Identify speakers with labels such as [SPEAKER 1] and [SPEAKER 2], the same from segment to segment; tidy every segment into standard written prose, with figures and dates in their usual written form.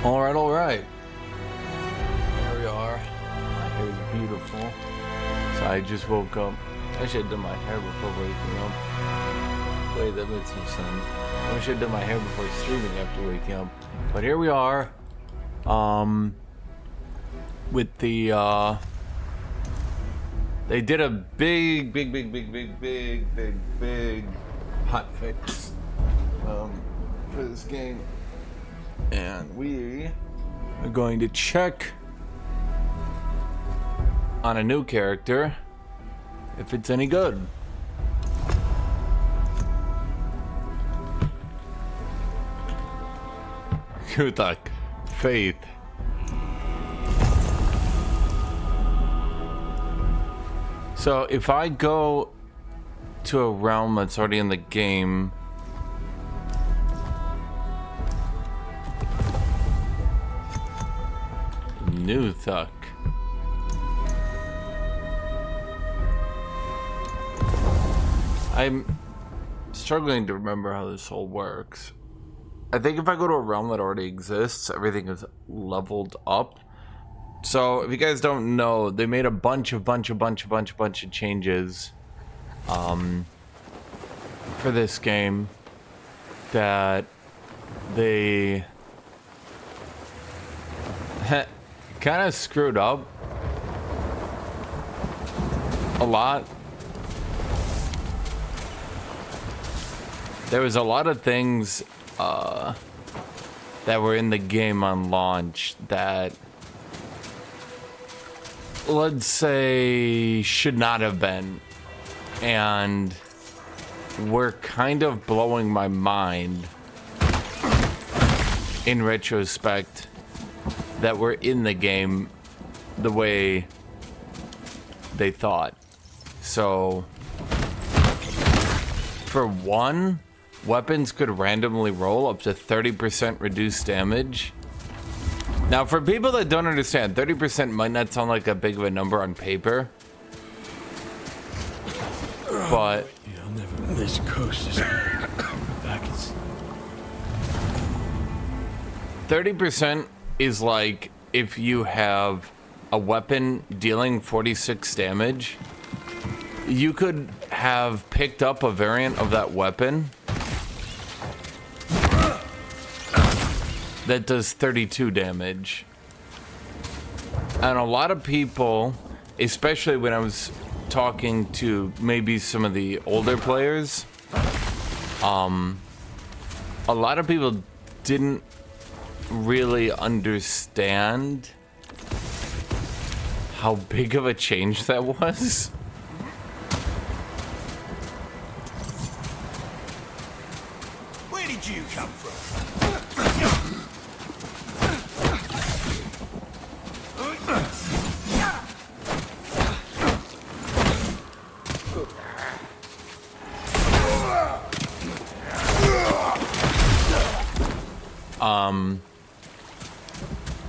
[SPEAKER 1] All right. Here we are. My hair is beautiful. So I just woke up. I should have done my hair before waking up. Wait, that makes no sense. I should have done my hair before streaming after waking up. But here we are. With the they did a big hotfix for this game. And we are going to check on a new character if it's any good. Guthuk, faith. So if I go to a realm that's already in the game, Guthuk. I'm struggling to remember how this whole works. I think if I go to a realm that already exists, everything is leveled up. So if you guys don't know, they made a bunch of changes for this game that they kind of screwed up a lot. There was a lot of things that were in the game on launch that, let's say, should not have been, and were kind of blowing my mind in retrospect that were in the game the way they thought. So for one, weapons could randomly roll up to 30% reduced damage. Now, for people that don't understand, 30% might not sound like a big of a number on paper, but
[SPEAKER 2] You'll never. This coast is back.
[SPEAKER 1] 30% is like if you have a weapon dealing 46 damage, you could have picked up a variant of that weapon that does 32 damage. And a lot of people, especially when I was talking to maybe some of the older players, a lot of people didn't really understand how big of a change that was.
[SPEAKER 2] Where did you come from?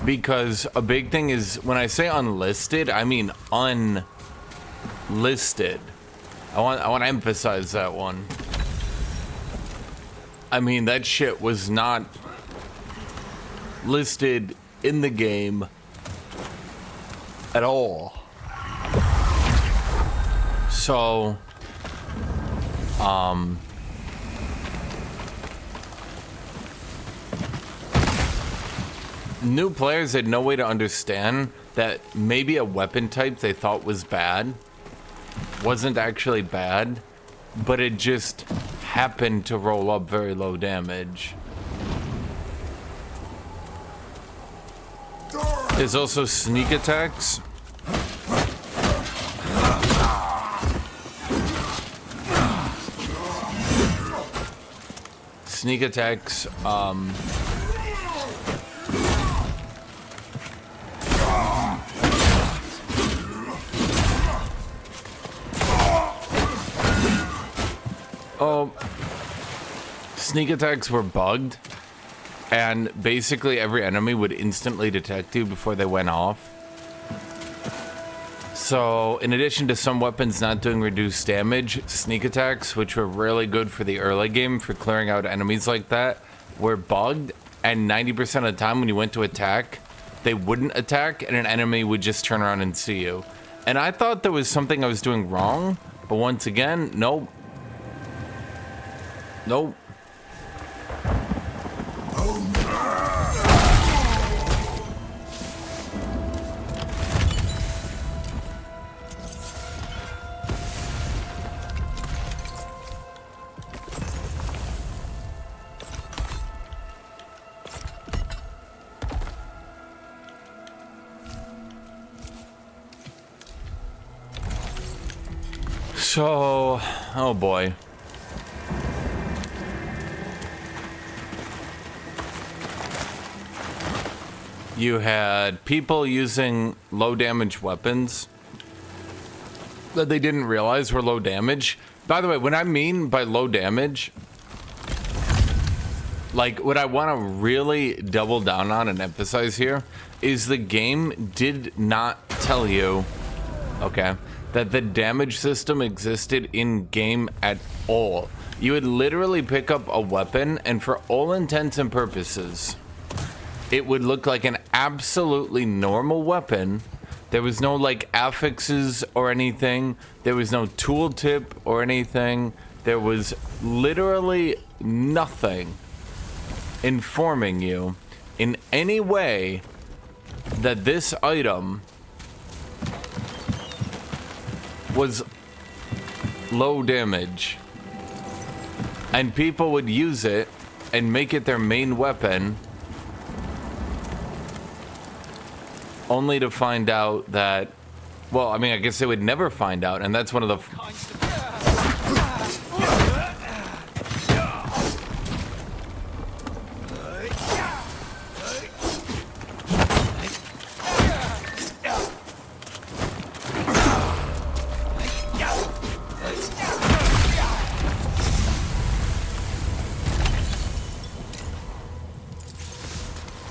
[SPEAKER 1] Because a big thing is, when I say unlisted, I mean unlisted. I want to emphasize that one. I mean, that shit was not listed in the game at all. So, new players had no way to understand that maybe a weapon type they thought was bad wasn't actually bad, but it just happened to roll up very low damage. There's also sneak attacks. Sneak attacks, sneak attacks were bugged, and basically every enemy would instantly detect you before they went off. So, in addition to some weapons not doing reduced damage, sneak attacks, which were really good for the early game for clearing out enemies like that, were bugged, and 90% of the time when you went to attack, they wouldn't attack, and an enemy would just turn around and see you. And I thought there was something I was doing wrong, but once again, nope. Nope. So, oh boy. You had people using low damage weapons that they didn't realize were low damage. By the way, what I mean by low damage, like what I want to really double down on and emphasize here is the game did not tell you, okay, that the damage system existed in game at all. You would literally pick up a weapon and for all intents and purposes, it would look like an absolutely normal weapon. There was no like affixes or anything. There was no tooltip or anything. There was literally nothing informing you in any way that this item was low damage, and people would use it and make it their main weapon only to find out that, well, I mean, I guess they would never find out, and that's one of the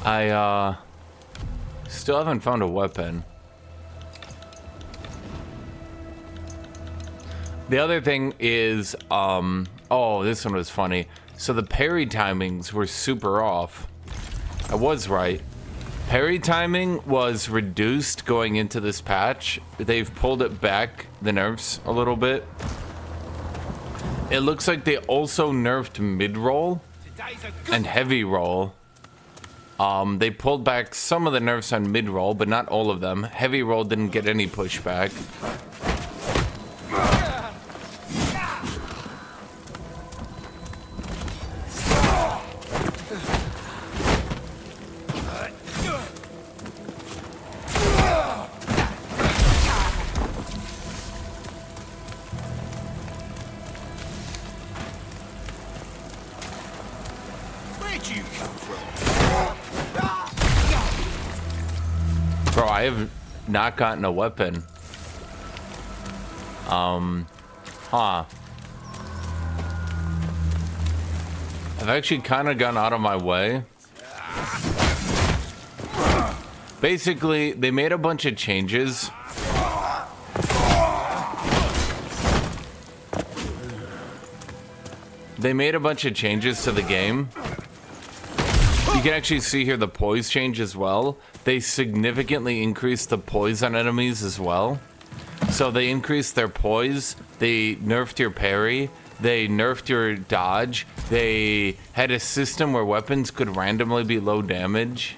[SPEAKER 1] I still haven't found a weapon. The other thing is, oh, this one was funny. So the parry timings were super off. I was right. Parry timing was reduced going into this patch. They've pulled it back, the nerfs, a little bit. It looks like they also nerfed mid-roll and heavy roll. They pulled back some of the nerfs on mid-roll, but not all of them. Heavy roll didn't get any pushback.
[SPEAKER 2] Where'd you come from?
[SPEAKER 1] Bro, I have not gotten a weapon. I've actually kind of gone out of my way. Basically, they made a bunch of changes. They made a bunch of changes to the game. You can actually see here the poise change as well. They significantly increased the poise on enemies as well. So they increased their poise, they nerfed your parry, they nerfed your dodge, they had a system where weapons could randomly be low damage.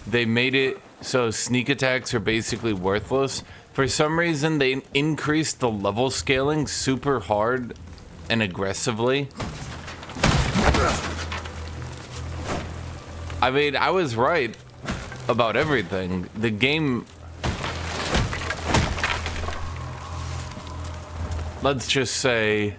[SPEAKER 1] They made it so sneak attacks are basically worthless. For some reason, they increased the level scaling super hard and aggressively. I mean, I was right about everything. The game, let's just say,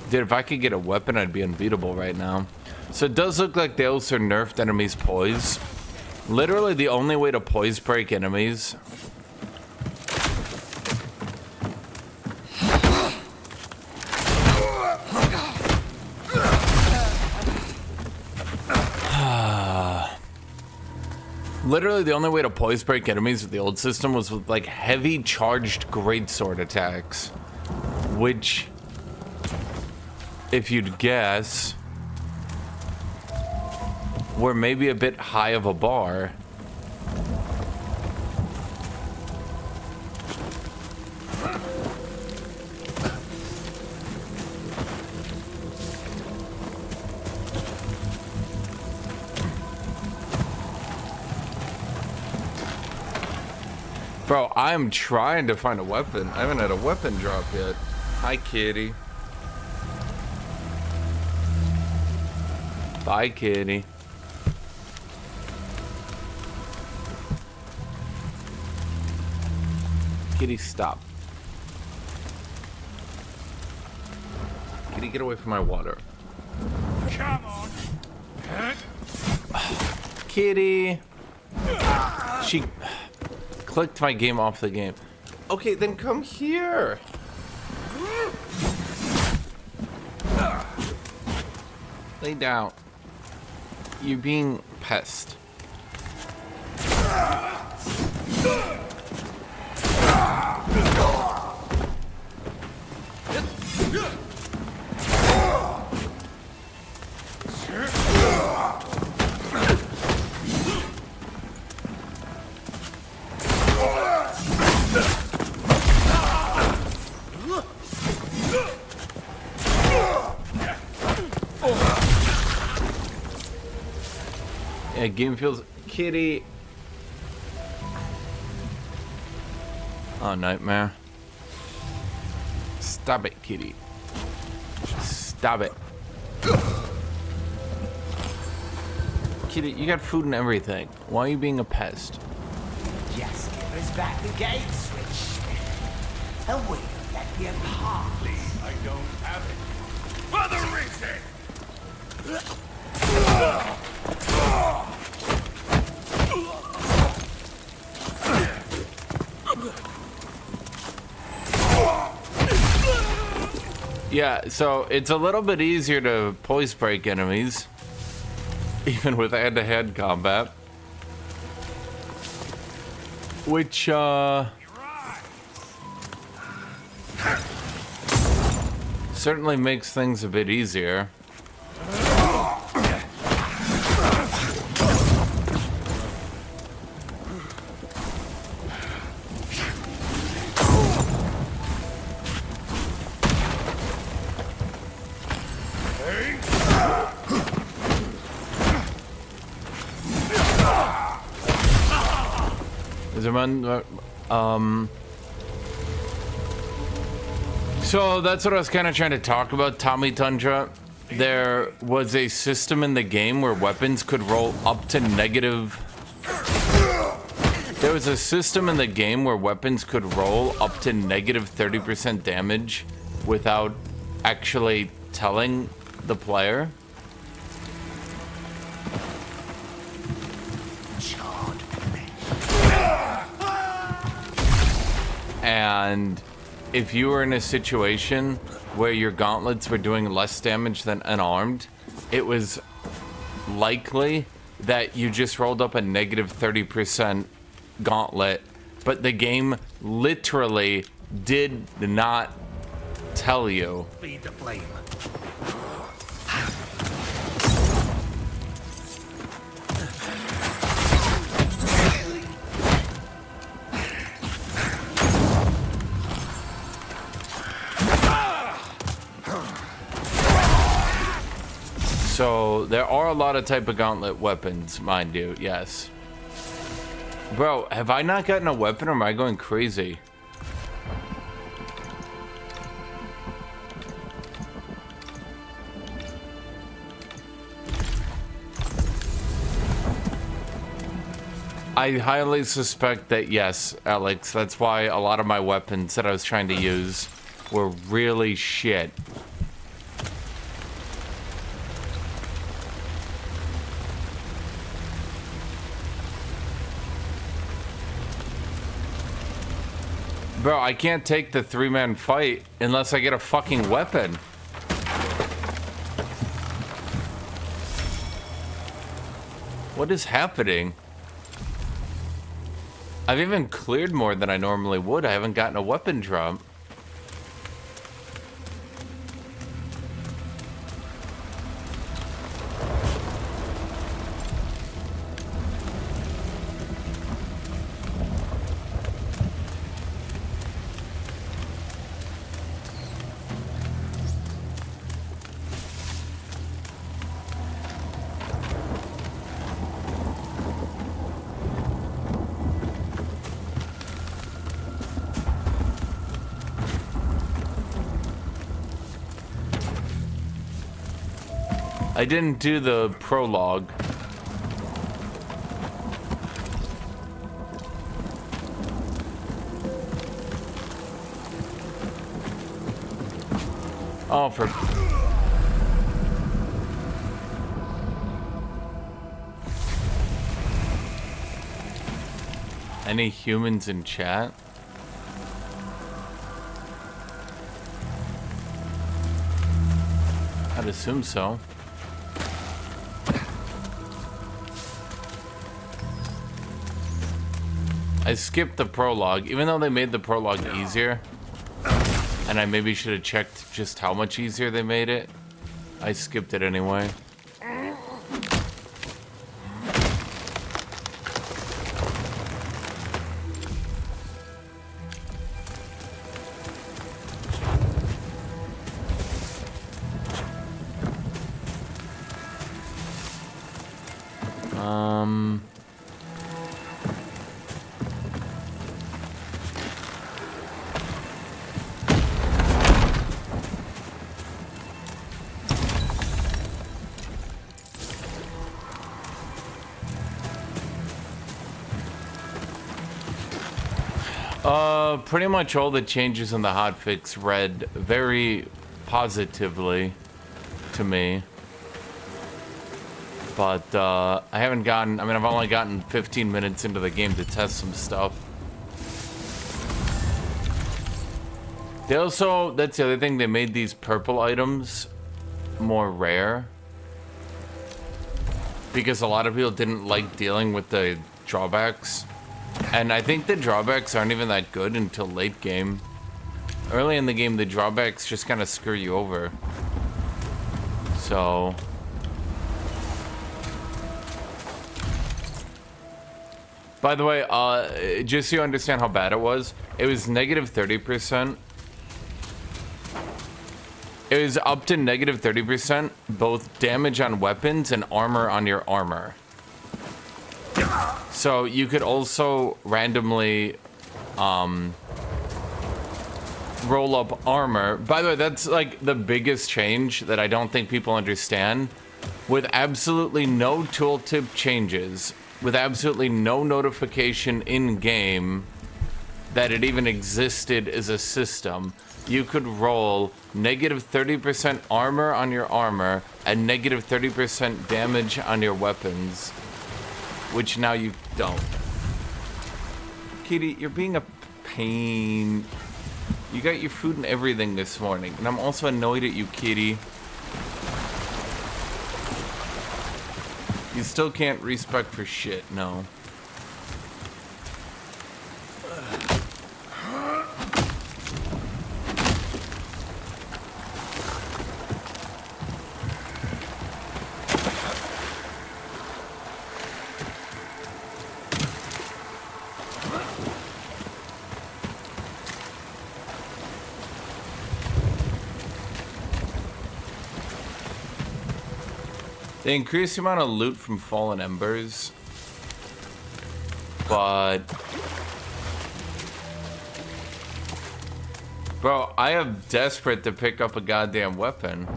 [SPEAKER 1] dude, if I could get a weapon, I'd be unbeatable right now. So it does look like they also nerfed enemies' poise. Literally the only way to poise break enemies Literally, the only way to poise break enemies with the old system was with like heavy charged greatsword attacks, which, if you'd guess, were maybe a bit high of a bar. Bro, I'm trying to find a weapon. I haven't had a weapon drop yet. Hi, kitty. Bye, kitty. Kitty, stop. Kitty, get away from my water.
[SPEAKER 2] Come on.
[SPEAKER 1] Kitty. She clicked my game off the game. Okay, then come here. Lay down. You're being pest. Yeah, game feels kitty. Oh, nightmare. Stop it, kitty. Stop it. Kitty, you got food and everything. Why are you being a pest?
[SPEAKER 3] Just give us back the gate switch. And we'll let you pass.
[SPEAKER 2] Please, I don't have it. Mother reason!
[SPEAKER 1] Yeah, so it's a little bit easier to poise break enemies, even with hand-to-hand combat. Which, certainly makes things a bit easier. Is there one, so that's what I was kind of trying to talk about, Tommy Tundra. There was a system in the game where weapons could roll up to negative. There was a system in the game where weapons could roll up to negative 30% damage without actually telling the player. And if you were in a situation where your gauntlets were doing less damage than unarmed, it was likely that you just rolled up a negative 30% gauntlet, but the game literally did not tell you.
[SPEAKER 3] Feed the flame.
[SPEAKER 1] So there are a lot of type of gauntlet weapons, mind you, yes. Bro, have I not gotten a weapon or am I going crazy? I highly suspect that, yes, Alex, that's why a lot of my weapons that I was trying to use were really shit. Bro, I can't take the three-man fight unless I get a fucking weapon. What is happening? I've even cleared more than I normally would. I haven't gotten a weapon drop. I didn't do the prologue. Oh, for... Any humans in chat? I'd assume so. I skipped the prologue, even though they made the prologue easier. And I maybe should have checked just how much easier they made it. I skipped it anyway. Pretty much all the changes in the hotfix read very positively to me. But, I haven't gotten... I mean, I've only gotten 15 minutes into the game to test some stuff. They also... That's the other thing, they made these purple items more rare. Because a lot of people didn't like dealing with the drawbacks. And I think the drawbacks aren't even that good until late game. Early in the game, the drawbacks just kind of screw you over. So... By the way, just so you understand how bad it was negative 30%. It was up to negative 30%, both damage on weapons and armor on your armor. So you could also randomly roll up armor. By the way, that's like the biggest change that I don't think people understand. With absolutely no tooltip changes, with absolutely no notification in game that it even existed as a system, you could roll negative 30% armor on your armor and negative 30% damage on your weapons. Which now you don't. Kitty, you're being a pain. You got your food and everything this morning, and I'm also annoyed at you, Kitty. You still can't respec for shit, no. They increase the amount of loot from fallen embers, but bro, I am desperate to pick up a goddamn weapon.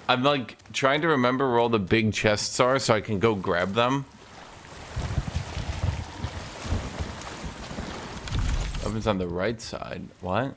[SPEAKER 1] I'm like trying to remember where all the big chests are so I can go grab them. Weapons on the right side. What?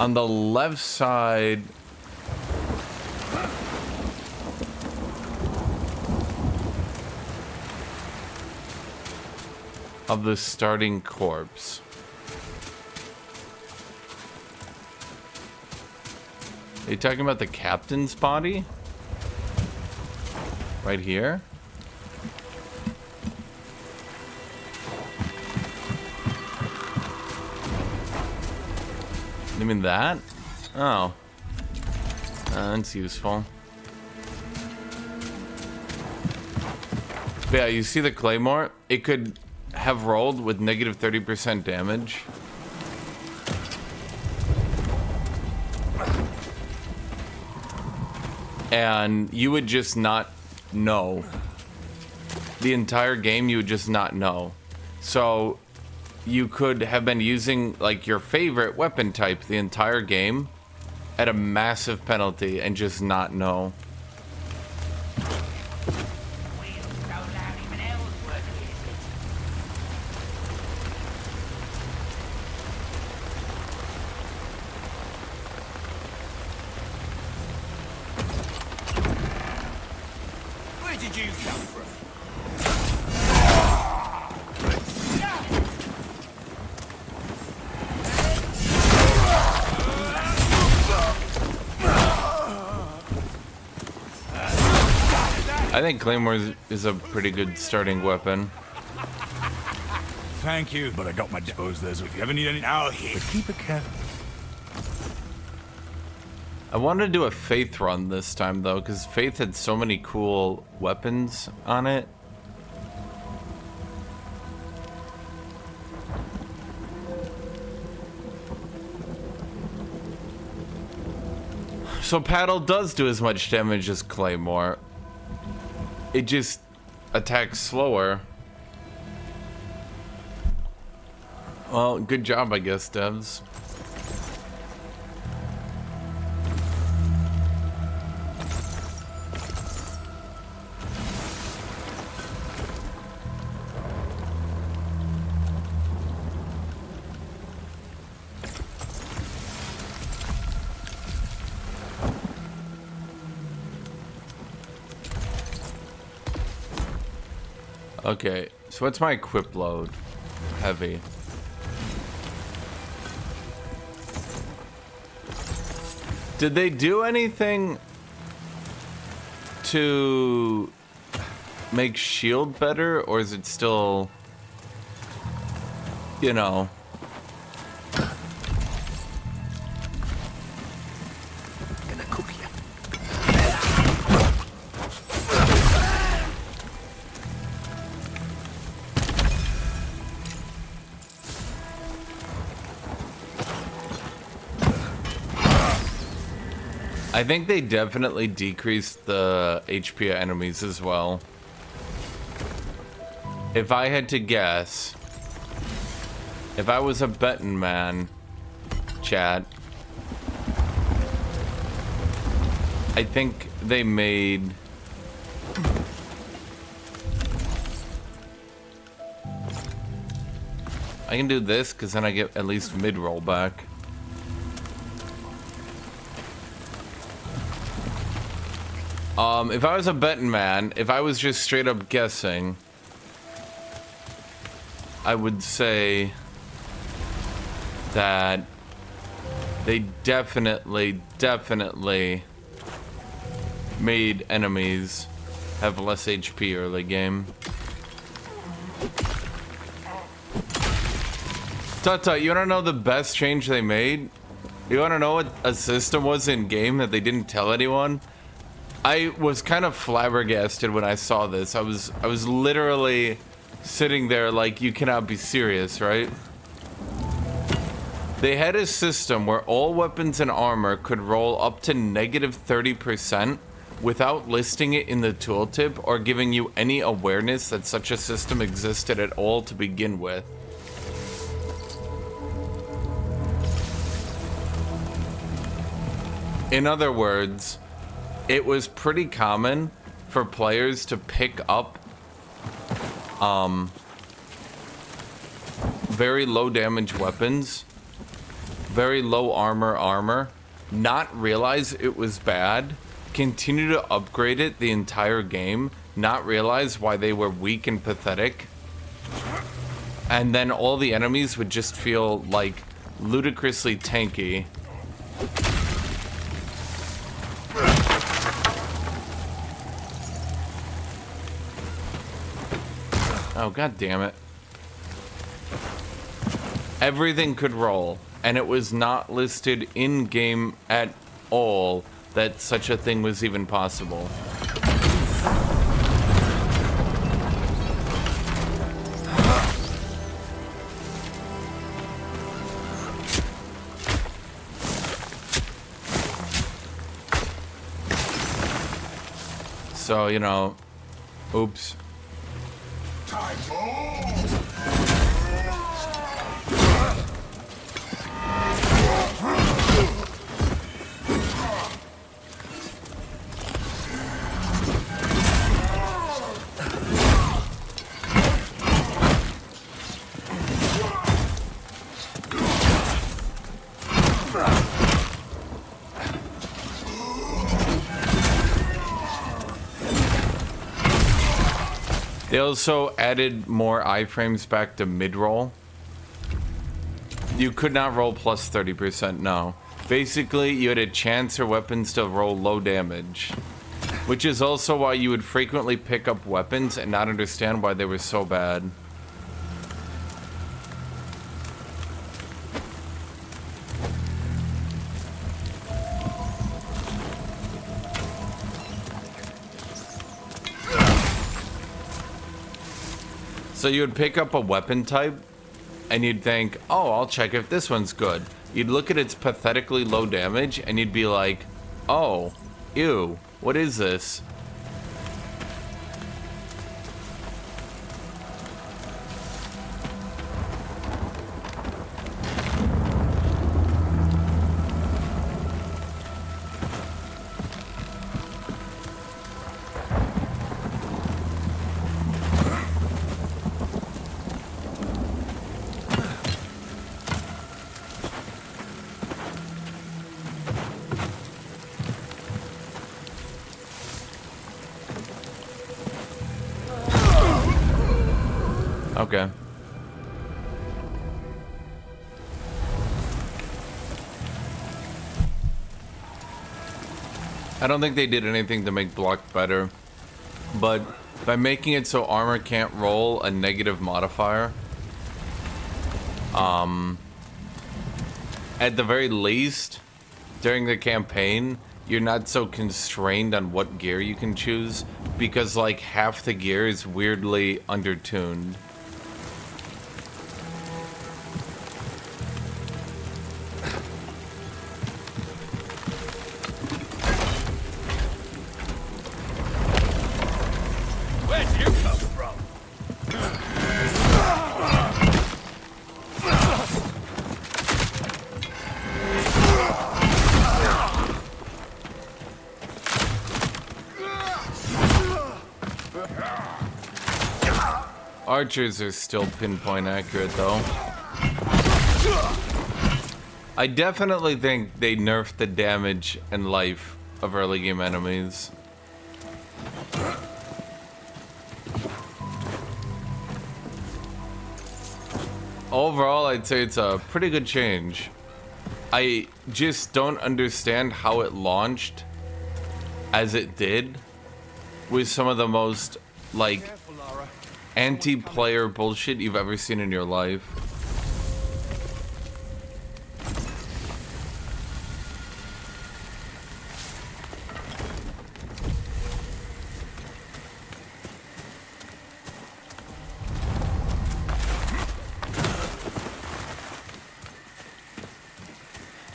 [SPEAKER 1] On the left side... of the starting corpse. Are you talking about the captain's body? Right here? You mean that? Oh. That's useful. But yeah, you see the claymore? It could have rolled with negative 30% damage. And you would just not know. The entire game, you would just not know. So you could have been using like your favorite weapon type the entire game at a massive penalty and just not know.
[SPEAKER 2] Where did you come from?
[SPEAKER 1] I think Claymore is a pretty good starting weapon.
[SPEAKER 2] Thank you, but I got my suppose there's if you ever need any out here. But keep it careful.
[SPEAKER 1] I wanted to do a Faith run this time though, because Faith had so many cool weapons on it. So Paddle does do as much damage as Claymore. It just attacks slower. Well, good job, I guess, devs. Okay, so what's my equip load? Heavy. Did they do anything to make shield better, or is it still, you know?
[SPEAKER 2] Gonna cook you.
[SPEAKER 1] I think they definitely decreased the HP of enemies as well. If I had to guess, if I was a betting man, chat, I think they made... I can do this because then I get at least mid-roll back. If I was a betting man, if I was just straight up guessing, I would say that they definitely made enemies have less HP early game. Tut, you wanna know the best change they made? You wanna know what a system was in game that they didn't tell anyone? I was kind of flabbergasted when I saw this. I was literally sitting there like, you cannot be serious, right? They had a system where all weapons and armor could roll up to negative 30% without listing it in the tooltip or giving you any awareness that such a system existed at all to begin with. In other words, it was pretty common for players to pick up very low damage weapons very low armor, not realize it was bad, continue to upgrade it the entire game, not realize why they were weak and pathetic, and then all the enemies would just feel like ludicrously tanky. Oh, god damn it. Everything could roll, and it was not listed in-game at all that such a thing was even possible. So, you know, oops. They also added more iframes back to mid-roll. You could not roll plus 30%, no. Basically, you had a chance your weapons to roll low damage. Which is also why you would frequently pick up weapons and not understand why they were so bad. So you would pick up a weapon type, and you'd think, oh, I'll check if this one's good. You'd look at its pathetically low damage, and you'd be like, oh, ew, what is this? Okay. I don't think they did anything to make block better, but by making it so armor can't roll a negative modifier, at the very least, during the campaign, you're not so constrained on what gear you can choose, because like half the gear is weirdly undertuned. Archers are still pinpoint accurate, though. I definitely think they nerfed the damage and life of early game enemies. Overall, I'd say it's a pretty good change. I just don't understand how it launched as it did with some of the most, like, anti-player bullshit you've ever seen in your life.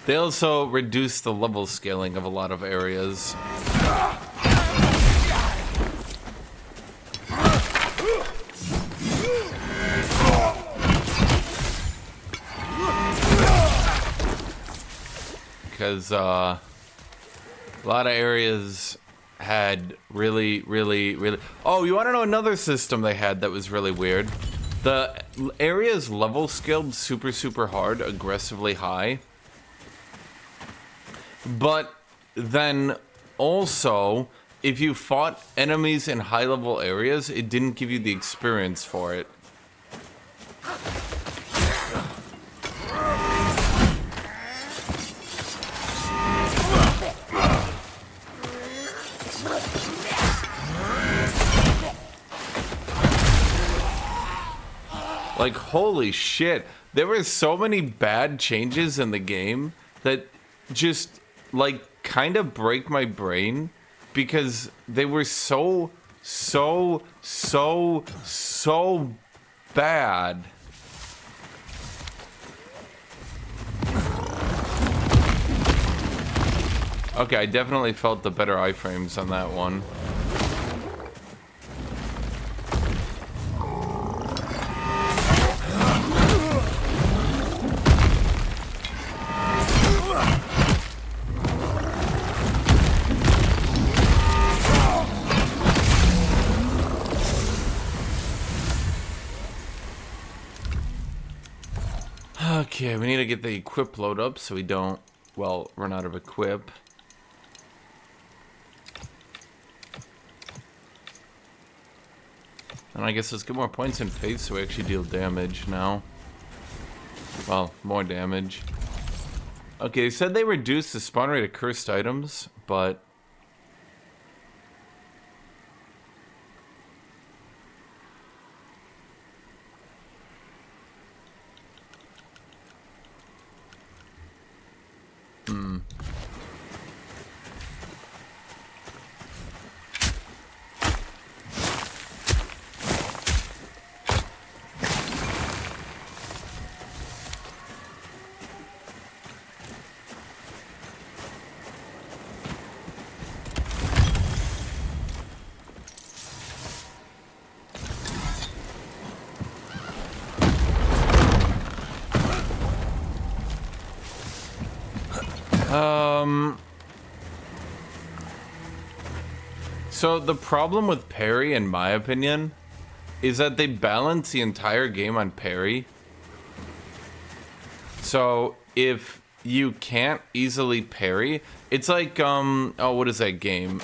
[SPEAKER 1] They also reduced the level scaling of a lot of areas. Because a lot of areas had really... Oh, you want to know another system they had that was really weird? The areas level scaled super hard, aggressively high, But then also, if you fought enemies in high-level areas, it didn't give you the experience for it. Like, holy shit. There were so many bad changes in the game that just, like, kind of break my brain because they were so bad. Okay, I definitely felt the better iframes on that one. Okay, we need to get the equip load up so we don't, well, run out of equip. And I guess let's get more points in faith so we actually deal damage now. Well, more damage. Okay, they said they reduced the spawn rate of cursed items, but... So the problem with parry, in my opinion, is that they balance the entire game on parry. So if you can't easily parry, it's like, oh, what is that game?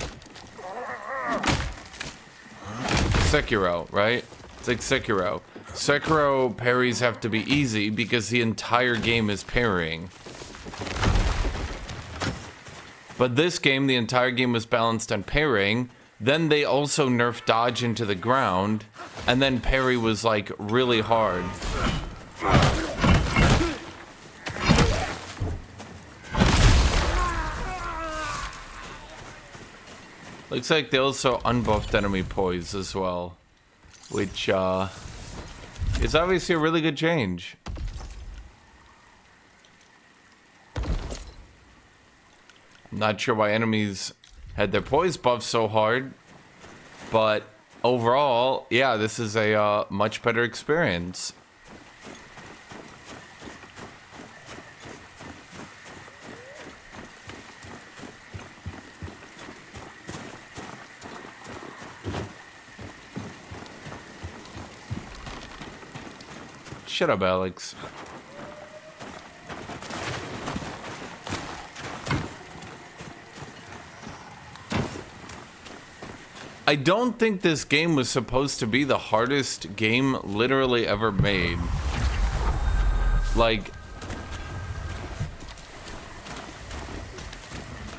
[SPEAKER 1] Sekiro, right? It's like Sekiro. Sekiro parries have to be easy because the entire game is parrying. But this game, the entire game was balanced on parrying. Then they also nerfed dodge into the ground, and then parry was like really hard. Looks like they also unbuffed enemy poise as well, which is obviously a really good change. I'm not sure why enemies had their poise buff so hard, but overall, yeah, this is a much better experience. Shut up, Alex. I don't think this game was supposed to be the hardest game literally ever made. Like,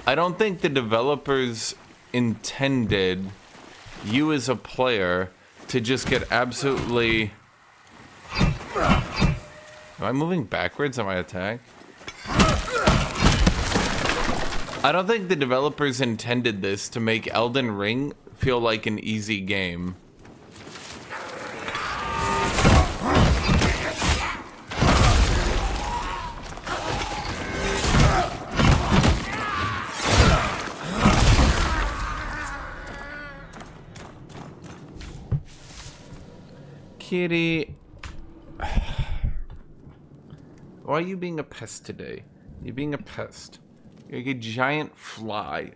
[SPEAKER 1] I don't think the developers intended you as a player to just get absolutely... Am I moving backwards on my attack? I don't think the developers intended this to make Elden Ring feel like an easy game. Kitty. Why are you being a pest today? You're being a pest. You're like a giant fly.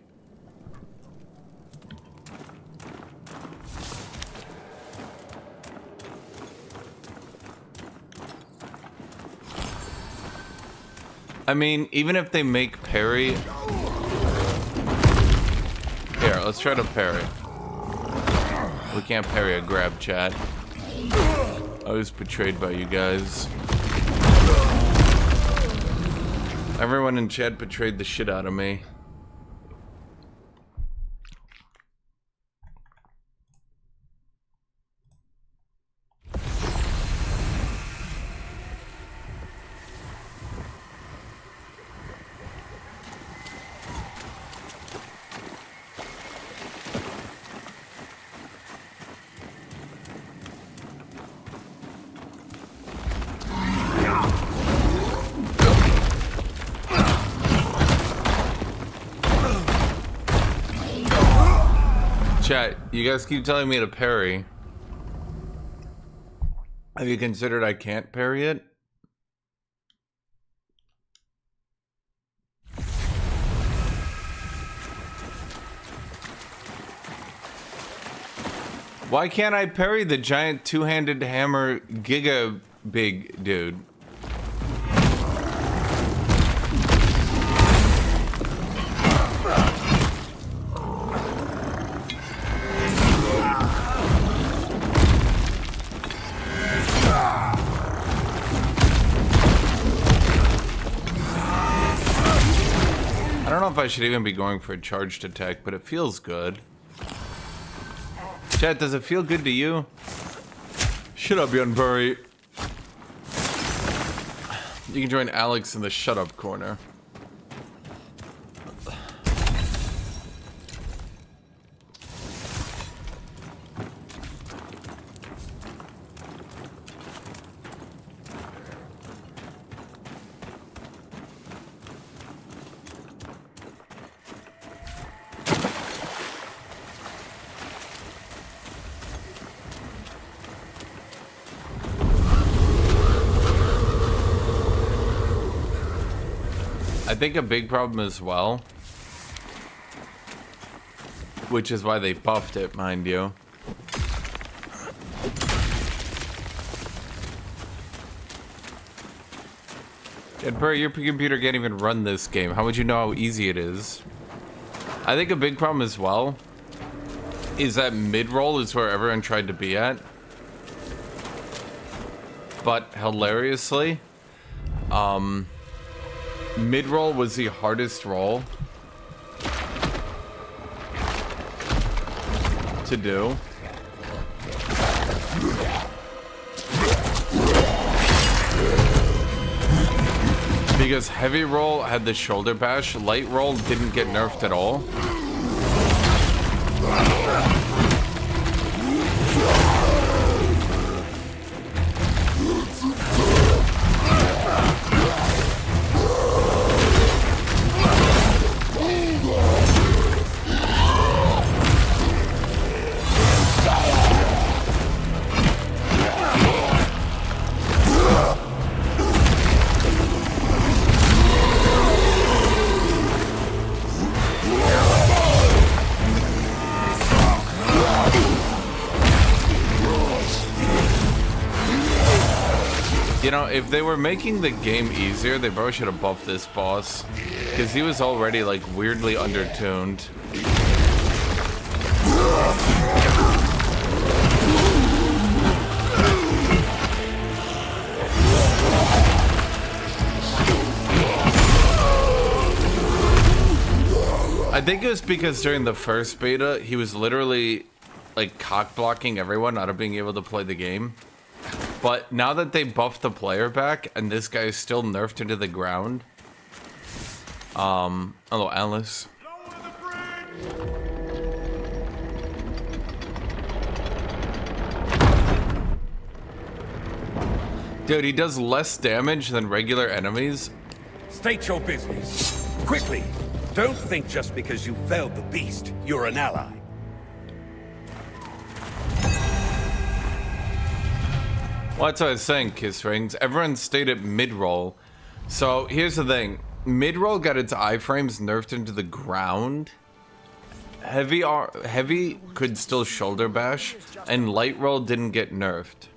[SPEAKER 1] I mean, even if they make parry Here, let's try to parry. We can't parry a grab, chat. I was betrayed by you guys. Everyone in chat betrayed the shit out of me. Chat, you guys keep telling me to parry. Have you considered I can't parry it? Why can't I parry the giant two-handed hammer giga big dude? I don't know if I should even be going for a charged attack, but it feels good. Chat, does it feel good to you? Shut up, Yunburi. You can join Alex in the shut up corner. I think a big problem as well, which is why they buffed it, mind you. And Bert, your computer can't even run this game. How would you know how easy it is? I think a big problem as well is that mid-roll is where everyone tried to be at. But hilariously, mid-roll was the hardest roll to do. Because heavy roll had the shoulder bash, light roll didn't get nerfed at all. You know, if they were making the game easier, they probably should have buffed this boss. Because he was already, like, weirdly undertuned. I think it was because during the first beta, he was literally, like, cock-blocking everyone out of being able to play the game. But now that they buffed the player back, and this guy is still nerfed into the ground. Hello, Alice. Dude, he does less damage than regular enemies.
[SPEAKER 2] State your business. Quickly. Don't think just because you felled the beast, you're an ally.
[SPEAKER 1] Well, that's what I was saying, Kiss Rings. Everyone stayed at mid-roll. So, here's the thing. Mid-roll got its iframes nerfed into the ground. Heavy could still shoulder bash, and light roll didn't get nerfed.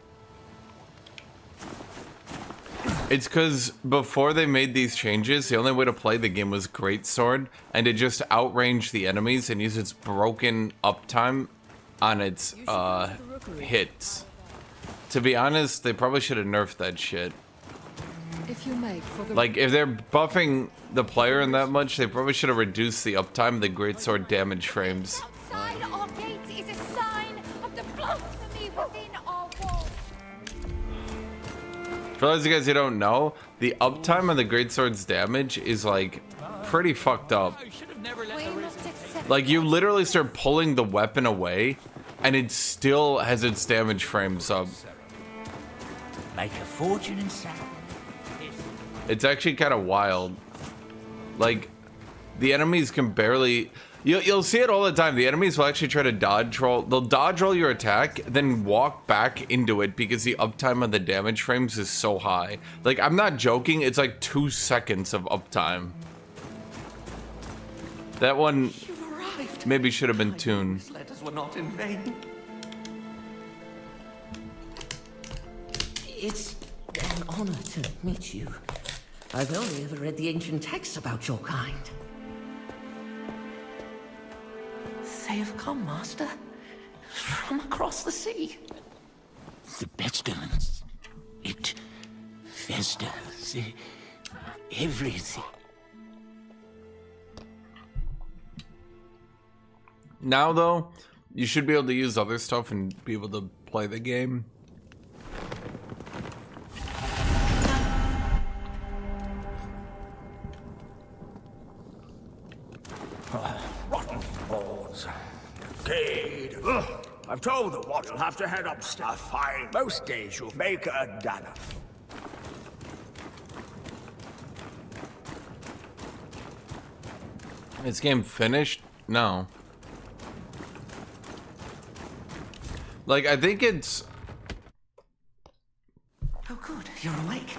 [SPEAKER 1] It's because before they made these changes, the only way to play the game was Greatsword, and it just outranged the enemies and use its broken uptime on its hits. To be honest, they probably should have nerfed that shit.
[SPEAKER 4] If you make for the
[SPEAKER 1] Like, if they're buffing the player in that much, they probably should have reduced the uptime of the Greatsword damage frames.
[SPEAKER 5] Outside our gates is a sign of the blasphemy within our walls.
[SPEAKER 1] For those of you guys who don't know, the uptime of the Greatsword's damage is, like, pretty fucked up.
[SPEAKER 5] We must accept
[SPEAKER 1] Like, you literally start pulling the weapon away, and it still has its damage frames up.
[SPEAKER 3] Make a fortune in sacrifice.
[SPEAKER 1] It's actually kind of wild. Like, the enemies can barely... You'll see it all the time. The enemies will actually try to dodge roll. They'll dodge roll your attack, then walk back into it because the uptime of the damage frames is so high. Like, I'm not joking. It's like 2 seconds of uptime. That one maybe should have been tuned.
[SPEAKER 3] These letters were not in vain. It's an honor to meet you. I've only ever read the ancient texts about your kind. They have come, Master, from across the sea.
[SPEAKER 6] The pestilence. It festers everything.
[SPEAKER 1] Now, though, you should be able to use other stuff and be able to play the game.
[SPEAKER 7] Rotten boards. Decayed. Ugh. I've told the watch you'll have to head upstairs. Fine. Most days you'll make a dagger.
[SPEAKER 1] This game finished? No. Like, I think it's...
[SPEAKER 3] Oh, good. You're awake.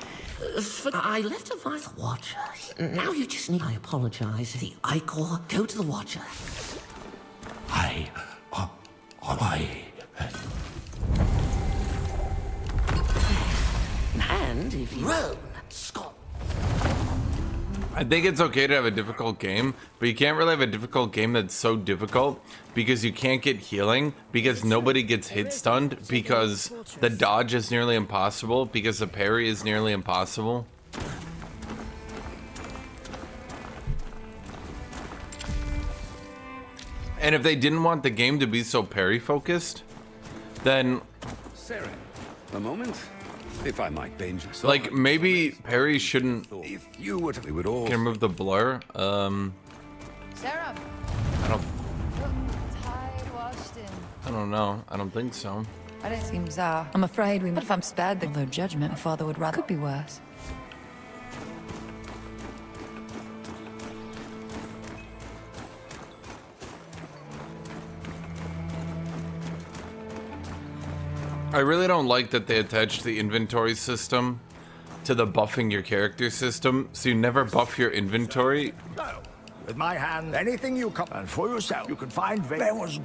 [SPEAKER 3] I left a vial for the Watcher. Now you just need... I apologize. The Icor. Go to the Watcher. And if you... Roan, Scott.
[SPEAKER 1] I think it's okay to have a difficult game, but you can't really have a difficult game that's so difficult because you can't get healing, because nobody gets hit stunned, because the dodge is nearly impossible, because the parry is nearly impossible. And if they didn't want the game to be so parry focused, then
[SPEAKER 2] Sarah, a moment, if I might bend you.
[SPEAKER 1] like maybe parry shouldn't.
[SPEAKER 2] If you were to, we would all.
[SPEAKER 1] Can remove the blur.
[SPEAKER 5] Sarah.
[SPEAKER 1] I don't.
[SPEAKER 5] Tide washed in.
[SPEAKER 1] I don't know. I don't think so.
[SPEAKER 4] I don't seem bizarre. I'm afraid we. But if I'm spared the although judgment, my father would rather. Could be worse.
[SPEAKER 1] I really don't like that they attached the inventory system to the buffing your character system, so you never buff your inventory.
[SPEAKER 7] No. With my hand, anything you come and for yourself, you can find there was.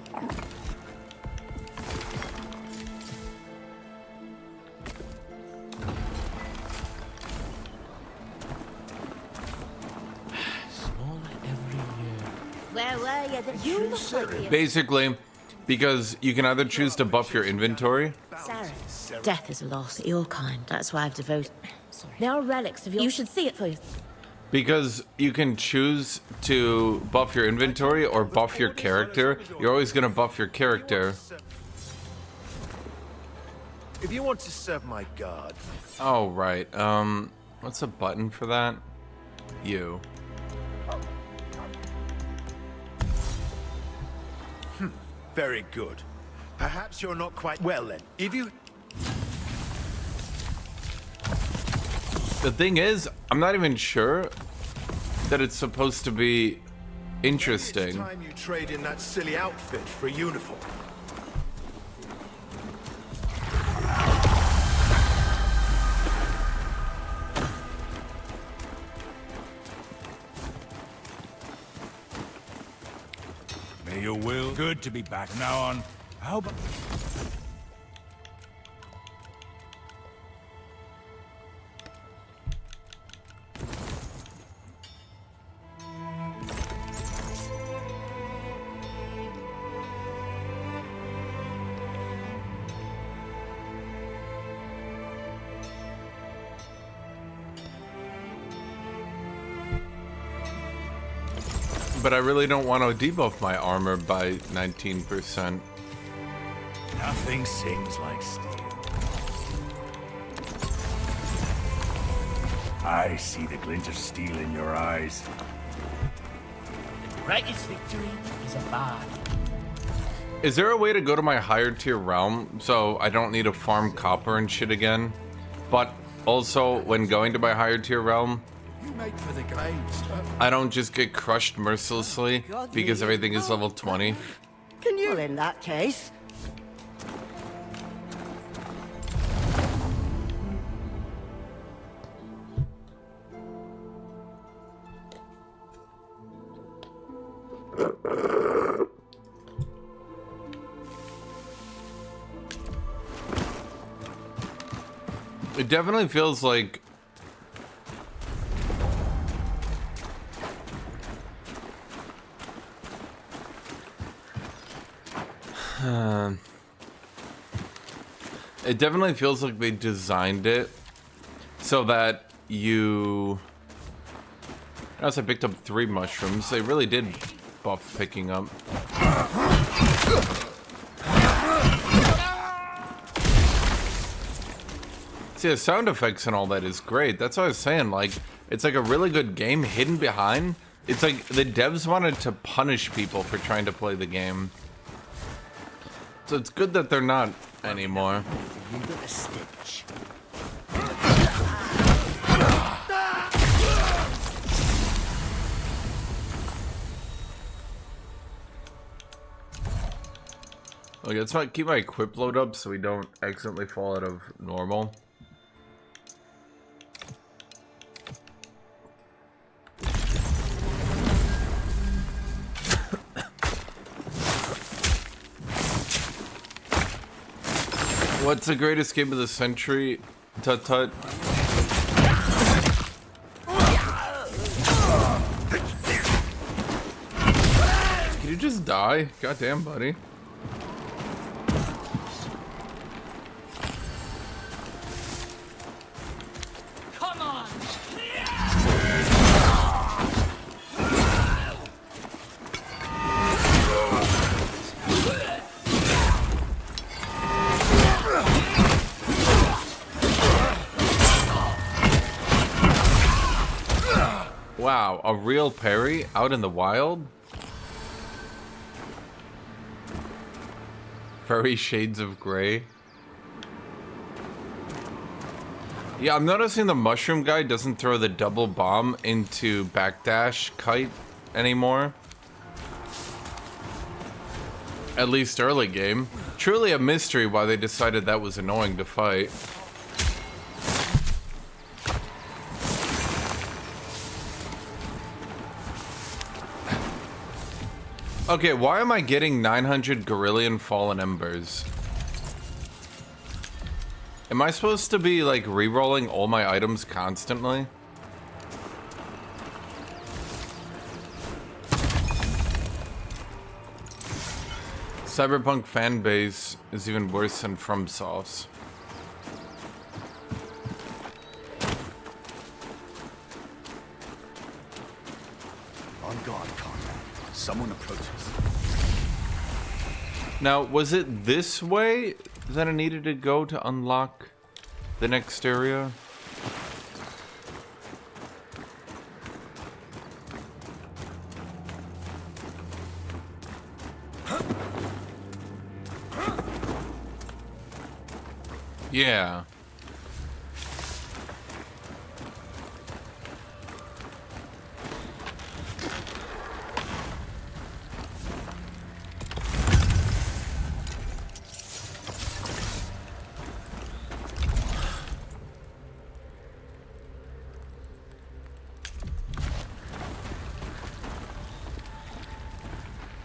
[SPEAKER 5] Where were you? You look like you.
[SPEAKER 1] Basically, because you can either choose to buff your inventory.
[SPEAKER 8] Sarah, death is a loss to your kind. That's why I've devoted. There are relics of your. You should see it for yourself.
[SPEAKER 1] Because you can choose to buff your inventory or buff your character. You're always going to buff your character.
[SPEAKER 9] If you want to serve my god.
[SPEAKER 1] Oh, right. What's a button for that? You.
[SPEAKER 9] Very good. Perhaps you're not quite well then. If you...
[SPEAKER 1] The thing is, I'm not even sure that it's supposed to be interesting.
[SPEAKER 9] It's time you trade in that silly outfit for a uniform.
[SPEAKER 7] May your will. Good to be back now on. How about...
[SPEAKER 1] But I really don't want to debuff my armor by 19%.
[SPEAKER 9] Nothing sings like steel. I see the glint of steel in your eyes.
[SPEAKER 6] The greatest victory is a bargain.
[SPEAKER 1] Is there a way to go to my higher tier realm so I don't need to farm copper and shit again? But also, when going to my higher tier realm,
[SPEAKER 9] You make for the glades.
[SPEAKER 1] I don't just get crushed mercilessly because everything is level 20.
[SPEAKER 10] Can you? Well, in that case.
[SPEAKER 1] It definitely feels like it definitely feels like they designed it so that you. As I picked up 3 mushrooms, they really did buff picking up. See, the sound effects and all that is great. That's what I was saying. Like, it's like a really good game hidden behind. It's like the devs wanted to punish people for trying to play the game. So it's good that they're not anymore.
[SPEAKER 10] You got a stitch.
[SPEAKER 1] Okay, let's not keep my equip load up so we don't accidentally fall out of normal. What's the greatest game of the century? Tut tut. Can you just die? Goddamn, buddy.
[SPEAKER 6] Come on!
[SPEAKER 1] Wow, a real parry out in the wild? Furry shades of gray. Yeah, I'm noticing the mushroom guy doesn't throw the double bomb into backdash kite anymore. At least early game. Truly a mystery why they decided that was annoying to fight. Okay, why am I getting 900 Gorillion Fallen Embers? Am I supposed to be, like, re-rolling all my items constantly? Cyberpunk fanbase is even worse than FromSoft's.
[SPEAKER 9] On guard, Conrad. Someone approaches.
[SPEAKER 1] Now, was it this way that I needed to go to unlock the next area? Yeah.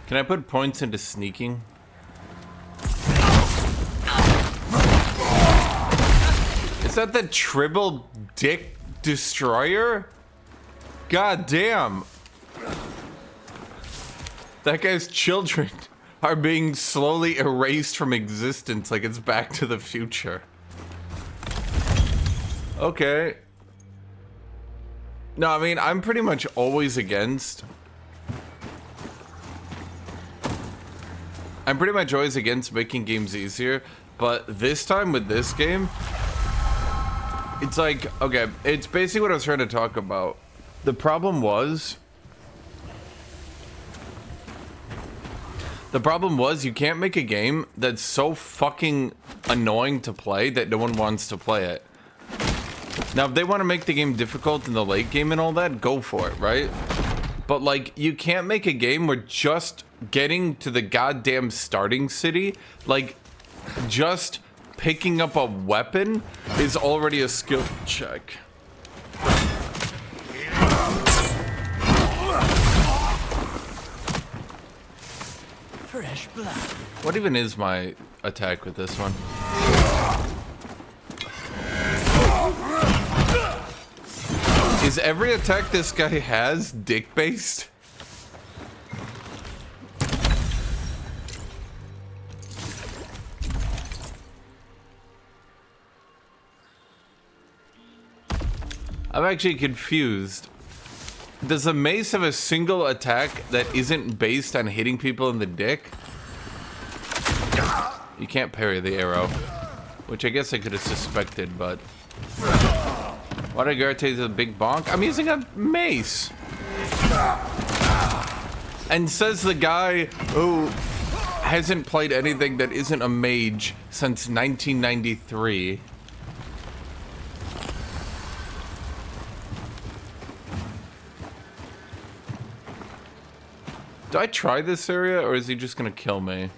[SPEAKER 1] Can I put points into sneaking? Is that the Tribble Dick Destroyer? God damn. That guy's children are being slowly erased from existence like it's Back to the Future. Okay. No, I mean, I'm pretty much always against I'm pretty much always against making games easier, but this time with this game, it's like, okay, it's basically what I was trying to talk about. The problem was you can't make a game that's so fucking annoying to play that no one wants to play it. Now, if they want to make the game difficult in the late game and all that, go for it, right? But, like, you can't make a game where just getting to the goddamn starting city, like, just picking up a weapon is already a skill check.
[SPEAKER 6] Fresh blood.
[SPEAKER 1] What even is my attack with this one? Is every attack this guy has dick-based? I'm actually confused. Does the mace have a single attack that isn't based on hitting people in the dick? You can't parry the arrow, which I guess I could have suspected, but... Why did Garate use a big bonk? I'm using a mace! And says the guy who hasn't played anything that isn't a mage since 1993. Do I try this area, or is he just gonna kill me?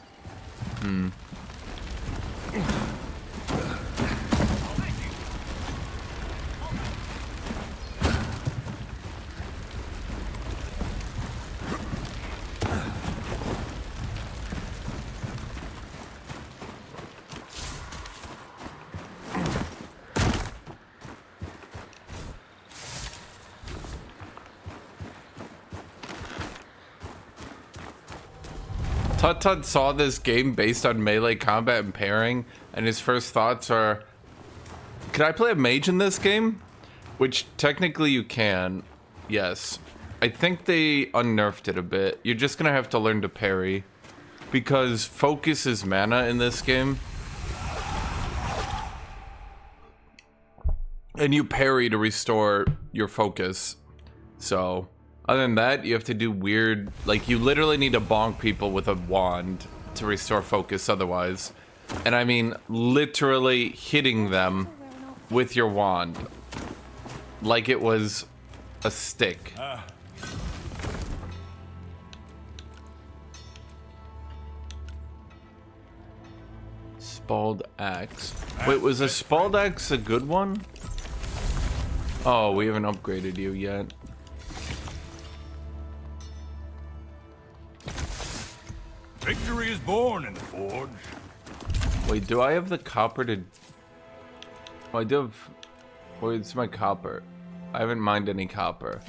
[SPEAKER 1] Tut saw this game based on melee combat and pairing, and his first thoughts are, can I play a mage in this game? Which technically you can, yes. I think they unnerfed it a bit. You're just gonna have to learn to parry, because focus is mana in this game. And you parry to restore your focus. So... other than that, you have to do weird, like, you literally need to bonk people with a wand to restore focus otherwise. And I mean, literally hitting them with your wand. Like it was a stick. Spalled axe. Wait, was a spalled axe a good one? Oh, we haven't upgraded you yet.
[SPEAKER 7] Victory is born in the forge.
[SPEAKER 1] Wait, do I have the copper to... Oh, I do have... Wait, it's my copper. I haven't mined any copper.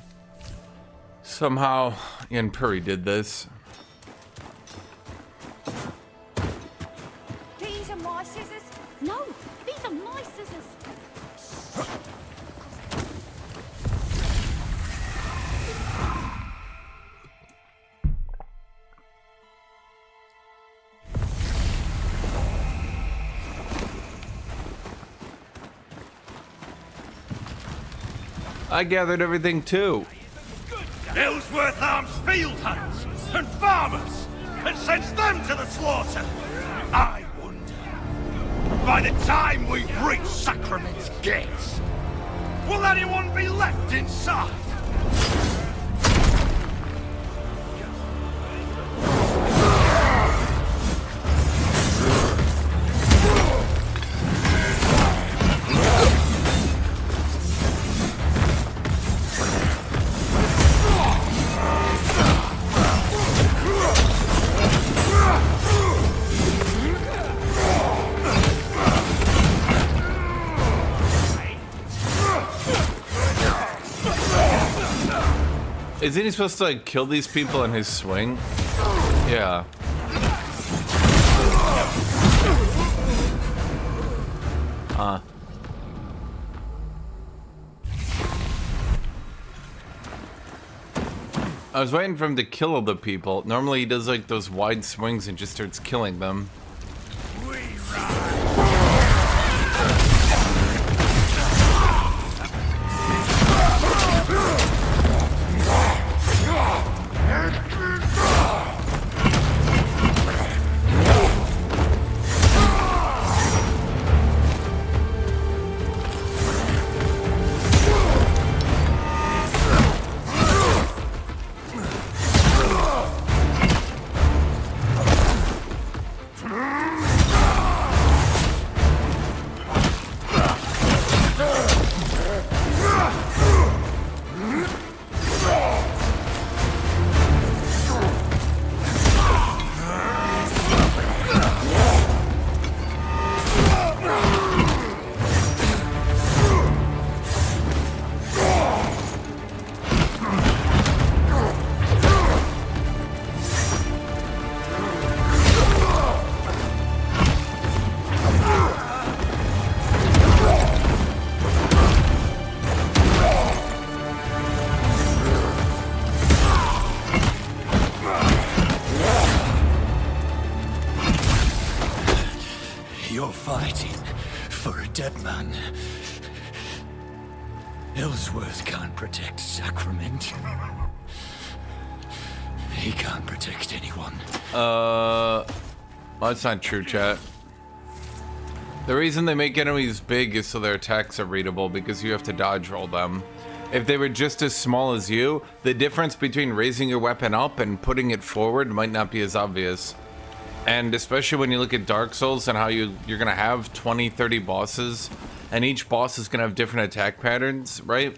[SPEAKER 1] Somehow, Yanpuri did this.
[SPEAKER 5] These are my scissors. No, these are my scissors.
[SPEAKER 1] I gathered everything too.
[SPEAKER 7] Ellsworth arms field hands and farmers and sends them to the slaughter. I wonder, by the time we've reached Sacrament's gates, will anyone be left inside?
[SPEAKER 1] Isn't he supposed to like kill these people in his swing? Yeah. I was waiting for him to kill the people. Normally he does like those wide swings and just starts killing them.
[SPEAKER 6] You're fighting for a dead man. Ellsworth can't protect Sacrament. He can't protect anyone.
[SPEAKER 1] Well, that's not true, chat. The reason they make enemies big is so their attacks are readable, because you have to dodge roll them. If they were just as small as you, the difference between raising your weapon up and putting it forward might not be as obvious. And especially when you look at Dark Souls and how you're gonna have 20, 30 bosses, and each boss is gonna have different attack patterns, right?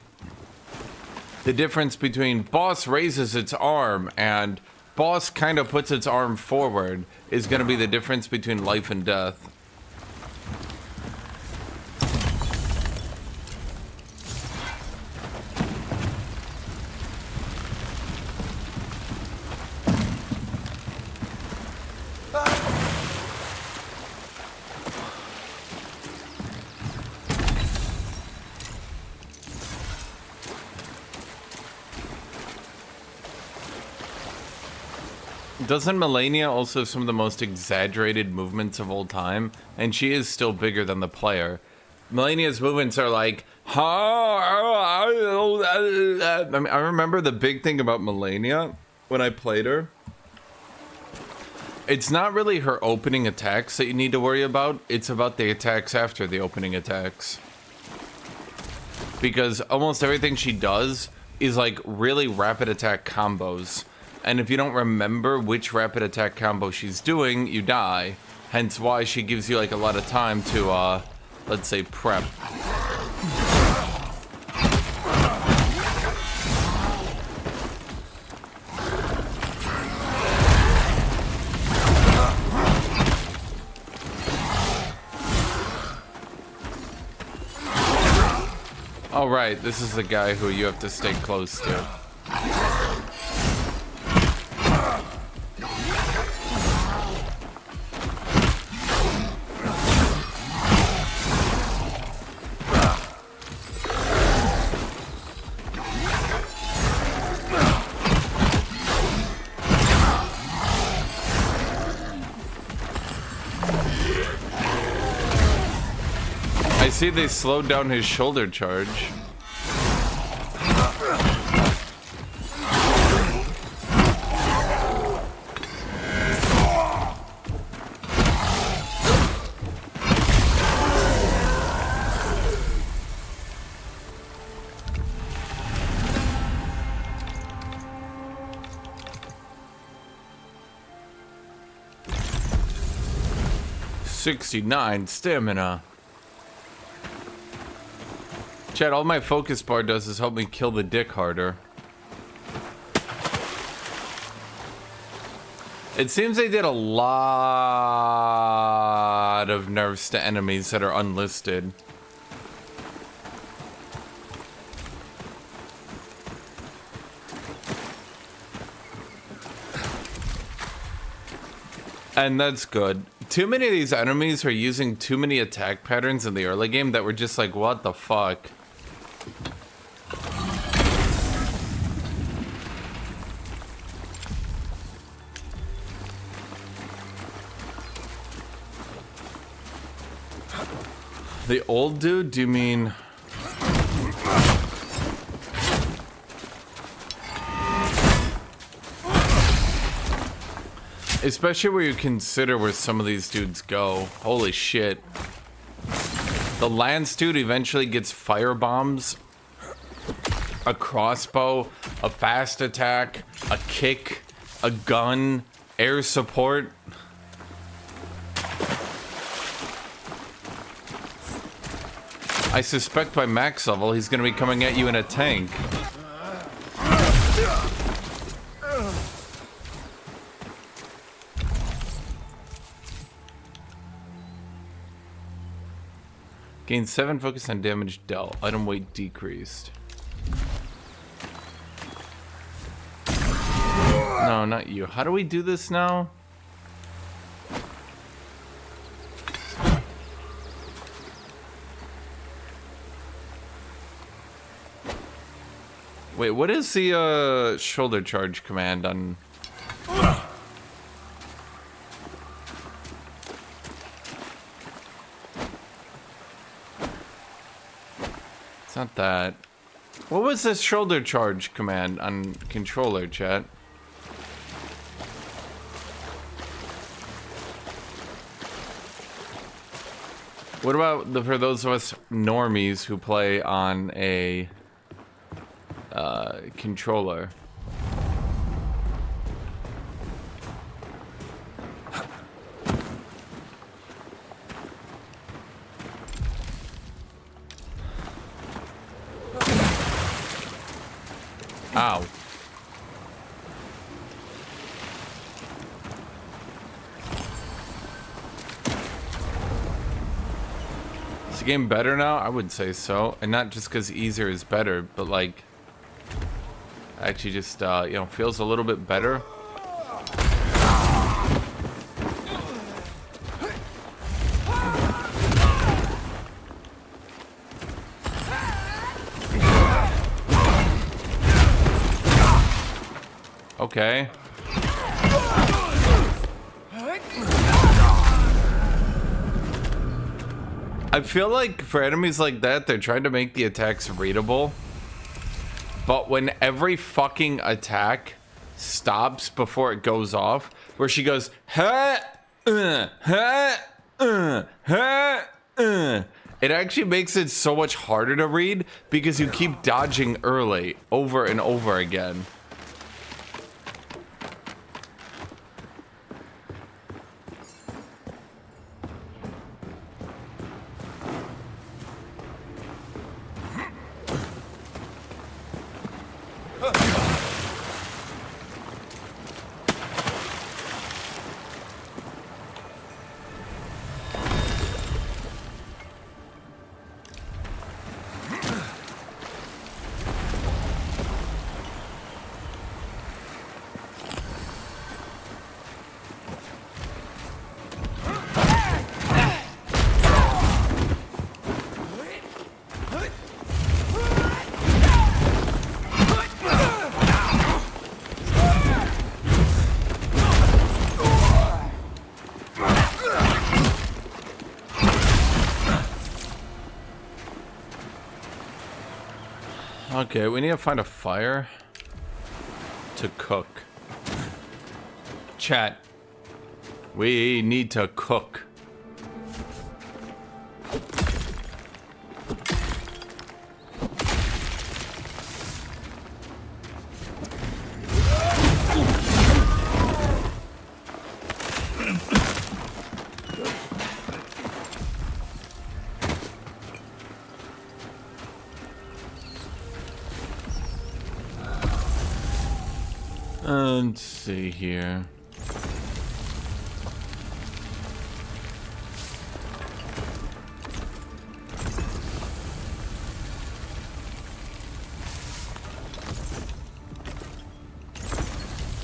[SPEAKER 1] The difference between boss raises its arm and boss kind of puts its arm forward is gonna be the difference between life and death. Doesn't Melania also have some of the most exaggerated movements of all time? And she is still bigger than the player. Melania's movements are like, I mean, I remember the big thing about Melania when I played her. It's not really her opening attacks that you need to worry about. It's about the attacks after the opening attacks. Because almost everything she does is like really rapid attack combos. And if you don't remember which rapid attack combo she's doing, you die. Hence why she gives you like a lot of time to, let's say, prep. All right, this is the guy who you have to stay close to. I see they slowed down his shoulder charge. $69 stamina. Chad, all my focus bar does is help me kill the dick harder. It seems they did a lot of nerfs to enemies that are unlisted. And that's good. Too many of these enemies are using too many attack patterns in the early game that were just like, what the fuck? The old dude? Do you mean... Especially where you consider where some of these dudes go. Holy shit. The Lance dude eventually gets fire bombs, a crossbow, a fast attack, a kick, a gun, air support. I suspect by max level, he's gonna be coming at you in a tank. Gain 7 focus on damage dealt. Item weight decreased. No, not you. How do we do this now? Wait, what is the shoulder charge command on? It's not that. What was this shoulder charge command on controller, chat? What about for those of us normies who play on a controller? Ow. Is the game better now? I would say so. And not just because easier is better, but like actually just you know, feels a little bit better. Okay. I feel like for enemies like that, they're trying to make the attacks readable. But when every fucking attack stops before it goes off, where she goes, ha, ha, ha, it actually makes it so much harder to read because you keep dodging early over and over again. Okay, we need to find a fire to cook. Chat, we need to cook. Let's see here.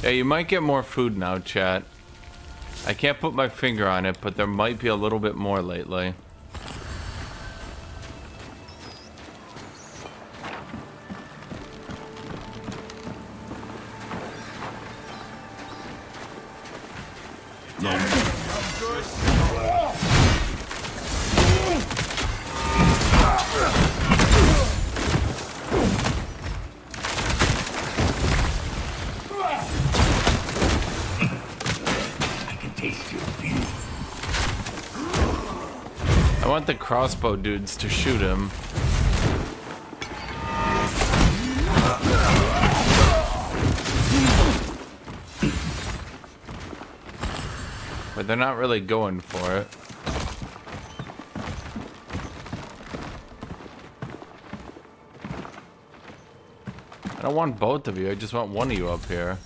[SPEAKER 1] Yeah, you might get more food now, chat. I can't put my finger on it, but there might be a little bit more lately. I want the crossbow dudes to shoot him. But they're not really going for it. I don't want both of you, I just want one of you up here.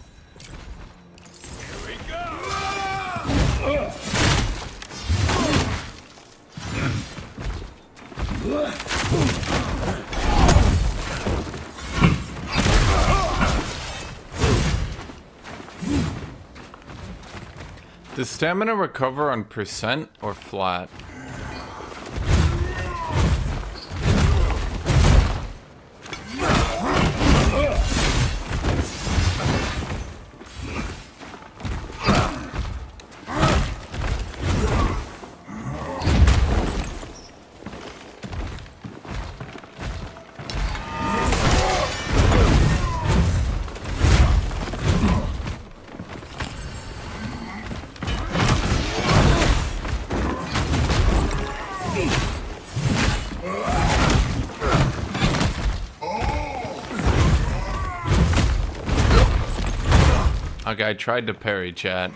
[SPEAKER 1] Does stamina recover on percent or flat? Okay, I tried to parry, chat.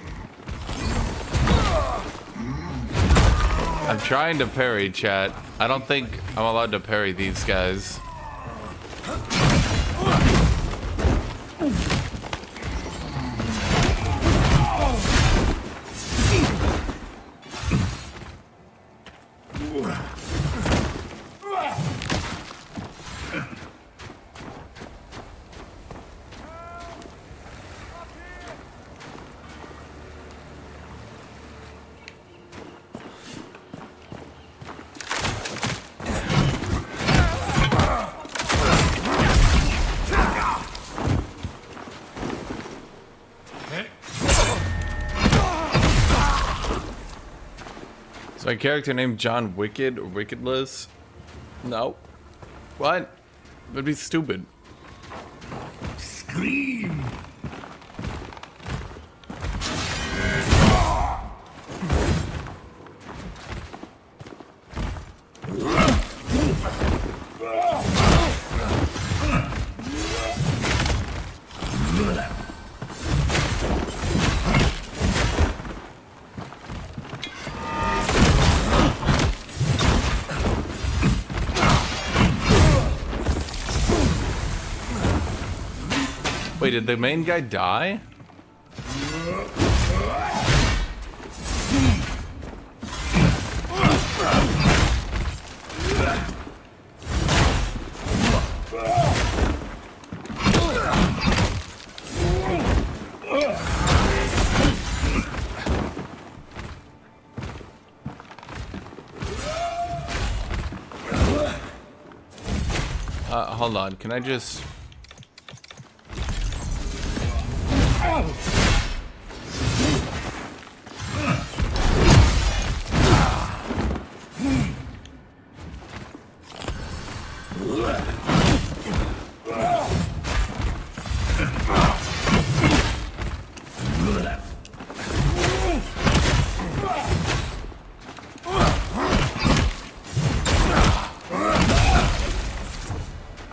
[SPEAKER 1] I'm trying to parry, chat. I don't think I'm allowed to parry these guys. Is my character named John Wicked or Wickedless? No. What? That'd be stupid.
[SPEAKER 7] Scream!
[SPEAKER 1] Wait, did the main guy die? Hold on, can I just...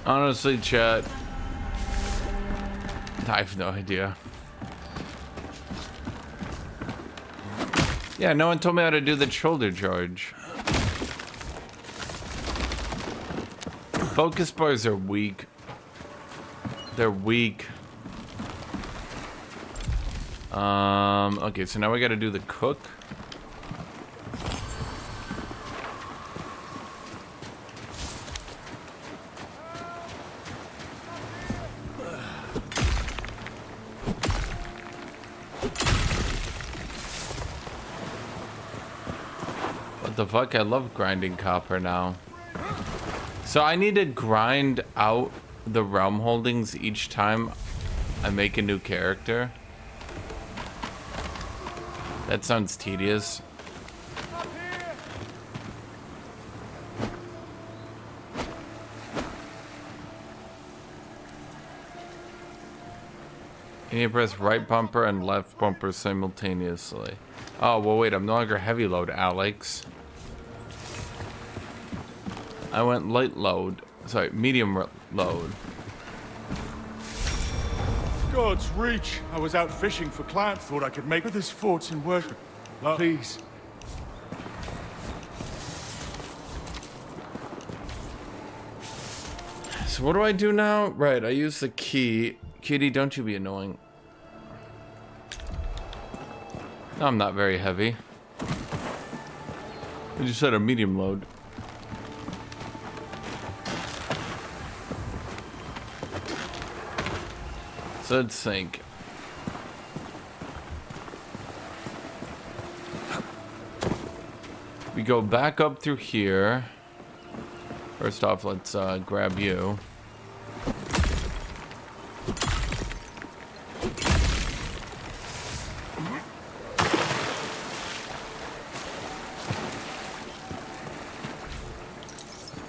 [SPEAKER 1] Honestly, chat, I have no idea. Yeah, no one told me how to do the shoulder charge. Focus bars are weak. They're weak. Okay, so now we gotta do the cook. What the fuck? I love grinding copper now. So I need to grind out the realm holdings each time I make a new character. That sounds tedious. Can you press right bumper and left bumper simultaneously? Oh, well, wait, I'm no longer heavy load, Alex. I went light load. Sorry, medium load.
[SPEAKER 7] God's reach. I was out fishing for clams. Thought I could make with this fortune work. Please.
[SPEAKER 1] So what do I do now? Right, I use the key. Kitty, don't you be annoying. No, I'm not very heavy. I just had a medium load. So let's think. We go back up through here. First off, let's grab you.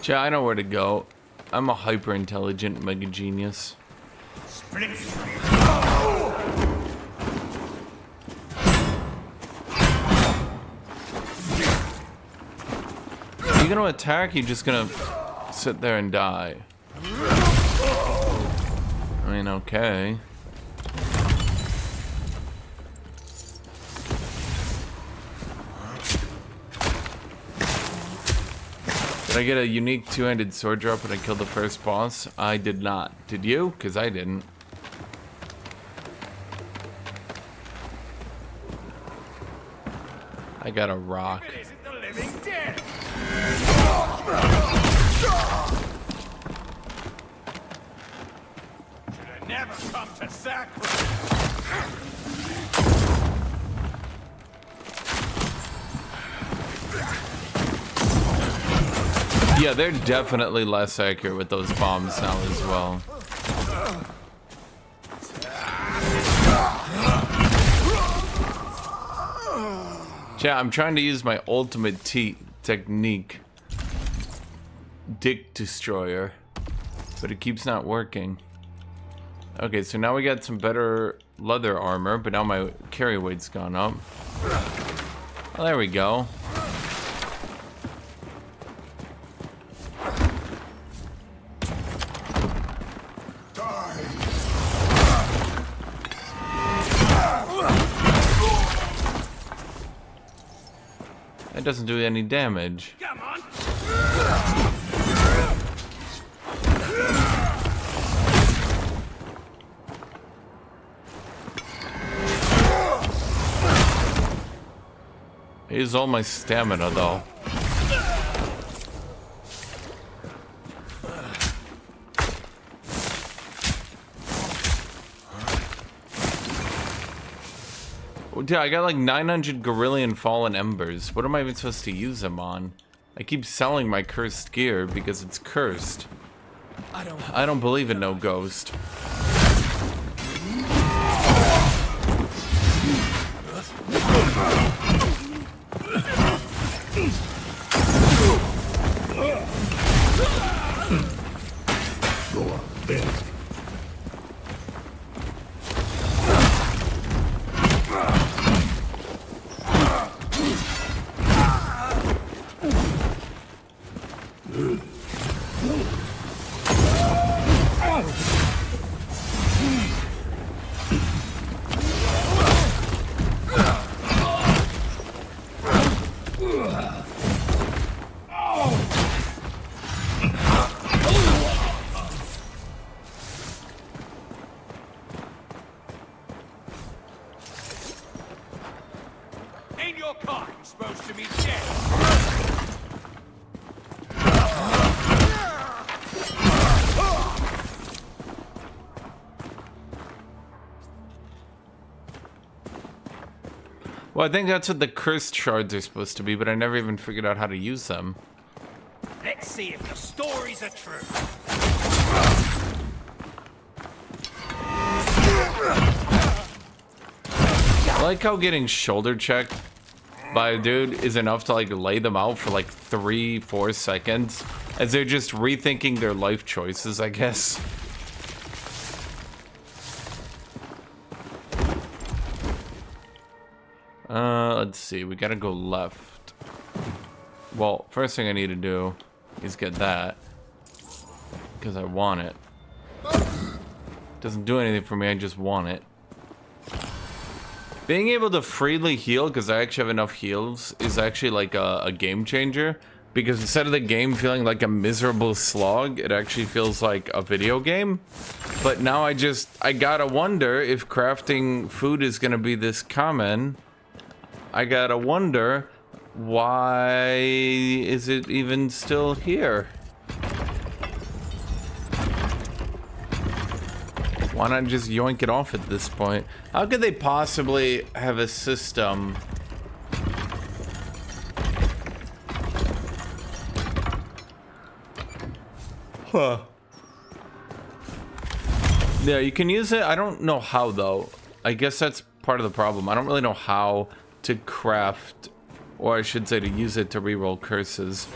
[SPEAKER 1] Yeah, I know where to go. I'm a hyper-intelligent mega genius.
[SPEAKER 7] Split.
[SPEAKER 1] Are you gonna attack? You're just gonna sit there and die. I mean, okay. Did I get a unique two-handed sword drop when I killed the first boss? I did not. Did you? Because I didn't. I got a rock.
[SPEAKER 7] Never come to sacrifice.
[SPEAKER 1] Yeah, they're definitely less accurate with those bombs now as well. Yeah, I'm trying to use my ultimate technique, Dick Destroyer, but it keeps not working. Okay, so now we got some better leather armor, but now my carry weight's gone up. Well, there we go. It doesn't do any damage.
[SPEAKER 7] Come on.
[SPEAKER 1] I use all my stamina though. Dude, I got like 900 Gorillion Fallen Embers. What am I even supposed to use them on? I keep selling my cursed gear because it's cursed. I don't believe in no ghost.
[SPEAKER 7] In your car, you're supposed to be dead.
[SPEAKER 1] Well, I think that's what the cursed shards are supposed to be, but I never even figured out how to use them.
[SPEAKER 7] Let's see if the stories are true.
[SPEAKER 1] I like how getting shoulder checked by a dude is enough to like lay them out for like 3-4 seconds as they're just rethinking their life choices, I guess. Let's see. We gotta go left. Well, first thing I need to do is get that. Because I want it. Doesn't do anything for me, I just want it. Being able to freely heal, because I actually have enough heals, is actually like a game changer. Because instead of the game feeling like a miserable slog, it actually feels like a video game. But now I gotta wonder if crafting food is gonna be this common. I gotta wonder, why is it even still here? Why not just yoink it off at this point? How could they possibly have a system? Huh. Yeah, you can use it. I don't know how though. I guess that's part of the problem. I don't really know how to craft, or I should say to use it to reroll curses.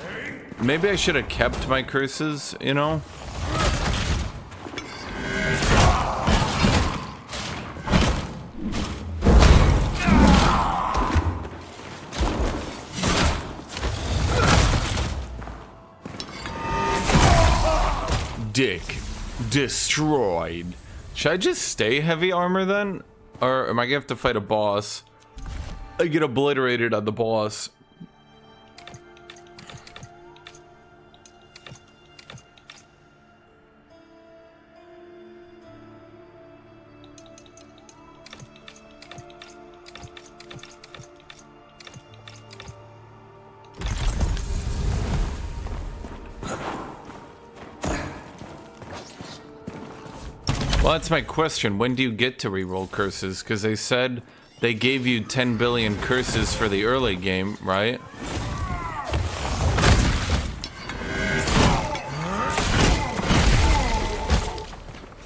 [SPEAKER 1] Maybe I should have kept my curses, you know? Dick destroyed. Should I just stay heavy armor then? Or am I gonna have to fight a boss? I get obliterated on the boss. Well, that's my question. When do you get to reroll curses? Because they said they gave you 10 billion curses for the early game, right?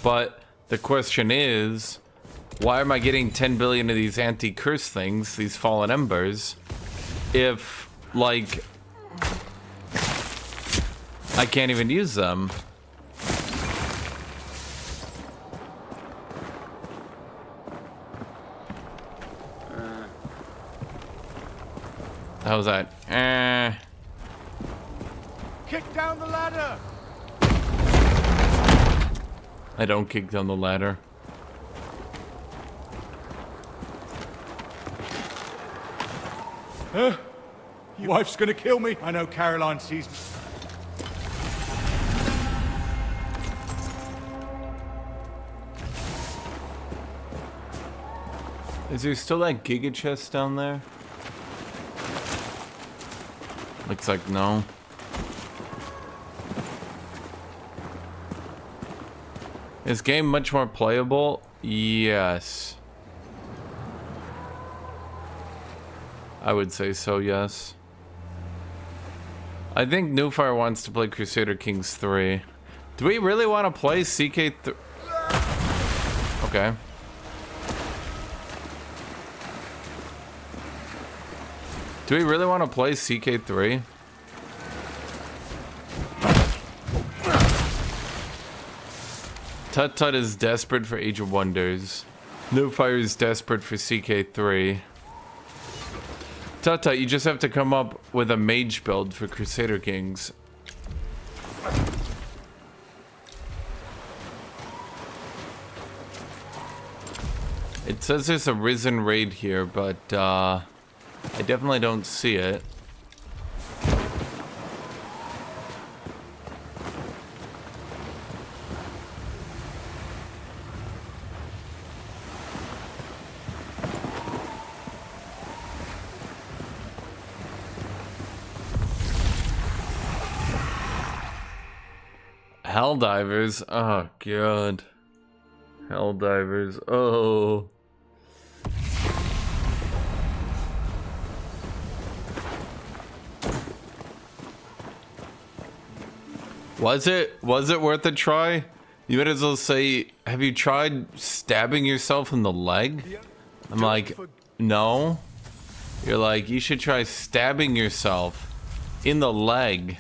[SPEAKER 1] But the question is, why am I getting 10 billion of these anti-curse things, these fallen embers, if, like, I can't even use them? How's that?
[SPEAKER 7] Kick down the ladder!
[SPEAKER 1] I don't kick down the ladder.
[SPEAKER 7] Your wife's gonna kill me. I know Caroline sees me.
[SPEAKER 1] Is there still that Giga chest down there? Looks like no. Is game much more playable? Yes. I would say so, yes. I think Newfire wants to play Crusader Kings 3. Do we really want to play CK3? Okay. Do we really want to play CK3? Tut Tut is desperate for Age of Wonders. Newfire is desperate for CK3. Tut Tut, you just have to come up with a mage build for Crusader Kings. It says there's a Risen raid here, but I definitely don't see it. Helldivers, oh god. Helldivers, oh. Was it worth a try? You might as well say, have you tried stabbing yourself in the leg? I'm like, no. You're like, you should try stabbing yourself in the leg.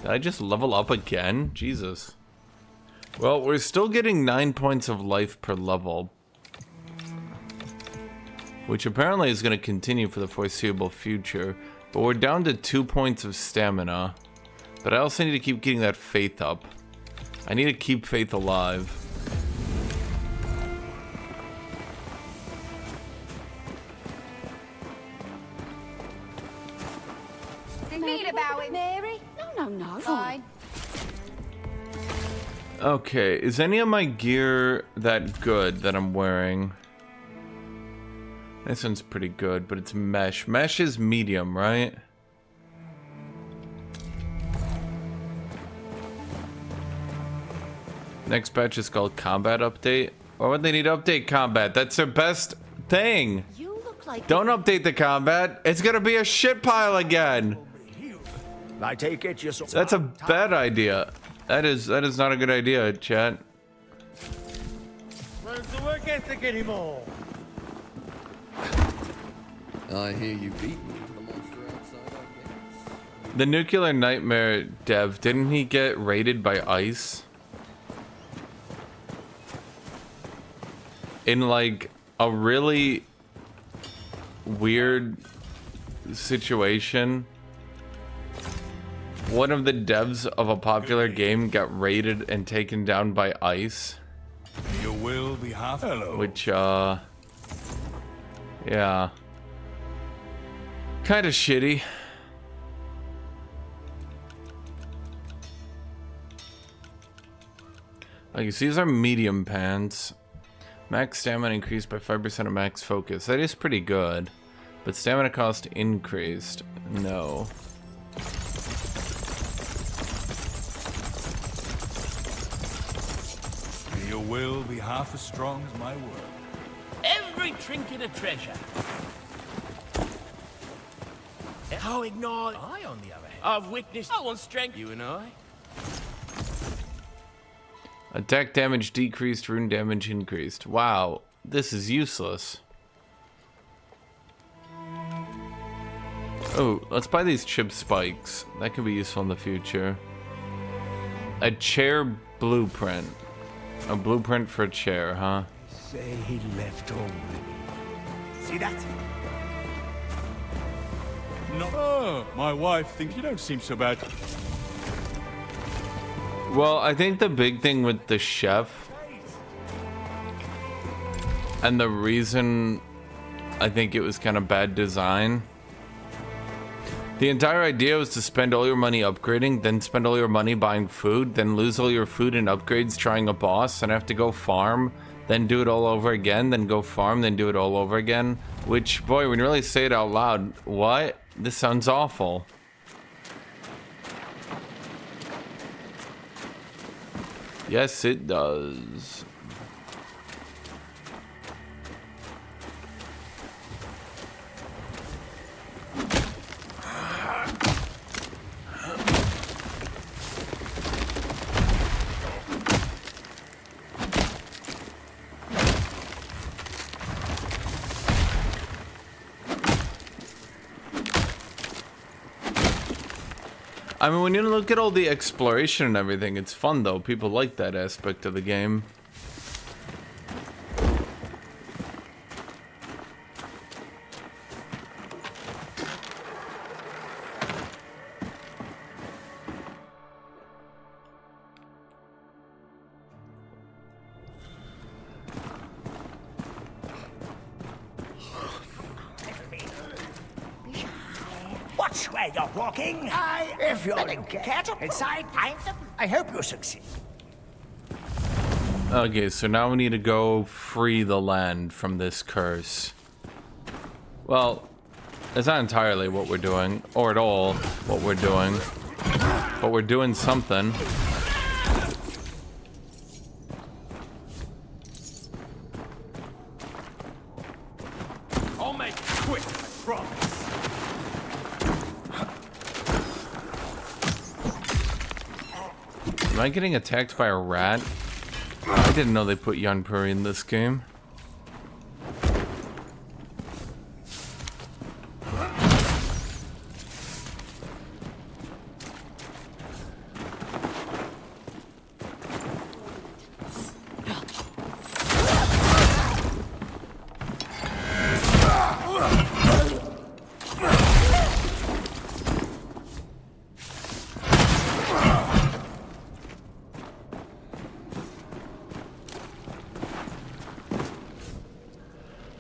[SPEAKER 1] Did I just level up again? Jesus. Well, we're still getting 9 points of life per level, which apparently is going to continue for the foreseeable future. But we're down to 2 points of stamina. But I also need to keep getting that faith up. I need to keep faith alive.
[SPEAKER 5] Mean about it, Mary? No. Fine.
[SPEAKER 1] Okay, is any of my gear that good that I'm wearing? This one's pretty good, but it's mesh. Mesh is medium, right? Next patch is called Combat Update. Why would they need to update combat? That's their best thing.
[SPEAKER 3] You look like...
[SPEAKER 1] Don't update the combat. It's gonna be a shit pile again.
[SPEAKER 9] I take it you're so...
[SPEAKER 1] That's a bad idea. That is not a good idea, chat.
[SPEAKER 7] Where's the work ethic anymore?
[SPEAKER 11] I hear you beat me to the monster outside, I guess.
[SPEAKER 1] The Nuclear Nightmare dev, didn't he get raided by ICE? In like a really weird situation. One of the devs of a popular game got raided and taken down by ICE.
[SPEAKER 7] You will be half. Hello.
[SPEAKER 1] Which, yeah. Kind of shitty. Like, you see, these are medium pants. Max stamina increased by 5% of max focus. That is pretty good. But stamina cost increased. No.
[SPEAKER 7] Your will be half as strong as my word.
[SPEAKER 6] Every trinket a treasure. How ignore I, on the other hand, I've witnessed I want strength. You and I.
[SPEAKER 1] Attack damage decreased, rune damage increased. Wow, this is useless. Oh, let's buy these chip spikes. That could be useful in the future. A chair blueprint. A blueprint for a chair, huh?
[SPEAKER 9] Say he left already. See that?
[SPEAKER 7] No. Oh, my wife thinks you don't seem so bad.
[SPEAKER 1] Well, I think the big thing with the chef, and the reason I think it was kind of bad design, the entire idea was to spend all your money upgrading, then spend all your money buying food, then lose all your food and upgrades trying a boss, and have to go farm, then do it all over again, then go farm, then do it all over again. Which, boy, when you really say it out loud, what? This sounds awful. Yes, it does. I mean, when you look at all the exploration and everything, it's fun though. People like that aspect of the game.
[SPEAKER 6] Watch where you're walking. If you're inside, I hope you succeed.
[SPEAKER 1] Okay, so now we need to go free the land from this curse. Well, it's not entirely what we're doing, or at all what we're doing, but we're doing something.
[SPEAKER 7] I'll make it quick, I promise.
[SPEAKER 1] Am I getting attacked by a rat? I didn't know they put Yanpuri in this game.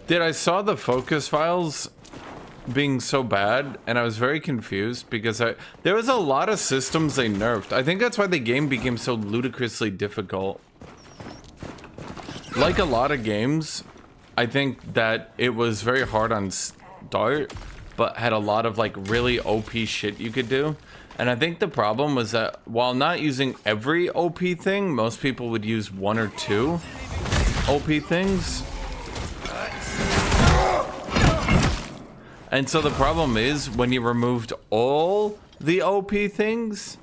[SPEAKER 1] Dude, I saw the focus files being so bad, and I was very confused because there was a lot of systems they nerfed. I think that's why the game became so ludicrously difficult. Like a lot of games, I think that it was very hard on start, but had a lot of like really OP shit you could do. And I think the problem was that while not using every OP thing, most people would use one or two OP things. And so the problem is when you removed all the OP things,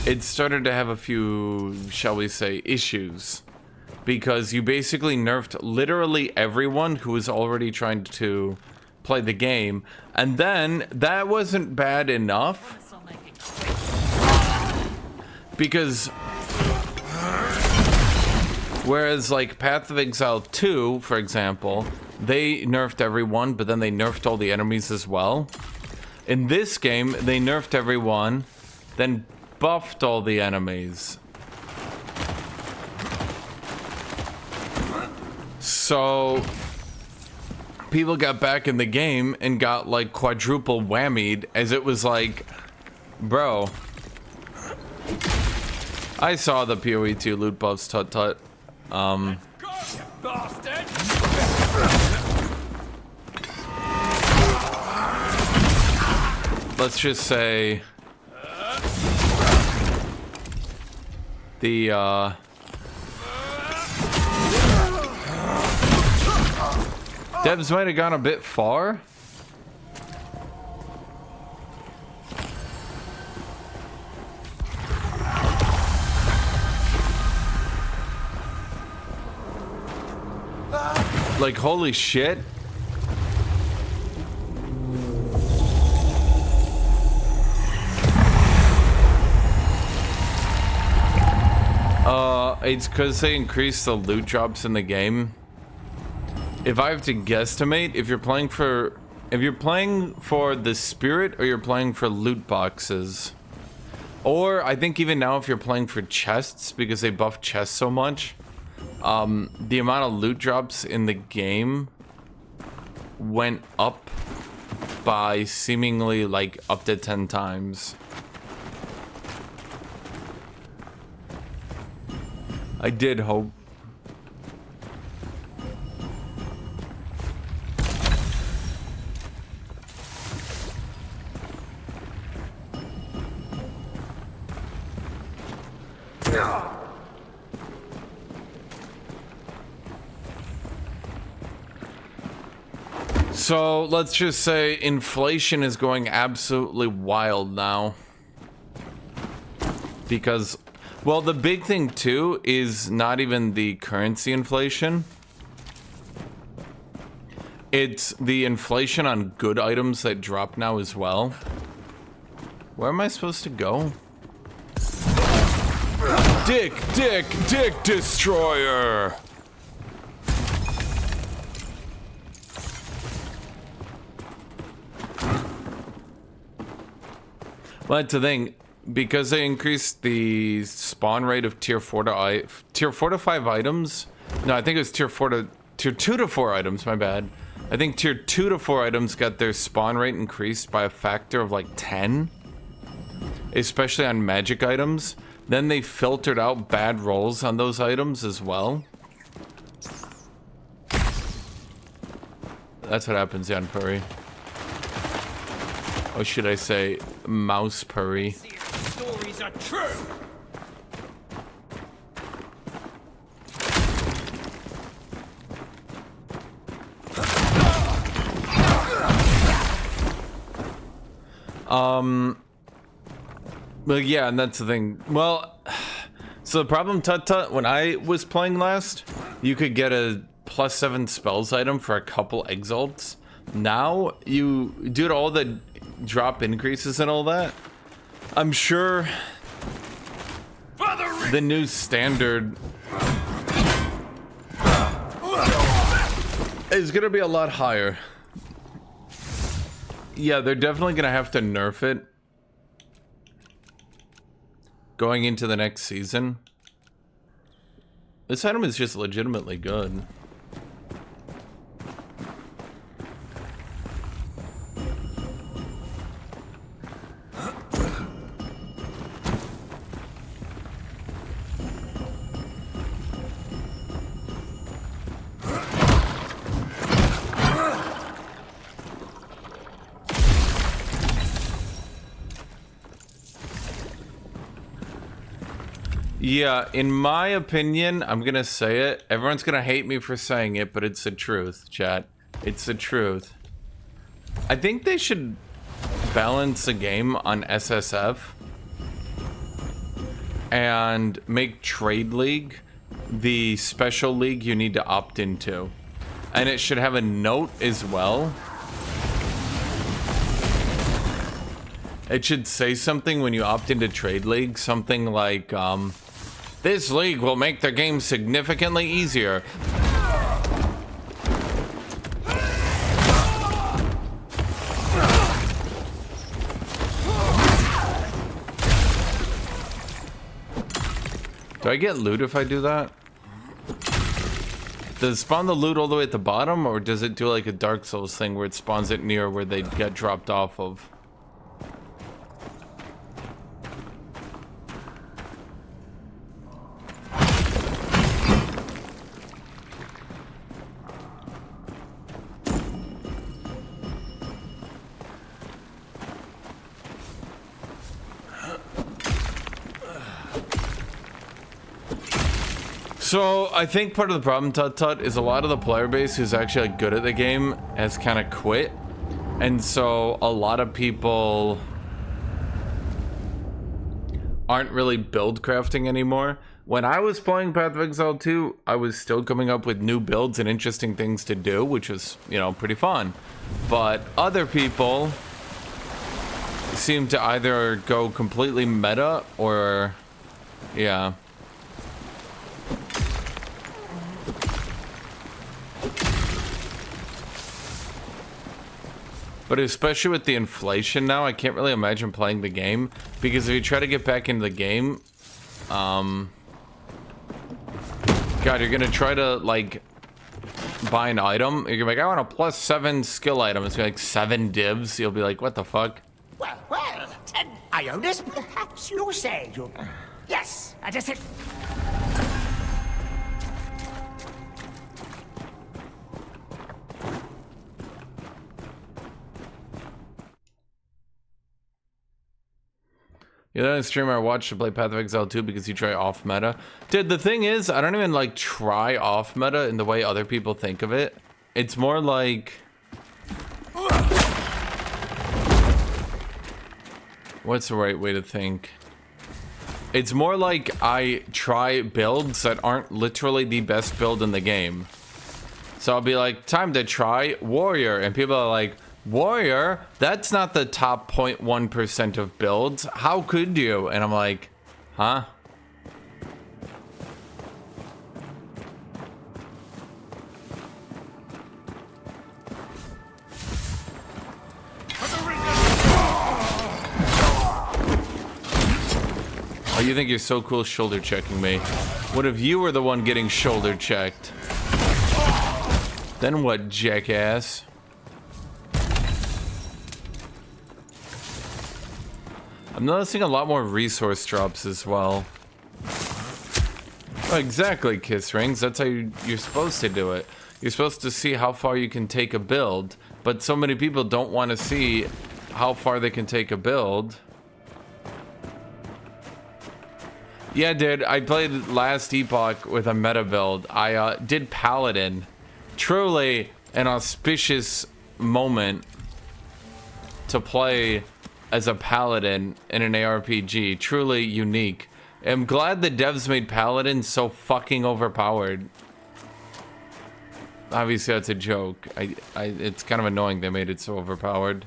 [SPEAKER 1] it started to have a few, shall we say, issues. Because you basically nerfed literally everyone who was already trying to play the game. And then that wasn't bad enough. Because whereas like Path of Exile 2, for example, they nerfed everyone, but then they nerfed all the enemies as well. In this game, they nerfed everyone, then buffed all the enemies. So people got back in the game and got like quadruple whammied, as it was like, bro, I saw the PoE2 loot buffs, tut tut. Let's just say the devs might have gone a bit far. Like, holy shit. It's because they increased the loot drops in the game. If I have to guesstimate, if you're playing for the spirit or you're playing for loot boxes, or I think even now if you're playing for chests because they buff chests so much, the amount of loot drops in the game went up by seemingly like up to 10 times. I did hope. So let's just say inflation is going absolutely wild now. Because, well, the big thing too is not even the currency inflation. It's the inflation on good items that drop now as well. Where am I supposed to go? Dick Destroyer! Well, that's the thing, because they increased the spawn rate of tier 4 to 5 items. No, I think it was tier 2 to 4 items, my bad. I think tier 2 to 4 items got their spawn rate increased by a factor of like 10, especially on magic items. Then they filtered out bad rolls on those items as well. That's what happens, Jan Puri. Or should I say, Mouse Puri?
[SPEAKER 7] Stories are true.
[SPEAKER 1] But yeah, and that's the thing. Well, so the problem, Tut, when I was playing last, you could get a +7 spells item for a couple exalts. Now, due to all the drop increases and all that, I'm sure the new standard is gonna be a lot higher. Yeah, they're definitely gonna have to nerf it going into the next season. This item is just legitimately good. Yeah, in my opinion, I'm gonna say it. Everyone's gonna hate me for saying it, but it's the truth, chat. It's the truth. I think they should balance the game on SSF and make Trade League the special league you need to opt into. And it should have a note as well. It should say something when you opt into Trade League, something like, this league will make the game significantly easier. Do I get loot if I do that? Does it spawn the loot all the way at the bottom, or does it do like a Dark Souls thing where it spawns it near where they get dropped off of? So I think part of the problem, Tut Tut, is a lot of the player base who's actually like, good at the game has kind of quit. And so a lot of people aren't really build crafting anymore. When I was playing Path of Exile 2, I was still coming up with new builds and interesting things to do, which was, you know, pretty fun. But other people seem to either go completely meta or, yeah. But especially with the inflation now, I can't really imagine playing the game, because if you try to get back into the game, God, you're gonna try to like buy an item. You're gonna be like, I want a +7 skill item. It's like 7 divs. You'll be like, what the fuck?
[SPEAKER 6] Well, 10 Ionis, perhaps you say you. Yes, I just said.
[SPEAKER 1] You're the only streamer I watched to play Path of Exile 2 because you try off meta. Dude, the thing is, I don't even like try off meta in the way other people think of it. It's more like... What's the right way to think? It's more like I try builds that aren't literally the best build in the game. So I'll be like, time to try Warrior. And people are like, Warrior? That's not the top 0.1% of builds. How could you? And I'm like, huh? Oh, you think you're so cool shoulder checking me? What if you were the one getting shoulder checked? Then what, jackass? I'm noticing a lot more resource drops as well. Oh, exactly, Kiss Rings. That's how you're supposed to do it. You're supposed to see how far you can take a build, but so many people don't want to see how far they can take a build. Yeah, dude, I played last Epoch with a meta build. I did Paladin. Truly an auspicious moment to play as a Paladin in an ARPG. Truly unique. I'm glad the devs made Paladin so fucking overpowered. Obviously that's a joke. It's kind of annoying they made it so overpowered.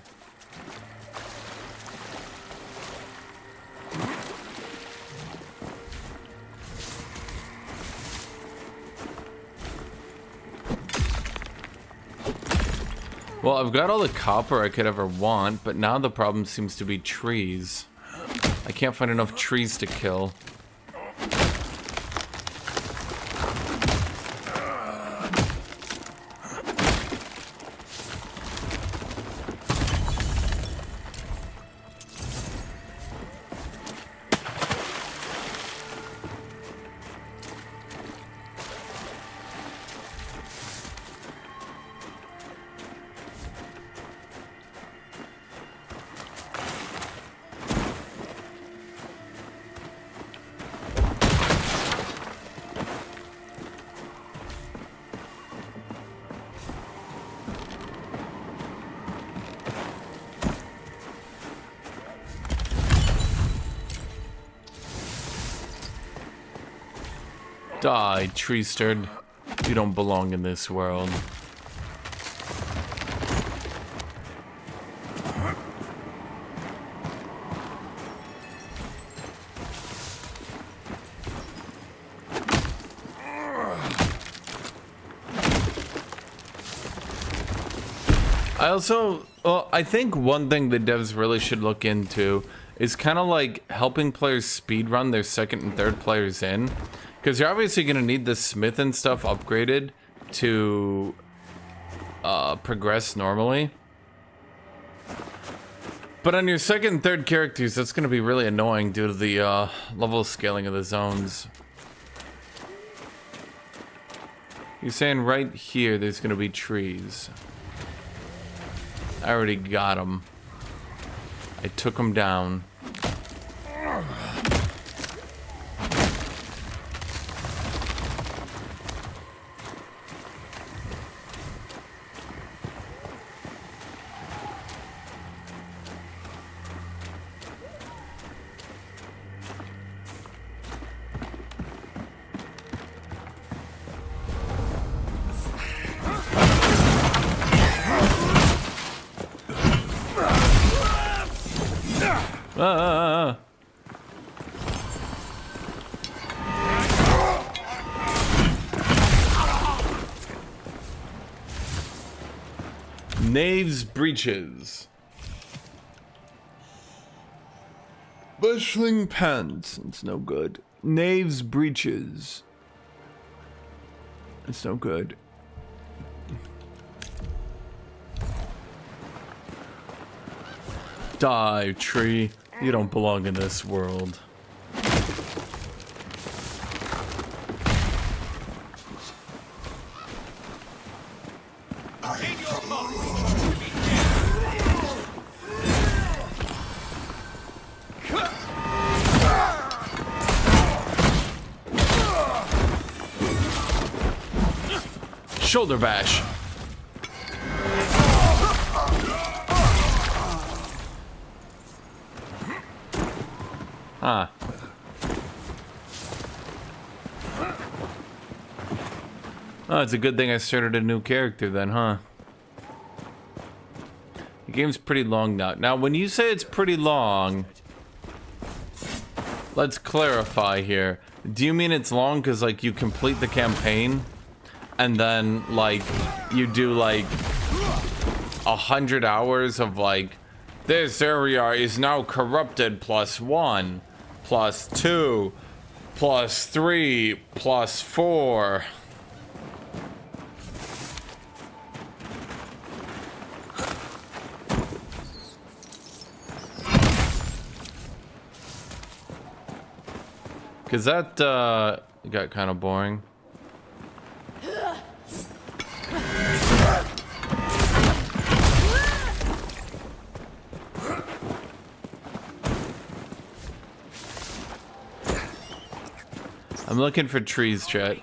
[SPEAKER 1] Well, I've got all the copper I could ever want, but now the problem seems to be trees. I can't find enough trees to kill. Die, tree sturd. You don't belong in this world. Well, I think one thing the devs really should look into is kind of like helping players speedrun their second and third players in. Because you're obviously going to need the smith and stuff upgraded to progress normally. But on your second and third characters, that's going to be really annoying due to the level scaling of the zones. You're saying right here there's going to be trees. I already got them. I took them down. Knave's breeches. Bushling pants. It's no good. Knave's breeches. It's no good. Die, tree. You don't belong in this world. Shoulder bash. Huh. Oh, it's a good thing I started a new character then, huh? The game's pretty long now. Now, when you say it's pretty long, let's clarify here. Do you mean it's long because, like, you complete the campaign and then, like, you do, like, 100 hours of, like, this area is now corrupted +1, +2, +3, +4. Cause that got kind of boring. I'm looking for trees, chat.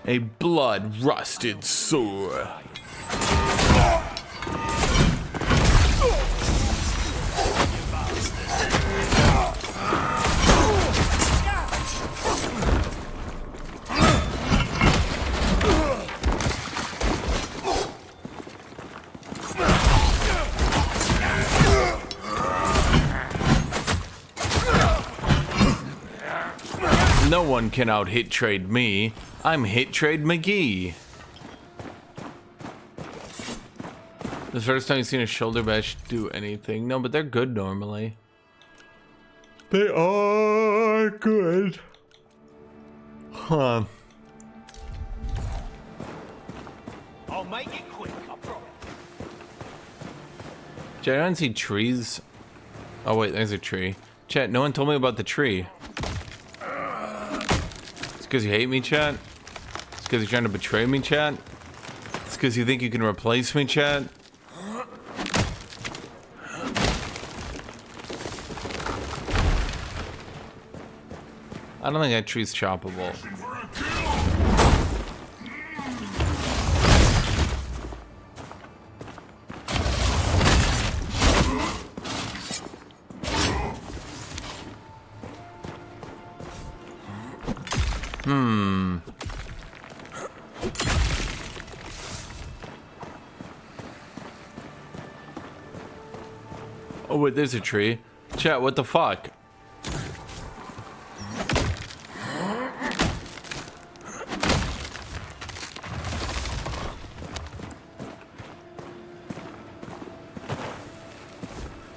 [SPEAKER 1] A blood-rusted sword. No one can out-hit trade me. I'm Hit Trade McGee. The first time you've seen a shoulder bash do anything. No, but they're good normally. They are good. Huh.
[SPEAKER 6] I'll make it quick, I promise.
[SPEAKER 1] Chat, I don't see trees. Oh wait, there's a tree. Chat, no one told me about the tree. It's because you hate me, chat? It's because you're trying to betray me, chat? It's because you think you can replace me, chat? I don't think that tree's choppable. Oh wait, there's a tree. Chat, what the fuck?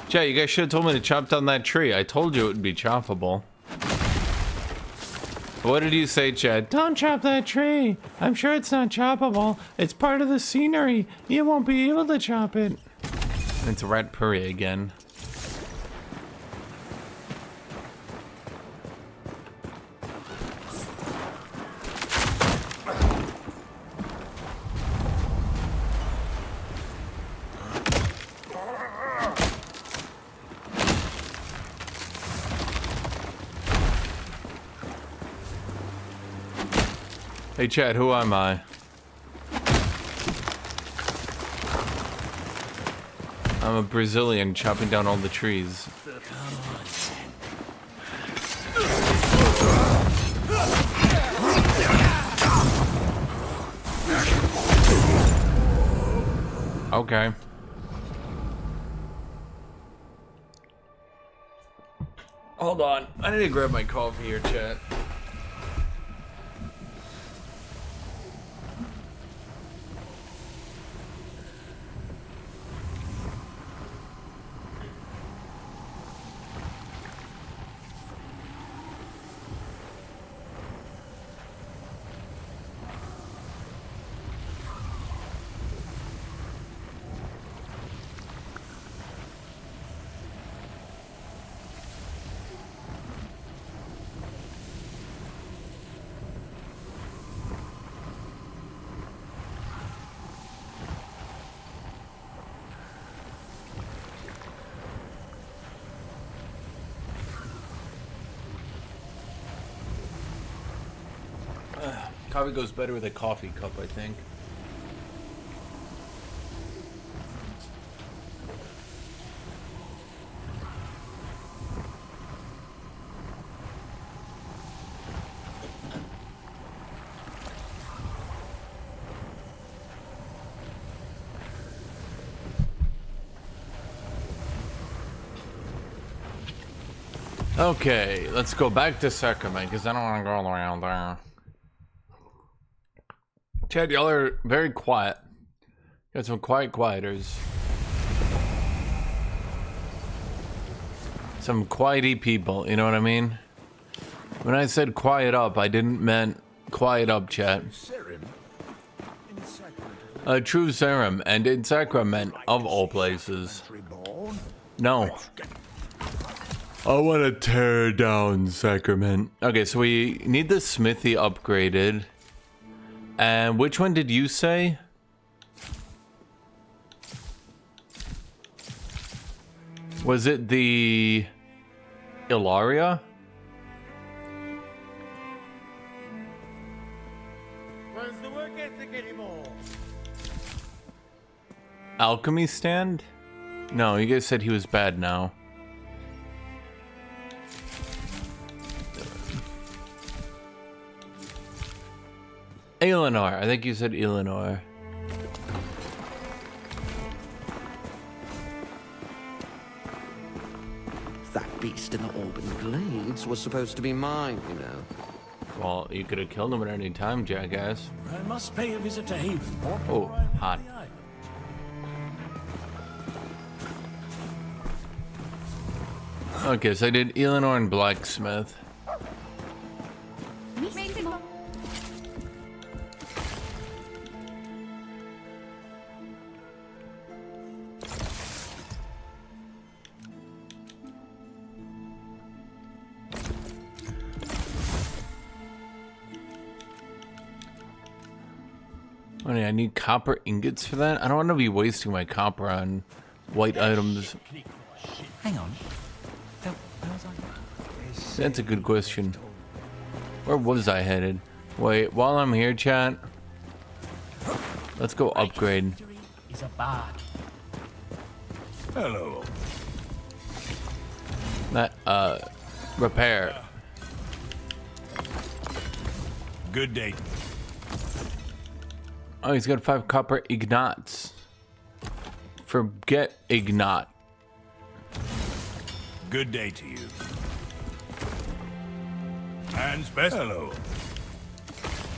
[SPEAKER 1] Chat, you guys should have told me to chop down that tree. I told you it would be choppable. What did you say, Chad? Don't chop that tree. I'm sure it's not choppable. It's part of the scenery. You won't be able to chop it. It's rat puree again. Hey Chad, who am I? I'm a Brazilian chopping down all the trees. Okay. Hold on. I need to grab my coffee here, chat. Coffee goes better with a coffee cup, I think. Okay, let's go back to Sacrament because I don't want to go all the way out there. Chad, y'all are very quiet. Got some quieters. Some quiety people, you know what I mean? When I said quiet up, I didn't mean quiet up, chat. A true serum, and in Sacrament, of all places. No. I want to tear down Sacrament. Okay, so we need the smithy upgraded. And which one did you say? Was it the Ilaria?
[SPEAKER 6] Where's the work ethic anymore?
[SPEAKER 1] Alchemy stand? No, you guys said he was bad now. Eleanor, I think you said Eleanor.
[SPEAKER 10] That beast in the Auburn Glades was supposed to be mine, you know.
[SPEAKER 1] Well, you could have killed him at any time, jackass.
[SPEAKER 6] I must pay a visit to Haven.
[SPEAKER 1] Oh, hot. Okay, so I did Eleanor and Blacksmith. Oh, yeah, I need copper ingots for that. I don't want to be wasting my copper on white items.
[SPEAKER 3] Hang on.
[SPEAKER 1] That's a good question. Where was I headed? Wait, while I'm here, chat, let's go upgrade.
[SPEAKER 2] Hello.
[SPEAKER 1] That, repair.
[SPEAKER 2] Good day.
[SPEAKER 1] Oh, he's got 5 copper ignots. Forget ignot.
[SPEAKER 9] Good day to you. Hands best. Hello.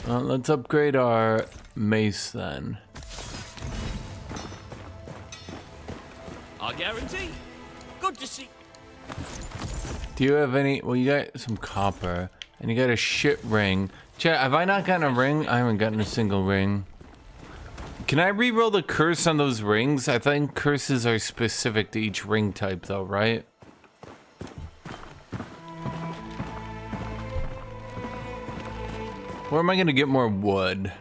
[SPEAKER 1] Let's upgrade our mace then.
[SPEAKER 12] I guarantee. Good to see.
[SPEAKER 1] Do you have any? Well, you got some copper, and you got a shit ring. Chat, have I not gotten a ring? I haven't gotten a single ring. Can I re-roll the curse on those rings? I think curses are specific to each ring type, though, right? Where am I gonna get more wood?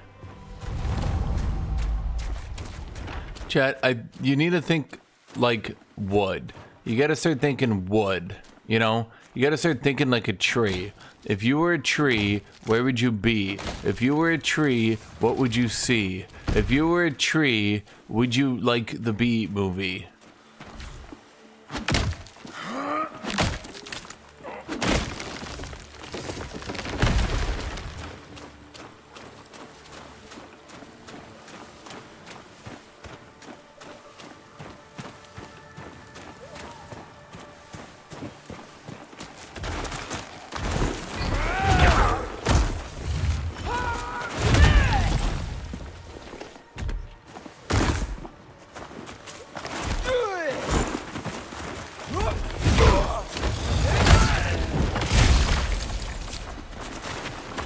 [SPEAKER 1] Chat, you need to think like wood. You gotta start thinking wood, you know? You gotta start thinking like a tree. If you were a tree, where would you be? If you were a tree, what would you see? If you were a tree, would you like the Bee movie?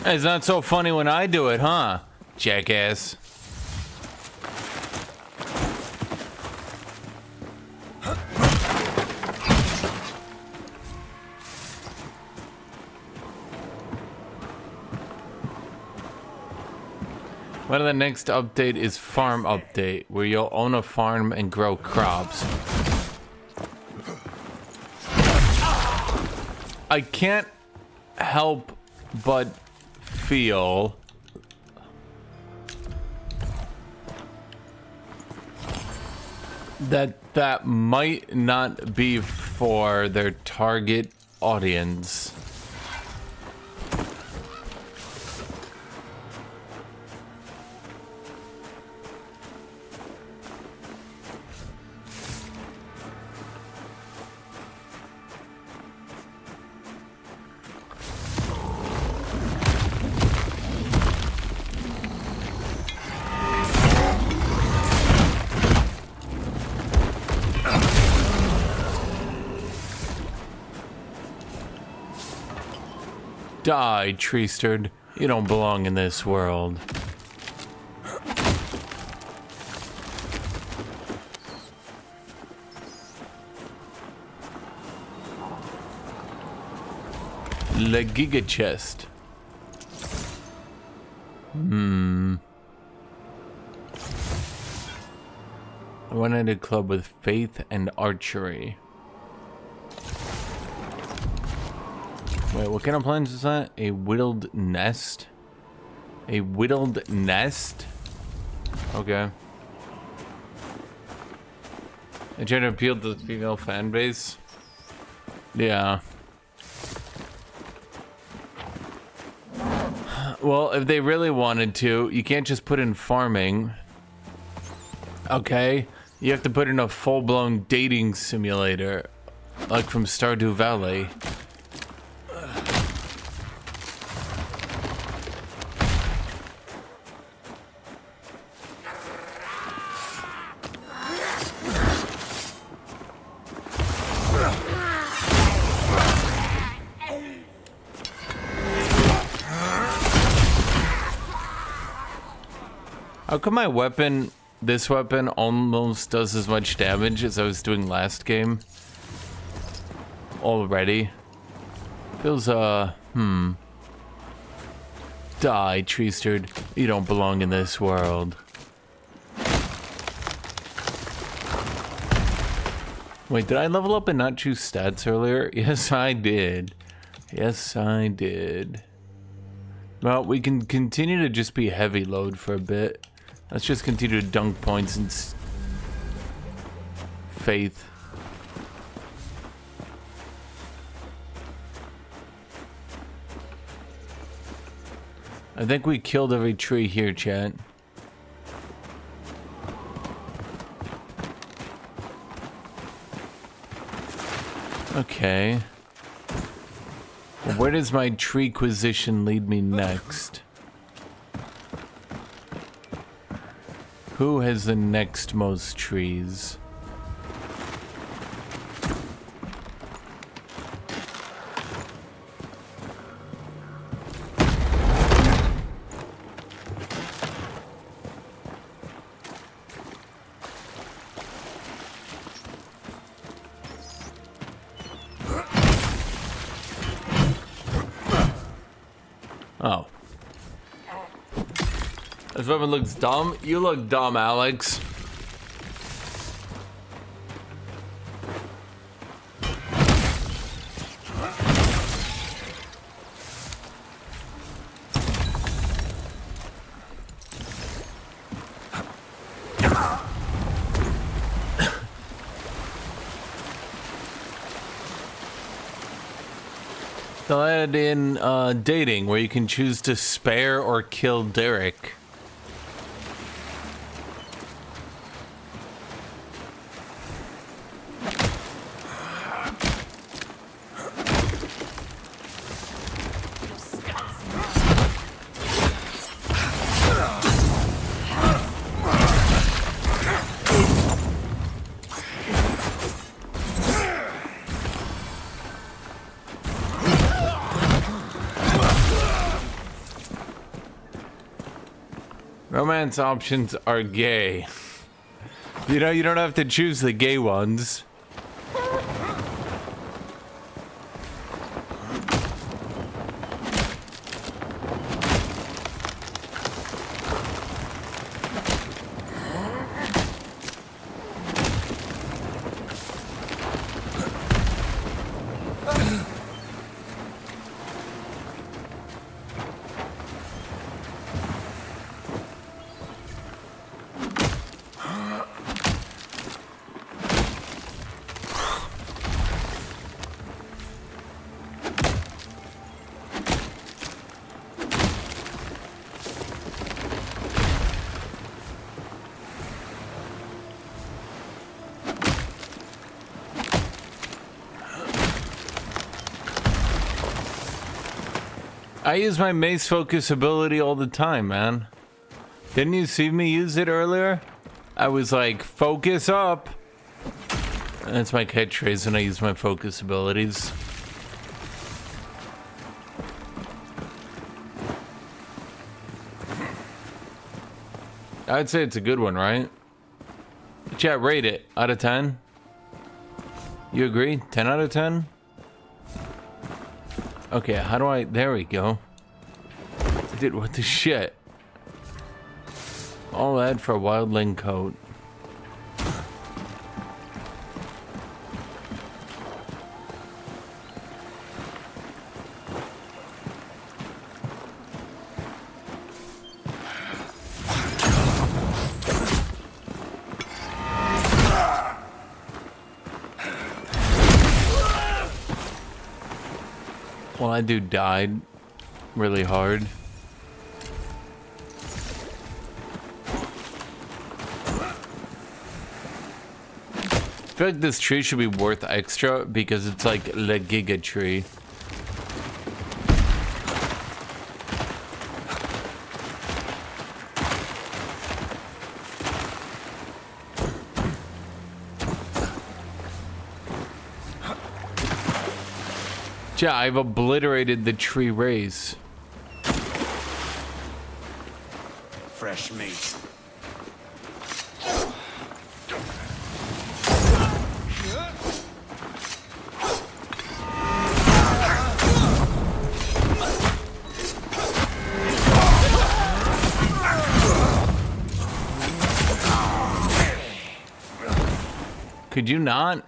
[SPEAKER 1] It's not so funny when I do it, huh? Jackass. One of the next update is farm update, where you'll own a farm and grow crops. I can't help but feel that might not be for their target audience. Die, tree sturd. You don't belong in this world. Le Giga Chest. A one-handed club with faith and archery. Wait, what kind of plants is that? A whittled nest? A whittled nest? Okay. I trying to appeal to the female fan base? Yeah. Well, if they really wanted to, you can't just put in farming. Okay? You have to put in a full-blown dating simulator. Like from Stardew Valley. How come my weapon, this weapon, almost does as much damage as I was doing last game? Already. Feels, Die, tree sturd. You don't belong in this world. Wait, did I level up and not choose stats earlier? Yes, I did. Yes, I did. Well, we can continue to just be heavy load for a bit. Let's just continue to dunk points and faith. I think we killed every tree here, chat. Okay. Where does my treequisition lead me next? Who has the next most trees? Oh. This weapon looks dumb. You look dumb, Alex. They'll add in dating, where you can choose to spare or kill Derek. Romance options are gay. You know, you don't have to choose the gay ones. I use my mace focus ability all the time, man. Didn't you see me use it earlier? I was like, focus up. That's my catchphrase when I use my focus abilities. I'd say it's a good one, right? Chat, rate it out of 10. You agree? 10 out of 10? Okay, how do I... There we go. Dude, what the shit? All that for a wildling coat. Well, that dude died really hard. I feel like this tree should be worth extra because it's like the giga tree. Yeah, I've obliterated the tree race.
[SPEAKER 2] Fresh meat.
[SPEAKER 1] Could you not?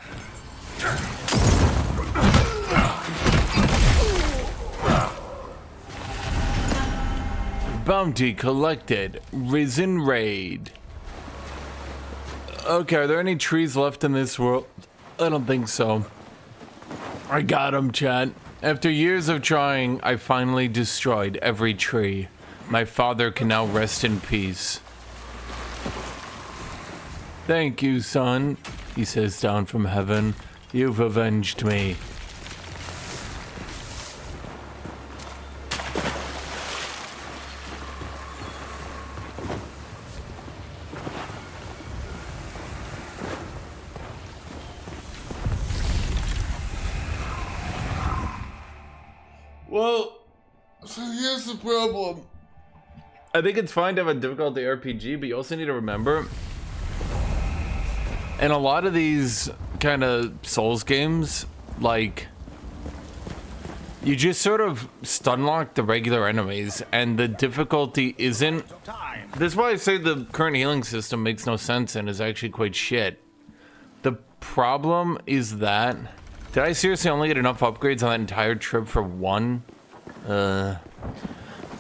[SPEAKER 1] Bounty collected. Risen raid. Okay, are there any trees left in this world? I don't think so. I got him, chat. After years of trying, I finally destroyed every tree. My father can now rest in peace. Thank you, son, he says down from heaven. You've avenged me. Well, so here's the problem. I think it's fine to have a difficulty RPG, but you also need to remember, in a lot of these kind of Souls games, like, you just sort of stun lock the regular enemies, and the difficulty isn't. This is why I say the current healing system makes no sense and is actually quite shit. The problem is that, did I seriously only get enough upgrades on that entire trip for one?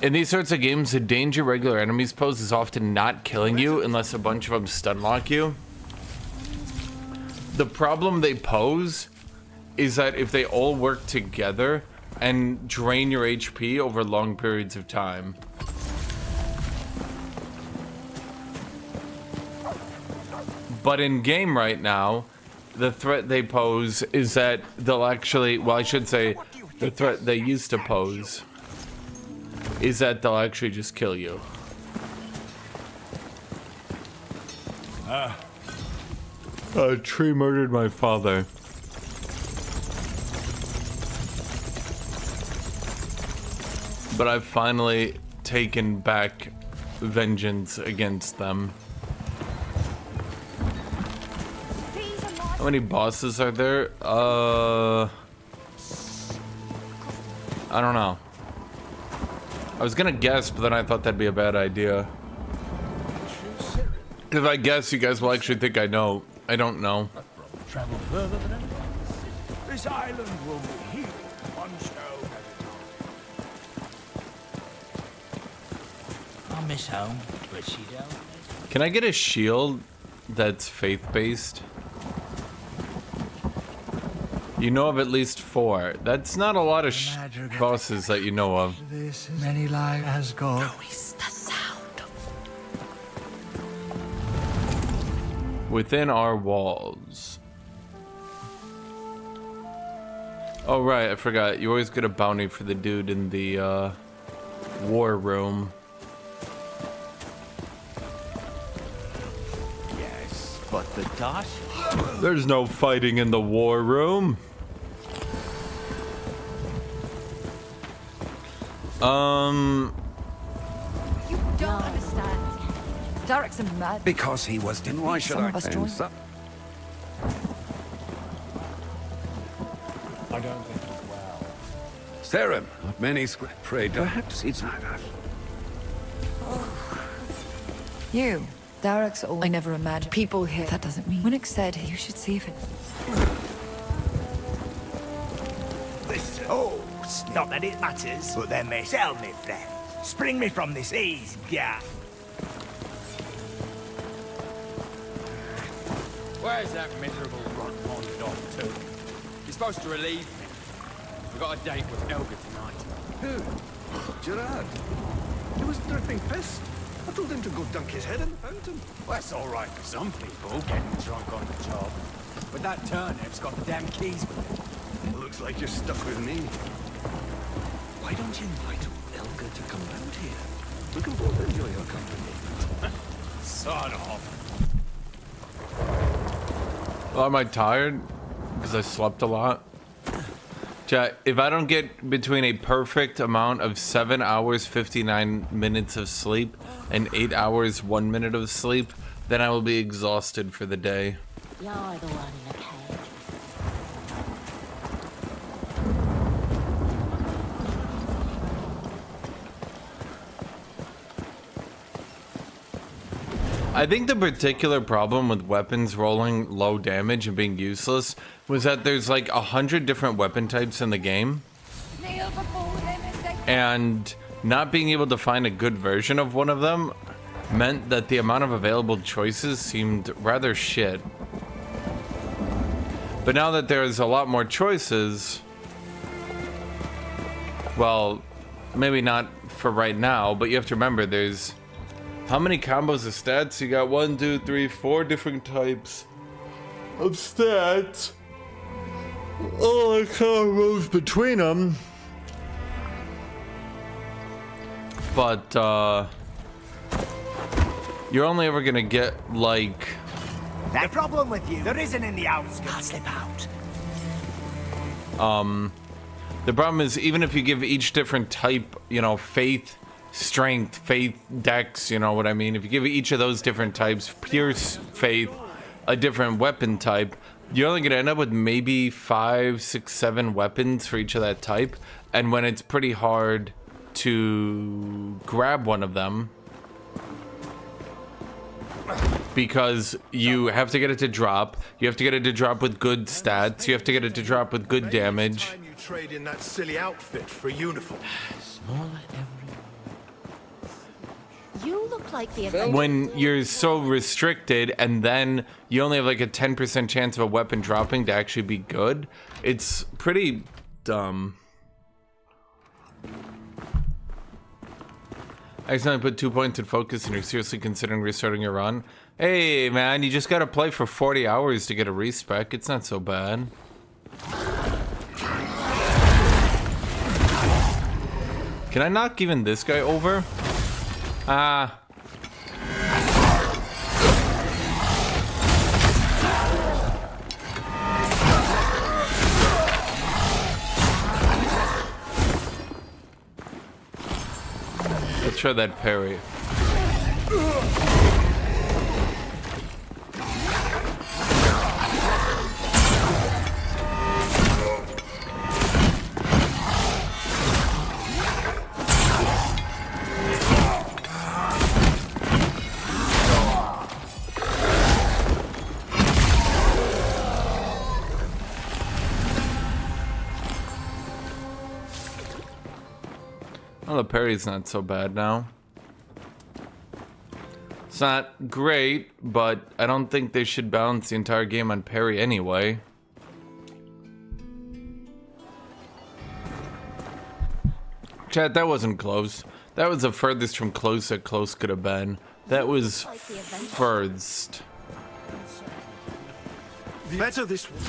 [SPEAKER 1] In these sorts of games, the danger regular enemies pose is often not killing you unless a bunch of them stun lock you. The problem they pose is that if they all work together and drain your HP over long periods of time. But in game right now, the threat they pose is that they'll actually, well, I should say, the threat they used to pose is that they'll actually just kill you. A tree murdered my father. But I've finally taken back vengeance against them. How many bosses are there? I don't know. I was gonna guess, but then I thought that'd be a bad idea. If I guess, you guys will actually think I know. I don't know.
[SPEAKER 6] Travel further than anyone. This island will be healed one stone at a time. I miss home, but she don't.
[SPEAKER 1] Can I get a shield that's faith-based? You know of at least 4. That's not a lot of bosses that you know of.
[SPEAKER 6] This many lives has gone.
[SPEAKER 3] How is the sound?
[SPEAKER 1] Within our walls. Oh right, I forgot. You always get a bounty for the dude in the war room.
[SPEAKER 6] Yes, but the dash.
[SPEAKER 1] There's no fighting in the war room.
[SPEAKER 5] You don't understand.
[SPEAKER 4] Derek's a mad.
[SPEAKER 2] Because he was defeated. Why should
[SPEAKER 4] Some
[SPEAKER 2] I
[SPEAKER 4] of us
[SPEAKER 2] claim
[SPEAKER 4] join.
[SPEAKER 2] some?
[SPEAKER 6] I don't think he's well.
[SPEAKER 2] Saren, many prayed. Perhaps it's not us.
[SPEAKER 4] You. Derek's all. I never imagined people here. That doesn't mean. Winnick said you should see if it.
[SPEAKER 6] Listen. Oh, it's not that it matters, but then they sell me, friend. Spring me from this easy gap.
[SPEAKER 13] Where's that miserable runt wandered off to? You're supposed to relieve me. We've got a date with Elga tonight.
[SPEAKER 9] Who? Gerard. He was dripping piss. I told him to go dunk his head in the fountain.
[SPEAKER 13] Well, that's all right for some people, getting drunk on the job. But that turnip's got the damn keys with it.
[SPEAKER 9] Looks like you're stuck with me. Why don't you invite Elga to come round here? We can both enjoy your company.
[SPEAKER 13] Son of.
[SPEAKER 1] Well, am I tired? Because I slept a lot. Chat, if I don't get between a perfect amount of 7 hours, 59 minutes of sleep and 8 hours, 1 minute of sleep, then I will be exhausted for the day.
[SPEAKER 8] You're the one in a cage.
[SPEAKER 1] I think the particular problem with weapons rolling low damage and being useless was that there's like 100 different weapon types in the game,
[SPEAKER 5] Kneel before them as they
[SPEAKER 1] and not being able to find a good version of one of them meant that the amount of available choices seemed rather shit. But now that there's a lot more choices, well, maybe not for right now, but you have to remember there's how many combos of stats? You got 1, 2, 3, 4 different types of stats. Oh, I kind of moves between them. But, you're only ever gonna get, like...
[SPEAKER 6] That problem with you, there isn't in the outskirts. I'll slip out.
[SPEAKER 1] The problem is, even if you give each different type, you know, faith, strength, faith, dex, you know what I mean? If you give each of those different types, pierce, faith, a different weapon type, you're only gonna end up with maybe 5, 6, 7 weapons for each of that type. And when it's pretty hard to grab one of them, because you have to get it to drop, you have to get it to drop with good stats, you have to get it to drop with good damage.
[SPEAKER 14] Time you trade in that silly outfit for a uniform.
[SPEAKER 5] You look like the
[SPEAKER 1] When you're so restricted and then you only have like a 10% chance of a weapon dropping to actually be good, it's pretty dumb. I accidentally put 2 points in focus and you're seriously considering restarting your run. Hey man, you just gotta play for 40 hours to get a respec. It's not so bad. Can I knock even this guy over? Ah. Let's try that parry. Well, the parry's not so bad now. It's not great, but I don't think they should balance the entire game on parry anyway. Chat, that wasn't close. That was the furthest from close that close could have been. That was furthest.
[SPEAKER 14] Better this one.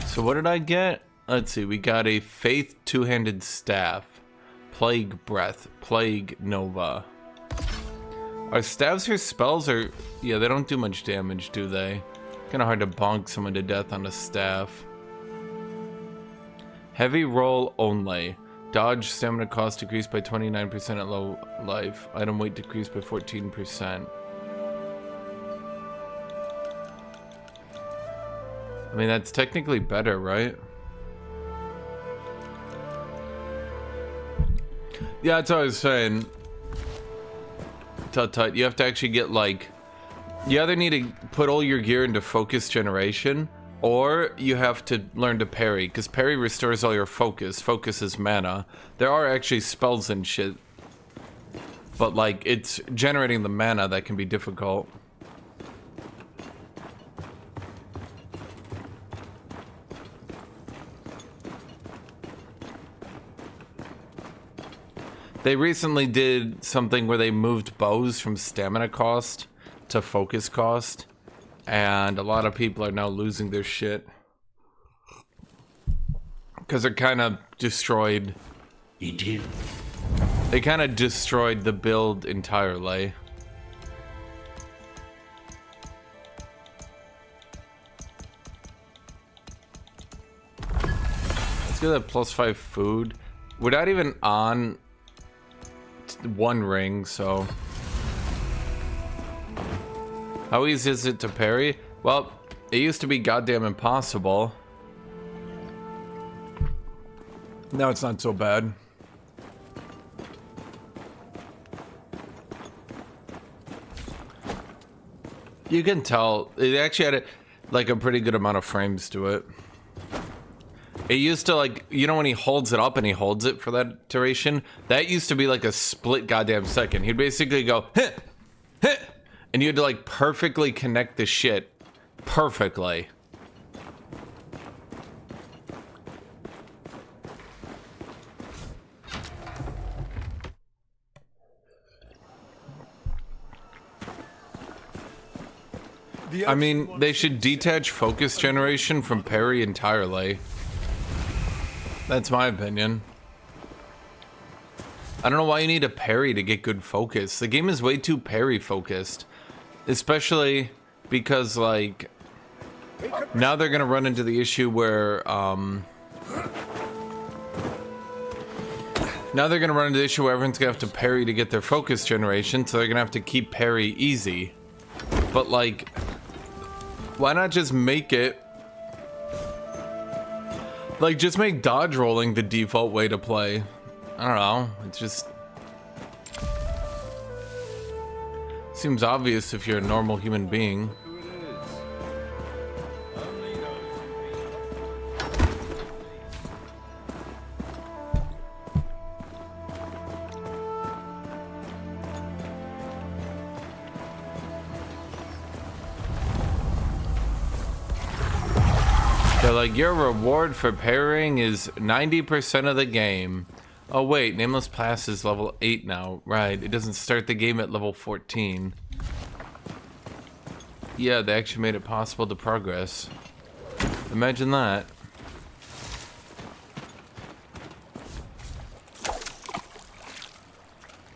[SPEAKER 1] So what did I get? Let's see, we got a Faith two-handed staff, Plague Breath, Plague Nova. Are staves or spells or... yeah, they don't do much damage, do they? Kinda hard to bonk someone to death on a staff. Heavy roll only. Dodge stamina cost decreased by 29% at low life. Item weight decreased by 14%. I mean, that's technically better, right? Yeah, that's what I was saying. Tut-tut, you have to actually get, like... you either need to put all your gear into focus generation, or you have to learn to parry, because parry restores all your focus. Focus is mana. There are actually spells and shit. But, like, it's generating the mana that can be difficult. They recently did something where they moved bows from stamina cost to focus cost, and a lot of people are now losing their shit because it kind of destroyed.
[SPEAKER 2] It did.
[SPEAKER 1] They kind of destroyed the build entirely. Let's get that +5 food. We're not even on one ring, so how easy is it to parry? Well, it used to be goddamn impossible. Now it's not so bad. You can tell it actually had like a pretty good amount of frames to it. It used to, like, you know when he holds it up and he holds it for that duration? That used to be like a split goddamn second. He'd basically go, heh, heh, and you had to, like, perfectly connect the shit. Perfectly. I mean, they should detach focus generation from parry entirely. That's my opinion. I don't know why you need a parry to get good focus. The game is way too parry focused. Especially because, like, now they're gonna run into the issue where, now they're gonna run into the issue where everyone's gonna have to parry to get their focus generation, so they're gonna have to keep parry easy. But, like, why not just make it, like, just make dodge rolling the default way to play? I don't know, it just seems obvious if you're a normal human being. They're like, your reward for parrying is 90% of the game. Oh wait, Nameless Pass is level 8 now. Right, it doesn't start the game at level 14. Yeah, they actually made it possible to progress. Imagine that.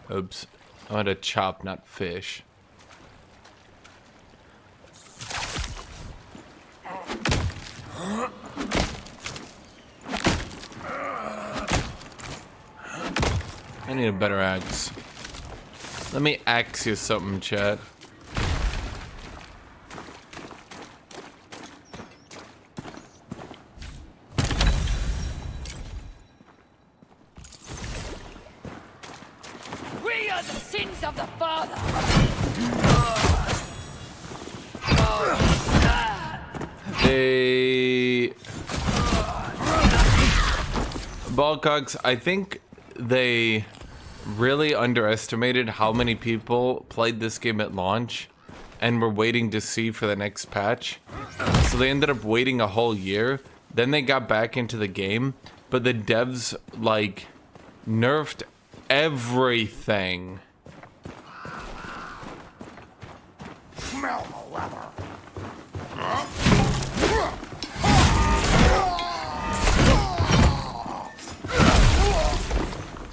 [SPEAKER 1] Oops. I want to chop, not fish. I need a better axe. Let me axe you something, chat.
[SPEAKER 5] We are the sins of the father.
[SPEAKER 1] They... Ballcogs, I think they really underestimated how many people played this game at launch and were waiting to see for the next patch. So they ended up waiting a whole year. Then they got back into the game, but the devs, like, nerfed everything.
[SPEAKER 6] Smell the leather.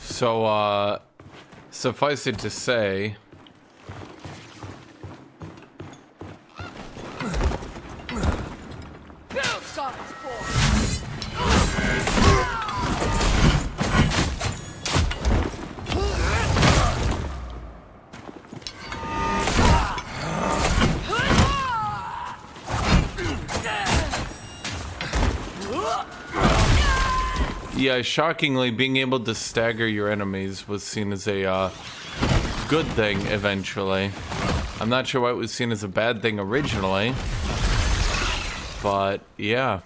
[SPEAKER 1] So, suffice it to say, yeah, shockingly, being able to stagger your enemies was seen as a good thing eventually. I'm not sure why it was seen as a bad thing originally, but yeah.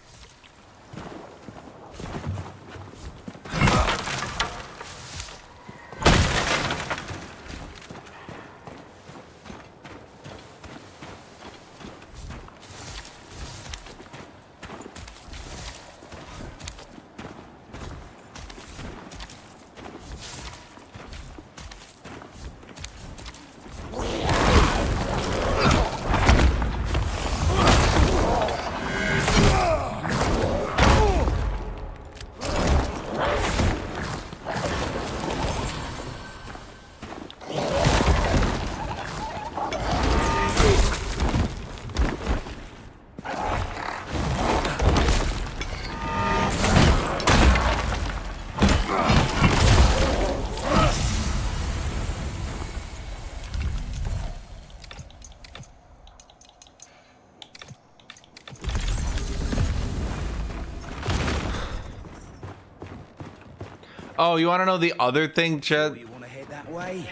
[SPEAKER 1] Oh, you want to know the other thing, Chet?
[SPEAKER 6] You want to head that way?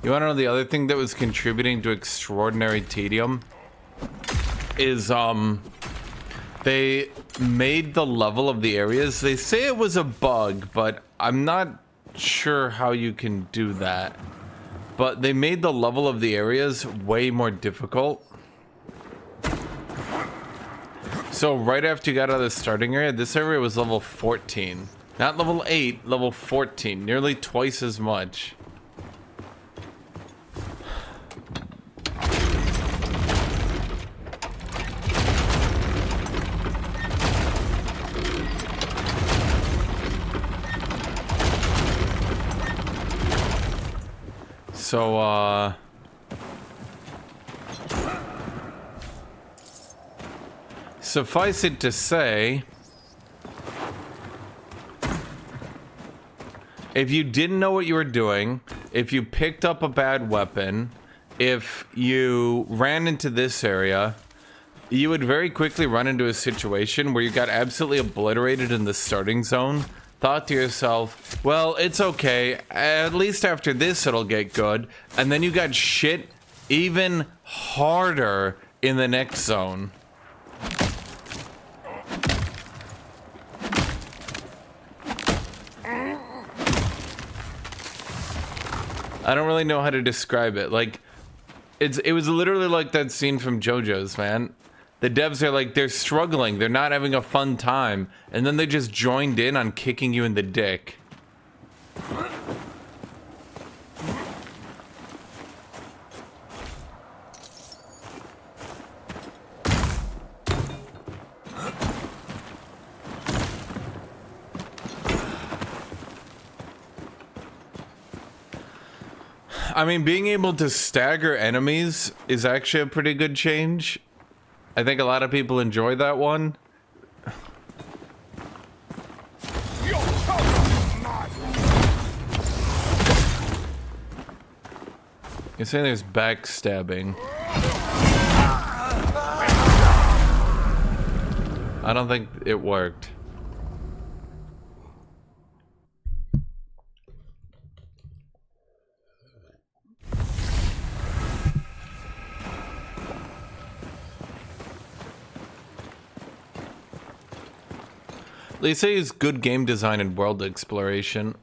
[SPEAKER 1] You want to know the other thing that was contributing to extraordinary tedium? Is, they made the level of the areas. They say it was a bug, but I'm not sure how you can do that. But they made the level of the areas way more difficult. So right after you got out of the starting area, this area was level 14. Not level 8, level 14. Nearly twice as much. So, suffice it to say, if you didn't know what you were doing, if you picked up a bad weapon, if you ran into this area, you would very quickly run into a situation where you got absolutely obliterated in the starting zone, thought to yourself, well, it's okay, at least after this it'll get good, and then you got shit even harder in the next zone. I don't really know how to describe it. Like, it was literally like that scene from JoJo's, man. The devs are like, they're struggling, they're not having a fun time, and then they just joined in on kicking you in the dick. I mean, being able to stagger enemies is actually a pretty good change. I think a lot of people enjoy that one. You're saying there's backstabbing. I don't think it worked. They say it's good game design and world exploration.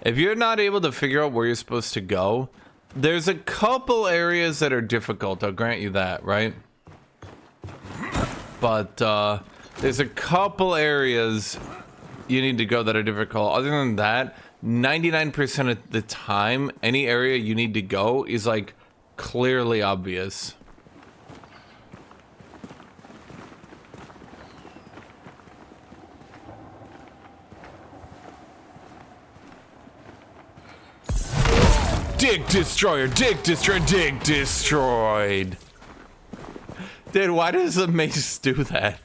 [SPEAKER 1] If you're not able to figure out where you're supposed to go, there's a couple areas that are difficult, I'll grant you that, right? But there's a couple areas you need to go that are difficult. Other than that, 99% of the time, any area you need to go is like clearly obvious. Dig destroyer, dig destroyed, dig destroyed. Dude, why does the mace do that?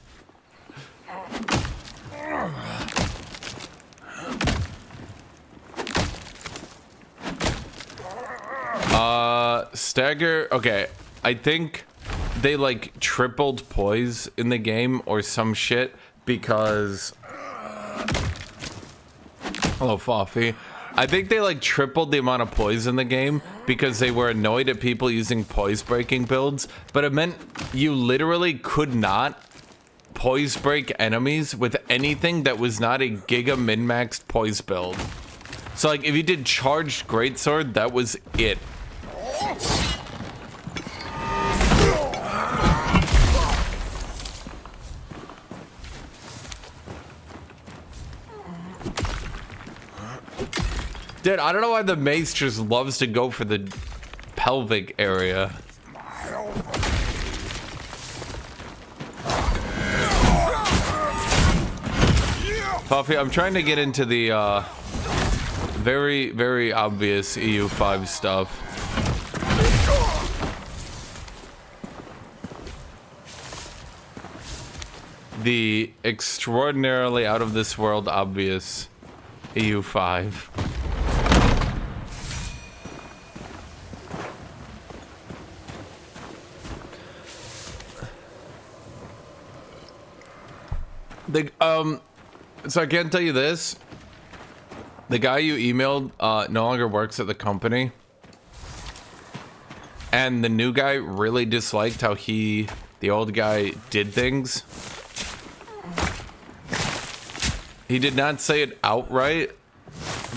[SPEAKER 1] Stagger, okay, I think they like tripled poise in the game or some shit because... Hello, Foffy. I think they like tripled the amount of poise in the game because they were annoyed at people using poise breaking builds, but it meant you literally could not poise break enemies with anything that was not a giga min-maxed poise build. So like if you did charged greatsword, that was it. Dude, I don't know why the mace just loves to go for the pelvic area. Puffy, I'm trying to get into the very, very obvious EU5 stuff. The extraordinarily out of this world obvious EU5. So I can't tell you this. The guy you emailed no longer works at the company. And the new guy really disliked how the old guy did things. He did not say it outright,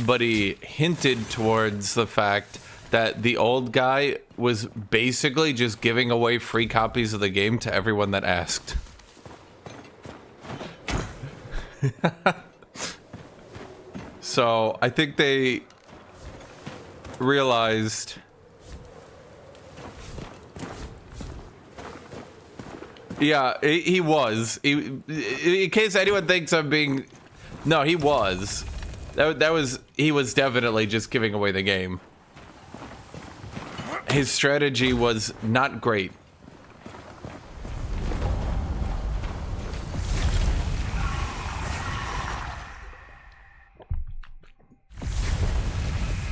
[SPEAKER 1] but he hinted towards the fact that the old guy was basically just giving away free copies of the game to everyone that asked. So I think they realized yeah, he was. In case anyone thinks I'm being no, he was. He was definitely just giving away the game. his strategy was not great.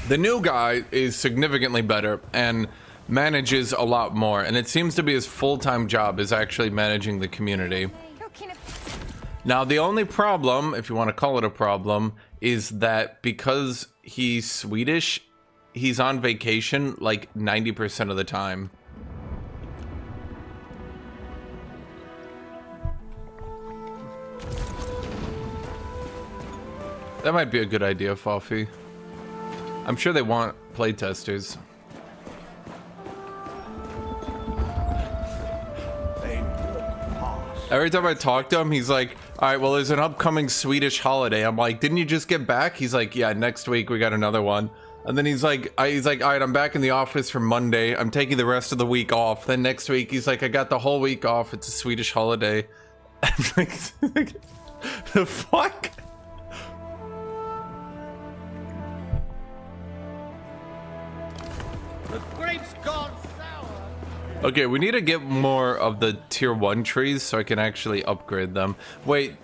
[SPEAKER 1] The new guy is significantly better and manages a lot more, and it seems to be his full-time job is actually managing the community. Now, the only problem, if you want to call it a problem, is that because he's Swedish, he's on vacation like 90% of the time. That might be a good idea, Foffy. I'm sure they want playtesters. Every time I talk to him, he's like, all right, well, there's an upcoming Swedish holiday. I'm like, didn't you just get back? He's like, yeah, next week we got another one. And then he's like, all right, I'm back in the office for Monday. I'm taking the rest of the week off. Then next week, he's like, I got the whole week off. It's a Swedish holiday. Like, the fuck?
[SPEAKER 7] The grape's gone sour.
[SPEAKER 1] Okay, we need to get more of the tier 1 trees so I can actually upgrade them. Wait,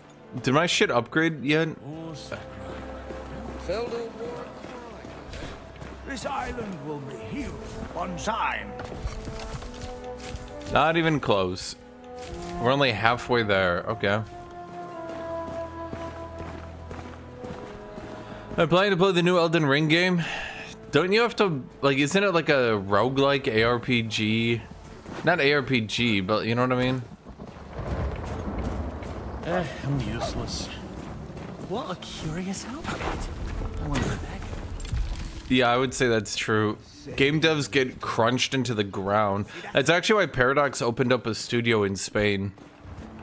[SPEAKER 1] did my shit upgrade yet?
[SPEAKER 6] This island will be healed one time.
[SPEAKER 1] Not even close. We're only halfway there. Okay. I'm planning to play the new Elden Ring game. Don't you have to, like, isn't it like a roguelike ARPG? Not ARPG, but you know what I mean?
[SPEAKER 15] I'm useless. What a curious outfit. I wonder if that...
[SPEAKER 1] Yeah, I would say that's true. Game devs get crunched into the ground. That's actually why Paradox opened up a studio in Spain.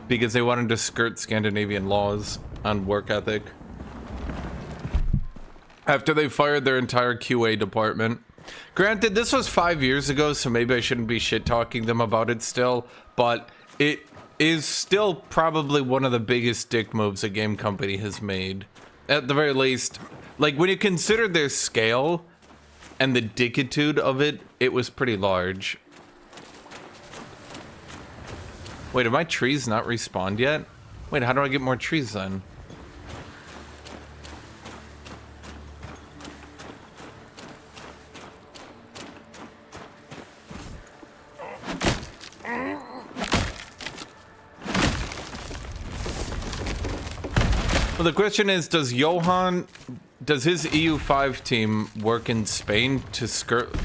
[SPEAKER 1] Because they wanted to skirt Scandinavian laws on work ethic. After they fired their entire QA department. Granted, this was 5 years ago, so maybe I shouldn't be shit-talking them about it still, but it is still probably one of the biggest dick moves a game company has made. At the very least, like, when you consider their scale and the dickitude of it, it was pretty large. Wait, are my trees not respawned yet? Wait, how do I get more trees then? Well, the question is, does his EU5 team work in Spain to skirt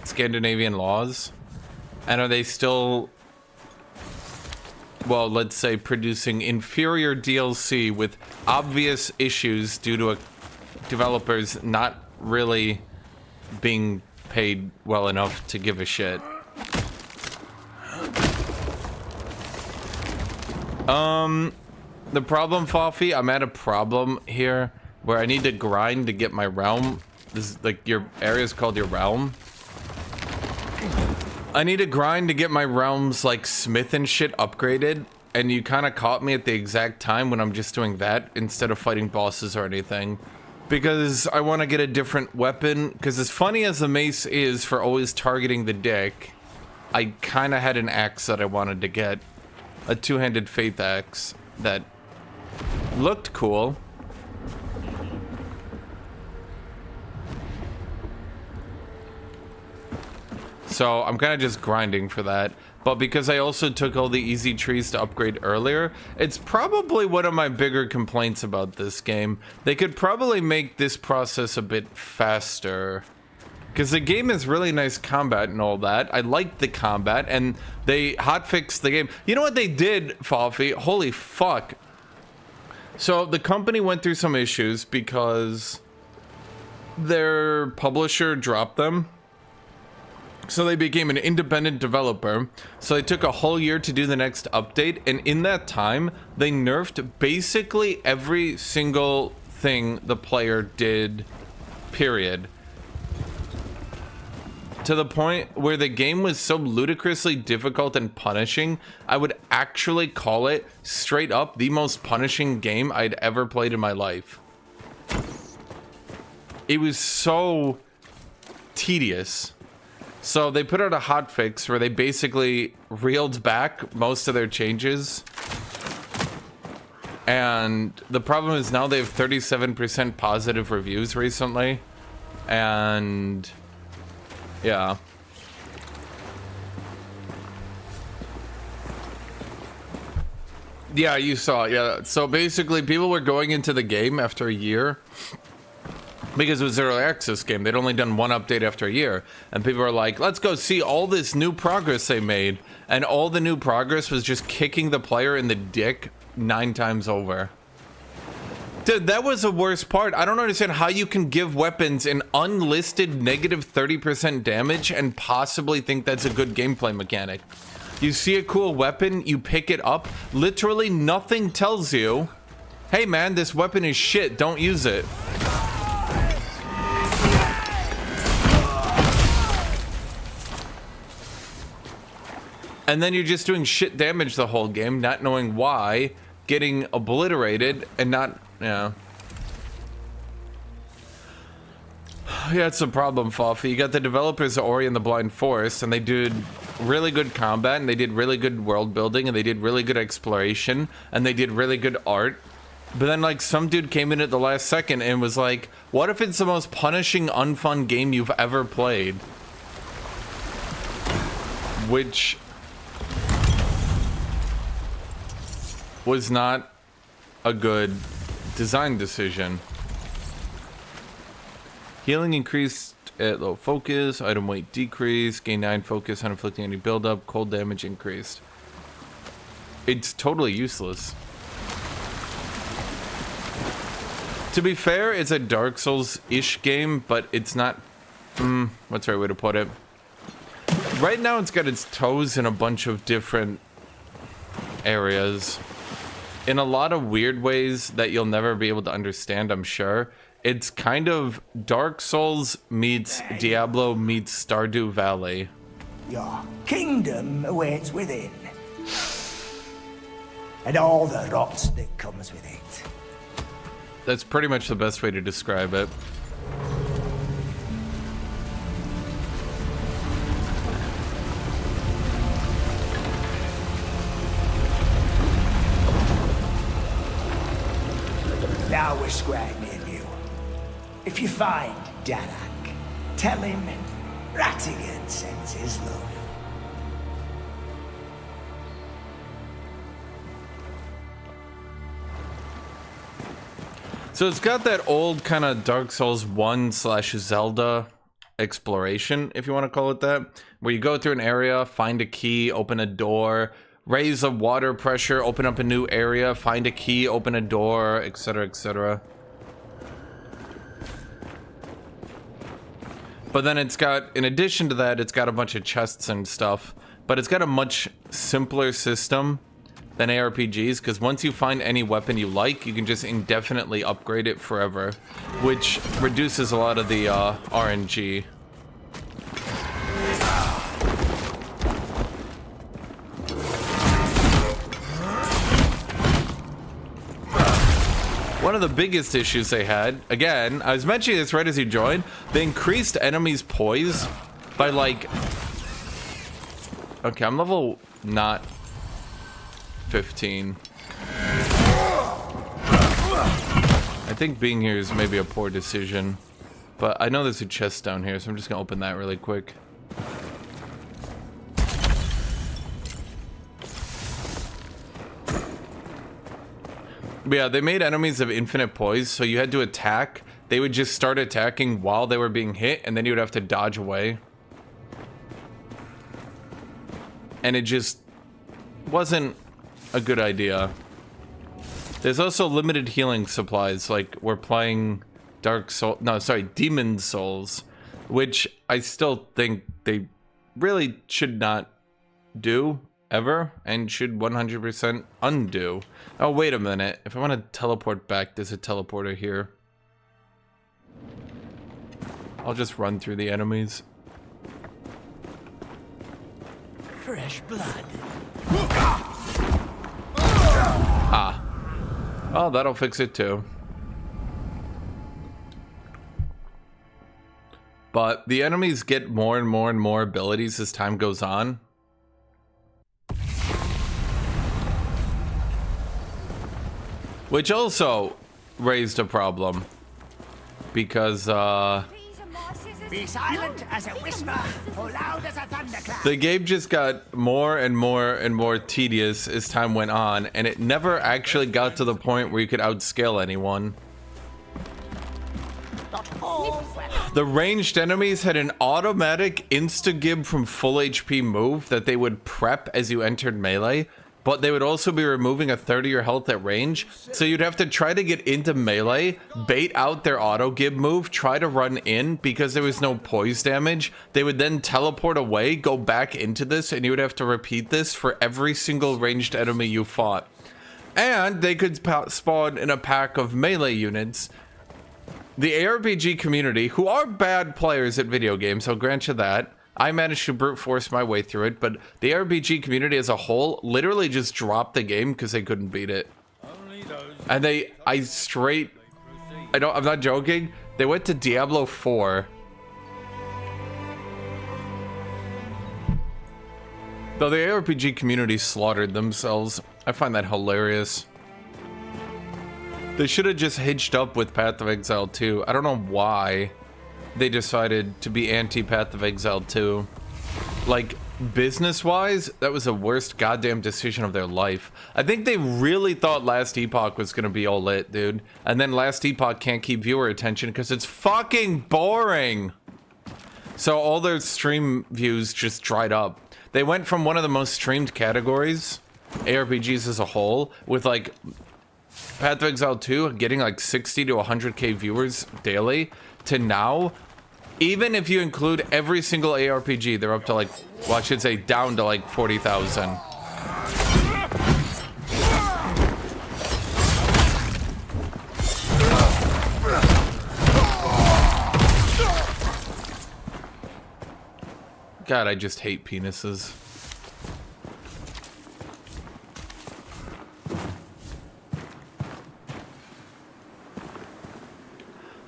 [SPEAKER 1] Scandinavian laws? And are they still, well, let's say, producing inferior DLC with obvious issues due to developers not really being paid well enough to give a shit? The problem, Foffy, I'm at a problem here where I need to grind to get my realm. This is like, your area is called your realm. I need to grind to get my realms like smith and shit upgraded, and you kind of caught me at the exact time when I'm just doing that instead of fighting bosses or anything. Because I want to get a different weapon, because as funny as the mace is for always targeting the dick, I kind of had an axe that I wanted to get. A two-handed faith axe that looked cool. So I'm kind of just grinding for that. But because I also took all the easy trees to upgrade earlier, it's probably one of my bigger complaints about this game. They could probably make this process a bit faster. Because the game is really nice combat and all that. I like the combat, and they hotfixed the game. You know what they did, Foffy? Holy fuck. So the company went through some issues because their publisher dropped them. So they became an independent developer. So they took a whole year to do the next update. And in that time, they nerfed basically every single thing the player did, period. To the point where the game was so ludicrously difficult and punishing, I would actually call it straight up the most punishing game I'd ever played in my life. It was so tedious. So they put out a hotfix where they basically reeled back most of their changes. And the problem is now they have 37% positive reviews recently. And yeah. Yeah, you saw it, yeah. So basically people were going into the game after a year because it was an early access game. They'd only done one update after a year. And people were like, let's go see all this new progress they made. And all the new progress was just kicking the player in the dick 9 times over. Dude, that was the worst part. I don't understand how you can give weapons an unlisted negative 30% damage and possibly think that's a good gameplay mechanic. You see a cool weapon, you pick it up, literally nothing tells you, hey man, this weapon is shit, don't use it. And then you're just doing shit damage the whole game, not knowing why, getting obliterated, and not, yeah. Yeah, it's a problem, Fluffy. You got the developers of Ori and the Blind Forest, and they did really good combat, and they did really good world building, and they did really good exploration, and they did really good art. But then, like, some dude came in at the last second and was like, what if it's the most punishing, unfun game you've ever played? Which was not a good design decision. Healing increased at low focus, item weight decreased, gain 9 focus on inflicting any buildup, cold damage increased. It's totally useless. To be fair, it's a Dark Souls-ish game, but it's not, what's the right way to put it? Right now it's got its toes in a bunch of different areas. In a lot of weird ways that you'll never be able to understand, I'm sure. It's kind of Dark Souls meets Diablo meets Stardew Valley.
[SPEAKER 6] Your kingdom awaits within. And all the rot that comes with it.
[SPEAKER 1] That's pretty much the best way to describe it.
[SPEAKER 6] Now we're square, me and you. If you find Darak, tell him Rattigan sends his love.
[SPEAKER 1] So it's got that old kind of Dark Souls 1/Zelda exploration, if you want to call it that, where you go through an area, find a key, open a door, raise the water pressure, open up a new area, find a key, open a door, etc., etc. But then it's got, in addition to that, it's got a bunch of chests and stuff, but it's got a much simpler system than ARPGs, because once you find any weapon you like, you can just indefinitely upgrade it forever, which reduces a lot of the RNG. One of the biggest issues they had, again, I was mentioning this right as you joined, they increased enemies' poise by like... Okay, I'm level not 15. I think being here is maybe a poor decision, but I know there's a chest down here, so I'm just gonna open that really quick. But yeah, they made enemies of infinite poise, so you had to attack. They would just start attacking while they were being hit, and then you would have to dodge away. And it just wasn't a good idea. There's also limited healing supplies, like we're playing Demon Souls, which I still think they really should not do ever and should 100% undo. Oh, wait a minute. If I want to teleport back, there's a teleporter here. I'll just run through the enemies.
[SPEAKER 6] Fresh blood.
[SPEAKER 1] Ah. Oh, that'll fix it too. But the enemies get more and more and more abilities as time goes on. Which also raised a problem. Because,
[SPEAKER 6] Be silent as a whisper, or loud as a thunderclap.
[SPEAKER 1] the game just got more and more and more tedious as time went on, and it never actually got to the point where you could outscale anyone. The ranged enemies had an automatic insta-gib from full HP move that they would prep as you entered melee, but they would also be removing a third of your health at range, so you'd have to try to get into melee, bait out their auto-gib move, try to run in because there was no poise damage. They would then teleport away, go back into this, and you would have to repeat this for every single ranged enemy you fought. And they could spawn in a pack of melee units. The ARPG community, who are bad players at video games, I'll grant you that. I managed to brute force my way through it, but the RPG community as a whole literally just dropped the game because they couldn't beat it. And I'm not joking, they went to Diablo 4. Though the ARPG community slaughtered themselves. I find that hilarious. They should have just hitched up with Path of Exile 2. I don't know why they decided to be anti-Path of Exile 2. Like, business-wise, that was the worst goddamn decision of their life. I think they really thought Last Epoch was gonna be all lit, dude. And then Last Epoch can't keep viewer attention because it's fucking boring! So all their stream views just dried up. They went from one of the most streamed categories, ARPGs as a whole, with like Path of Exile 2 getting like 60 to 100k viewers daily, to now, even if you include every single ARPG, they're up to like, well, I should say down to like 40,000. God, I just hate penises.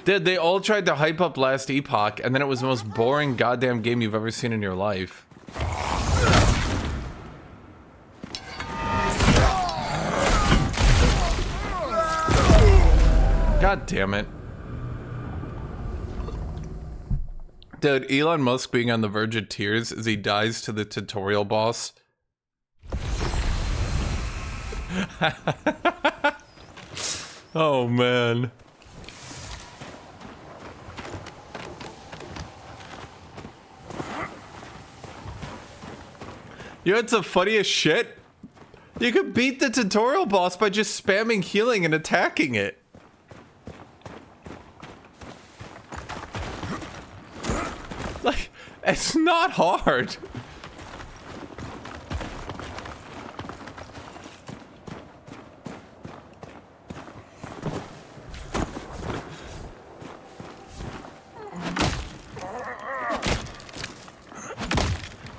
[SPEAKER 1] Dude, they all tried to hype up Last Epoch, and then it was the most boring goddamn game you've ever seen in your life. God damn it. Dude, Elon Musk being on the verge of tears as he dies to the tutorial boss. Oh, man. You know what's the funniest shit? You could beat the tutorial boss by just spamming healing and attacking it. Like, it's not hard.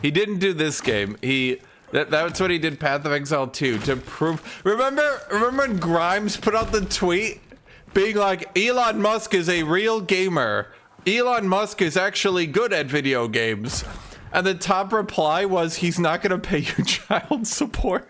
[SPEAKER 1] He didn't do this game. That's what he did Path of Exile 2 to prove. Remember when Grimes put out the tweet being like, Elon Musk is a real gamer. Elon Musk is actually good at video games. And the top reply was, he's not gonna pay you child support.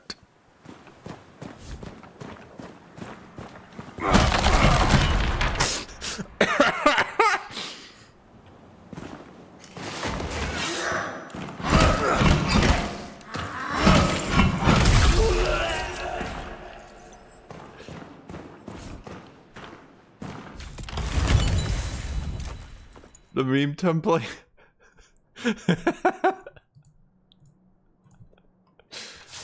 [SPEAKER 1] The meme template.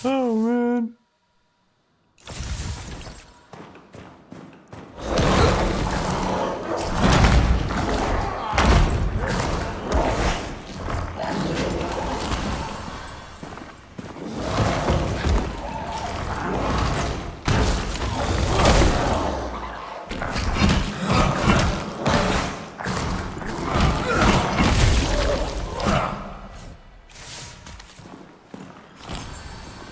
[SPEAKER 1] Oh man.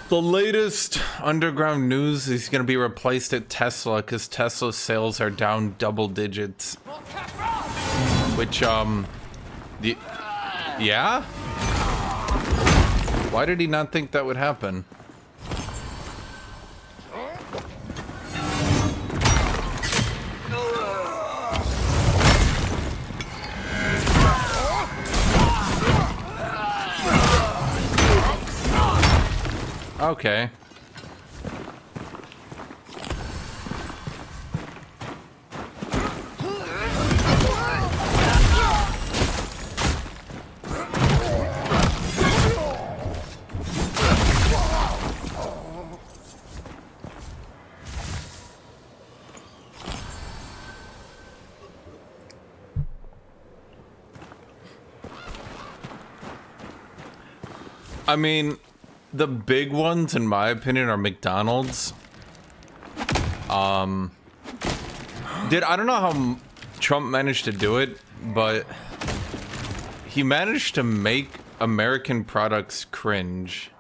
[SPEAKER 1] The latest underground news is going to be replaced at Tesla because Tesla's sales are down double digits. Which, Yeah? Why did he not think that would happen? Okay. I mean, the big ones, in my opinion, are McDonald's. I don't know how Trump managed to do it, but he managed to make American products cringe.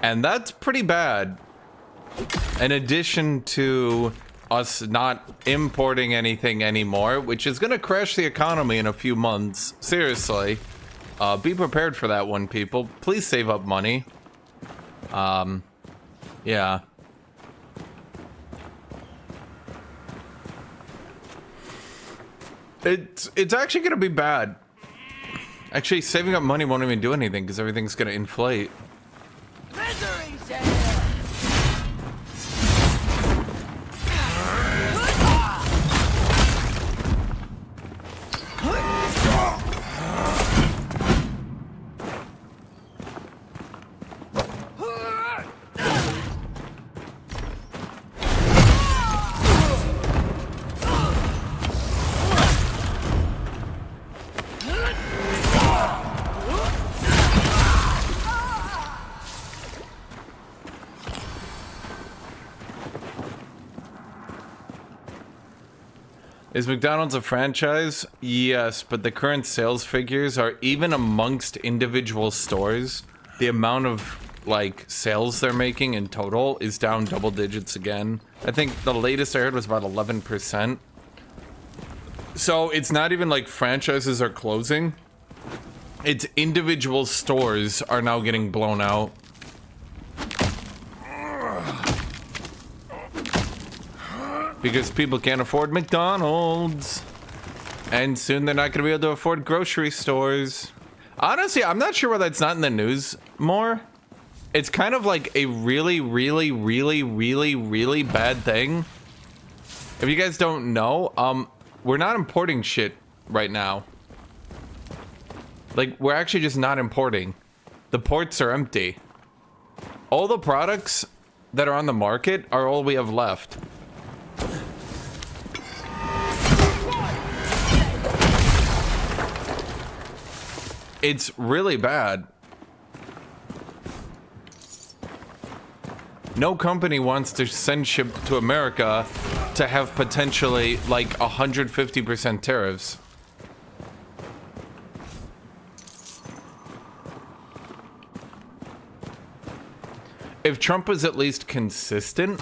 [SPEAKER 1] And that's pretty bad. In addition to us not importing anything anymore, which is gonna crash the economy in a few months. Seriously. Be prepared for that one, people. Please save up money. Yeah. It's actually gonna be bad. Actually, saving up money won't even do anything because everything's gonna inflate. Is McDonald's a franchise? Yes, but the current sales figures are even amongst individual stores. The amount of, like, sales they're making in total is down double digits again. I think the latest I heard was about 11%. So it's not even like franchises are closing. It's individual stores are now getting blown out. Because people can't afford McDonald's. And soon they're not going to be able to afford grocery stores. Honestly, I'm not sure why that's not in the news more. It's kind of like a really, really, really, really, really bad thing. If you guys don't know, we're not importing shit right now. Like, we're actually just not importing. The ports are empty. All the products that are on the market are all we have left. It's really bad. No company wants to send ship to America to have potentially like 150% tariffs. If Trump was at least consistent,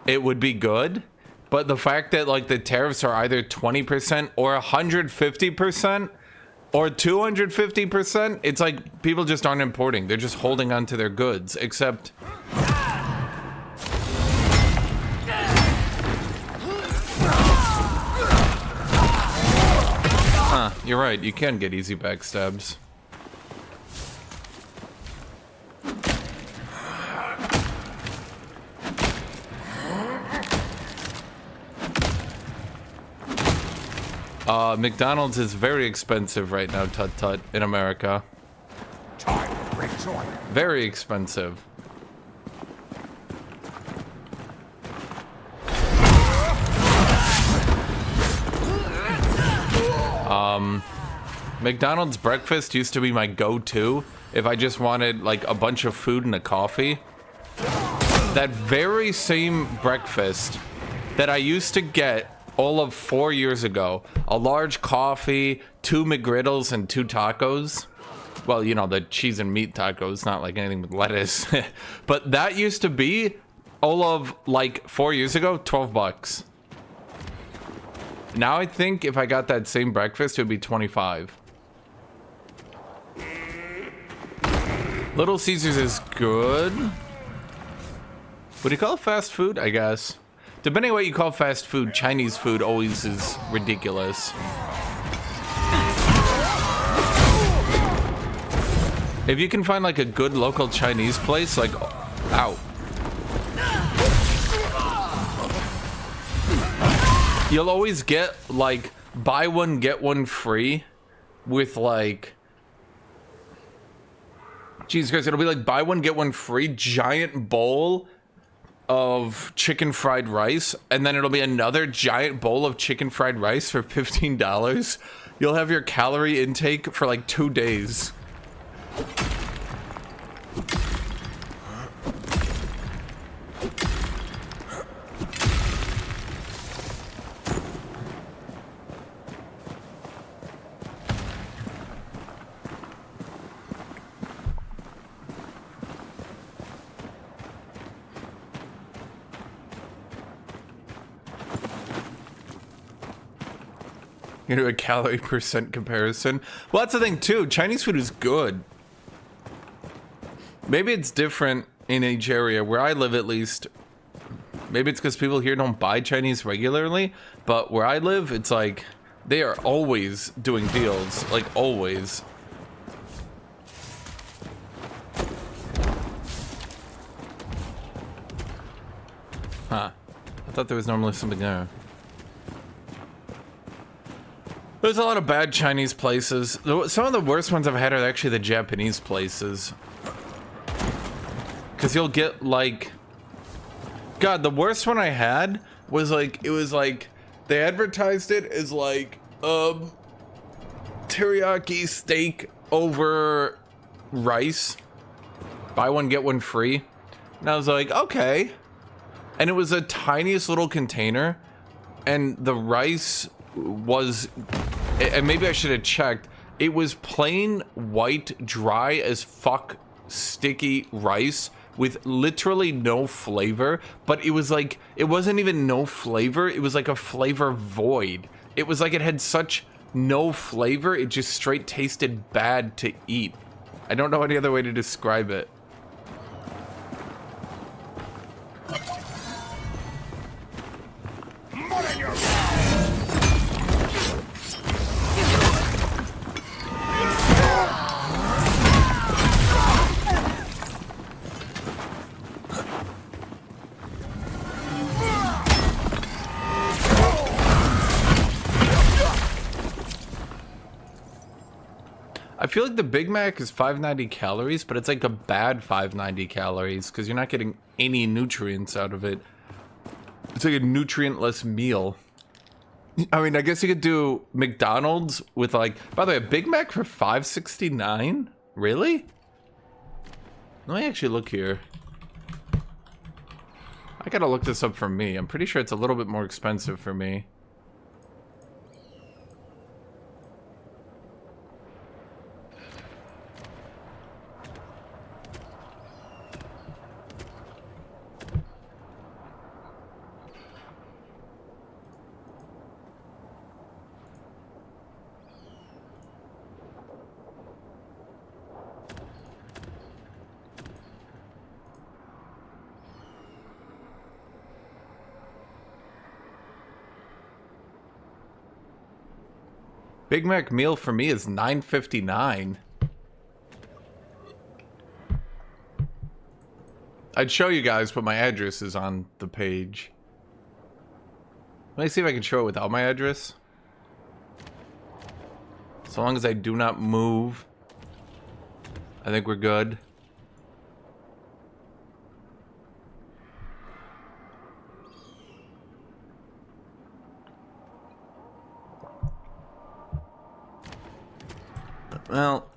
[SPEAKER 1] it would be good. But the fact that like the tariffs are either 20% or 150% or 250%, it's like people just aren't importing. They're just holding on to their goods, except... Huh, you're right. You can get easy backstabs. McDonald's is very expensive right now, tut-tut, in America. Very expensive. McDonald's breakfast used to be my go-to if I just wanted like a bunch of food and a coffee. That very same breakfast that I used to get all of 4 years ago. A large coffee, 2 McGriddles, and 2 tacos. Well, you know, the cheese and meat tacos, not like anything with lettuce. But that used to be, all of, like, 4 years ago, 12 bucks. Now I think if I got that same breakfast, it would be 25. Little Caesars is good. Would you call it fast food? I guess. Depending on what you call fast food, Chinese food always is ridiculous. If you can find like a good local Chinese place, like, ow. You'll always get like buy one, get one free with like, Jesus Christ, it'll be like buy one, get one free giant bowl of chicken fried rice, and then it'll be another giant bowl of chicken fried rice for $15. You'll have your calorie intake for like 2 days. You do a calorie percent comparison. Well, that's the thing too. Chinese food is good. Maybe it's different in each area. Where I live, at least, maybe it's because people here don't buy Chinese regularly. But where I live, it's like they are always doing deals, like always. Huh? I thought there was normally something there. There's a lot of bad Chinese places. Some of the worst ones I've had are actually the Japanese places. Because you'll get like... God, the worst one I had was like... It was like... They advertised it as like... teriyaki steak over rice. Buy one, get one free. And I was like, okay. And it was a tiniest little container. And the rice was... And maybe I should have checked. It was plain white, dry as fuck, sticky rice with literally no flavor. But it was like, it wasn't even no flavor. It was like a flavor void. It was like it had such no flavor. It just straight tasted bad to eat. I don't know any other way to describe it. I feel like the Big Mac is 590 calories, but it's like a bad 590 calories because you're not getting any nutrients out of it. It's like a nutrient-less meal. I mean, I guess you could do McDonald's with like, by the way, a Big Mac for $5.69? Really? Let me actually look here. I gotta look this up for me. I'm pretty sure it's a little bit more expensive for me. Big Mac meal for me is $9.59. I'd show you guys, but my address is on the page. Let me see if I can show it without my address. So long as I do not move, I think we're good. Well,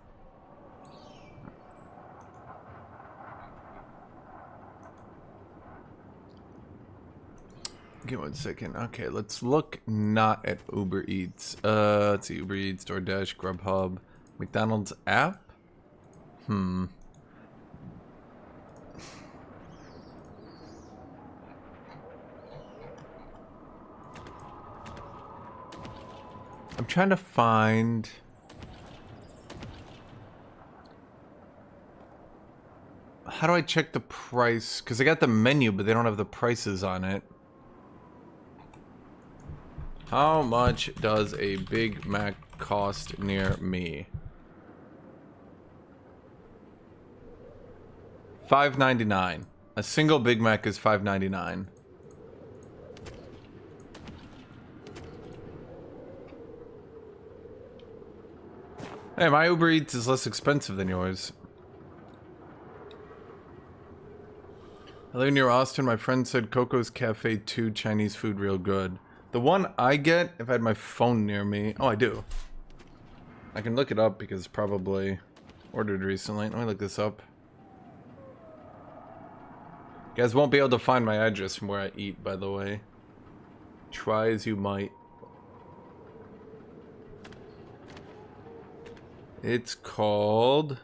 [SPEAKER 1] give 1 second. Okay, let's look not at Uber Eats. Let's see, Uber Eats, DoorDash, Grubhub, McDonald's app. I'm trying to find... How do I check the price? Because I got the menu, but they don't have the prices on it. How much does a Big Mac cost near me? $5.99. A single Big Mac is $5.99. Hey, my Uber Eats is less expensive than yours. I live near Austin. My friend said Coco's Cafe 2 Chinese food real good. The one I get, if I had my phone near me... Oh, I do. I can look it up because it's probably ordered recently. Let me look this up. You guys won't be able to find my address from where I eat, by the way. Try as you might. It's called...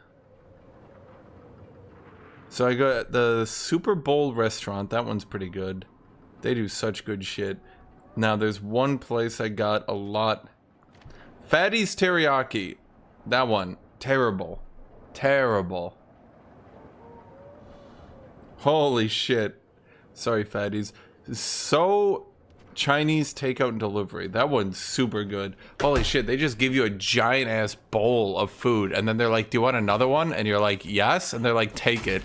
[SPEAKER 1] So I got the Super Bowl restaurant. That one's pretty good. They do such good shit. Now there's one place I got a lot. Fatty's Teriyaki. That one. Terrible. Terrible. Holy shit. Sorry, Fatty's. So Chinese takeout and delivery. That one's super good. Holy shit, they just give you a giant ass bowl of food and then they're like, do you want another one? And you're like, yes. And they're like, take it.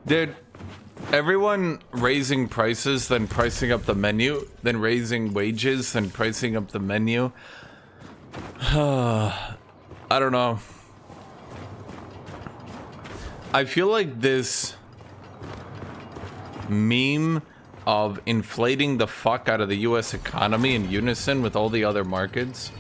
[SPEAKER 1] Dude, everyone raising prices, then pricing up the menu, then raising wages, then pricing up the menu. I don't know. I feel like this meme of inflating the fuck out of the US economy in unison with all the other markets.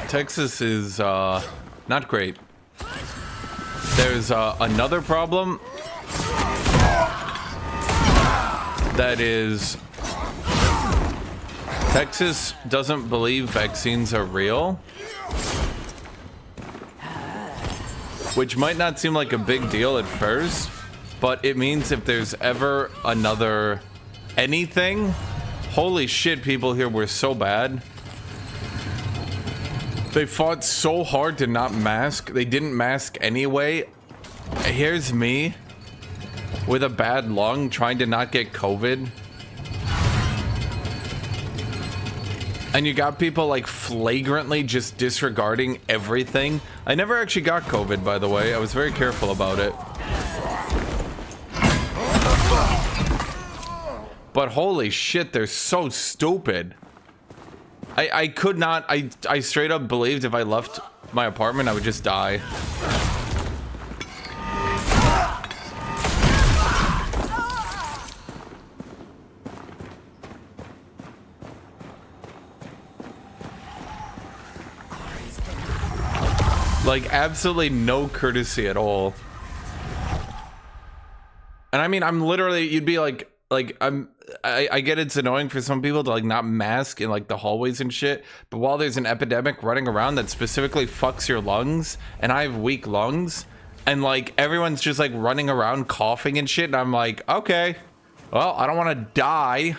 [SPEAKER 1] Texas is not great. There's another problem that is Texas doesn't believe vaccines are real, which might not seem like a big deal at first, but it means if there's ever another anything, holy shit, people here were so bad. They fought so hard to not mask. They didn't mask anyway. Here's me with a bad lung trying to not get COVID. And you got people like flagrantly just disregarding everything. I never actually got COVID, by the way. I was very careful about it. But holy shit, they're so stupid. I could not, I straight up believed if I left my apartment, I would just die. Like, absolutely no courtesy at all. And I mean, I'm literally, you'd be like I get it's annoying for some people to like not mask in like the hallways and shit, but while there's an epidemic running around that specifically fucks your lungs, and I have weak lungs, and like everyone's just like running around coughing and shit, and I'm like, okay, well, I don't want to die.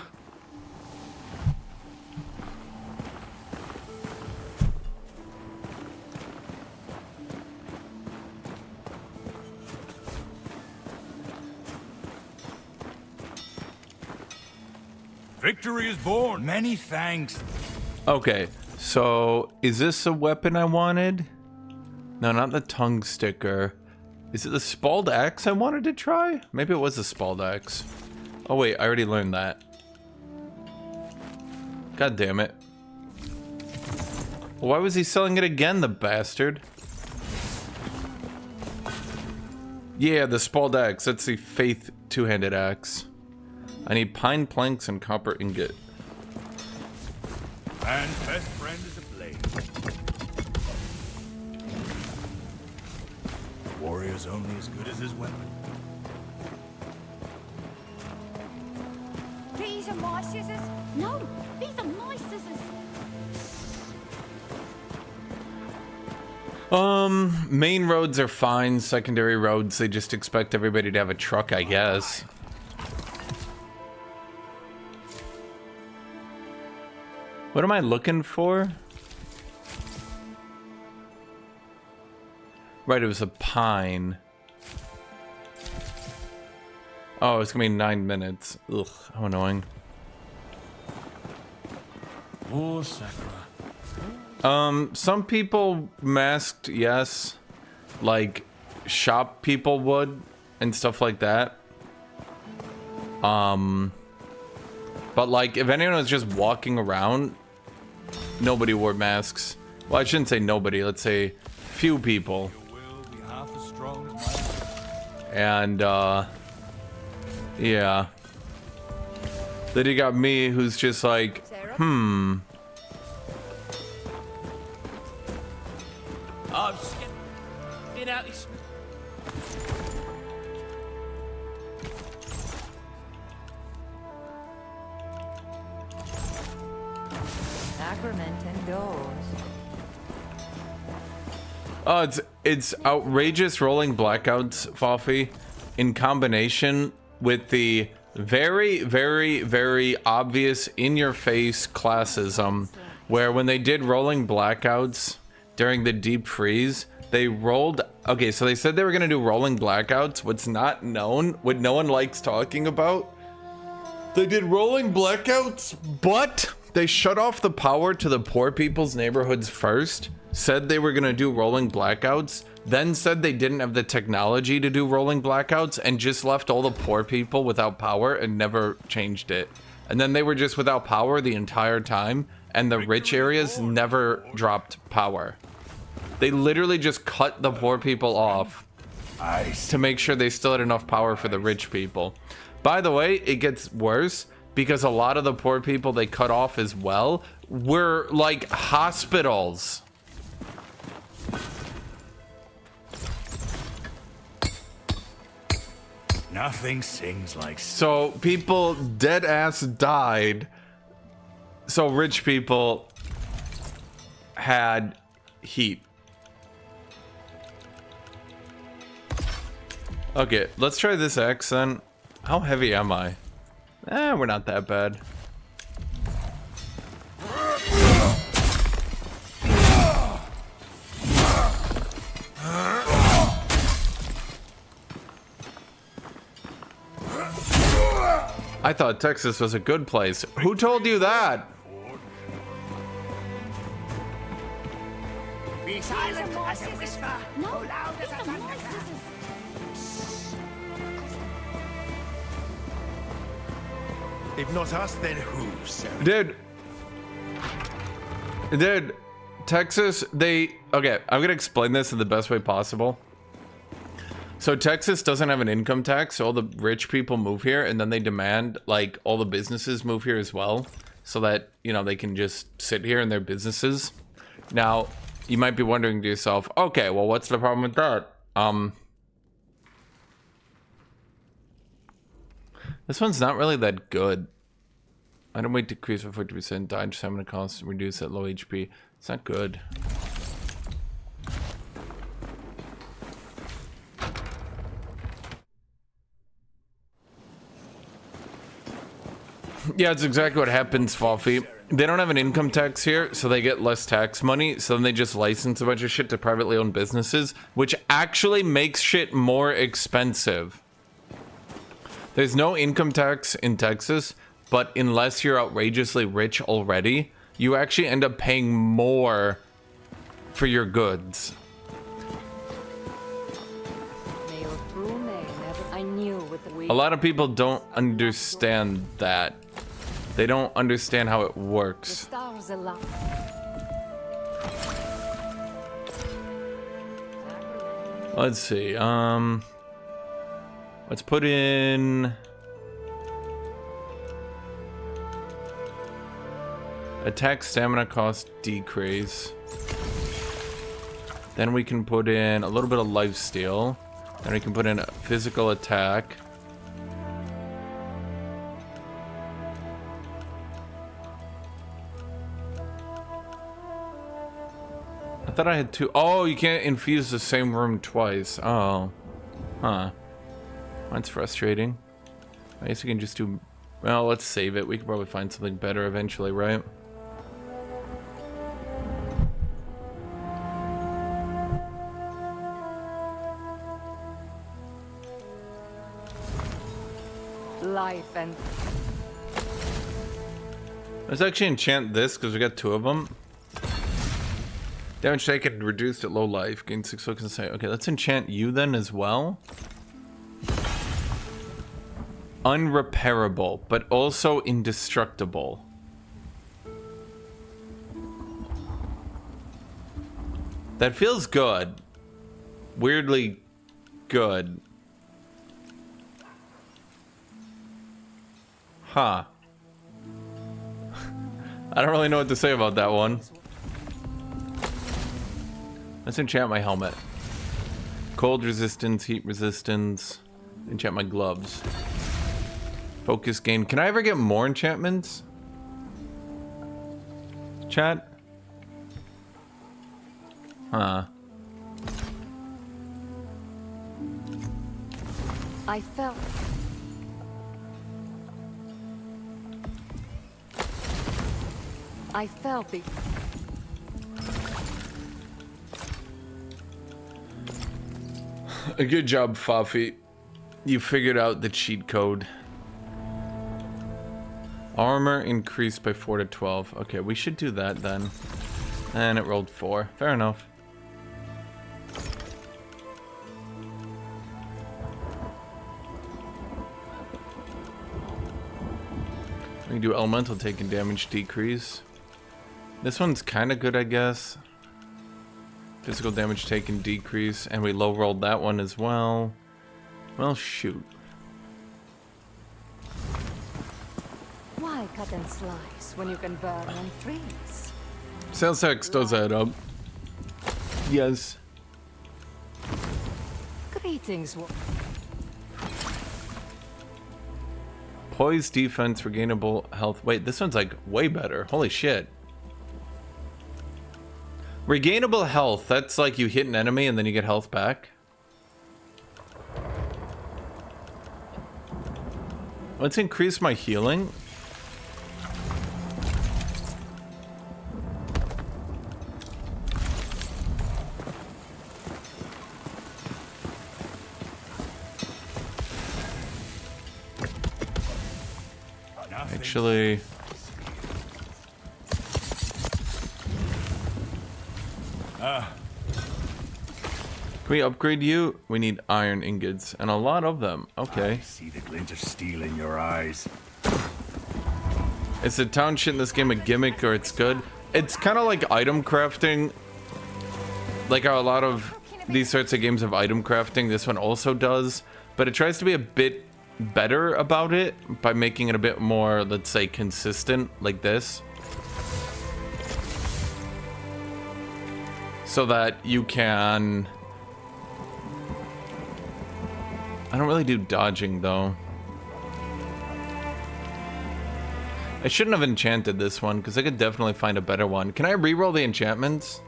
[SPEAKER 7] Victory is born. Many thanks.
[SPEAKER 1] Okay, so is this a weapon I wanted? No, not the tongue sticker. Is it the spalled axe I wanted to try? Maybe it was the spalled axe. Oh wait, I already learned that. God damn it. Why was he selling it again, the bastard? Yeah, the spalled axe. That's the Faith two-handed axe. I need pine planks and copper ingot.
[SPEAKER 7] And best friend is a blade. Warrior's only as good as his weapon.
[SPEAKER 5] These are my scissors. No, these are my scissors.
[SPEAKER 1] Main roads are fine. Secondary roads, they just expect everybody to have a truck, I guess. What am I looking for? Right, it was a pine. Oh, it's gonna be 9 minutes. Ugh, how annoying.
[SPEAKER 15] Oh, Sakura.
[SPEAKER 1] Some people masked, yes. Like, shop people would, and stuff like that. But like, if anyone was just walking around, nobody wore masks. Well, I shouldn't say nobody, let's say few people. And, yeah. Then you got me, who's just like,
[SPEAKER 12] Oh, get out this.
[SPEAKER 4] Sacrament indoors.
[SPEAKER 1] Oh, it's outrageous rolling blackouts, Foffy, in combination with the very, very, very obvious in-your-face classism, where when they did rolling blackouts during the deep freeze, they rolled... Okay, so they said they were going to do rolling blackouts. What's not known, what no one likes talking about, they did rolling blackouts, but they shut off the power to the poor people's neighborhoods first, said they were going to do rolling blackouts, then said they didn't have the technology to do rolling blackouts, and just left all the poor people without power and never changed it. And then they were just without power the entire time, and the rich areas never dropped power. They literally just cut the poor people off to make sure they still had enough power for the rich people. By the way, it gets worse because a lot of the poor people they cut off as well were like hospitals.
[SPEAKER 7] Nothing sings like...
[SPEAKER 1] So people dead ass died. So rich people had heat. Okay, let's try this axe then. How heavy am I? We're not that bad. I thought Texas was a good place. Who told you that?
[SPEAKER 6] Be silent as a whisper,
[SPEAKER 5] No,
[SPEAKER 6] go loud as
[SPEAKER 5] these
[SPEAKER 6] a
[SPEAKER 5] are my
[SPEAKER 6] thunderclap.
[SPEAKER 5] scissors.
[SPEAKER 14] If not us, then who, Sarah?
[SPEAKER 1] Dude, Texas, okay, I'm gonna explain this in the best way possible. So Texas doesn't have an income tax, so all the rich people move here, and then they demand, like, all the businesses move here as well, so that, you know, they can just sit here in their businesses. Now, you might be wondering to yourself, okay, well, what's the problem with that? This one's not really that good. Item weight decrease by 40%, dodge stamina cost reduced at low HP. It's not good. Yeah, it's exactly what happens, Foffy. They don't have an income tax here, so they get less tax money, so then they just license a bunch of shit to privately owned businesses, which actually makes shit more expensive. There's no income tax in Texas, but unless you're outrageously rich already, you actually end up paying more for your goods. A lot of people don't understand that. They don't understand how it works. Let's see. Let's put in attack stamina cost decrease. Then we can put in a little bit of lifesteal. Then we can put in a physical attack. I thought I had two. Oh, you can't infuse the same room twice. Oh. Huh. That's frustrating. I guess we can just do... Well, let's save it. We can probably find something better eventually, right?
[SPEAKER 4] Life and...
[SPEAKER 1] Let's actually enchant this because we got two of them. Damage taken reduced at low life. Gain 6 focus. Say, okay, let's enchant you then as well. Unrepairable, but also indestructible. That feels good. Weirdly good. Huh. I don't really know what to say about that one. Let's enchant my helmet. Cold resistance, heat resistance. Enchant my gloves. Focus gain. Can I ever get more enchantments? Chat? Huh.
[SPEAKER 4] I felt... the...
[SPEAKER 1] A good job, Fafi. You figured out the cheat code. Armor increased by 4 to 12. Okay, we should do that then. And it rolled 4. Fair enough. We can do elemental taking damage decrease. This one's kind of good, I guess. Physical damage taken decrease, and we low rolled that one as well. Well, shoot.
[SPEAKER 4] Why cut and slice when you can burn and freeze?
[SPEAKER 1] Sales tax does add up. Yes.
[SPEAKER 4] Greetings.
[SPEAKER 1] Poise, defense, regainable health. Wait, this one's like way better. Holy shit. Regainable health, that's like you hit an enemy and then you get health back. Let's increase my healing. Actually... Can we upgrade you? We need iron ingots, and a lot of them. Okay.
[SPEAKER 2] I see the glint of steel in your eyes.
[SPEAKER 1] Is the town shit in this game a gimmick or it's good? It's kind of like item crafting. Like how a lot of these sorts of games have item crafting, this one also does. But it tries to be a bit better about it by making it a bit more, let's say, consistent, like this. So that you can... I don't really do dodging, though. I shouldn't have enchanted this one, because I could definitely find a better one. Can I reroll the enchantments?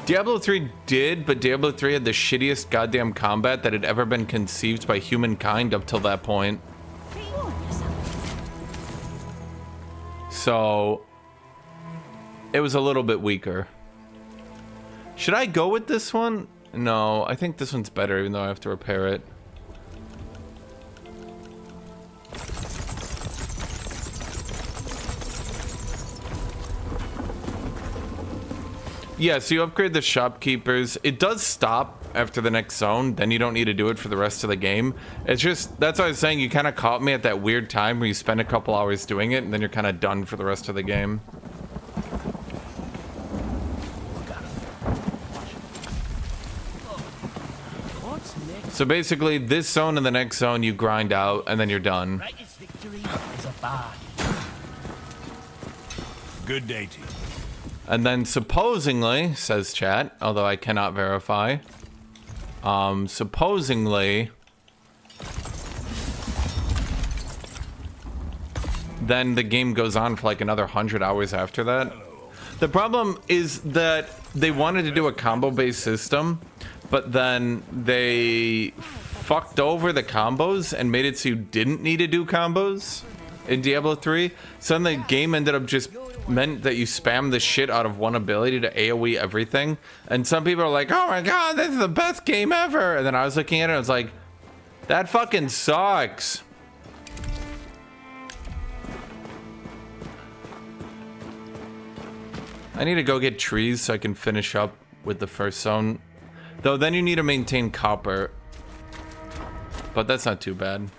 [SPEAKER 1] Diablo 3 did, but Diablo 3 had the shittiest goddamn combat that had ever been conceived by humankind up till that point. So... it was a little bit weaker. Should I go with this one? No, I think this one's better, even though I have to repair it. Yeah, so you upgrade the shopkeepers. It does stop after the next zone, then you don't need to do it for the rest of the game. It's just, that's what I was saying, you kind of caught me at that weird time where you spend a couple hours doing it, and then you're kind of done for the rest of the game. So basically, this zone and the next zone you grind out, and then you're done.
[SPEAKER 15] Greatest victory is a bar.
[SPEAKER 14] Good day to you.
[SPEAKER 1] And then supposedly, says chat, although I cannot verify, supposedly, then the game goes on for like another 100 hours after that. The problem is that they wanted to do a combo-based system, but then they fucked over the combos and made it so you didn't need to do combos in Diablo 3. So then the game ended up just meant that you spam the shit out of one ability to AoE everything. And some people are like, oh my god, this is the best game ever. And then I was looking at it and I was like, that fucking sucks. I need to go get trees so I can finish up with the first zone. Though then you need to maintain copper. But that's not too bad.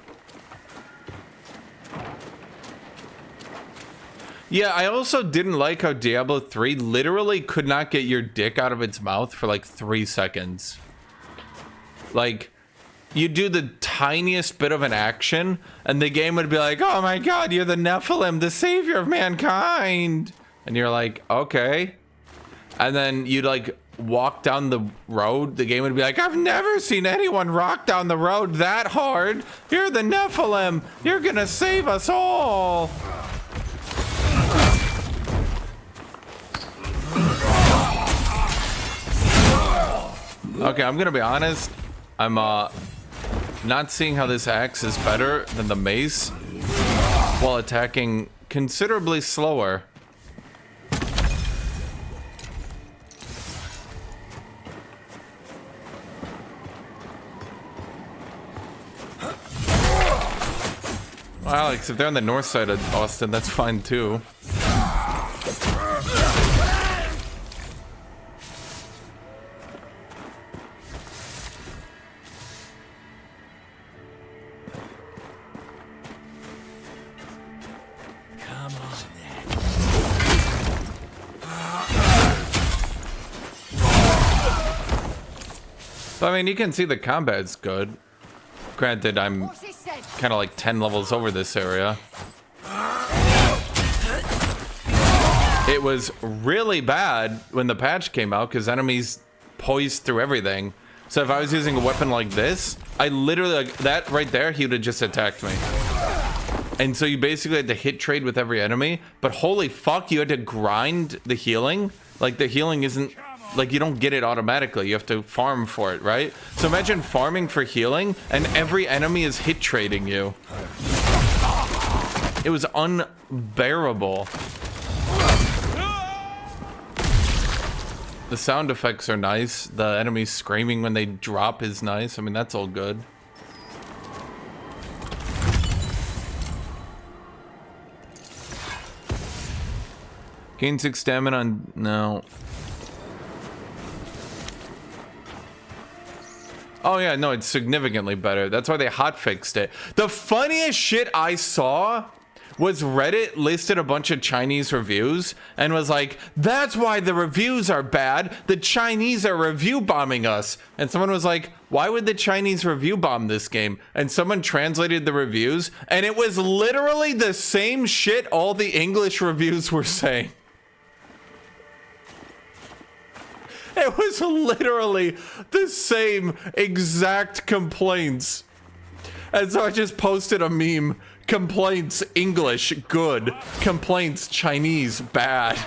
[SPEAKER 1] Yeah, I also didn't like how Diablo 3 literally could not get your dick out of its mouth for like 3 seconds. Like, you do the tiniest bit of an action, and the game would be like, oh my god, you're the Nephilim, the savior of mankind. And you're like, okay. And then you'd like walk down the road, the game would be like, I've never seen anyone rock down the road that hard. You're the Nephilim. You're gonna save us all. Okay, I'm gonna be honest. I'm not seeing how this axe is better than the mace while attacking considerably slower. Well, Alex, if they're on the north side of Austin, that's fine too. So, I mean, you can see the combat's good. Granted, I'm kind of like 10 levels over this area. It was really bad when the patch came out because enemies poised through everything. So if I was using a weapon like this, I literally, like that right there, he would have just attacked me. And so you basically had to hit trade with every enemy. But holy fuck, you had to grind the healing. Like the healing isn't... Like, you don't get it automatically. You have to farm for it, right? So imagine farming for healing, and every enemy is hit trading you. It was unbearable. The sound effects are nice. The enemies screaming when they drop is nice. I mean, that's all good. Gain 6 stamina on... No. Oh yeah, no, it's significantly better. That's why they hotfixed it. The funniest shit I saw was Reddit listed a bunch of Chinese reviews and was like, that's why the reviews are bad. The Chinese are review bombing us. And someone was like, why would the Chinese review bomb this game? And someone translated the reviews and it was literally the same shit all the English reviews were saying. It was literally the same exact complaints. And so I just posted a meme. Complaints English, good. Complaints Chinese, bad.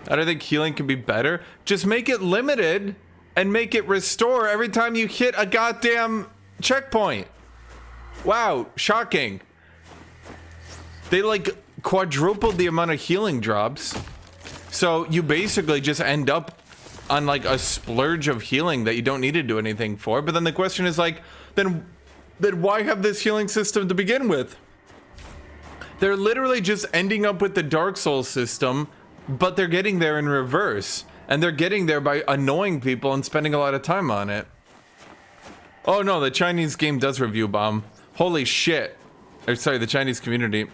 [SPEAKER 1] I don't think healing can be better. Just make it limited and make it restore every time you hit a goddamn checkpoint. Wow, shocking. They like quadrupled the amount of healing drops. So you basically just end up on like a splurge of healing that you don't need to do anything for. But then the question is like, then why have this healing system to begin with? They're literally just ending up with the Dark Souls system, but they're getting there in reverse. And they're getting there by annoying people and spending a lot of time on it. Oh no, the Chinese game does review bomb. Holy shit. Or sorry, the Chinese community.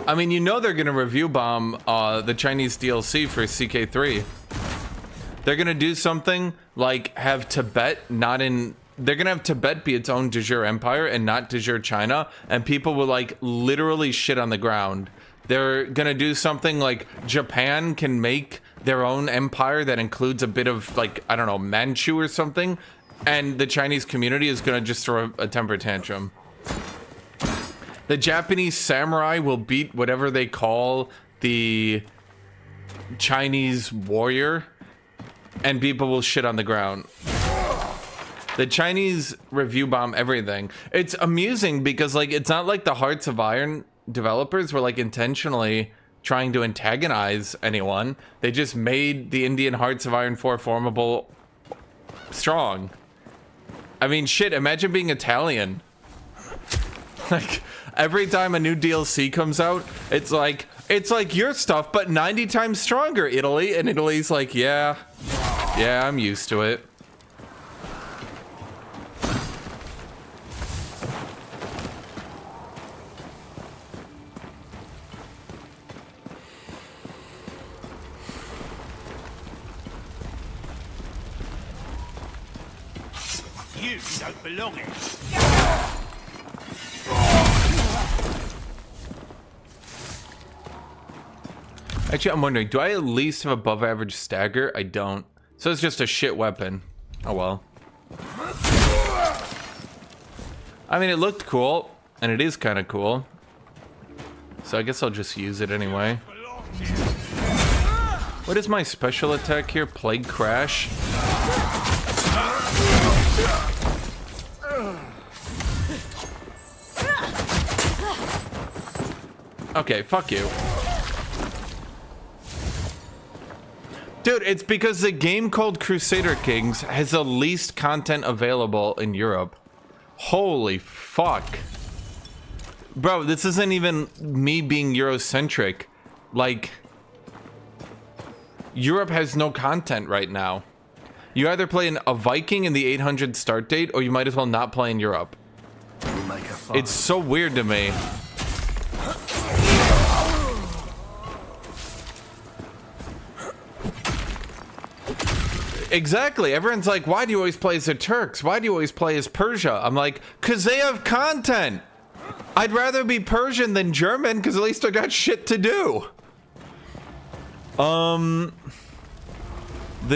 [SPEAKER 1] I mean, you know they're gonna review bomb the Chinese DLC for CK3. They're gonna do something like have Tibet not in... They're gonna have Tibet be its own de jure empire and not de jure China, and people will like literally shit on the ground. They're gonna do something like Japan can make their own empire that includes a bit of like, I don't know, Manchu or something, and the Chinese community is gonna just throw a temper tantrum. The Japanese samurai will beat whatever they call the Chinese warrior, and people will shit on the ground. The Chinese review bomb everything. It's amusing because like it's not like the Hearts of Iron developers were like intentionally trying to antagonize anyone. They just made the Indian Hearts of Iron 4 formable strong. I mean, shit, imagine being Italian. Like, every time a new DLC comes out, it's like your stuff, but 90 times stronger, Italy. And Italy's like, yeah, I'm used to it.
[SPEAKER 7] You don't belong here.
[SPEAKER 1] Actually, I'm wondering, do I at least have above average stagger? I don't. So it's just a shit weapon. Oh well. I mean, it looked cool, and it is kind of cool. So I guess I'll just use it anyway. What is my special attack here? Plague Crash? Okay, fuck you. Dude, it's because the game called Crusader Kings has the least content available in Europe. Holy fuck. Bro, this isn't even me being Eurocentric. Like, Europe has no content right now. You either play a Viking in the 800 start date, or you might as well not play in Europe. It's so weird to me. Exactly. Everyone's like, why do you always play as the Turks? Why do you always play as Persia? I'm like, because they have content. I'd rather be Persian than German, because at least I got shit to do. The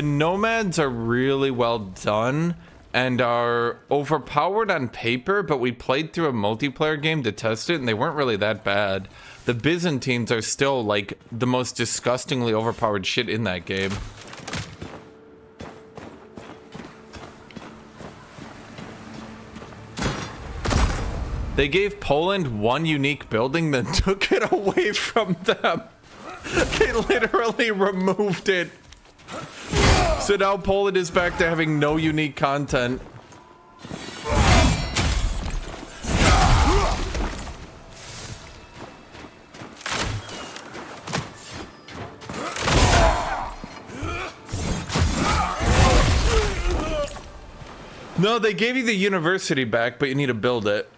[SPEAKER 1] nomads are really well done and are overpowered on paper, but we played through a multiplayer game to test it, and they weren't really that bad. The Byzantines are still, like, the most disgustingly overpowered shit in that game. They gave Poland one unique building, then took it away from them. They literally removed it. So now Poland is back to having no unique content. No, they gave you the university back, but you need to build it.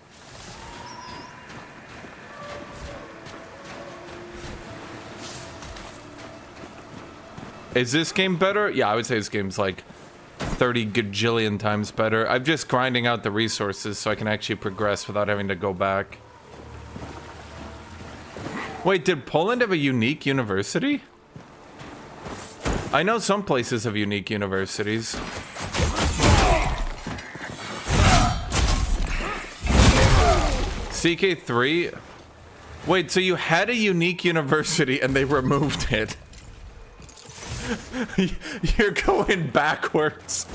[SPEAKER 1] Is this game better? Yeah, I would say this game's like 30 gajillion times better. I'm just grinding out the resources so I can actually progress without having to go back. Wait, did Poland have a unique university? I know some places have unique universities. CK3? Wait, so you had a unique university and they removed it? You're going backwards.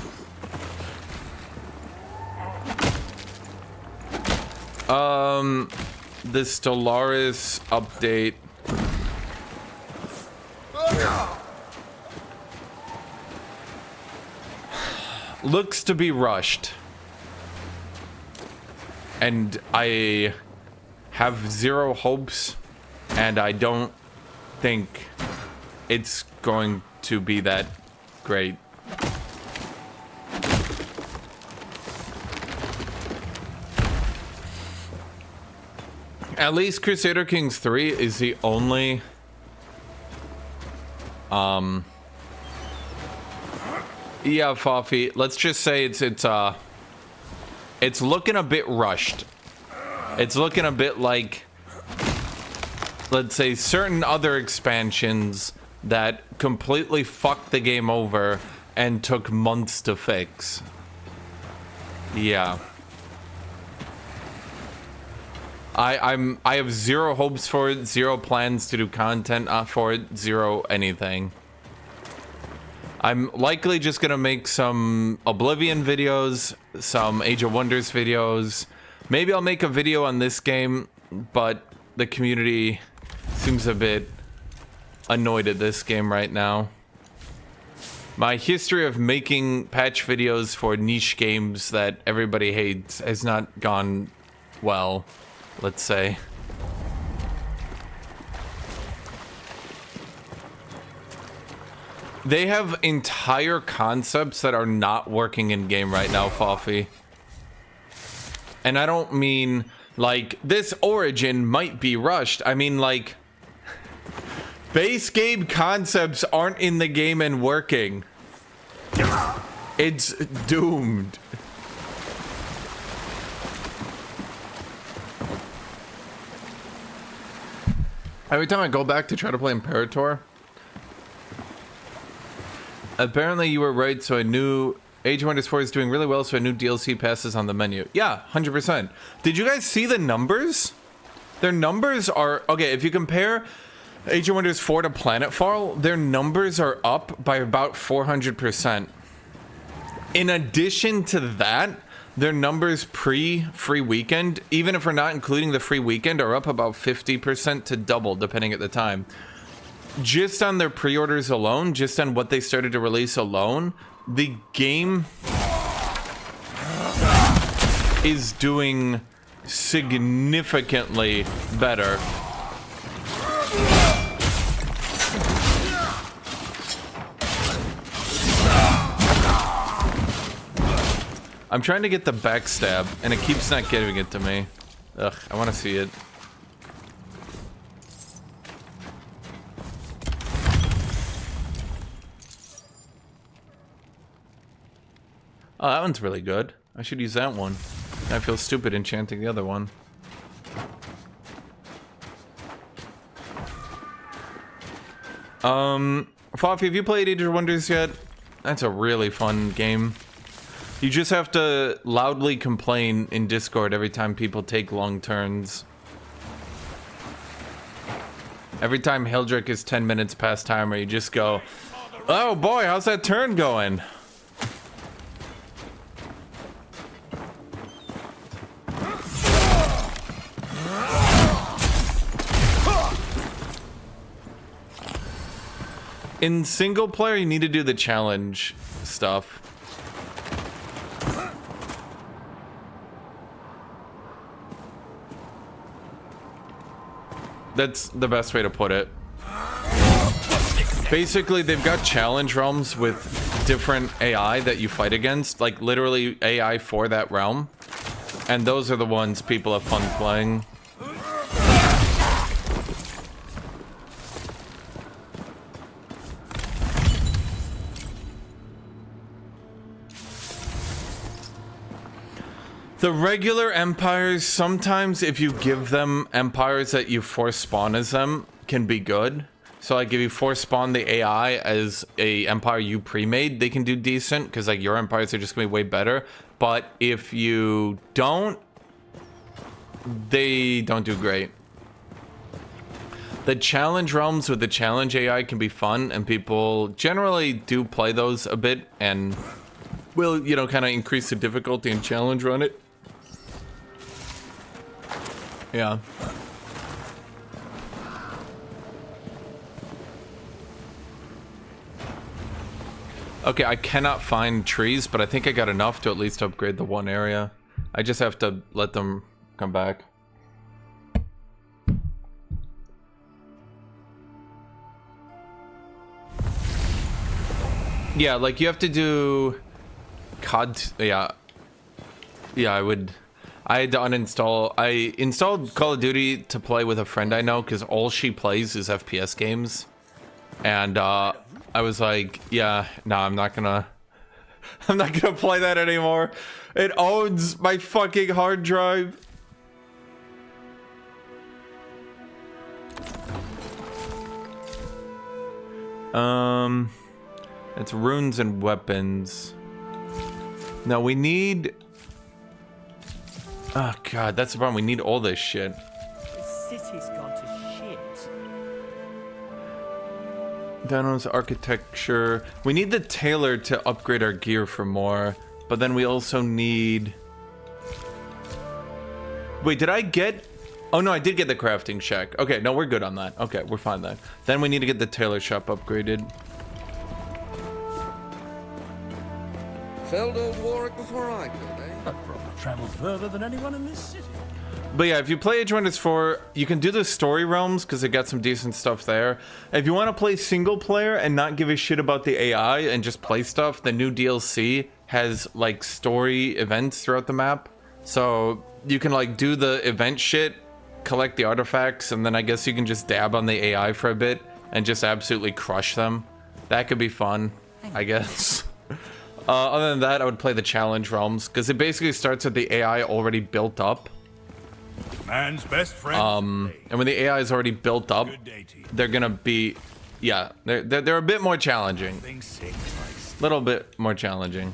[SPEAKER 1] the Stellaris update looks to be rushed. And I have zero hopes, and I don't think it's going to be that great. At least Crusader Kings 3 is the only yeah, Foffy, let's just say it's looking a bit rushed. It's looking a bit like, let's say, certain other expansions that completely fucked the game over and took months to fix. Yeah. I have zero hopes for it, zero plans to do content for it, zero anything. I'm likely just gonna make some Oblivion videos, some Age of Wonders videos. Maybe I'll make a video on this game, but the community seems a bit annoyed at this game right now. My history of making patch videos for niche games that everybody hates has not gone well, let's say. They have entire concepts that are not working in game right now, Foffy. And I don't mean like this origin might be rushed. I mean like base game concepts aren't in the game and working. It's doomed. Every time I go back to try to play Imperator, apparently you were right, so I knew Age of Wonders 4 is doing really well, so I knew DLC passes on the menu. Yeah, 100%. Did you guys see the numbers? Their numbers are... Okay, if you compare Age of Wonders 4 to Planetfall, their numbers are up by about 400%. In addition to that, their numbers pre-free weekend, even if we're not including the free weekend, are up about 50% to double, depending at the time. Just on their pre-orders alone, just on what they started to release alone, the game is doing significantly better. I'm trying to get the backstab, and it keeps not giving it to me. Ugh, I want to see it. Oh, that one's really good. I should use that one. I feel stupid enchanting the other one. Foffy, have you played Age of Wonders yet? That's a really fun game. You just have to loudly complain in Discord every time people take long turns. Every time Hildrick is 10 minutes past timer, you just go, oh boy, how's that turn going? In single player, you need to do the challenge stuff. That's the best way to put it. Basically, they've got challenge realms with different AI that you fight against, like literally AI for that realm. And those are the ones people have fun playing. The regular empires, sometimes if you give them empires that you force spawn as them, can be good. So like if you force spawn the AI as a empire you pre-made, they can do decent, because like your empires are just gonna be way better. But if you don't, they don't do great. The challenge realms with the challenge AI can be fun, and people generally do play those a bit, and will, you know, kind of increase the difficulty and challenge run it. Yeah. Okay, I cannot find trees, but I think I got enough to at least upgrade the one area. I just have to let them come back. Yeah, like you have to do COD. Yeah, I had to uninstall. I installed Call of Duty to play with a friend I know because all she plays is FPS games, and I was like, yeah, no, I'm not gonna play that anymore. It owns my fucking hard drive. It's runes and weapons. No, we need... Oh god, that's the problem. We need all this shit.
[SPEAKER 15] The city's gone to shit.
[SPEAKER 1] Dano's architecture. We need the tailor to upgrade our gear for more, but then we also need... Wait, did I get... Oh no, I did get the crafting shack. Okay, no, we're good on that. Okay, we're fine then. Then we need to get the tailor shop upgraded.
[SPEAKER 10] Felled old Warwick before I could, eh?
[SPEAKER 15] I've probably traveled further than anyone in this city.
[SPEAKER 1] But yeah, if you play Age of Wonders 4, you can do the story realms because it got some decent stuff there. If you want to play single player and not give a shit about the AI and just play stuff, the new DLC has like story events throughout the map. So you can like do the event shit, collect the artifacts, and then I guess you can just dab on the AI for a bit and just absolutely crush them. That could be fun, I guess. Other than that, I would play the challenge realms because it basically starts with the AI already built up.
[SPEAKER 2] Man's best friend.
[SPEAKER 1] And when the AI is already built up, they're gonna be, yeah, they're a bit more challenging. Little bit more challenging.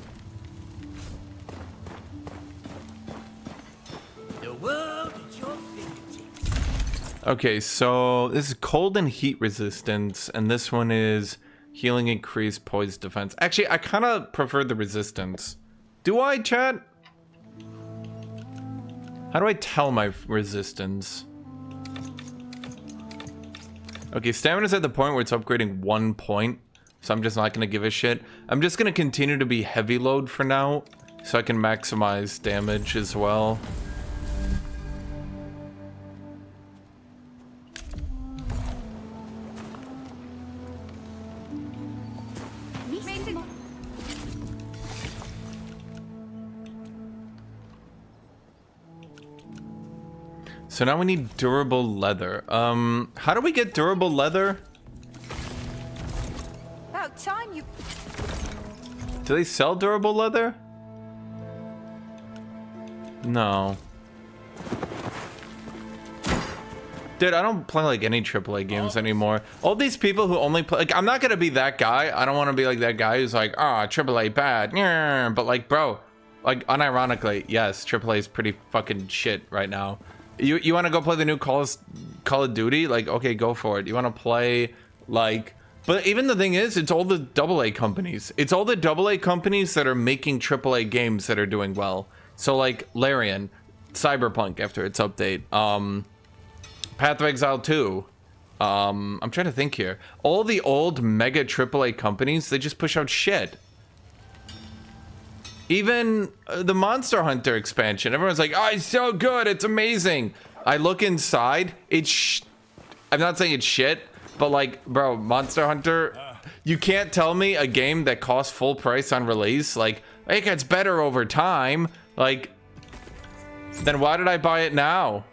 [SPEAKER 15] The world at your fingertips.
[SPEAKER 1] Okay, so this is cold and heat resistance, and this one is healing, increased poise defense. Actually, I kind of prefer the resistance. Do I, chat? How do I tell my resistance? Okay, stamina's at the point where it's upgrading 1 point, so I'm just not gonna give a shit. I'm just gonna continue to be heavy load for now, so I can maximize damage as well. So now we need durable leather. How do we get durable leather?
[SPEAKER 5] About time you...
[SPEAKER 1] Do they sell durable leather? No. Dude, I don't play like any AAA games anymore. All these people who only play, like, I'm not gonna be that guy. I don't want to be like that guy who's like, ah, AAA bad. Yeah, but like, bro, like, unironically, yes, AAA is pretty fucking shit right now. You want to go play the new Call of Duty? Like, okay, go for it. You want to play, like... But even the thing is, it's all the AA companies. It's all the AA companies that are making AAA games that are doing well. So, like, Larian, Cyberpunk after its update, Path of Exile 2. I'm trying to think here. All the old mega AAA companies, they just push out shit. Even the Monster Hunter expansion, everyone's like, oh, it's so good, it's amazing. I look inside, I'm not saying it's shit, but like, bro, Monster Hunter, you can't tell me a game that costs full price on release, like, it gets better over time, like, then why did I buy it now?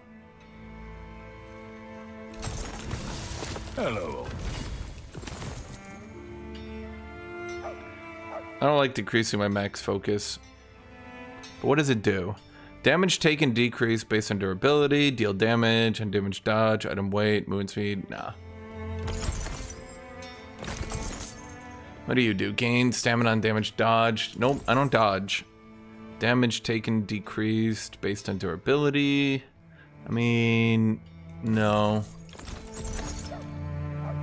[SPEAKER 2] Hello.
[SPEAKER 1] I don't like decreasing my max focus. But what does it do? Damage taken decreased based on durability, deal damage, and damage dodge, item weight, movement speed, nah. What do you do? Gain stamina on damage dodged. Nope, I don't dodge. Damage taken decreased based on durability. I mean, no.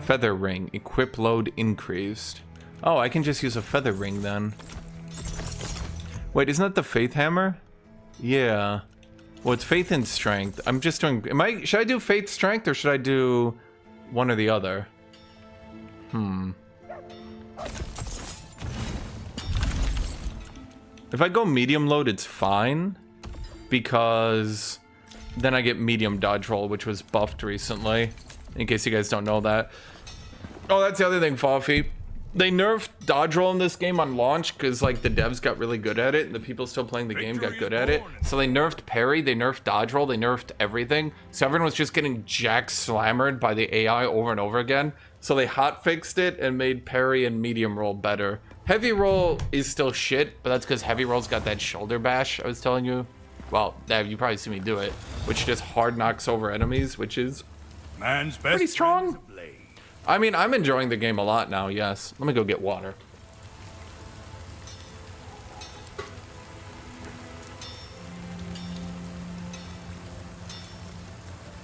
[SPEAKER 1] Feather ring, equip load increased. Oh, I can just use a feather ring then. Wait, isn't that the Faith Hammer? Yeah. Well, it's faith and strength. I'm just doing... Should I do faith, strength, or should I do one or the other? If I go medium load, it's fine. Because then I get medium dodge roll, which was buffed recently. In case you guys don't know that. Oh, that's the other thing, Foffy. They nerfed dodge roll in this game on launch because like the devs got really good at it and the people still playing the game got good at it. So they nerfed parry, they nerfed dodge roll, they nerfed everything. So everyone was just getting jack slammered by the AI over and over again. So they hot fixed it and made parry and medium roll better. Heavy roll is still shit, but that's because heavy roll's got that shoulder bash I was telling you. Well, you probably see me do it, which just hard knocks over enemies, which is pretty strong. I mean, I'm enjoying the game a lot now, yes. Let me go get water.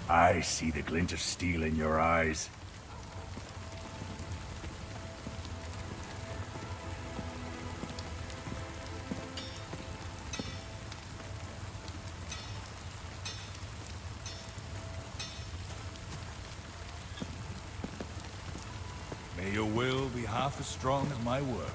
[SPEAKER 2] I see the glint of steel in your eyes.
[SPEAKER 7] May your will be half as strong as my work.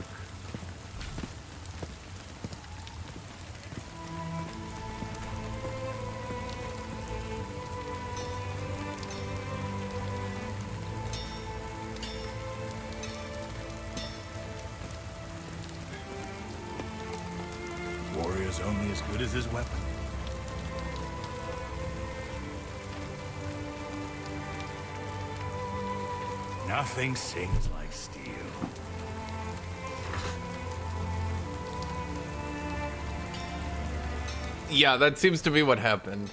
[SPEAKER 7] Warrior's only as good as his weapon. Nothing sings like steel.
[SPEAKER 1] Yeah, that seems to be what happened.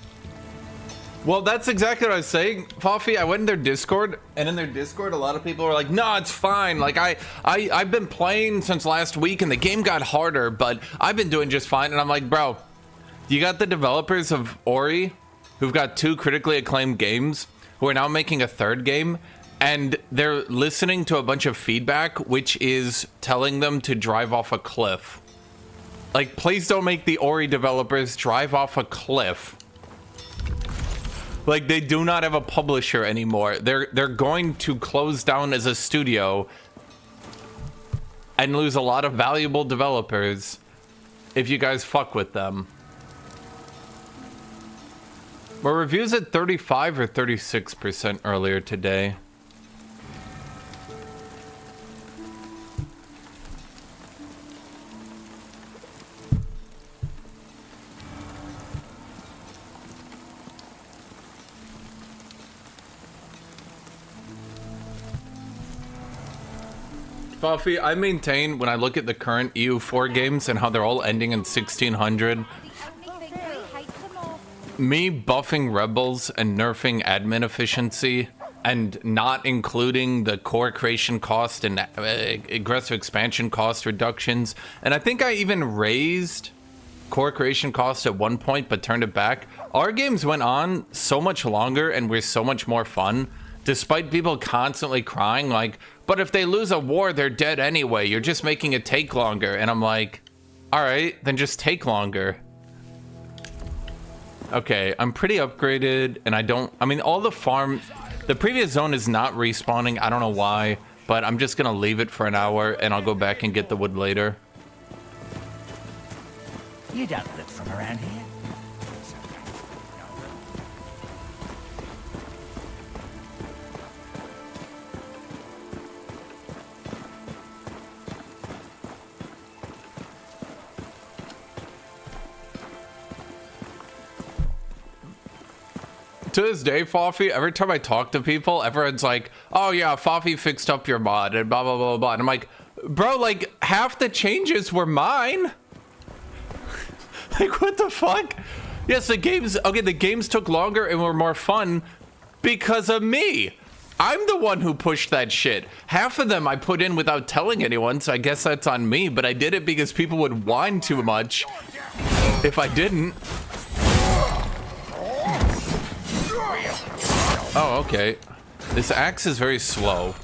[SPEAKER 1] Well, that's exactly what I was saying, Foffy. I went in their Discord, and in their Discord, a lot of people were like, "No, it's fine. Like, I've been playing since last week, and the game got harder, but I've been doing just fine." And I'm like, bro, you got the developers of Ori, who've got 2 critically acclaimed games, who are now making a 3rd game, and they're listening to a bunch of feedback, which is telling them to drive off a cliff. Like, please don't make the Ori developers drive off a cliff. Like, they do not have a publisher anymore. They're going to close down as a studio and lose a lot of valuable developers if you guys fuck with them. Were reviews at 35 or 36% earlier today? Buffy, I maintain when I look at the current EU4 games and how they're all ending in 1600, me buffing rebels and nerfing admin efficiency and not including the core creation cost and aggressive expansion cost reductions, and I think I even raised core creation cost at one point but turned it back. Our games went on so much longer and were so much more fun, despite people constantly crying like, but if they lose a war, they're dead anyway. You're just making it take longer. And I'm like, all right, then just take longer. Okay, I'm pretty upgraded, and I mean, all the farm, the previous zone is not respawning. I don't know why, but I'm just gonna leave it for an hour, and I'll go back and get the wood later.
[SPEAKER 6] You don't look from around here.
[SPEAKER 1] To this day, Foffy, every time I talk to people, everyone's like, oh yeah, Foffy fixed up your mod and blah, blah, blah, blah. And I'm like, bro, like half the changes were mine. Like, what the fuck? Yes, the games took longer and were more fun because of me. I'm the one who pushed that shit. Half of them I put in without telling anyone, so I guess that's on me, but I did it because people would whine too much if I didn't. Oh, okay. This axe is very slow.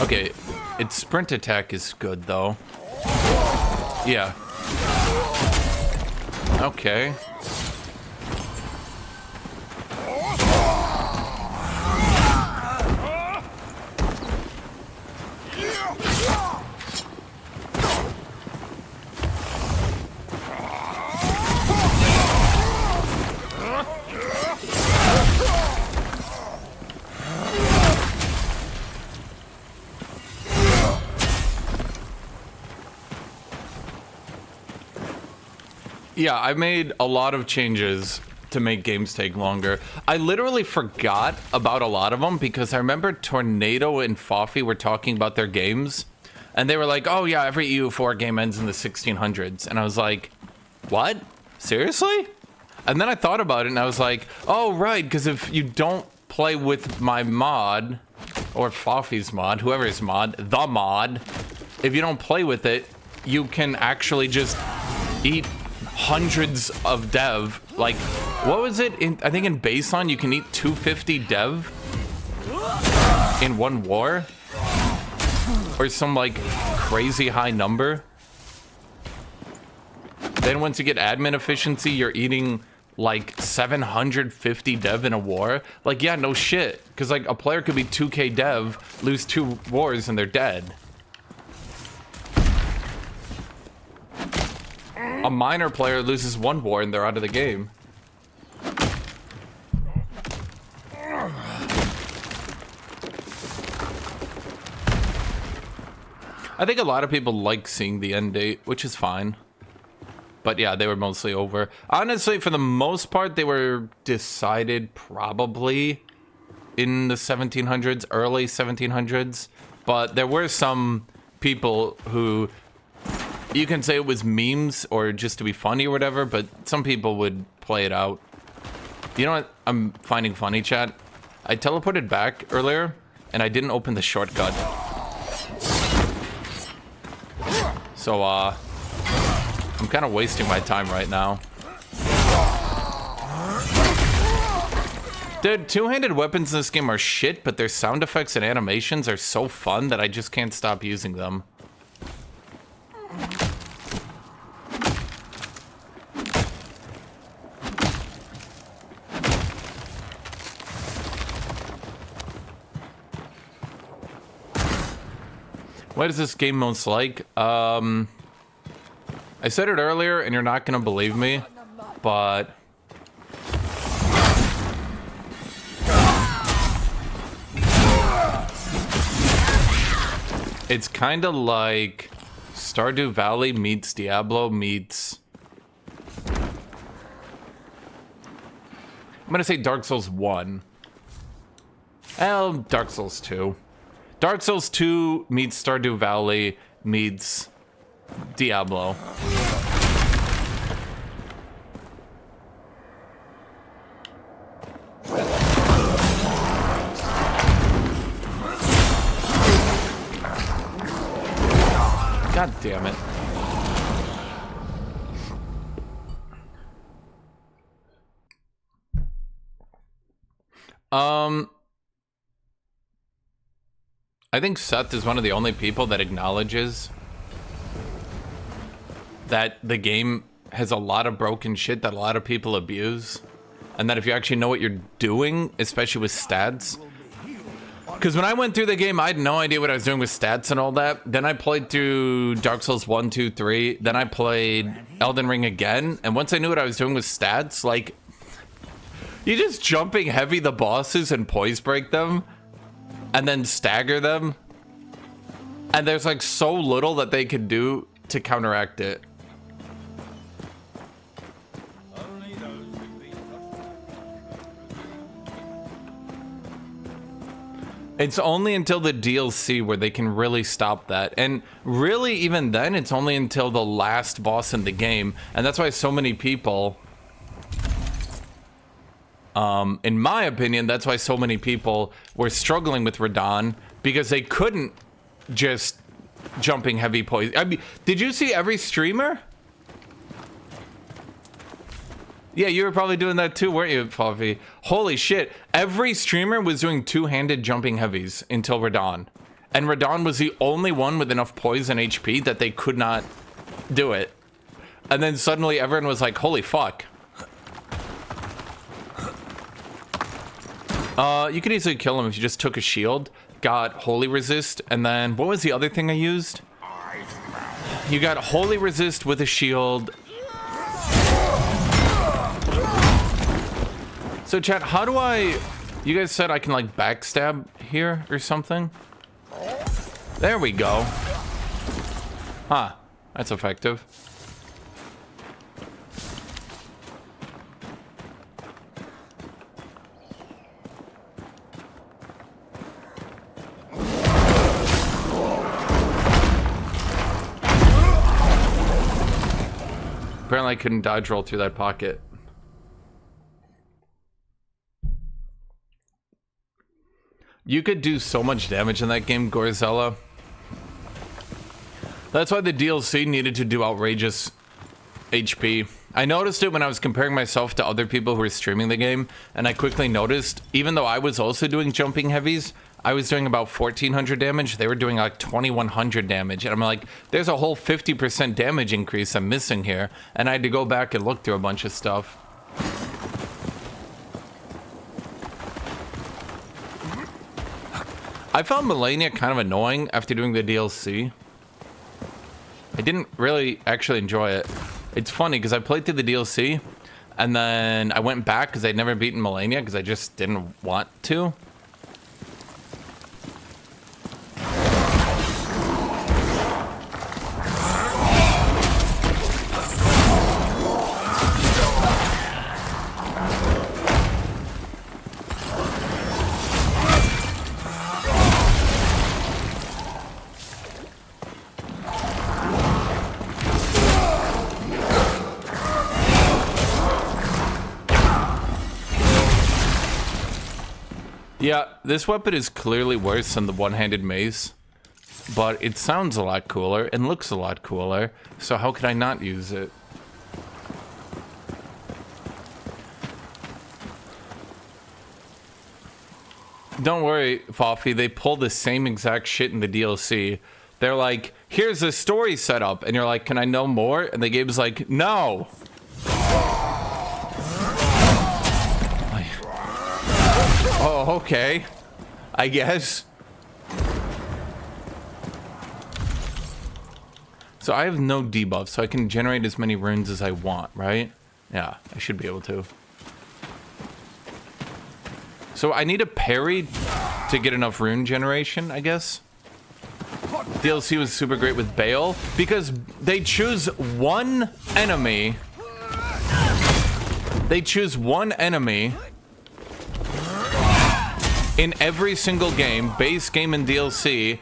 [SPEAKER 1] Okay, its sprint attack is good, though. Yeah. Okay. Yeah, I made a lot of changes to make games take longer. I literally forgot about a lot of them because I remember Tornado and Foffy were talking about their games, and they were like, oh yeah, every EU4 game ends in the 1600s. And I was like, what? Seriously? And then I thought about it and I was like, oh right, because if you don't play with my mod, or Foffy's mod, whoever's mod, the mod, if you don't play with it, you can actually just eat hundreds of dev. Like, what was it? I think in baseline you can eat 250 dev in one war, or some like crazy high number. Then once you get admin efficiency, you're eating like 750 dev in a war. Like, yeah, no shit, because like a player could be 2k dev, lose 2 wars, and they're dead. A minor player loses 1 war and they're out of the game. I think a lot of people like seeing the end date, which is fine. But yeah, they were mostly over. Honestly, for the most part, they were decided probably in the 1700s, early 1700s. But there were some people who, you can say it was memes or just to be funny or whatever, but some people would play it out. You know what I'm finding funny, chat? I teleported back earlier and I didn't open the shortcut. So, I'm kind of wasting my time right now. Dude, two-handed weapons in this game are shit, but their sound effects and animations are so fun that I just can't stop using them. What is this game most like? I said it earlier, and you're not gonna believe me, but it's kind of like Stardew Valley meets Diablo meets, I'm gonna say Dark Souls 1. Well, Dark Souls 2. Dark Souls 2 meets Stardew Valley meets Diablo. God damn it. I think Seth is one of the only people that acknowledges that the game has a lot of broken shit that a lot of people abuse, and that if you actually know what you're doing, especially with stats, because when I went through the game, I had no idea what I was doing with stats and all that. Then I played through Dark Souls 1, 2, 3. Then I played Elden Ring again, and once I knew what I was doing with stats, like, you just jumping heavy the bosses and poise break them, and then stagger them, and there's like so little that they could do to counteract it. It's only until the DLC where they can really stop that. And really, even then, it's only until the last boss in the game. And that's why so many people, in my opinion, that's why so many people were struggling with Radahn, because they couldn't just jumping heavy poison. I mean, did you see every streamer? Yeah, you were probably doing that too, weren't you, Fluffy? Holy shit. Every streamer was doing two-handed jumping heavies until Radahn. And Radahn was the only one with enough poise and HP that they could not do it. And then suddenly everyone was like, holy fuck. You could easily kill him if you just took a shield, got holy resist, and then what was the other thing I used? You got holy resist with a shield. So chat, how do I, you guys said I can like backstab here or something? There we go. Huh, that's effective. apparently I couldn't dodge roll through that pocket. You could do so much damage in that game, Gorzella. That's why the DLC needed to do outrageous HP. I noticed it when I was comparing myself to other people who were streaming the game, and I quickly noticed, even though I was also doing jumping heavies, I was doing about 1400 damage, they were doing like 2100 damage, and I'm like, there's a whole 50% damage increase I'm missing here, and I had to go back and look through a bunch of stuff. I found Melania kind of annoying after doing the DLC. I didn't really actually enjoy it. It's funny because I played through the DLC and then I went back because I'd never beaten Melania because I just didn't want to. Yeah, this weapon is clearly worse than the one-handed mace, but it sounds a lot cooler and looks a lot cooler, so how could I not use it? Don't worry, Foffy, they pull the same exact shit in the DLC. They're like, here's a story setup, and you're like, can I know more? And the game's like, no! Oh, okay. I guess. So I have no debuff, so I can generate as many runes as I want, right? Yeah, I should be able to. So I need a parry to get enough rune generation, I guess. DLC was super great with Bale because they choose one enemy. They choose one enemy in every single game, base game and DLC,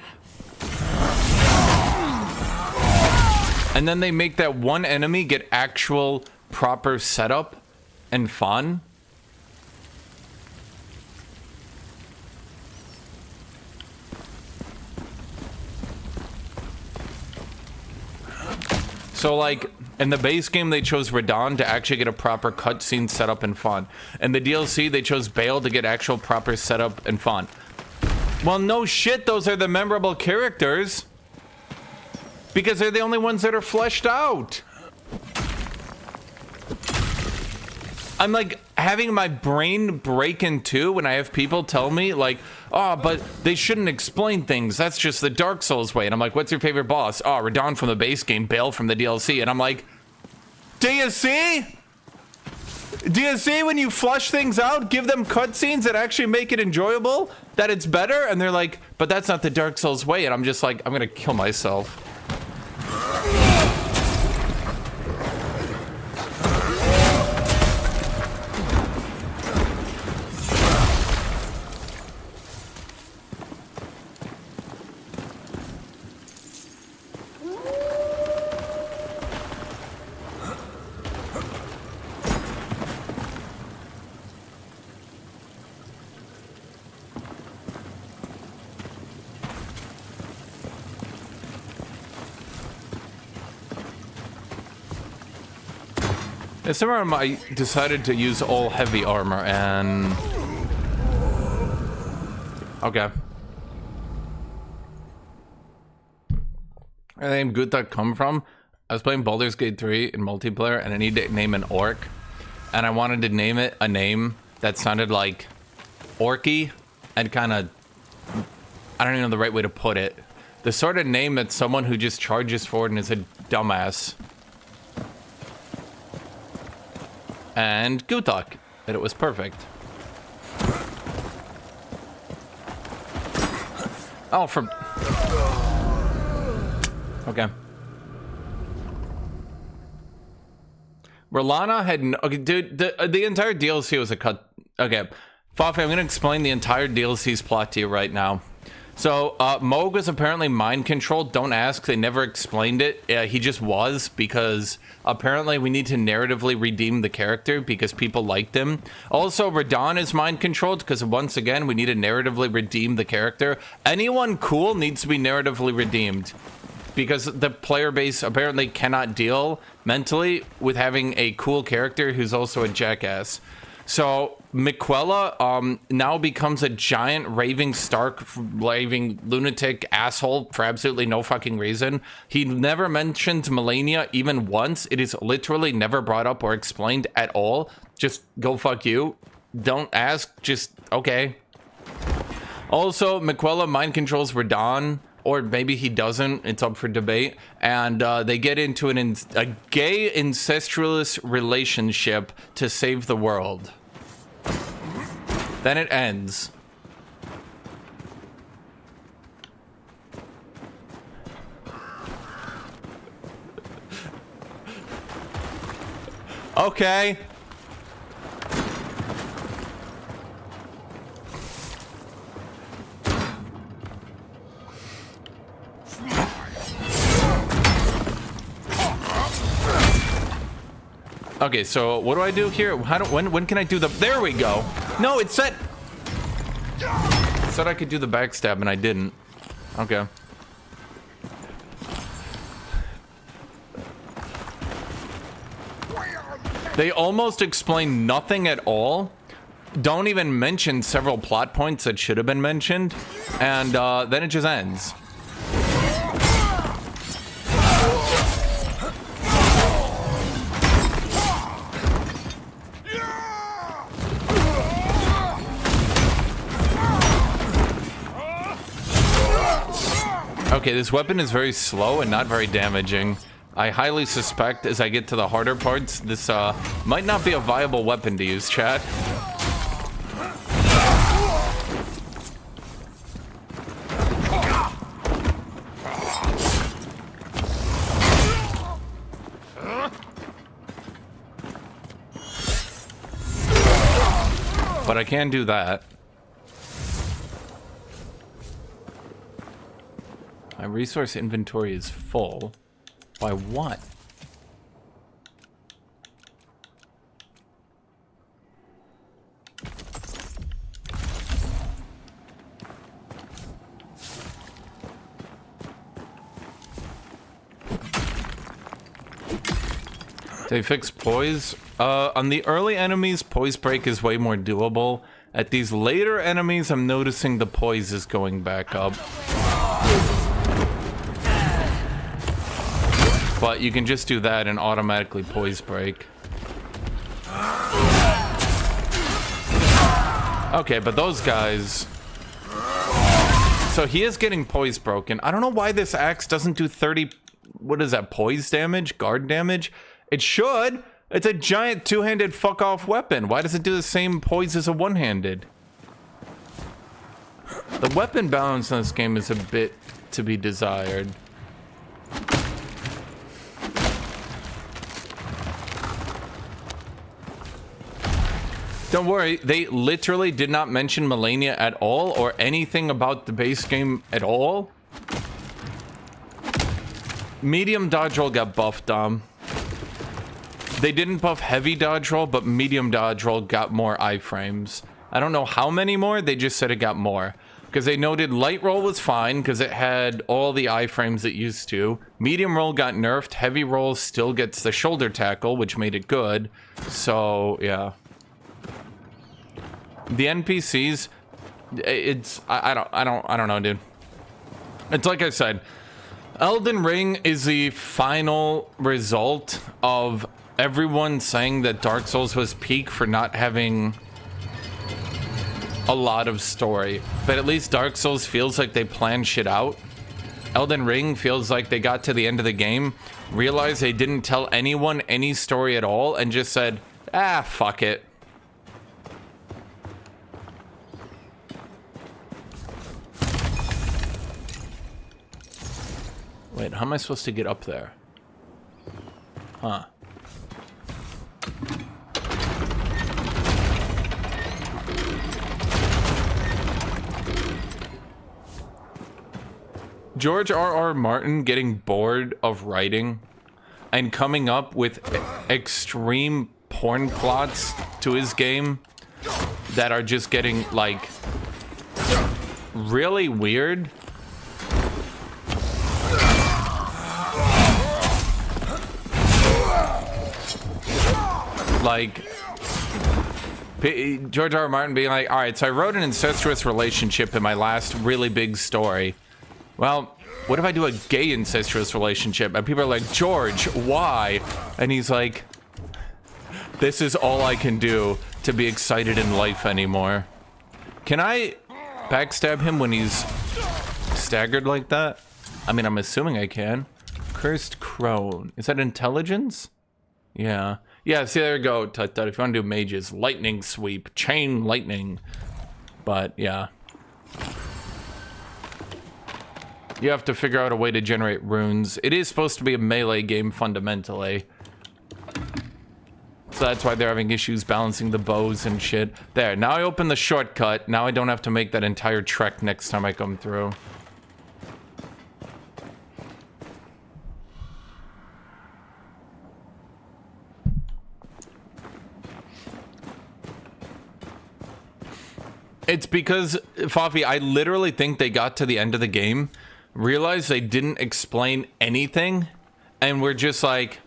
[SPEAKER 1] and then they make that one enemy get actual proper setup and fun. So like in the base game they chose Radon to actually get a proper cutscene setup and fun. In the DLC they chose Bale to get actual proper setup and fun. Well, no shit, those are the memorable characters. Because they're the only ones that are fleshed out. I'm like having my brain break in two when I have people tell me like, oh, but they shouldn't explain things. That's just the Dark Souls way. And I'm like, what's your favorite boss? Oh, Radon from the base game, Bale from the DLC. And I'm like, do you see? Do you see when you flush things out, give them cutscenes that actually make it enjoyable, that it's better? And they're like, but that's not the Dark Souls way. And I'm just like, I'm gonna kill myself. This time I decided to use all heavy armor and... Okay. Where the name Guthuk come from? I was playing Baldur's Gate 3 in multiplayer and I needed to name an orc. And I wanted to name it a name that sounded like orky and kind of... I don't even know the right way to put it. The sort of name that someone who just charges forward and is a dumbass. And Guthuk, and it was perfect. Oh, from... Okay. Rolana had no... Okay, dude, the entire DLC was a cut... Okay. Fafi, I'm gonna explain the entire DLC's plot to you right now. So, Moog was apparently mind controlled. Don't ask. They never explained it. He just was, because apparently we need to narratively redeem the character because people liked him. Also, Radon is mind controlled because, once again, we need to narratively redeem the character. Anyone cool needs to be narratively redeemed because the player base apparently cannot deal mentally with having a cool character who's also a jackass. So Miquella now becomes a giant raving lunatic asshole for absolutely no fucking reason. He never mentions Melania even once. It is literally never brought up or explained at all. Just go fuck you. Don't ask, just okay. Also, Miquella mind controls Radon, or maybe he doesn't. It's up for debate. And they get into a gay incestuous relationship to save the world. Then it ends. Okay. Okay, so what do I do here? When can I do the... There we go. No, it said... It said I could do the backstab and I didn't. Okay. They almost explain nothing at all. Don't even mention several plot points that should have been mentioned. And then it just ends. Okay, this weapon is very slow and not very damaging. I highly suspect as I get to the harder parts, this might not be a viable weapon to use, chat. But I can do that. My resource inventory is full. By what? They fix poise. On the early enemies, poise break is way more doable. At these later enemies, I'm noticing the poise is going back up. But you can just do that and automatically poise break. Okay, but those guys... So he is getting poise broken. I don't know why this axe doesn't do 30... What is that? Poise damage? Guard damage? It should! It's a giant two-handed fuck-off weapon. Why does it do the same poise as a one-handed? The weapon balance in this game is a bit to be desired. Don't worry, they literally did not mention Melania at all or anything about the base game at all. Medium dodge roll got buffed, They didn't buff heavy dodge roll, but medium dodge roll got more iframes. I don't know how many more, they just said it got more. Because they noted light roll was fine because it had all the iframes it used to. Medium roll got nerfed, heavy roll still gets the shoulder tackle, which made it good. So, yeah. The NPCs, it's I don't know, dude. It's like I said, Elden Ring is the final result of everyone saying that Dark Souls was peak for not having a lot of story. But at least Dark Souls feels like they planned shit out. Elden Ring feels like they got to the end of the game, realized they didn't tell anyone any story at all, and just said, ah, fuck it. Wait, how am I supposed to get up there? Huh. George R.R. Martin getting bored of writing and coming up with extreme porn plots to his game that are just getting, like, really weird. Like, George R.R. Martin being like, all right, so I wrote an incestuous relationship in my last really big story. Well, what if I do a gay incestuous relationship? And people are like, George, why? And he's like, this is all I can do to be excited in life anymore. Can I backstab him when he's staggered like that? I mean, I'm assuming I can. Cursed crone. Is that intelligence? Yeah. Yeah, see, there you go, Tut Tut. If you want to do mages, lightning sweep, chain lightning. But, yeah. You have to figure out a way to generate runes. It is supposed to be a melee game, fundamentally. So that's why they're having issues balancing the bows and shit. There, now I open the shortcut. Now I don't have to make that entire trek next time I come through. It's because, Fafi, I literally think they got to the end of the game, realized they didn't explain anything, and we're just like,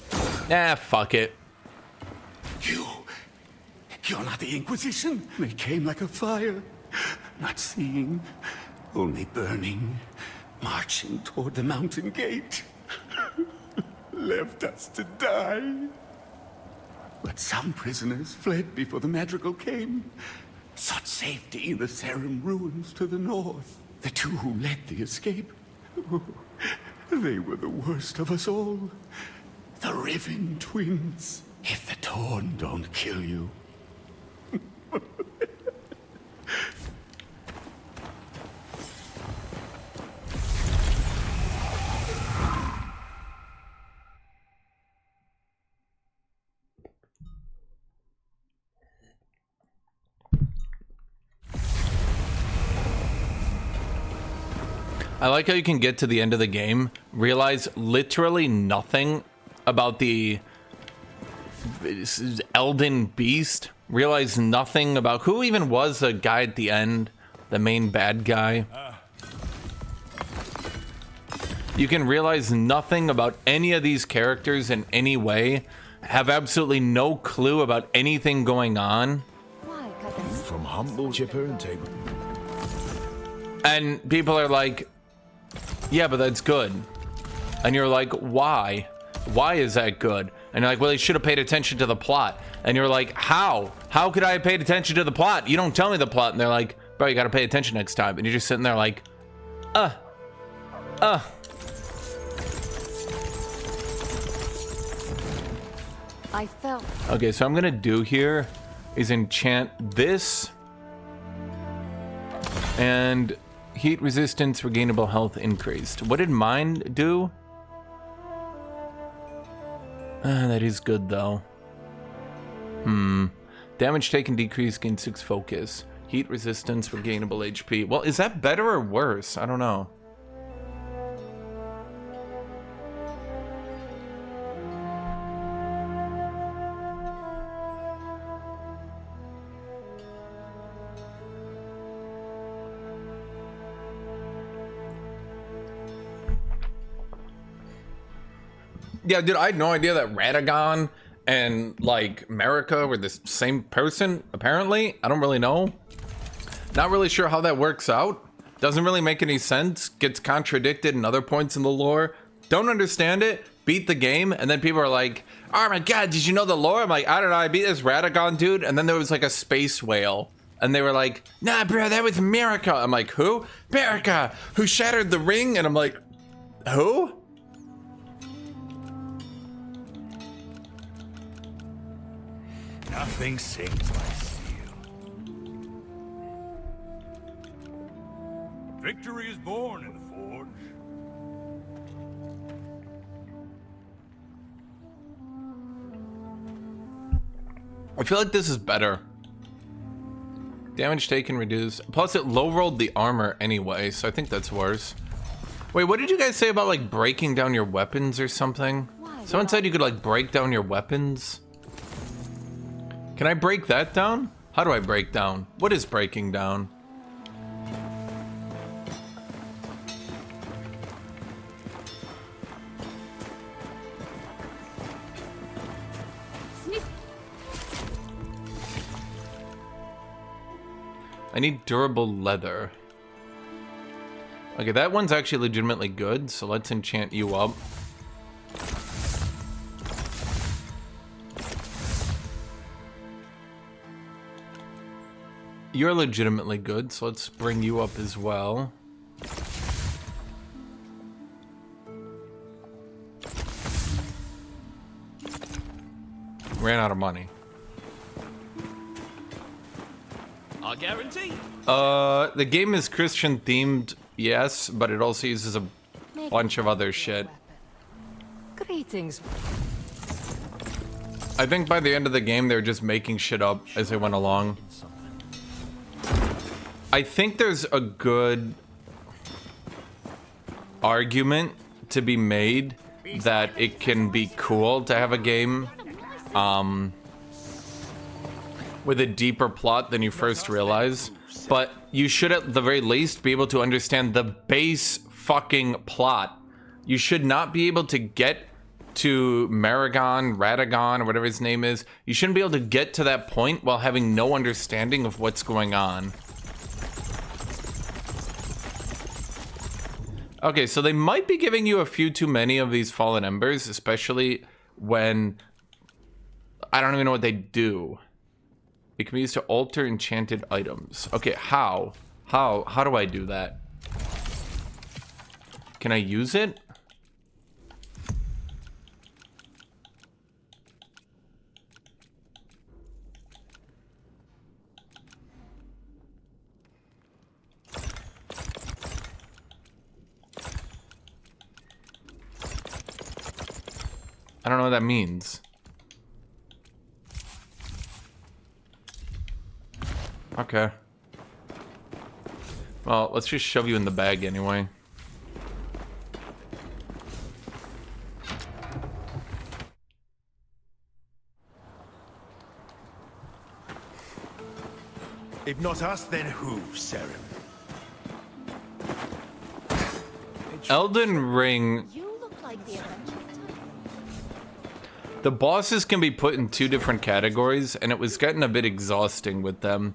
[SPEAKER 1] fuck it.
[SPEAKER 2] You're not the Inquisition. They came like a fire, not seeing, only burning, marching toward the mountain gate. Left us to die. But some prisoners fled before the madrigal came. Sought safety in the Serum ruins to the north. The two who led the escape, they were the worst of us all. The Riven twins. If the Torn don't kill you.
[SPEAKER 1] I like how you can get to the end of the game, realize literally nothing about the Elden Beast, realize nothing about who even was the guy at the end, the main bad guy. You can realize nothing about any of these characters in any way, have absolutely no clue about anything going on.
[SPEAKER 14] From humble chipper and table.
[SPEAKER 1] And people are like, yeah, but that's good. And you're like, why? Why is that good? And you're like, well, they should have paid attention to the plot. And you're like, how? How could I have paid attention to the plot? You don't tell me the plot. And they're like, bro, you gotta pay attention next time. And you're just sitting there like,
[SPEAKER 4] I felt.
[SPEAKER 1] Okay, so I'm gonna do here is enchant this. And heat resistance, regainable health increased. What did mine do? That is good though. Damage taken decreased, gain 6 focus. Heat resistance, regainable HP. Well, is that better or worse? I don't know. Yeah, dude, I had no idea that Radagon and, like, America were the same person, apparently. I don't really know. Not really sure how that works out. Doesn't really make any sense. Gets contradicted in other points in the lore. Don't understand it. Beat the game, and then people are like, oh my god, did you know the lore? I'm like, I don't know, I beat this Radagon dude, and then there was, like, a space whale. And they were like, nah, bro, that was America. I'm like, who? America, who shattered the ring? And I'm like, who?
[SPEAKER 14] Nothing sings like steel.
[SPEAKER 7] Victory is born in the forge.
[SPEAKER 1] I feel like this is better. Damage taken reduced. Plus it low rolled the armor anyway, so I think that's worse. Wait, what did you guys say about like breaking down your weapons or something? Someone said you could like break down your weapons. Can I break that down? How do I break down? What is breaking down? I need durable leather. Okay, that one's actually legitimately good, so let's enchant you up. You're legitimately good, so let's bring you up as well. Ran out of money.
[SPEAKER 12] I guarantee.
[SPEAKER 1] The game is Christian themed, yes, but it also uses a bunch of other shit.
[SPEAKER 16] Greetings.
[SPEAKER 1] I think by the end of the game, they were just making shit up as they went along. I think there's a good argument to be made that it can be cool to have a game with a deeper plot than you first realize, but you should at the very least be able to understand the base fucking plot. You should not be able to get to Radagon, or whatever his name is. You shouldn't be able to get to that point while having no understanding of what's going on. Okay, so they might be giving you a few too many of these fallen embers, especially when I don't even know what they do. It can be used to alter enchanted items. Okay, how? How do I do that? Can I use it? I don't know what that means. Okay. Well, let's just shove you in the bag anyway.
[SPEAKER 14] If not us, then who, Saren?
[SPEAKER 1] Elden Ring. The bosses can be put in two different categories, and it was getting a bit exhausting with them.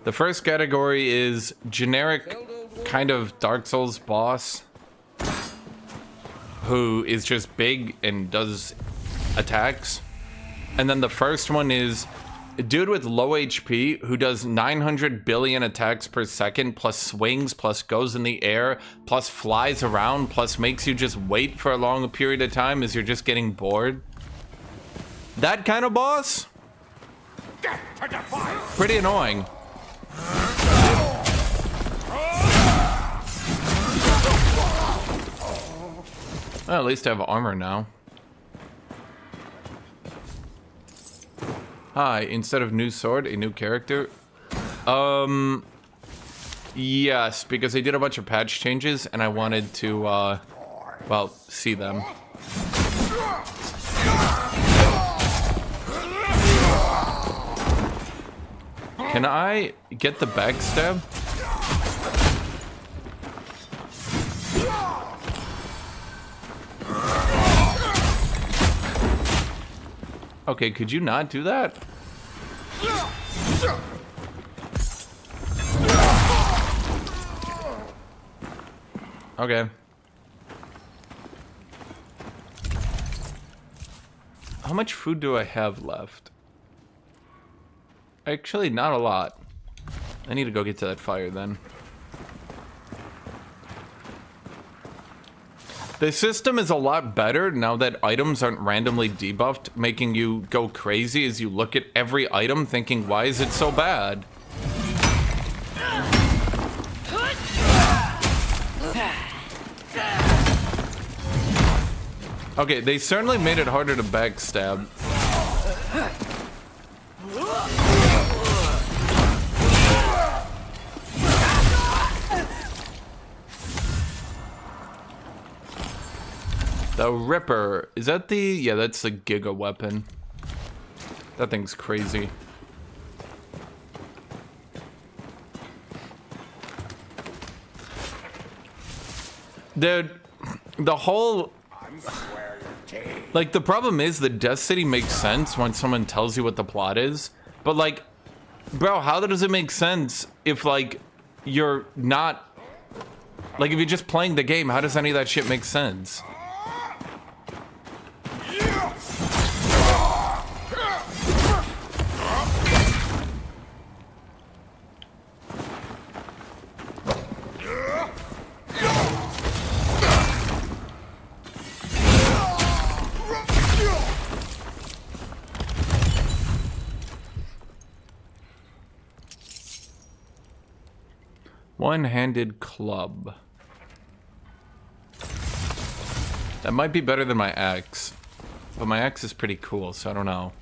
[SPEAKER 1] The first category is generic kind of Dark Souls boss who is just big and does attacks. And then the first one is a dude with low HP who does 900 billion attacks per second, plus swings, plus goes in the air, plus flies around, plus makes you just wait for a long period of time as you're just getting bored. That kind of boss? Pretty annoying. Well, at least I have armor now. Hi, instead of new sword, a new character? Yes, because they did a bunch of patch changes and I wanted to, well, see them. Can I get the backstab? Okay, could you not do that? Okay. How much food do I have left? Actually, not a lot. I need to go get to that fire then. The system is a lot better now that items aren't randomly debuffed, making you go crazy as you look at every item thinking, why is it so bad? Okay, they certainly made it harder to backstab. The Ripper. Is that the... Yeah, that's the Giga weapon. That thing's crazy. Dude, the whole... Like, the problem is that Death City makes sense when someone tells you what the plot is. But, like, bro, how does it make sense if, like, you're not... Like, if you're just playing the game, how does any of that shit make sense? One-handed club. That might be better than my axe, but my axe is pretty cool, so I don't know.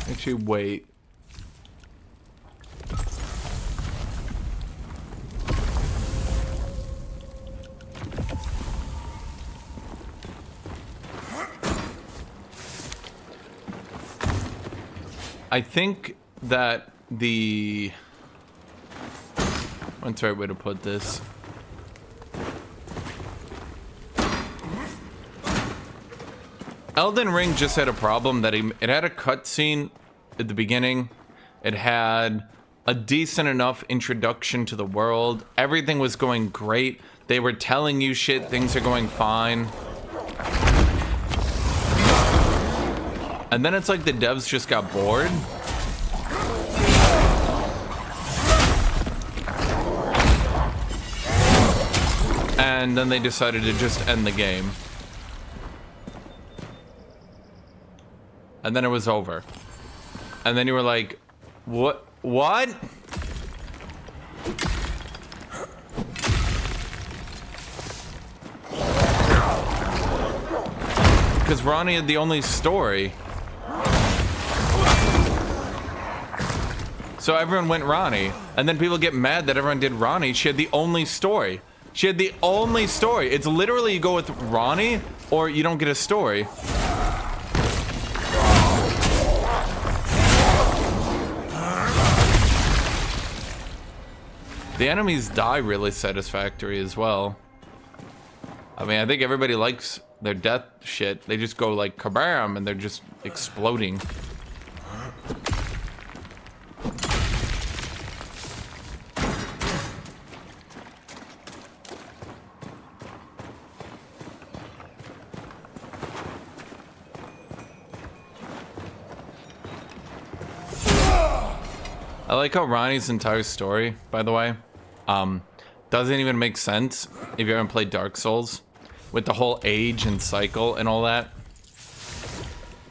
[SPEAKER 1] Actually, wait. I think that the... What's the right way to put this? Elden Ring just had a problem that it had a cutscene at the beginning. It had a decent enough introduction to the world. Everything was going great. They were telling you shit, things are going fine. And then it's like the devs just got bored. And then they decided to just end the game. And then it was over. And then you were like, what? Because Ronnie had the only story. So everyone went Ronnie. And then people get mad that everyone did Ronnie. She had the only story. She had the only story. It's literally you go with Ronnie or you don't get a story. The enemies die really satisfactory as well. I mean, I think everybody likes their death shit. They just go like kabam and they're just exploding. I like how Ronnie's entire story, by the way, doesn't even make sense if you haven't played Dark Souls, with the whole age and cycle and all that.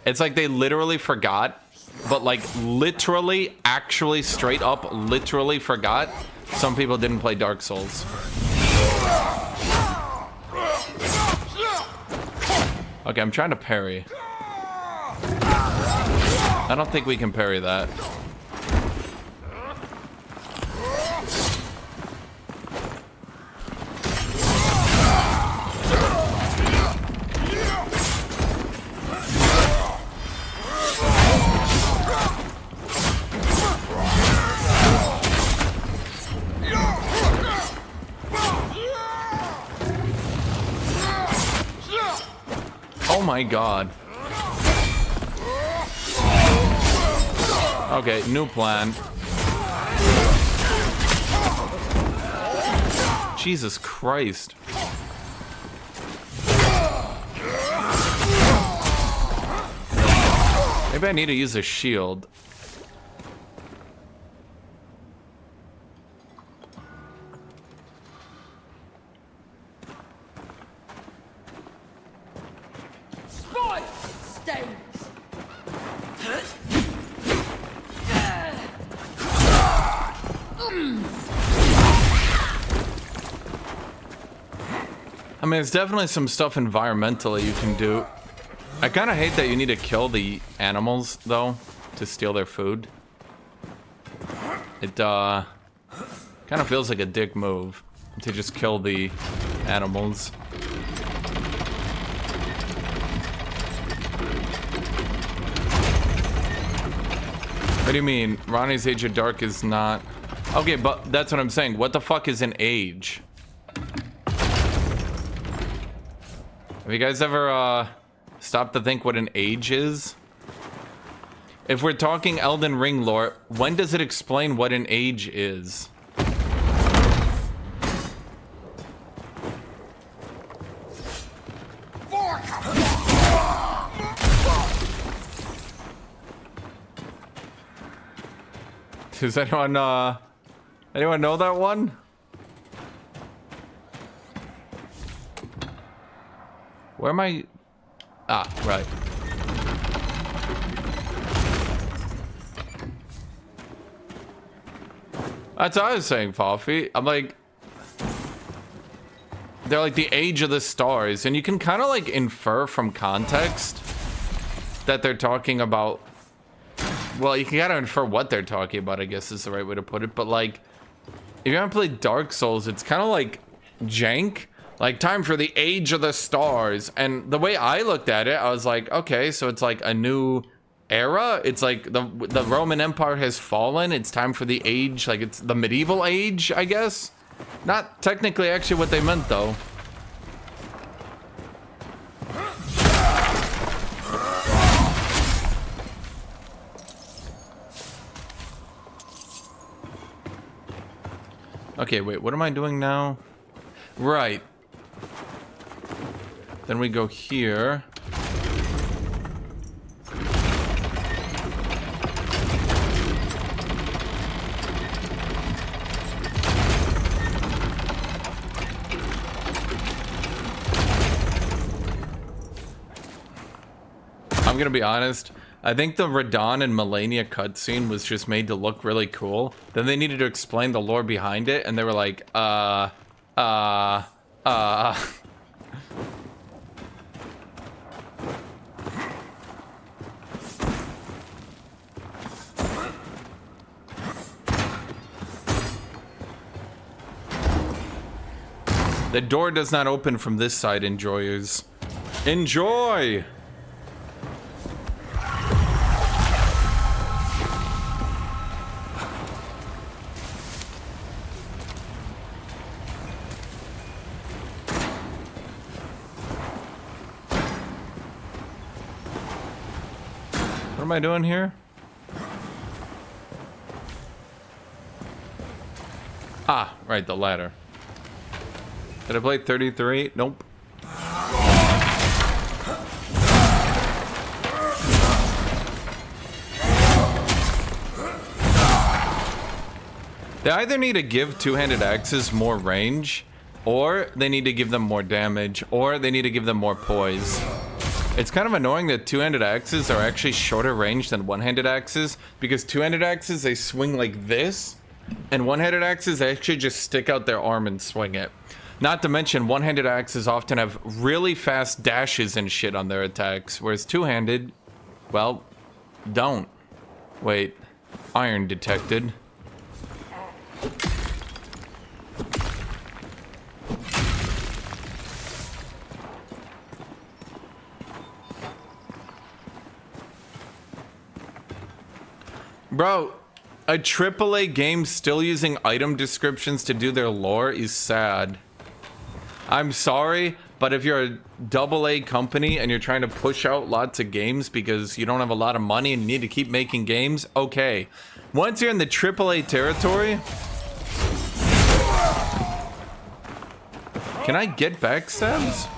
[SPEAKER 1] It's like they literally forgot, but like literally, actually, straight up, literally forgot some people didn't play Dark Souls. Okay, I'm trying to parry. I don't think we can parry that. Oh my god. Okay, new plan. Jesus Christ. Maybe I need to use a shield. I mean, there's definitely some stuff environmentally you can do. I kind of hate that you need to kill the animals, though, to steal their food. It, kind of feels like a dick move to just kill the animals. What do you mean? Ronnie's Age of Dark is not... Okay, but that's what I'm saying. What the fuck is an age? Have you guys ever, stopped to think what an age is? If we're talking Elden Ring lore, when does it explain what an age is? Does anyone know that one? Where am I? Ah, right. That's what I was saying, Foffy. I'm like, they're like the age of the stars, and you can kind of like infer from context that they're talking about. Well, you can kind of infer what they're talking about, I guess is the right way to put it. But like, if you haven't played Dark Souls, it's kind of like jank. Like, time for the age of the stars. And the way I looked at it, I was like, okay, so it's like a new era. It's like the Roman Empire has fallen. It's time for the age, like it's the medieval age, I guess. Not technically actually what they meant, though. Okay, wait, what am I doing now? Right. Then we go here. I'm gonna be honest. I think the Radon and Melania cutscene was just made to look really cool. Then they needed to explain the lore behind it, and they were like, The door does not open from this side, enjoyers. Enjoy! What am I doing here? Ah, right, the ladder. Did I play 33? Nope. They either need to give two-handed axes more range, or they need to give them more damage, or they need to give them more poise. It's kind of annoying that two-handed axes are actually shorter range than one-handed axes, because two-handed axes, they swing like this, and one-handed axes, they actually just stick out their arm and swing it. Not to mention, one-handed axes often have really fast dashes and shit on their attacks, whereas two-handed, well, don't. Wait, iron detected. Bro, a AAA game still using item descriptions to do their lore is sad. I'm sorry, but if you're a AA company and you're trying to push out lots of games because you don't have a lot of money and you need to keep making games, okay. Once you're in the AAA territory... Can I get backstabs?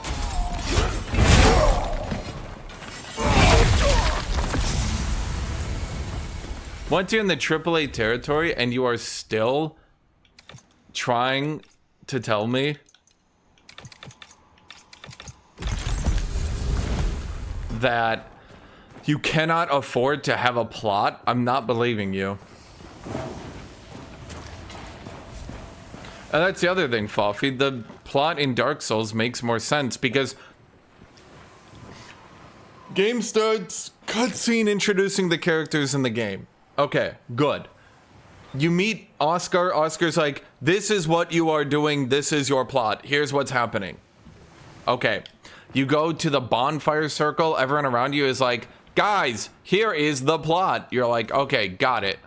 [SPEAKER 1] Once you're in the AAA territory and you are still trying to tell me that you cannot afford to have a plot, I'm not believing you. And that's the other thing, Foffy. plot in Dark Souls makes more sense because game starts, cutscene introducing the characters in the game. Okay, good. You meet Oscar. Oscar's like, this is what you are doing. This is your plot. Here's what's happening. Okay. You go to the bonfire circle. Everyone around you is like, guys, here is the plot. You're like, okay, got it.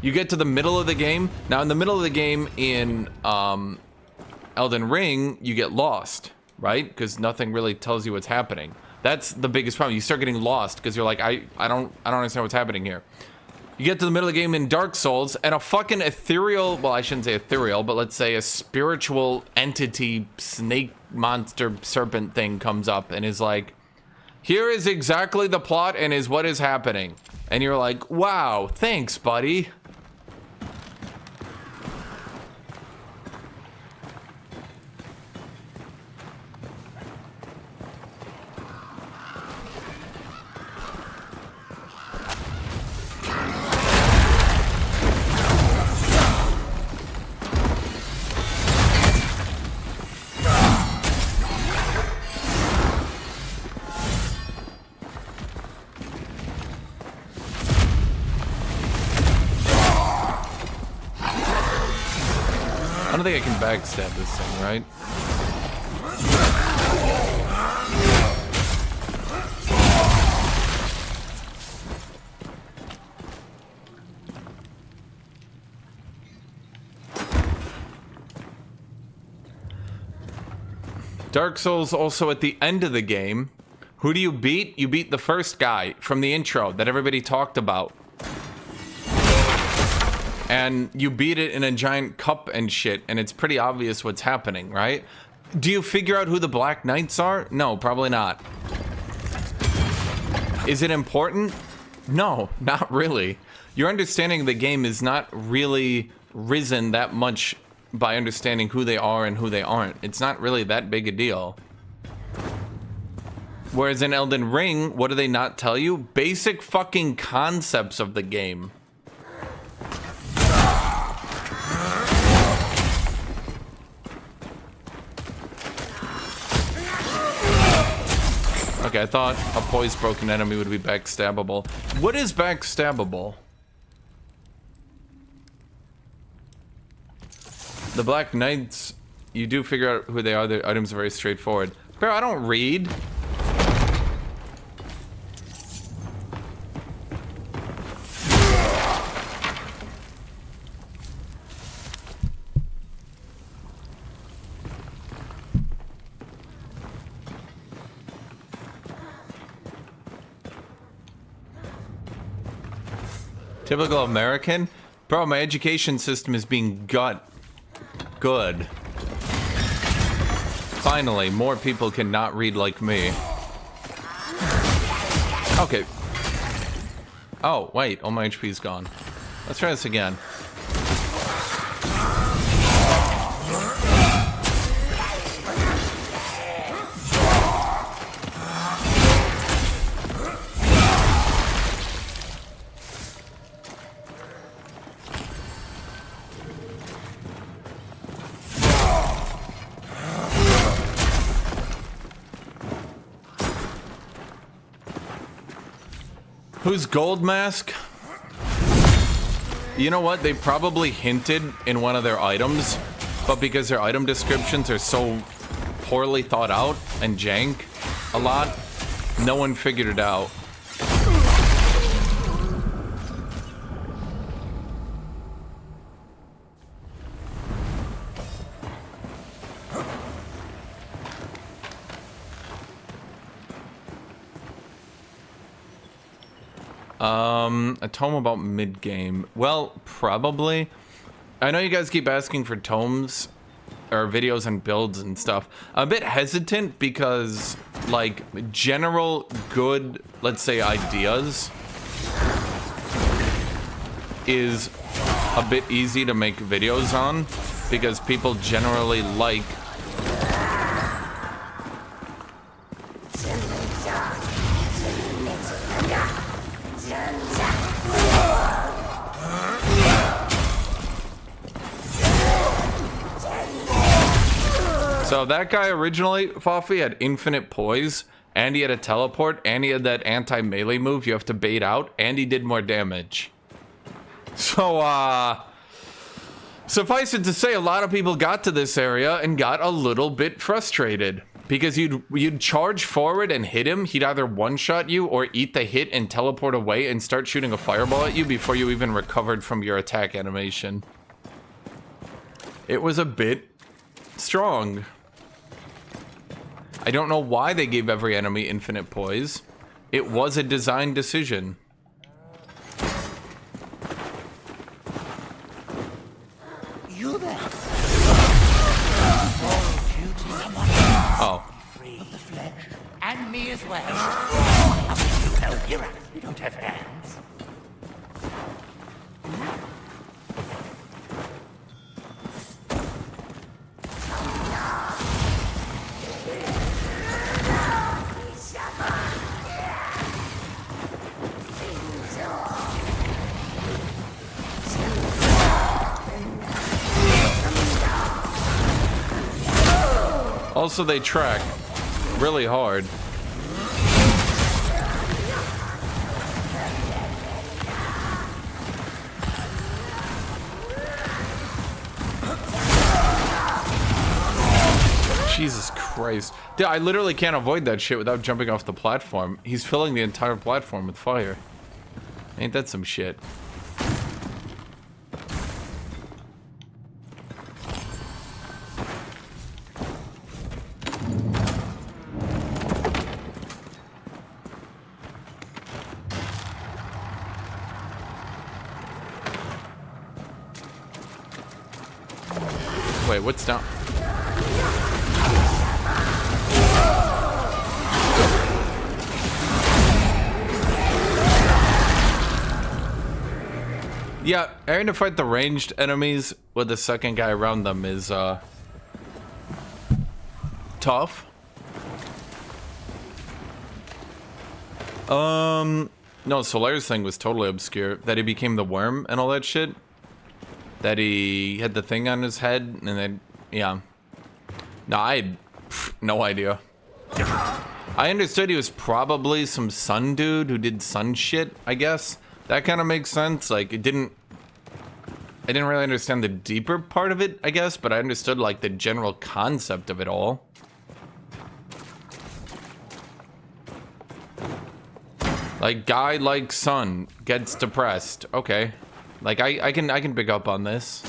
[SPEAKER 1] You get to the middle of the game. Now, in the middle of the game in Elden Ring, you get lost, right? Because nothing really tells you what's happening. That's the biggest problem. You start getting lost because you're like, I don't understand what's happening here. You get to the middle of the game in Dark Souls, and a fucking ethereal, well, I shouldn't say ethereal, but let's say a spiritual entity, snake, monster, serpent thing comes up and is like, here is exactly the plot and is what is happening. And you're like, wow, thanks, buddy. I don't think I can backstab this thing, right? Dark Souls also at the end of the game. Who do you beat? You beat the first guy from the intro that everybody talked about. And you beat it in a giant cup and shit, and it's pretty obvious what's happening, right? Do you figure out who the Black Knights are? No, probably not. Is it important? No, not really. Your understanding of the game is not really risen that much by understanding who they are and who they aren't. It's not really that big a deal. Whereas in Elden Ring, what do they not tell you? Basic fucking concepts of the game. Okay, I thought a poise broken enemy would be backstabbable. What is backstabbable? The Black Knights, you do figure out who they are. Their items are very straightforward. Bro, I don't read. Typical American? Bro, my education system is being good. Finally, more people can not read like me. Okay. Oh, wait. All my HP's gone. Let's try this again. Who's Gold Mask? You know what? They probably hinted in one of their items, but because their item descriptions are so poorly thought out and jank a lot, no one figured it out. A tome about mid-game. Well, probably. I know you guys keep asking for tomes or videos and builds and stuff. I'm a bit hesitant because, like, general good, let's say, ideas is a bit easy to make videos on because people generally like So that guy originally, Fluffy, had infinite poise, and he had a teleport, and he had that anti-melee move you have to bait out, and he did more damage. So, suffice it to say, a lot of people got to this area and got a little bit frustrated. Because you'd charge forward and hit him, he'd either one-shot you or eat the hit and teleport away and start shooting a fireball at you before you even recovered from your attack animation. It was a bit strong. I don't know why they gave every enemy infinite poise. It was a design decision.
[SPEAKER 3] You there?
[SPEAKER 1] Oh.
[SPEAKER 3] Free of the flesh, and me as well. How can you help? You don't have hands.
[SPEAKER 1] Also, they track really hard. Jesus Christ. Dude, I literally can't avoid that shit without jumping off the platform. He's filling the entire platform with fire. Ain't that some shit? Wait, what's down? Yeah, having to fight the ranged enemies with the second guy around them is tough. No, Solaire's thing was totally obscure. That he became the worm and all that shit. That he had the thing on his head and then, yeah. No, I had no idea. I understood he was probably some sun dude who did sun shit, I guess. That kind of makes sense. Like, I didn't really understand the deeper part of it, I guess, but I understood, like, the general concept of it all. Like, guy like sun gets depressed. Okay. Like, I can pick up on this.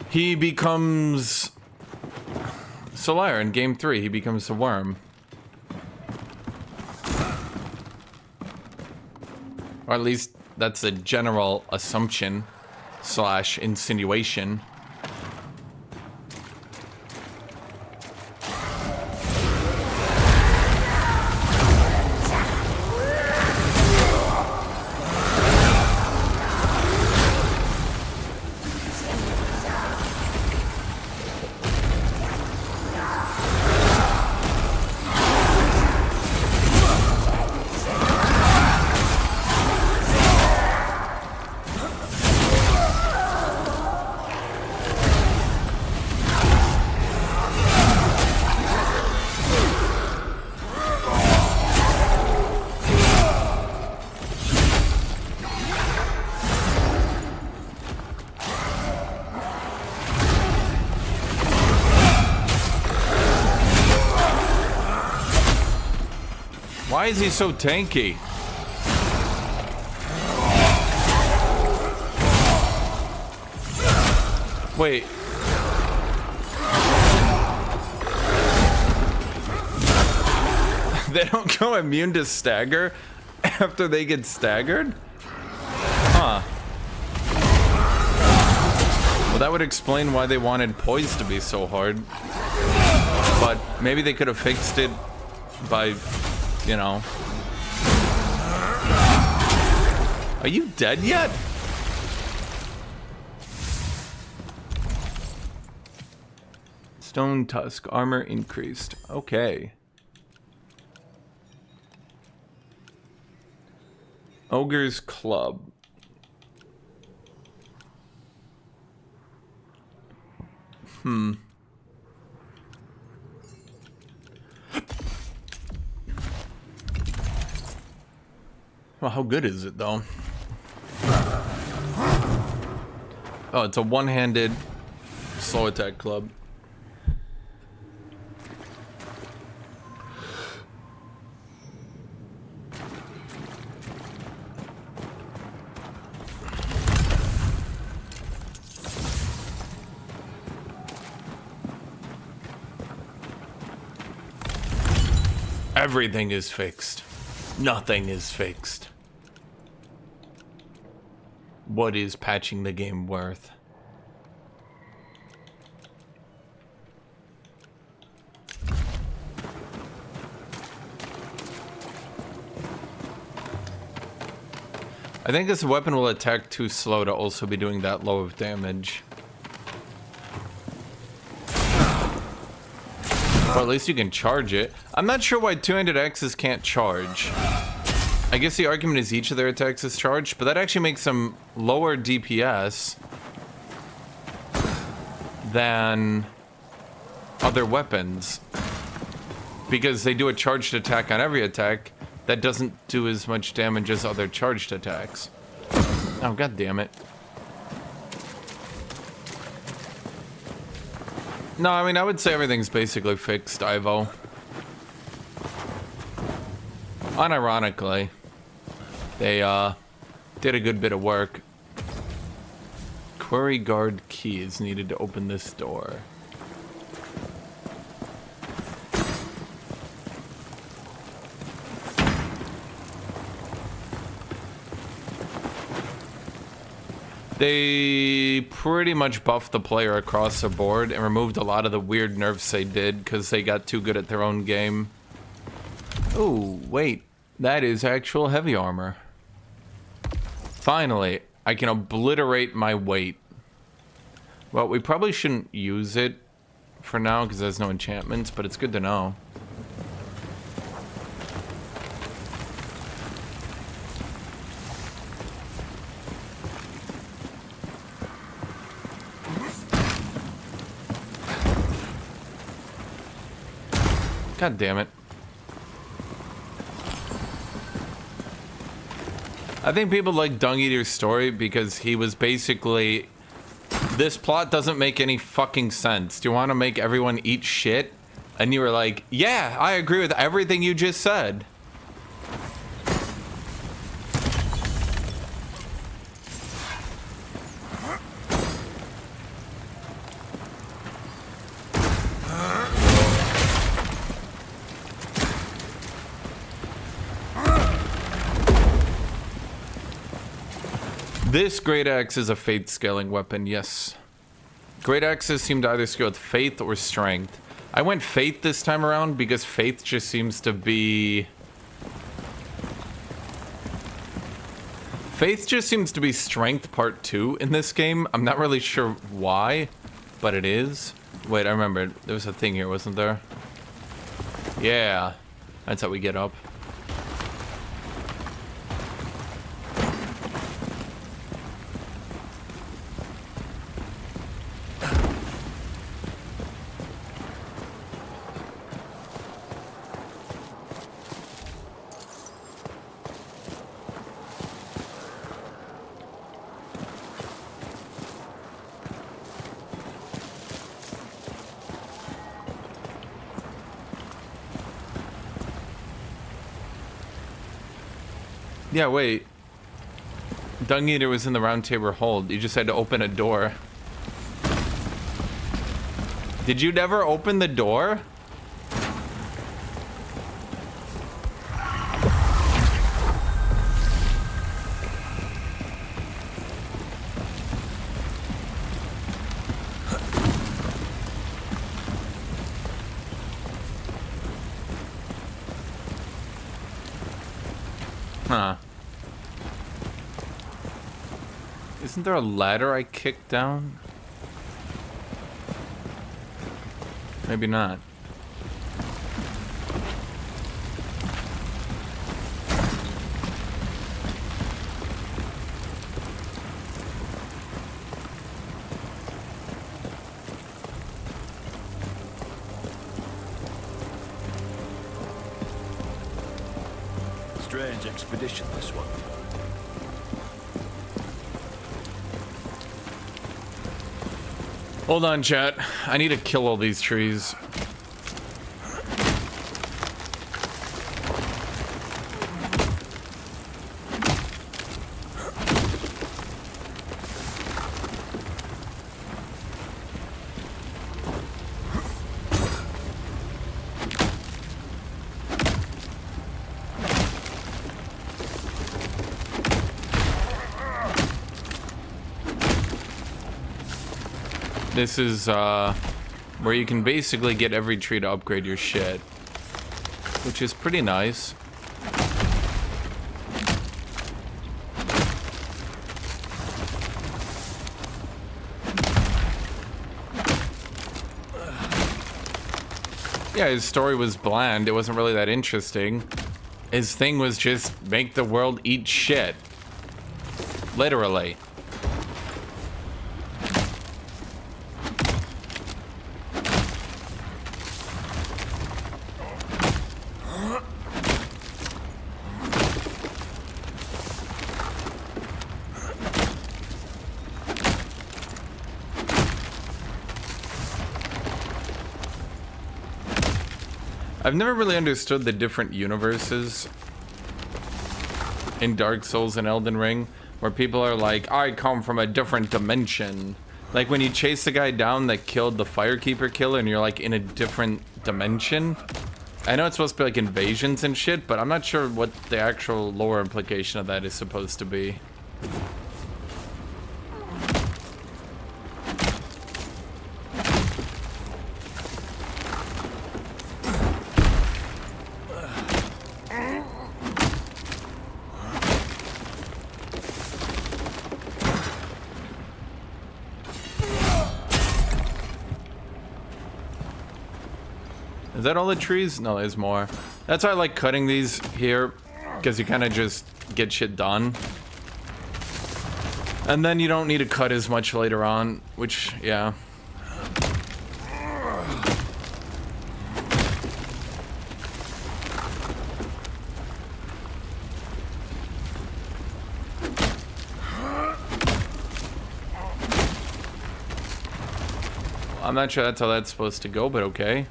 [SPEAKER 1] He becomes Solaire in game 3. He becomes a worm. Or at least that's a general assumption / insinuation. Why is he so tanky? Wait. They don't go immune to stagger after they get staggered? Huh. Well, that would explain why they wanted poise to be so hard. But maybe they could have fixed it by, you know. Are you dead yet? Stone tusk, armor increased. Okay. Ogre's Club. Well, how good is it, though? Oh, it's a one-handed slow attack club. Everything is fixed. Nothing is fixed. What is patching the game worth? I think this weapon will attack too slow to also be doing that low of damage. Or at least you can charge it. I'm not sure why two-handed axes can't charge. I guess the argument is each of their attacks is charged, but that actually makes them lower DPS than other weapons. Because they do a charged attack on every attack that doesn't do as much damage as other charged attacks. Oh, god damn it. No, I mean, I would say everything's basically fixed, Ivo. Unironically, they did a good bit of work. Query guard key is needed to open this door. They pretty much buffed the player across the board and removed a lot of the weird nerfs they did because they got too good at their own game. Oh, wait. That is actual heavy armor. Finally, I can obliterate my weight. Well, we probably shouldn't use it for now because there's no enchantments, but it's good to know. God damn it. I think people like Dung Eater's story because he was basically, this plot doesn't make any fucking sense. Do you want to make everyone eat shit? And you were like, yeah, I agree with everything you just said. This great axe is a faith scaling weapon, yes. Great axes seem to either scale with faith or strength. I went faith this time around because faith just seems to be... Faith just seems to be strength part 2 in this game. I'm not really sure why, but it is. Wait, I remember. There was a thing here, wasn't there? Yeah. That's how we get up. Yeah, wait. Dung Eater was in the round table hold. You just had to open a door. Did you never open the door? Huh. Isn't there a ladder I kicked down? Maybe not.
[SPEAKER 14] Strange expedition, this one.
[SPEAKER 1] Hold on, chat. I need to kill all these trees. This is where you can basically get every tree to upgrade your shit, which is pretty nice. Yeah, his story was bland. It wasn't really that interesting. His thing was just make the world eat shit. Literally. I've never really understood the different universes in Dark Souls and Elden Ring, where people are like, I come from a different dimension. Like when you chase the guy down that killed the Firekeeper killer and you're like in a different dimension. I know it's supposed to be like invasions and shit, but I'm not sure what the actual lore implication of that is supposed to be. Is that all the trees? No, there's more. That's why I like cutting these here, because you kind of just get shit done. And then you don't need to cut as much later on, which, yeah. I'm not sure that's how that's supposed to go, but okay.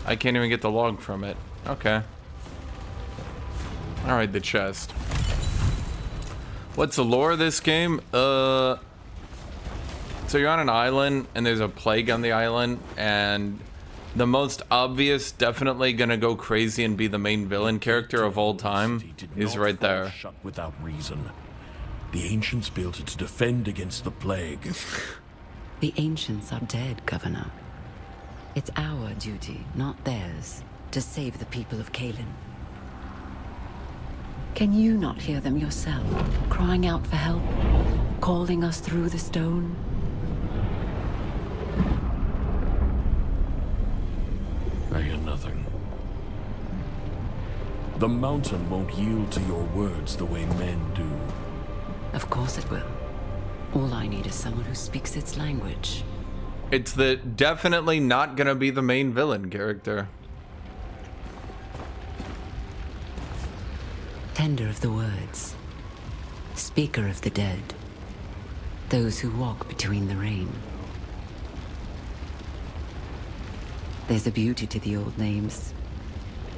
[SPEAKER 1] I can't even get the log from it. Okay. Alright, the chest. What's the lore of this game? So you're on an island, and there's a plague on the island, and the most obvious, definitely gonna go crazy and be the main villain character of all time, is right there.
[SPEAKER 14] Shut without reason. The ancients built it to defend against the plague.
[SPEAKER 17] The ancients are dead, Governor. It's our duty, not theirs, to save the people of Caelin. Can you not hear them yourself, crying out for help, calling us through the stone?
[SPEAKER 14] I hear nothing. The mountain won't yield to your words the way men do.
[SPEAKER 17] Of course it will. All I need is someone who speaks its language.
[SPEAKER 1] It's definitely not gonna be the main villain character.
[SPEAKER 17] Tender of the words, speaker of the dead, those who walk between the rain. There's a beauty to the old names,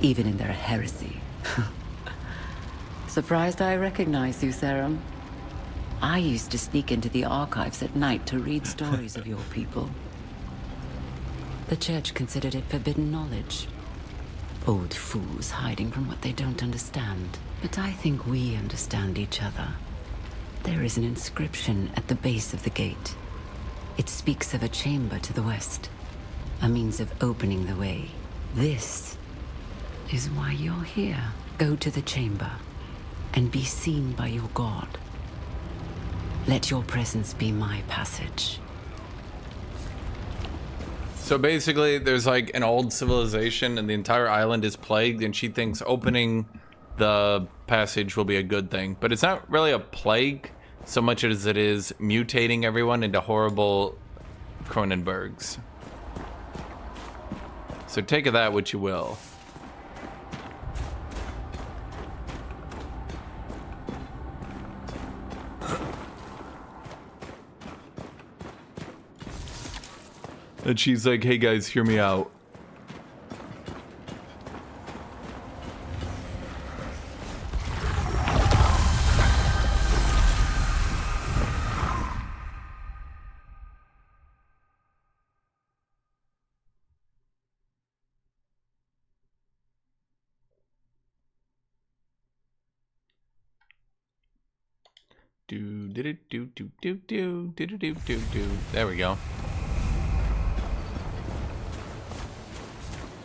[SPEAKER 17] even in their heresy. Surprised I recognize you, Serum. I used to sneak into the archives at night to read stories of your people. The church considered it forbidden knowledge. Old fools hiding from what they don't understand. But I think we understand each other. There is an inscription at the base of the gate. It speaks of a chamber to the west, a means of opening the way. This is why you're here. Go to the chamber and be seen by your god. Let your presence be my passage.
[SPEAKER 1] So basically, there's like an old civilization and the entire island is plagued, and she thinks opening the passage will be a good thing. But it's not really a plague so much as it is mutating everyone into horrible Cronenbergs. So take of that what you will. And she's like, hey guys, hear me out. There we go.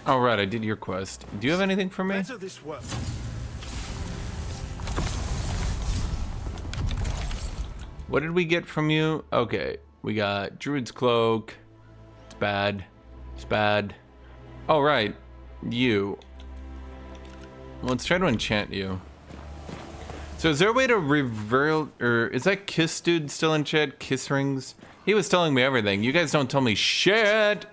[SPEAKER 1] All right, I did your quest. Do you have anything for me? What did we get from you? Okay, we got Druid's Cloak. It's bad. It's bad. All right, you. Let's try to enchant you. So is there a way to revert, or is that Kiss dude still in chat? Kiss rings? He was telling me everything. You guys don't tell me shit.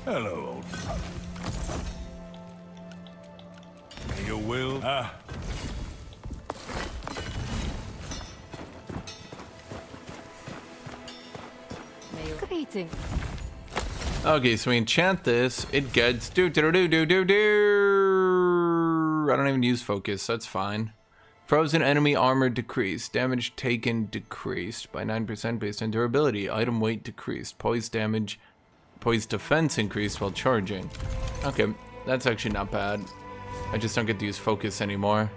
[SPEAKER 18] Hello, old friend. May your will.
[SPEAKER 16] Greeting.
[SPEAKER 1] Okay, so we enchant this. It gets I don't even use focus. That's fine. Frozen enemy armor decreased. Damage taken decreased by 9% based on durability. Item weight decreased. Poise damage. Poise defense increased while charging. Okay, that's actually not bad. I just don't get to use focus anymore.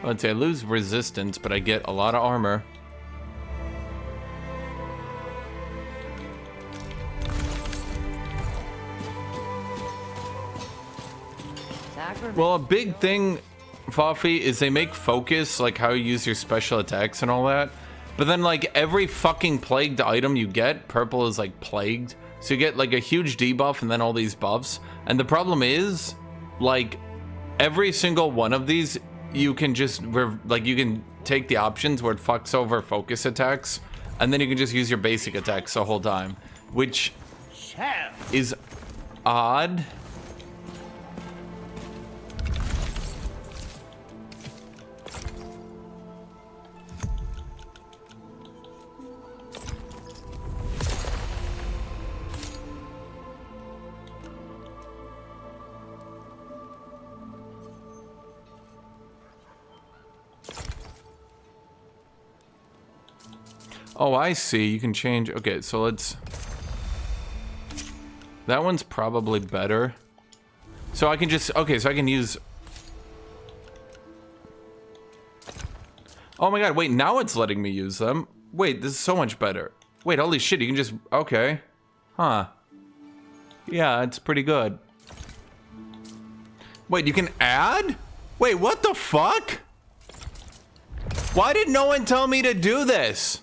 [SPEAKER 1] Let's say I lose resistance, but I get a lot of armor. Well, a big thing, Fafi, is they make focus, like how you use your special attacks and all that. But then, like, every fucking plagued item you get, purple is, like, plagued. So you get, like, a huge debuff and then all these buffs. And the problem is, like, every single one of these, you can just, like, you can take the options where it fucks over focus attacks. And then you can just use your basic attacks the whole time. Which is odd. Oh, I see. You can change. Okay, so let's... That one's probably better. So I can just... Okay, so I can use... Oh my god, wait, now it's letting me use them. Wait, this is so much better. Wait, holy shit, you can just... Okay. Huh. Yeah, it's pretty good. Wait, you can add? Wait, what the fuck? Why did no one tell me to do this?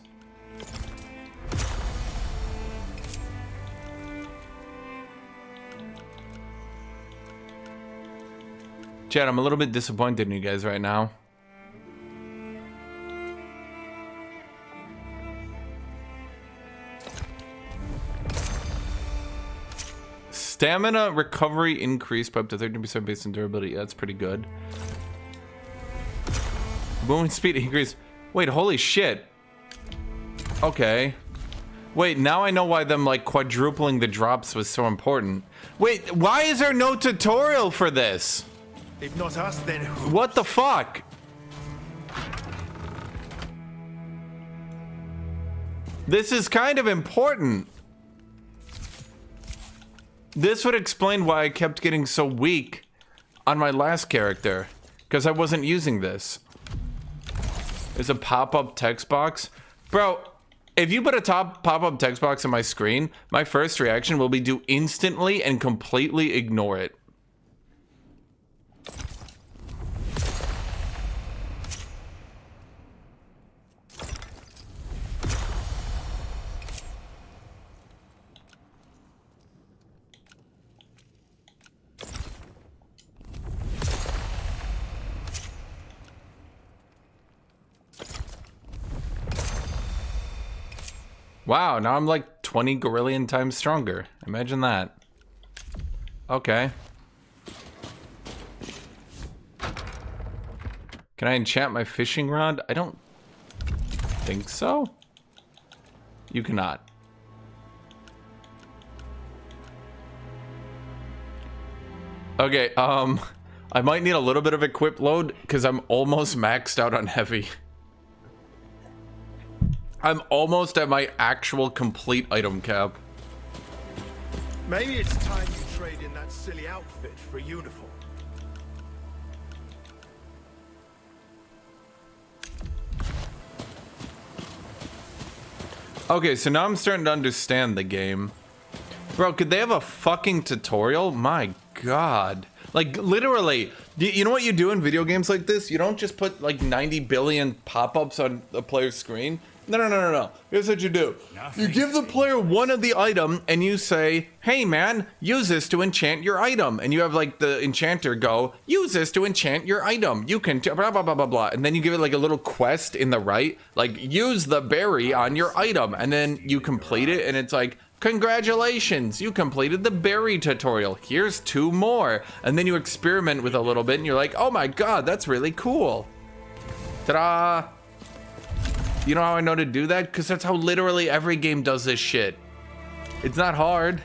[SPEAKER 1] Chad, I'm a little bit disappointed in you guys right now. Stamina recovery increased by up to 13% based on durability. That's pretty good. Movement speed increased. Wait, holy shit. Okay. Wait, now I know why them, like, quadrupling the drops was so important. Wait, why is there no tutorial for this?
[SPEAKER 18] If not us, then who?
[SPEAKER 1] What the fuck? This is kind of important. This would explain why I kept getting so weak on my last character, because I wasn't using this. There's a pop-up text box. Bro, if you put a pop-up text box on my screen, my first reaction will be to instantly and completely ignore it. Wow, now I'm like 20 gorillion times stronger. Imagine that. Okay. Can I enchant my fishing rod? I don't think so. You cannot. Okay, I might need a little bit of equip load because I'm almost maxed out on heavy. I'm almost at my actual complete item cap.
[SPEAKER 18] Maybe it's time you trade in that silly outfit for a uniform.
[SPEAKER 1] Okay, so now I'm starting to understand the game. Bro, could they have a fucking tutorial? My God. Like, literally, you know what you do in video games like this? You don't just put like 90 billion pop-ups on the player's screen. No. Here's what you do. You give the player one of the item and you say, hey man, use this to enchant your item. And you have like the enchanter go, use this to enchant your item. You can blah, blah, blah, blah, blah. And then you give it like a little quest in the right, like use the berry on your item. And then you complete it and it's like, congratulations, you completed the berry tutorial. Here's 2 more. And then you experiment with a little bit and you're like, oh my God, that's really cool. Ta-da. You know how I know to do that? Because that's how literally every game does this shit. It's not hard.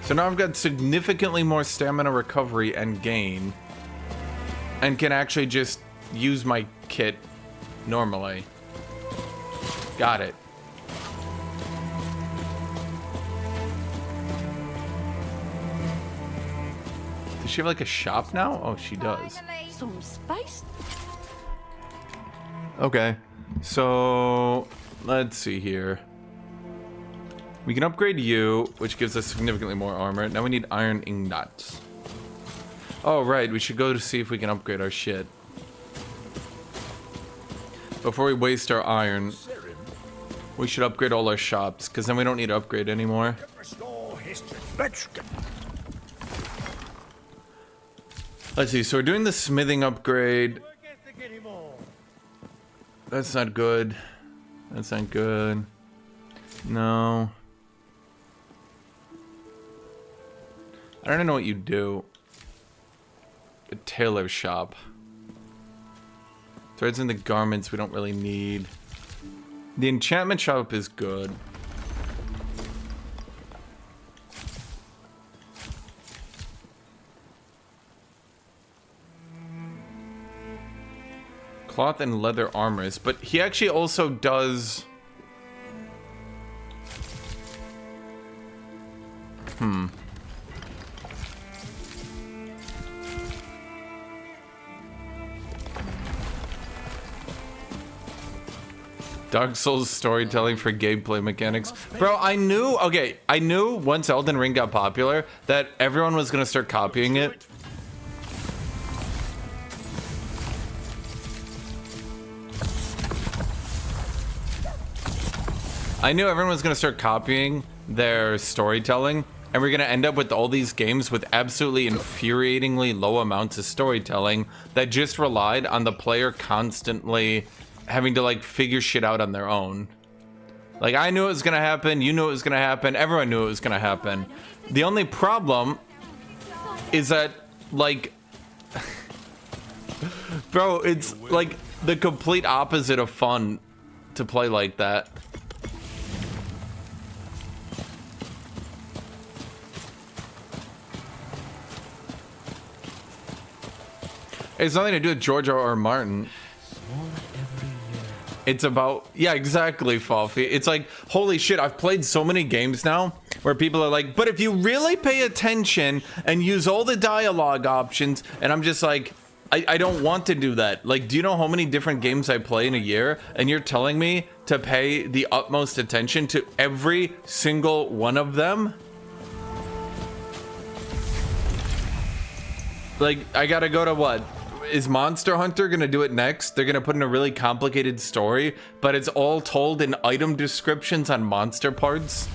[SPEAKER 1] So now I've got significantly more stamina recovery and gain. And can actually just use my kit normally. Got it. Does she have like a shop now? Oh, she does.
[SPEAKER 16] Some space.
[SPEAKER 1] Okay, so let's see here. We can upgrade you, which gives us significantly more armor. Now we need iron ingots. Oh, right, we should go to see if we can upgrade our shit. Before we waste our iron, we should upgrade all our shops, because then we don't need to upgrade anymore. Let's see, so we're doing the smithing upgrade. That's not good. That's not good. No. I don't know what you do. A tailor shop. Threads in the garments we don't really need. The enchantment shop is good. Cloth and leather armors, but he actually also does... Dark Souls storytelling for gameplay mechanics. Bro, I knew once Elden Ring got popular that everyone was gonna start copying it. I knew everyone was gonna start copying their storytelling, and we're gonna end up with all these games with absolutely infuriatingly low amounts of storytelling that just relied on the player constantly having to like figure shit out on their own. Like, I knew it was gonna happen, you knew it was gonna happen, everyone knew it was gonna happen. The only problem is that, like, bro, it's like the complete opposite of fun to play like that. It's nothing to do with George R.R. Martin. It's about, yeah, exactly, Falfy. It's like, holy shit, I've played so many games now where people are like, but if you really pay attention and use all the dialogue options, and I'm just like, I don't want to do that. Like, do you know how many different games I play in a year? And you're telling me to pay the utmost attention to every single one of them? Like, I gotta go to what? Is Monster Hunter gonna do it next? They're gonna put in a really complicated story, but it's all told in item descriptions on monster parts.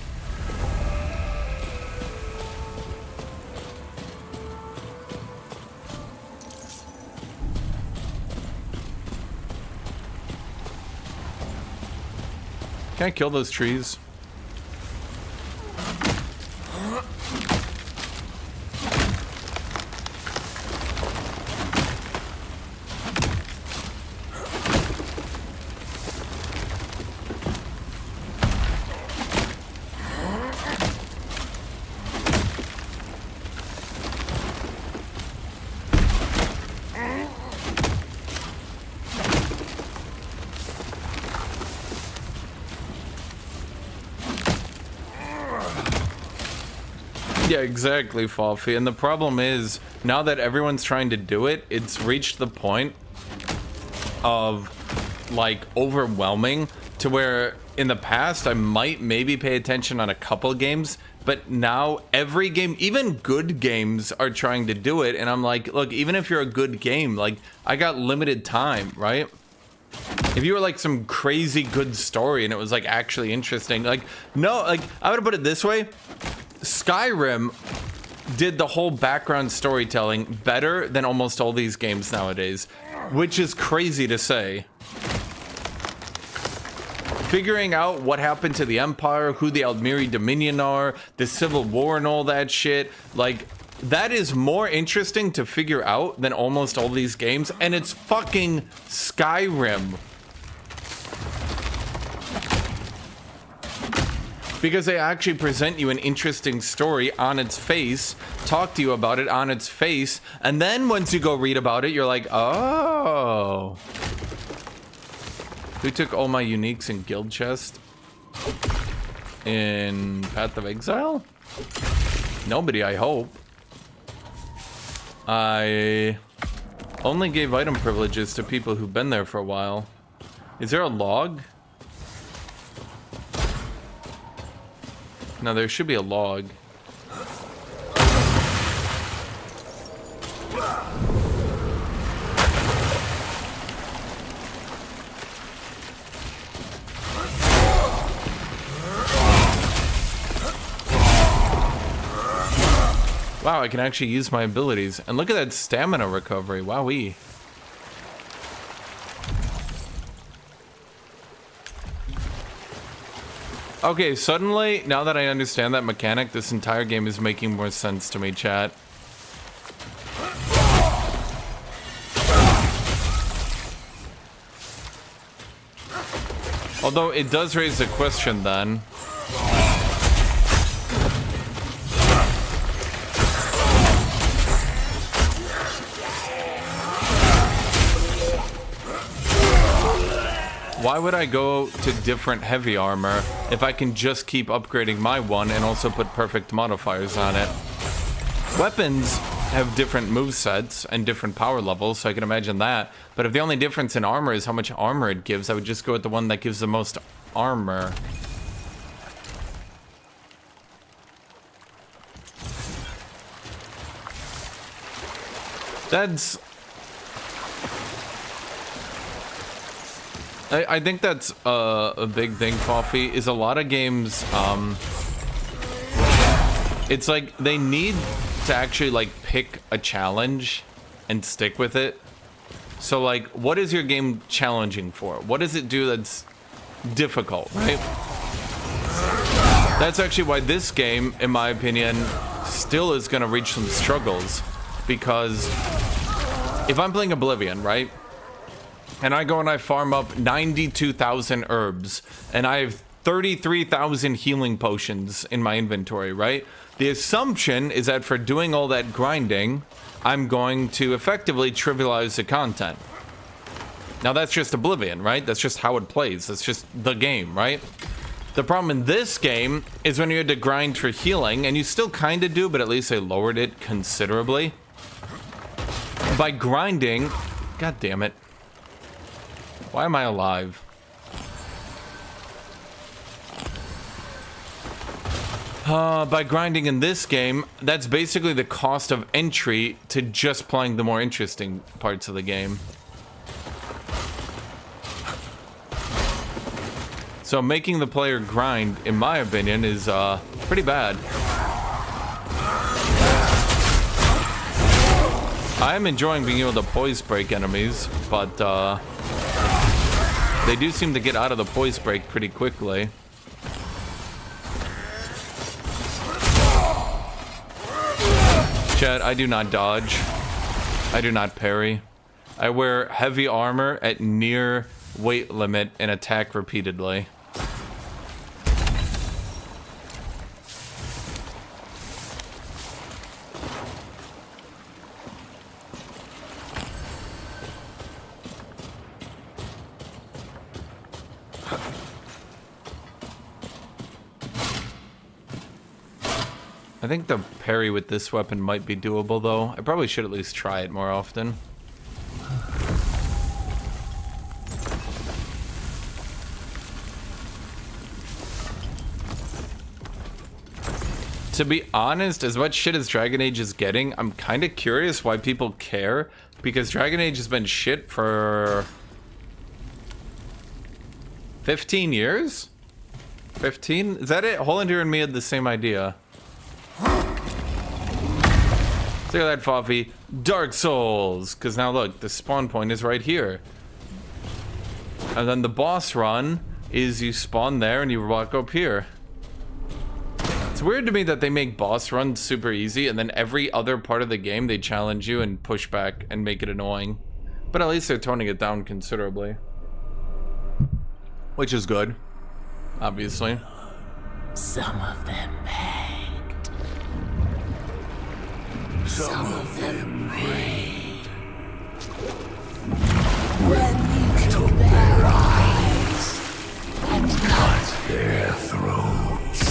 [SPEAKER 1] Can I kill those trees? Yeah, exactly, Falfy. And the problem is, now that everyone's trying to do it, it's reached the point of, like, overwhelming to where in the past I might maybe pay attention on a couple games, but now every game, even good games, are trying to do it. And I'm like, look, even if you're a good game, like, I got limited time, right? If you were like some crazy good story and it was like actually interesting, like, no, like, I would put it this way. Skyrim did the whole background storytelling better than almost all these games nowadays, which is crazy to say. Figuring out what happened to the Empire, who the Aldmeri Dominion are, the Civil War and all that shit, like, that is more interesting to figure out than almost all these games, and it's fucking Skyrim. Because they actually present you an interesting story on its face, talk to you about it on its face, and then once you go read about it, you're like, oh. Who took all my uniques in guild chest? In Path of Exile? Nobody, I hope. I only gave item privileges to people who've been there for a while. Is there a log? No, there should be a log. Wow, I can actually use my abilities. And look at that stamina recovery. Wowee. Okay, suddenly, now that I understand that mechanic, this entire game is making more sense to me, chat. Although it does raise a question then. Why would I go to different heavy armor if I can just keep upgrading my one and also put perfect modifiers on it? Weapons have different movesets and different power levels, so I can imagine that. But if the only difference in armor is how much armor it gives, I would just go with the one that gives the most armor. That's... I think that's a big thing, Coffee, is a lot of games, it's like they need to actually like pick a challenge and stick with it. So like, what is your game challenging for? What does it do that's difficult, right? That's actually why this game, in my opinion, still is gonna reach some struggles, because if I'm playing Oblivion, right? And I go and I farm up 92,000 herbs, and I have 33,000 healing potions in my inventory, right? The assumption is that for doing all that grinding, I'm going to effectively trivialize the content. Now that's just Oblivion, right? That's just how it plays. That's just the game, right? The problem in this game is when you had to grind for healing, and you still kind of do, but at least they lowered it considerably. By grinding, god damn it. Why am I alive? By grinding in this game, that's basically the cost of entry to just playing the more interesting parts of the game. So making the player grind, in my opinion, is pretty bad. I am enjoying being able to poise break enemies, but They do seem to get out of the poise break pretty quickly. Chat, I do not dodge. I do not parry. I wear heavy armor at near weight limit and attack repeatedly. I think the parry with this weapon might be doable, though. I probably should at least try it more often. To be honest, as much shit as Dragon Age is getting, I'm kind of curious why people care, because Dragon Age has been shit for 15 years? 15? Is that it? Hollander and me had the same idea. Look at that, Foffy. Dark Souls! Because now look, the spawn point is right here. And then the boss run is you spawn there and you walk up here. It's weird to me that they make boss runs super easy and then every other part of the game they challenge you and push back and make it annoying. But at least they're toning it down considerably. Which is good. Obviously.
[SPEAKER 3] Some of them begged. Some of them prayed. When you took their eyes and cut their throats.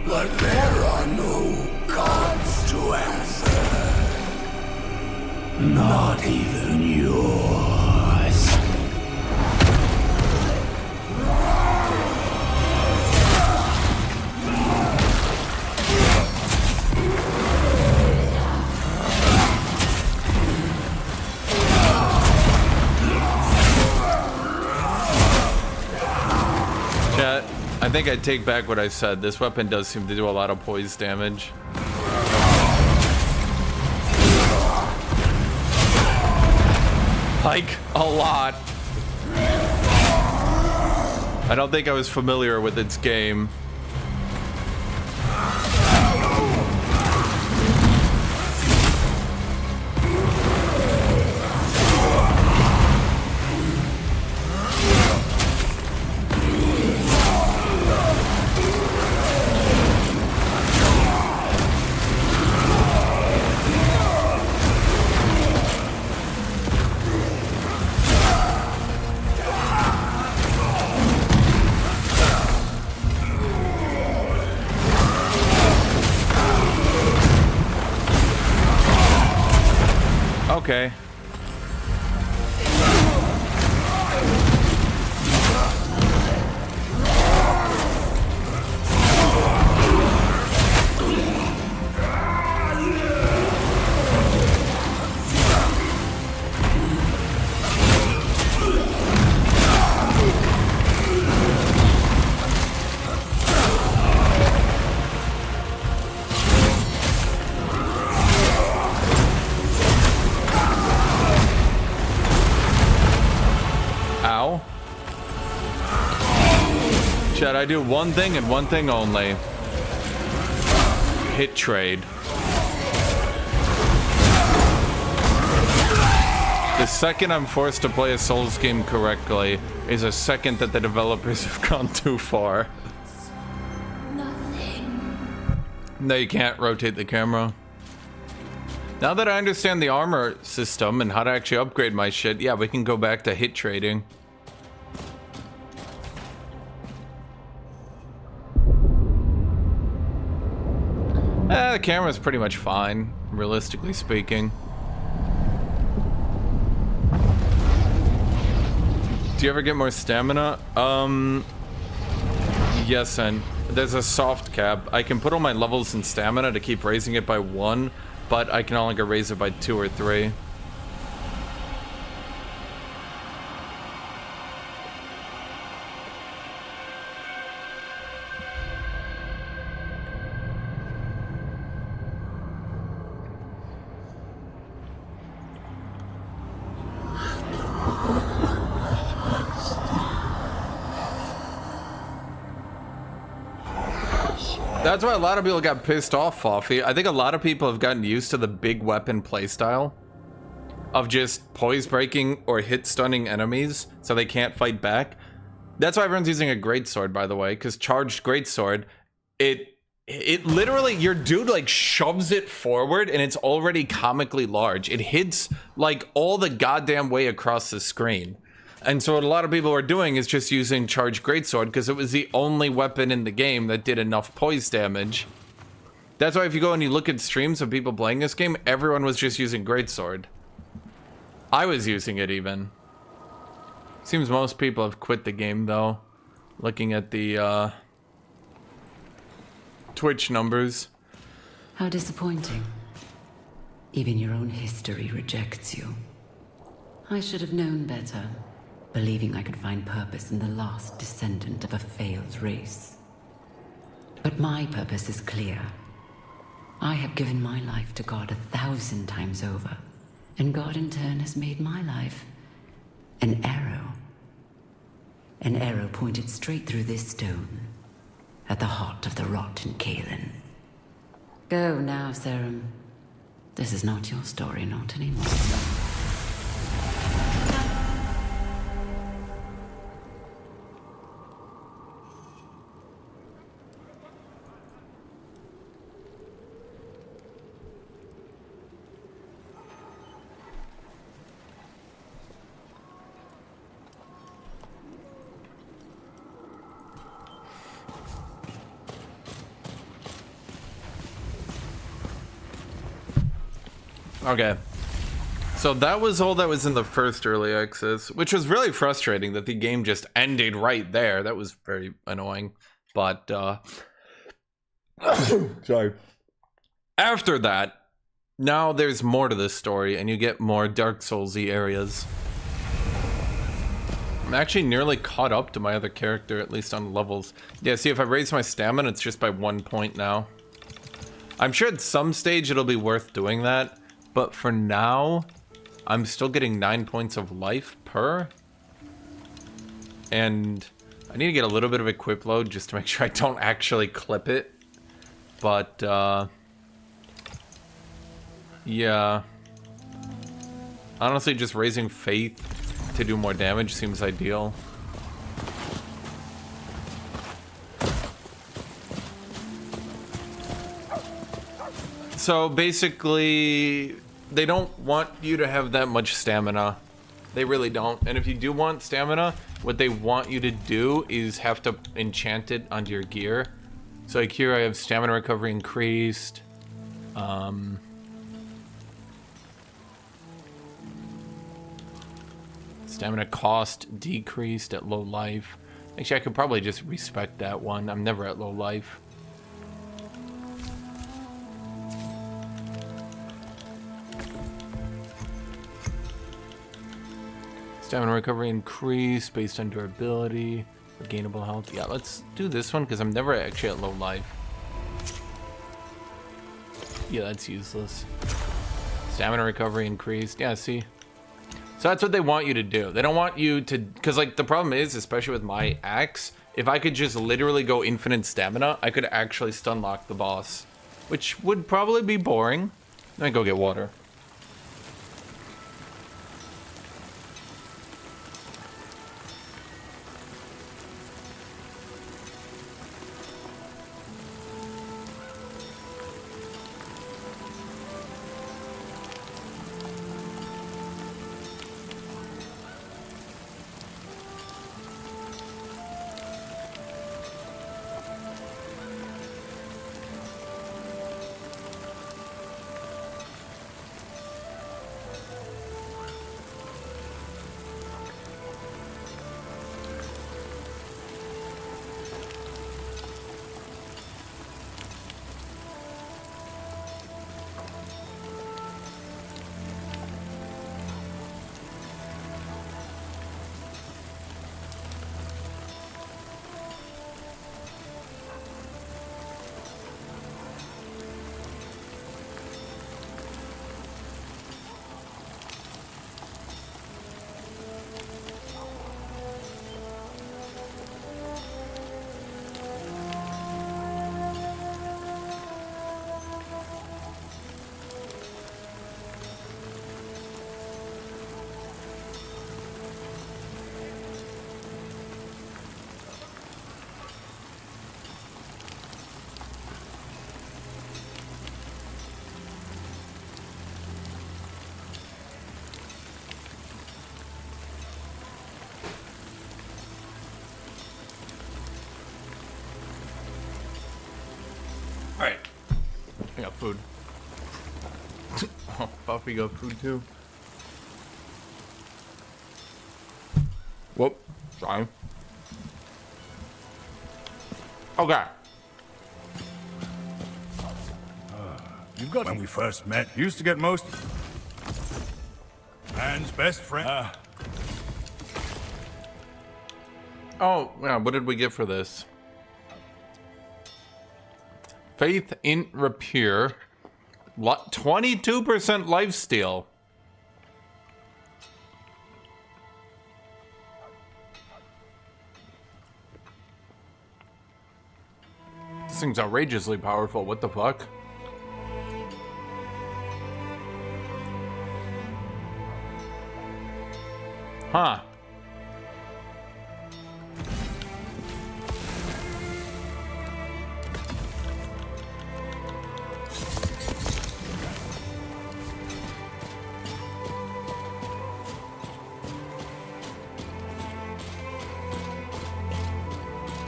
[SPEAKER 3] But there are no gods to answer. Not even yours.
[SPEAKER 1] Chat, I think I take back what I said. This weapon does seem to do a lot of poise damage. Like, a lot. I don't think I was familiar with its game. Okay. Chat, I do one thing and one thing only. Hit trade. The second I'm forced to play a Souls game correctly is a second that the developers have gone too far. No, you can't rotate the camera. Now that I understand the armor system and how to actually upgrade my shit, yeah, we can go back to hit trading. The camera's pretty much fine, realistically speaking. Do you ever get more stamina? Yes, and there's a soft cap. I can put all my levels in stamina to keep raising it by 1, but I can only raise it by 2 or 3. That's why a lot of people got pissed off, Foffy. I think a lot of people have gotten used to the big weapon playstyle of just poise breaking or hit stunning enemies so they can't fight back. That's why everyone's using a greatsword, by the way, because charged greatsword, it literally, your dude like shoves it forward and it's already comically large. It hits like all the goddamn way across the screen. And so what a lot of people are doing is just using charged greatsword because it was the only weapon in the game that did enough poise damage. That's why if you go and you look at streams of people playing this game, everyone was just using greatsword. I was using it even. Seems most people have quit the game though. Looking at the Twitch numbers.
[SPEAKER 17] How disappointing. Even your own history rejects you. I should have known better, believing I could find purpose in the last descendant of a failed race. But my purpose is clear. I have given my life to God 1,000 times over, and God in turn has made my life an arrow. An arrow pointed straight through this stone, at the heart of the rotten Kalen. Go now, Serum. This is not your story, not anymore.
[SPEAKER 1] Okay, so that was all that was in the first early access, which was really frustrating that the game just ended right there. That was very annoying, but sorry. After that, now there's more to this story and you get more Dark Souls-y areas. I'm actually nearly caught up to my other character, at least on levels. Yeah, see, if I raise my stamina, it's just by 1 point now. I'm sure at some stage it'll be worth doing that. But for now, I'm still getting 9 points of life per. And I need to get a little bit of equip load just to make sure I don't actually clip it. But, yeah. Honestly, just raising faith to do more damage seems ideal. So basically, they don't want you to have that much stamina. They really don't. And if you do want stamina, what they want you to do is have to enchant it onto your gear. So like here I have stamina recovery increased. Stamina cost decreased at low life. Actually, I could probably just respec that one. I'm never at low life. Stamina recovery increase based on durability, regainable health. Yeah, let's do this one because I'm never actually at low life. Yeah, that's useless. Stamina recovery increased. Yeah, see? So that's what they want you to do. They don't want you to... Because, like, the problem is, especially with my axe, if I could just literally go infinite stamina, I could actually stun lock the boss. Which would probably be boring. Let me go get water. Alright. I got food. Oh, Buffy got food too. Whoop. Sorry. Okay.
[SPEAKER 19] You've got when we first met, used to get most man's best friend.
[SPEAKER 1] Oh, yeah, what did we get for this? Faith in Rapier. 22% lifesteal. This thing's outrageously powerful. What the fuck? Huh.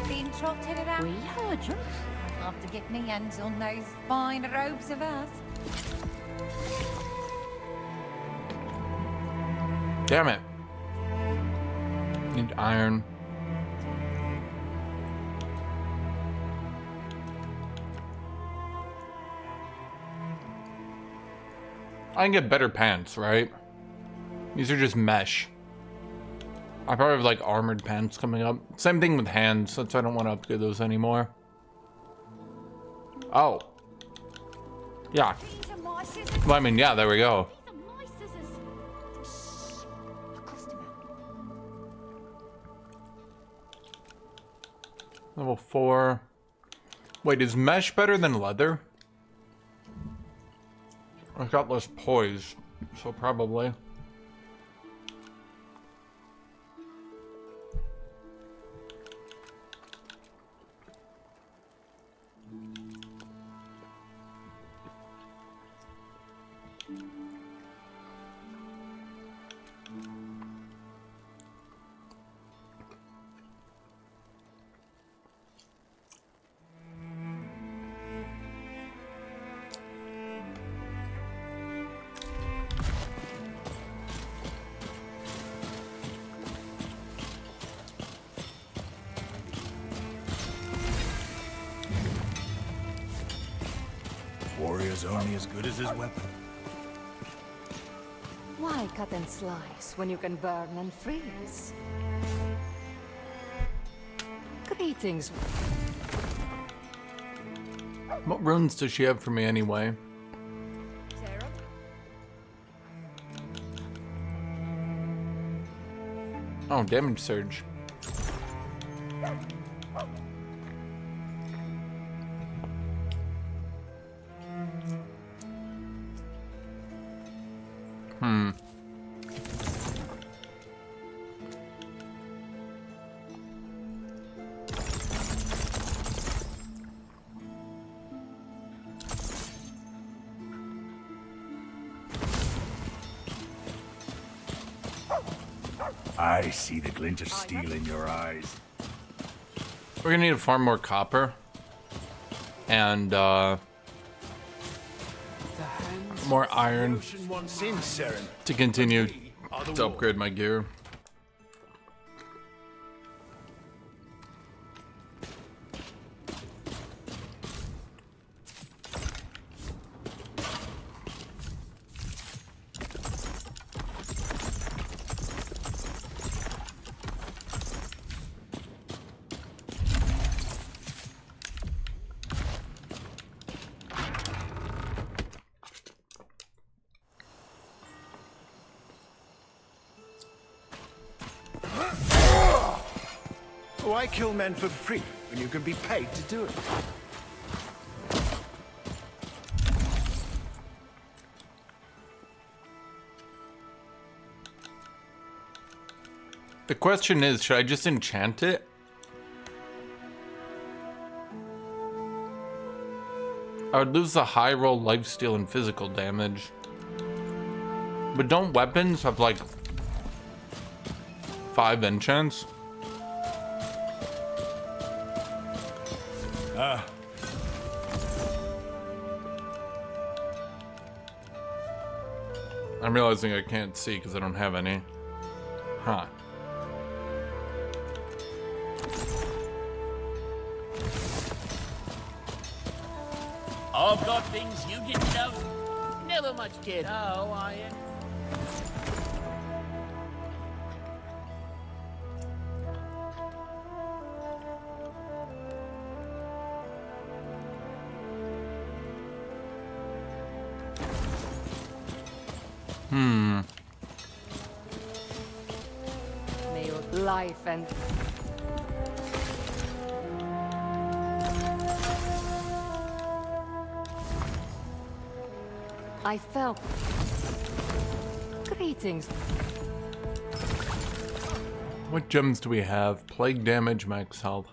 [SPEAKER 5] Been trotted around. We heard you. I'll have to get my hands on those fine robes of ours.
[SPEAKER 1] Damn it. Need iron. I can get better pants, right? These are just mesh. I probably have like armored pants coming up. Same thing with hands. That's why I don't want to upgrade those anymore. Oh. Yeah. Well, I mean, yeah, there we go. Level 4. Wait, is mesh better than leather? I've got less poise, so probably.
[SPEAKER 19] Warrior's only as good as his weapon.
[SPEAKER 16] Why cut and slice when you can burn and freeze? Greetings.
[SPEAKER 1] What runes does she have for me anyway? Oh, damage surge.
[SPEAKER 19] I see the glint of steel in your eyes.
[SPEAKER 1] We're gonna need to farm more copper. And, more iron to continue to upgrade my gear.
[SPEAKER 18] Why kill men for free when you can be paid to do it?
[SPEAKER 1] The question is, should I just enchant it? I would lose the high roll lifesteal and physical damage. But don't weapons have like 5 enchants? I'm realizing I can't see because I don't have any. Huh.
[SPEAKER 12] I've got things you didn't know. Never much kid. Oh, I am.
[SPEAKER 16] May your life and I felt greetings.
[SPEAKER 1] What gems do we have? Plague damage, max health.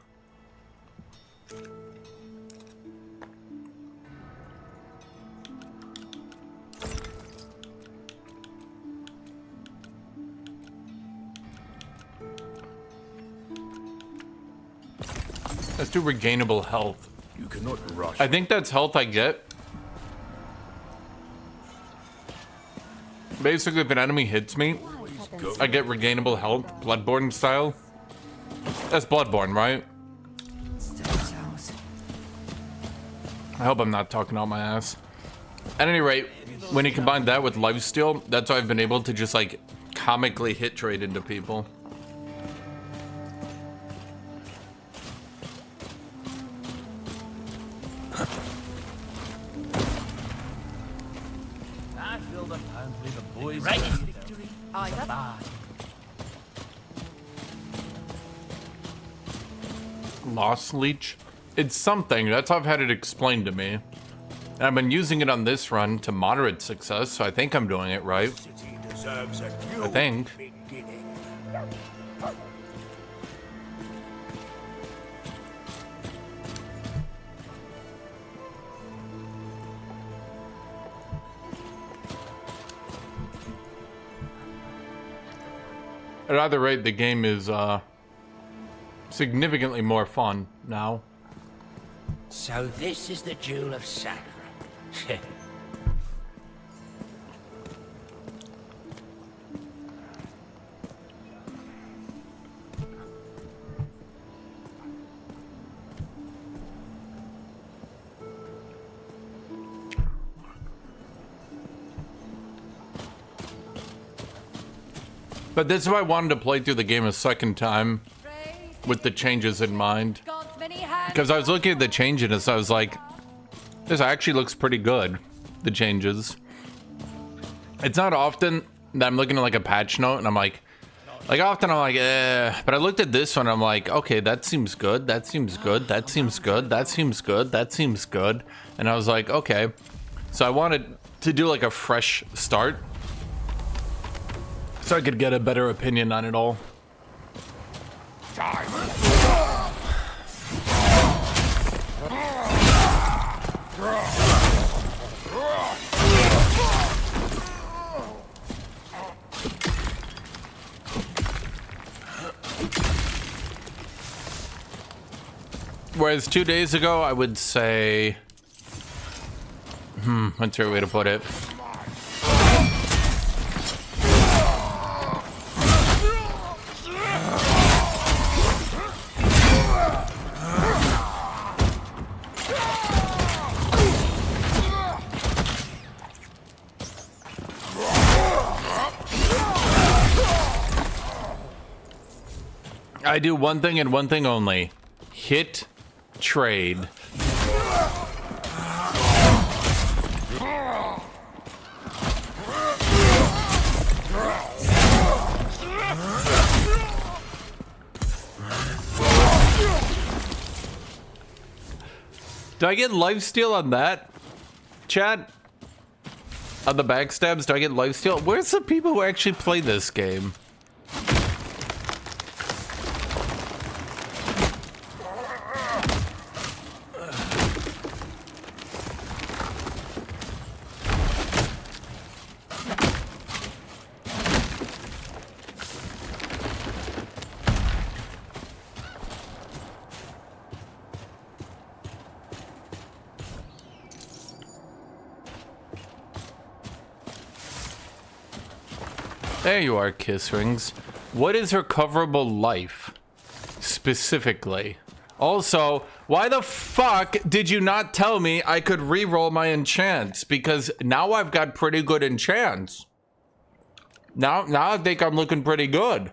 [SPEAKER 1] Let's do regainable health.
[SPEAKER 19] You cannot rush.
[SPEAKER 1] I think that's health I get. Basically, if an enemy hits me, I get regainable health, Bloodborne style. That's Bloodborne, right? I hope I'm not talking out my ass. At any rate, when you combine that with lifesteal, that's how I've been able to just like comically hit trade into people.
[SPEAKER 12] I feel the apparently the boys' victory.
[SPEAKER 1] Lost leech? It's something. That's how I've had it explained to me. And I've been using it on this run to moderate success, so I think I'm doing it right. I think. At either rate, the game is significantly more fun now.
[SPEAKER 6] So this is the Jewel of Sacra.
[SPEAKER 1] But this is why I wanted to play through the game a second time with the changes in mind. Because I was looking at the changes, I was like, this actually looks pretty good, the changes. It's not often that I'm looking at like a patch note and I'm like often I'm like, but I looked at this one, I'm like, okay, that seems good, that seems good, that seems good, that seems good, that seems good. And I was like, okay. So I wanted to do like a fresh start, so I could get a better opinion on it all. Whereas 2 days ago, I would say, what's the right way to put it? I do one thing and one thing only. Hit, trade. Do I get lifesteal on that? Chat? On the backstabs, do I get lifesteal? Where's the people who actually play this game? There you are, Kiss Rings. What is recoverable life, specifically? Also, why the fuck did you not tell me I could re-roll my enchants? Because now I've got pretty good enchants. Now I think I'm looking pretty good.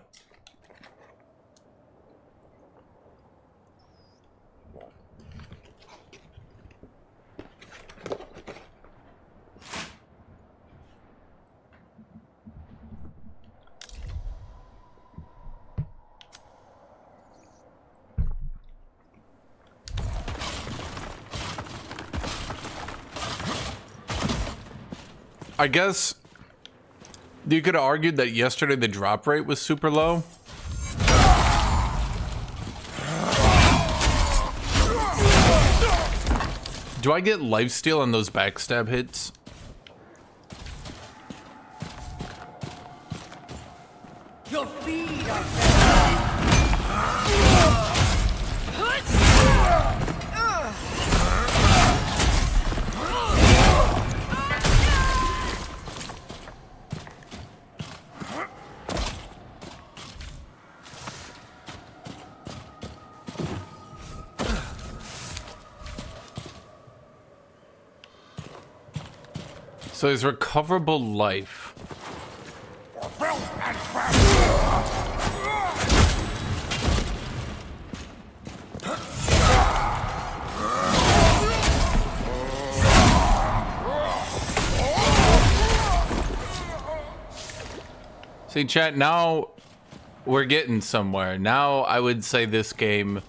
[SPEAKER 1] I guess you could have argued that yesterday the drop rate was super low. Do I get lifesteal on those backstab hits?
[SPEAKER 12] Your feet are
[SPEAKER 1] So there's recoverable life. See, chat, now we're getting somewhere. Now I would say this game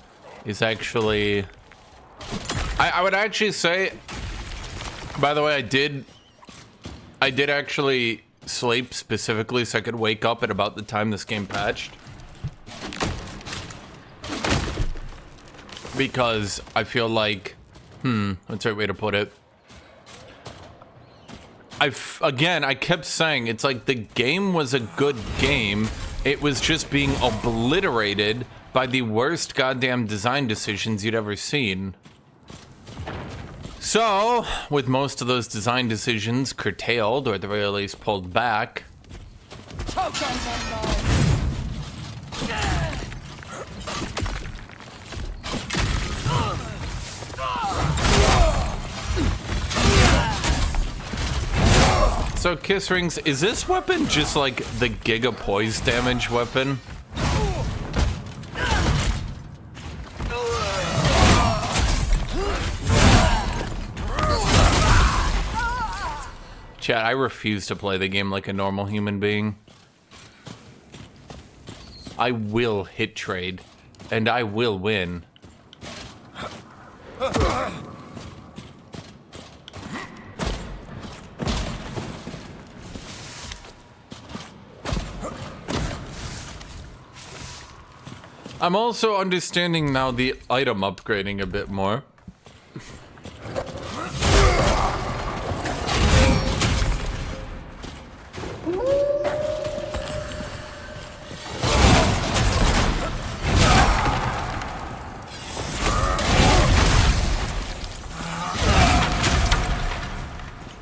[SPEAKER 1] is actually... I would actually say... By the way, I did actually sleep specifically so I could wake up at about the time this game patched. Because I feel like... that's the right way to put it. Again, I kept saying, it's like the game was a good game. It was just being obliterated by the worst goddamn design decisions you'd ever seen. So, with most of those design decisions curtailed, or at the very least pulled back, so Kiss Rings, is this weapon just like the Giga Poise damage weapon? Chat, I refuse to play the game like a normal human being. I will hit trade, and I will win. I'm also understanding now the item upgrading a bit more.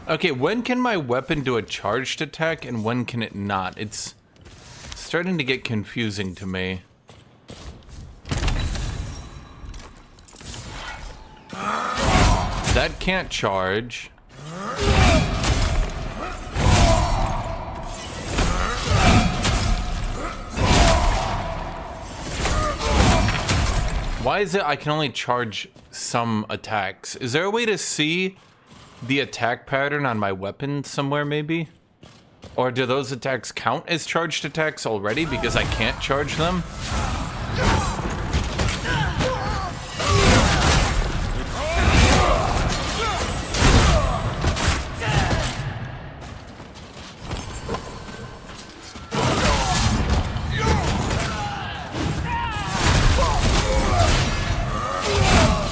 [SPEAKER 1] Okay, when can my weapon do a charged attack and when can it not? It's starting to get confusing to me. That can't charge. Why is it I can only charge some attacks? Is there a way to see the attack pattern on my weapon somewhere, maybe? Or do those attacks count as charged attacks already because I can't charge them?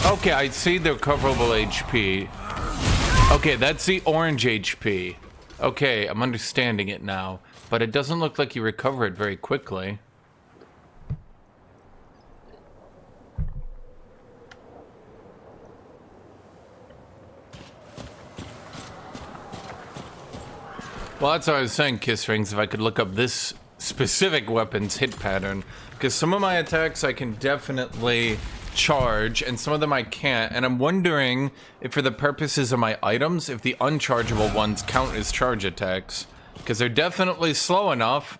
[SPEAKER 1] Okay, I see the recoverable HP. Okay, that's the orange HP. Okay, I'm understanding it now. But it doesn't look like you recover it very quickly. Well, that's what I was saying, Kiss Rings, if I could look up this specific weapon's hit pattern. Because some of my attacks I can definitely charge, and some of them I can't. And I'm wondering if for the purposes of my items, if the unchargeable ones count as charge attacks. Because they're definitely slow enough.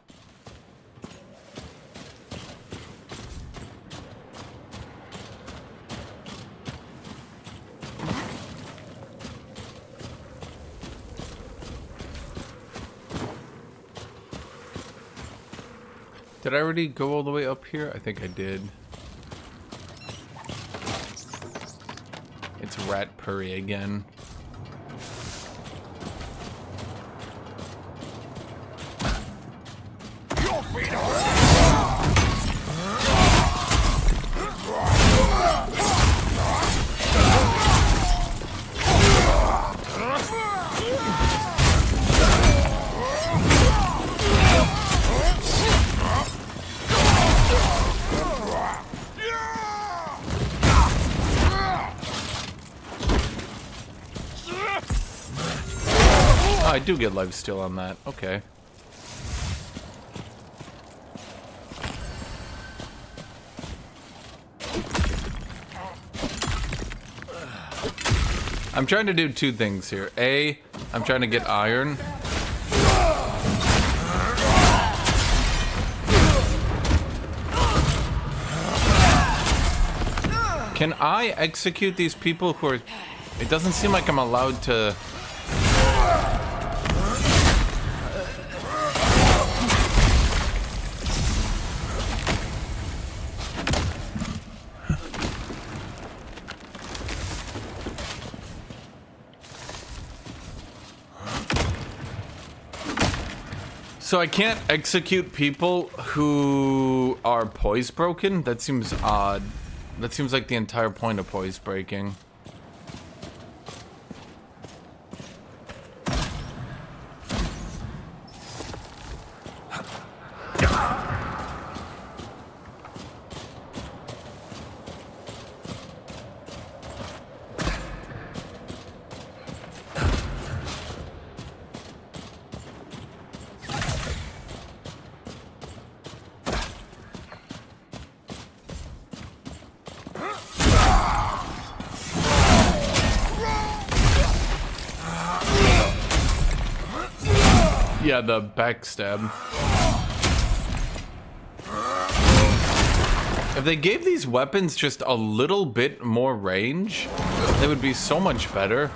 [SPEAKER 1] Did I already go all the way up here? I think I did. It's Rat Purry again. I do get lifesteal on that. Okay. I'm trying to do two things here. A, I'm trying to get iron. Can I execute these people who are... It doesn't seem like I'm allowed to... So I can't execute people who are poise broken? That seems odd. That seems like the entire point of poise breaking. Yeah, the backstab. If they gave these weapons just a little bit more range, they would be so much better.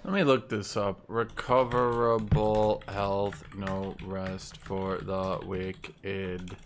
[SPEAKER 1] Let me look this up. Recoverable health, no rest for the wicked.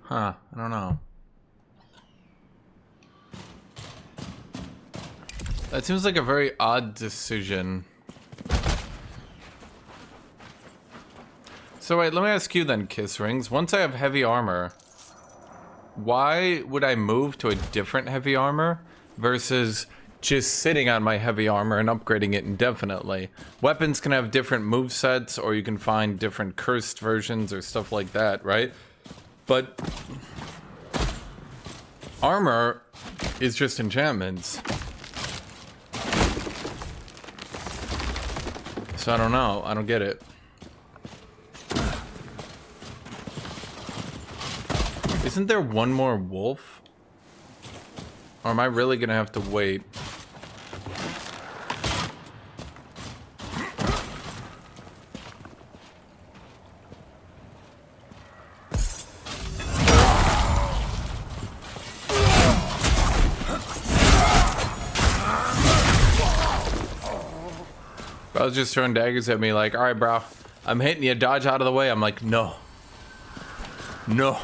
[SPEAKER 1] Huh, I don't know. That seems like a very odd decision. So wait, let me ask you then, Kiss Rings. Once I have heavy armor, why would I move to a different heavy armor versus just sitting on my heavy armor and upgrading it indefinitely? Weapons can have different movesets, or you can find different cursed versions or stuff like that, right? But armor is just enchantments. So I don't know. I don't get it. Isn't there one more wolf? Or am I really gonna have to wait? I was just throwing daggers at me like, all right, bro, I'm hitting you, dodge out of the way. I'm like, no. No.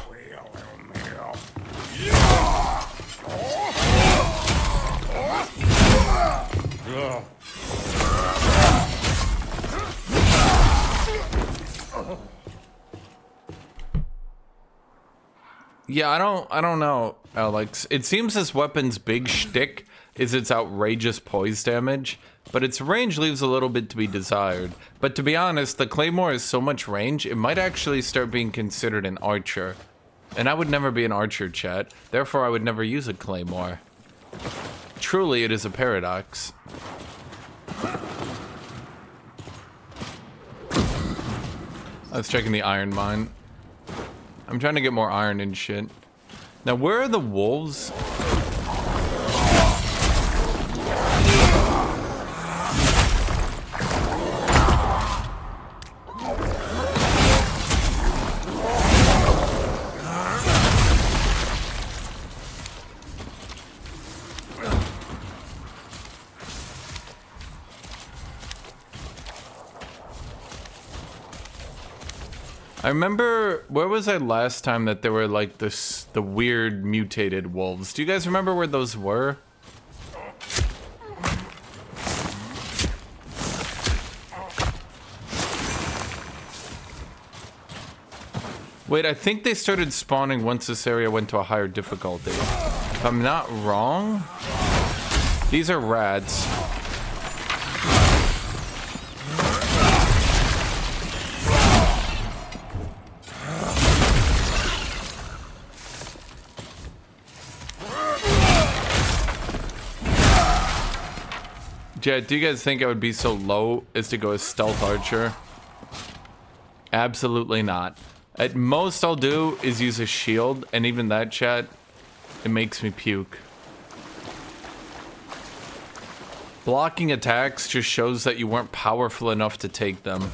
[SPEAKER 1] Yeah, I don't know, Alex. It seems this weapon's big shtick is its outrageous poise damage, but its range leaves a little bit to be desired. But to be honest, the Claymore has so much range, it might actually start being considered an archer. And I would never be an archer, chat. Therefore, I would never use a Claymore. Truly, it is a paradox. I was checking the iron mine. I'm trying to get more iron and shit. Now, where are the wolves? I remember, where was I last time that there were like the weird mutated wolves? Do you guys remember where those were? Wait, I think they started spawning once this area went to a higher difficulty. If I'm not wrong, these are rats. Jet, do you guys think I would be so low as to go as stealth archer? Absolutely not. At most I'll do is use a shield, and even that, chat, it makes me puke. Blocking attacks just shows that you weren't powerful enough to take them.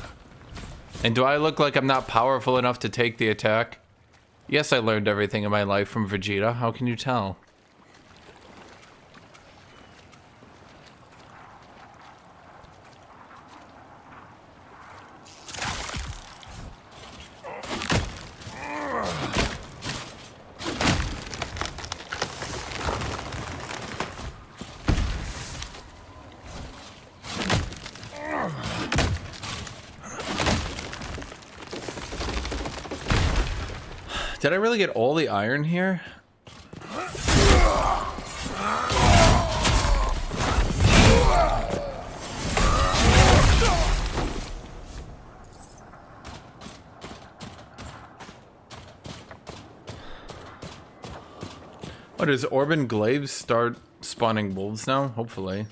[SPEAKER 1] And do I look like I'm not powerful enough to take the attack? Yes, I learned everything in my life from Vegeta. How can you tell? Did I really get all the iron here? What, does Orban Glaive start spawning wolves now? Hopefully.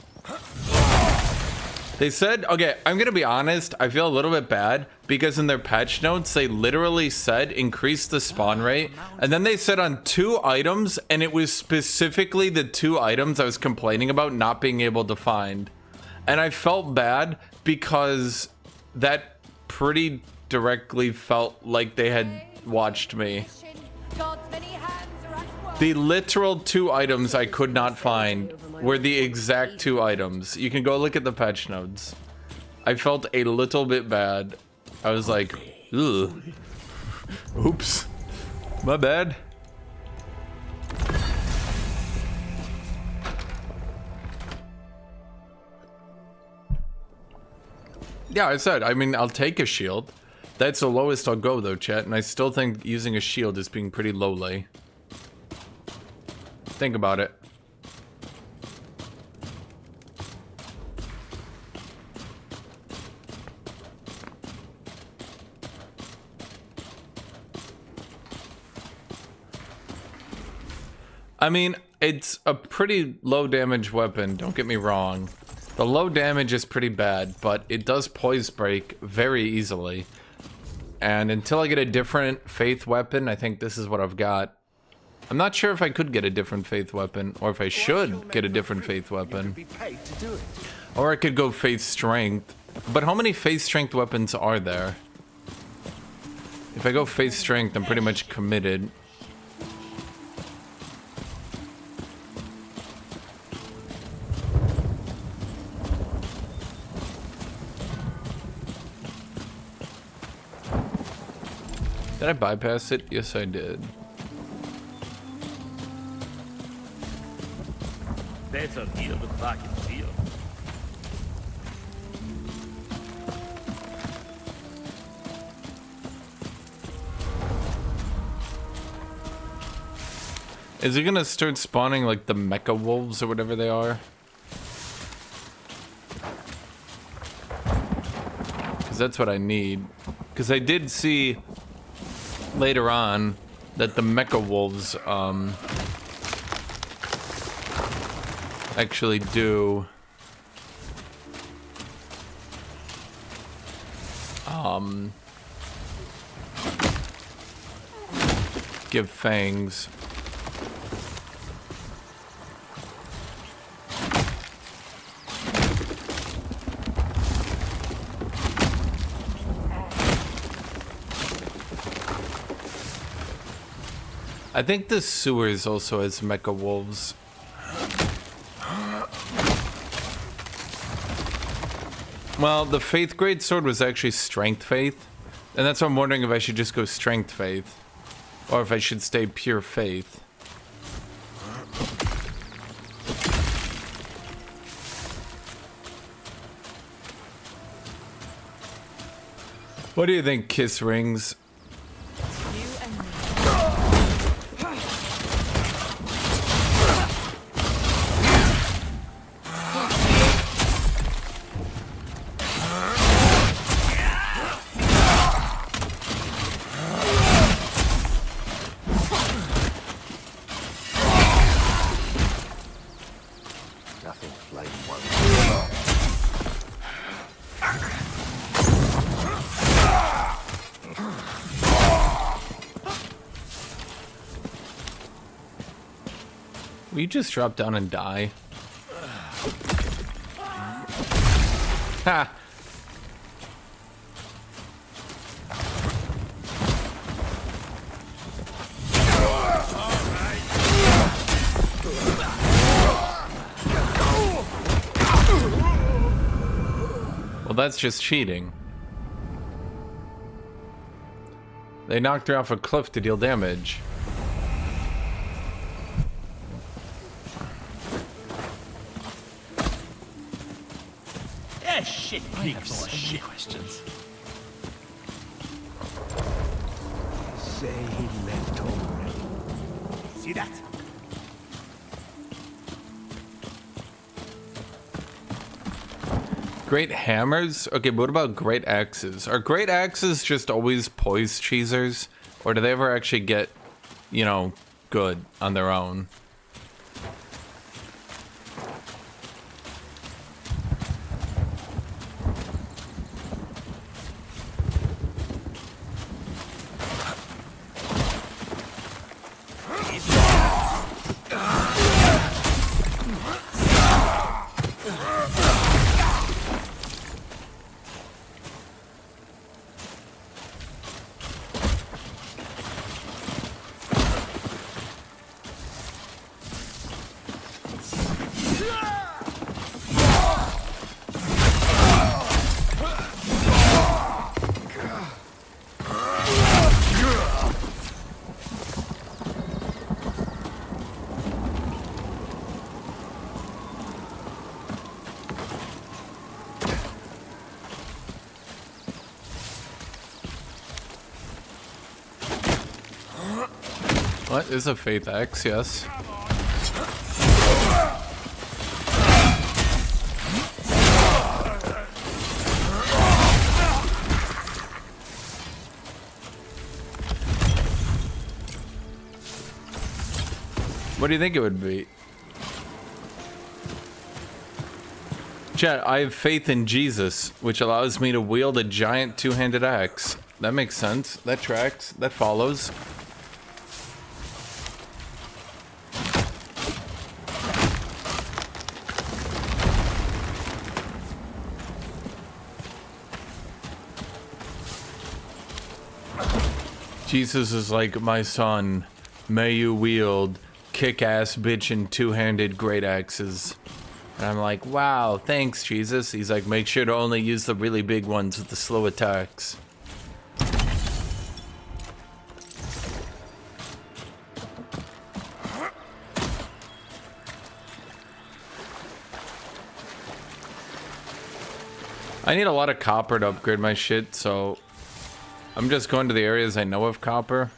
[SPEAKER 1] They said, okay, I'm gonna be honest, I feel a little bit bad because in their patch notes, they literally said increase the spawn rate. And then they said on 2 items, and it was specifically the 2 items I was complaining about not being able to find. And I felt bad because that pretty directly felt like they had watched me. The literal 2 items I could not find were the exact 2 items. You can go look at the patch notes. I felt a little bit bad. I was like, ugh. Oops. My bad. Yeah, I said, I mean, I'll take a shield. That's the lowest I'll go though, chat, and I still think using a shield is being pretty lowly. Think about it. I mean, it's a pretty low damage weapon, don't get me wrong. The low damage is pretty bad, but it does poise break very easily. And until I get a different faith weapon, I think this is what I've got. I'm not sure if I could get a different faith weapon, or if I should get a different faith weapon. Or I could go faith strength. But how many faith strength weapons are there? If I go faith strength, I'm pretty much committed. Did I bypass it? Yes, I did.
[SPEAKER 12] Better need to look back and see it.
[SPEAKER 1] Is it gonna start spawning like the mecha wolves or whatever they are? Because that's what I need. Because I did see later on that the mecha wolves actually do give fangs. I think the sewers also has mecha wolves. Well, the faith grade sword was actually strength faith, and that's why I'm wondering if I should just go strength faith, or if I should stay pure faith. What do you think, Kiss Rings? Will you just drop down and die? Ha! Well, that's just cheating. They knocked her off a cliff to deal damage.
[SPEAKER 12] Shit, I have so many questions.
[SPEAKER 6] Say he left already. See that?
[SPEAKER 1] Great hammers? Okay, but what about great axes? Are great axes just always poise cheesers? Or do they ever actually get, you know, good on their own? What is a Faith X? Yes. What do you think it would be? Chat, I have faith in Jesus, which allows me to wield a giant two-handed axe. That makes sense. That tracks. That follows. Jesus is like, my son, may you wield kick-ass bitchin' two-handed great axes. And I'm like, wow, thanks, Jesus. He's like, make sure to only use the really big ones with the slow attacks. I need a lot of copper to upgrade my shit, so I'm just going to the areas I know of copper.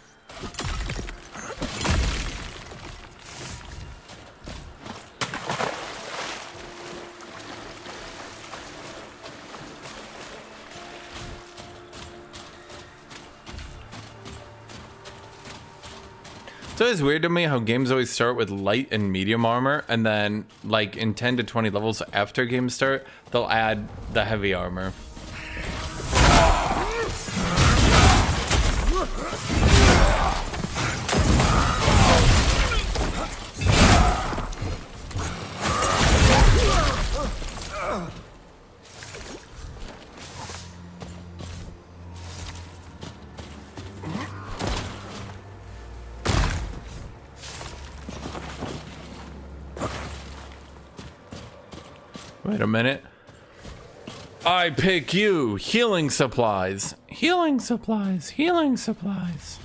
[SPEAKER 1] It's always weird to me how games always start with light and medium armor, and then, like, in 10 to 20 levels after games start, they'll add the heavy armor. Wait a minute. I pick you. Healing supplies. Healing supplies. Healing supplies.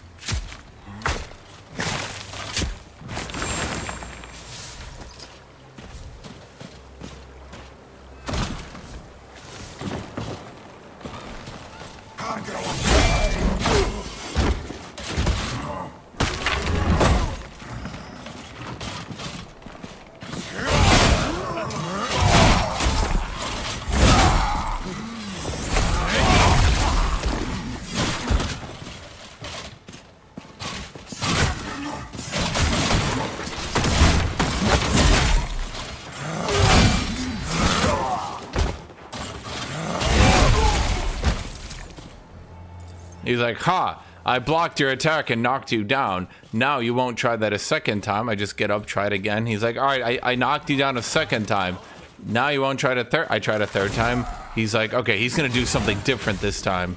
[SPEAKER 1] He's like, ha, I blocked your attack and knocked you down. Now you won't try that a second time. I just get up, try it again. He's like, all right, I knocked you down a second time. Now you won't try it a third. I tried a third time. He's like, okay, he's going to do something different this time.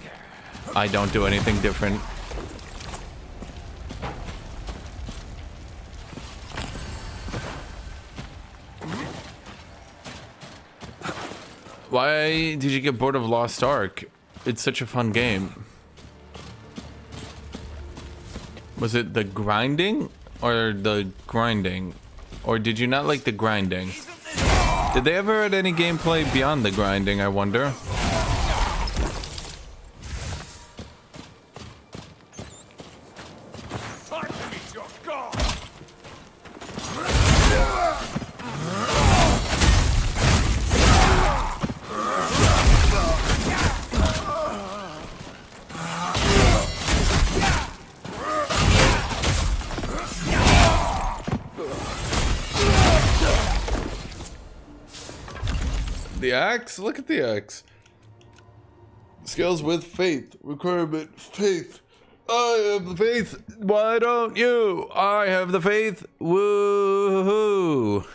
[SPEAKER 1] I don't do anything different. Why did you get bored of Lost Ark? It's such a fun game. Was it the grinding or the grinding? Or did you not like the grinding? Did they ever add any gameplay beyond the grinding, I wonder? The axe? Look at the axe. Skills with faith. Requirement faith. I have the faith. Why don't you? I have the faith. Woohoo.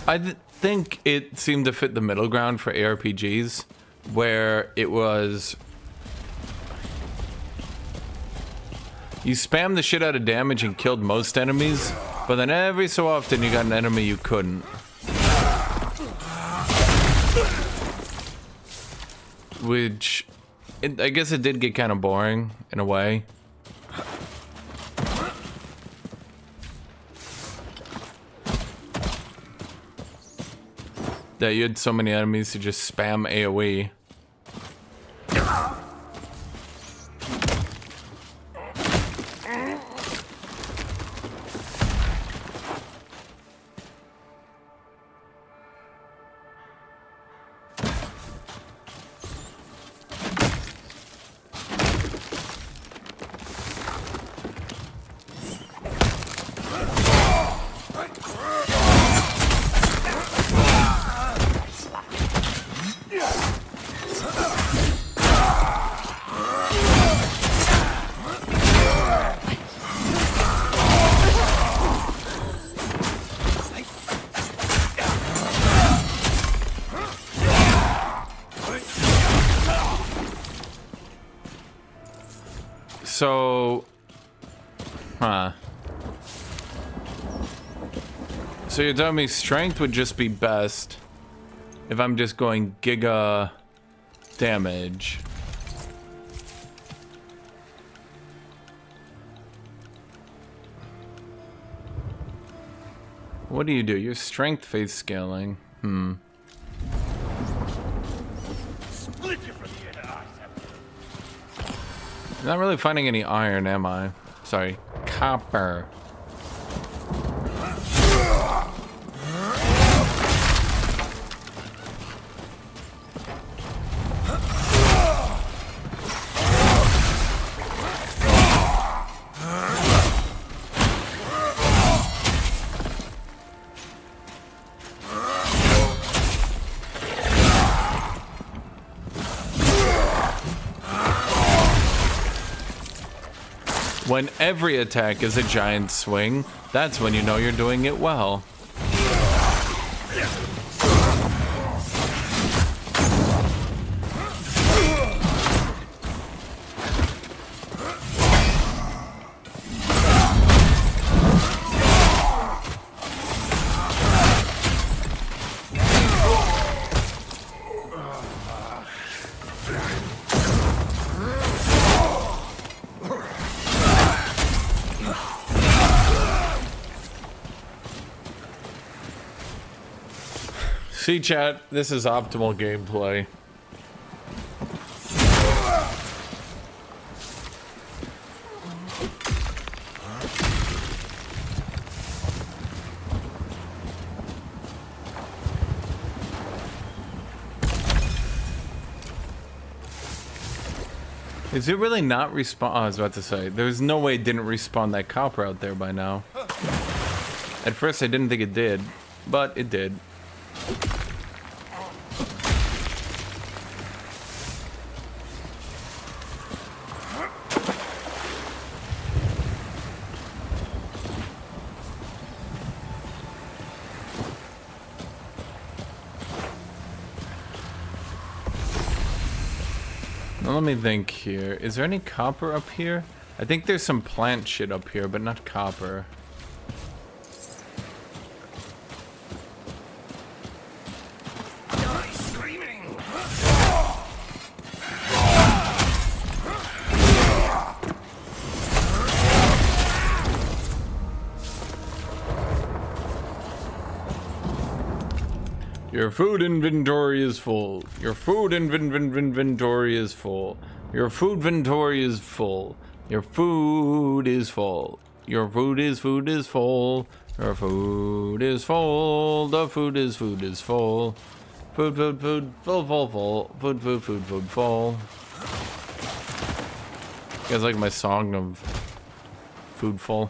[SPEAKER 1] I think it seemed to fit the middle ground for ARPGs, where it was you spammed the shit out of damage and killed most enemies, but then every so often you got an enemy you couldn't. Which, I guess it did get kind of boring in a way. That you had so many enemies to just spam AoE. So, so you're telling me strength would just be best if I'm just going giga damage. What do? Your strength phase scaling.
[SPEAKER 7] Split you from the inner item.
[SPEAKER 1] Not really finding any iron, am I? Sorry, copper. When every attack is a giant swing, that's when you know you're doing it well. See, chat, this is optimal gameplay. Is it really not respawn? Oh, I was about to say, there's no way it didn't respawn that copper out there by now. At first, I didn't think it did, but it did. Now let me think here. Is there any copper up here? I think there's some plant shit up here, but not copper. Your food inventory is full. Your food inventory is full. Your food inventory is full. Your food is full. Your food is full. Your food is full. The food is full. Food full. Food full. You guys like my song of food full?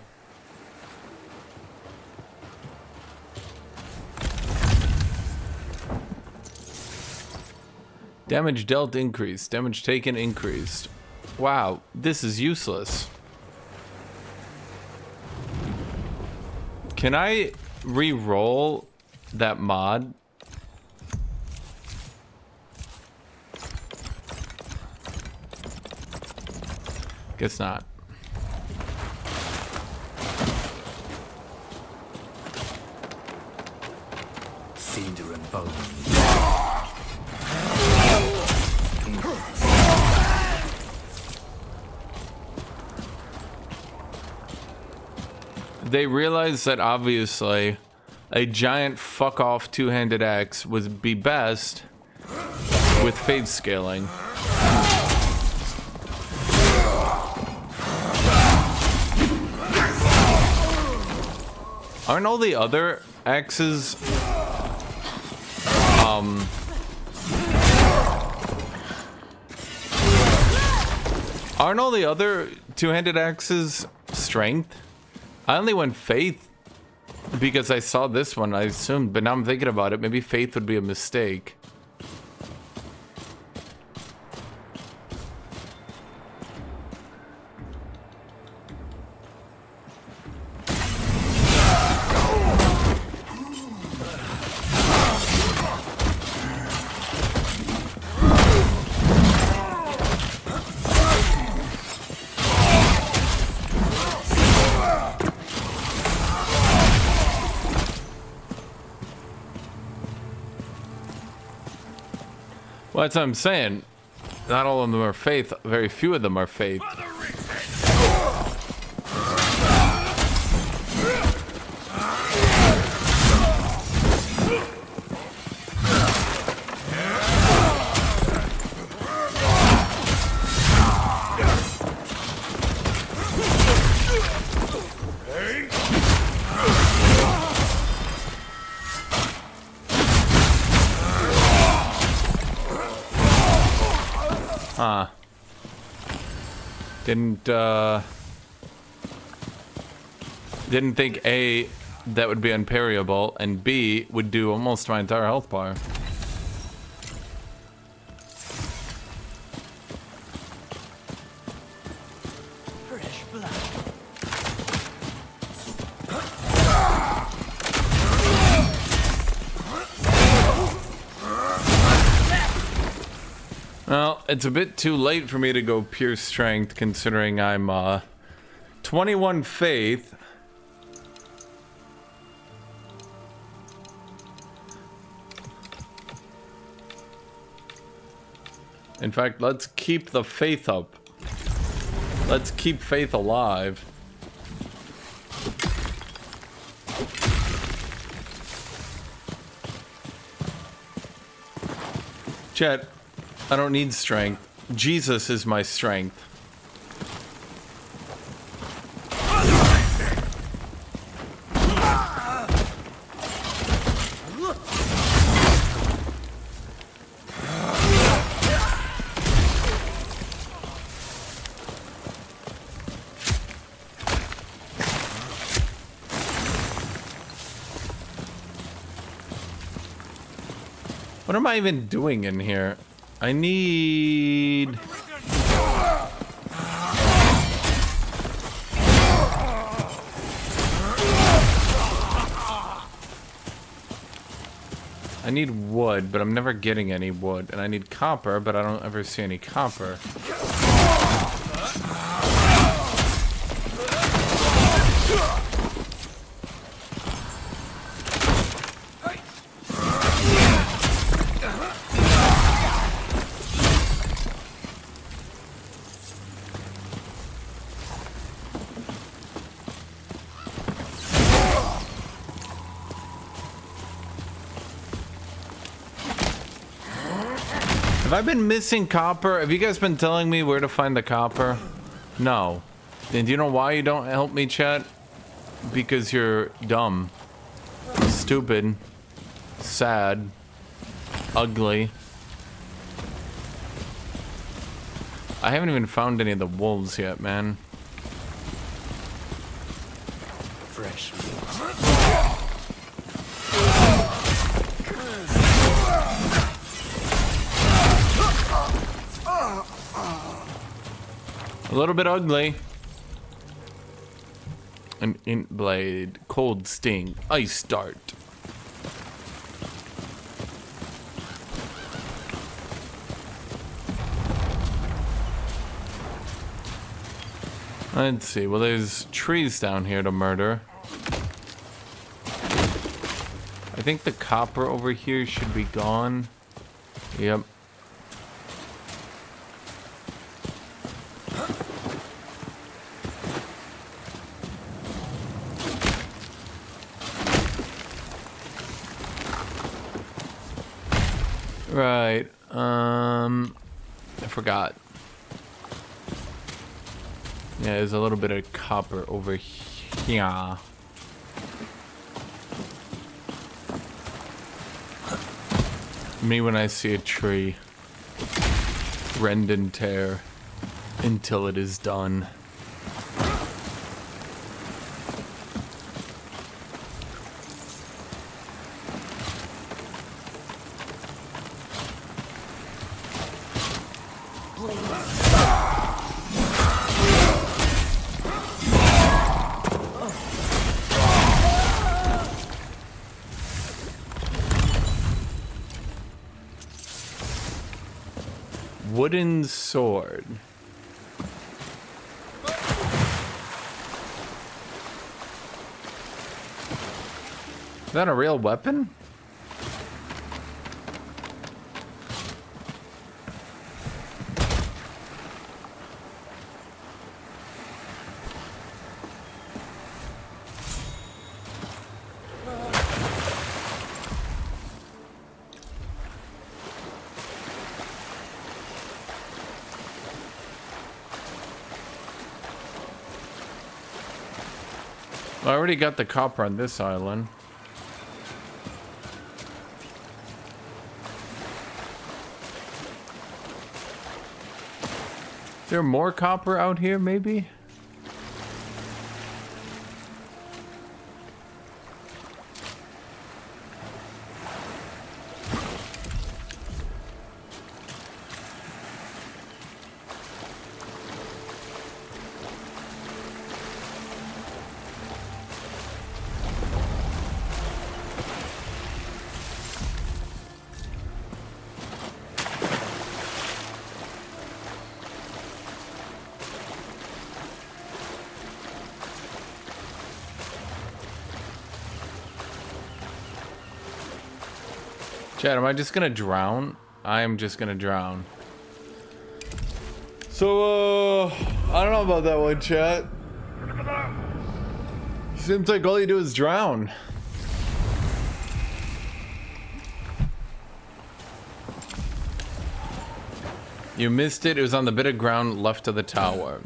[SPEAKER 1] Damage dealt increased. Damage taken increased. Wow, this is useless. Can I re-roll that mod? Guess not.
[SPEAKER 2] Cinder and bone.
[SPEAKER 1] They realized that obviously a giant fuck-off two-handed axe would be best with phase scaling. Aren't all the other axes aren't all the other two-handed axes strength? I only went faith because I saw this one, I assumed, but now I'm thinking about it, maybe faith would be a mistake. Well, that's what I'm saying. Not all of them are faith. Very few of them are faith. Huh. Didn't think A, that would be unparryable, and B, would do almost my entire health bar.
[SPEAKER 6] Fresh blood.
[SPEAKER 1] Well, it's a bit too late for me to go pure strength, considering I'm 21 faith. In fact, let's keep the faith up. Let's keep faith alive. Chet, I don't need strength. Jesus is my strength. What am I even doing in here? I need... I need wood, but I'm never getting any wood. And I need copper, but I don't ever see any copper. Have I been missing copper? Have you guys been telling me where to find the copper? No. And do you know why you don't help me, chat? Because you're dumb, stupid, sad, ugly. I haven't even found any of the wolves yet, man.
[SPEAKER 6] Fresh.
[SPEAKER 1] A little bit ugly. An int blade, cold sting, ice dart. Let's see. Well, there's trees down here to murder. I think the copper over here should be gone. Yep. Right, I forgot. Yeah, there's a little bit of copper over here. Me when I see a tree. Rend and tear until it is done. Wooden sword. Is that a real weapon? I already got the copper on this island. Is there more copper out here, maybe? Chad, am I just gonna drown? I am just gonna drown. So, I don't know about that one, chat. Seems like all you do is drown. You missed it. It was on the bit of ground left of the tower.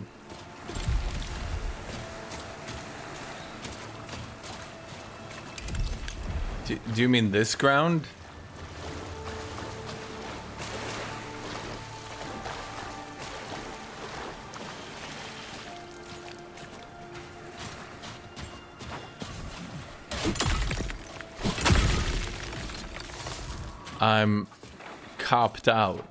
[SPEAKER 1] Do you mean this ground? I'm copped out.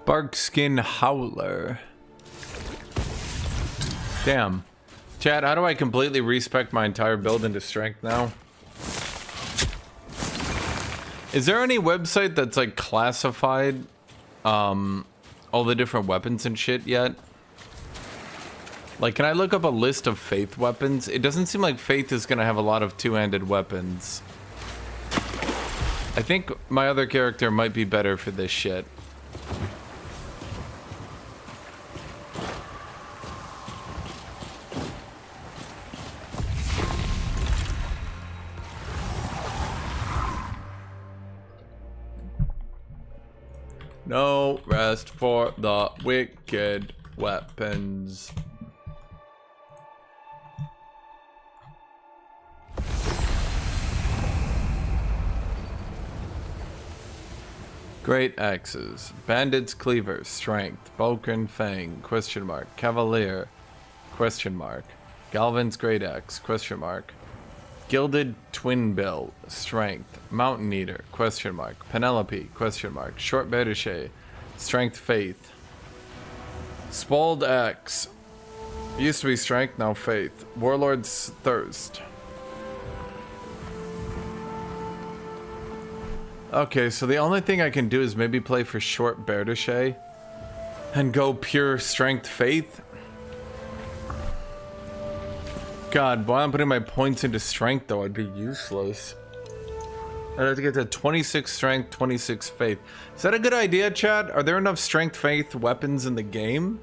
[SPEAKER 1] Barkskin Howler. Damn. Chat, how do I completely respec my entire build into strength now? Is there any website that's like classified all the different weapons and shit yet? Like, can I look up a list of faith weapons? It doesn't seem like faith is gonna have a lot of two-handed weapons. I think my other character might be better for this shit. No rest for the wicked weapons. Great axes, bandit's cleaver, strength, Vulcan fang, question mark, cavalier, question mark, Galvin's great axe, question mark, gilded twin bill, strength, mountain eater, question mark, Penelope, question mark, short bertichet, strength, faith, spalled axe, used to be strength, now faith, warlord's thirst. Okay, so the only thing I can do is maybe play for short bertichet and go pure strength, faith. God, while I'm putting my points into strength, though, I'd be useless. I'd have to get to 26 strength, 26 faith. Is that a good idea, Chad? Are there enough strength, faith weapons in the game?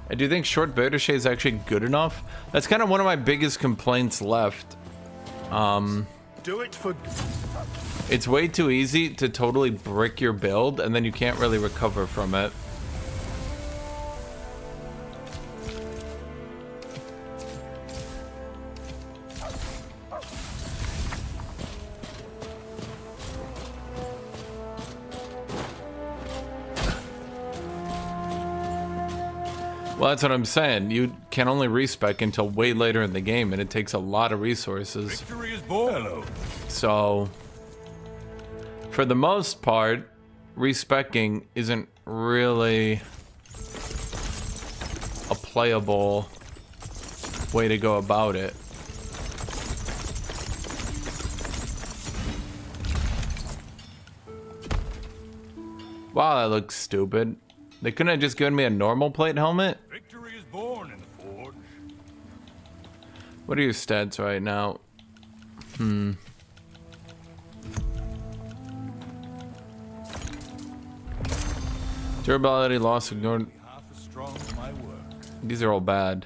[SPEAKER 1] I do think short bertichet is actually good enough. That's kind of one of my biggest complaints left.
[SPEAKER 18] Do it for...
[SPEAKER 1] It's way too easy to totally brick your build, and then you can't really recover from it. Well, that's what I'm saying. You can only respec until way later in the game, and it takes a lot of resources.
[SPEAKER 19] Victory is born. Hello.
[SPEAKER 1] So, for the most part, respecing isn't really a playable way to go about it. Wow, that looks stupid. They couldn't have just given me a normal plate helmet?
[SPEAKER 19] Victory is born in the forge.
[SPEAKER 1] What are your stats right now? Durability, loss, ignored.
[SPEAKER 19] Half as strong as my work.
[SPEAKER 1] These are all bad.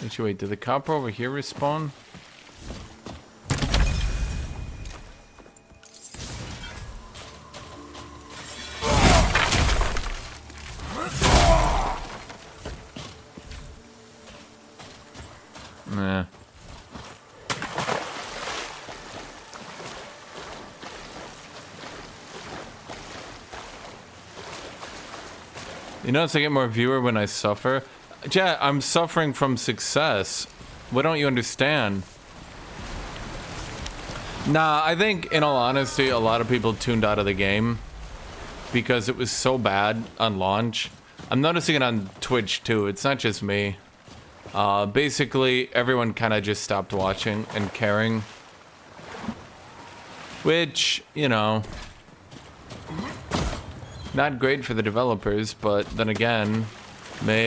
[SPEAKER 1] Actually, wait, did the copper over here respawn? Nah. You notice I get more viewer when I suffer? Yeah, I'm suffering from success. What don't you understand? Nah, I think, in all honesty, a lot of people tuned out of the game because it was so bad on launch. I'm noticing it on Twitch, too. It's not just me. Basically, everyone kind of just stopped watching and caring. Which, you know... not great for the developers, but then again, maybe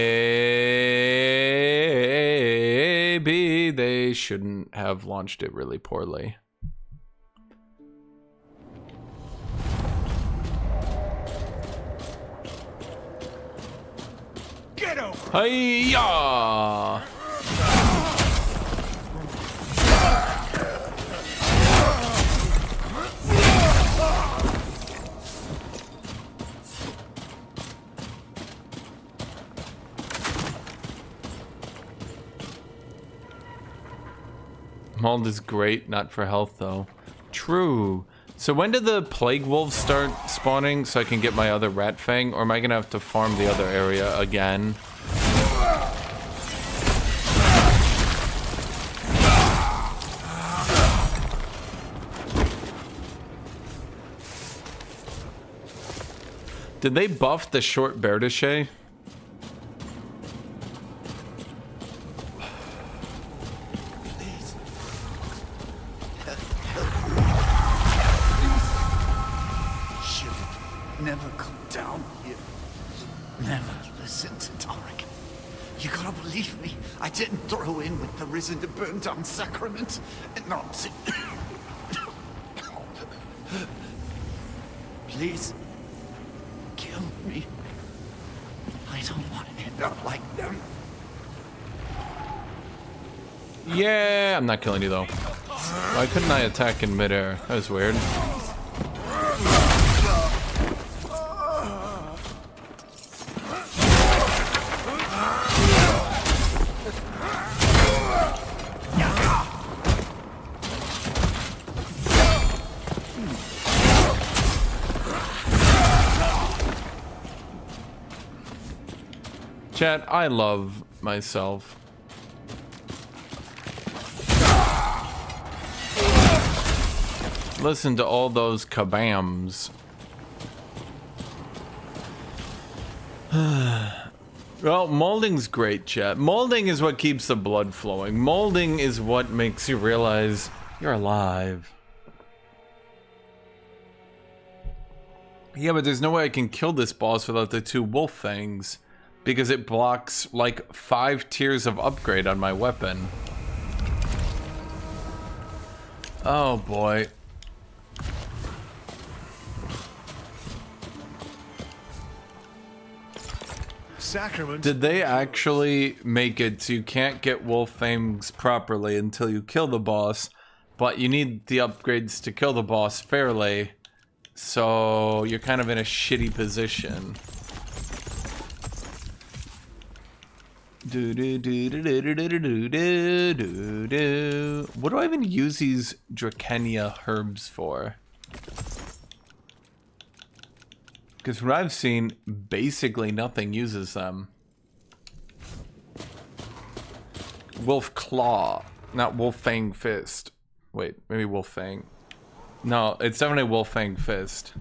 [SPEAKER 1] they shouldn't have launched it really poorly.
[SPEAKER 7] Get over!
[SPEAKER 1] Hiya! Mold is great, not for health though. True. So when did the plague wolves start spawning so I can get my other rat fang, or am I gonna have to farm the other area again? Did they buff the short Berdache?
[SPEAKER 2] Never come down here. Never listen to Tarek. You gotta believe me. I didn't throw in with the risen to burn down sacrament. And not to... Please. Kill me. I don't want to end up like them.
[SPEAKER 1] Yeah, I'm not killing you though. Why couldn't I attack in midair? That was weird. Chat, I love myself. Listen to all those kabams. Well, molding's great, chat. Molding is what keeps the blood flowing. Molding is what makes you realize you're alive. Yeah, but there's no way I can kill this boss without the 2 wolf fangs, because it blocks like 5 tiers of upgrade on my weapon. Oh boy.
[SPEAKER 18] Sacrament.
[SPEAKER 1] Did they actually make it so you can't get wolf fangs properly until you kill the boss, but you need the upgrades to kill the boss fairly, so you're kind of in a shitty position. What do I even use these Drakenia herbs for? Because from what I've seen, basically nothing uses them. Wolf Claw, not Wolf Fang Fist. Wait, maybe Wolf Fang. No, it's definitely Wolf Fang Fist.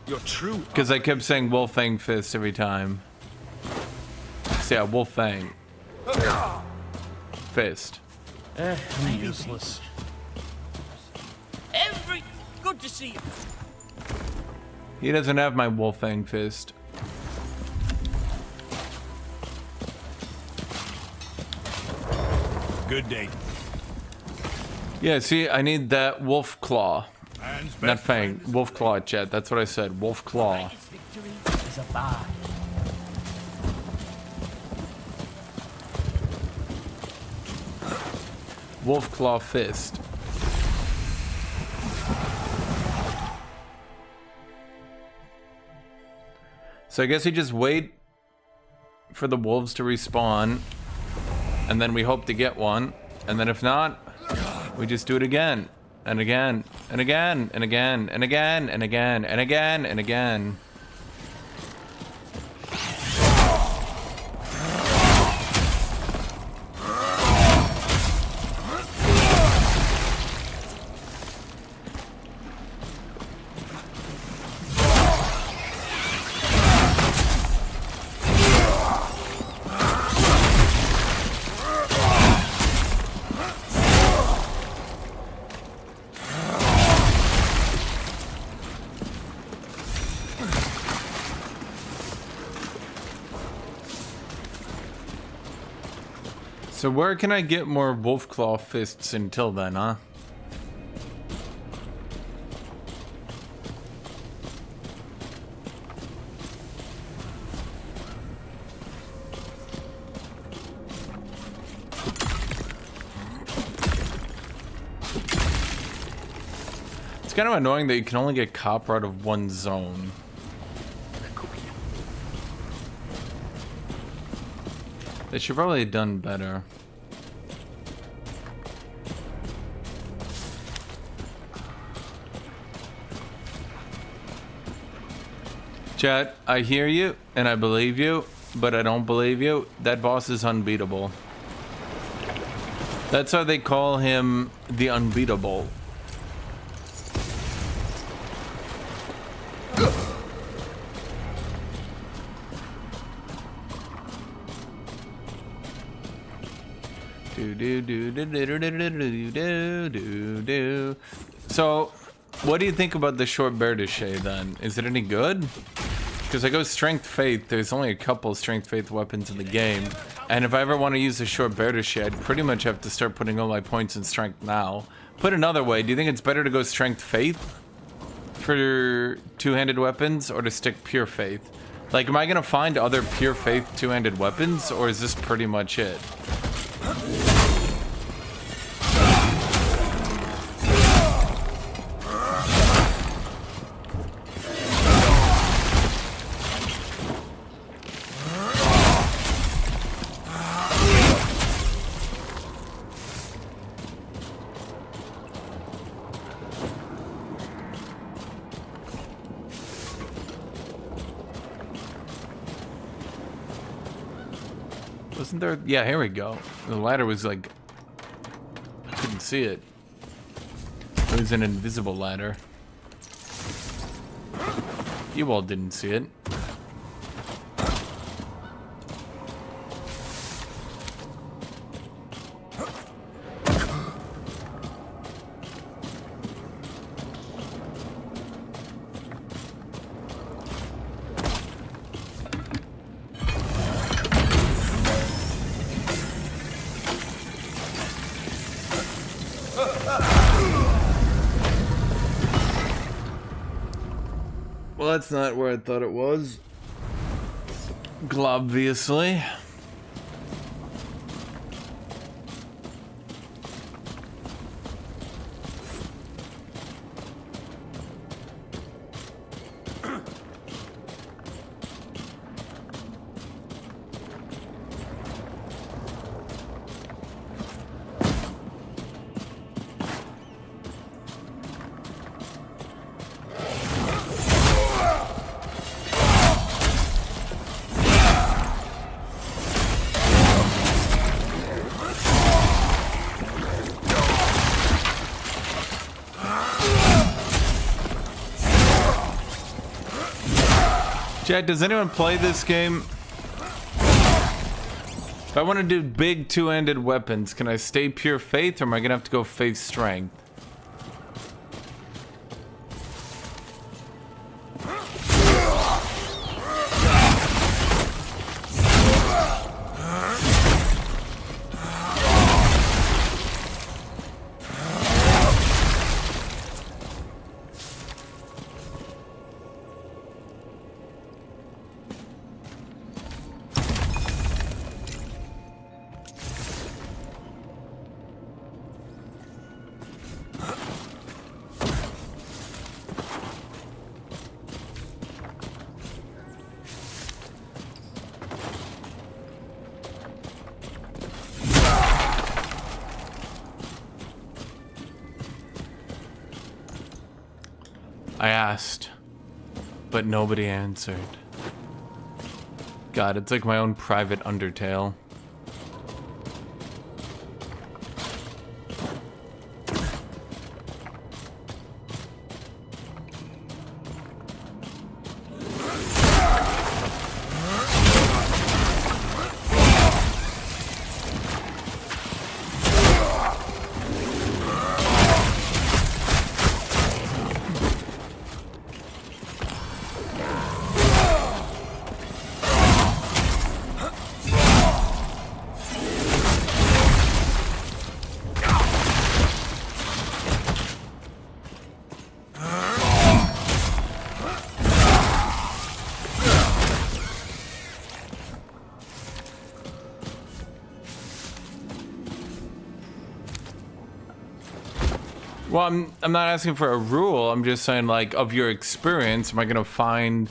[SPEAKER 18] You're true.
[SPEAKER 1] Because I kept saying Wolf Fang Fist every time. So yeah, Wolf Fang. Fist.
[SPEAKER 15] I'm useless.
[SPEAKER 12] Good to see you.
[SPEAKER 1] He doesn't have my Wolf Fang Fist.
[SPEAKER 18] Good day.
[SPEAKER 1] Yeah, see, I need that Wolf Claw. Not Fang. Wolf Claw, chat. That's what I said. Wolf Claw. Wolf Claw Fist. So I guess we just wait for the wolves to respawn, and then we hope to get one, and then if not, we just do it again, and again, and again, and again, and again, and again, and again, and again. So where can I get more wolf claw fists until then, huh? It's kind of annoying that you can only get copper out of one zone. They should probably have done better. Chat, I hear you and I believe you, but I don't believe you. That boss is unbeatable. That's how they call him, the unbeatable. So, what do you think about the short bear dechet then? Is it any good? Because I go strength faith, there's only a couple strength faith weapons in the game, and if I ever want to use the short bear dechet, I'd pretty much have to start putting all my points in strength now. Put another way, do you think it's better to go strength faith for two-handed weapons, or to stick pure faith? Like, am I gonna find other pure faith two-handed weapons, or is this pretty much it? Wasn't there? Yeah, here we go. The ladder was like, I couldn't see it. It was an invisible ladder. You all didn't see it. Well, that's not where I thought it was. Globviously. Chat, does anyone play this game? If I want to do big two-handed weapons, can I stay pure faith, or am I gonna have to go faith strength? I asked, but nobody answered. God, it's like my own private Undertale. Well, I'm not asking for a rule. I'm just saying, like, of your experience, am I gonna find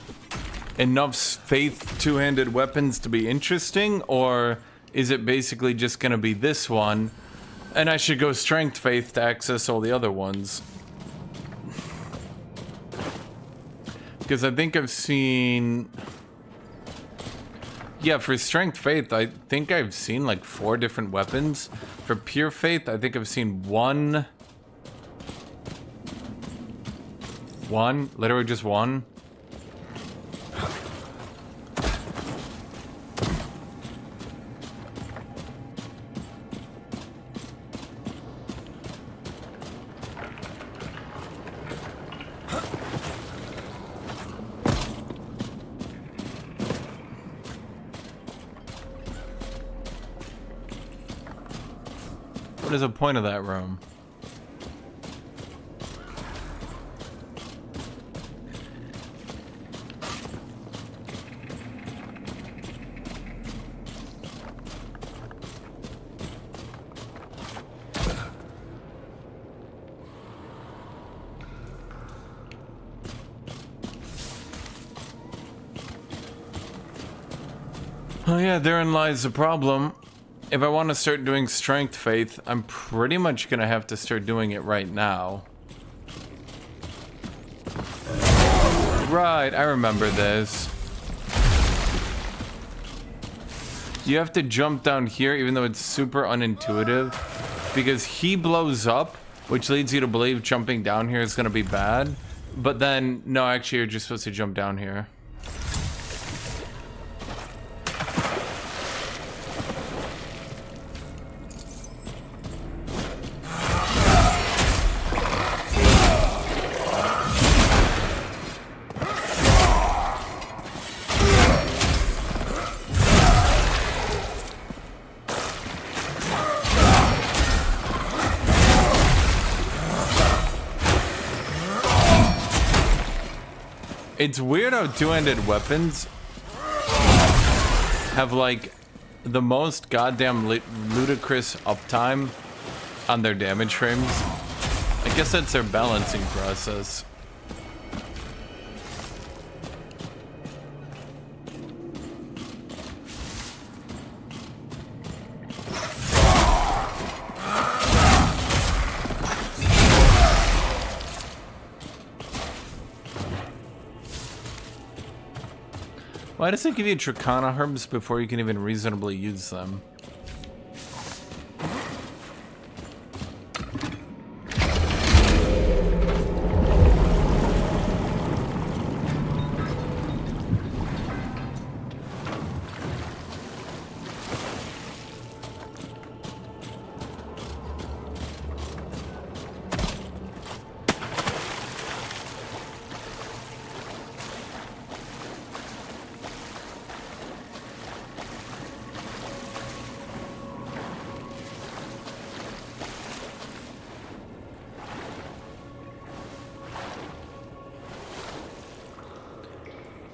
[SPEAKER 1] enough faith two-handed weapons to be interesting, or is it basically just gonna be this one, and I should go strength faith to access all the other ones? Because I think I've seen, yeah, for strength faith, I think I've seen like 4 different weapons. For pure faith, I think I've seen one, literally just one. What is the point of that room? Oh yeah, therein lies the problem. If I want to start doing strength faith, I'm pretty much gonna have to start doing it right now. Right, I remember this. You have to jump down here even though it's super unintuitive, because he blows up, which leads you to believe jumping down here is gonna be bad. But then, no, actually you're just supposed to jump down here. It's weird how two-handed weapons have like the most goddamn ludicrous uptime on their damage frames. I guess that's their balancing process. Why does it give you Tricana herbs before you can even reasonably use them?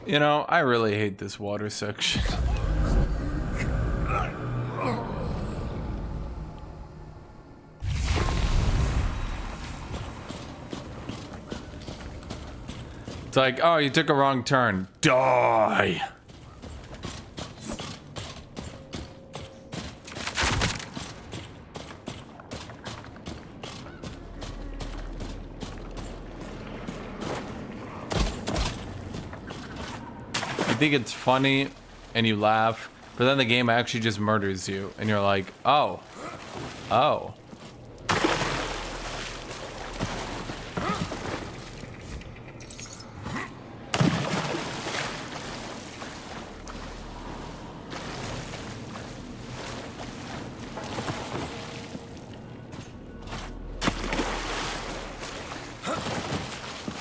[SPEAKER 1] You know, I really hate this water section. It's like, oh, you took a wrong turn. Die! think it's funny and you laugh, but then the game actually just murders you and you're like, oh. Oh.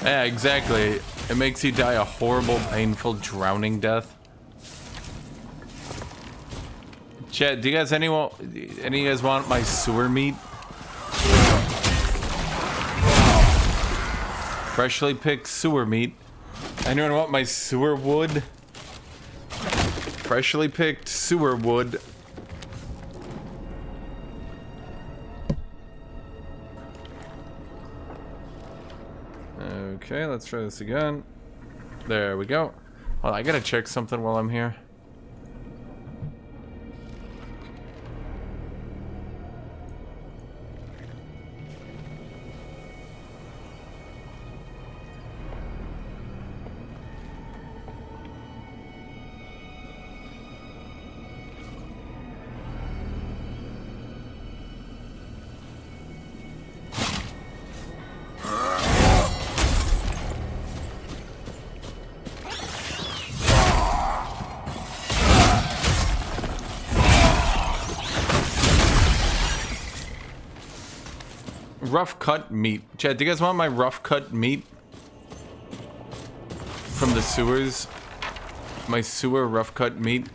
[SPEAKER 1] Yeah, exactly. It makes you die a horrible, painful, drowning death. Chat, do you guys any of you guys want my sewer meat? Freshly picked sewer meat. Anyone want my sewer wood? Freshly picked sewer wood. Okay, let's try this again. There we go. Hold on, I gotta check something while I'm here. Rough cut meat. Chad, do you guys want my rough cut meat? From the sewers? My sewer rough cut meat?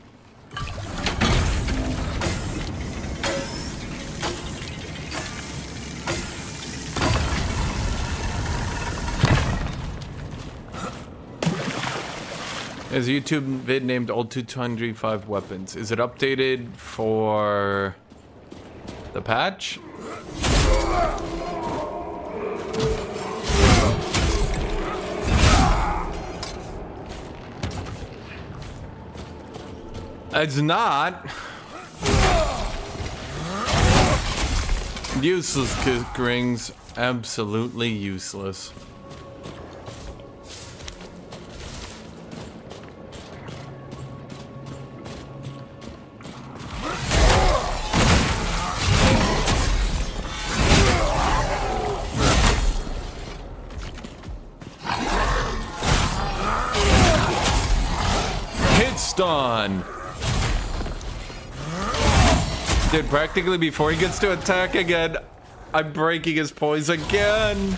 [SPEAKER 1] There's a YouTube vid named Old 225 Weapons. Is it updated for the patch? It's not. Useless kick rings. Absolutely useless. Hit stun. Dude, practically before he gets to attack again, I'm breaking his poise again.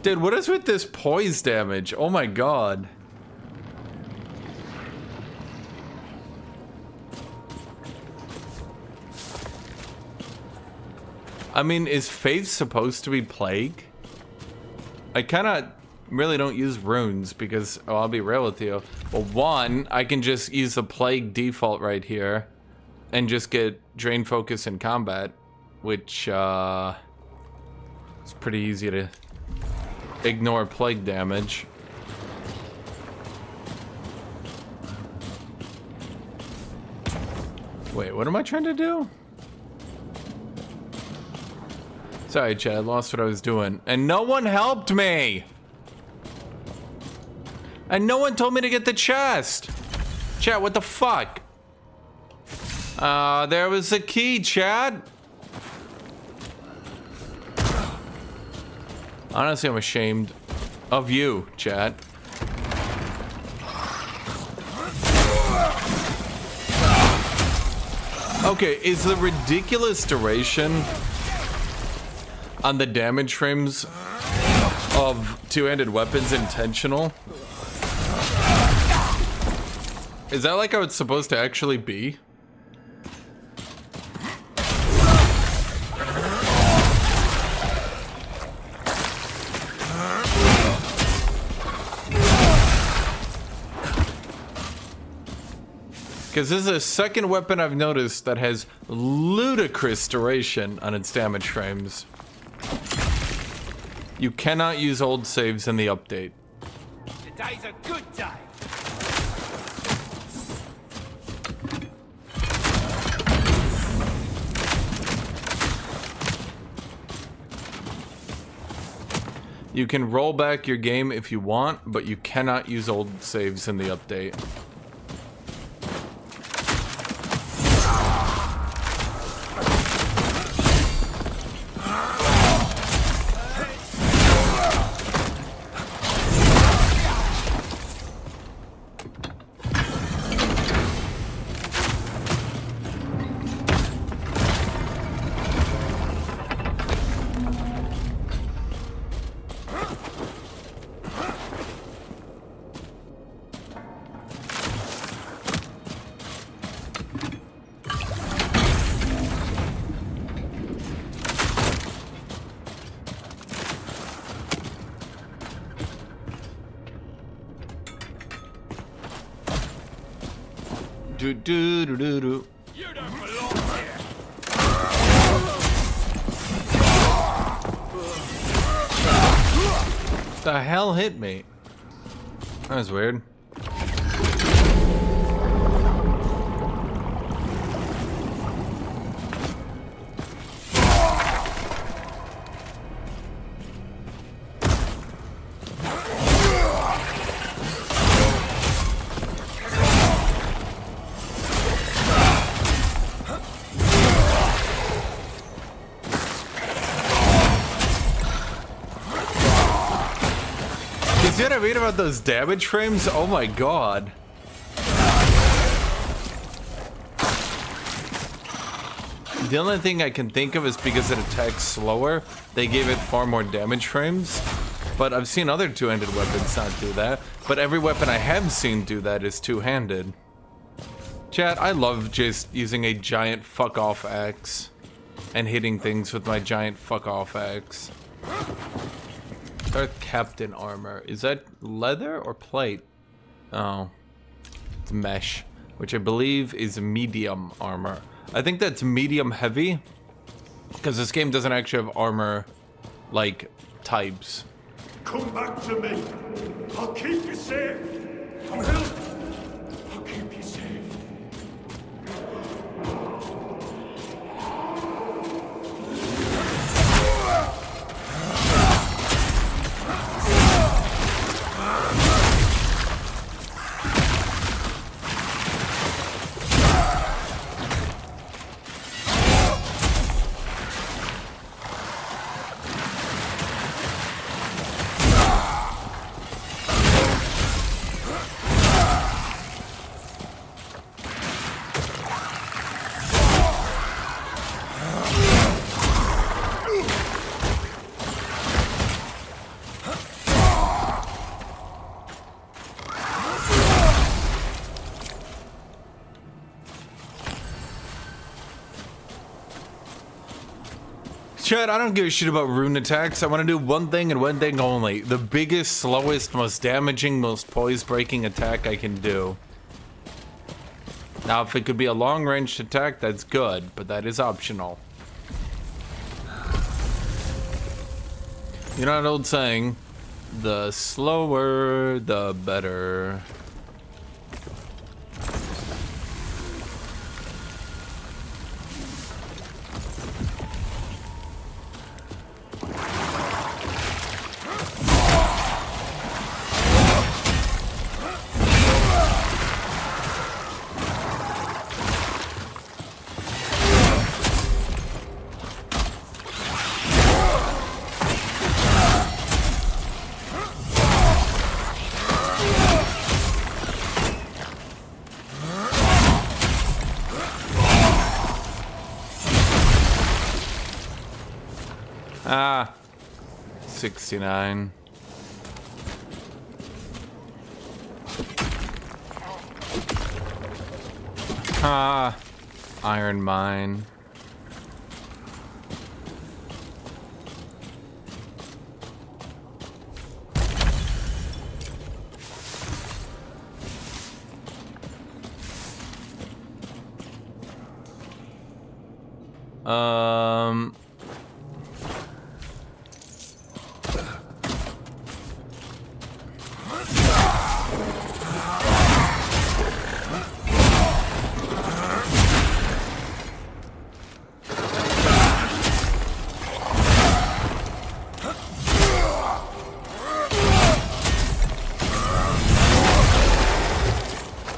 [SPEAKER 1] Dude, what is with this poise damage? Oh my god. I mean, is Faith supposed to be Plague? I kinda really don't use runes because, oh, I'll be real with you. Well, one, I can just use the Plague default right here and just get Drain Focus in combat, which is pretty easy to ignore Plague damage. Wait, what am I trying to do? Sorry, Chad, I lost what I was doing. And no one helped me! And no one told me to get the chest! Chad, what the fuck? There was the key, Chad! Honestly, I'm ashamed of you, Chad. Okay, is the ridiculous duration on the damage frames of two-handed weapons intentional? Is that like how it's supposed to actually be? Because this is the second weapon I've noticed that has ludicrous duration on its damage frames. You cannot use old saves in the update.
[SPEAKER 7] Today's a good day.
[SPEAKER 1] You can roll back your game if you want, but you cannot use old saves in the update. Do do do do do.
[SPEAKER 7] You don't belong here.
[SPEAKER 1] The hell hit me? That was weird. You see what I mean about those damage frames? Oh my god. The only thing I can think of is because it attacks slower, they gave it far more damage frames. But I've seen other two-handed weapons not do that. But every weapon I have seen do that is two-handed. Chat, I love just using a giant fuck-off axe and hitting things with my giant fuck-off axe. Dark Captain armor. Is that leather or plate? Oh. It's mesh, which I believe is medium armor. I think that's medium heavy, because this game doesn't actually have armor, like, types.
[SPEAKER 7] Come back to me. I'll keep you safe. I will. I'll keep you safe.
[SPEAKER 1] Chad, I don't give a shit about rune attacks. I want to do one thing and one thing only. The biggest, slowest, most damaging, most poise-breaking attack I can do. Now, if it could be a long-ranged attack, that's good, but that is optional. You know that old saying, the slower, the better. Ah, 69. Ah, iron mine.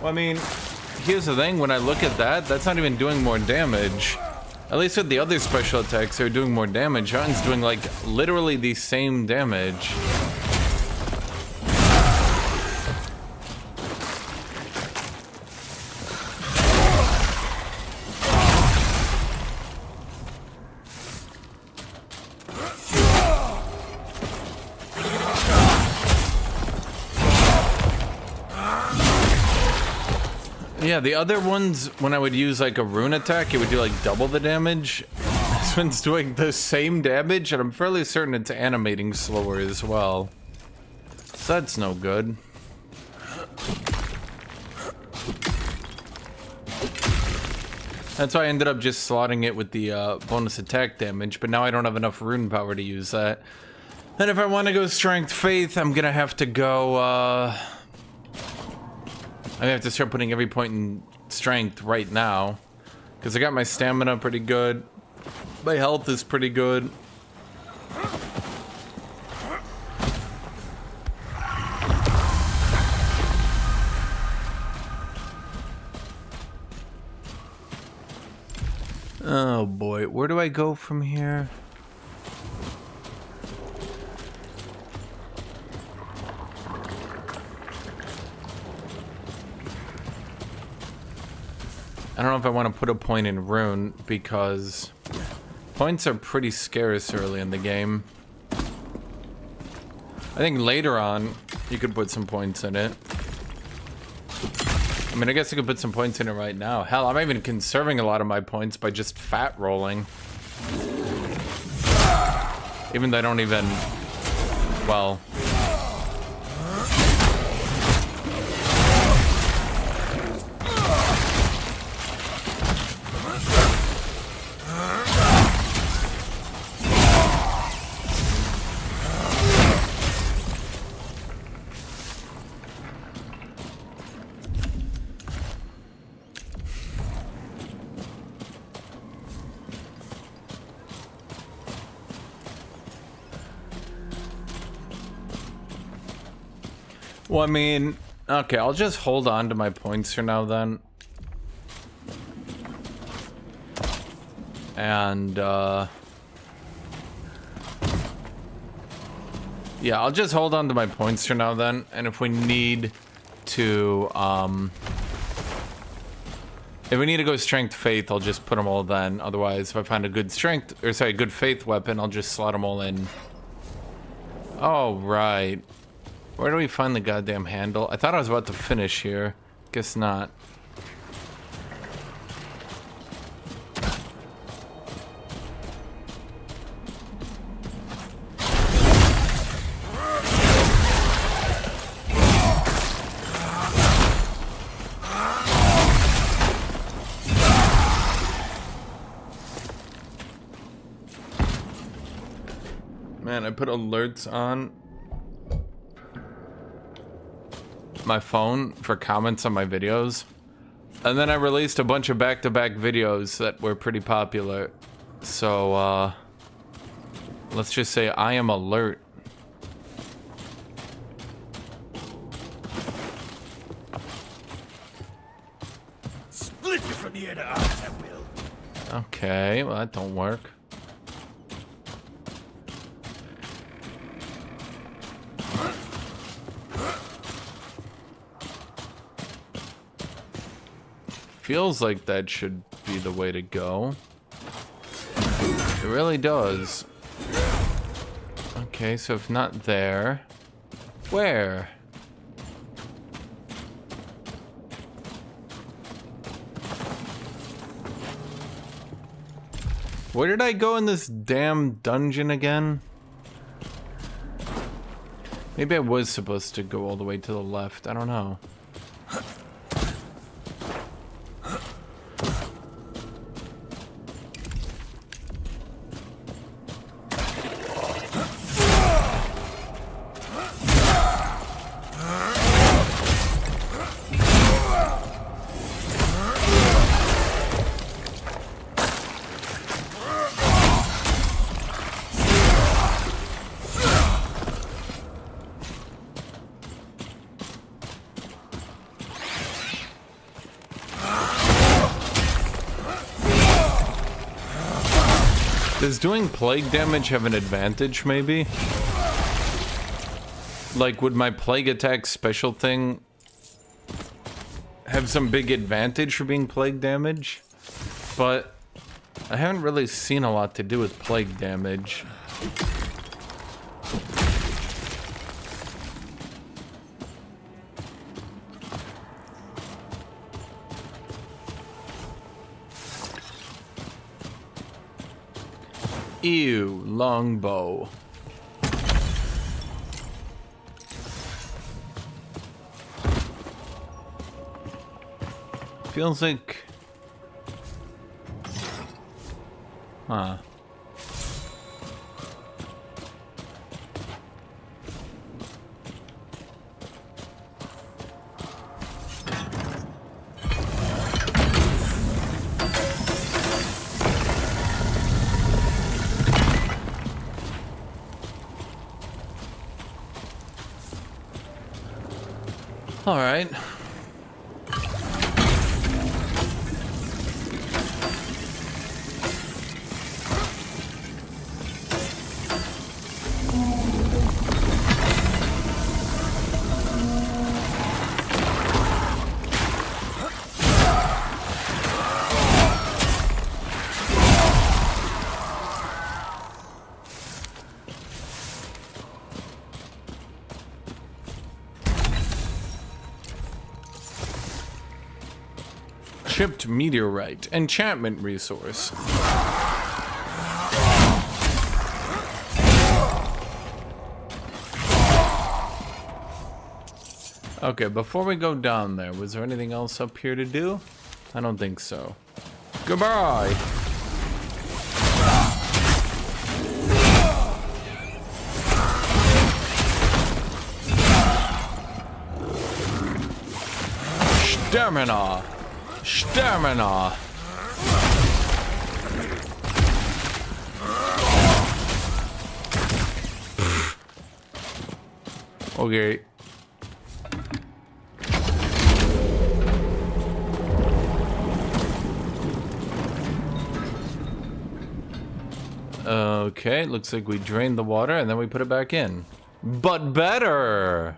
[SPEAKER 1] Well, I mean, here's the thing, when I look at that, that's not even doing more damage. At least with the other special attacks, they're doing more damage. John's doing, like, literally the same damage. Yeah, the other ones, when I would use like a rune attack, it would do like double the damage. This one's doing the same damage, and I'm fairly certain it's animating slower as well. So that's no good. That's why I ended up just slotting it with the bonus attack damage, but now I don't have enough rune power to use that. And if I want to go Strength Faith, I'm gonna have to go, I have to start putting every point in strength right now. Because I got my stamina pretty good. My health is pretty good. Oh boy, where do I go from here? I don't know if I want to put a point in rune because points are pretty scarce early in the game. I think later on you could put some points in it. I mean, I guess I could put some points in it right now. Hell, I'm even conserving a lot of my points by just fat rolling. Even though I don't even, well... Well, I mean, okay, I'll just hold on to my points for now then. And, yeah, I'll just hold on to my points for now then. And if we need to, if we need to go Strength Faith, I'll just put them all then. Otherwise, if I find a good Strength, or sorry, good Faith weapon, I'll just slot them all in. Oh, right. Where do we find the goddamn handle? I thought I was about to finish here. Guess not. Man, I put alerts on my phone for comments on my videos, and then I released a bunch of back-to-back videos that were pretty popular, so let's just say I am alert.
[SPEAKER 7] Split you from ear to eye, I will.
[SPEAKER 1] Okay, well that don't work. Feels like that should be the way to go. It really does. Okay, so if not there, where? Where did I go in this damn dungeon again? Maybe I was supposed to go all the way to the left. I don't know. Does doing plague damage have an advantage, maybe? Like, would my plague attack special thing have some big advantage for being plague damage? But I haven't really seen a lot to do with plague damage. Ew, longbow. Feels like... Huh. All right. Chipped meteorite, enchantment resource. Okay, before we go down there, was there anything else up here to do? I don't think so. Goodbye! Stamina! Stamina! Okay. Okay, looks like we drained the water and then we put it back in. But better!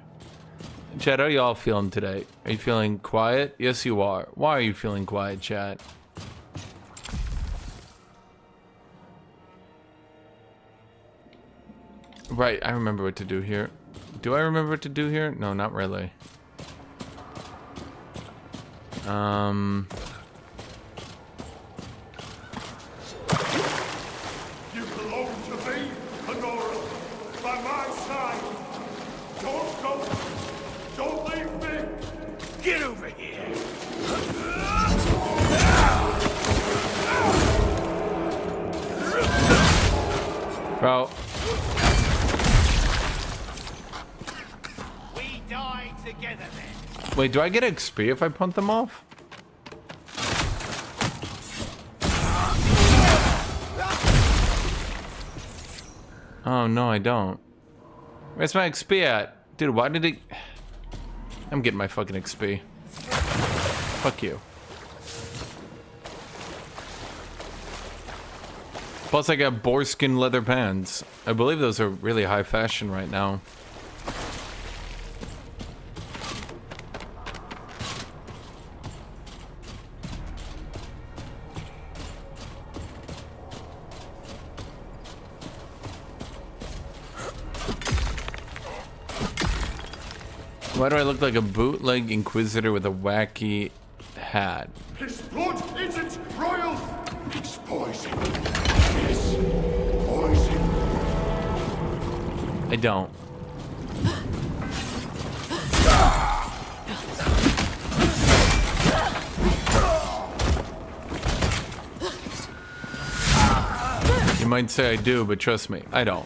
[SPEAKER 1] Chat, how are y'all feeling today? Are you feeling quiet? Yes, you are. Why are you feeling quiet, chat? Right, I remember what to do here. Do I remember what to do here? No, not really.
[SPEAKER 7] You belong to me, Honora. By my side. Don't go. Don't leave me. Get over here.
[SPEAKER 1] Bro.
[SPEAKER 7] We die together then.
[SPEAKER 1] Wait, do I get XP if I punt them off? Oh, no, I don't. Where's my XP at? Dude, why did he... I'm getting my fucking XP. Fuck you. Plus, I got boarskin leather pants. I believe those are really high fashion right now. Why do I look like a bootleg inquisitor with a wacky hat?
[SPEAKER 7] His blood isn't royal. It's poison. Yes, poison.
[SPEAKER 1] I don't. You might say I do, but trust me, I don't.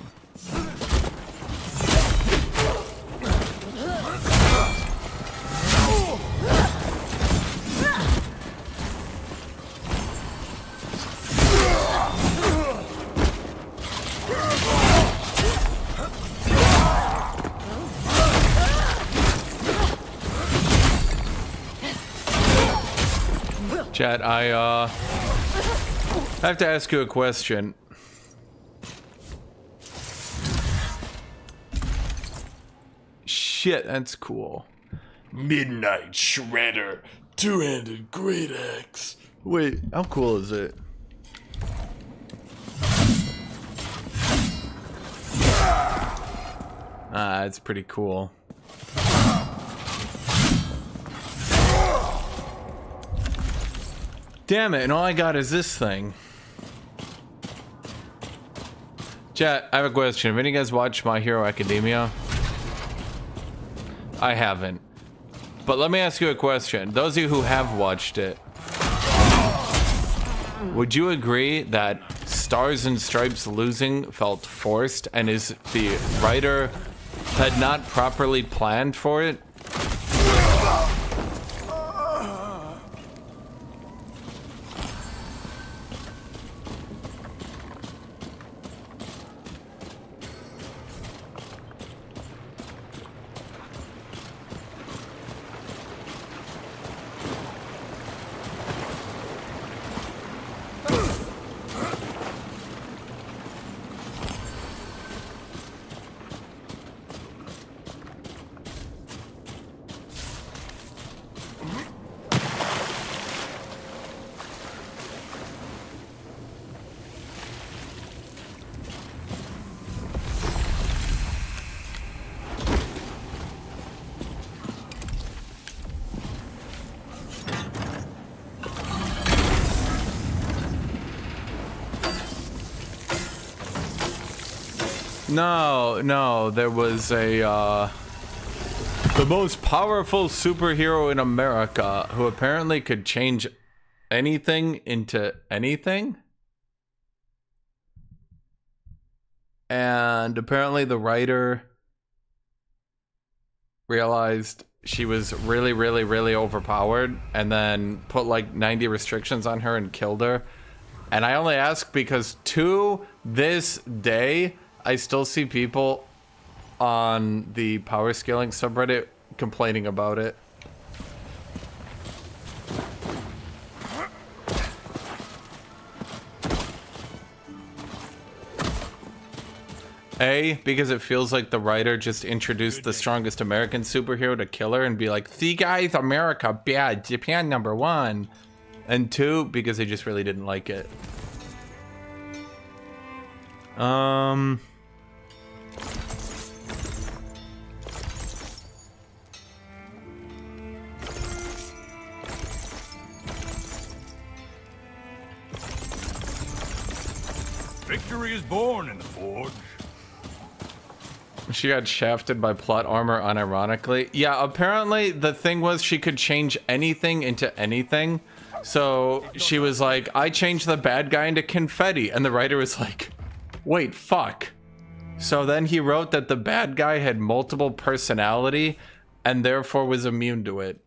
[SPEAKER 1] Chat, I have to ask you a question. shit, that's cool.
[SPEAKER 14] Midnight Shredder, two-handed great axe.
[SPEAKER 1] Wait, how cool is it? Ah, it's pretty cool. Damn it, and all I got is this thing. Chat, I have a question. Have any of you guys watched My Hero Academia? I haven't. But let me ask you a question. Those of you who have watched it, would you agree that Stars and Stripes losing felt forced, and is the writer had not properly planned for it? No, there was the most powerful superhero in America who apparently could change anything into anything. And apparently the writer realized she was really, really, really overpowered and then put like 90 restrictions on her and killed her. And I only ask because to this day, I still see people on the power scaling subreddit complaining about it. A, because it feels like the writer just introduced the strongest American superhero to kill her and be like, see guys, America bad, Japan #1. And 2, because they just really didn't like it.
[SPEAKER 7] Victory is born in the forge.
[SPEAKER 1] She got shafted by plot armor unironically. Yeah, apparently the thing was she could change anything into anything. So she was like, I changed the bad guy into confetti. And the writer was like, wait, fuck. So then he wrote that the bad guy had multiple personality and therefore was immune to it.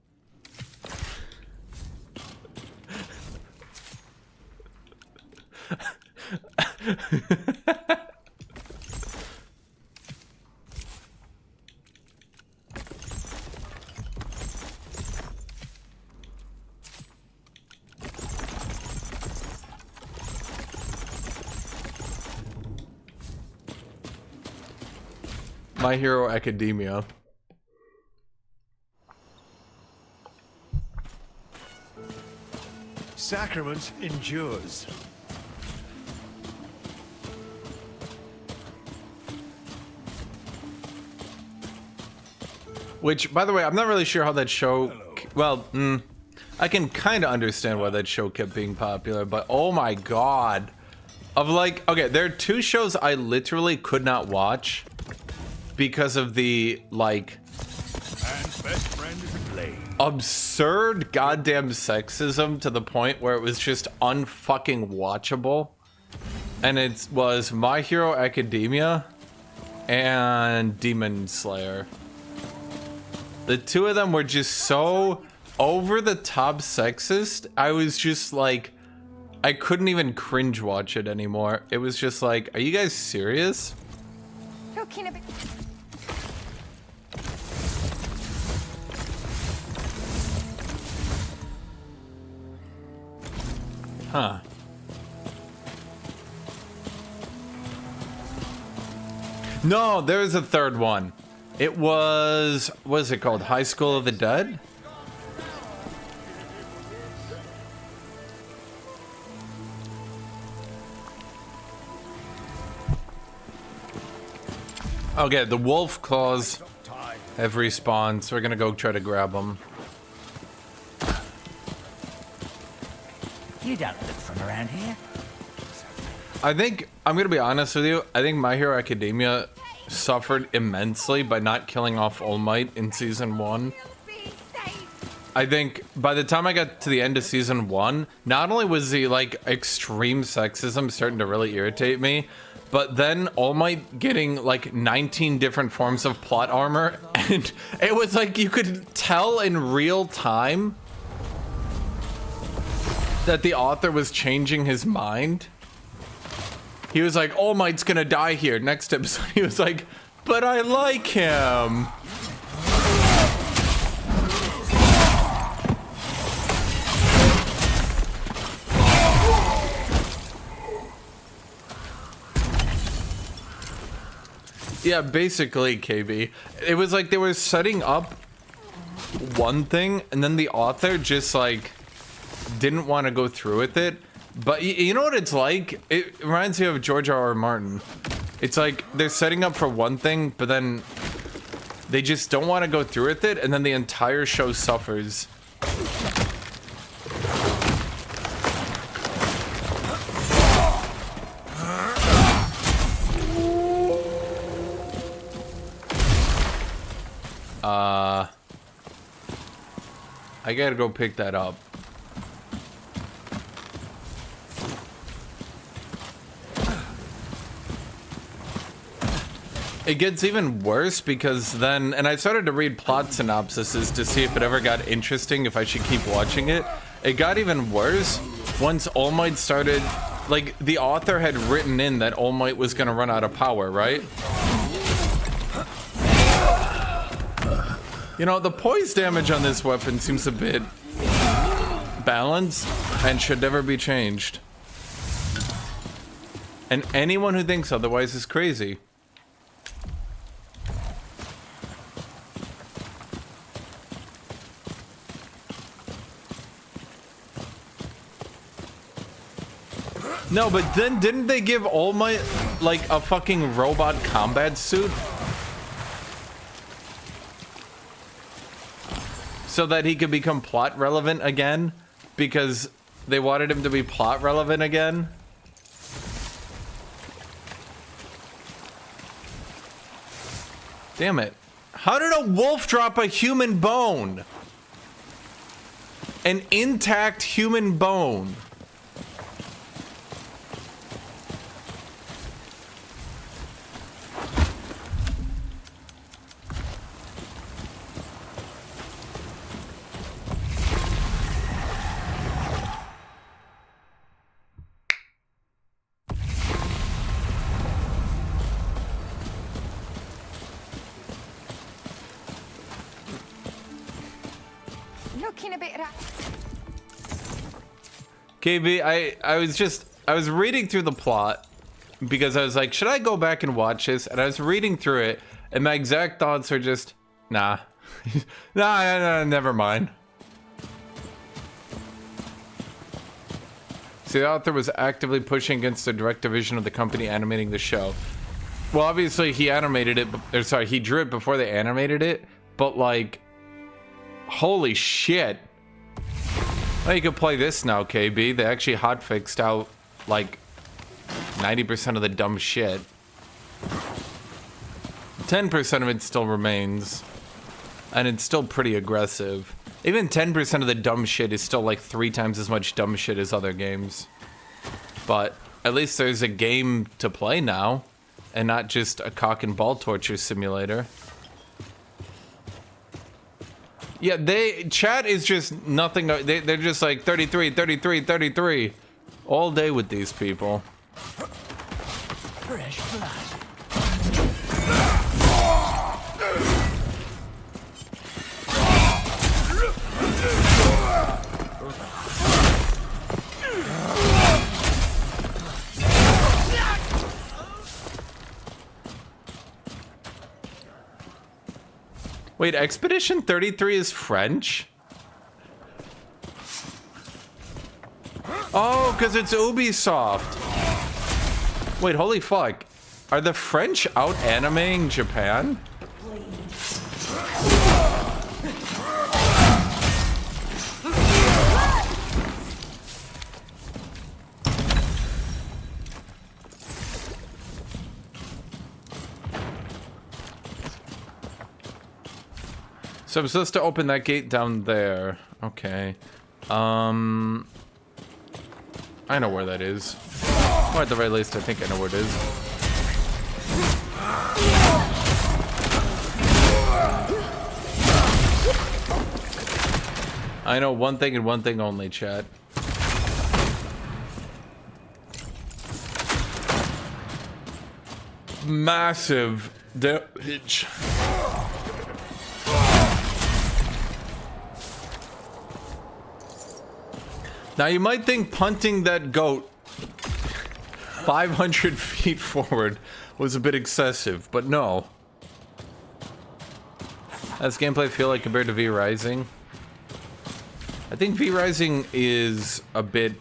[SPEAKER 1] My Hero Academia.
[SPEAKER 18] Sacrament endures.
[SPEAKER 1] Which, by the way, I'm not really sure how that show... Well, I can kind of understand why that show kept being popular, but oh my god. Of like, okay, there are 2 shows I literally could not watch because of the, like,
[SPEAKER 7] Man's best friend is a blade.
[SPEAKER 1] absurd goddamn sexism to the point where it was just unfucking watchable. And it was My Hero Academia and Demon Slayer. The 2 of them were just so over the top sexist. I was just like, I couldn't even cringe watch it anymore. It was just like, are you guys serious?
[SPEAKER 5] Cooking a bit.
[SPEAKER 1] Huh. No, there's a 3rd one. It was, what is it called? High School of the Dead? Okay, the wolf claws have respawned, so we're gonna go try to grab them.
[SPEAKER 12] You don't look from around here.
[SPEAKER 1] I think, I'm gonna be honest with you, I think My Hero Academia suffered immensely by not killing off All Might in Season 1. I think by the time I got to the end of Season 1, not only was the, like, extreme sexism starting to really irritate me, but then All Might getting, like, 19 different forms of plot armor, and it was like you could tell in real time that the author was changing his mind. He was like, All Might's gonna die here. Next episode, he was like, but I like him. Yeah, basically, KB. It was like they were setting up one thing, and then the author just, like, didn't want to go through with it. But you know what it's like? It reminds me of George R.R. Martin. It's like they're setting up for one thing, but then they just don't want to go through with it, and then the entire show suffers. I gotta go pick that up. It gets even worse because then, and I started to read plot synopsises to see if it ever got interesting, if I should keep watching it. It got even worse once All Might started, like, the author had written in that All Might was gonna run out of power, right? You know, the poise damage on this weapon seems a bit balanced and should never be changed. And anyone who thinks otherwise is crazy. No, but then didn't they give All Might like a fucking robot combat suit? So that he could become plot relevant again? Because they wanted him to be plot relevant again? Damn it. How did a wolf drop a human bone? An intact human bone.
[SPEAKER 5] Looking a bit
[SPEAKER 1] KB, I was reading through the plot because I was like, should I go back and watch this? And I was reading through it, and my exact thoughts are just, nah. nah, never mind. See, the author was actively pushing against the direct division of the company animating the show. Well, obviously he animated it, or sorry, he drew it before they animated it, but like, holy shit. Well, you can play this now, KB. They actually hotfixed out like 90% of the dumb shit. 10% of it still remains, and it's still pretty aggressive. Even 10% of the dumb shit is still like 3 times as much dumb shit as other games. But at least there's a game to play now, and not just a cock and ball torture simulator. Yeah, chat is just nothing. They're just like 33, 33, 33 all day with these people.
[SPEAKER 12] Fresh blood.
[SPEAKER 1] Wait, Expedition 33 is French? Oh, because it's Ubisoft. Wait, holy fuck. Are the French out animating Japan? So I'm supposed to open that gate down there. Okay. I know where that is. Or at the very least, I think I know where it is. I know one thing and one thing only, chat. Massive damage. Now you might think punting that goat 500 feet forward was a bit excessive, but no. How's gameplay feel like compared to V Rising? I think V Rising is a bit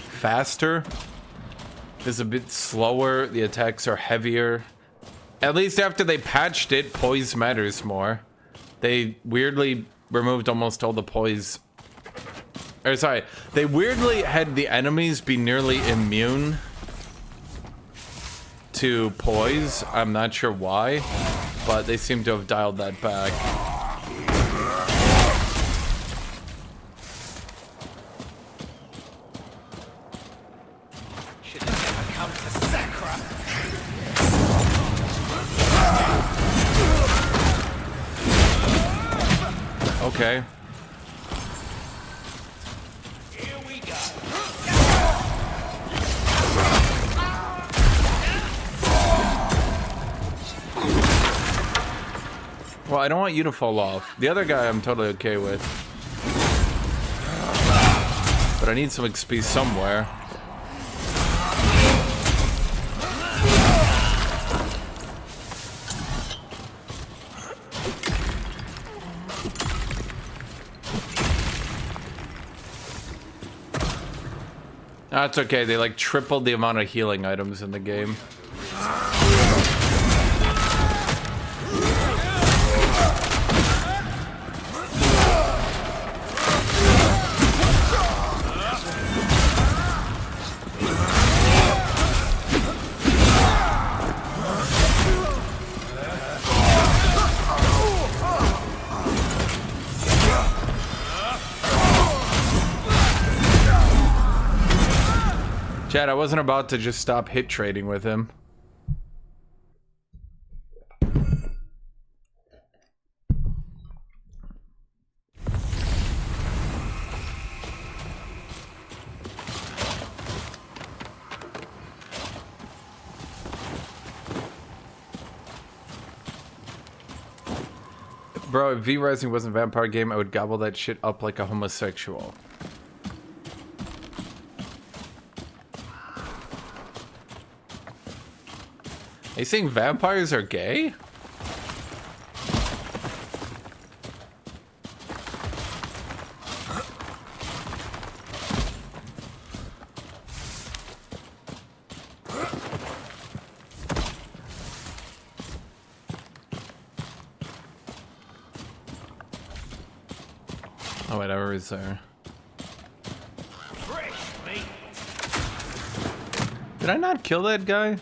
[SPEAKER 1] faster. It's a bit slower. The attacks are heavier. At least after they patched it, poise matters more. They weirdly removed almost all the poise. Or sorry, they weirdly had the enemies be nearly immune to poise. I'm not sure why, but they seem to have dialed that back.
[SPEAKER 7] Should have never come to Sacra.
[SPEAKER 1] Okay. Well, I don't want you to fall off. The other guy I'm totally okay with. But I need some XP somewhere. That's okay, they like tripled the amount of healing items in the game. Chad, I wasn't about to just stop hit trading with him. Bro, if V Rising wasn't a vampire game, I would gobble that shit up like a homosexual. Are you saying vampires are gay? Oh, whatever is there. Did I not kill that guy?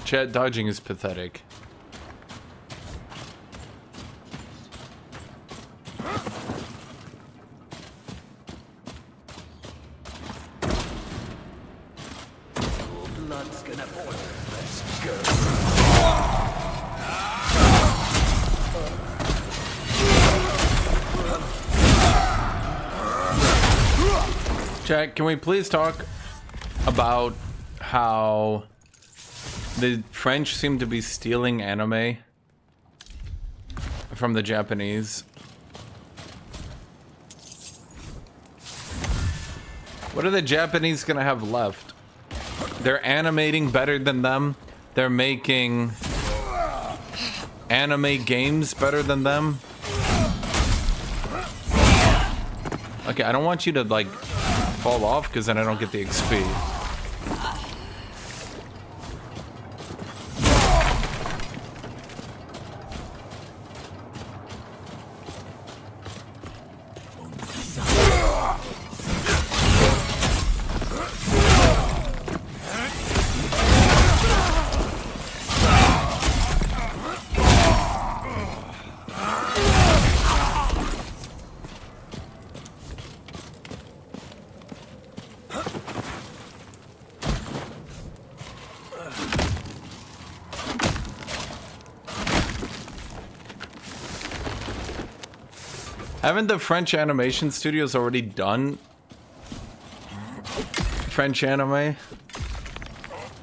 [SPEAKER 1] Chat, dodging is pathetic.
[SPEAKER 7] Blood's gonna boil. Let's go.
[SPEAKER 1] Chat, can we please talk about how The French seem to be stealing anime from the Japanese. What are the Japanese gonna have left? They're animating better than them. They're making anime games better than them. Okay, I don't want you to like fall off because then I don't get the XP. Haven't the French animation studios already done French anime?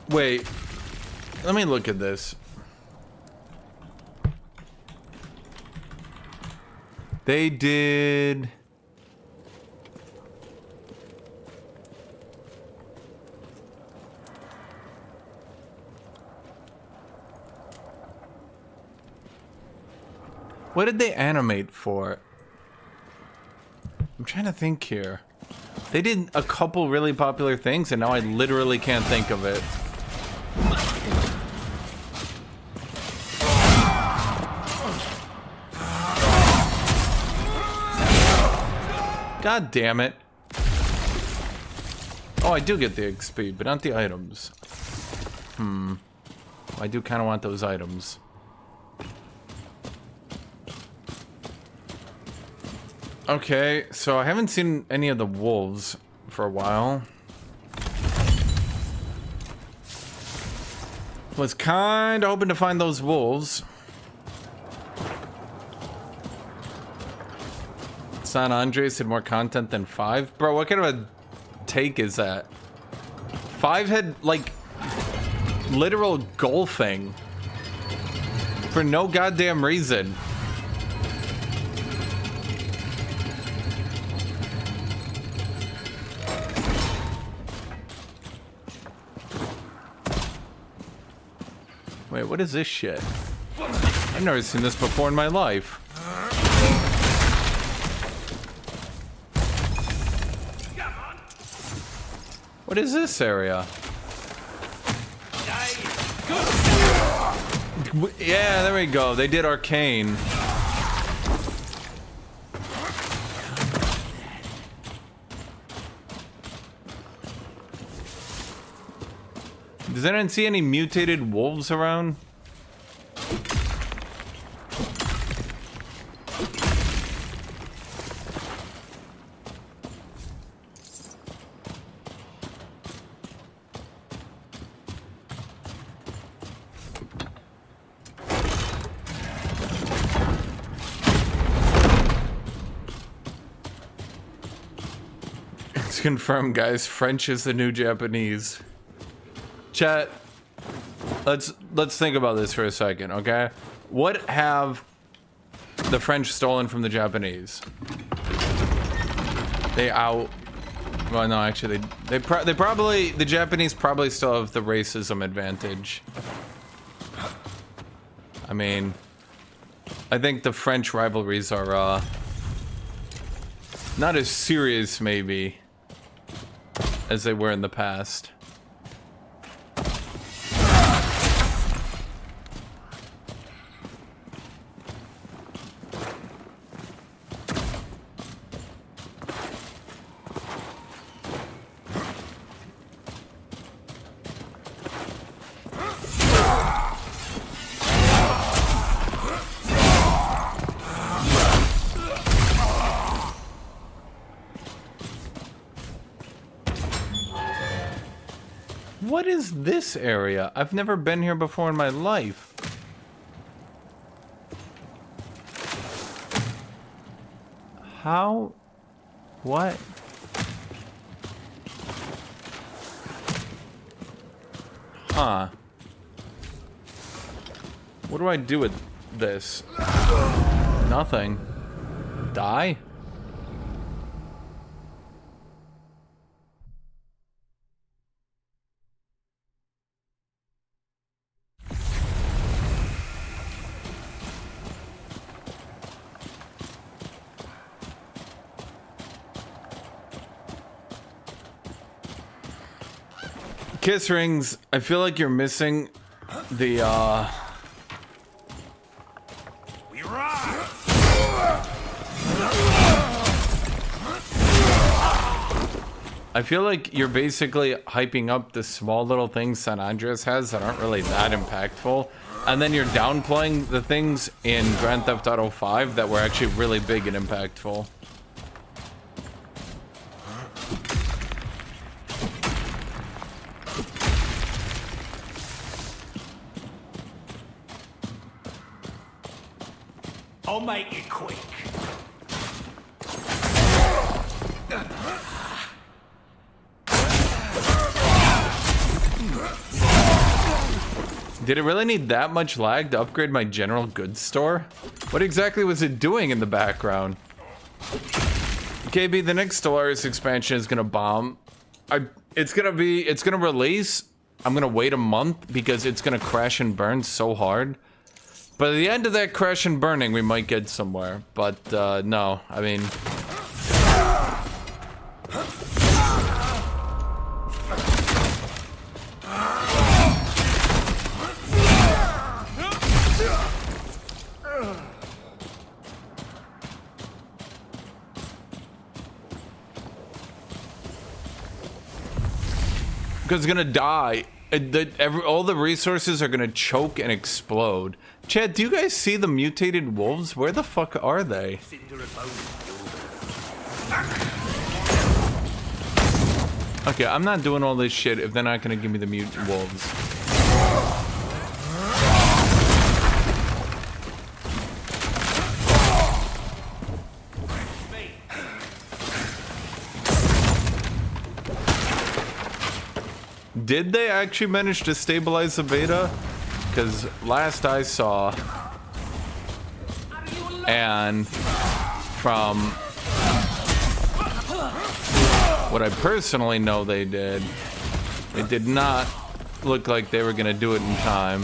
[SPEAKER 1] Wait, let me look at this. They did... What did they animate for? I'm trying to think here. They did a couple really popular things and now I literally can't think of it. God damn it. Oh, I do get the XP, but not the items. I do kind of want those items. Okay, so I haven't seen any of the wolves for a while. Was kind of hoping to find those wolves. San Andreas had more content than 5? Bro, what kind of a take is that? 5 had, like, literal golfing. For no goddamn reason. Wait, what is this shit? I've never seen this before in my life. What is this area? Yeah, there we go. They did arcane. Does anyone see any mutated wolves around? It's confirmed, guys. French is the new Japanese. Chat, let's think about this for a second, okay? What have the French stolen from the Japanese? Well, no, actually, they probably, the Japanese probably still have the racism advantage. I mean, I think the French rivalries are not as serious, maybe, as they were in the past. What is this area? I've never been here before in my life. How? What? Huh. What do I do with this? Nothing. Die? Kiss rings, I feel like you're missing the I feel like you're basically hyping up the small little things San Andreas has that aren't really that impactful, and then you're downplaying the things in Grand Theft Auto 5 that were actually really big and impactful.
[SPEAKER 6] I'll make it quick.
[SPEAKER 1] Did it really need that much lag to upgrade my general goods store? What exactly was it doing in the background? KB, the next Stellaris expansion is gonna bomb. It's gonna release. I'm gonna wait a month because it's gonna crash and burn so hard. But at the end of that crash and burning, we might get somewhere. But no, I mean... Because it's gonna die. All the resources are gonna choke and explode. Chad, do you guys see the mutated wolves? Where the fuck are they? Okay, I'm not doing all this shit if they're not gonna give me the mutant wolves. Did they actually manage to stabilize the beta? Because last I saw, and from what I personally know they did, it did not look like they were gonna do it in time.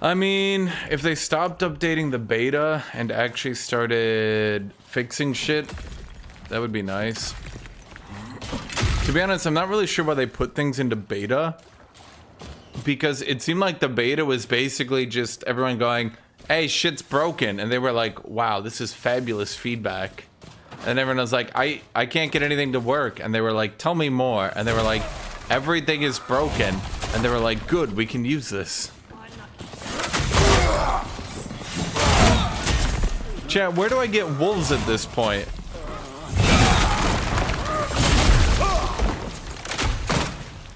[SPEAKER 1] I mean, if they stopped updating the beta and actually started fixing shit, that would be nice. To be honest, I'm not really sure why they put things into beta, because it seemed like the beta was basically just everyone going, hey, shit's broken, and they were like, wow, this is fabulous feedback. And everyone was like, I can't get anything to work, and they were like, tell me more, and they were like, everything is broken, and they were like, good, we can use this. Chat, where do I get wolves at this point?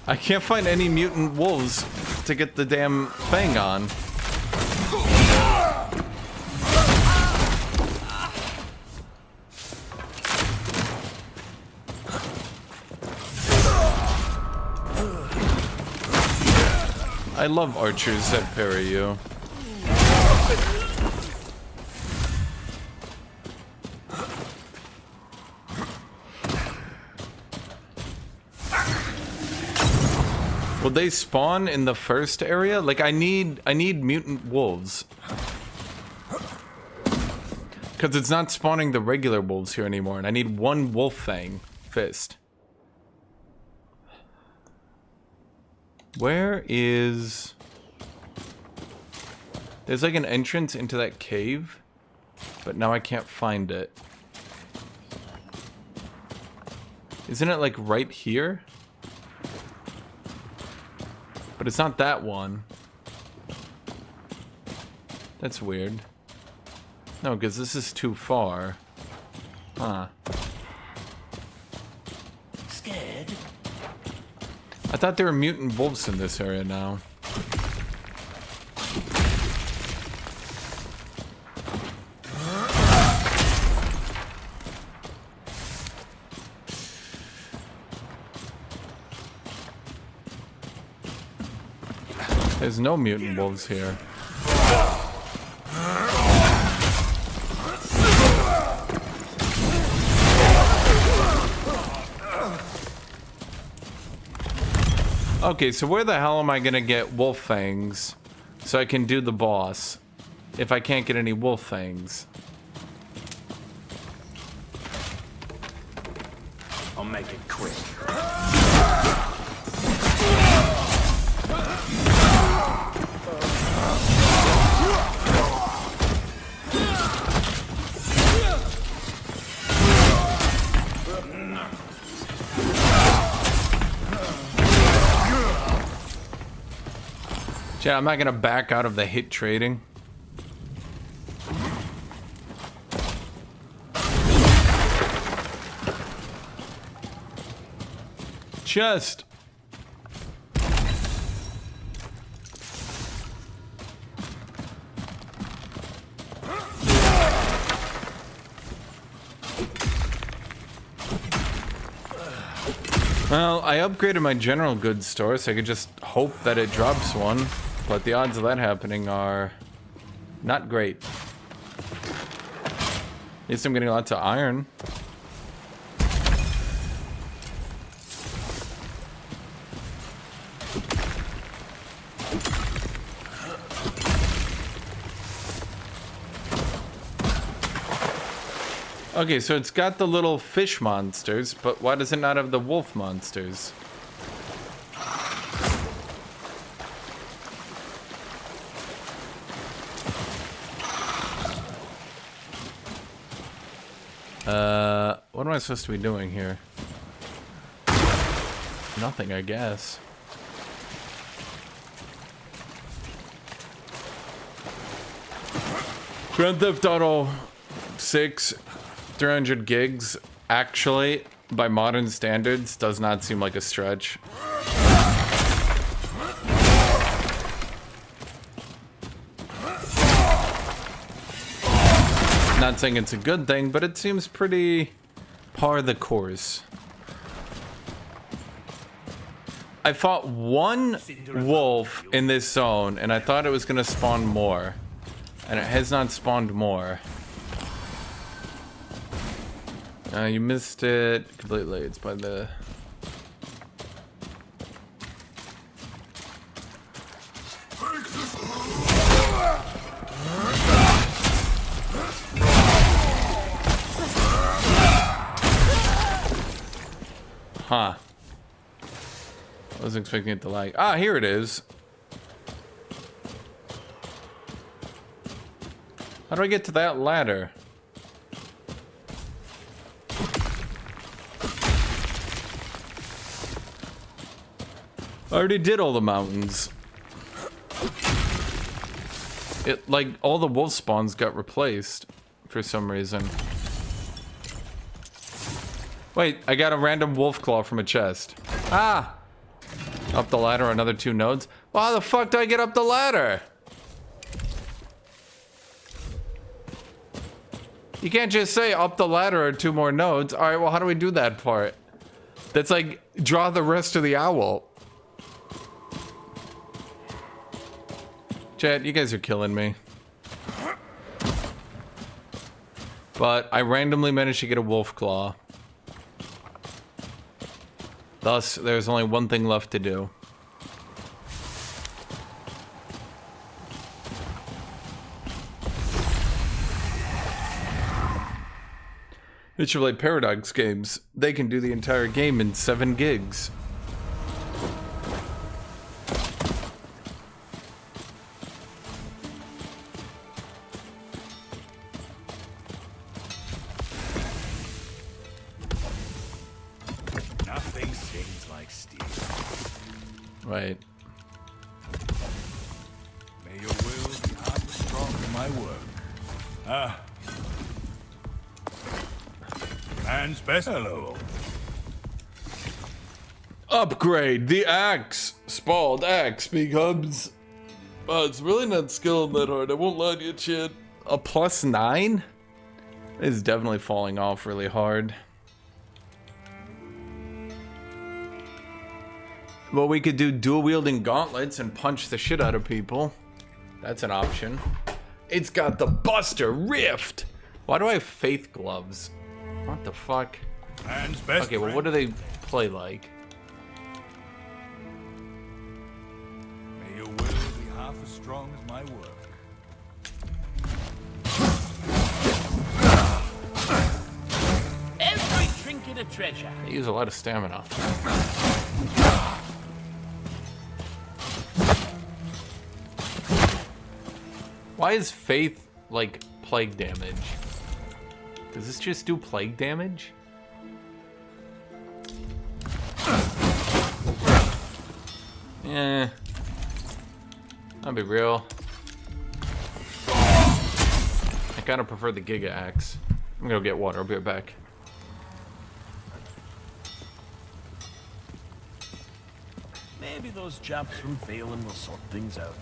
[SPEAKER 1] I can't find any mutant wolves to get the damn thing on. I love archers that parry you. Will they spawn in the first area? Like, I need mutant wolves. Because it's not spawning the regular wolves here anymore, and I need one wolf fang fist. Where is... There's like an entrance into that cave, but now I can't find it. Isn't it like right here? But it's not that one. That's weird. No, because this is too far. Huh.
[SPEAKER 12] Scared?
[SPEAKER 1] I thought there were mutant wolves in this area now. There's no mutant wolves here. Okay, so where the hell am I gonna get wolf fangs so I can do the boss if I can't get any wolf fangs?
[SPEAKER 19] I'll make it quick.
[SPEAKER 1] Yeah, I'm not gonna back out of the hit trading. Chest. Well, I upgraded my general goods store, so I could just hope that it drops one. But the odds of that happening are not great. At least I'm getting lots of iron. Okay, so it's got the little fish monsters, but why does it not have the wolf monsters? What am I supposed to be doing here? Nothing, I guess. Grand Theft Auto 6, 300 gigs, actually, by modern standards, does not seem like a stretch. Not saying it's a good thing, but it seems pretty par the course. I fought one wolf in this zone, and I thought it was gonna spawn more. And it has not spawned more. You missed it completely. It's by the... Huh. I wasn't expecting it to lag. Ah, here it is. How do I get to that ladder? I already did all the mountains. It, like, all the wolf spawns got replaced for some reason. Wait, I got a random wolf claw from a chest. Ah! Up the ladder, another 2 nodes. Well, how the fuck do I get up the ladder? You can't just say up the ladder or 2 more nodes. Alright, well, how do we do that part? That's like, draw the rest of the owl. Chat, you guys are killing me. But I randomly managed to get a wolf claw. Thus, there's only one thing left to do. It should play Paradox games. They can do the entire game in 7 gigs. Right.
[SPEAKER 7] May your will be Armstrong in my work. Ah, Man's best. Hello.
[SPEAKER 1] Upgrade the axe. Spalled axe becomes. It's really not skilled that hard. I won't lie to you, Chad. A +9 is definitely falling off really hard. Well, we could do dual wielding gauntlets and punch the shit out of people. That's an option. It's got the Buster Rift. Why do I have faith gloves? What the fuck?
[SPEAKER 7] Man's best.
[SPEAKER 1] Okay, well, what do they play like?
[SPEAKER 7] May your will be half as strong as my work.
[SPEAKER 12] Every trinket a treasure.
[SPEAKER 1] They use a lot of stamina. Why is faith like plague damage? Does this just do plague damage? Yeah. I'll be real. I kind of prefer the Giga Axe. I'm gonna go get water. I'll be right back.
[SPEAKER 12] Maybe those chaps from Phelan will sort things out.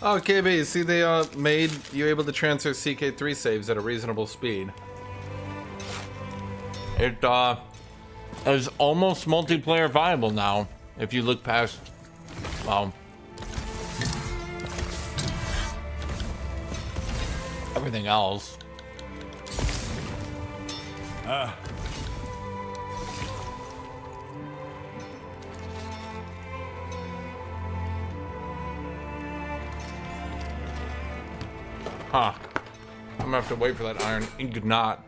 [SPEAKER 1] Oh, KB, see they made you able to transfer CK3 saves at a reasonable speed. It is almost multiplayer viable now, if you look past, well, everything else. Huh. I'm gonna have to wait for that iron ingot.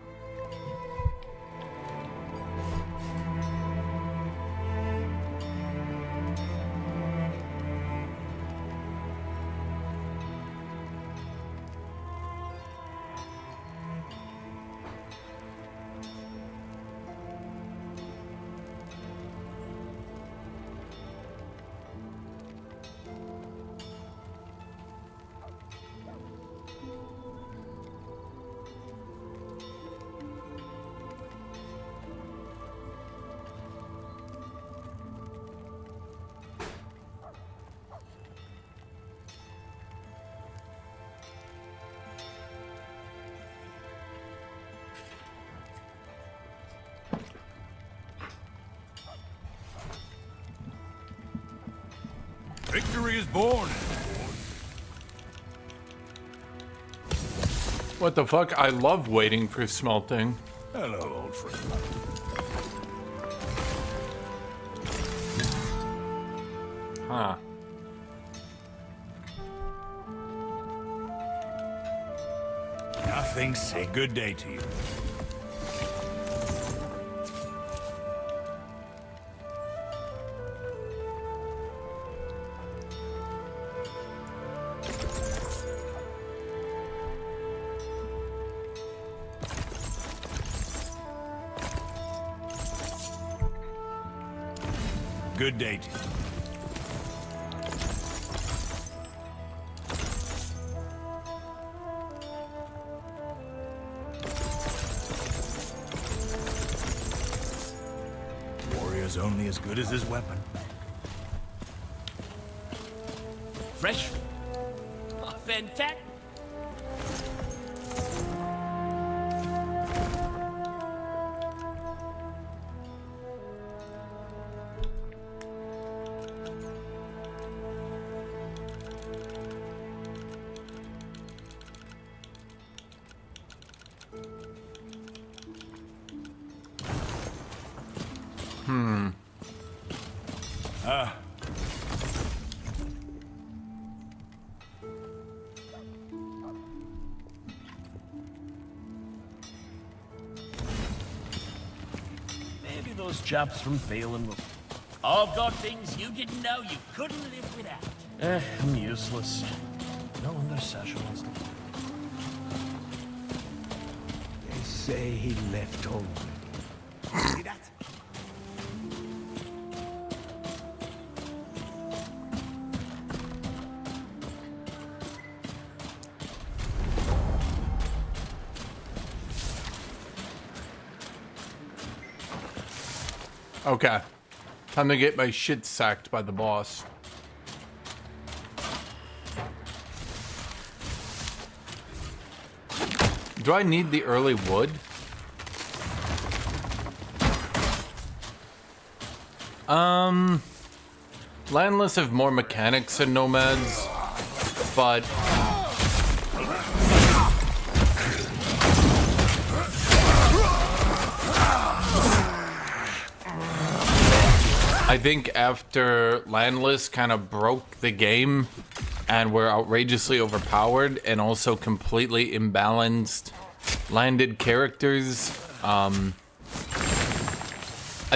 [SPEAKER 7] Victory is born.
[SPEAKER 1] What the fuck? I love waiting for smelting.
[SPEAKER 7] Hello, old friend.
[SPEAKER 1] Huh.
[SPEAKER 7] Nothing. Say good day to you. Good day to you. Warrior's only as good as his weapon.
[SPEAKER 12] Fresh. Oh, fantastic.
[SPEAKER 15] Maybe those chaps from Phelan will...
[SPEAKER 12] I've got things you didn't know you couldn't live without.
[SPEAKER 15] I'm useless. No wonder Sasha wants to...
[SPEAKER 6] They say he left already. See that?
[SPEAKER 1] Okay. Time to get my shit sacked by the boss. Do I need the early wood? Landless have more mechanics than nomads, but I think after Landless kind of broke the game and were outrageously overpowered and also completely imbalanced landed characters, I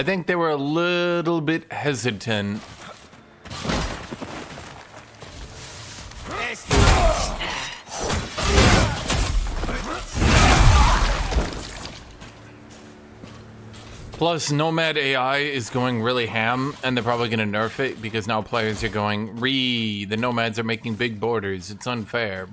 [SPEAKER 1] think they were a little bit hesitant. Plus, Nomad AI is going really ham, and they're probably going to nerf it because now players are going, the Nomads are making big borders. It's unfair.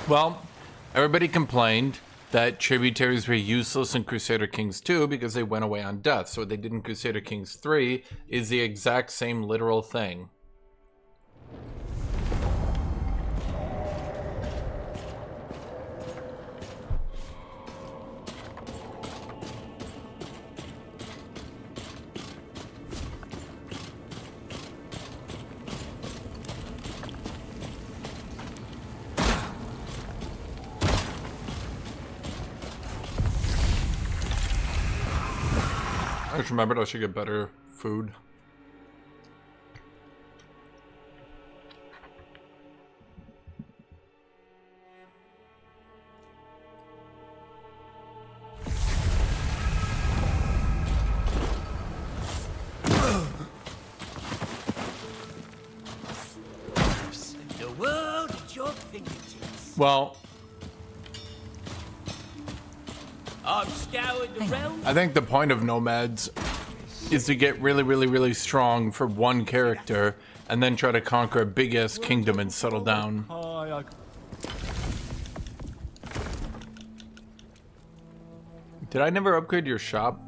[SPEAKER 1] Well, everybody complained that tributaries were useless in Crusader Kings 2 because they went away on death. So what they did in Crusader Kings 3 is the exact same literal thing. I just remembered I should get better food.
[SPEAKER 12] The world at your fingertips.
[SPEAKER 1] Well,
[SPEAKER 12] I've scoured the realm.
[SPEAKER 1] I think the point of Nomads is to get really, really, really strong for one character and then try to conquer a big-ass kingdom and settle down. Did I never upgrade your shop?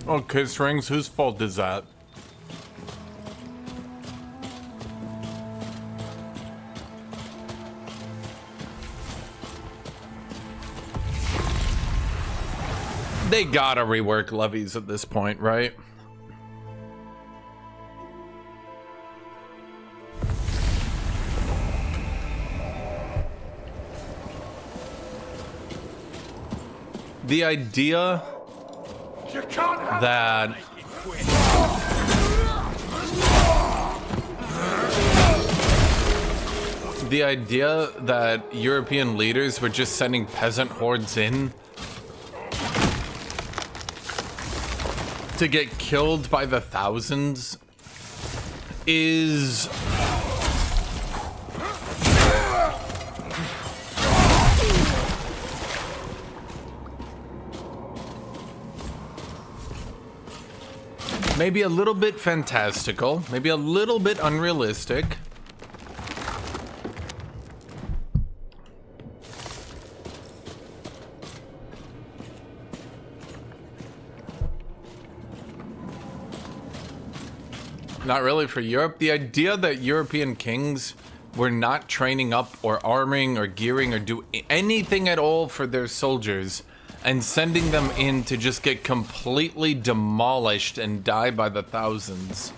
[SPEAKER 1] Oh, kiss rings? Whose fault is that? They gotta rework levies at this point, right? The idea that the idea that European leaders were just sending peasant hordes in to get killed by the thousands is maybe a little bit fantastical, maybe a little bit unrealistic. Not really for Europe. The idea that European kings were not training up or arming or gearing or do anything at all for their soldiers and sending them in to just get completely demolished and die by the thousands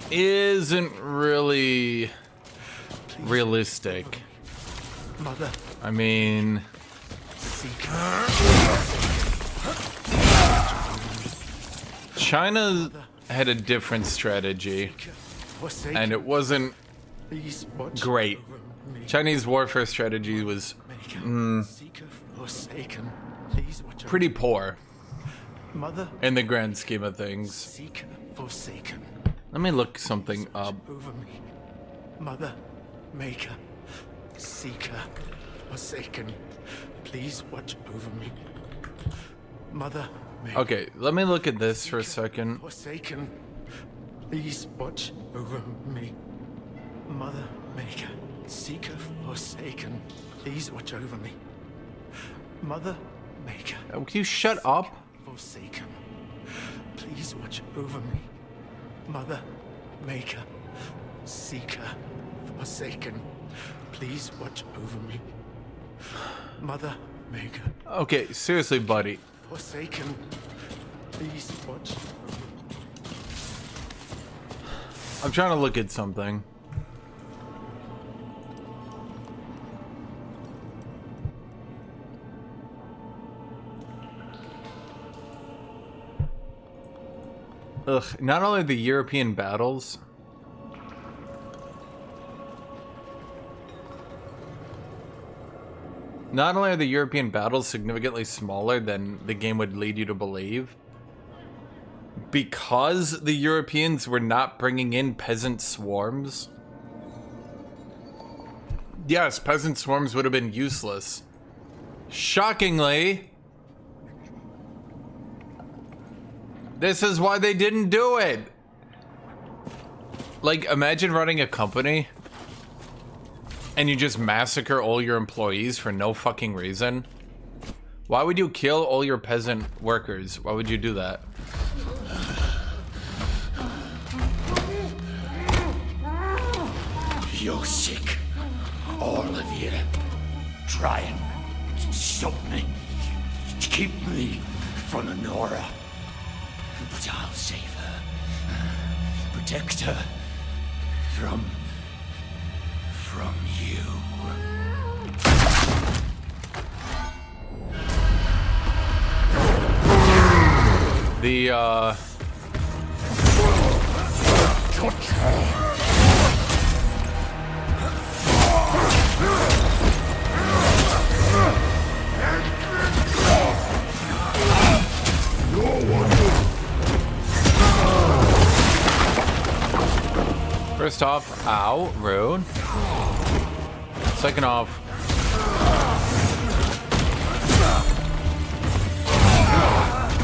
[SPEAKER 1] isn't really realistic.
[SPEAKER 18] Mother.
[SPEAKER 1] I mean, China had a different strategy, and it wasn't great. Chinese warfare strategy was pretty poor in the grand scheme of things. Let me look something up.
[SPEAKER 18] Mother, Maker, Seeker, Forsaken, please watch over me. Mother, Maker,
[SPEAKER 1] okay, let me look at this for a second.
[SPEAKER 18] Forsaken, please watch over me. Mother, Maker, Seeker, Forsaken, please watch over me. Mother, Maker.
[SPEAKER 1] Oh, can you shut up?
[SPEAKER 18] Forsaken, please watch over me. Mother, Maker, Seeker, Forsaken, please watch over me. Mother, Maker.
[SPEAKER 1] Okay, seriously, buddy.
[SPEAKER 18] Forsaken, please watch over me.
[SPEAKER 1] I'm trying to look at something. Ugh, not only the European battles, not only are the European battles significantly smaller than the game would lead you to believe, because the Europeans were not bringing in peasant swarms. Yes, peasant swarms would have been useless. Shockingly, this is why they didn't do it. Like, imagine running a company and you just massacre all your employees for no fucking reason. Why would you kill all your peasant workers? Why would you do that?
[SPEAKER 2] You're sick. All of you. Try and stop me. Keep me from Nora. But I'll save her. Protect her. From you.
[SPEAKER 1] First off, ow, rude. Second off,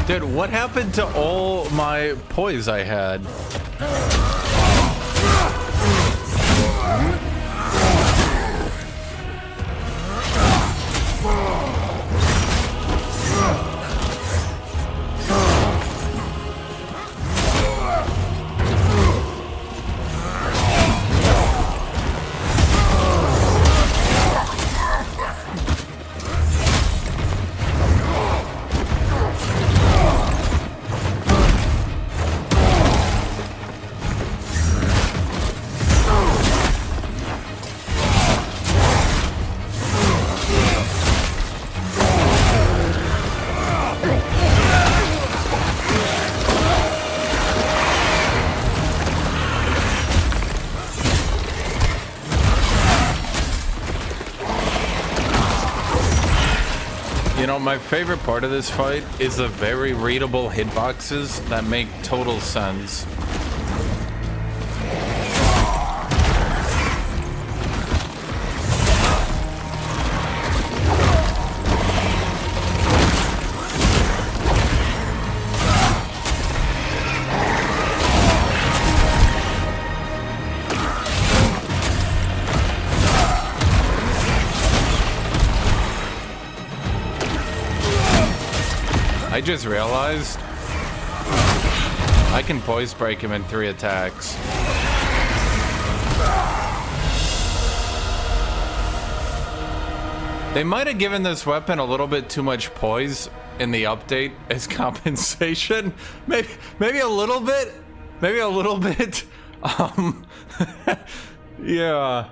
[SPEAKER 1] dude, what happened to all my poise I had? know, my favorite part of this fight is the very readable hitboxes that make total sense. I just realized I can poise break him in 3 attacks. They might have given this weapon a little bit too much poise in the update as compensation. Maybe a little bit. Maybe a little bit. Yeah.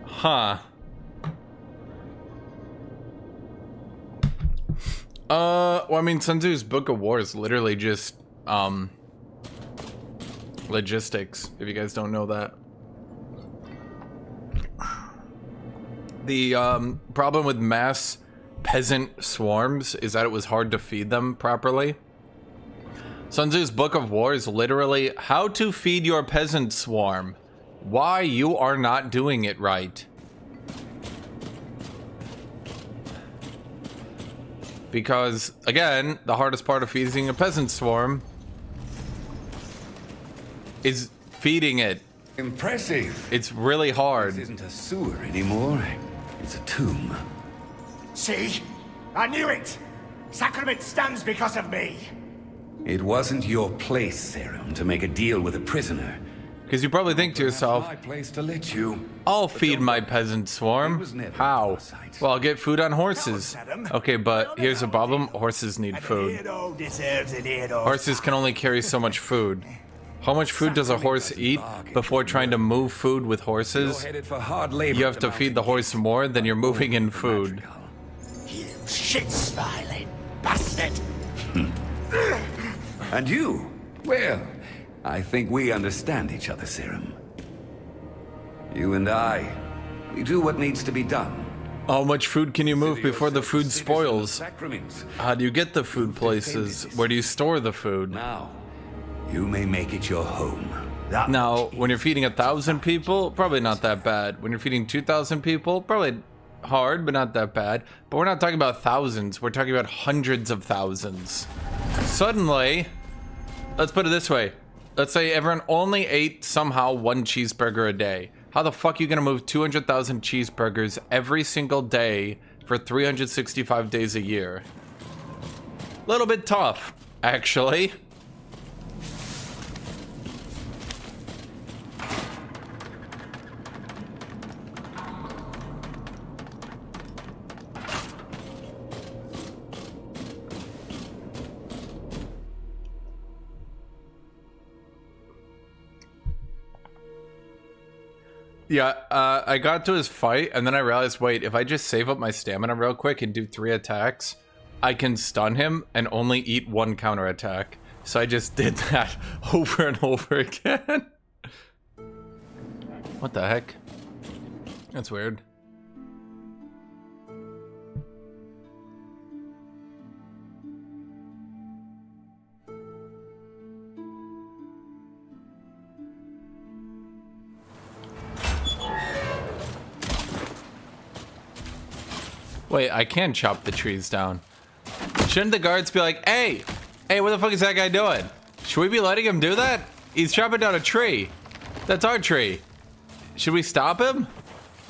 [SPEAKER 1] Huh. Well, I mean, Sun Tzu's Book of War is literally just, logistics, if you guys don't know that. The, problem with mass peasant swarms is that it was hard to feed them properly. Sun Tzu's Book of War is literally how to feed your peasant swarm. Why you are not doing it right. Because, again, the hardest part of feeding a peasant swarm is feeding it.
[SPEAKER 2] Impressive.
[SPEAKER 1] It's really hard.
[SPEAKER 2] This isn't a sewer anymore. It's a tomb.
[SPEAKER 6] See? I knew it! Sacrament stands because of me!
[SPEAKER 2] It wasn't your place, Serum, to make a deal with a prisoner.
[SPEAKER 1] Because you probably think to yourself,
[SPEAKER 2] my place to let you.
[SPEAKER 1] I'll feed my peasant swarm. How? Well, I'll get food on horses. Okay, but here's the problem. Horses need food. Horses can only carry so much food. How much food does a horse eat before trying to move food with horses? You have to feed the horse more than you're moving in food.
[SPEAKER 6] You shit-smiling bastard!
[SPEAKER 2] And you? Well, I think we understand each other, Serum. You and I, we do what needs to be done.
[SPEAKER 1] How much food can you move before the food spoils? How do you get the food places? Where do you store the food?
[SPEAKER 2] Now, you may make it your home.
[SPEAKER 1] Now, when you're feeding 1,000 people, probably not that bad. When you're feeding 2,000 people, probably hard, but not that bad. But we're not talking about thousands, we're talking about hundreds of thousands. Suddenly, let's put it this way. Let's say everyone only ate somehow 1 cheeseburger a day. How the fuck are you gonna move 200,000 cheeseburgers every single day for 365 days a year? Little bit tough, actually. Yeah, I got to his fight, and then I realized, wait, if I just save up my stamina real quick and do 3 attacks, I can stun him and only eat 1 counterattack. So I just did that over and over again. What the heck? That's weird. Wait, I can chop the trees down. Shouldn't the guards be like, hey, what the fuck is that guy doing? Should we be letting him do that? He's chopping down a tree. That's our tree. Should we stop him?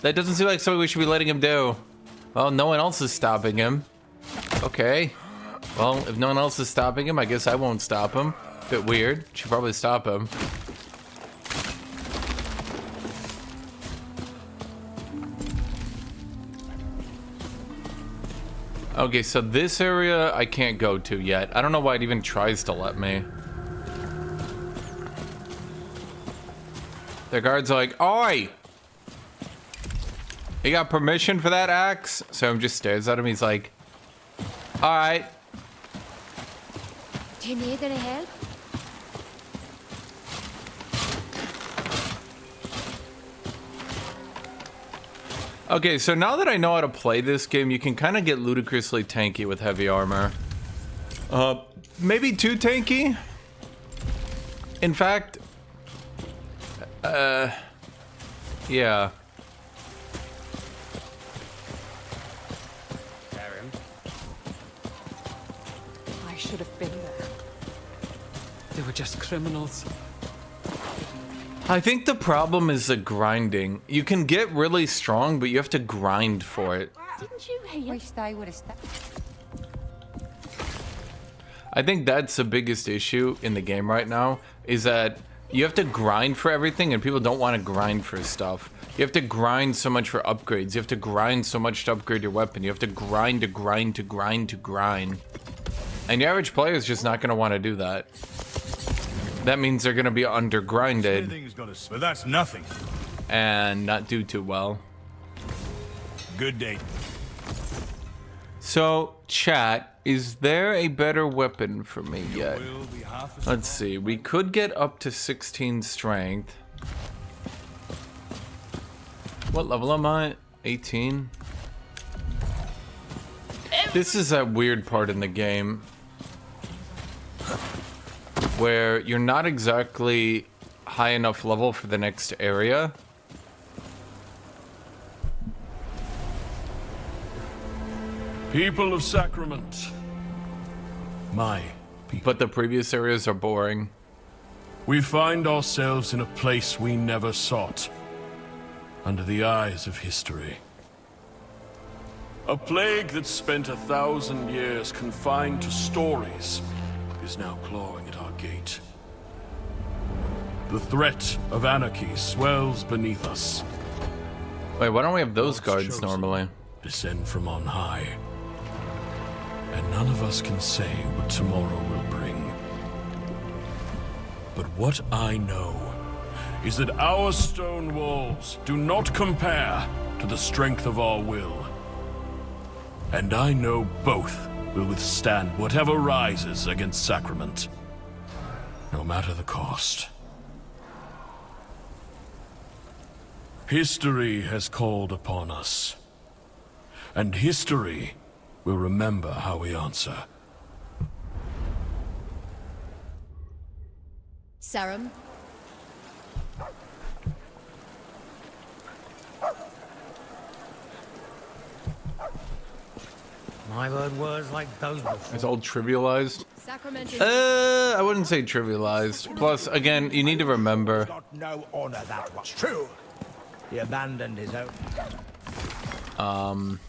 [SPEAKER 1] That doesn't seem like something we should be letting him do. Well, no one else is stopping him. Okay. Well, if no one else is stopping him, I guess I won't stop him. Bit weird. Should probably stop him. Okay, so this area I can't go to yet. I don't know why it even tries to let me. The guards are like, oi! You got permission for that axe? So he just stares at him. He's like, alright.
[SPEAKER 16] Do you need any help?
[SPEAKER 1] Okay, so now that I know how to play this game, you can kind of get ludicrously tanky with heavy armor. Maybe too tanky? In fact, yeah.
[SPEAKER 16] I should have been there.
[SPEAKER 15] They were just criminals.
[SPEAKER 1] I think the problem is the grinding. You can get really strong, but you have to grind for it.
[SPEAKER 5] Didn't you hear? Wish they would have stopped.
[SPEAKER 1] I think that's the biggest issue in the game right now, is that you have to grind for everything and people don't want to grind for stuff. You have to grind so much for upgrades. You have to grind so much to upgrade your weapon. You have to grind to grind to grind to grind. And your average player is just not going to want to do that. That means they're going to be under-grinded.
[SPEAKER 7] But that's nothing.
[SPEAKER 1] And not do too well.
[SPEAKER 7] Good day.
[SPEAKER 1] So, chat, is there a better weapon for me yet? Let's see. We could get up to 16 strength. What level am I? 18? This is that weird part in the game where you're not exactly high enough level for the next area.
[SPEAKER 14] People of Sacrament. My people.
[SPEAKER 1] But the previous areas are boring.
[SPEAKER 14] We find ourselves in a place we never sought, under the eyes of history. A plague that spent 1,000 years confined to stories is now clawing at our gate. The threat of anarchy swells beneath us.
[SPEAKER 1] Wait, why don't we have those guards normally?
[SPEAKER 14] Descend from on high. And none of us can say what tomorrow will bring. But what I know is that our stone walls do not compare to the strength of our will. And I know both will withstand whatever rises against Sacrament, no matter the cost. History has called upon us, and history will remember how we answer.
[SPEAKER 20] Serum.
[SPEAKER 21] I've heard words like those before.
[SPEAKER 1] It's all trivialized.
[SPEAKER 20] Sacramental.
[SPEAKER 1] I wouldn't say trivialized. Plus, again, you need to remember.
[SPEAKER 21] Got no honor, that was true. He abandoned his own.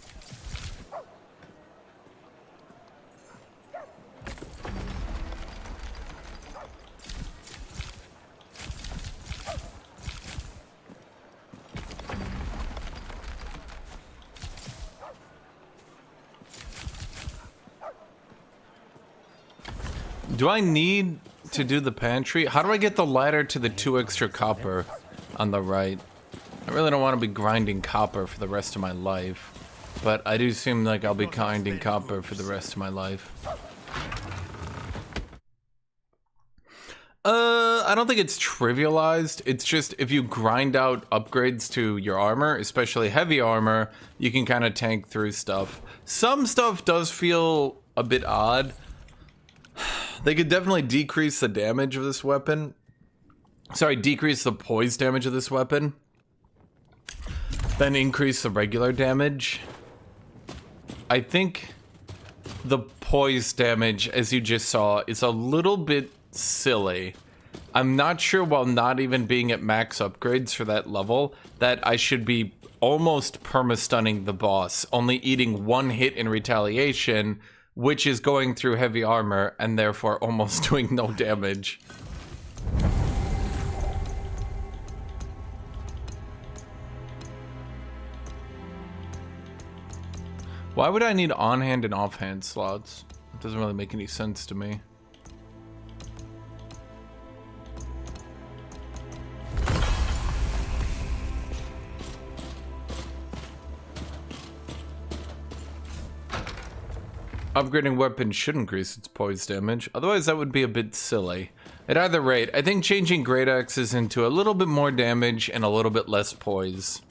[SPEAKER 1] Do I need to do the pantry? How do I get the ladder to the 2 extra copper on the right? I really don't want to be grinding copper for the rest of my life. But I do seem like I'll be grinding copper for the rest of my life. I don't think it's trivialized. It's just if you grind out upgrades to your armor, especially heavy armor, you can kind of tank through stuff. Some stuff does feel a bit odd. They could definitely decrease the damage of this weapon. Sorry, decrease the poise damage of this weapon. Then increase the regular damage. I think the poise damage, as you just saw, is a little bit silly. I'm not sure, while not even being at max upgrades for that level, that I should be almost perma-stunning the boss, only eating 1 hit in retaliation, which is going through heavy armor and therefore almost doing no damage. Why would I need on-hand and off-hand slots? It doesn't really make any sense to me. Upgrading weapons should increase its poise damage, otherwise that would be a bit silly. At either rate, I think changing great axes into a little bit more damage and a little bit less poise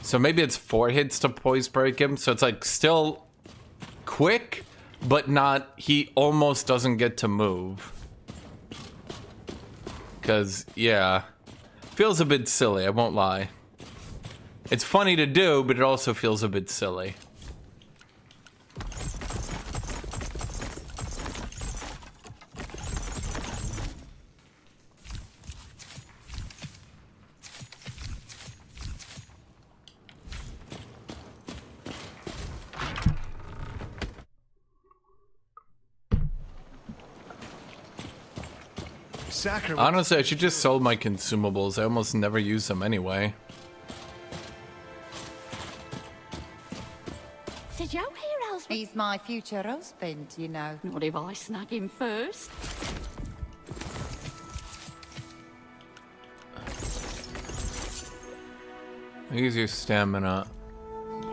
[SPEAKER 1] So maybe it's 4 hits to poise break him. So it's like still quick, but not, he almost doesn't get to move. Because, yeah, feels a bit silly, I won't lie. It's funny to do, but it also feels a bit silly. Honestly, I should just sell my consumables. I almost never use them anyway.
[SPEAKER 5] Did you hear else? He's my future husband, you know. Not if I snag him first.
[SPEAKER 1] Use your stamina.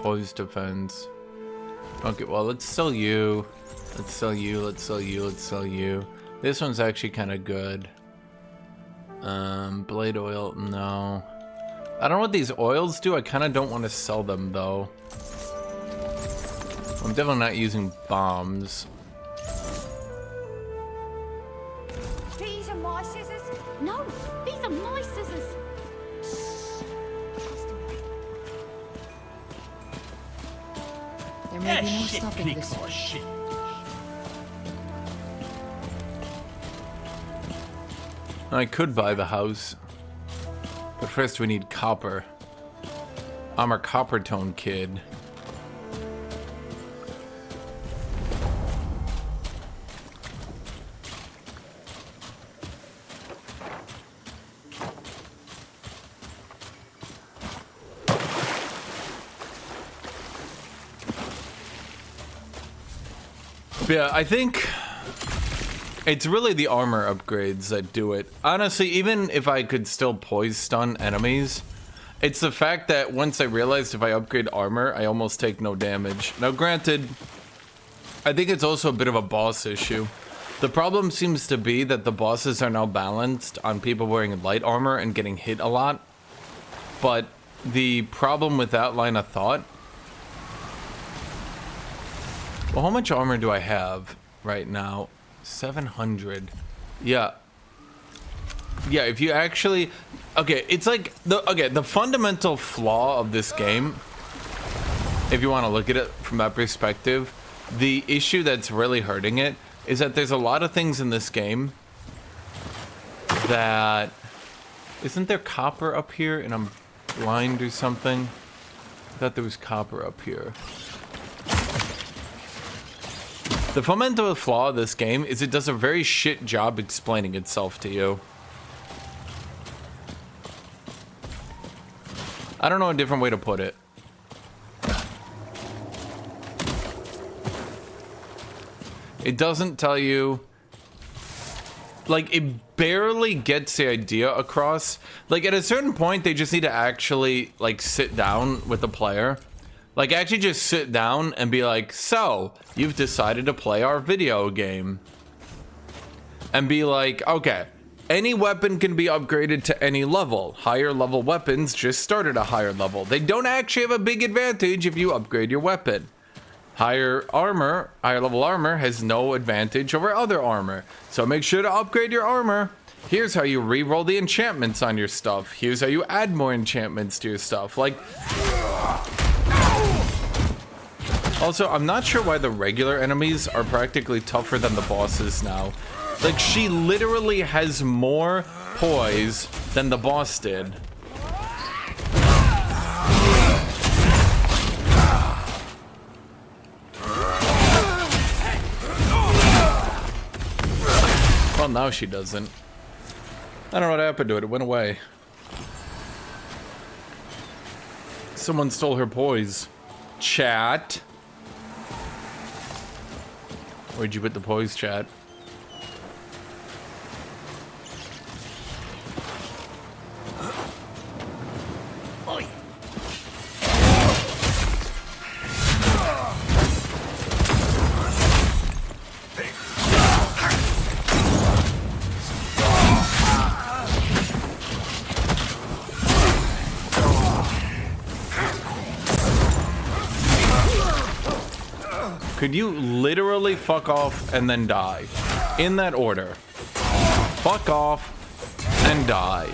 [SPEAKER 1] Poise defense. Okay, well, let's sell you. Let's sell you, let's sell you, let's sell you. This one's actually kind of good. Blade oil, no. I don't know what these oils do. I kind of don't want to sell them, though. I'm definitely not using bombs.
[SPEAKER 5] These are my scissors? No, these are my scissors.
[SPEAKER 4] There may be no stopping this.
[SPEAKER 1] I could buy the house, but first we need copper. I'm a copper tone kid. Yeah, I think it's really the armor upgrades that do it. Honestly, even if I could still poise stun enemies, it's the fact that once I realized if I upgrade armor, I almost take no damage. Now, granted, I think it's also a bit of a boss issue. The problem seems to be that the bosses are now balanced on people wearing light armor and getting hit a lot. But the problem with that line of thought... Well, how much armor do I have right now? 700. Yeah. Yeah, if you actually... Okay, it's like... the fundamental flaw of this game, if you want to look at it from that perspective, the issue that's really hurting it is that there's a lot of things in this game that... Isn't there copper up here and I'm blind or something? I thought there was copper up here. The fundamental flaw of this game is it does a very shit job explaining itself to you. I don't know a different way to put it. It doesn't tell you... Like, it barely gets the idea across. Like, at a certain point, they just need to actually, like, sit down with the player. Like, actually just sit down and be like, so, you've decided to play our video game. And be like, okay, any weapon can be upgraded to any level. Higher level weapons just start at a higher level. They don't actually have a big advantage if you upgrade your weapon. Higher level armor has no advantage over other armor. So make sure to upgrade your armor. Here's how you re-roll the enchantments on your stuff. Here's how you add more enchantments to your stuff. Like... Also, I'm not sure why the regular enemies are practically tougher than the bosses now. Like, she literally has more poise than the boss did. Well, now she doesn't. I don't know what happened to it. It went away. Someone stole her poise. Chat. Where'd you put the poise, chat? Could you literally fuck off and then die? In that order. Fuck off and die.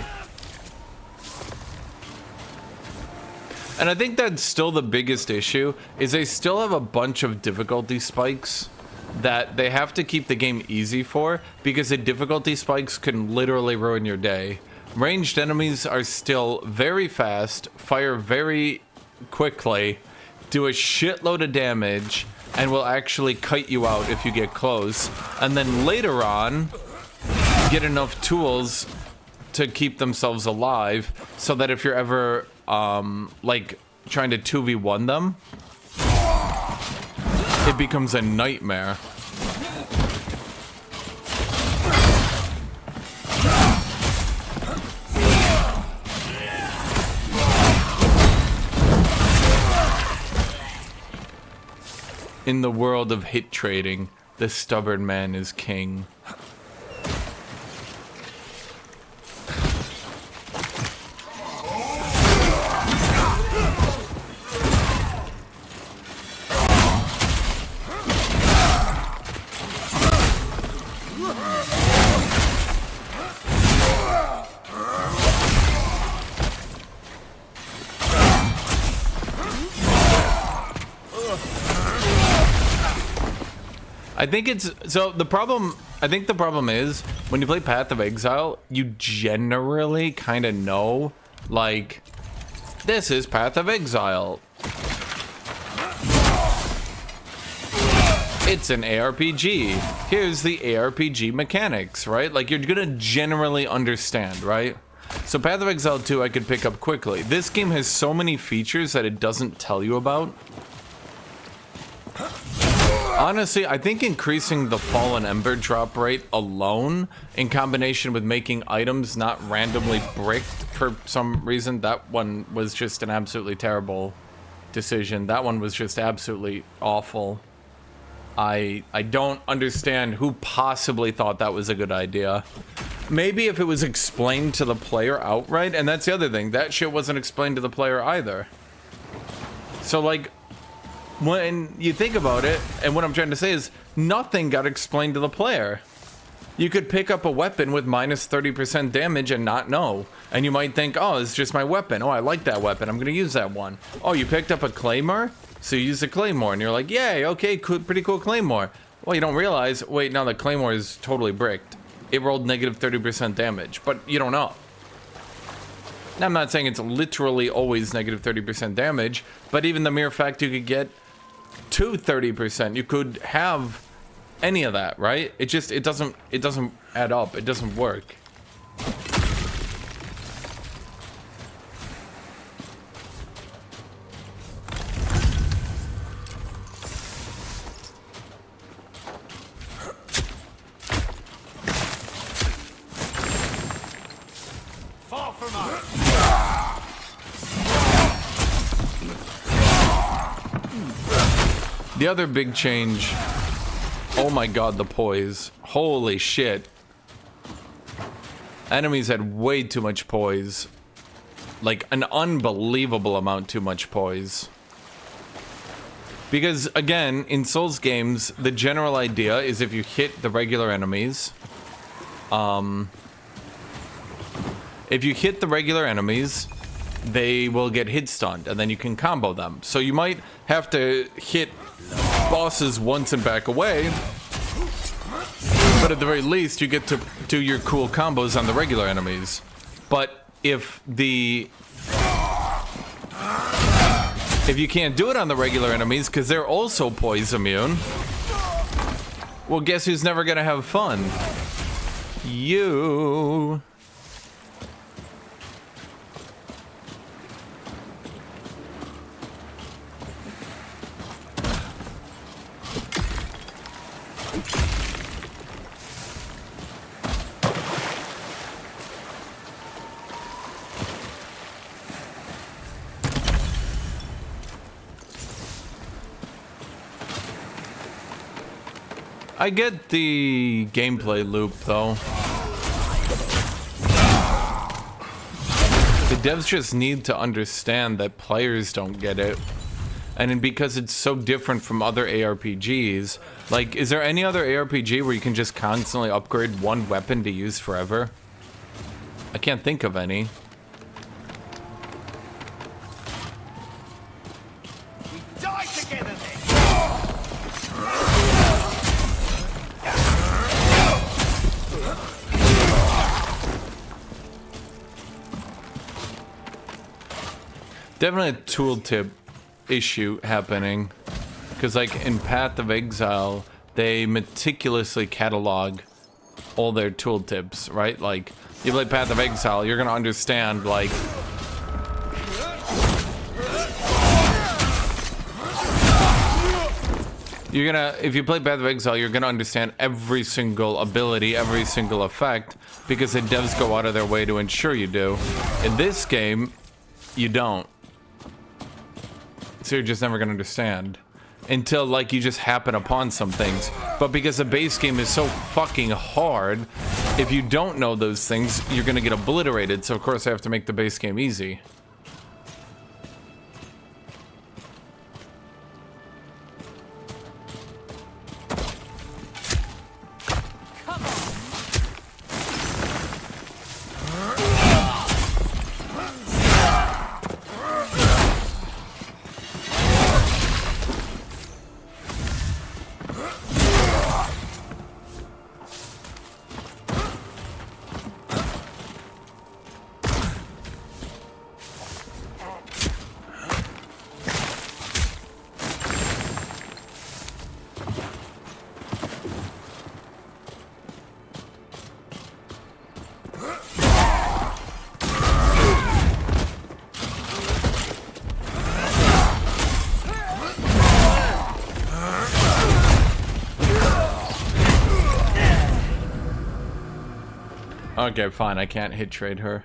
[SPEAKER 1] And I think that's still the biggest issue, is they still have a bunch of difficulty spikes that they have to keep the game easy for, because the difficulty spikes can literally ruin your day. Ranged enemies are still very fast, fire very quickly, do a shitload of damage, and will actually kite you out if you get close. And then later on, get enough tools to keep themselves alive, so that if you're ever like trying to 2v1 them, it becomes a nightmare. In the world of hit trading, the stubborn man is king. I think it's so the problem. I think the problem is when you play Path of Exile, you generally kind of know, like, this is Path of Exile. It's an ARPG. Here's the ARPG mechanics, right? Like, you're gonna generally understand, right? So Path of Exile 2 I could pick up quickly. This game has so many features that it doesn't tell you about. Honestly, I think increasing the Fallen Ember drop rate alone, in combination with making items not randomly bricked for some reason, that one was just an absolutely terrible decision. That one was just absolutely awful. I don't understand who possibly thought that was a good idea. Maybe if it was explained to the player outright, and that's the other thing, that shit wasn't explained to the player either. So, like, when you think about it, and what I'm trying to say is, nothing got explained to the player. You could pick up a weapon with minus 30% damage and not know. And you might think, oh, it's just my weapon. Oh, I like that weapon. I'm going to use that one. Oh, you picked up a claymore? So you use a claymore, and you're like, yay, okay, cool, pretty cool claymore. Well, you don't realize, wait, no, the claymore is totally bricked. It rolled negative 30% damage, but you don't know. Now, I'm not saying it's literally always negative 30% damage, but even the mere fact you could get to 30%, you could have any of that, right? It just, it doesn't add up. It doesn't work.
[SPEAKER 7] Far from us.
[SPEAKER 1] The other big change, oh my god, the poise. Holy shit. Enemies had way too much poise. Like, an unbelievable amount too much poise. Because, again, in Souls games, the general idea is if you hit the regular enemies, they will get hit stunned, and then you can combo them. So you might have to hit bosses once and back away, but at the very least you get to do your cool combos on the regular enemies. But if you can't do it on the regular enemies because they're also poise immune, well, guess who's never gonna have fun? You. I get the gameplay loop, though. The devs just need to understand that players don't get it. And then because it's so different from other ARPGs, like, is there any other ARPG where you can just constantly upgrade one weapon to use forever? I can't think of any.
[SPEAKER 7] We die together then.
[SPEAKER 1] Definitely a tooltip issue happening, because like in Path of Exile they meticulously catalog all their tooltips, right? Like you play Path of Exile, you're gonna understand like if you play Path of Exile, you're gonna understand every single ability, every single effect, because the devs go out of their way to ensure you do. In this game, you don't. So you're just never gonna understand until like you just happen upon some things. But because the base game is so fucking hard, if you don't know those things, you're gonna get obliterated. So of course I have to make the base game easy. Okay, fine. I can't hit trade her.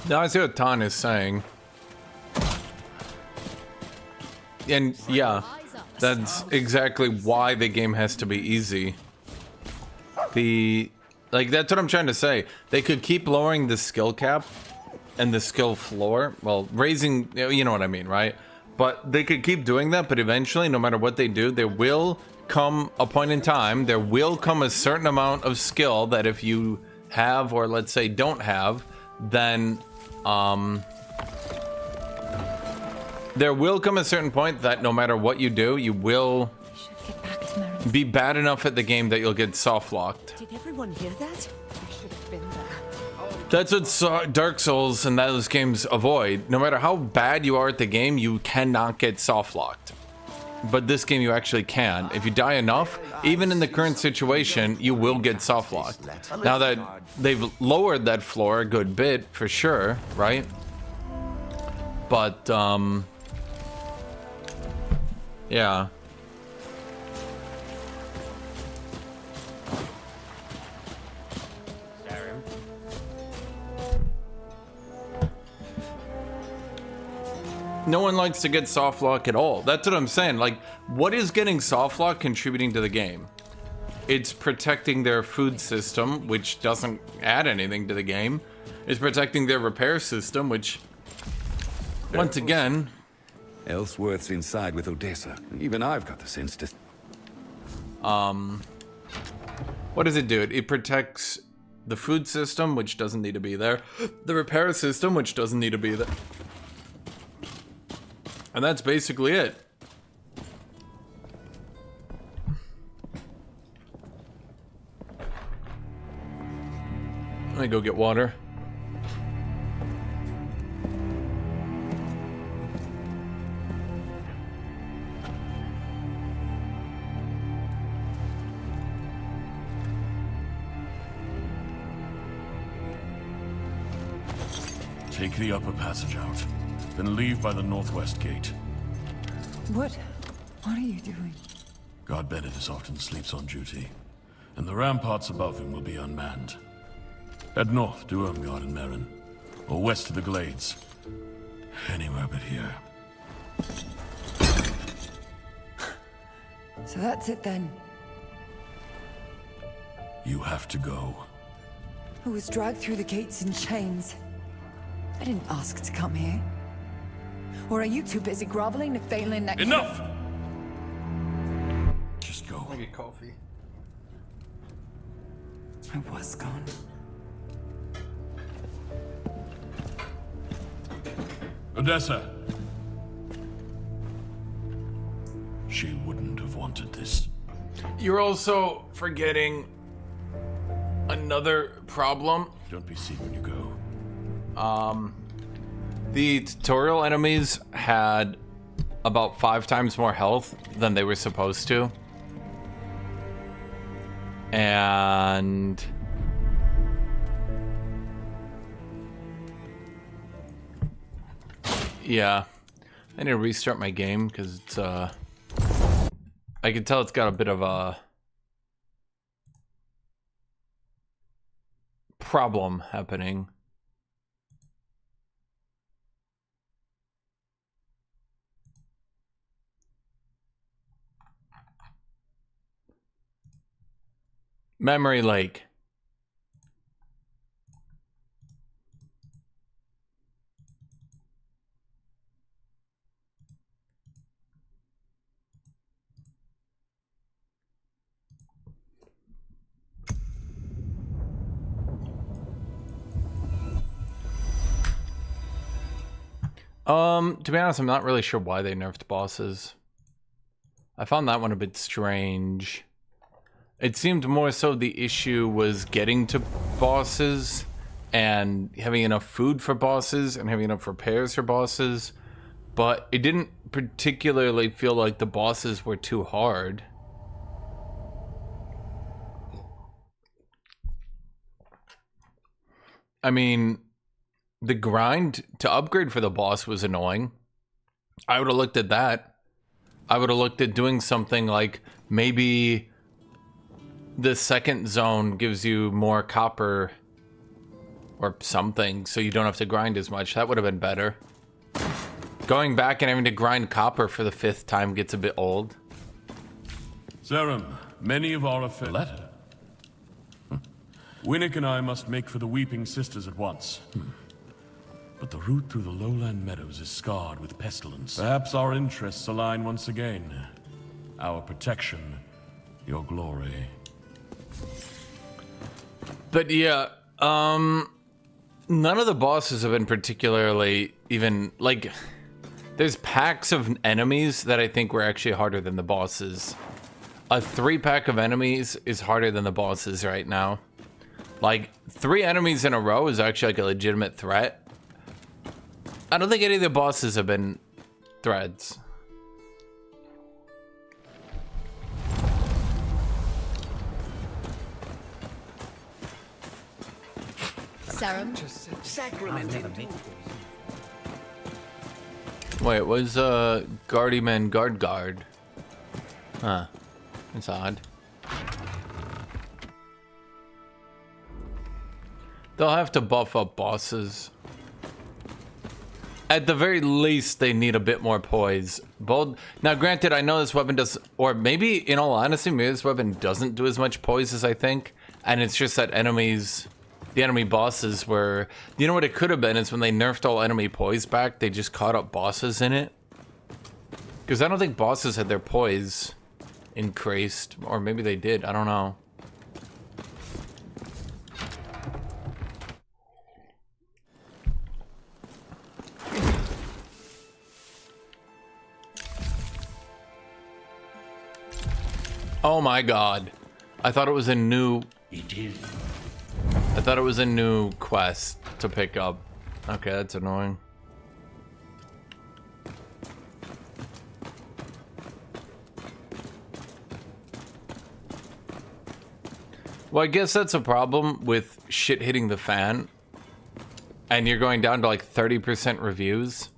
[SPEAKER 1] Now I see what Tan is saying. And yeah, that's exactly why the game has to be easy. That's what I'm trying to say. They could keep lowering the skill cap and the skill floor. Well, raising, you know what I mean, right? But they could keep doing that, but eventually, no matter what they do, there will come a point in time, there will come a certain amount of skill that if you have, or let's say don't have, then there will come a certain point that no matter what you do, you will be bad enough at the game that you'll get soft locked.
[SPEAKER 20] Did everyone hear that? I should have been there.
[SPEAKER 1] That's what Dark Souls and those games avoid. No matter how bad you are at the game, you cannot get soft locked. But this game you actually can. If you die enough, even in the current situation, you will get soft locked. Now that they've lowered that floor a good bit, for sure, right? But, yeah. No one likes to get soft lock at all. That's what I'm saying. Like, what is getting soft lock contributing to the game? It's protecting their food system, which doesn't add anything to the game. It's protecting their repair system, which, once again...
[SPEAKER 2] Ellsworth's inside with Odessa. Even I've got the sense to...
[SPEAKER 1] What does it do? It protects the food system, which doesn't need to be there. The repair system, which doesn't need to be there. And that's basically it. Let me go get water.
[SPEAKER 14] Take the upper passage out, then leave by the northwest gate.
[SPEAKER 4] What? What are you doing?
[SPEAKER 14] God Benedict often sleeps on duty, and the ramparts above him will be unmanned. Head north to Ermgard and Merin, or west to the Glades. Anywhere but here.
[SPEAKER 4] So that's it then.
[SPEAKER 14] You have to go.
[SPEAKER 4] I was dragged through the gates in chains. I didn't ask to come here. Or are you too busy groveling to failing next—
[SPEAKER 14] Enough! Just go.
[SPEAKER 15] I'll get coffee.
[SPEAKER 4] I was gone.
[SPEAKER 14] Odessa! She wouldn't have wanted this.
[SPEAKER 1] You're also forgetting another problem.
[SPEAKER 14] Don't be seen when you go.
[SPEAKER 1] The tutorial enemies had about 5 times more health than they were supposed to. And yeah, I need to restart my game because it's I can tell it's got a bit of a problem happening. Memory Lake. To be honest, I'm not really sure why they nerfed bosses. I found that one a bit strange. It seemed more so the issue was getting to bosses and having enough food for bosses and having enough repairs for bosses, but it didn't particularly feel like the bosses were too hard. I mean, the grind to upgrade for the boss was annoying. I would have looked at that. I would have looked at doing something like maybe the second zone gives you more copper or something, so you don't have to grind as much. That would have been better. Going back and having to grind copper for the 5th time gets a bit old.
[SPEAKER 14] Zerum, many of our letter. Winnick and I must make for the Weeping Sisters at once. But the route through the lowland meadows is scarred with pestilence. Perhaps our interests align once again. Our protection, your glory.
[SPEAKER 1] But yeah, none of the bosses have been particularly even, like, there's packs of enemies that I think were actually harder than the bosses. A 3-pack of enemies is harder than the bosses right now. Like, 3 enemies in a row is actually like a legitimate threat. I don't think any of the bosses have been threats.
[SPEAKER 16] Serum.
[SPEAKER 1] Wait, it was Guardyman Guard. Huh. That's odd. They'll have to buff up bosses. At the very least, they need a bit more poise. Bold. Now, granted, I know this weapon does, or maybe, in all honesty, maybe this weapon doesn't do as much poise as I think, and it's just that enemies, the enemy bosses were, you know what it could have been is when they nerfed all enemy poise back, they just caught up bosses in it. Because I don't think bosses had their poise increased, or maybe they did, I don't know. Oh my god. I thought it was a new...
[SPEAKER 2] It is.
[SPEAKER 1] I thought it was a new quest to pick up. Okay, that's annoying. Well, I guess that's a problem with shit hitting the fan. And you're going down to like 30% reviews.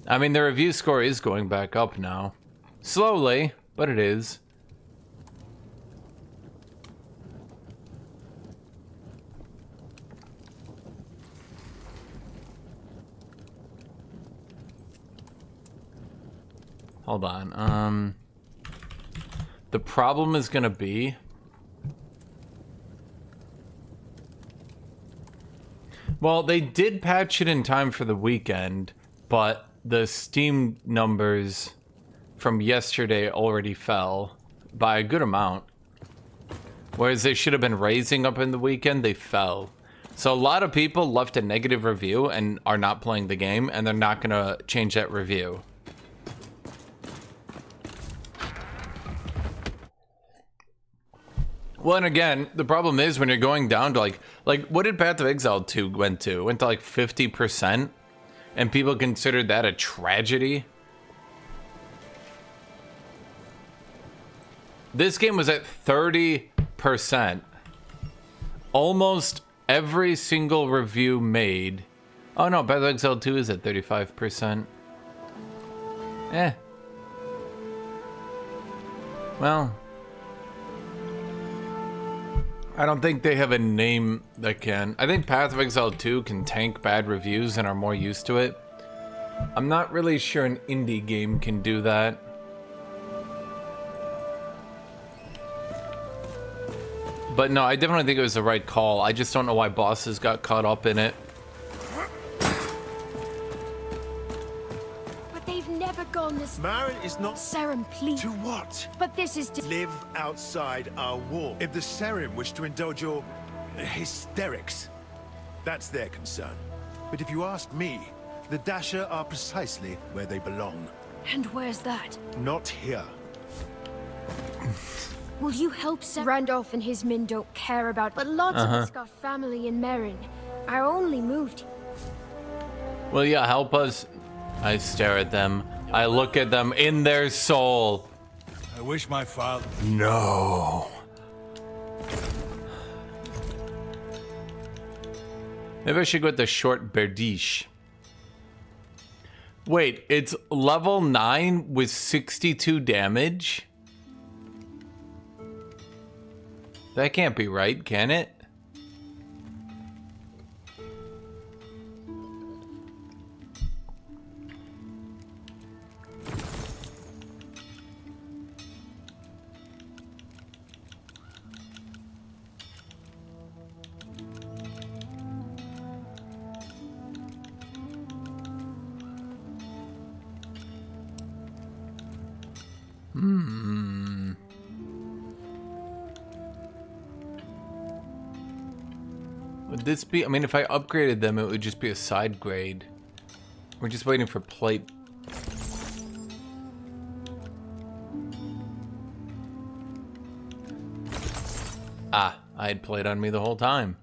[SPEAKER 1] I mean, the review score is going back up now. Slowly, but it is. Hold on. The problem is gonna be... Well, they did patch it in time for the weekend, but the Steam numbers from yesterday already fell by a good amount. Whereas they should have been raising up in the weekend, they fell. So a lot of people left a negative review and are not playing the game, and they're not gonna change that review. Well, and again, the problem is when you're going down to like what did Path of Exile 2 went to? It went to like 50%, and people considered that a tragedy. This game was at 30%. Almost every single review made. Oh no, Path of Exile 2 is at 35%. Eh. Well, I don't think they have a name that can. I think Path of Exile 2 can tank bad reviews and are more used to it. I'm not really sure an indie game can do that. But no, I definitely think it was the right call. I just don't know why bosses got caught up in it.
[SPEAKER 11] But they've never gone this...
[SPEAKER 18] Marin is not...
[SPEAKER 11] Seren, please.
[SPEAKER 18] To what?
[SPEAKER 11] But this is...
[SPEAKER 18] Live outside our wall. If the Seren wish to indulge your... hysterics, that's their concern. But if you ask me, the Dasher are precisely where they belong.
[SPEAKER 11] And where's that?
[SPEAKER 18] Not here.
[SPEAKER 11] Will you help Seren? Randolph and his men don't care about... But lots of us got family in Merin. I only moved...
[SPEAKER 1] Will you help us? I stare at them. I look at them in their soul.
[SPEAKER 7] I wish my father...
[SPEAKER 1] No. Maybe I should go with the short berdiche. Wait, it's level 9 with 62 damage? That can't be right, can it? Would this be... I mean, if I upgraded them, it would just be a side grade. We're just waiting for plate. Ah, I had plate on me the whole time.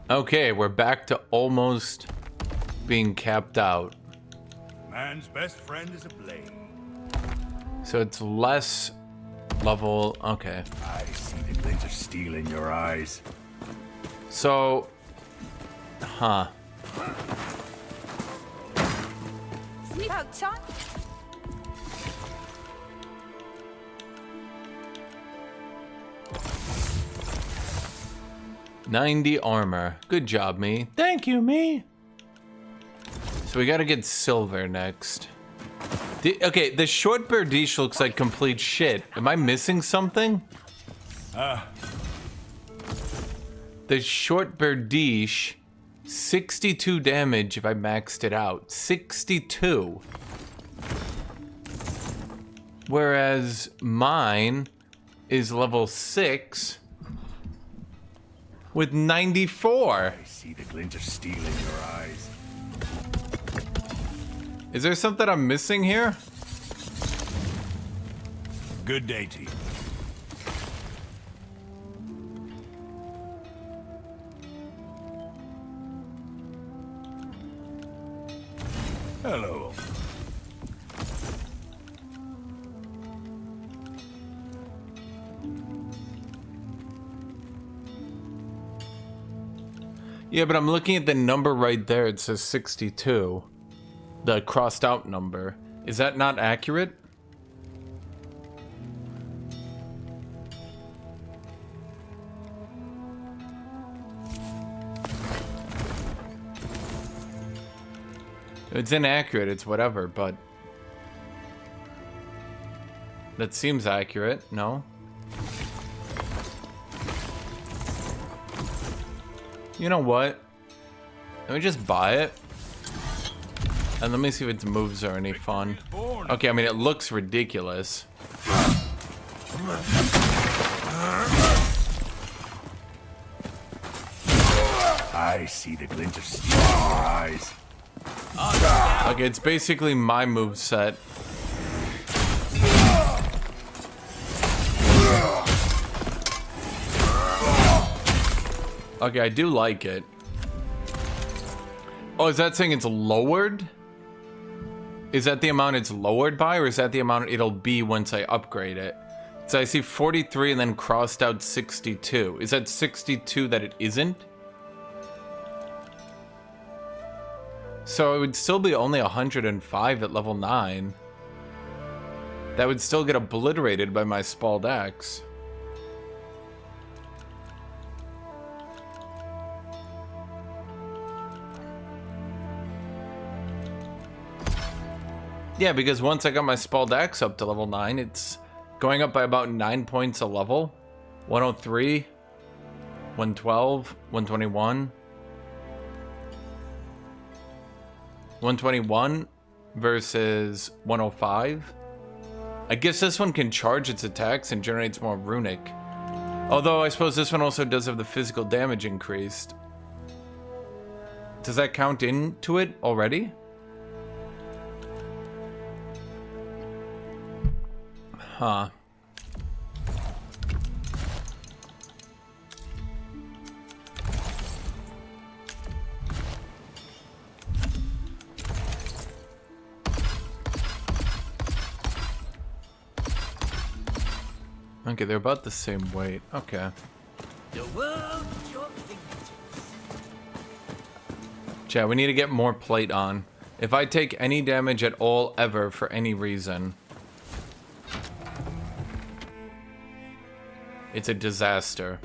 [SPEAKER 1] Okay, we're back to almost being capped out.
[SPEAKER 7] Man's best friend is a blade.
[SPEAKER 1] So it's less level... Okay.
[SPEAKER 7] I see the glint of steel in your eyes.
[SPEAKER 1] So... Huh.
[SPEAKER 5] Sleep out, son.
[SPEAKER 1] $90 armor. Good job, me. Thank you, me. So we gotta get silver next. Okay, the short berdiche looks like complete shit. Am I missing something? The short berdiche, 62 damage if I maxed it out. 62. Whereas mine is level 6 with 94.
[SPEAKER 7] I see the glint of steel in your eyes.
[SPEAKER 1] Is there something I'm missing here?
[SPEAKER 7] Good day to you. Hello.
[SPEAKER 1] Yeah, but I'm looking at the number right there. It says 62. The crossed out number. Is that not accurate? It's inaccurate, it's whatever, but that seems accurate, no? You know what? Let me just buy it. And let me see if its moves are any fun. Okay, I mean, it looks ridiculous.
[SPEAKER 2] I see the glint of steel in your eyes.
[SPEAKER 1] Okay, it's basically my moveset. Okay, I do like it. Oh, is that saying it's lowered? Is that the amount it's lowered by, or is that the amount it'll be once I upgrade it? So I see 43 and then crossed out 62. Is that 62 that it isn't? So it would still be only 105 at level 9. That would still get obliterated by my Spalled Axe. Yeah, because once I got my Spalled Axe up to level 9, it's going up by about 9 points a level. 103, 112, 121. 121 versus 105. I guess this one can charge its attacks and generates more runic. Although I suppose this one also does have the physical damage increased. Does that count into it already? Huh. Okay, they're about the same weight. Okay.
[SPEAKER 12] The world at your fingertips.
[SPEAKER 1] Chat, we need to get more plate on. If I take any damage at all ever for any reason, it's a disaster.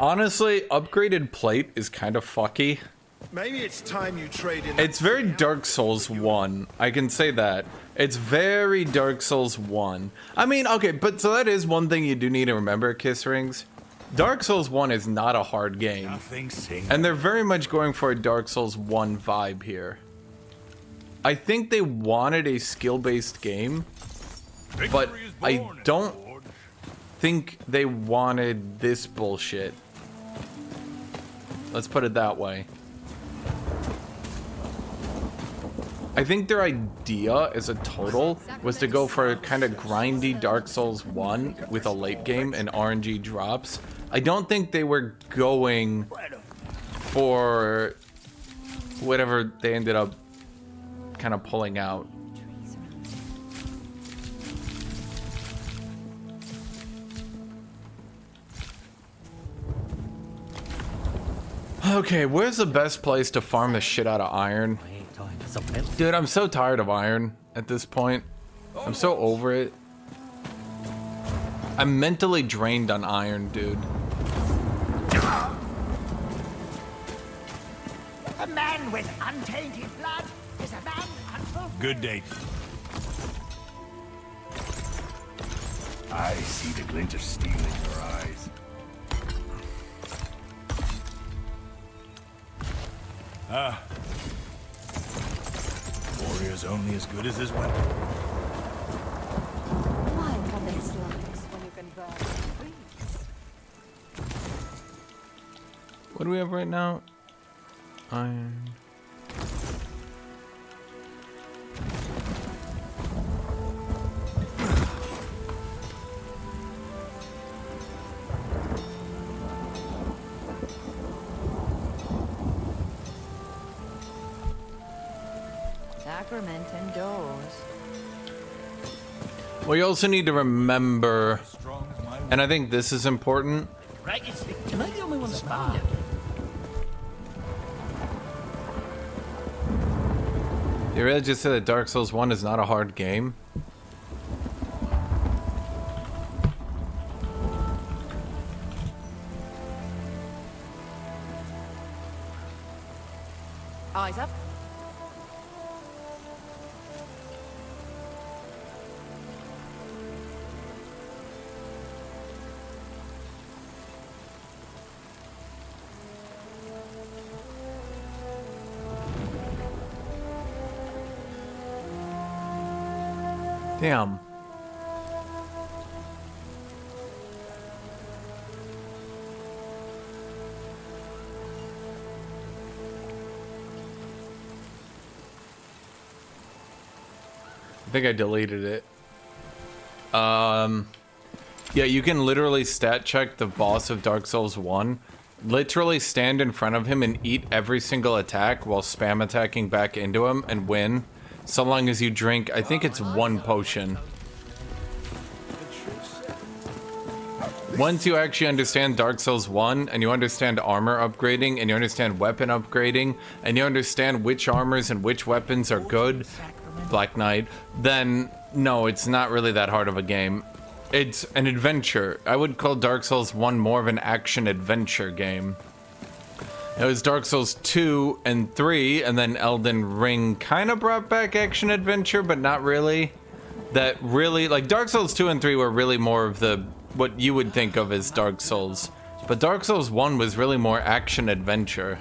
[SPEAKER 1] Honestly, upgraded plate is kind of fucky.
[SPEAKER 18] Maybe it's time you trade in.
[SPEAKER 1] It's very Dark Souls 1. I can say that. It's very Dark Souls 1. I mean, okay, but so that is one thing you do need to remember, Kiss Rings. Dark Souls 1 is not a hard game. And they're very much going for a Dark Souls 1 vibe here. I think they wanted a skill-based game, but I don't think they wanted this bullshit. Let's put it that way. I think their idea as a total was to go for a kind of grindy Dark Souls 1 with a late game and RNG drops. I don't think they were going for whatever they ended up kind of pulling out. Okay, where's the best place to farm the shit out of iron? Dude, I'm so tired of iron at this point. I'm so over it. I'm mentally drained on iron, dude.
[SPEAKER 6] A man with untainted blood is a man unfulfilled.
[SPEAKER 2] Good day. I see the glint of steel in your eyes. Ah. Warrior's only as good as his weapon.
[SPEAKER 16] Why come in slice when you can burn trees?
[SPEAKER 1] What do we have right now? Iron.
[SPEAKER 16] Sacrament indoors.
[SPEAKER 1] Well, you also need to remember, and I think this is important.
[SPEAKER 12] Right, am I the only one that's found it?
[SPEAKER 1] You really just said that Dark Souls 1 is not a hard game?
[SPEAKER 20] Eyes up.
[SPEAKER 1] Damn. I think I deleted it. Yeah, you can literally stat check the boss of Dark Souls 1. Literally stand in front of him and eat every single attack while spam attacking back into him and win. So long as you drink, I think it's 1 potion. Once you actually understand Dark Souls 1, and you understand armor upgrading, and you understand weapon upgrading, and you understand which armors and which weapons are good, Black Knight, then no, it's not really that hard of a game. It's an adventure. I would call Dark Souls 1 more of an action-adventure game. It was Dark Souls 2 and 3, and then Elden Ring kind of brought back action-adventure, but not really. That really, like, Dark Souls 2 and 3 were really more of the, what you would think of as Dark Souls. But Dark Souls 1 was really more action-adventure.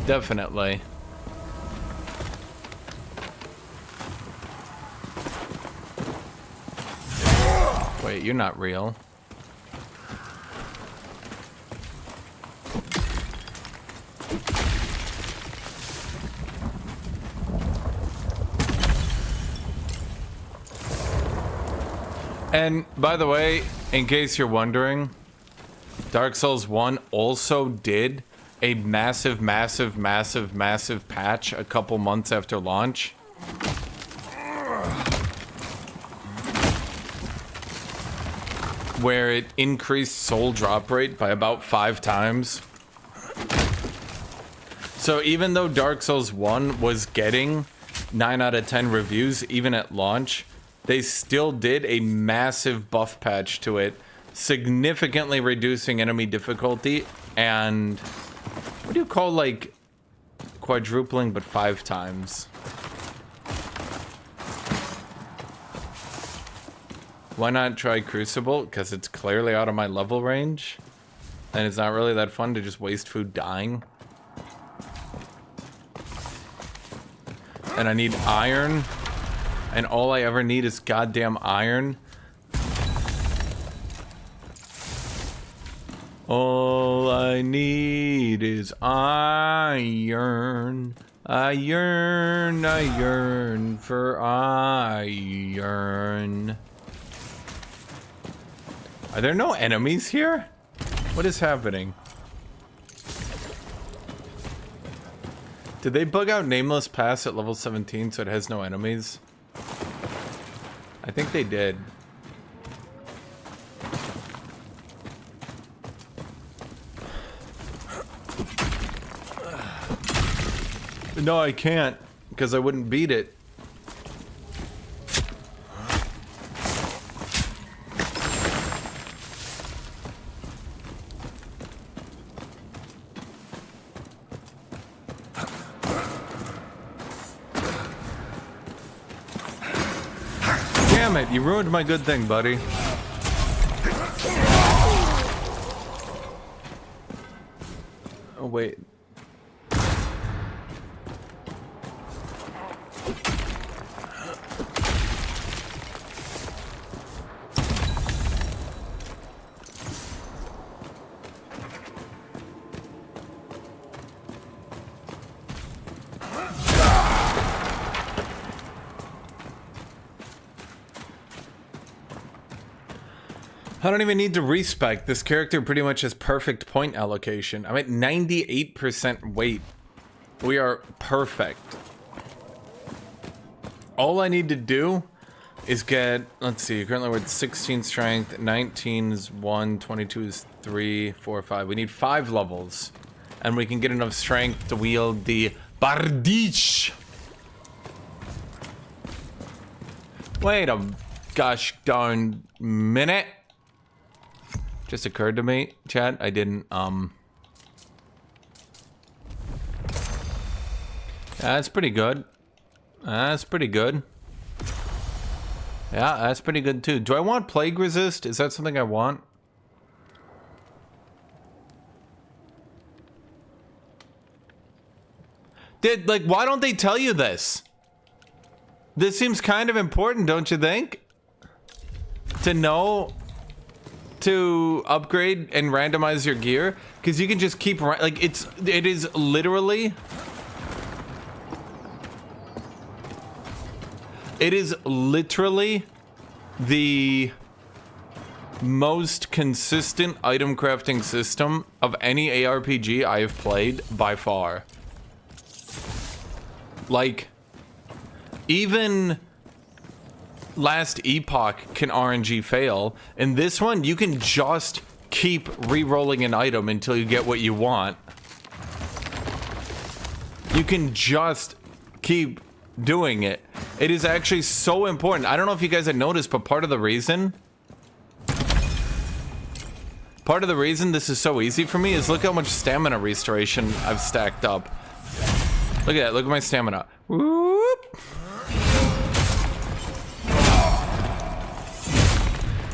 [SPEAKER 1] Definitely. Wait, you're not real. And by the way, in case you're wondering, Dark Souls 1 also did a massive patch a couple months after launch. Where it increased soul drop rate by about 5 times. So even though Dark Souls 1 was getting 9 out of 10 reviews even at launch, they still did a massive buff patch to it, significantly reducing enemy difficulty and what do you call, like, quadrupling but 5 times? Why not try Crucible? Because it's clearly out of my level range and it's not really that fun to just waste food dying. And I need iron. And all I ever need is goddamn iron. All I need is iron. I yearn for iron. Are there no enemies here? What is happening? Did they bug out Nameless Pass at level 17 so it has no enemies? I think they did. No, I can't, because I wouldn't beat it. Damn it, you ruined my good thing, buddy. Oh, wait. I don't even need to respec. This character pretty much has perfect point allocation. I'm at 98% weight. We are perfect. All I need to do is get, let's see, currently we're at 16 strength, 19 is 1, 22 is 3, 4, 5. We need 5 levels. And we can get enough strength to wield the Bardiche. Wait a gosh darn minute. Just occurred to me, chat. I didn't, That's pretty good. That's pretty good. Yeah, that's pretty good too. Do I want Plague Resist? Is that something I want? Like, why don't they tell you this? This seems kind of important, don't you think? To know to upgrade and randomize your gear, because you can just keep like it is literally. It is literally the most consistent item crafting system of any ARPG I have played by far. Like, even Last Epoch can RNG fail. In this one, you can just keep re-rolling an item until you get what you want. You can just keep doing it. It is actually so important. I don't know if you guys have noticed, but part of the reason this is so easy for me is look how much stamina restoration I've stacked up. Look at that. Look at my stamina. Whoop.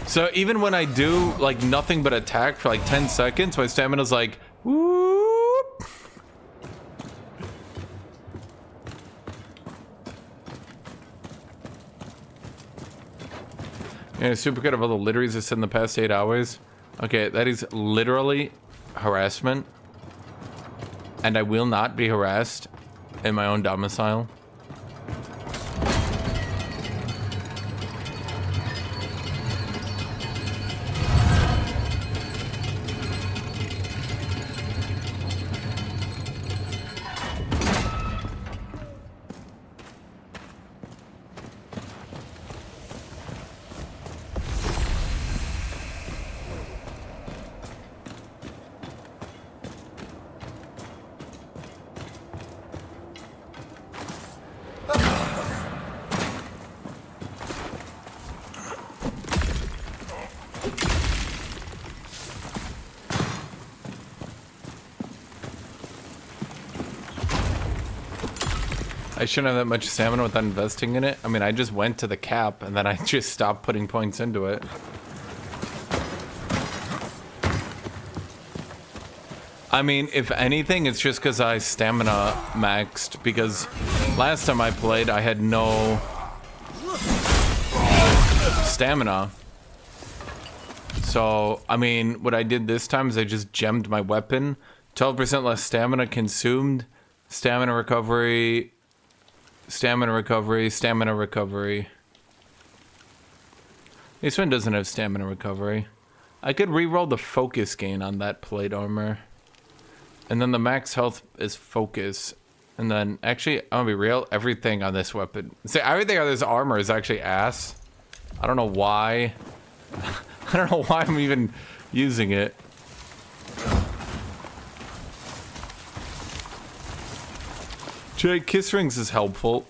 [SPEAKER 1] So even when I do like nothing but attack for like 10 seconds, my stamina's like whoop. Yeah, super good of all the litteries I said in the past 8 hours. Okay, that is literally harassment. And I will not be harassed in my own domicile. I shouldn't have that much stamina without investing in it. I mean, I just went to the cap and then I just stopped putting points into it. I mean, if anything, it's just because I stamina maxed, because last time I played, I had no stamina. So, I mean, what I did this time is I just gemmed my weapon. 12% less stamina consumed. Stamina recovery. Stamina recovery. Stamina recovery. This one doesn't have stamina recovery. I could re-roll the focus gain on that plate armor. And then the max health is focus. And then, actually, I'm gonna be real, everything on this weapon. See, everything on this armor is actually ass. I don't know why. I don't know why I'm even using it. Jay, Kiss Rings is helpful.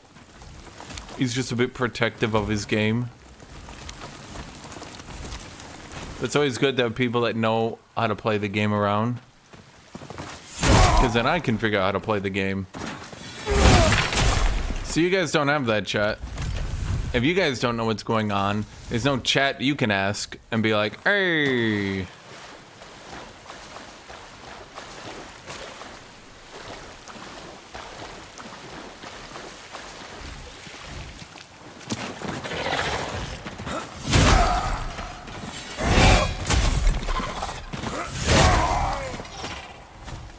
[SPEAKER 1] He's just a bit protective of his game. It's always good to have people that know how to play the game around. Because then I can figure out how to play the game. So you guys don't have that, chat. If you guys don't know what's going on, there's no chat you can ask and be like, hey.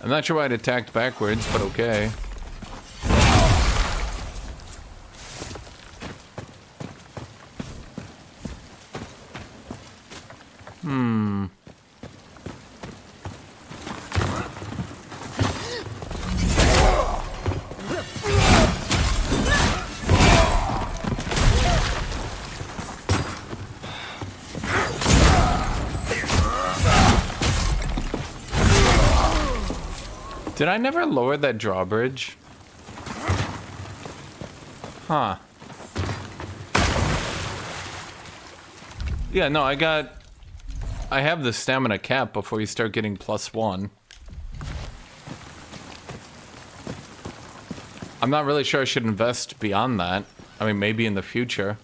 [SPEAKER 1] I'm not sure why it attacked backwards, but okay. Did I never lower that drawbridge? Huh. Yeah, no, I have the stamina cap before you start getting +1. I'm not really sure I should invest beyond that. I mean, maybe in the future.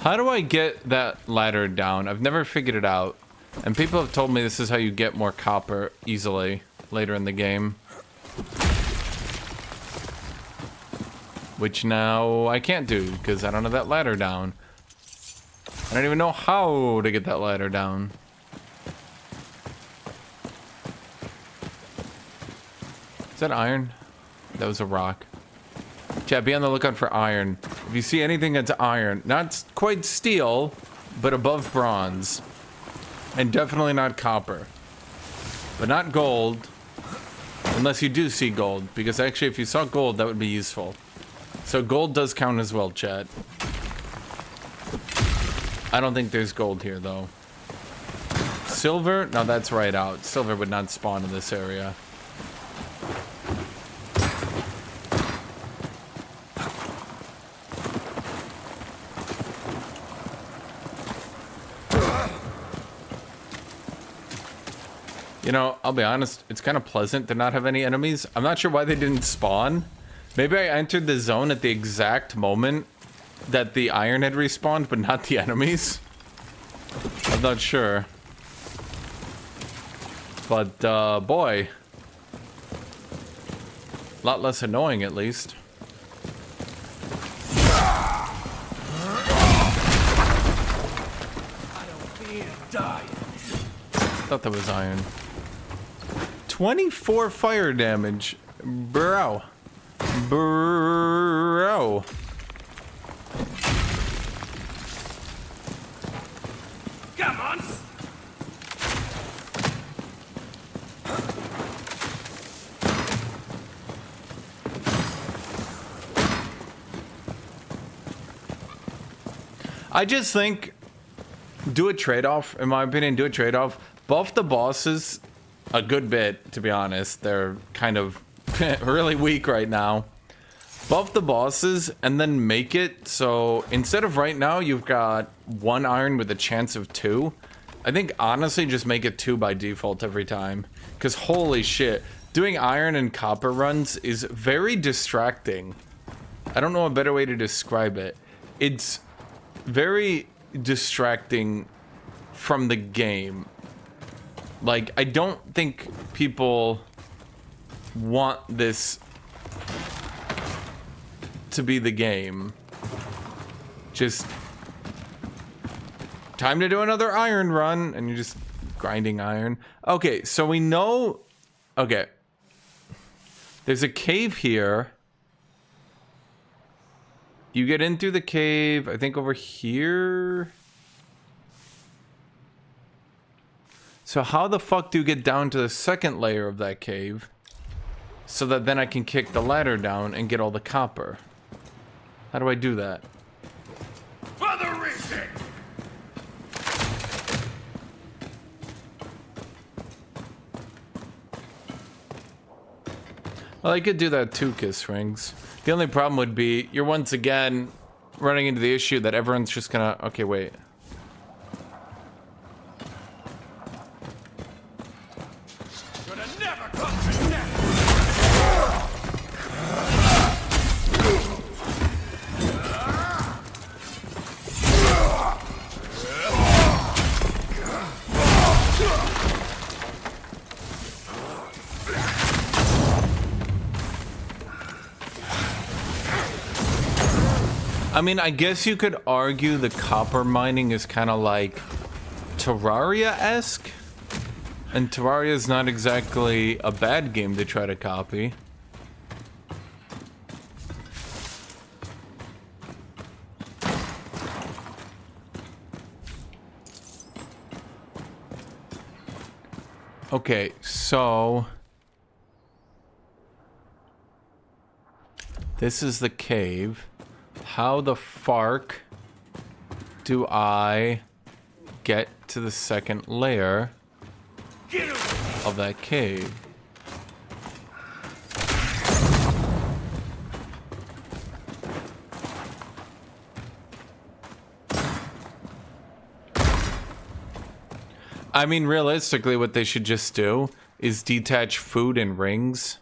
[SPEAKER 1] How do I get that ladder down? I've never figured it out. And people have told me this is how you get more copper easily later in the game. Which now I can't do because I don't have that ladder down. I don't even know how to get that ladder down. Is that iron? That was a rock. Chat, be on the lookout for iron. If you see anything that's iron, not quite steel, but above bronze. And definitely not copper. But not gold. Unless you do see gold. Because actually, if you saw gold, that would be useful. So gold does count as well, chat. I don't think there's gold here, though. Silver? No, that's right out. Silver would not spawn in this area. You know, I'll be honest, it's kind of pleasant to not have any enemies. I'm not sure why they didn't spawn. Maybe I entered the zone at the exact moment that the iron had respawned, but not the enemies. I'm not sure. But, boy. A lot less annoying, at least. Thought that was iron. 24 fire damage. Bro. Bro.
[SPEAKER 7] Come on.
[SPEAKER 1] I just think do a trade-off, in my opinion, do a trade-off. Buff the bosses a good bit, to be honest. They're kind of really weak right now. Buff the bosses and then make it so instead of right now you've got 1 iron with a chance of 2. I think honestly just make it 2 by default every time. Because holy shit, doing iron and copper runs is very distracting. I don't know a better way to describe it. It's very distracting from the game. Like, I don't think people want this to be the game. Just time to do another iron run, and you're just grinding iron. Okay, so we know... Okay. There's a cave here. You get in through the cave, I think over here... So how the fuck do you get down to the second layer of that cave so that then I can kick the ladder down and get all the copper? How do I do that?
[SPEAKER 7] For the reaping!
[SPEAKER 1] Well, I could do that too, Kiss Rings. The only problem would be you're once again running into the issue that everyone's just gonna... Okay, wait. I mean, I guess you could argue the copper mining is kind of like Terraria-esque. And Terraria is not exactly a bad game to try to copy. Okay, so... this is the cave. How the fark do I get to the second layer? of that cave. I mean, realistically, what they should just do is detach food and rings.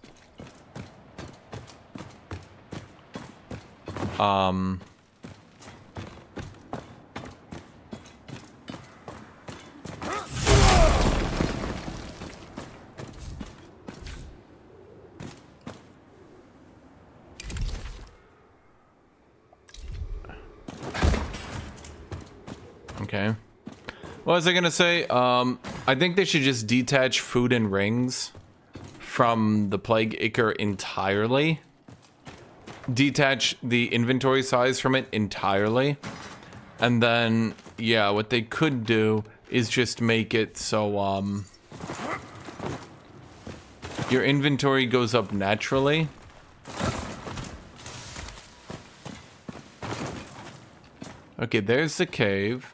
[SPEAKER 1] Okay. What was I gonna say? I think they should just detach food and rings from the Plague Ichor entirely. Detach the inventory size from it entirely. And then, yeah, what they could do is just make it so, your inventory goes up naturally. Okay, there's the cave.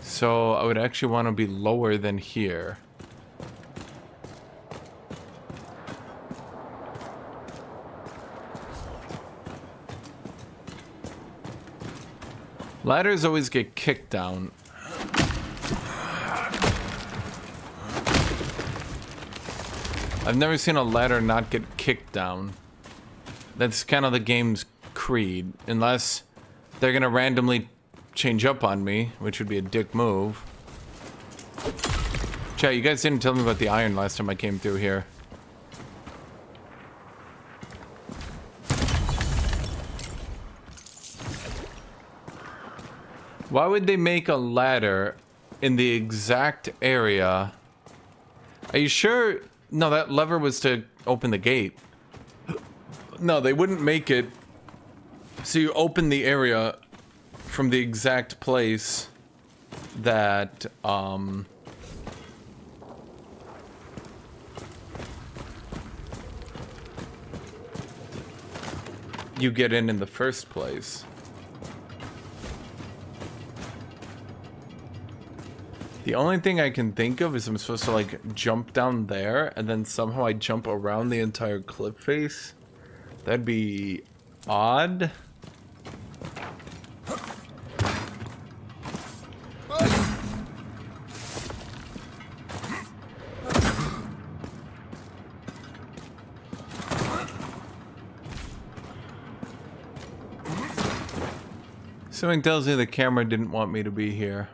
[SPEAKER 1] So I would actually want to be lower than here. Ladders always get kicked down. I've never seen a ladder not get kicked down. That's kind of the game's creed. Unless they're gonna randomly change up on me, which would be a dick move. Chat, you guys didn't tell me about the iron last time I came through here. Why would they make a ladder in the exact area? Are you sure? No, that lever was to open the gate. No, they wouldn't make it so you open the area from the exact place that, you get in the first place. The only thing I can think of is I'm supposed to like jump down there and then somehow I jump around the entire cliff face. That'd be odd. Something tells me the camera didn't want me to be here.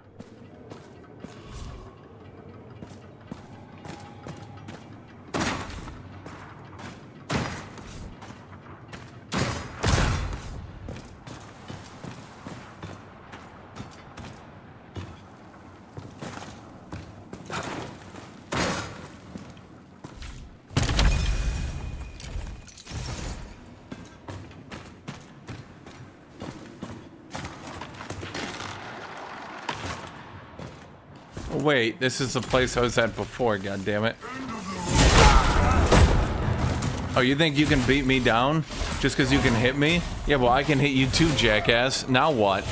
[SPEAKER 1] Wait, this is the place I was at before, goddammit. Oh, you think you can beat me down just because you can hit me? Yeah, well, I can hit you too, jackass. Now what?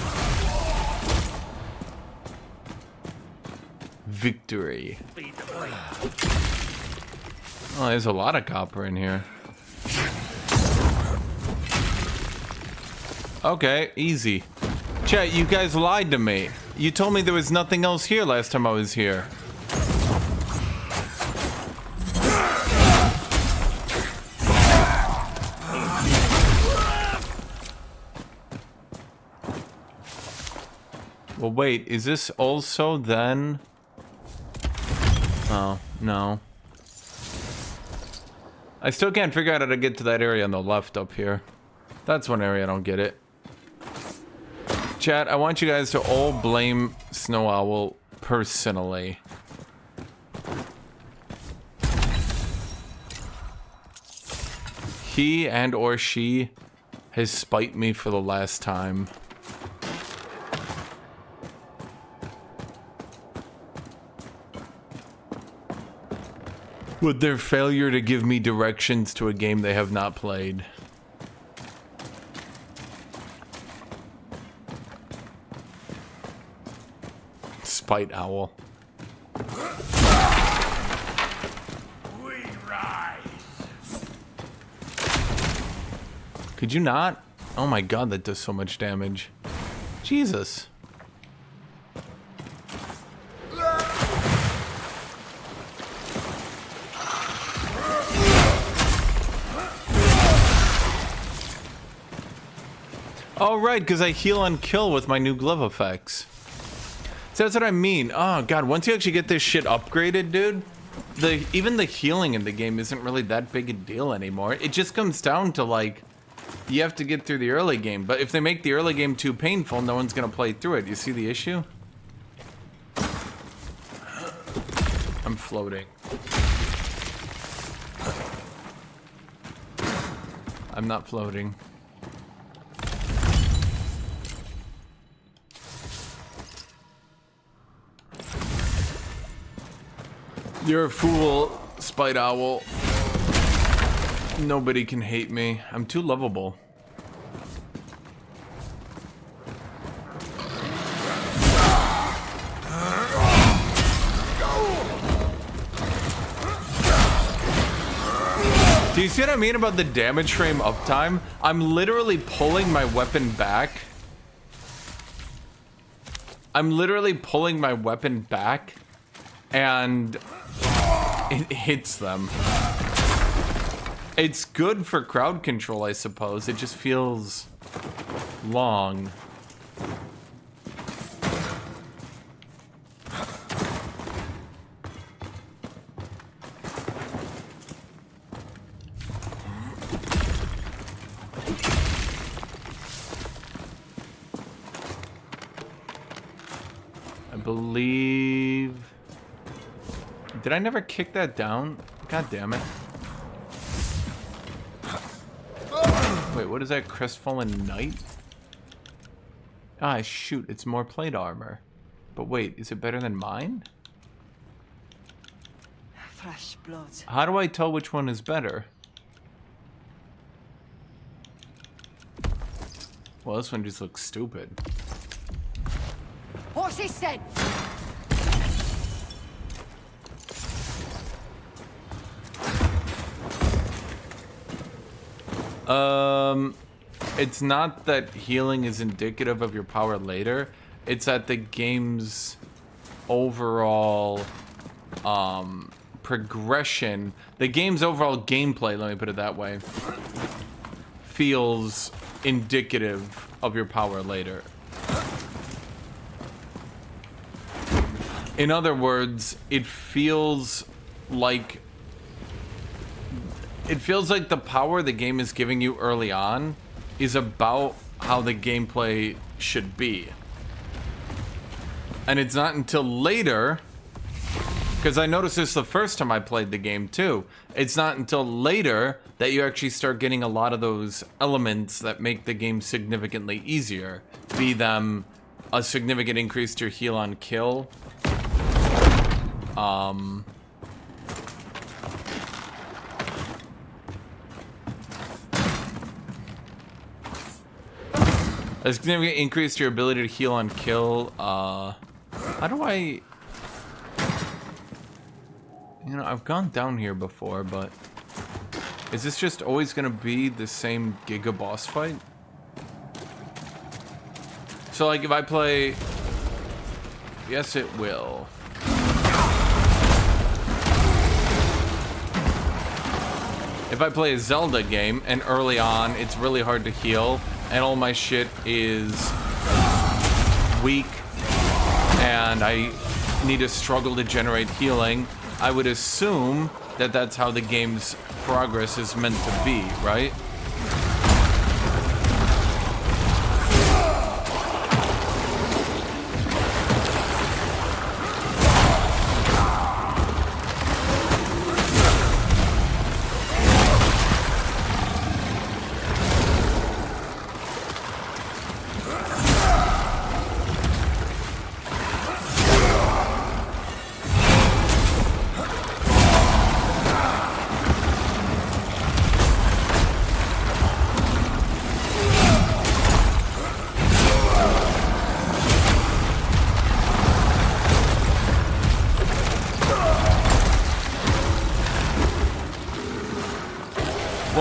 [SPEAKER 1] Victory. Oh, there's a lot of copper in here. Okay, easy. Chat, you guys lied to me. You told me there was nothing else here last time I was here. Well, wait, is this also then? Oh, no. I still can't figure out how to get to that area on the left up here. That's one area I don't get it. Chat, I want you guys to all blame Snow Owl personally. He and or she has spiked me for the last time. With their failure to give me directions to a game they have not played. Spite Owl.
[SPEAKER 7] We rise.
[SPEAKER 1] Could you not? Oh my god, that does so much damage. Jesus. Oh, right, because I heal on kill with my new glove effects. So that's what I mean. Oh, God, once you actually get this shit upgraded, dude, even the healing in the game isn't really that big a deal anymore. It just comes down to, like, you have to get through the early game. But if they make the early game too painful, no one's going to play through it. You see the issue? I'm floating. I'm not floating. You're a fool, Spite Owl. Nobody can hate me. I'm too lovable. Do you see what I mean about the damage frame uptime? I'm literally pulling my weapon back. I'm literally pulling my weapon back, and it hits them. It's good for crowd control, I suppose. It just feels long. I believe... Did I never kick that down? God damn it. Wait, what is that? Crestfallen Knight? Ah, shoot, it's more plate armor. But wait, is it better than mine?
[SPEAKER 4] Fresh blood.
[SPEAKER 1] How do I tell which one is better? Well, this one just looks stupid.
[SPEAKER 4] Horses said.
[SPEAKER 1] It's not that healing is indicative of your power later. It's that the game's overall progression, the game's overall gameplay, let me put it that way, feels indicative of your power later. In other words, it feels like the power the game is giving you early on is about how the gameplay should be. And it's not until later, because I noticed this the first time I played the game too, it's not until later that you actually start getting a lot of those elements that make the game significantly easier. Be them a significant increase to your heal on kill, a significant increase to your ability to heal on kill. How do I... You know, I've gone down here before, but... Is this just always gonna be the same Giga boss fight? So, like, if I play... Yes, it will. If I play a Zelda game, and early on, it's really hard to heal, and all my shit is weak, and I need to struggle to generate healing, I would assume that that's how the game's progress is meant to be, right?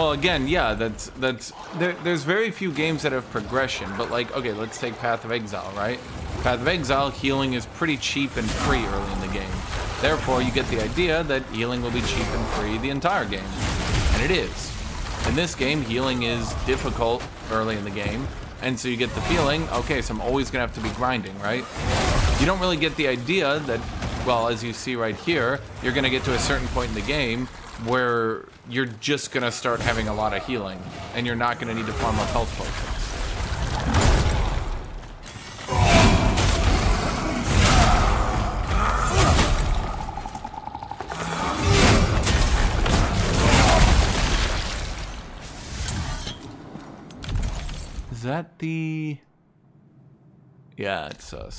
[SPEAKER 1] Well, again, yeah, there's very few games that have progression, but like, okay, let's take Path of Exile, right? Path of Exile, healing is pretty cheap and free early in the game. Therefore, you get the idea that healing will be cheap and free the entire game. And it is. In this game, healing is difficult early in the game, and so you get the feeling, okay, so I'm always gonna have to be grinding, right? You don't really get the idea that, well, as you see right here, you're gonna get to a certain point in the game where you're just gonna start having a lot of healing, and you're not gonna need to farm up health potions. Is that the... Yeah, it's a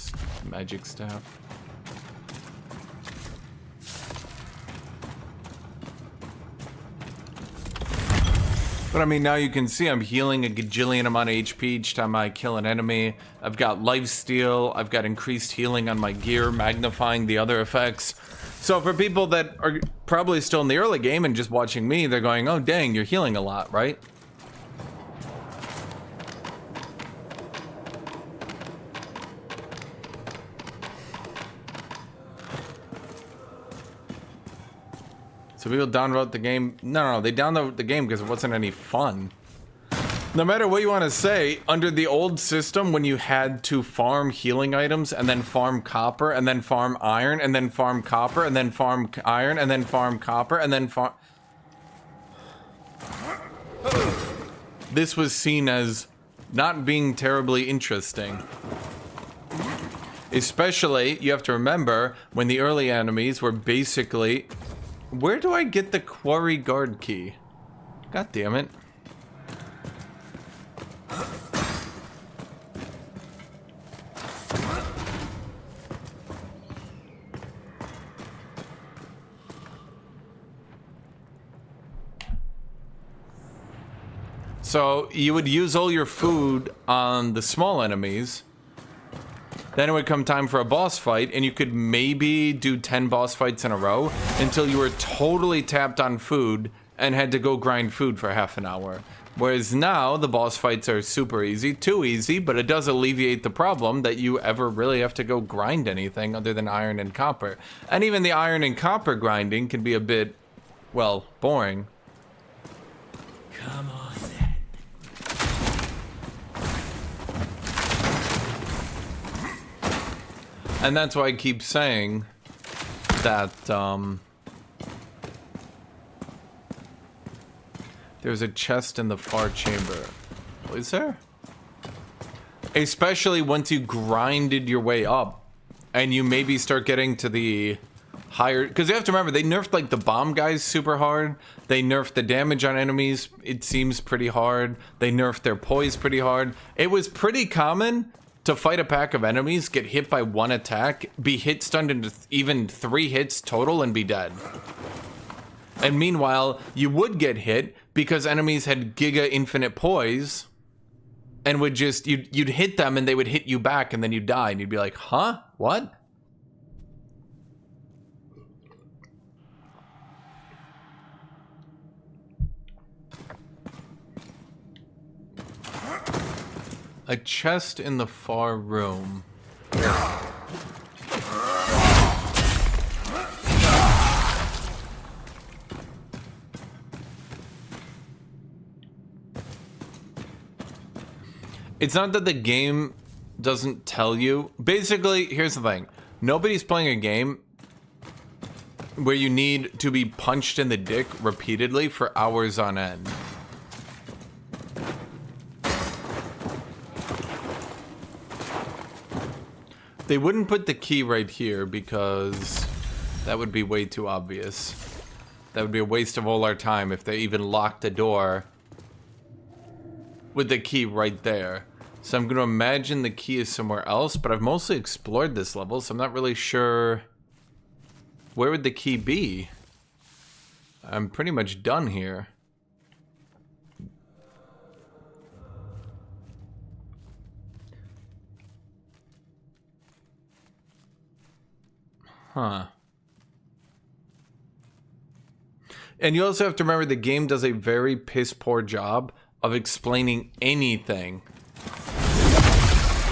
[SPEAKER 1] magic staff. But I mean, now you can see I'm healing a gajillion amount of HP each time I kill an enemy. I've got lifesteal, I've got increased healing on my gear, magnifying the other effects. So for people that are probably still in the early game and just watching me, they're going, oh dang, you're healing a lot, right? So people downvote the game. No, they downvote the game because it wasn't any fun. No matter what you want to say, under the old system, when you had to farm healing items and then farm copper and then farm iron and then farm copper and then farm iron and then farm copper and then farm... This was seen as not being terribly interesting. Especially, you have to remember, when the early enemies were basically... Where do I get the quarry guard key? God damn it. So you would use all your food on the small enemies. Then it would come time for a boss fight, and you could maybe do 10 boss fights in a row until you were totally tapped on food and had to go grind food for half an hour. Whereas now, the boss fights are super easy, too easy, but it does alleviate the problem that you ever really have to go grind anything other than iron and copper. And even the iron and copper grinding can be a bit, well, boring.
[SPEAKER 6] Come on.
[SPEAKER 1] And that's why I keep saying that, there's a chest in the far chamber. Is there? Especially once you grinded your way up, and you maybe start getting to the higher... Because you have to remember, they nerfed, like, the bomb guys super hard. They nerfed the damage on enemies, it seems pretty hard. They nerfed their poise pretty hard. It was pretty common to fight a pack of enemies, get hit by one attack, be hit stunned into even 3 hits total, and be dead. And meanwhile, you would get hit because enemies had giga infinite poise, and would just, you'd hit them and they would hit you back, and then you'd die, and you'd be like, huh? What? A chest in the far room. It's not that the game doesn't tell you. Basically, here's the thing. Nobody's playing a game where you need to be punched in the dick repeatedly for hours on end. They wouldn't put the key right here because that would be way too obvious. That would be a waste of all our time if they even locked the door with the key right there. So I'm going to imagine the key is somewhere else, but I've mostly explored this level, so I'm not really sure where would the key be. I'm pretty much done here. Huh. And you also have to remember the game does a very piss poor job of explaining anything.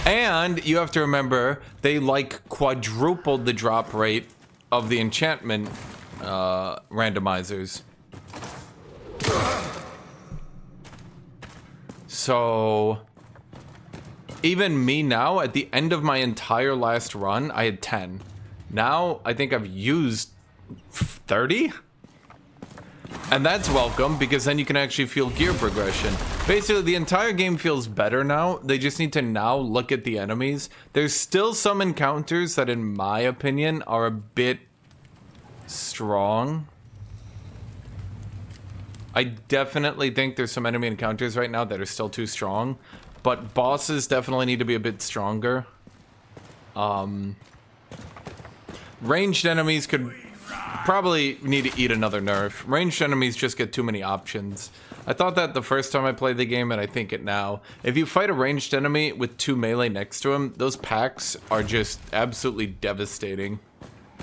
[SPEAKER 1] And you have to remember they like quadrupled the drop rate of the enchantment randomizers. So even me now, at the end of my entire last run, I had 10. Now I think I've used 30? And that's welcome, because then you can actually feel gear progression. Basically, the entire game feels better now. They just need to now look at the enemies. There's still some encounters that, in my opinion, are a bit strong. I definitely think there's some enemy encounters right now that are still too strong. But bosses definitely need to be a bit stronger. Ranged enemies could probably need to eat another nerf. Ranged enemies just get too many options. I thought that the first time I played the game, and I think it now. If you fight a ranged enemy with 2 melee next to him, those packs are just absolutely devastating.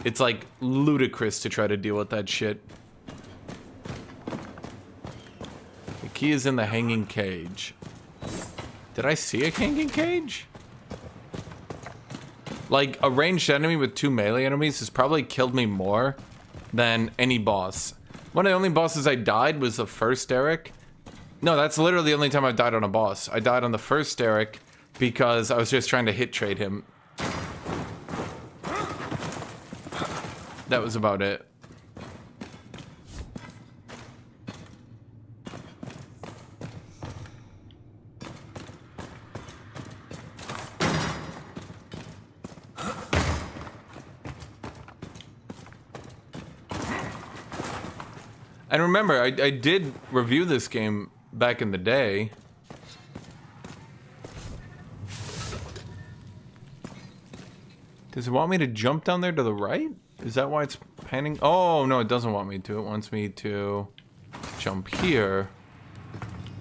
[SPEAKER 1] It's like ludicrous to try to deal with that shit. The key is in the hanging cage. Did I see a hanging cage? Like, a ranged enemy with 2 melee enemies has probably killed me more than any boss. One of the only bosses I died was the first Derek. No, that's literally the only time I've died on a boss. I died on the first Derek because I was just trying to hit trade him. That was about it. And remember, I did review this game back in the day. Does it want me to jump down there to the right? Is that why it's panning? Oh, no, it doesn't want me to. It wants me to jump here.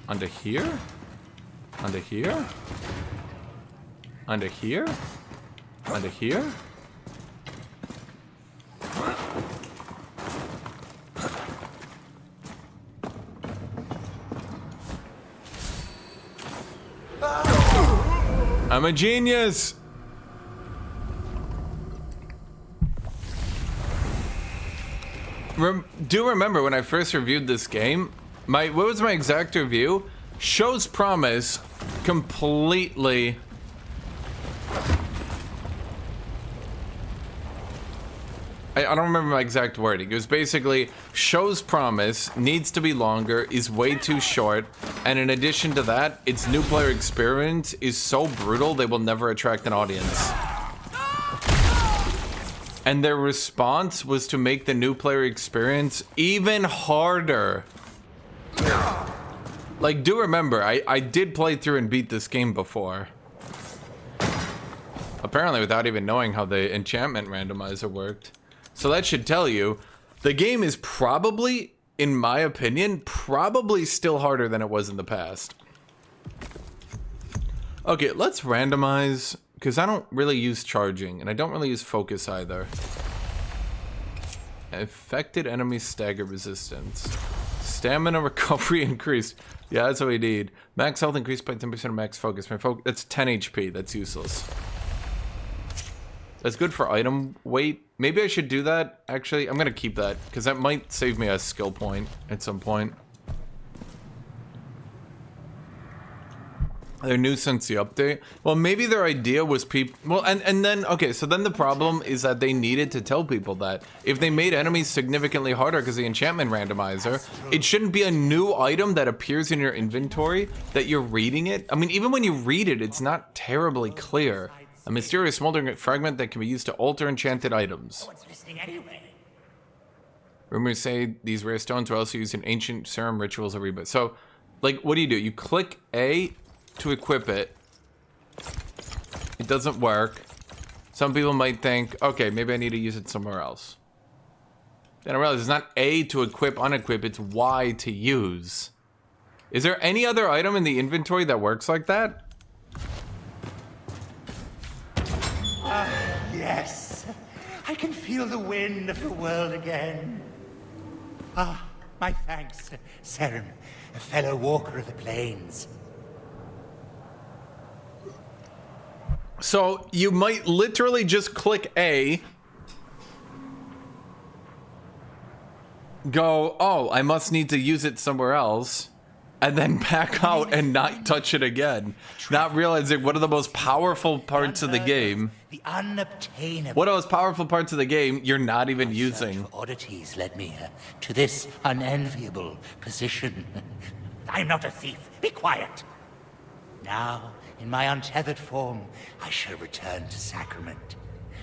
[SPEAKER 1] Under here? Under here? Under here? Under here? I'm a genius! Do remember when I first reviewed this game, what was my exact review? Shows promise completely... I don't remember my exact wording. It was basically, shows promise, needs to be longer, is way too short, and in addition to that, its new player experience is so brutal they will never attract an audience. And their response was to make the new player experience even harder. Like, do remember, I did play through and beat this game before. Apparently without even knowing how the enchantment randomizer worked. So that should tell you, the game is probably, in my opinion, probably still harder than it was in the past. Okay, let's randomize, because I don't really use charging, and I don't really use focus either. Affected enemy stagger resistance. Stamina recovery increased. Yeah, that's what we need. Max health increased by 10% of max focus. That's 10 HP, that's useless. That's good for item weight. Maybe I should do that. Actually, I'm gonna keep that because that might save me a skill point at some point. They're new since the update. Well, maybe their idea was people. Well, and then okay, so then the problem is that they needed to tell people that if they made enemies significantly harder because the enchantment randomizer, it shouldn't be a new item that appears in your inventory that you're reading it. I mean, even when you read it, it's not terribly clear. A mysterious smoldering fragment that can be used to alter enchanted items. Rumors say these rare stones were also used in ancient serum rituals or rebirth. So, like, what do? You click A to equip it. It doesn't work. Some people might think, okay, maybe I need to use it somewhere else. Then I realize it's not A to equip, unequip, it's Y to use. Is there any other item in the inventory that works like that?
[SPEAKER 6] Yes, I can feel the wind of the world again. Ah,
[SPEAKER 9] My thanks, Serum, a fellow walker of the plains.
[SPEAKER 1] So you might literally just click A, go, oh, I must need to use it somewhere else, and then back out and not touch it again. Not realizing one of the most powerful parts of the game.
[SPEAKER 9] The unobtainable.
[SPEAKER 1] One of the most powerful parts of the game you're not even using.
[SPEAKER 9] Oddities led me to this unenviable position. I'm not a thief. Be quiet. Now, in my untethered form, I shall return to Sacrament.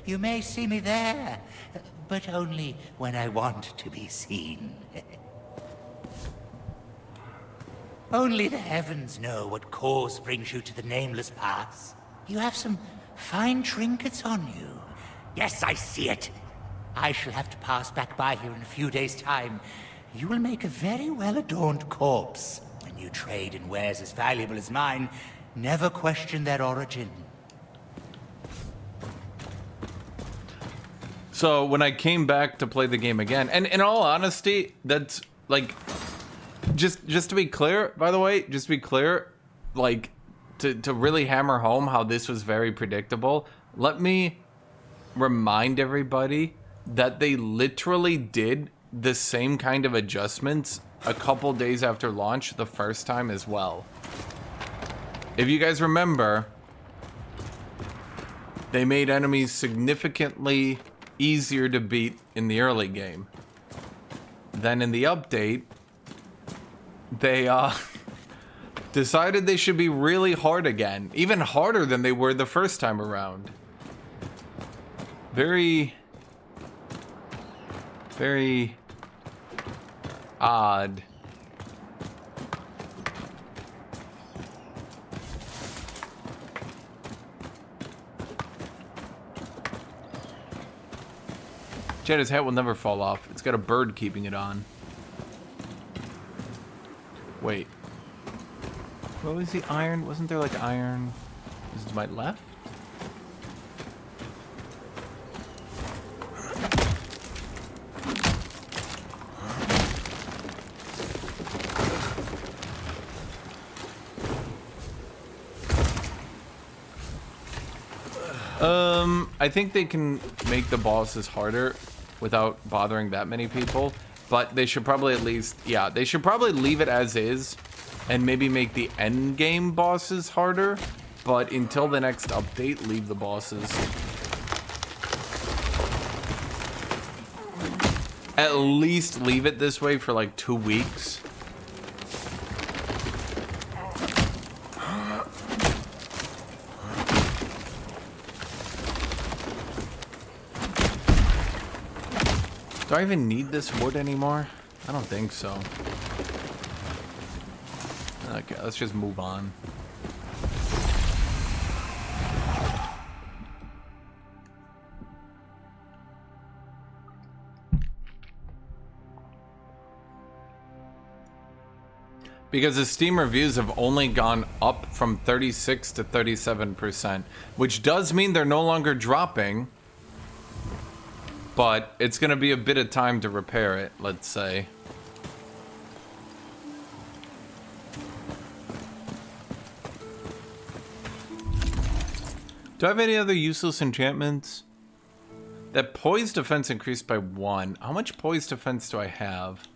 [SPEAKER 9] You may see me there, but only when I want to be seen. Only the heavens know what cause brings you to the Nameless Pass. You have some fine trinkets on you. Yes, I see it. I shall have to pass back by here in a few days' time. You will make a very well-adorned corpse. When you trade in wares as valuable as mine, never question their origin.
[SPEAKER 1] So when I came back to play the game again, and in all honesty, that's like, just to be clear, by the way, just to be clear, like, to really hammer home how this was very predictable, let me remind everybody that they literally did the same kind of adjustments a couple days after launch the first time as well. If you guys remember, they made enemies significantly easier to beat in the early game. Then in the update, they decided they should be really hard again, even harder than they were the first time around. Very odd. Jed's hat will never fall off. It's got a bird keeping it on. Wait. What was the iron? Wasn't there like iron? Is it to my left? I think they can make the bosses harder without bothering that many people, but they should probably at least, yeah, they should probably leave it as is and maybe make the end game bosses harder, but until the next update, leave the bosses. At least leave it this way for like 2 weeks. Do I even need this wood anymore? I don't think so. Okay, let's just move on. Because the Steam reviews have only gone up from 36 to 37%, which does mean they're no longer dropping. But it's going to be a bit of time to repair it, let's say. Do I have any other useless enchantments? That poise defense increased by 1. How much poise defense do I have?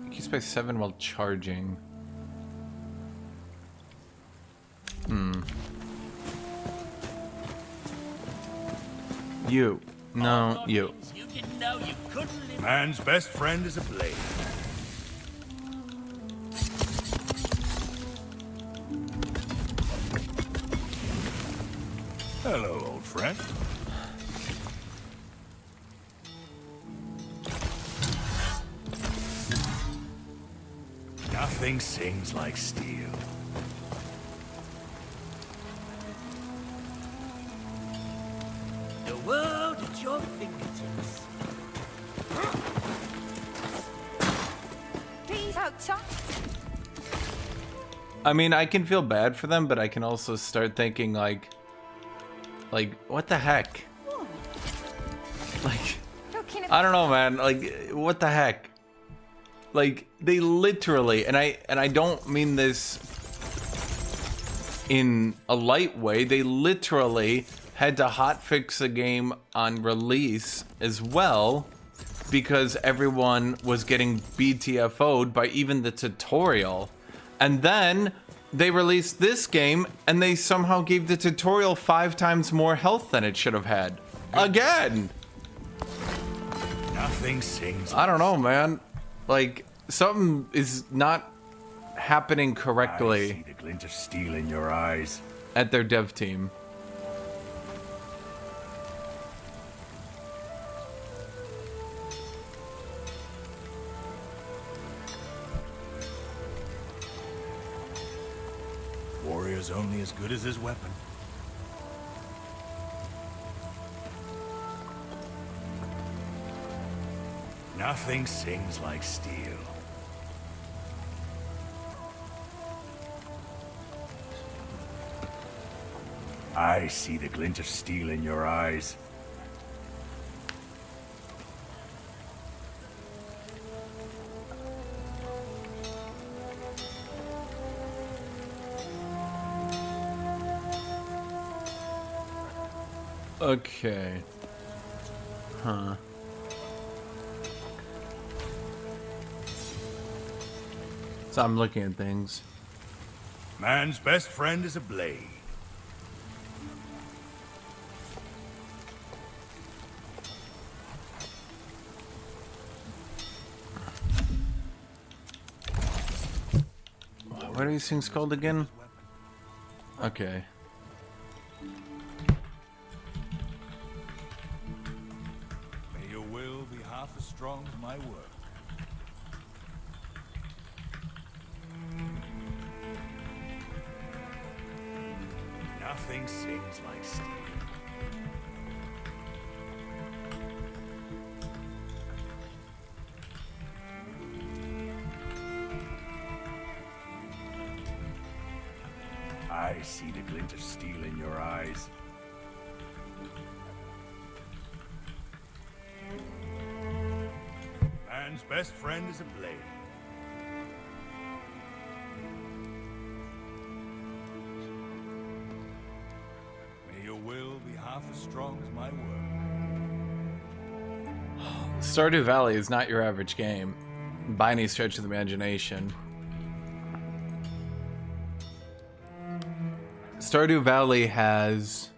[SPEAKER 1] Increased by 7 while charging. You. No, you.
[SPEAKER 18] Man's best friend is a blade. Hello, old friend. Nothing sings like steel.
[SPEAKER 12] The world at your fingertips.
[SPEAKER 5] Peace out, Tom.
[SPEAKER 1] I mean, I can feel bad for them, but I can also start thinking like, Like, what the heck? Like, I don't know, man. Like, what the heck? Like, they literally, and I don't mean this in a light way, they literally had to hotfix the game on release as well because everyone was getting BTFO'd by even the tutorial. And then they released this game and they somehow gave the tutorial 5 times more health than it should have had. Again!
[SPEAKER 7] Nothing sings.
[SPEAKER 1] I don't know, man. Like, something is not happening correctly.
[SPEAKER 7] I see the glint of steel in your eyes.
[SPEAKER 1] At their dev team.
[SPEAKER 7] Warrior's only as good as his weapon. Nothing sings like steel. I see the glint of steel in your eyes.
[SPEAKER 1] Okay. Huh. So I'm looking at things.
[SPEAKER 7] Man's best friend is a blade.
[SPEAKER 1] What are these things called again? Okay.
[SPEAKER 7] May your will be half as strong as my work. Nothing sings like steel. I see the glint of steel in your eyes. Man's best friend is a blade. May your will be half as strong as my work.
[SPEAKER 1] Stardew Valley is not your average game, by any stretch of the imagination. Stardew Valley has...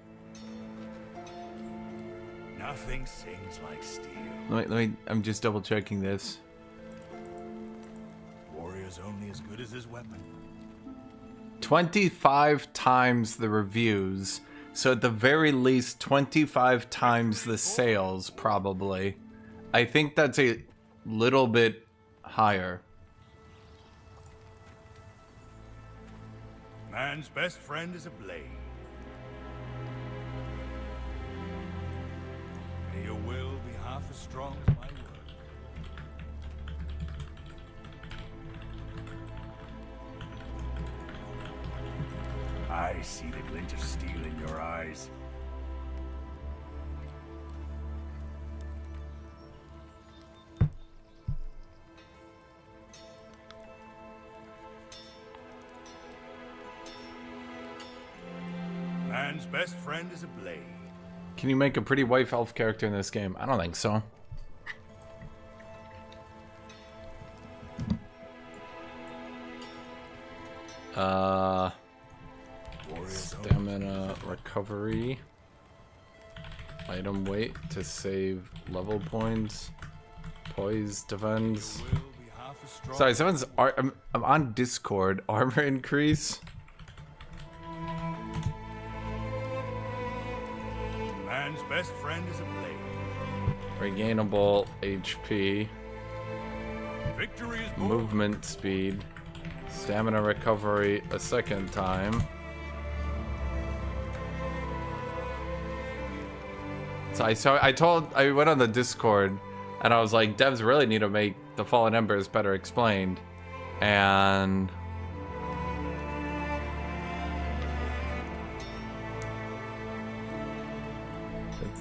[SPEAKER 7] Nothing sings like steel.
[SPEAKER 1] Let me, I'm just double checking this.
[SPEAKER 7] Warrior's only as good as his weapon.
[SPEAKER 1] 25 times the reviews, so at the very least 25 times the sales, probably. I think that's a little bit higher.
[SPEAKER 7] Man's best friend is a blade. May your will be half as strong as my work. I see the glint of steel in your eyes. Man's best friend is a blade.
[SPEAKER 1] Can you make a pretty wife elf character in this game? I don't think so. Stamina recovery. Item weight to save level points. Poise defense. Sorry, someone's... I'm on Discord. Armor increase.
[SPEAKER 7] Man's best friend is a blade.
[SPEAKER 1] Regainable HP.
[SPEAKER 7] Victory is
[SPEAKER 1] Movement speed. Stamina recovery a second time. So I went on the Discord and I was like, devs really need to make the Fallen Embers better explained. And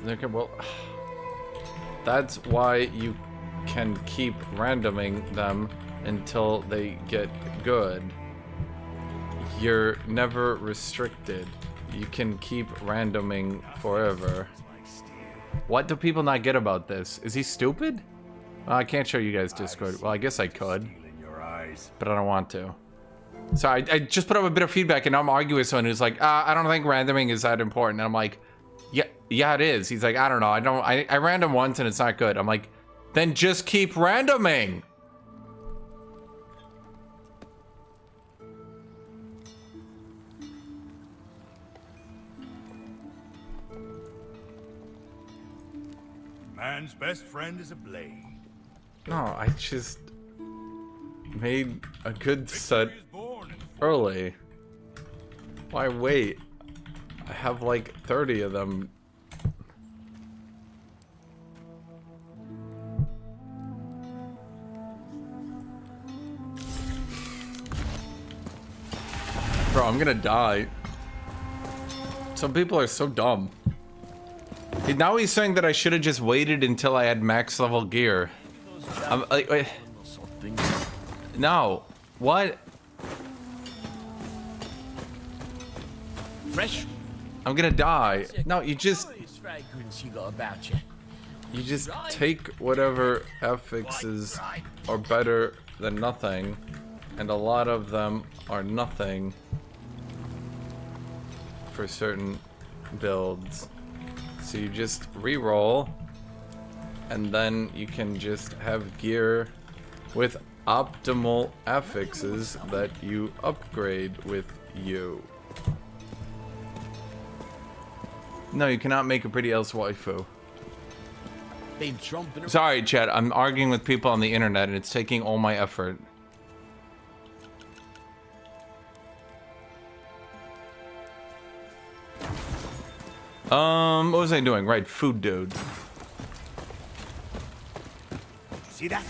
[SPEAKER 1] Okay, well, that's why you can keep randoming them until they get good. You're never restricted. You can keep randoming forever. What do people not get about this? Is he stupid? Well, I can't show you guys Discord. Well, I guess I could, but I don't want to. Sorry, I just put up a bit of feedback and I'm arguing with someone who's like, I don't think randoming is that important. And I'm like, yeah, it is. He's like, I don't know. I random once and it's not good. I'm like, then just keep randoming.
[SPEAKER 7] Man's best friend is a blade.
[SPEAKER 1] No, I just made a good set early. Why wait? I have like 30 of them. Bro, I'm gonna die. Some people are so dumb. Now he's saying that I should have just waited until I had max level gear. I'm like, wait. No. What?
[SPEAKER 12] Fresh.
[SPEAKER 1] I'm gonna die. No, you just...
[SPEAKER 12] fragrance you got about you.
[SPEAKER 1] You just take whatever affixes are better than nothing, and a lot of them are nothing for certain builds. So you just re-roll, and then you can just have gear with optimal affixes that you upgrade with you. No, you cannot make a pretty else waifu. Sorry, chat. I'm arguing with people on the internet, and it's taking all my effort. What was I doing? Right, food dude.
[SPEAKER 6] See that?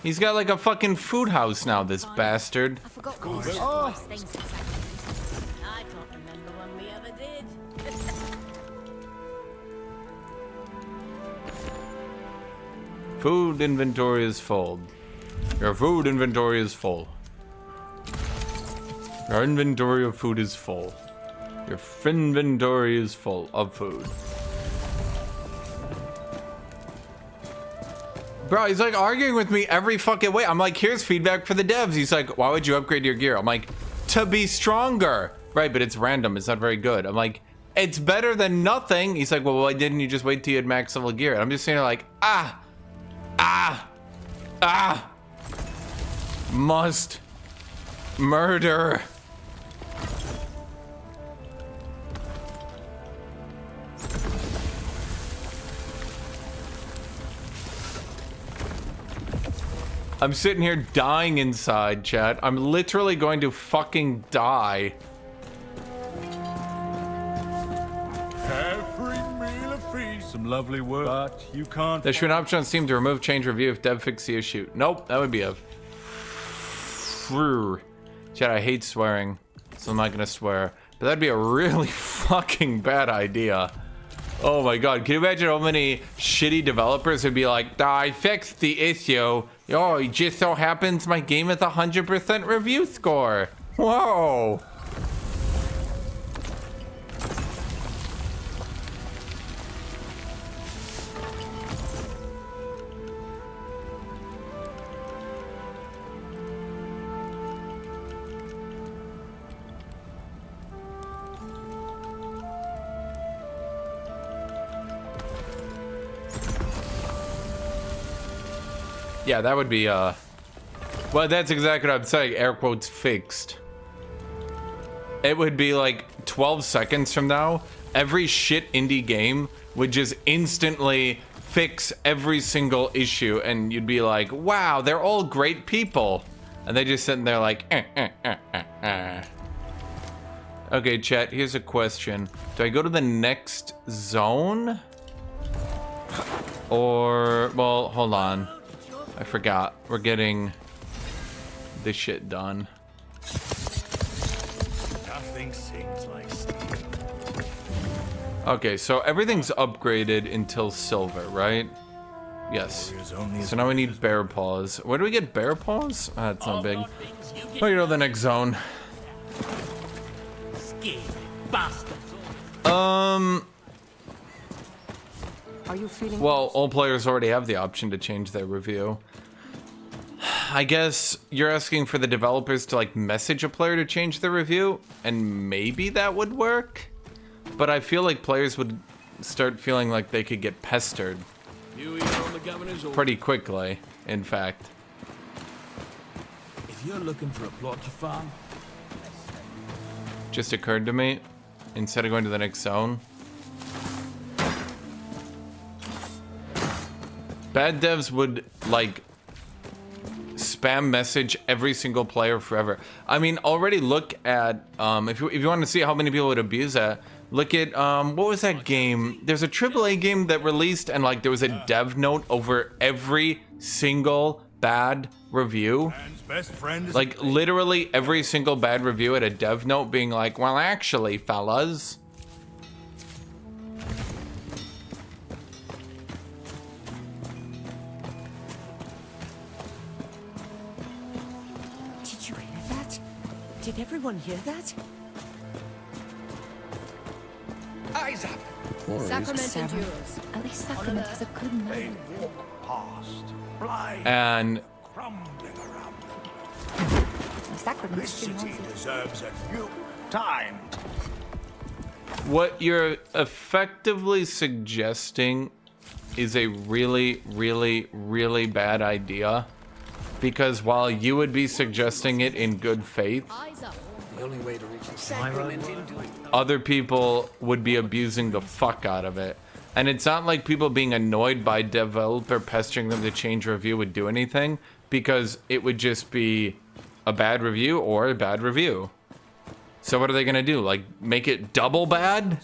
[SPEAKER 1] He's got like a fucking food house now, this bastard.
[SPEAKER 8] I forgot I don't remember when we ever did.
[SPEAKER 1] Food inventory is full. Your food inventory is full. Your inventory of food is full. Your inventory is full of food. Bro, he's like arguing with me every fucking way. I'm like, here's feedback for the devs. He's like, why would you upgrade your gear? I'm like, to be stronger. Right, but it's random. It's not very good. I'm like, it's better than nothing. He's like, well, why didn't you just wait till you had max level gear? And I'm just sitting there like, must murder. I'm sitting here dying inside, chat. I'm literally going to fucking die.
[SPEAKER 7] Every meal a feast. Some lovely work, but you can't.
[SPEAKER 1] There should be an option on Steam to remove, change, review if dev fix the issue. Nope, that would be a... Chat, I hate swearing, so I'm not gonna swear. But that'd be a really fucking bad idea. Oh my god, can you imagine how many shitty developers would be like, I fixed the issue. Oh, it just so happens my game has 100% review score. Whoa. Yeah, that would be, well, that's exactly what I'm saying, air quotes, fixed. It would be like 12 seconds from now, every shit indie game would just instantly fix every single issue, and you'd be like, wow, they're all great people. And they just sitting there like, Okay, chat, here's a question. Do I go to the next zone? Or, well, hold on. I forgot. We're getting this shit done.
[SPEAKER 7] Nothing sings like steel.
[SPEAKER 1] Okay, so everything's upgraded until silver, right? Yes. So now we need bear paws. Where do we get bear paws? That's not big. Oh, you know the next zone.
[SPEAKER 16] Are you feeling
[SPEAKER 1] Well, all players already have the option to change their review. I guess you're asking for the developers to like message a player to change their review, and maybe that would work. But I feel like players would start feeling like they could get pestered pretty quickly, in fact.
[SPEAKER 12] If you're looking for a plot to farm,
[SPEAKER 1] Just occurred to me, instead of going to the next zone. Bad devs would, like, spam message every single player forever. I mean, already look at, if you want to see how many people would abuse that, look at, what was that game? There's a AAA game that released and, like, there was a dev note over every single bad review. Like, literally every single bad review had a dev note being like, well, actually, fellas.
[SPEAKER 3] Did you hear that? Did everyone hear that?
[SPEAKER 6] Eyes up!
[SPEAKER 11] Sacrament endures.
[SPEAKER 5] At least Sacrament has a good name.
[SPEAKER 6] Past, blind,
[SPEAKER 1] And
[SPEAKER 6] crumbling around them.
[SPEAKER 5] Sacrament's
[SPEAKER 6] This
[SPEAKER 5] too
[SPEAKER 6] city
[SPEAKER 5] noisy.
[SPEAKER 6] deserves a new time.
[SPEAKER 1] what you're effectively suggesting is a really, really, really bad idea. Because while you would be suggesting it in good faith,
[SPEAKER 6] The only way to reach the sacrament endures.
[SPEAKER 1] other people would be abusing the fuck out of it. And it's not like people being annoyed by developer pestering them to change review would do anything, because it would just be a bad review or a bad review. So what are they gonna do? Like, make it double bad?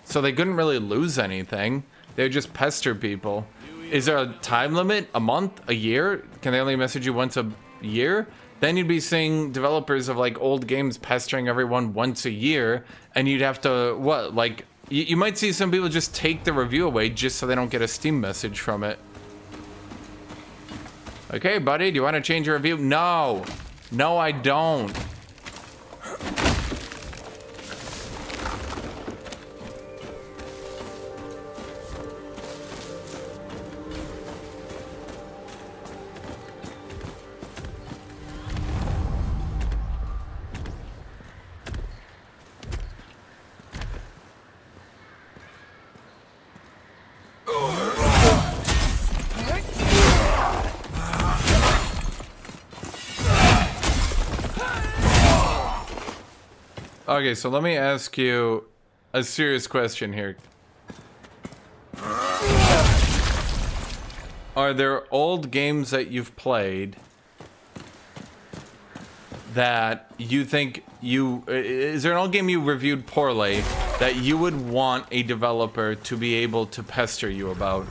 [SPEAKER 1] So they couldn't really lose anything. They would just pester people. Is there a time limit? A month? A year? Can they only message you once a year? Then you'd be seeing developers of like old games pestering everyone once a year, and you'd have to, what, like, you might see some people just take the review away just so they don't get a Steam message from it. Okay, buddy, do you want to change your review? No. No, I don't. Okay, so let me ask you a serious question here. Are there old games that you've played that you think is there an old game you reviewed poorly that you would want a developer to be able to pester you about?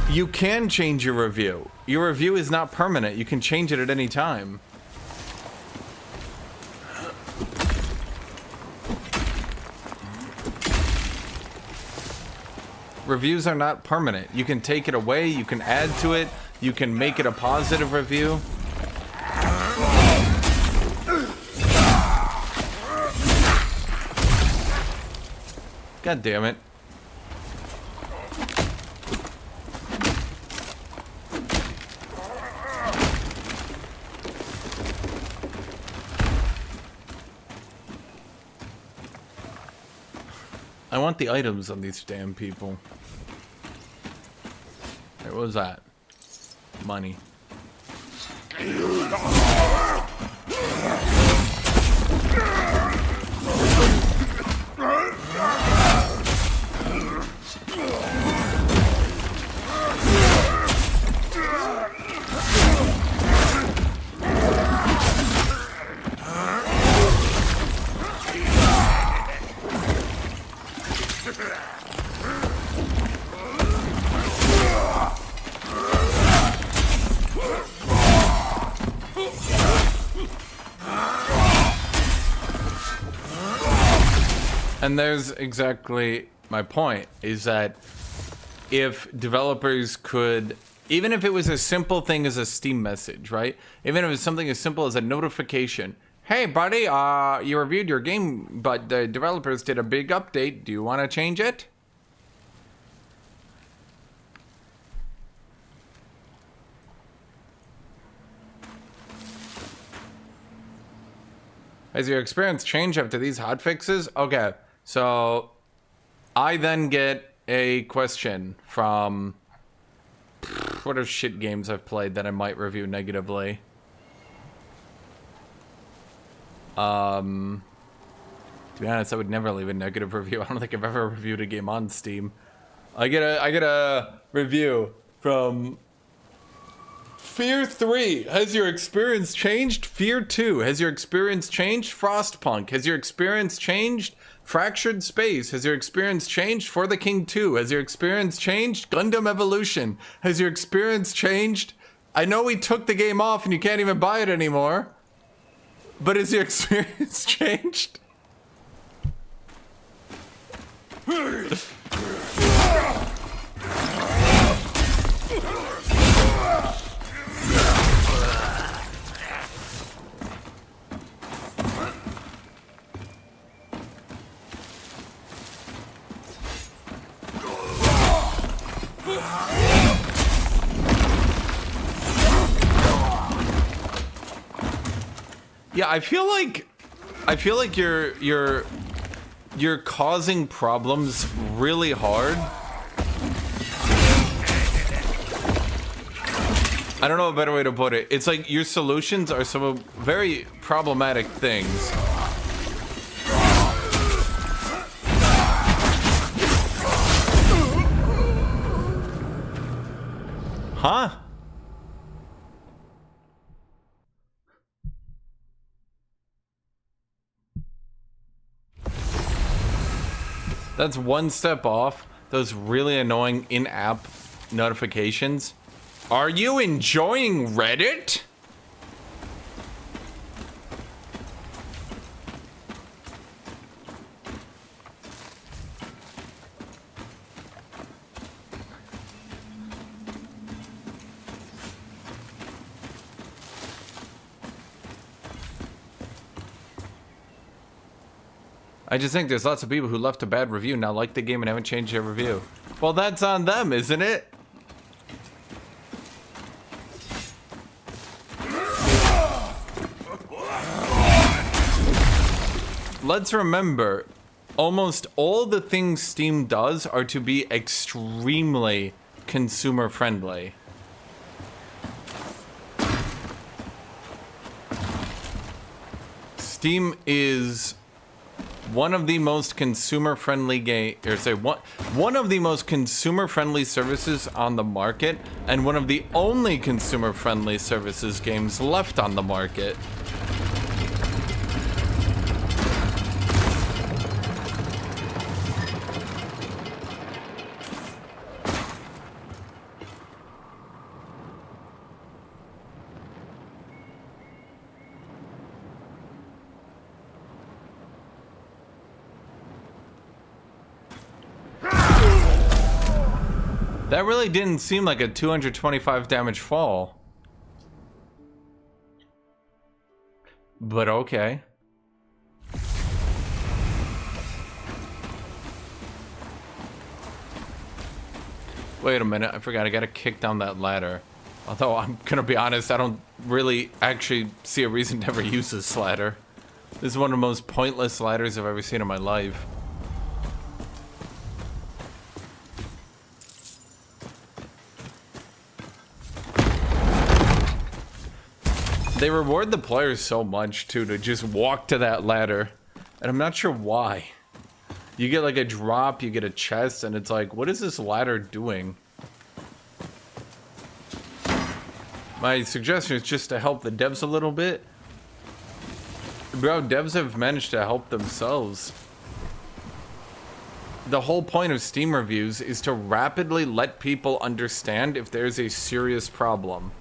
[SPEAKER 1] You can change your review. Your review is not permanent. You can change it at any time. Reviews are not permanent. You can take it away, you can add to it, you can make it a positive review. God damn it. I want the items on these damn people. What was that? Money. And there's exactly my point, is that if developers could, even if it was a simple thing as a Steam message, right? Even if it was something as simple as a notification. Hey, buddy, you reviewed your game, but the developers did a big update. Do you want to change it? Has your experience changed after these hotfixes? Okay, so I then get a question from what are shit games I've played that I might review negatively. To be honest, I would never leave a negative review. I don't think I've ever reviewed a game on Steam. I get a review from Fear 3. Has your experience changed? Fear 2. Has your experience changed? Frostpunk. Has your experience changed? Fractured Space. Has your experience changed? For the King 2. Has your experience changed? Gundam Evolution. Has your experience changed? I know we took the game off and you can't even buy it anymore. But has your experience changed? Yeah, I feel like you're causing problems really hard. I don't know a better way to put it. It's like your solutions are some very problematic things. Huh? That's one step off those really annoying in-app notifications. Are you enjoying Reddit? I just think there's lots of people who left a bad review now like the game and haven't changed their review. Well, that's on them, isn't it? Let's remember, almost all the things Steam does are to be extremely consumer friendly. Steam is one of the most consumer-friendly one of the most consumer-friendly services on the market, and one of the only consumer-friendly services games left on the market. That really didn't seem like a 225 damage fall. But okay. Wait a minute, I forgot I gotta kick down that ladder. Although I'm gonna be honest, I don't really actually see a reason to ever use this ladder. This is one of the most pointless ladders I've ever seen in my life. They reward the players so much, too, to just walk to that ladder. And I'm not sure why. You get like a drop, you get a chest, and it's like, what is this ladder doing? My suggestion is just to help the devs a little bit. Bro, devs have managed to help themselves. The whole point of Steam reviews is to rapidly let people understand if there's a serious problem.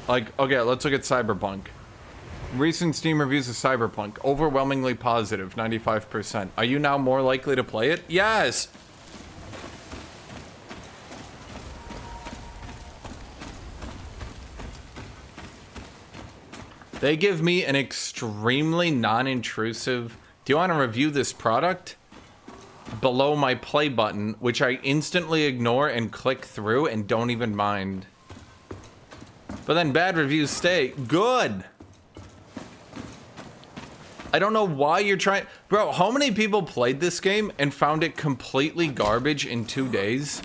[SPEAKER 1] Like, okay, let's look at Cyberpunk. Recent Steam reviews of Cyberpunk, overwhelmingly positive, 95%. Are you now more likely to play it? Yes! They give me an extremely non-intrusive, do you want to review this product? Below my play button, which I instantly ignore and click through and don't even mind. But then bad reviews stay good. I don't know why you're trying. Bro, how many people played this game and found it completely garbage in 2 days?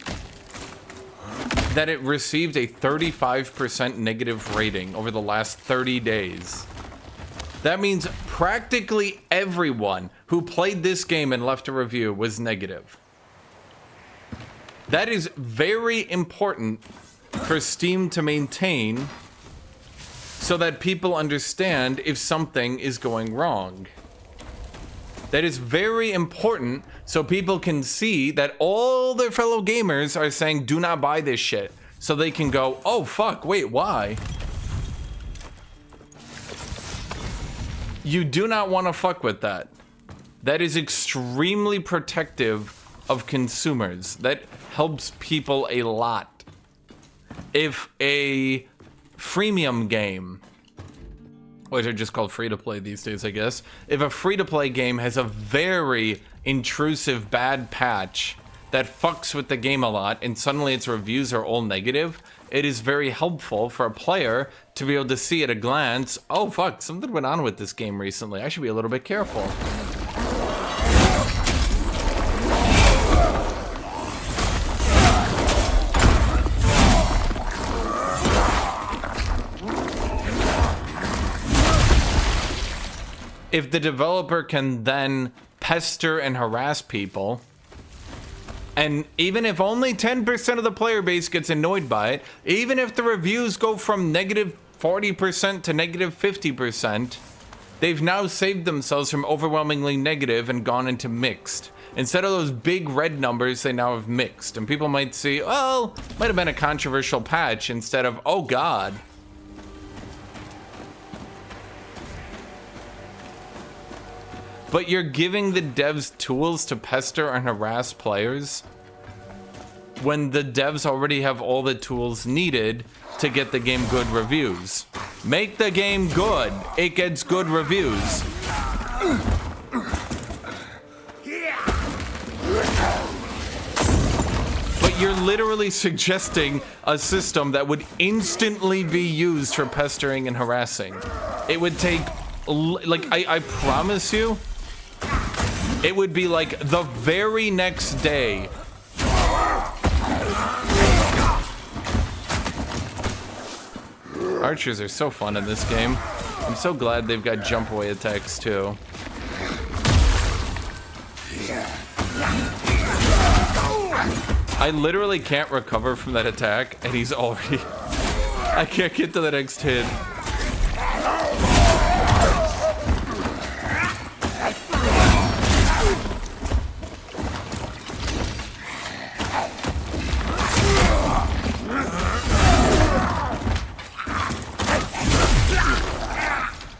[SPEAKER 1] That it received a 35% negative rating over the last 30 days. That means practically everyone who played this game and left a review was negative. That is very important for Steam to maintain so that people understand if something is going wrong. That is very important so people can see that all their fellow gamers are saying, do not buy this shit. So they can go, oh fuck, wait, why? You do not want to fuck with that. That is extremely protective of consumers. That helps people a lot. If a freemium game, which are just called free-to-play these days, I guess. If a free-to-play game has a very intrusive bad patch that fucks with the game a lot and suddenly its reviews are all negative, it is very helpful for a player to be able to see at a glance, oh fuck, something went on with this game recently. I should be a little bit careful. If the developer can then pester and harass people, and even if only 10% of the player base gets annoyed by it, even if the reviews go from negative 40% to negative 50%, they've now saved themselves from overwhelmingly negative and gone into mixed. Instead of those big red numbers, they now have mixed. And people might see, well, might have been a controversial patch instead of, oh god. But you're giving the devs tools to pester and harass players when the devs already have all the tools needed to get the game good reviews. Make the game good. It gets good reviews. But you're literally suggesting a system that would instantly be used for pestering and harassing. It would take, like, I promise you, it would be like the very next day. Archers are so fun in this game. I'm so glad they've got jump away attacks too. I literally can't recover from that attack and he's already... I can't get to the next hit.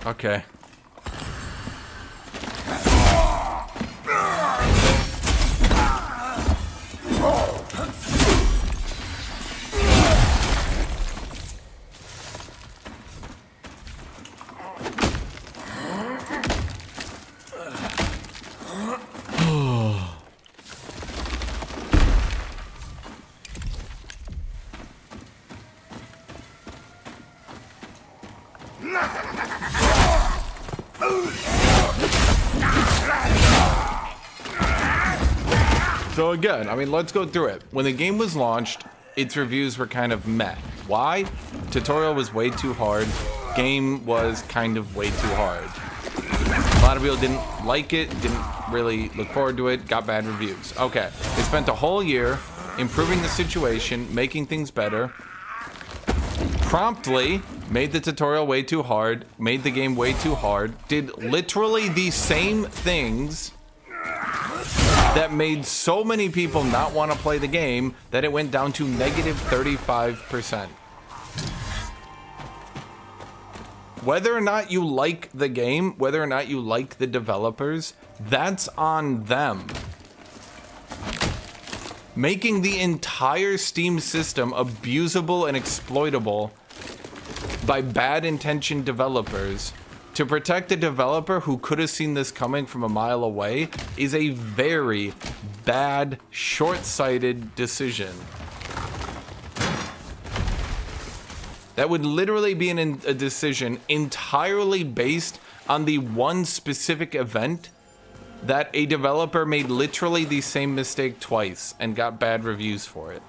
[SPEAKER 1] Okay. So again, I mean, let's go through it. When the game was launched, its reviews were kind of meh. Why? Tutorial was way too hard. Game was kind of way too hard. A lot of people didn't like it, didn't really look forward to it, got bad reviews. Okay, they spent a whole year improving the situation, making things better. Promptly made the tutorial way too hard, made the game way too hard, did literally the same things that made so many people not want to play the game that it went down to negative 35%. Whether or not you like the game, whether or not you like the developers, that's on them. Making the entire Steam system abusable and exploitable by bad intentioned developers to protect a developer who could have seen this coming from a mile away is a very bad, short-sighted decision. That would literally be a decision entirely based on the one specific event that a developer made literally the same mistake twice and got bad reviews for it.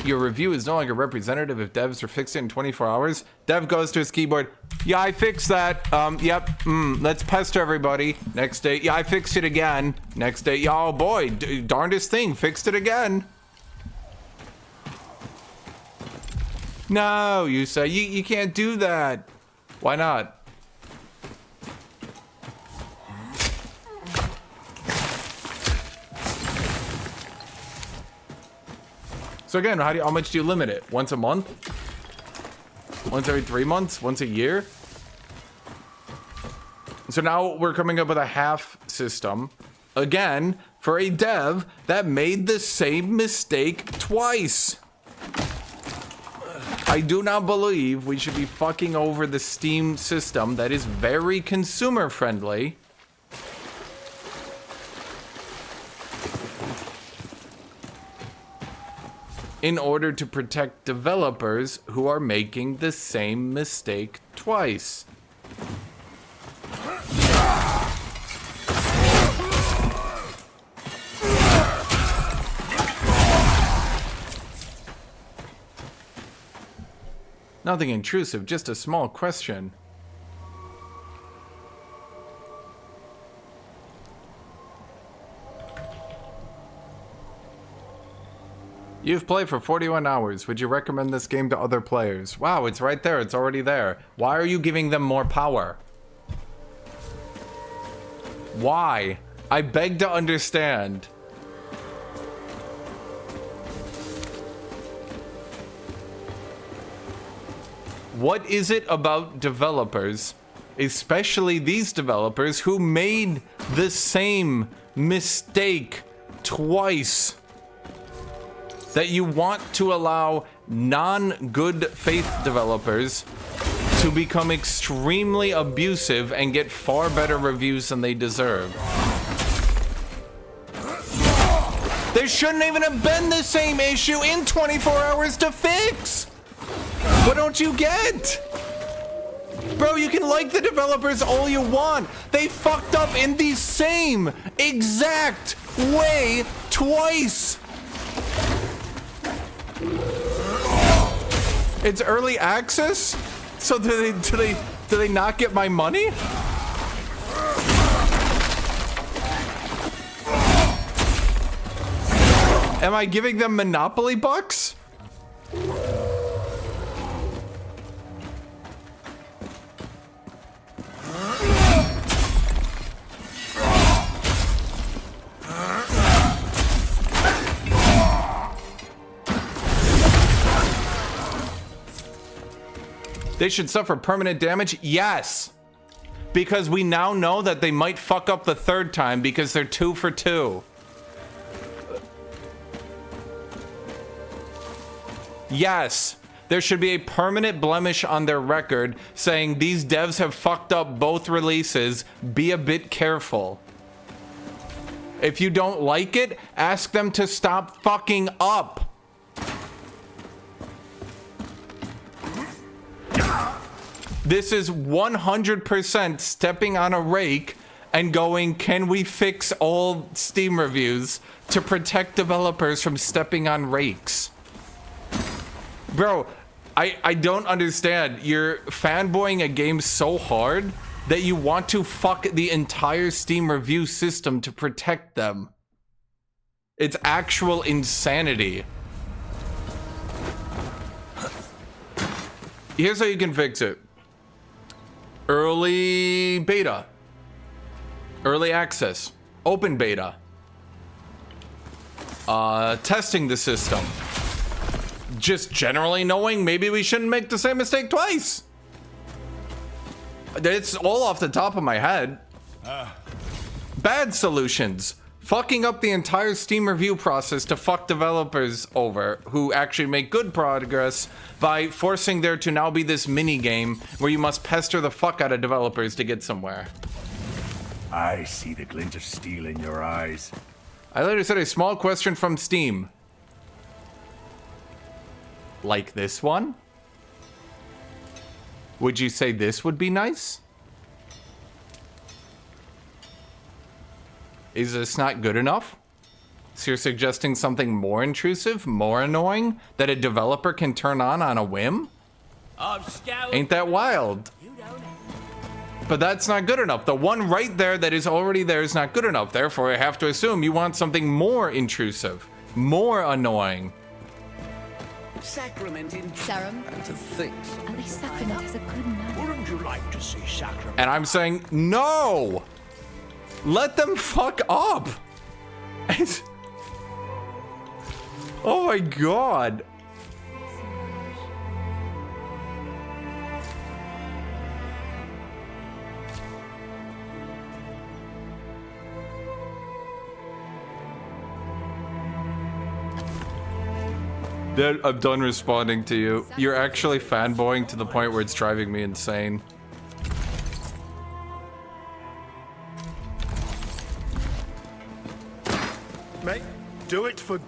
[SPEAKER 1] Your review is no longer representative if devs are fixed it in 24 hours. Dev goes to his keyboard. Yeah, I fixed that. Yep. Let's pester everybody. Next day. Yeah, I fixed it again. Next day. Yeah, oh boy, darndest thing. Fixed it again. No, you say. You can't do that. Why not? So again, how much do you limit it? Once a month? Once every 3 months? Once a year? So now we're coming up with a half system. Again, for a dev that made the same mistake twice. I do not believe we should be fucking over the Steam system that is very consumer friendly. In order to protect developers who are making the same mistake twice. Nothing intrusive, just a small question. You've played for 41 hours. Would you recommend this game to other players? Wow, it's right there. It's already there. Why are you giving them more power? Why? I beg to understand. What is it about developers, especially these developers, who made the same mistake twice, that you want to allow non-good faith developers to become extremely abusive and get far better reviews than they deserve? There shouldn't even have been the same issue in 24 hours to fix. What don't you get? Bro, you can like the developers all you want. They fucked up in the same exact way twice. It's early access? So do they not get my money? Am I giving them Monopoly bucks? They should suffer permanent damage? Yes. Because we now know that they might fuck up the third time because they're 2 for 2. Yes. There should be a permanent blemish on their record saying these devs have fucked up both releases. Be a bit careful. If you don't like it, ask them to stop fucking up. This is 100% stepping on a rake and going, can we fix all Steam reviews to protect developers from stepping on rakes? Bro, I don't understand. You're fanboying a game so hard that you want to fuck the entire Steam review system to protect them. It's actual insanity. Here's how you can fix it. Early beta, early access, open beta. testing the system. Just generally knowing maybe we shouldn't make the same mistake twice. It's all off the top of my head. Bad solutions. Fucking up the entire Steam review process to fuck developers over who actually make good progress by forcing there to now be this mini game where you must pester the fuck out of developers to get somewhere.
[SPEAKER 7] I see the glint of steel in your eyes.
[SPEAKER 1] I literally said a small question from Steam. Like this one? Would you say this would be nice? Is this not good enough? So you're suggesting something more intrusive, more annoying, that a developer can turn on a whim? Ain't that wild? But that's not good enough. The one right there that is already there is not good enough. Therefore, I have to assume you want something more intrusive, more annoying.
[SPEAKER 10] Sacrament in
[SPEAKER 4] Serum.
[SPEAKER 10] And to think.
[SPEAKER 4] At least sacrament has a good name.
[SPEAKER 19] Wouldn't you like to see sacrament?
[SPEAKER 1] And I'm saying, no! Let them fuck up! Oh my god. Dude, I'm done responding to you. You're actually fanboying to the point where it's driving me insane.
[SPEAKER 18] Mate, do it for...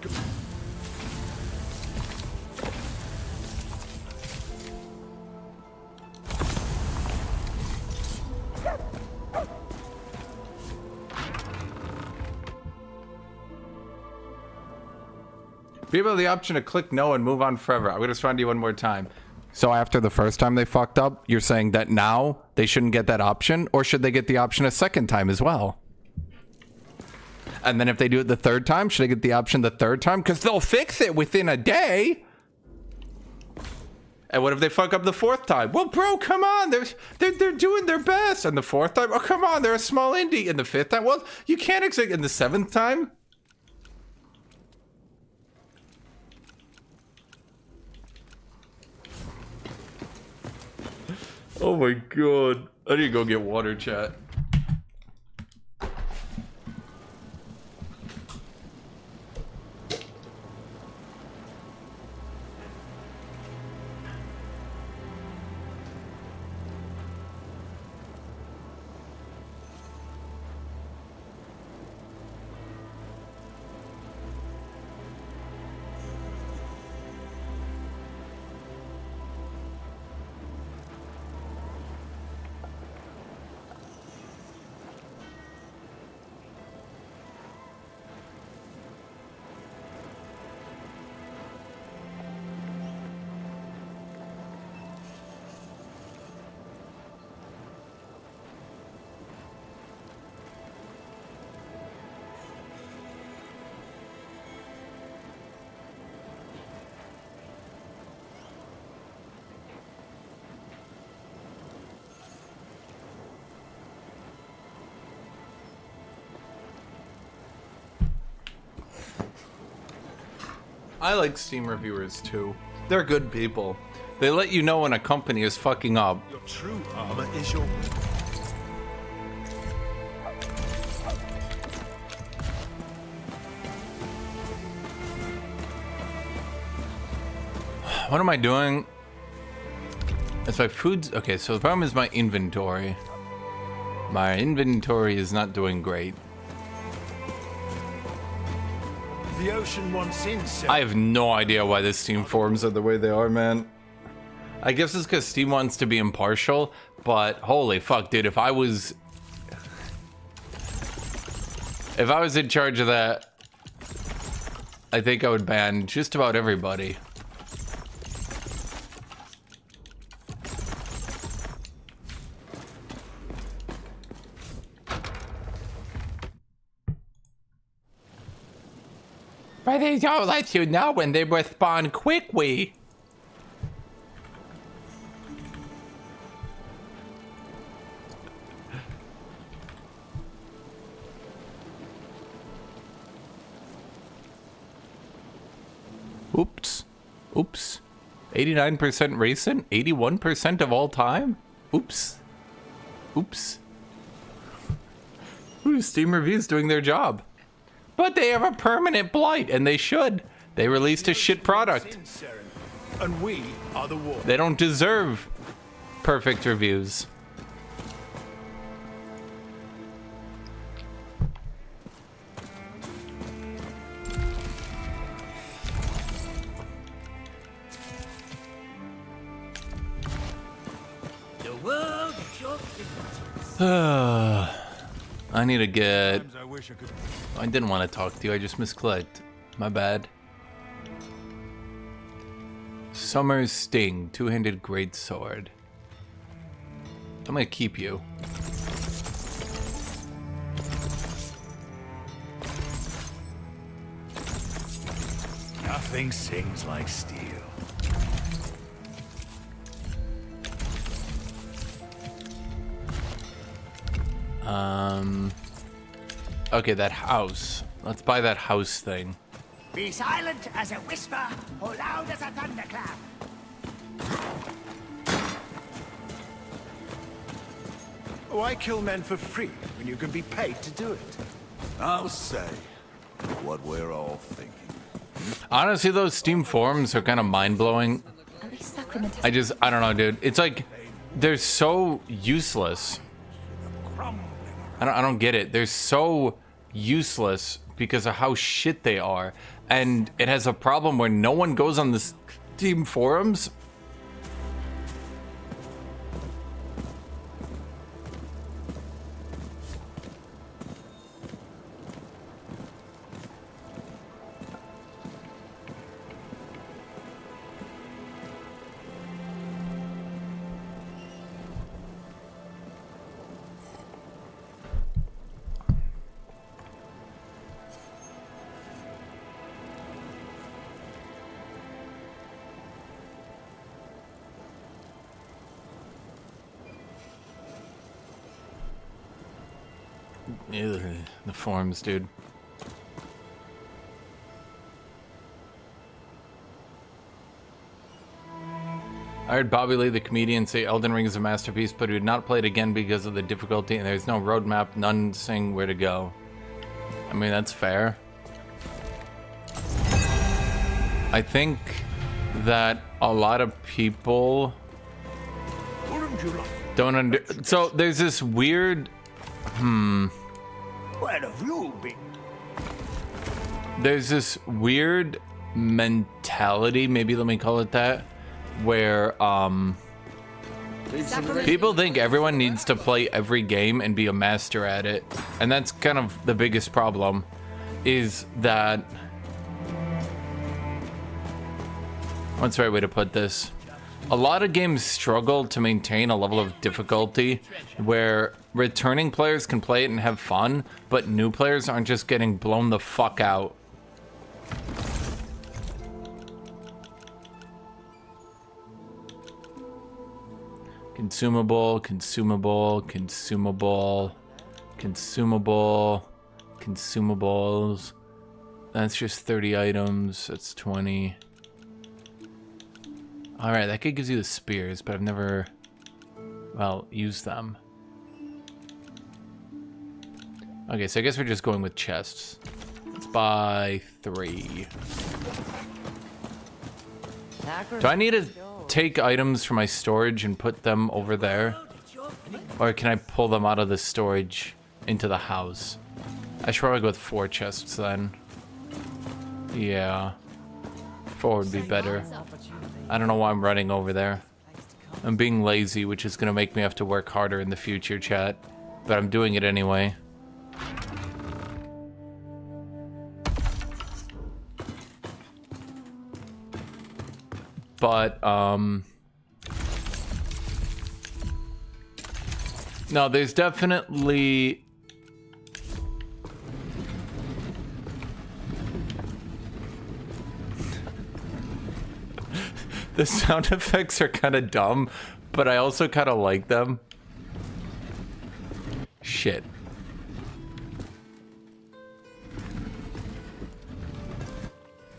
[SPEAKER 1] People have the option to click no and move on forever. I'm going to respond to you one more time. So after the first time they fucked up, you're saying that now they shouldn't get that option? Or should they get the option a second time as well? And then if they do it the third time, should they get the option the third time? Because they'll fix it within a day. And what if they fuck up the fourth time? Well, bro, come on. They're doing their best. And the fourth time? Oh, come on. They're a small indie. And the fifth time? Well, you can't expect... In the seventh time? Oh my god. I need to go get water, chat. I like Steam reviewers too. They're good people. They let you know when a company is fucking up.
[SPEAKER 18] Your true armor is your...
[SPEAKER 1] What am I doing? It's my food. Okay, so the problem is my inventory. My inventory is not doing great.
[SPEAKER 18] The ocean wants in, sir.
[SPEAKER 1] I have no idea why the Steam forums are the way they are, man. I guess it's because Steam wants to be impartial, but holy fuck, dude, if I was in charge of that, I think I would ban just about everybody. But they don't let you know when they respond quickly. Oops. 89% recent, 81% of all time? Oops. Oops. Ooh, Steam reviews doing their job. But they have a permanent blight, and they should. They released a shit product.
[SPEAKER 18] And we are the war.
[SPEAKER 1] They don't deserve perfect reviews.
[SPEAKER 12] The world at your fingertips.
[SPEAKER 1] I need to get... I didn't want to talk to you, I just misclicked. My bad. Summer's Sting, two-handed greatsword. I'm gonna keep you.
[SPEAKER 18] Nothing sings like steel.
[SPEAKER 1] Okay, that house. Let's buy that house thing.
[SPEAKER 6] Be silent as a whisper, or loud as a thunderclap.
[SPEAKER 18] Why kill men for free when you can be paid to do it?
[SPEAKER 2] I'll say what we're all thinking.
[SPEAKER 1] Honestly, those Steam forums are kind of mind-blowing. I don't know, dude. It's like, they're so useless. I don't get it. They're so useless because of how shit they are. And it has a problem where no one goes on the Steam forums. Ugh, the forums, dude. I heard Bobby Lee, the comedian, say Elden Ring is a masterpiece, but he would not play it again because of the difficulty, and there's no roadmap, none saying where to go. I mean, that's fair. I think that a lot of people don't so there's this weird
[SPEAKER 6] Where have you been?
[SPEAKER 1] There's this weird mentality, maybe let me call it that, where people think everyone needs to play every game and be a master at it. And that's kind of the biggest problem, is that, what's the right way to put this? A lot of games struggle to maintain a level of difficulty where returning players can play it and have fun, but new players aren't just getting blown the fuck out. Consumable, consumable, consumable, consumable, consumables. That's just 30 items. That's 20. Alright, that kid gives you the spears, but I've never, well, used them. Okay, so I guess we're just going with chests. Let's buy 3. Do I need to take items from my storage and put them over there? Or can I pull them out of the storage into the house? I should probably go with 4 chests then. Yeah. 4 would be better. I don't know why I'm running over there. I'm being lazy, which is gonna make me have to work harder in the future, chat. But I'm doing it anyway. But, no, there's definitely... The sound effects are kind of dumb, but I also kind of like them. Shit.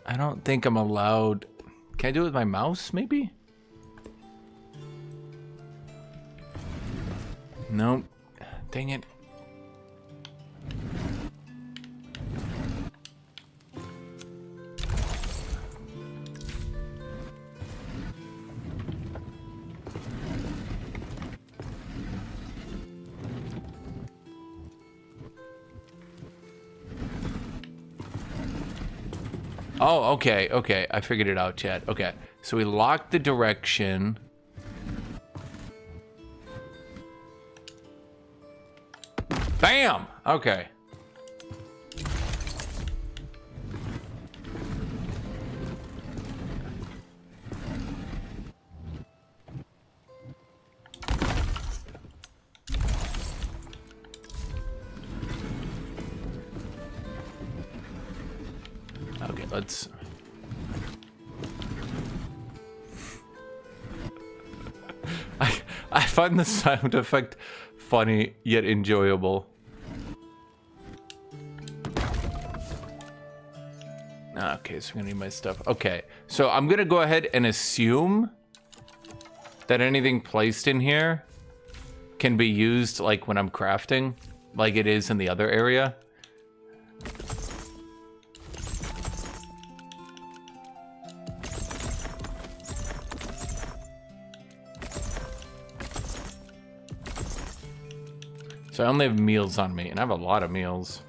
[SPEAKER 1] I don't think I'm allowed... Can I do it with my mouse, maybe? Nope. Dang it. Oh, okay, okay. I figured it out, chat. Okay. So we lock the direction. Bam! Okay. Okay, let's... I find the sound effect funny yet enjoyable. Okay, so I'm gonna need my stuff. Okay, so I'm gonna go ahead and assume that anything placed in here can be used like when I'm crafting, like it is in the other area. So I only have meals on me, and I have a lot of meals.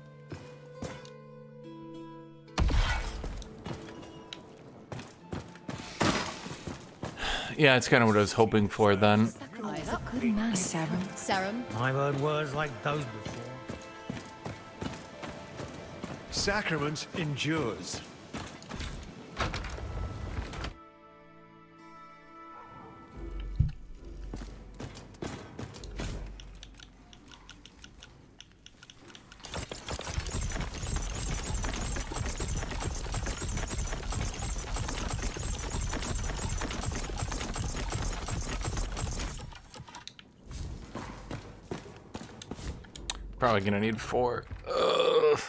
[SPEAKER 1] Yeah, it's kind of what I was hoping for then.
[SPEAKER 16] Serum.
[SPEAKER 6] I've heard words like those before.
[SPEAKER 18] Sacrament endures.
[SPEAKER 1] Probably gonna need 4. Ugh.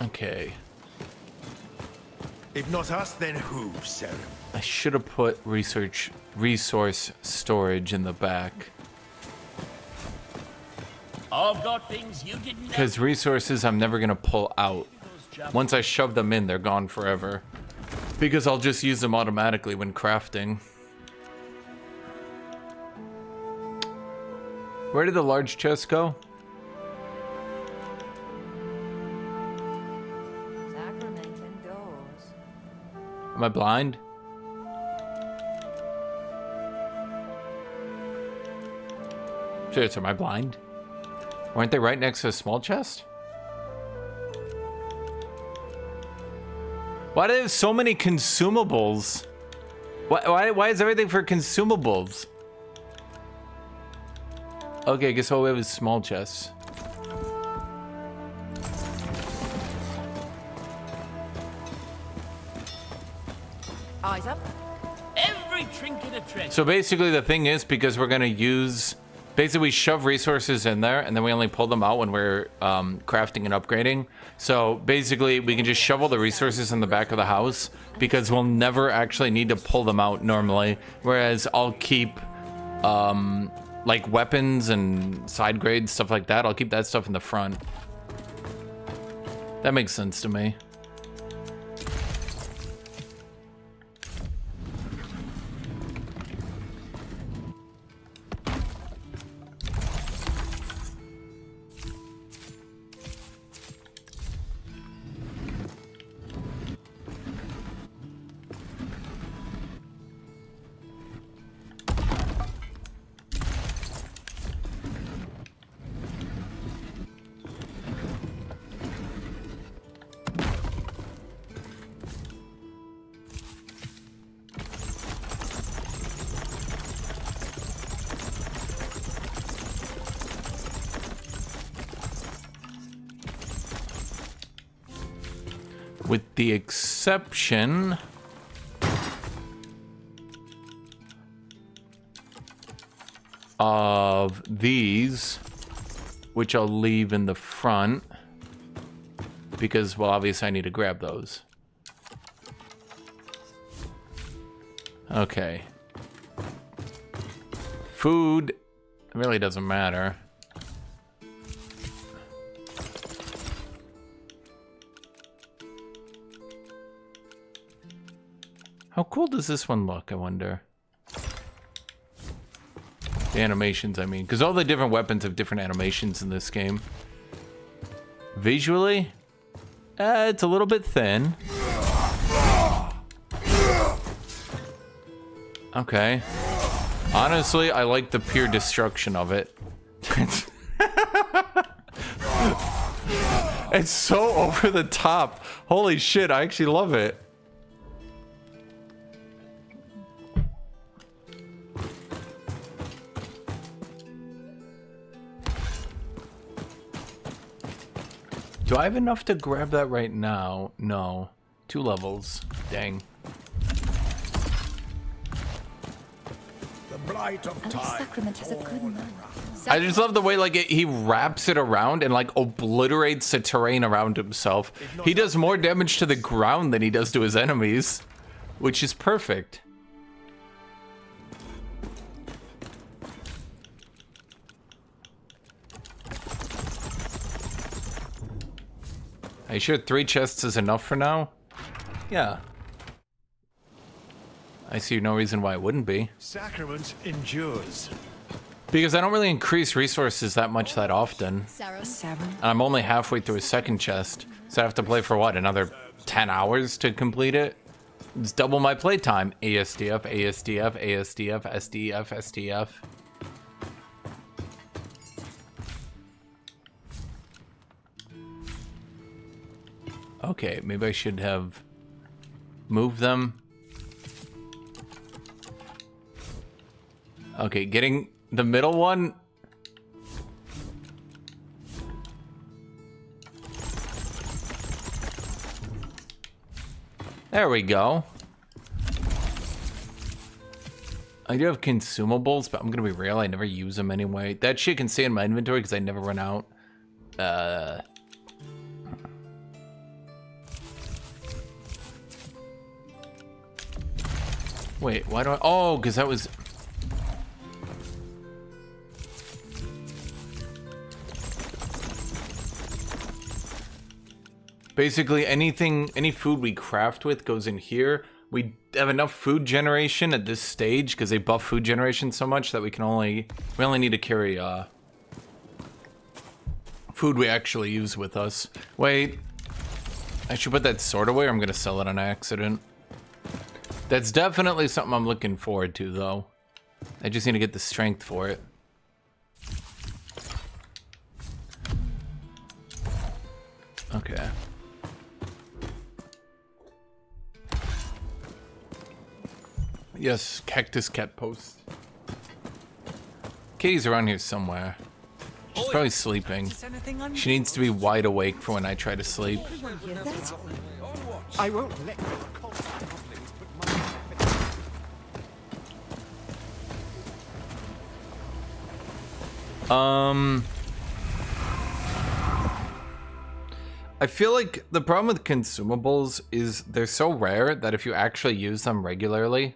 [SPEAKER 1] Okay.
[SPEAKER 18] If not us, then who, Sarah?
[SPEAKER 1] I should have put resource storage in the back.
[SPEAKER 12] I've got things you didn't know.
[SPEAKER 1] Because resources I'm never gonna pull out. Once I shove them in, they're gone forever. Because I'll just use them automatically when crafting. Where did the large chest go?
[SPEAKER 16] Sacrament indoors.
[SPEAKER 1] Am I blind? Seriously, am I blind? Weren't they right next to the small chest? Why do they have so many consumables? Why is everything for consumables? Okay, I guess all we have is small chests.
[SPEAKER 16] Eyes up.
[SPEAKER 12] Every trinket a treasure.
[SPEAKER 1] So basically the thing is, because we're gonna use... Basically we shove resources in there and then we only pull them out when we're crafting and upgrading. So basically we can just shovel the resources in the back of the house because we'll never actually need to pull them out normally. Whereas I'll keep... like weapons and side grades, stuff like that. I'll keep that stuff in the front. That makes sense to me. With the exception of these, which I'll leave in the front because, well, obviously I need to grab those. Okay. Food really doesn't matter. How cool does this one look, I wonder? The animations, I mean. Because all the different weapons have different animations in this game. Visually, it's a little bit thin. Okay. Honestly, I like the pure destruction of it. It's so over the top. Holy shit, I actually love it. Do I have enough to grab that right now? No. 2 levels. Dang.
[SPEAKER 19] The blight of time.
[SPEAKER 4] Sacrament has a good man.
[SPEAKER 1] I just love the way like he wraps it around and like obliterates the terrain around himself. He does more damage to the ground than he does to his enemies, which is perfect. Are you sure 3 chests is enough for now? Yeah. I see no reason why it wouldn't be.
[SPEAKER 18] Sacrament endures.
[SPEAKER 1] Because I don't really increase resources that much that often. And I'm only halfway through a second chest. So I have to play for what, another 10 hours to complete it? It's double my playtime. ASDF, ASDF, ASDF, SDF, SDF. Okay, maybe I should have moved them. Okay, getting the middle one. There we go. I do have consumables, but I'm gonna be real, I never use them anyway. That shit can stay in my inventory because I never run out. Wait, why do I... Oh, because that was... Basically, anything, any food we craft with goes in here. We have enough food generation at this stage because they buff food generation so much that we only need to carry food we actually use with us. Wait, I should put that sword away or I'm gonna sell it on accident. That's definitely something I'm looking forward to though. I just need to get the strength for it. Okay. Yes, cactus cat post. Kitty's around here somewhere. She's probably sleeping. She needs to be wide awake for when I try to sleep.
[SPEAKER 19] I won't let
[SPEAKER 1] I feel like the problem with consumables is they're so rare that if you actually use them regularly,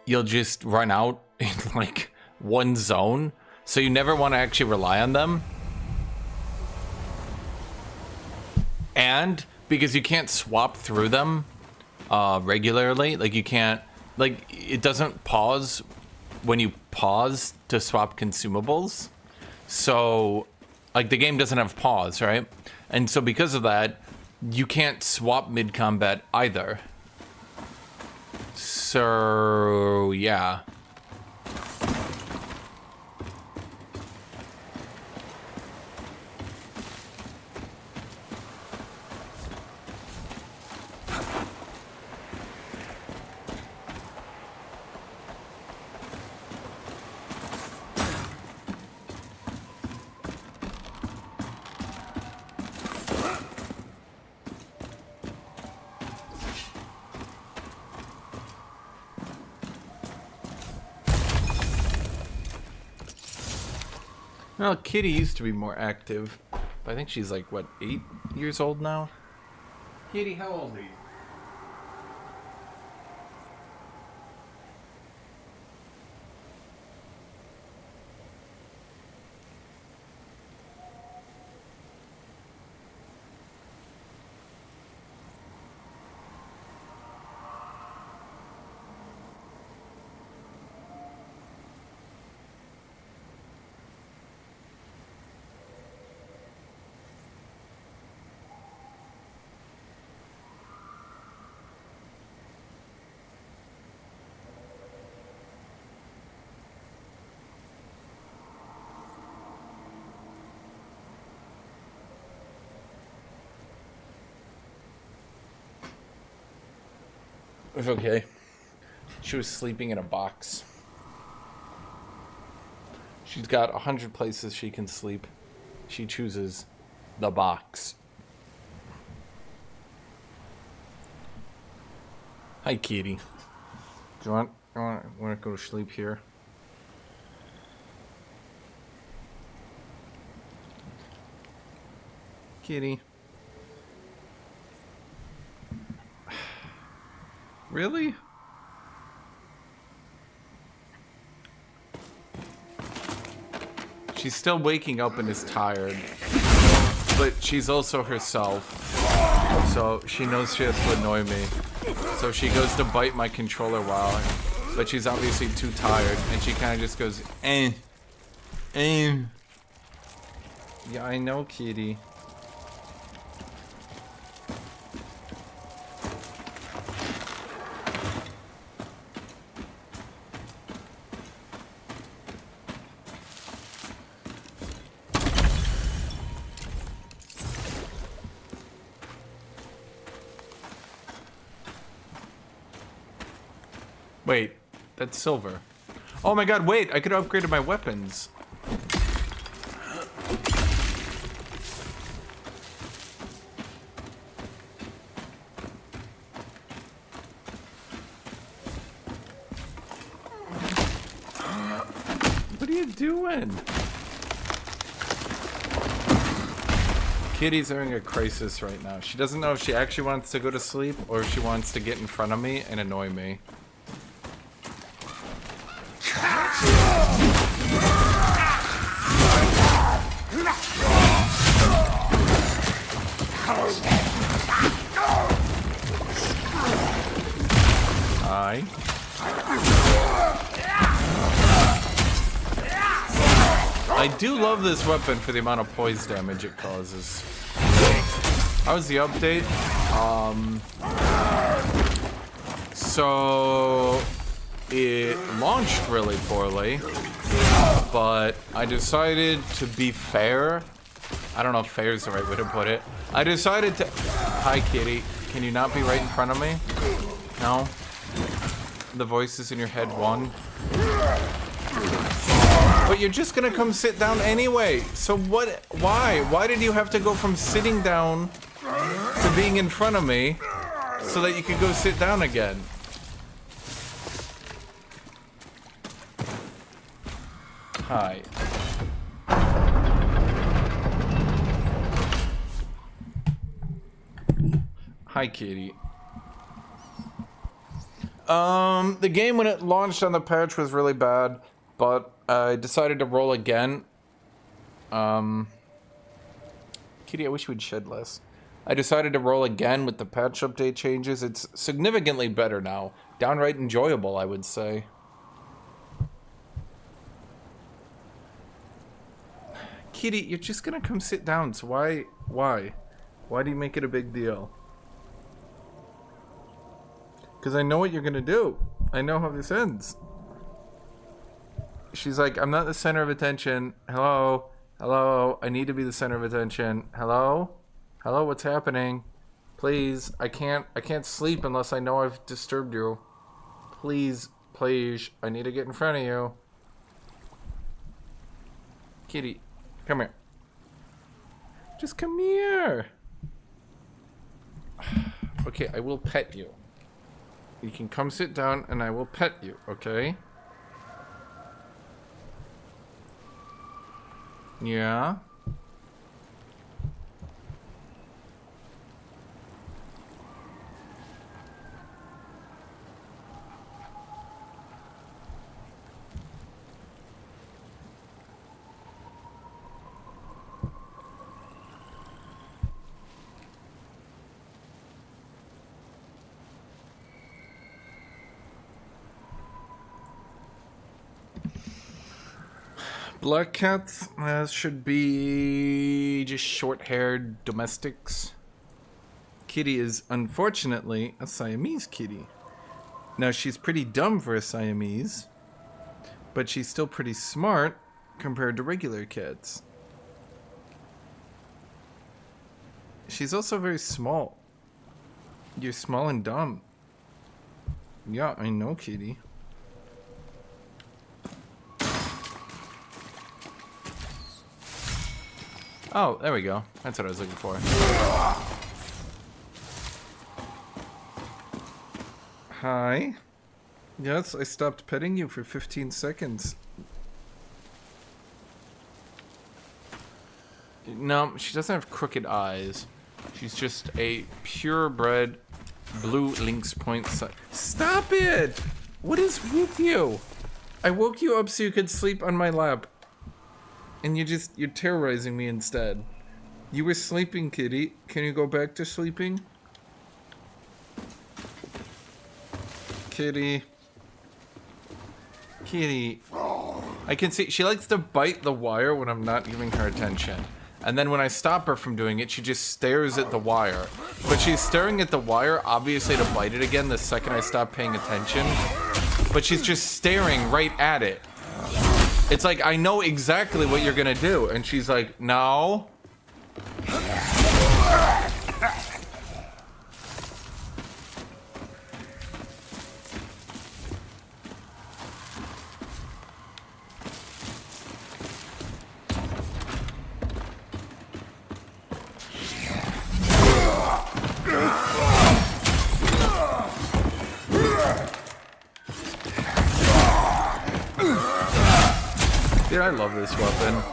[SPEAKER 1] you'll just run out in like one zone. So you never want to actually rely on them. And because you can't swap through them regularly, like you can't, like it doesn't pause when you pause to swap consumables. So like the game doesn't have pause, right? And so because of that, you can't swap mid-combat either. So yeah. Well, Kitty used to be more active, but I think she's like, what, 8 years old now? Kitty, how old are you? It's okay. She was sleeping in a box. She's got 100 places she can sleep. She chooses the box. Hi, kitty. Do you want to go to sleep here? Kitty. Really? She's still waking up and is tired. But she's also herself. So she knows she has to annoy me. So she goes to bite my controller while, but she's obviously too tired, and she kind of just goes, eh. Yeah, I know, kitty. Wait, that's silver. Oh my god, wait, I could have upgraded my weapons. What are you doing? Kitty's having a crisis right now. She doesn't know if she actually wants to go to sleep or if she wants to get in front of me and annoy me. I do love this weapon for the amount of poise damage it causes. How was the update? So it launched really poorly, but I decided to be fair. I don't know if fair is the right way to put it. I decided to... Hi, kitty. Can you not be right in front of me? No? The voices in your head won. But you're just gonna come sit down anyway. So what? Why? Why did you have to go from sitting down to being in front of me so that you could go sit down again? Hi. Hi, kitty. The game when it launched on the patch was really bad, but I decided to roll again. Kitty, I wish we'd shed less. I decided to roll again with the patch update changes. It's significantly better now. Downright enjoyable, I would say. Kitty, you're just gonna come sit down, so why? Why do you make it a big deal? Because I know what you're gonna do. I know how this ends. She's like, I'm not the center of attention. Hello? Hello? I need to be the center of attention. Hello? Hello? What's happening? Please, I can't sleep unless I know I've disturbed you. Please, please, I need to get in front of you. Kitty, come here. Just come here. Okay, I will pet you. You can come sit down and I will pet you, okay? Yeah? Black cats should be just short-haired domestics. Kitty is unfortunately a Siamese kitty. Now she's pretty dumb for a Siamese, but she's still pretty smart compared to regular cats. She's also very small. You're small and dumb. Yeah, I know, kitty. Oh, there we go. That's what I was looking for. Hi. Yes, I stopped petting you for 15 seconds. No, she doesn't have crooked eyes. She's just a purebred blue lynx point. Stop it! What is with you? I woke you up so you could sleep on my lap. And you're terrorizing me instead. You were sleeping, kitty. Can you go back to sleeping? Kitty. Kitty. I can see she likes to bite the wire when I'm not giving her attention. And then when I stop her from doing it, she just stares at the wire. But she's staring at the wire, obviously to bite it again the second I stop paying attention. But she's just staring right at it. It's like, I know exactly what you're gonna do. And she's like, no. Dude, I love this weapon.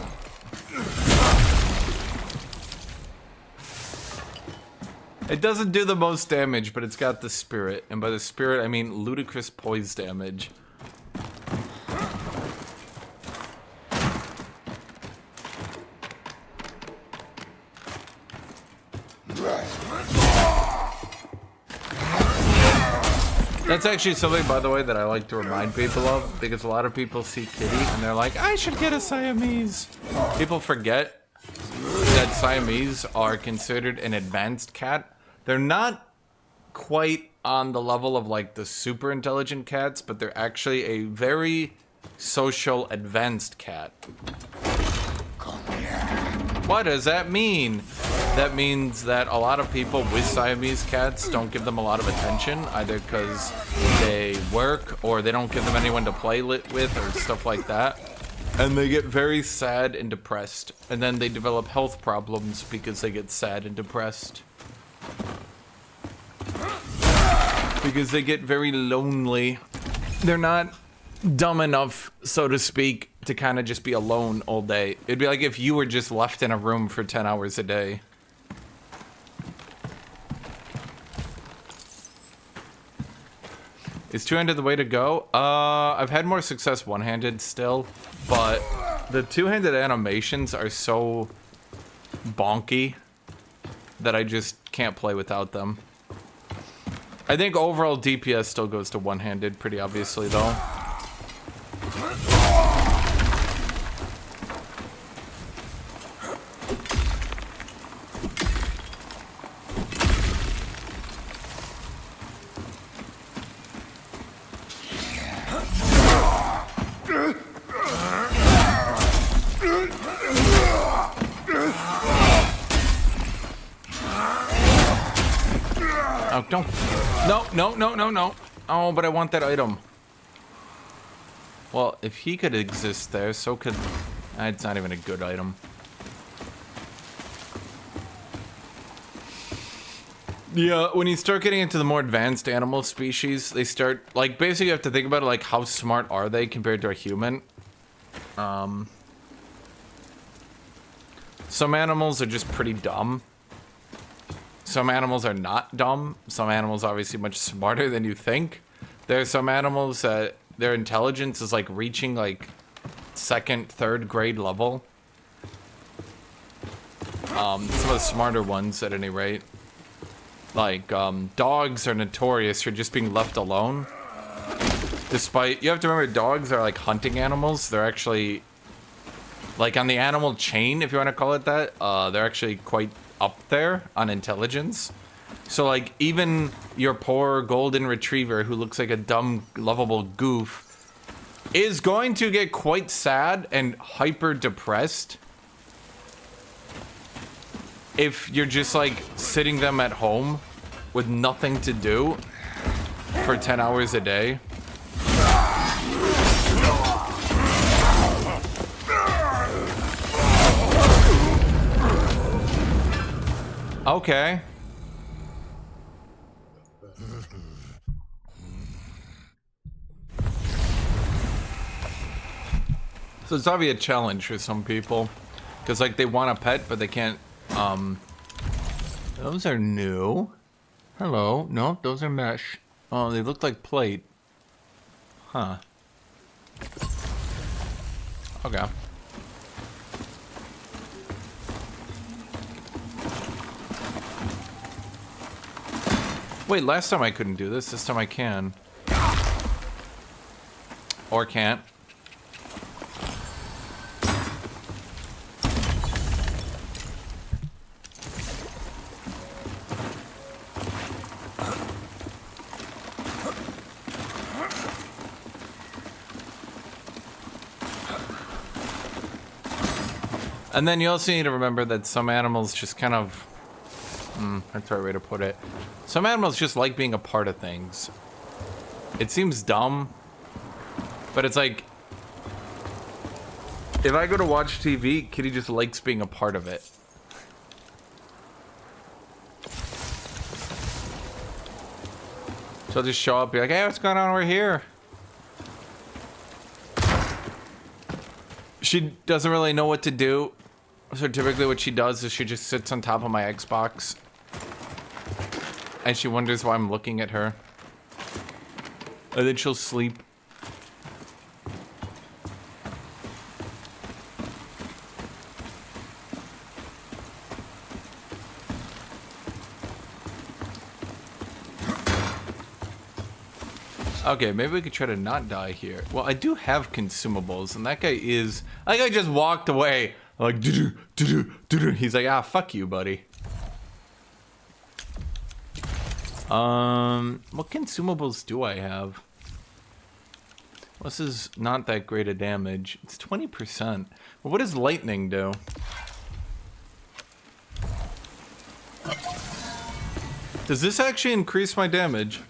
[SPEAKER 1] It doesn't do the most damage, but it's got the spirit. And by the spirit, I mean ludicrous poise damage. That's actually something, by the way, that I like to remind people of, because a lot of people see Kitty and they're like, I should get a Siamese. People forget that Siamese are considered an advanced cat. They're not quite on the level of like the super intelligent cats, but they're actually a very social advanced cat. What does that mean? That means that a lot of people with Siamese cats don't give them a lot of attention, either because they work or they don't give them anyone to play with or stuff like that. And they get very sad and depressed. And then they develop health problems because they get sad and depressed. Because they get very lonely. They're not dumb enough, so to speak, to kind of just be alone all day. It'd be like if you were just left in a room for 10 hours a day. Is two-handed the way to go? I've had more success one-handed still, but the two-handed animations are so bonky that I just can't play without them. I think overall DPS still goes to one-handed pretty obviously though. Oh, don't. No. Oh, but I want that item. Well, if he could exist there, so could... It's not even a good item. Yeah, when you start getting into the more advanced animal species, they start... Like, basically you have to think about it, like, how smart are they compared to a human? Some animals are just pretty dumb. Some animals are not dumb. Some animals are obviously much smarter than you think. There are some animals that their intelligence is like reaching like 2nd, 3rd grade level. Some of the smarter ones at any rate. Like dogs are notorious for just being left alone. Despite, you have to remember dogs are like hunting animals. They're actually like on the animal chain, if you want to call it that. They're actually quite up there on intelligence. So like even your poor golden retriever who looks like a dumb lovable goof is going to get quite sad and hyper depressed if you're just like sitting them at home with nothing to do for 10 hours a day. Okay. So it's obviously a challenge for some people, because like they want a pet, but they can't. Those are new. Hello. No, those are mesh. Oh, they look like plate. Huh. Okay. Wait, last time I couldn't do this. This time I can. Or can't. And then you also need to remember that some animals just kind of... that's the right way to put it. Some animals just like being a part of things. It seems dumb, but it's like... if I go to watch TV, Kitty just likes being a part of it. She'll just show up, be like, hey, what's going on over here? She doesn't really know what to do. So typically what she does is she just sits on top of my Xbox. And she wonders why I'm looking at her. And then she'll sleep. Okay, maybe we could try to not die here. Well, I do have consumables, and that guy is... that guy just walked away. Like, doo-doo, doo-doo, doo-doo. He's like, ah, fuck you, buddy. What consumables do I have? Well, this is not that great a damage. It's 20%. Well, what does lightning do? Does this actually increase my damage?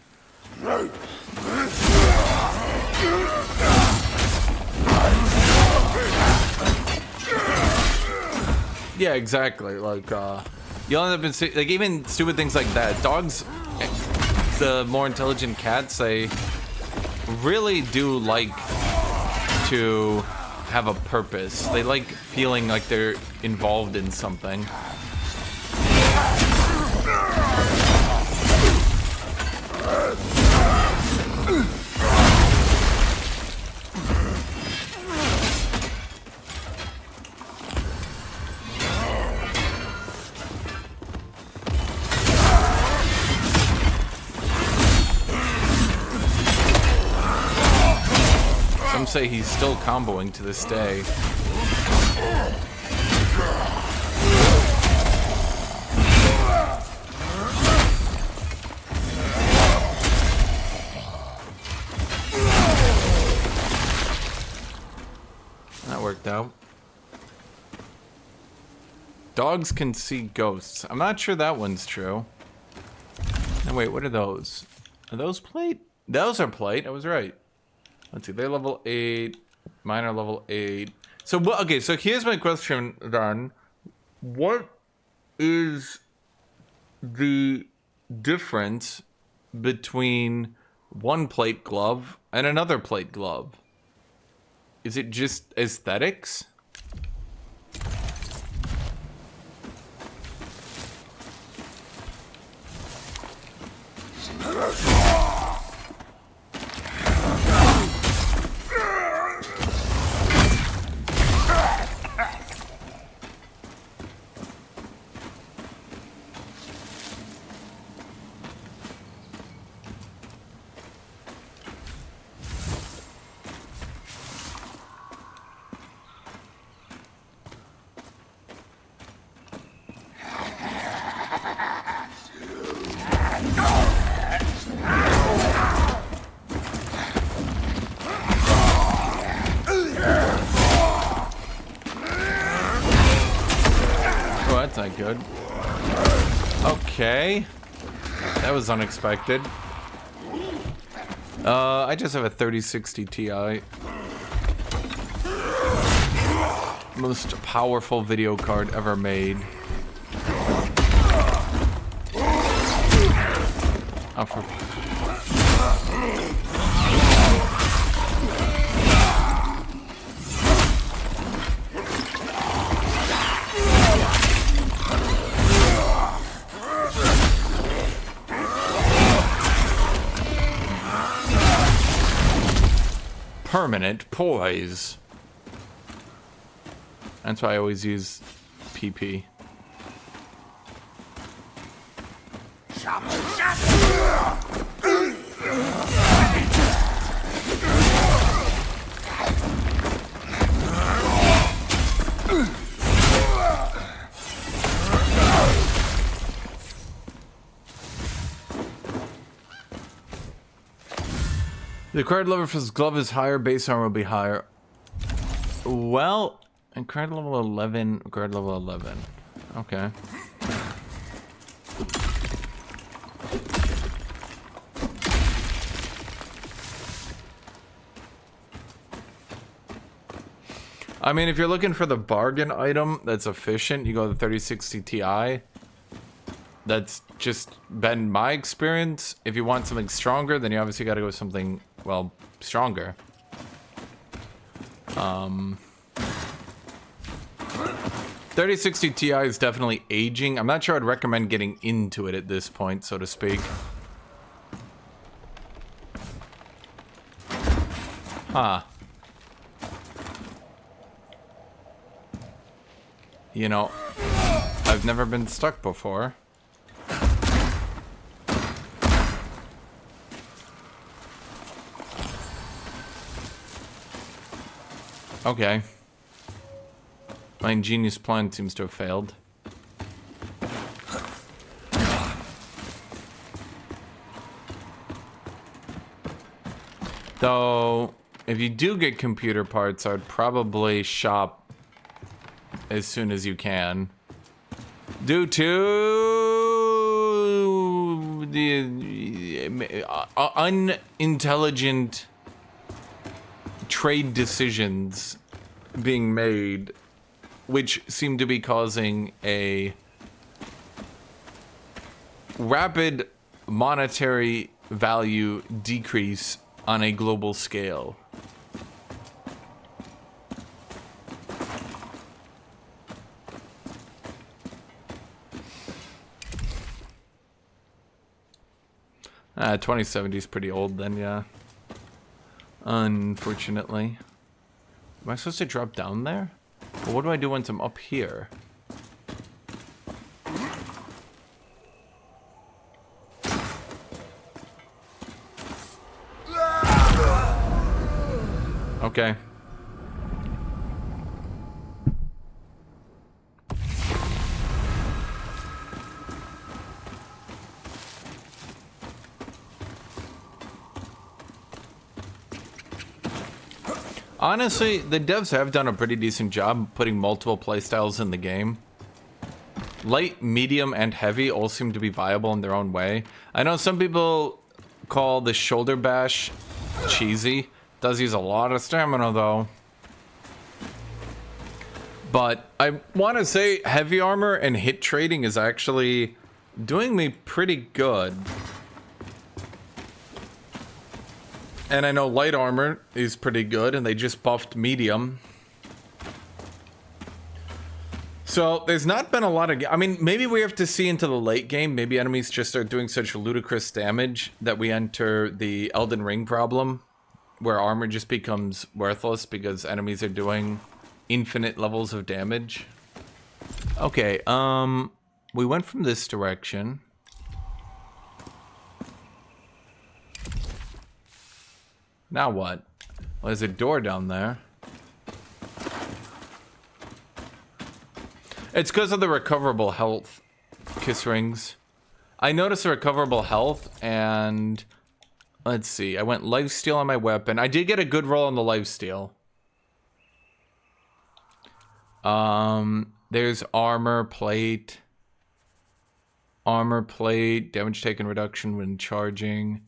[SPEAKER 1] Yeah, exactly. Like, you'll end up in, like, even stupid things like that. Dogs, the more intelligent cats, they really do like to have a purpose. They like feeling like they're involved in something. Some say he's still comboing to this day. That worked out. Dogs can see ghosts. I'm not sure that one's true. And wait, what are those? Are those plate? Those are plate. I was right. Let's see. They're level 8. Mine are level 8. So, okay. So here's my question then. What is the difference between one plate glove and another plate glove? Is it just aesthetics? Not good. Okay. That was unexpected. I just have a 3060 Ti. Most powerful video card ever made. Oh, for... Permanent poise. That's why I always use PP. The card level for his glove is higher, base armor will be higher. Well, and card level 11, card level 11. Okay. I mean, if you're looking for the bargain item that's efficient, you go to the 3060 Ti. That's just been my experience. If you want something stronger, then you obviously got to go with something, well, stronger. 3060 Ti is definitely aging. I'm not sure I'd recommend getting into it at this point, so to speak. Huh. You know, I've never been stuck before. Okay. My ingenious plan seems to have failed. Though, if you do get computer parts, I would probably shop as soon as you can. Due to the unintelligent trade decisions being made, which seem to be causing a rapid monetary value decrease on a global scale. Ah, 2070 is pretty old then, yeah. Unfortunately. Am I supposed to drop down there? Well, what do I do once I'm up here? Okay. Honestly, the devs have done a pretty decent job putting multiple playstyles in the game. Light, medium, and heavy all seem to be viable in their own way. I know some people call the shoulder bash cheesy. Does use a lot of stamina though. But I want to say heavy armor and hit trading is actually doing me pretty good. And I know light armor is pretty good, and they just buffed medium. So there's not been a lot of... I mean, maybe we have to see into the late game. Maybe enemies just start doing such ludicrous damage that we enter the Elden Ring problem, where armor just becomes worthless because enemies are doing infinite levels of damage. Okay, we went from this direction. Now what? Well, there's a door down there. It's because of the recoverable health, kiss rings. I noticed the recoverable health, and let's see. I went lifesteal on my weapon. I did get a good roll on the lifesteal. There's armor plate. Armor plate, damage taken reduction when charging.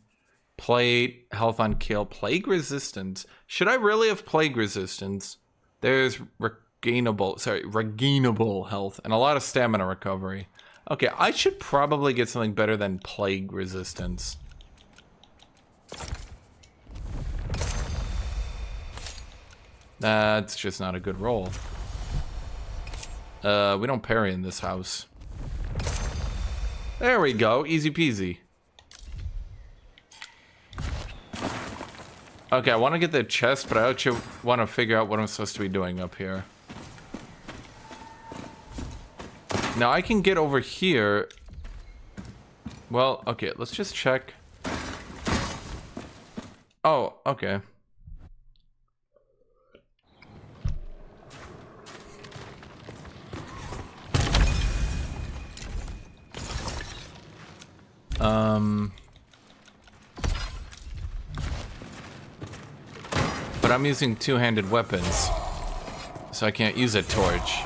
[SPEAKER 1] Plate, health on kill, plague resistance. Should I really have plague resistance? There's regainable health and a lot of stamina recovery. Okay, I should probably get something better than plague resistance. That's just not a good roll. We don't parry in this house. There we go, easy peasy. Okay, I want to get the chest, but I actually want to figure out what I'm supposed to be doing up here. Now I can get over here. Well, okay, let's just check. Oh, okay. But I'm using two-handed weapons, so I can't use a torch.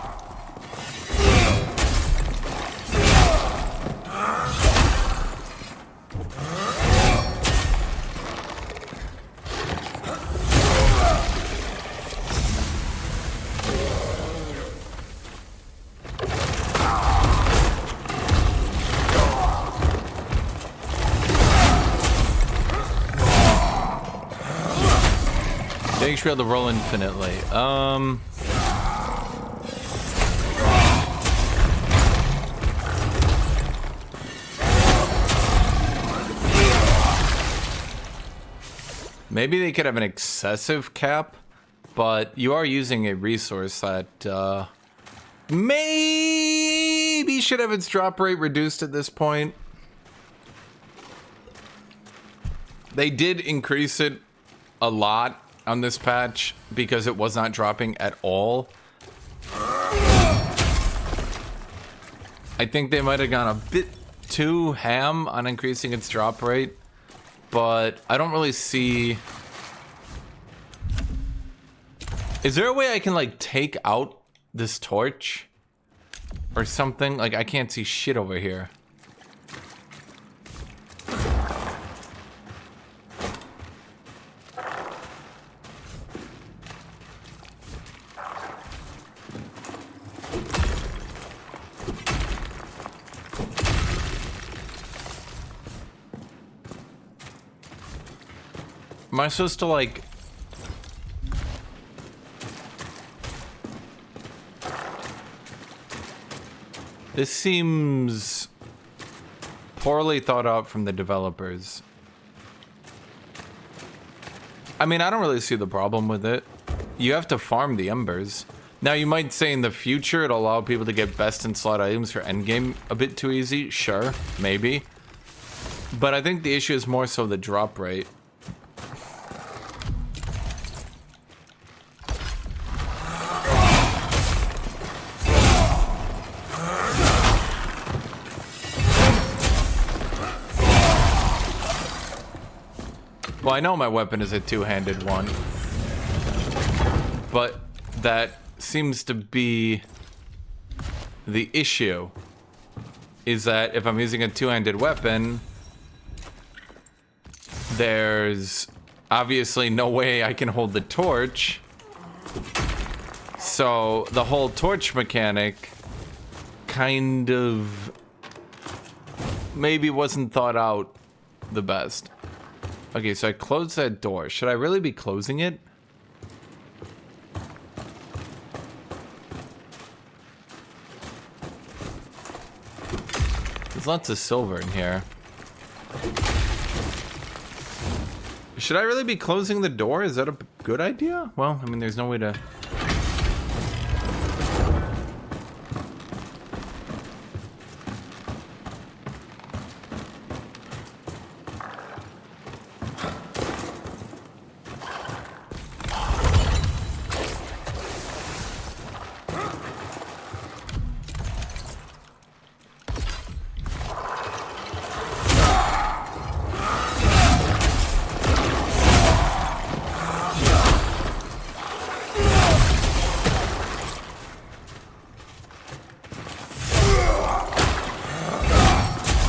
[SPEAKER 1] You should be able to roll infinitely. Maybe they could have an excessive cap, but you are using a resource that maybe should have its drop rate reduced at this point. They did increase it a lot on this patch because it was not dropping at all. I think they might have gone a bit too ham on increasing its drop rate, but I don't really see... Is there a way I can like take out this torch or something? Like I can't see shit over here. Am I supposed to like... This seems poorly thought out from the developers. I mean, I don't really see the problem with it. You have to farm the embers. Now, you might say in the future it'll allow people to get best in slot items for endgame a bit too easy. Sure, maybe. But I think the issue is more so the drop rate. Well, I know my weapon is a two-handed one, but that seems to be the issue, is that if I'm using a two-handed weapon, there's obviously no way I can hold the torch, so the whole torch mechanic kind of maybe wasn't thought out the best. Okay, so I closed that door. Should I really be closing it? There's lots of silver in here. Should I really be closing the door? Is that a good idea? Well, I mean, there's no way to...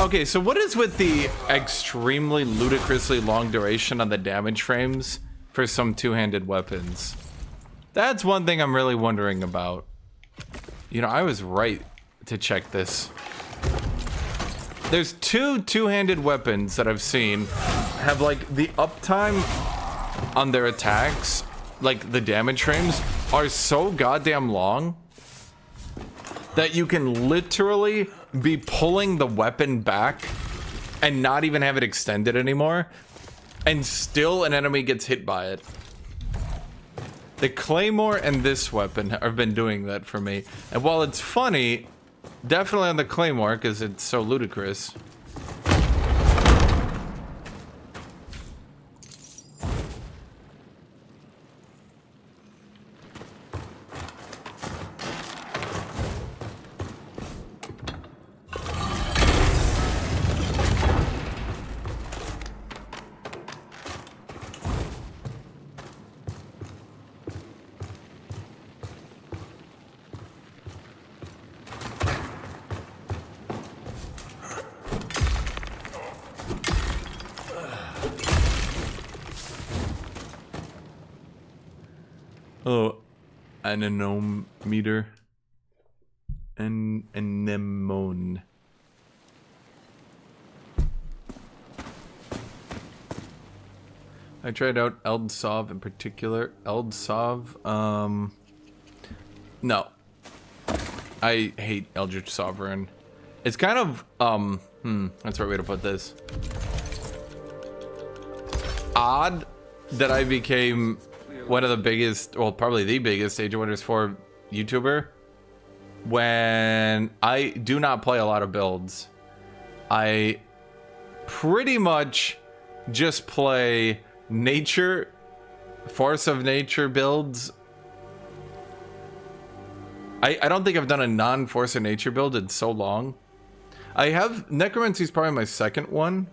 [SPEAKER 1] Okay, so what is with the extremely ludicrously long duration on the damage frames for some two-handed weapons? That's one thing I'm really wondering about. You know, I was right to check this. There's two-handed weapons that I've seen have like the uptime on their attacks, like the damage frames, are so goddamn long that you can literally be pulling the weapon back and not even have it extended anymore, and still an enemy gets hit by it. The Claymore and this weapon have been doing that for me. And while it's funny, definitely on the Claymore because it's so ludicrous. Oh, anemometer. Anemone. I tried out Eldsov in particular. Eldsov, no. I hate Eldritch Sovereign. It's kind of, that's the right way to put this. Odd that I became one of the biggest, well, probably the biggest Age of Wonders 4 YouTuber when I do not play a lot of builds. I pretty much just play nature, force of nature builds. I don't think I've done a non-force of nature build in so long. I have, Necromancy is probably my second one.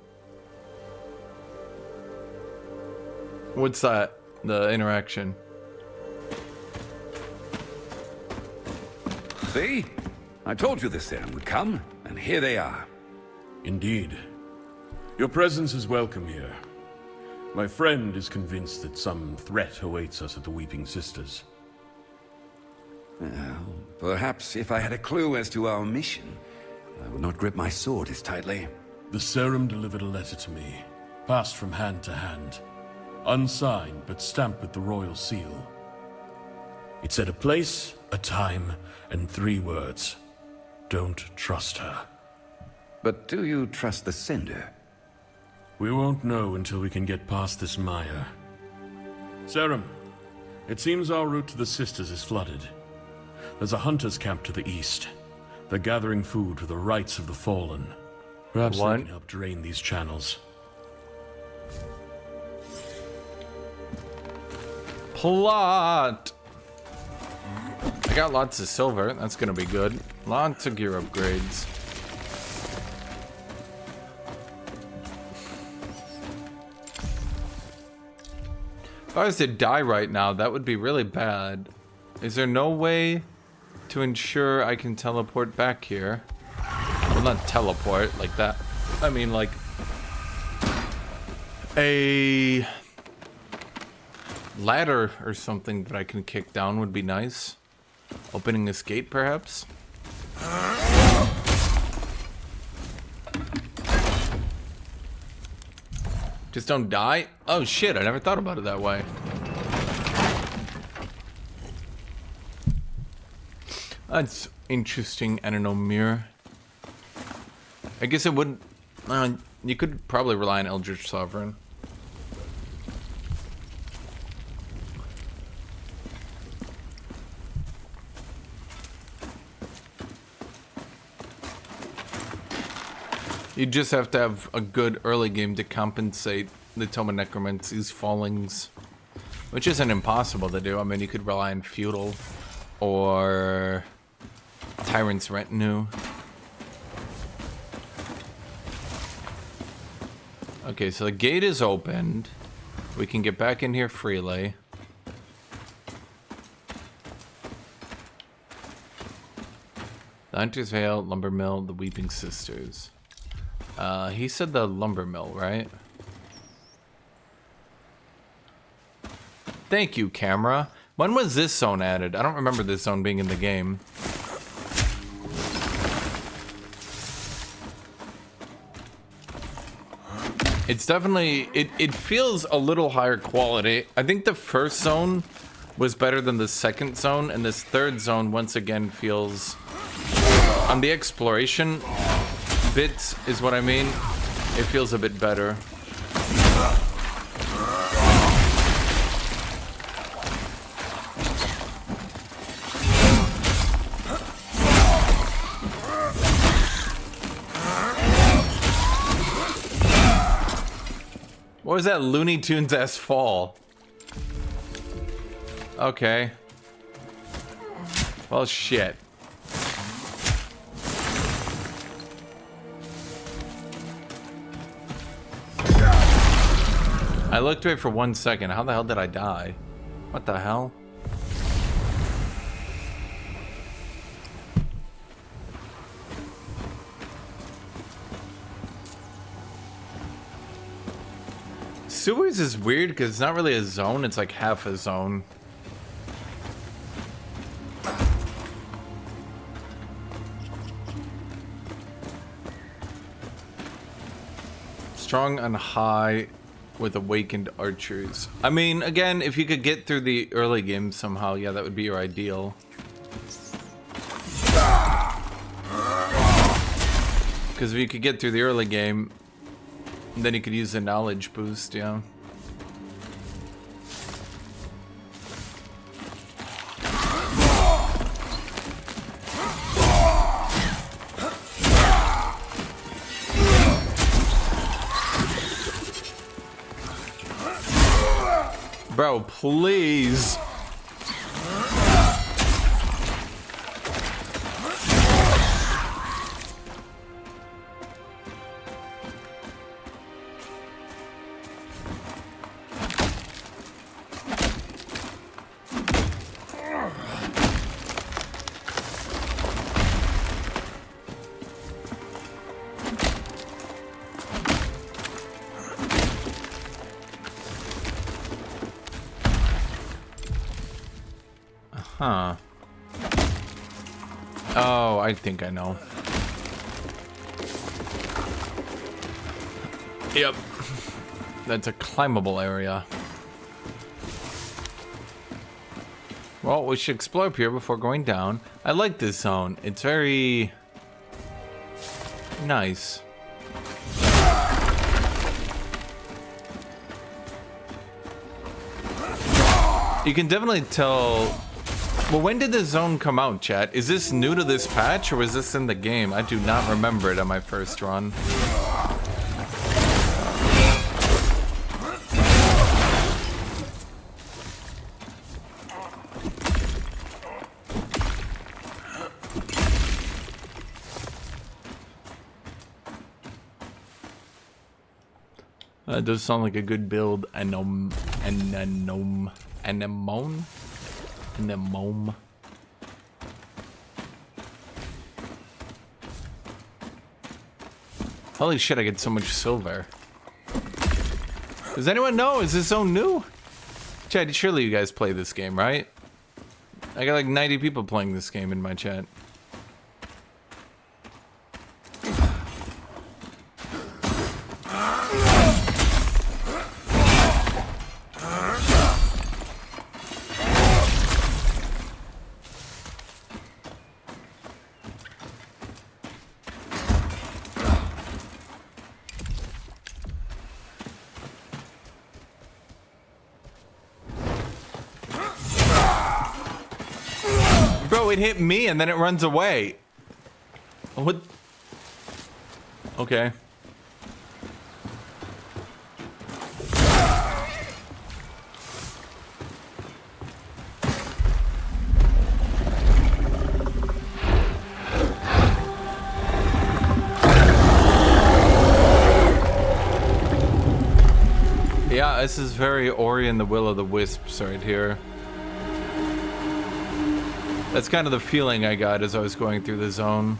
[SPEAKER 1] What's that? The interaction.
[SPEAKER 2] See? I told you this serum would come, and here they are.
[SPEAKER 14] Indeed. Your presence is welcome here. My friend is convinced that some threat awaits us at the Weeping Sisters.
[SPEAKER 2] Well, perhaps if I had a clue as to our mission, I would not grip my sword as tightly.
[SPEAKER 14] The serum delivered a letter to me, passed from hand to hand. Unsigned, but stamped with the royal seal. It said a place, a time, and 3 words. Don't trust her.
[SPEAKER 2] But do you trust the sender?
[SPEAKER 14] We won't know until we can get past this mire. Serum, it seems our route to the Sisters is flooded. There's a hunter's camp to the east. They're gathering food for the rites of the fallen. Perhaps they can help drain these channels.
[SPEAKER 1] Plot. I got lots of silver. That's gonna be good. Lots of gear upgrades. If I was to die right now, that would be really bad. Is there no way to ensure I can teleport back here? Well, not teleport like that. I mean, like a ladder or something that I can kick down would be nice. Opening this gate, perhaps? Just don't die? Oh shit, I never thought about it that way. That's interesting, Anemometer. I guess it would... you could probably rely on Eldritch Sovereign. You just have to have a good early game to compensate the Tome of Necromancy's fallings, which isn't impossible to do. I mean, you could rely on Feudal or Tyrant's Retinue. Okay, so the gate is opened. We can get back in here freely. The Hunter's Vale, Lumber Mill, the Weeping Sisters. He said the lumber mill, right? Thank you, camera. When was this zone added? I don't remember this zone being in the game. It's definitely, it feels a little higher quality. I think the first zone was better than the second zone, and this third zone once again feels, on the exploration bits is what I mean, it feels a bit better. What was that Looney Tunes-ass fall? Okay. Well, shit. I looked away for 1 second. How the hell did I die? What the hell? Sewers is weird because it's not really a zone, it's like half a zone. Strong on high with awakened archers. I mean, again, if you could get through the early game somehow, yeah, that would be your ideal. Because if you could get through the early game, then you could use the knowledge boost, yeah. Bro, please. Huh. Oh, I think I know. Yep. That's a climbable area. Well, we should explore up here before going down. I like this zone. It's very nice. You can definitely tell. Well, when did this zone come out, chat? Is this new to this patch, or was this in the game? I do not remember it on my first run. That does sound like a good build. Anemone. Holy shit, I get so much silver. Does anyone know? Is this zone new? Chat, surely you guys play this game, right? I got like 90 people playing this game in my chat. It hit me and then it runs away. What? Okay. Yeah, this is very Ori and the Will of the Wisps right here. That's kind of the feeling I got as I was going through the zone.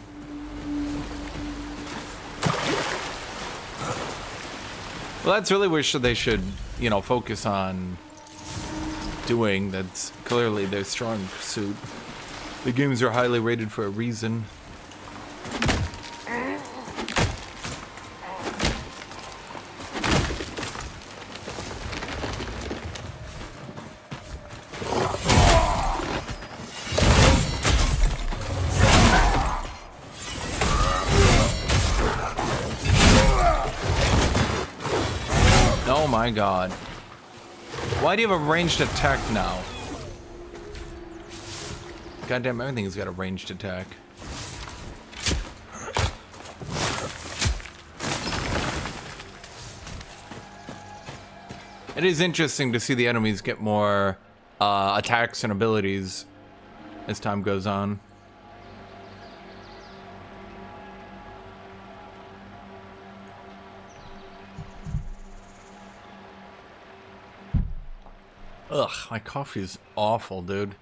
[SPEAKER 1] Well, that's really what they should, you know, focus on doing. That's clearly their strong suit. The games are highly rated for a reason. Oh my god. Why do you have a ranged attack now? Goddamn, everything's got a ranged attack. It is interesting to see the enemies get more attacks and abilities as time goes on. Ugh, my coffee is awful, dude.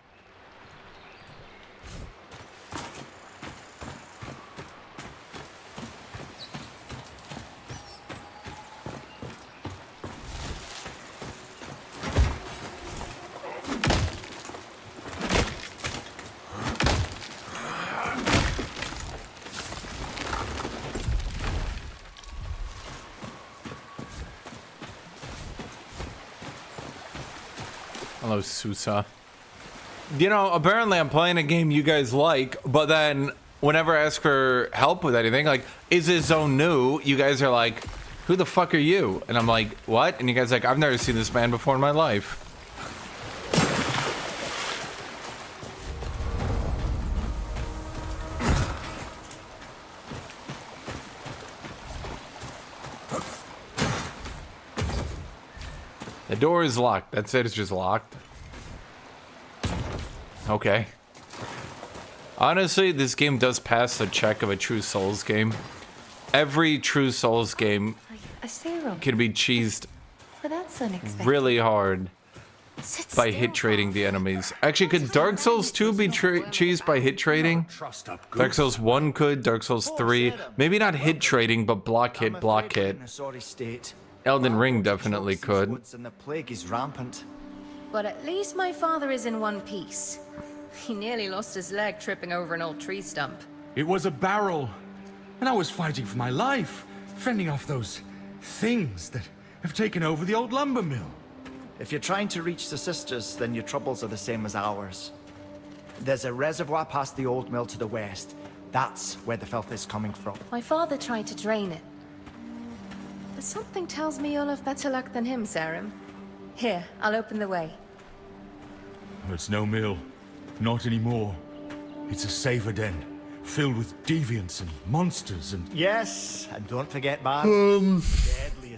[SPEAKER 1] Hello, Susa. You know, apparently I'm playing a game you guys like, but then whenever I ask for help with anything, like, is this zone new? You guys are like, who the fuck are you? And I'm like, what? And you guys are like, I've never seen this man before in my life. The door is locked. That's it. It's just locked. Okay. Honestly, this game does pass the check of a true Souls game. Every true Souls game
[SPEAKER 16] A serum.
[SPEAKER 1] can be cheesed
[SPEAKER 16] But that's unexpected.
[SPEAKER 1] really hard by hit trading the enemies. Actually, could Dark Souls 2 be cheesed by hit trading? Dark Souls 1 could, Dark Souls 3. Maybe not hit trading, but block hit, block hit. Elden Ring definitely could.
[SPEAKER 13] And the plague is rampant.
[SPEAKER 16] But at least my father is in one piece. He nearly lost his leg tripping over an old tree stump.
[SPEAKER 22] It was a barrel, and I was fighting for my life, fending off those things that have taken over the old lumber mill.
[SPEAKER 13] If you're trying to reach the sisters, then your troubles are the same as ours. There's a reservoir past the old mill to the west. That's where the filth is coming from.
[SPEAKER 16] My father tried to drain it. But something tells me you'll have better luck than him, Sarim. Here, I'll open the way.
[SPEAKER 22] It's no mill. Not anymore. It's a saver den, filled with deviants and monsters and...
[SPEAKER 13] Yes, and don't forget, Bab.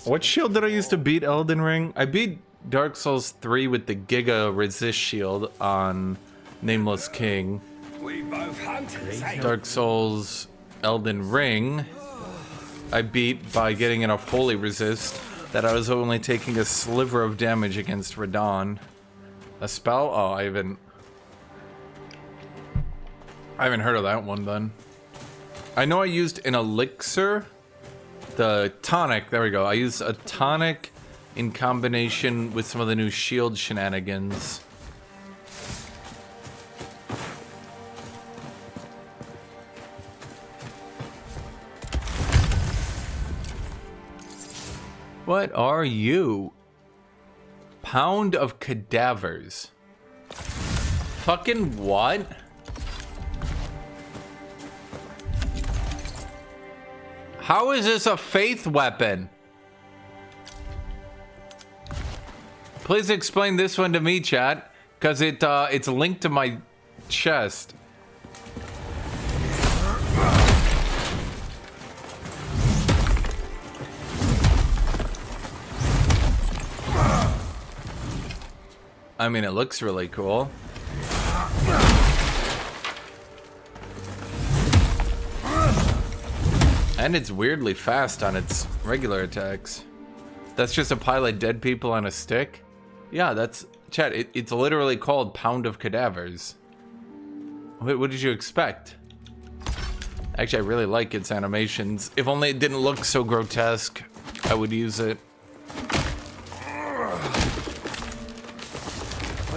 [SPEAKER 1] What shield did I use to beat Elden Ring? I beat Dark Souls 3 with the Giga Resist shield on Nameless King.
[SPEAKER 2] We both hunters.
[SPEAKER 1] Dark Souls Elden Ring I beat by getting enough Holy Resist that I was only taking a sliver of damage against Radon. A spell? Oh, I haven't heard of that one then. I know I used an elixir. The tonic, there we go. I used a tonic in combination with some of the new shield shenanigans. What are you? Pound of cadavers. Fucking what? How is this a faith weapon? Please explain this one to me, chat, because it's linked to my chest. I mean, it looks really cool. And it's weirdly fast on its regular attacks. That's just a pile of dead people on a stick? Yeah, that's... Chat, it's literally called Pound of Cadavers. What did you expect? Actually, I really like its animations. If only it didn't look so grotesque, I would use it.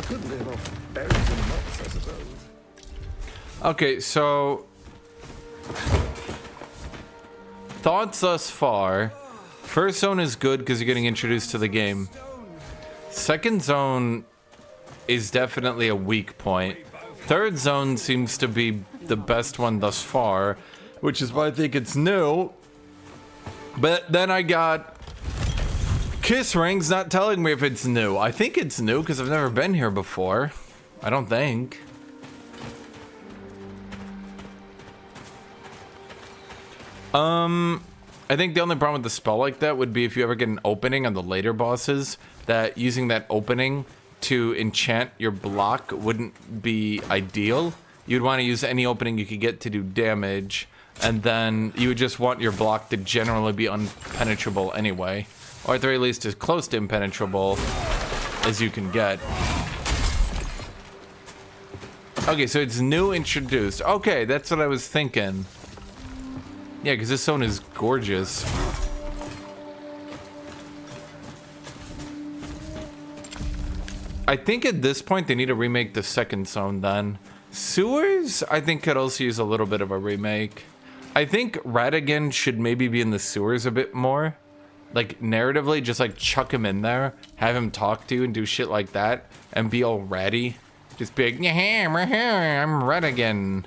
[SPEAKER 13] Could live off berries and nuts, I suppose.
[SPEAKER 1] Okay, so thoughts thus far. First zone is good because you're getting introduced to the game. Second zone is definitely a weak point. Third zone seems to be the best one thus far, which is why I think it's new. But then I got Kiss Rings not telling me if it's new. I think it's new because I've never been here before. I don't think. I think the only problem with the spell like that would be if you ever get an opening on the later bosses, that using that opening to enchant your block wouldn't be ideal. You'd want to use any opening you could get to do damage, and then you would just want your block to generally be unpenetrable anyway, or at the very least as close to impenetrable as you can get. Okay, so it's new introduced. Okay, that's what I was thinking. Yeah, because this zone is gorgeous. I think at this point they need to remake the second zone then. Sewers, I think, could also use a little bit of a remake. I think Ratigan should maybe be in the sewers a bit more. Like, narratively, just like chuck him in there, have him talk to you and do shit like that, and be all ratty. Just be like, yeah, I'm Ratigan.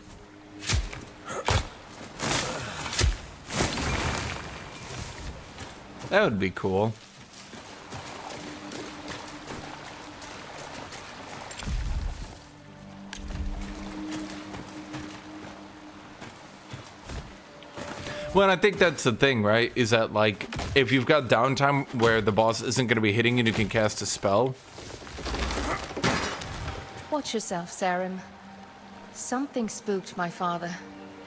[SPEAKER 1] That would be cool. Well, and I think that's the thing, right? Is that, like, if you've got downtime where the boss isn't going to be hitting you and you can cast a spell.
[SPEAKER 16] Watch yourself, Sarim. Something spooked my father,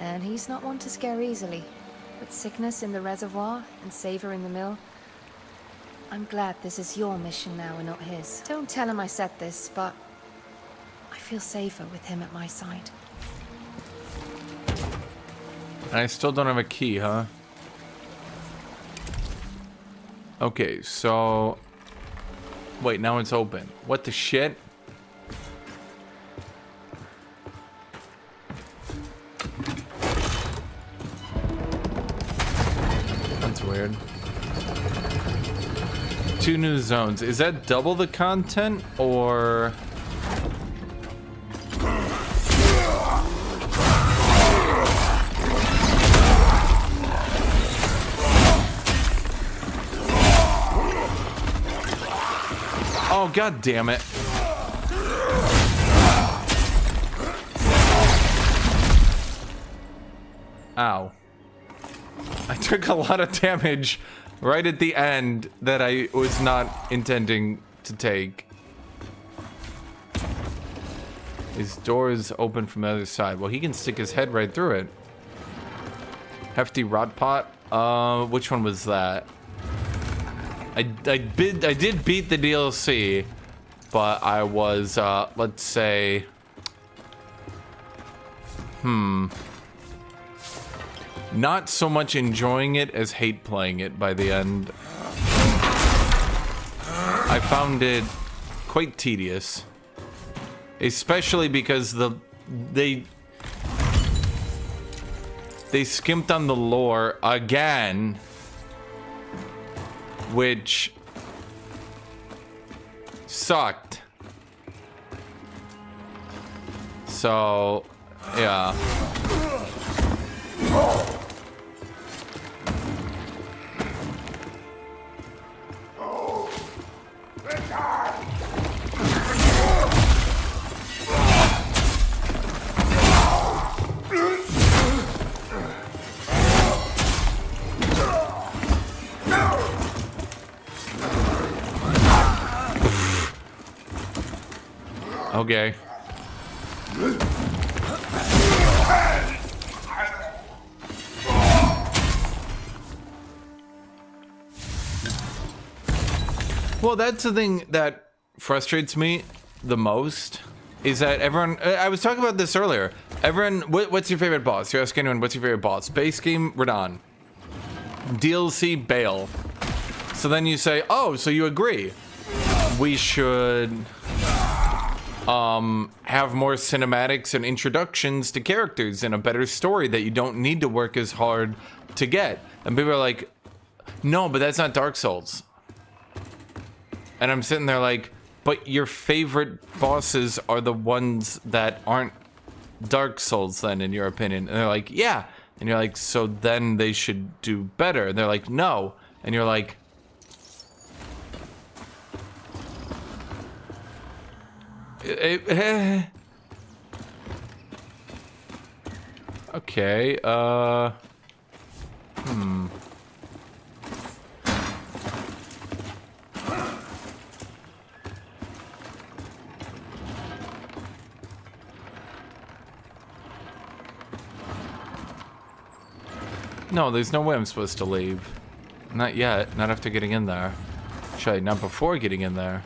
[SPEAKER 16] and he's not one to scare easily. With sickness in the reservoir and savor in the mill, I'm glad this is your mission now and not his. Don't tell him I said this, but I feel safer with him at my side.
[SPEAKER 1] And I still don't have a key, huh? Okay, so... Wait, now it's open. What the shit? That's weird. 2 new zones. Is that double the content, or... Oh, god damn it. Ow. I took a lot of damage right at the end that I was not intending to take. His door is open from the other side. Well, he can stick his head right through it. Hefty rot pot. Which one was that? I did beat the DLC, but I was, let's say, not so much enjoying it as hate playing it by the end. I found it quite tedious, especially because they skimped on the lore again. Which sucked. So, yeah. Okay. Well, that's the thing that frustrates me the most, is that everyone, I was talking about this earlier, everyone, what's your favorite boss? You're asking anyone, what's your favorite boss? Base game, Radon. DLC, Bale. So then you say, oh, so you agree. We should have more cinematics and introductions to characters and a better story that you don't need to work as hard to get. And people are like, no, but that's not Dark Souls. And I'm sitting there like, but your favorite bosses are the ones that aren't Dark Souls then, in your opinion. And they're like, yeah. And you're like, so then they should do better. And they're like, no. And you're like, okay, no, there's no way I'm supposed to leave. Not yet, not after getting in there. Actually, not before getting in there.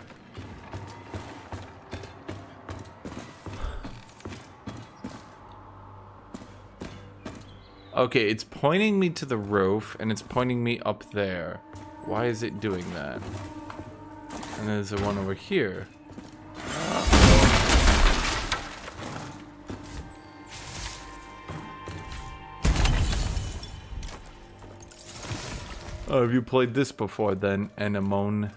[SPEAKER 1] Okay, it's pointing me to the roof, and it's pointing me up there. Why is it doing that? And there's the one over here. Oh, have you played this before then, Anemone?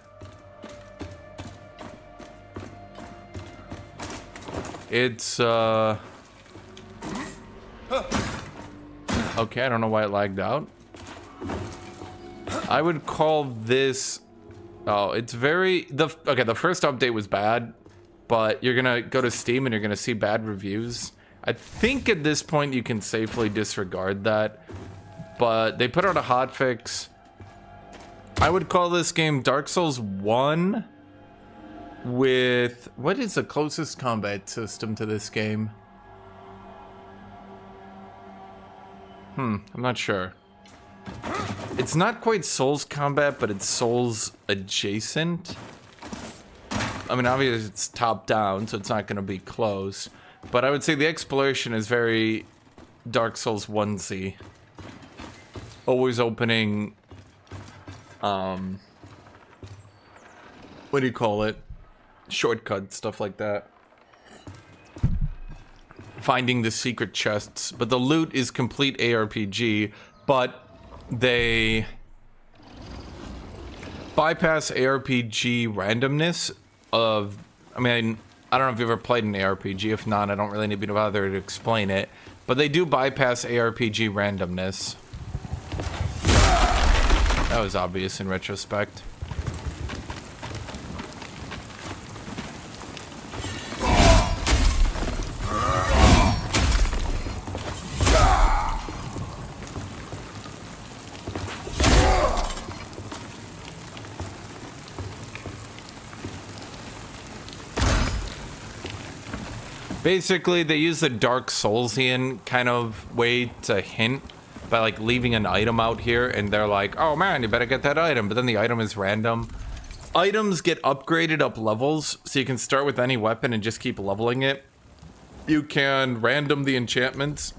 [SPEAKER 1] It's, okay, I don't know why it lagged out. I would call this... Oh, it's very... Okay, the first update was bad, but you're gonna go to Steam and you're gonna see bad reviews. I think at this point you can safely disregard that, but they put out a hotfix. I would call this game Dark Souls 1 with... What is the closest combat system to this game? I'm not sure. It's not quite Souls combat, but it's Souls adjacent. I mean, obviously it's top down, so it's not going to be close. But I would say the exploration is very Dark Souls 1-y. Always opening... what do you call it? Shortcuts, stuff like that. Finding the secret chests, but the loot is complete ARPG, but they bypass ARPG randomness of, I mean, I don't know if you've ever played an ARPG. If not, I don't really need to bother to explain it, but they do bypass ARPG randomness. That was obvious in retrospect. Basically, they use the Dark Soulsian kind of way to hint by like leaving an item out here, and they're like, oh man, you better get that item, but then the item is random. Items get upgraded up levels, so you can start with any weapon and just keep leveling it. You can random the enchantments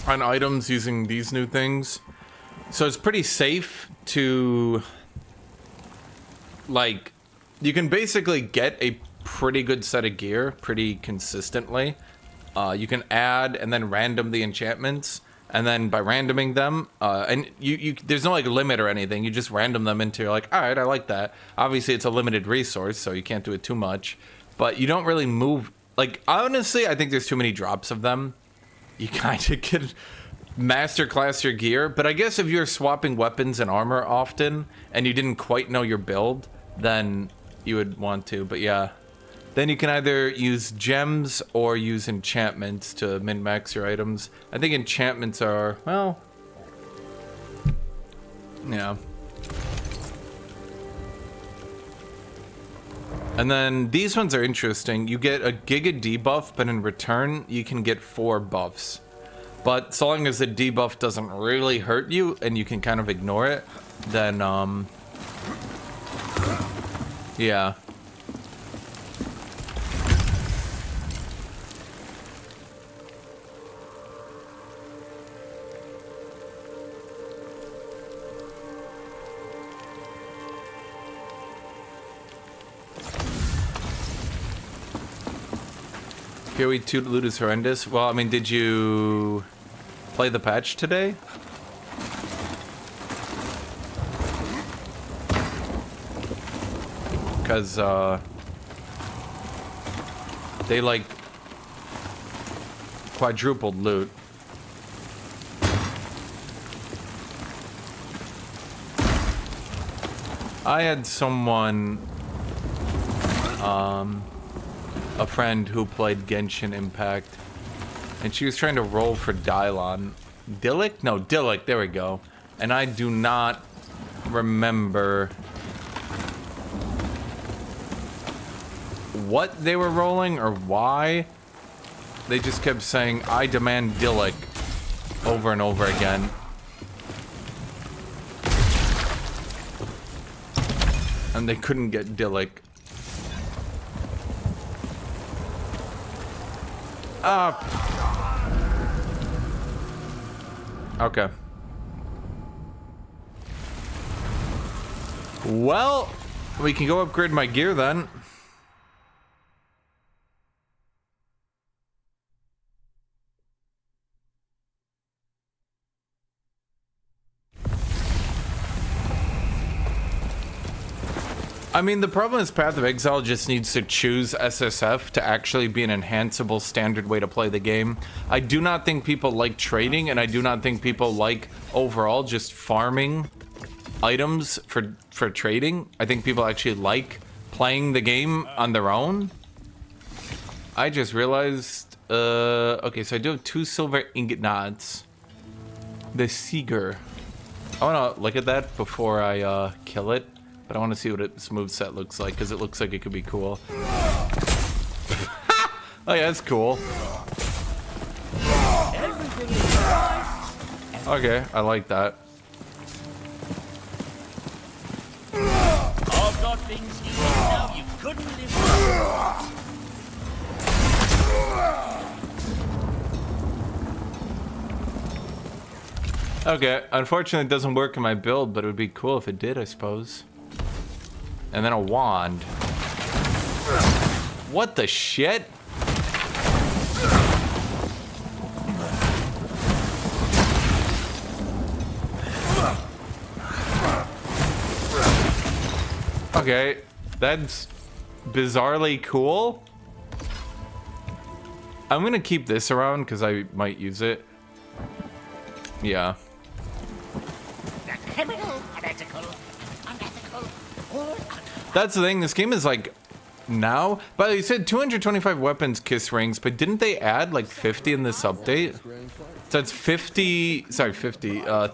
[SPEAKER 1] on items using these new things. So it's pretty safe to, like, you can basically get a pretty good set of gear pretty consistently. You can add and then random the enchantments, and then by randoming them, and you there's no like limit or anything, you just random them into, you're like, all right, I like that. Obviously it's a limited resource, so you can't do it too much, but you don't really move, like, honestly, I think there's too many drops of them. You kind of could masterclass your gear, but I guess if you're swapping weapons and armor often, and you didn't quite know your build, then you would want to, but yeah. Then you can either use gems or use enchantments to min-max your items. I think enchantments are, well, yeah. And then these ones are interesting. You get a Giga debuff, but in return, you can get 4 buffs. But so long as the debuff doesn't really hurt you and you can kind of ignore it, then, yeah. PoE 2 loot is horrendous. Well, I mean, did you play the patch today? Because, they, like, quadrupled loot. I had someone, a friend who played Genshin Impact, and she was trying to roll for Dylon. Dillik? No, Dillik, there we go. And I do not remember what they were rolling or why. They just kept saying, I demand Dillik, over and over again. And they couldn't get Dillik. Okay. Well, we can go upgrade my gear then. I mean, the problem is Path of Exile just needs to choose SSF to actually be an enhanceable standard way to play the game. I do not think people like trading, and I do not think people like overall just farming items for trading. I think people actually like playing the game on their own. I just realized, okay, so I do have 2 silver ingot knots. The Seeger. I want to look at that before I kill it. But I want to see what its moveset looks like, because it looks like it could be cool. Oh yeah, it's cool. Okay, I like that.
[SPEAKER 12] I've got things you know you couldn't live without.
[SPEAKER 1] Okay, unfortunately it doesn't work in my build, but it would be cool if it did, I suppose. And then a wand. What the shit? Okay, that's bizarrely cool. I'm gonna keep this around because I might use it. Yeah.
[SPEAKER 12] The criminal, unethical, unethical, or
[SPEAKER 1] That's the thing, this game is like now, but you said 225 weapons kiss rings, but didn't they add like 50 in this update? So it's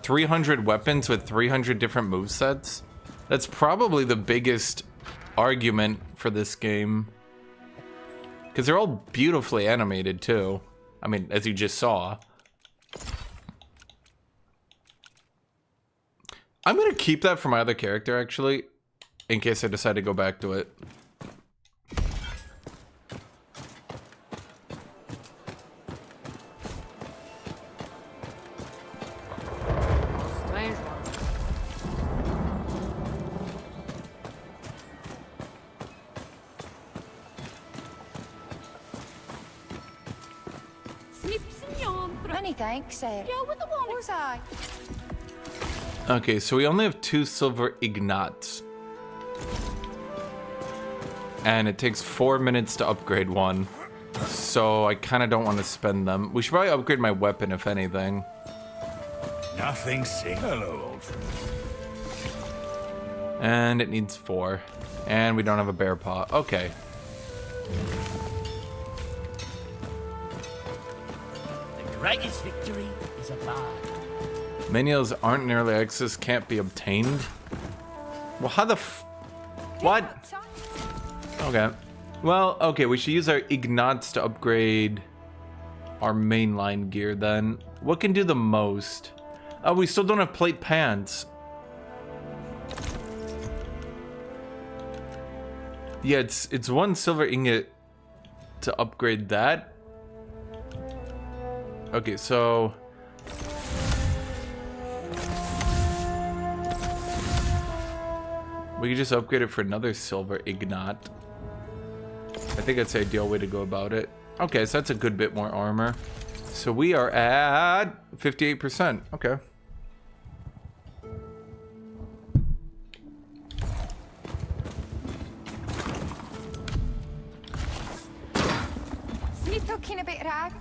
[SPEAKER 1] 300 weapons with 300 different movesets. That's probably the biggest argument for this game. Because they're all beautifully animated too. I mean, as you just saw. I'm gonna keep that for my other character actually. In case I decide to go back to it.
[SPEAKER 16] Strange one.
[SPEAKER 5] Snips and yawn. Many thanks, Sarah. Yeah, with the one was I.
[SPEAKER 1] Okay, so we only have 2 silver ignots. And it takes 4 minutes to upgrade one. So I kind of don't want to spend them. We should probably upgrade my weapon, if anything.
[SPEAKER 19] Nothing sick. Hello, old friend.
[SPEAKER 1] And it needs 4. And we don't have a bear paw. Okay.
[SPEAKER 12] the greatest victory is a bar.
[SPEAKER 1] Minions aren't in early access, can't be obtained. Well, how the what? Okay. Well, okay, we should use our ignots to upgrade our mainline gear then. What can do the most? Oh, we still don't have plate pants. Yeah, it's 1 silver ingot to upgrade that. Okay, so we could just upgrade it for another silver ignot. I think that's the ideal way to go about it. Okay, so that's a good bit more armor. So we are at 58%. Okay.
[SPEAKER 5] Looking a bit rag.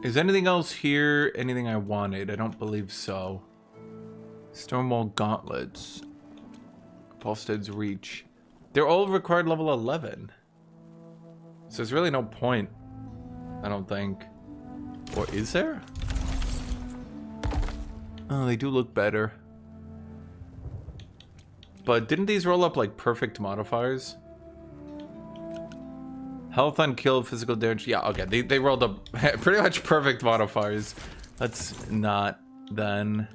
[SPEAKER 1] Is anything else here? Anything I wanted? I don't believe so. Stonewall gauntlets. Volstead's reach. They're all required level 11. So there's really no point, I don't think. Or is there? Oh, they do look better. But didn't these roll up like perfect modifiers? Health on kill, physical damage. Yeah, okay. They rolled up pretty much perfect modifiers. That's not then.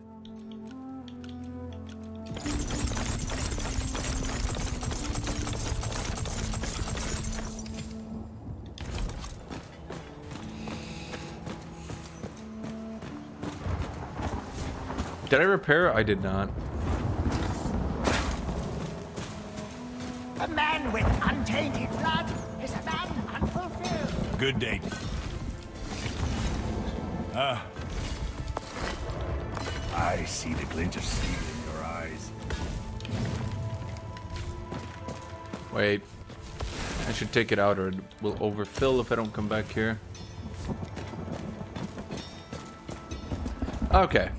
[SPEAKER 1] Did I repair? I did not.
[SPEAKER 6] A man with untainted blood is a man unfulfilled.
[SPEAKER 18] Good day. Ah. I see the glint of steel in your eyes.
[SPEAKER 1] Wait. I should take it out or it will overfill if I don't come back here. Okay.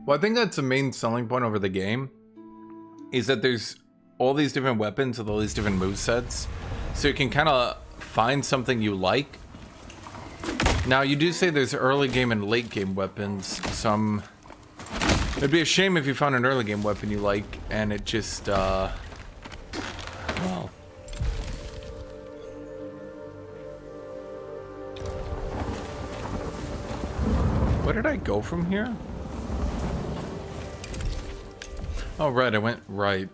[SPEAKER 1] Well, I think that's the main selling point over the game, is that there's all these different weapons with all these different movesets, so you can kind of find something you like. Now, you do say there's early game and late game weapons. It'd be a shame if you found an early game weapon you like, and it just, well. Where did I go from here? Oh, right, I went right.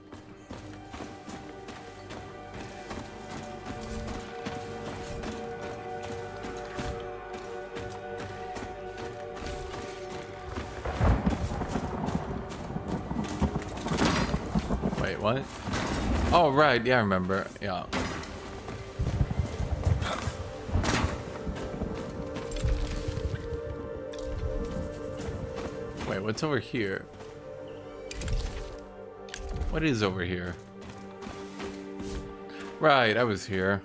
[SPEAKER 1] Wait, what? Oh, right, yeah, I remember. Yeah. Wait, what's over here? What is over here? Right, I was here.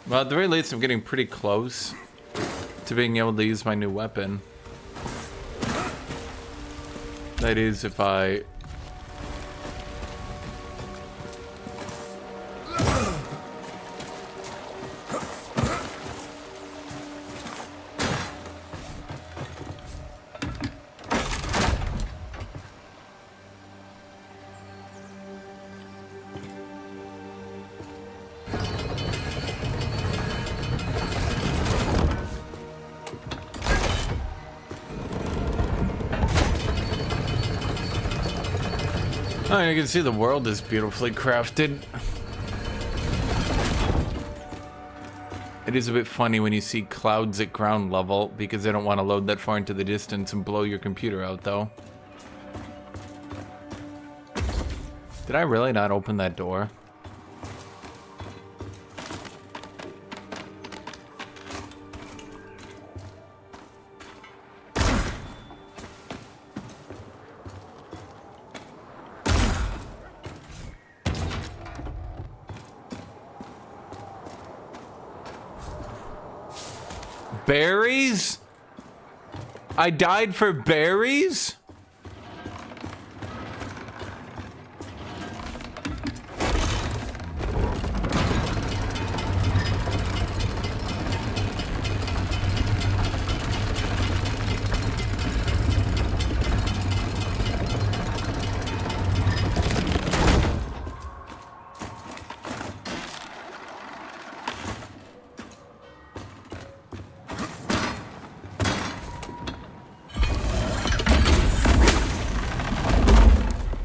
[SPEAKER 1] Well, at the very least, I'm getting pretty close to being able to use my new weapon. That is, if I... Oh, you can see the world is beautifully crafted. It is a bit funny when you see clouds at ground level because they don't want to load that far into the distance and blow your computer out, though. Did I really not open that door? Berries? I died for berries?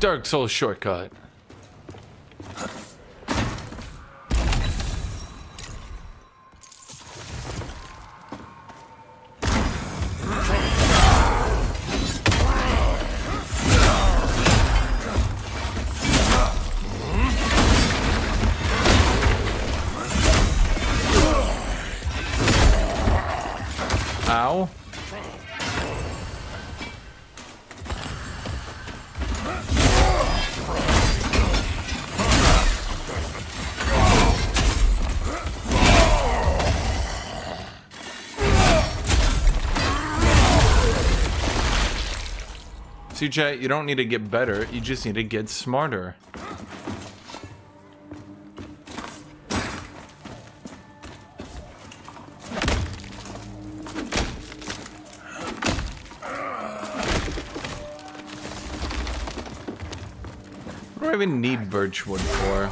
[SPEAKER 1] Dark Souls shortcut. Ow. See, chat, you don't need to get better, you just need to get smarter. What do I even need birchwood for?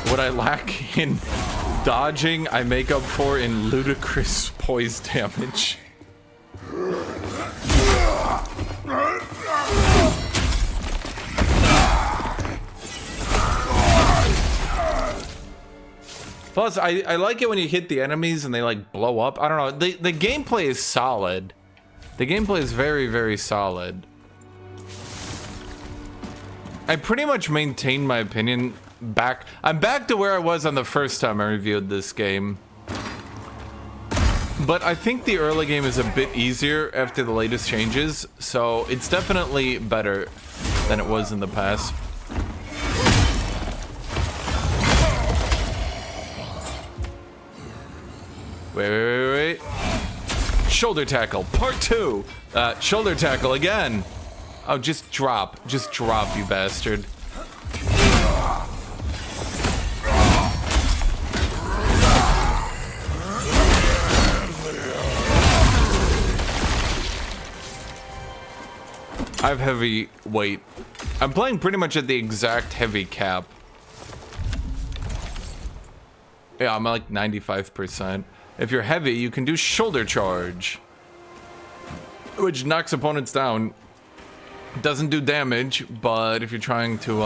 [SPEAKER 1] What I lack in dodging, I make up for in ludicrous poise damage. Plus, I like it when you hit the enemies and they like blow up. I don't know. The gameplay is solid. The gameplay is very, very solid. I pretty much maintained my opinion back. I'm back to where I was on the first time I reviewed this game. But I think the early game is a bit easier after the latest changes, so it's definitely better than it was in the past. Wait. Shoulder tackle, part 2. Shoulder tackle again. Oh, just drop. Just drop, you bastard. I have heavy weight. I'm playing pretty much at the exact heavy cap. Yeah, I'm like 95%. If you're heavy, you can do shoulder charge, which knocks opponents down. Doesn't do damage, but if you're trying to,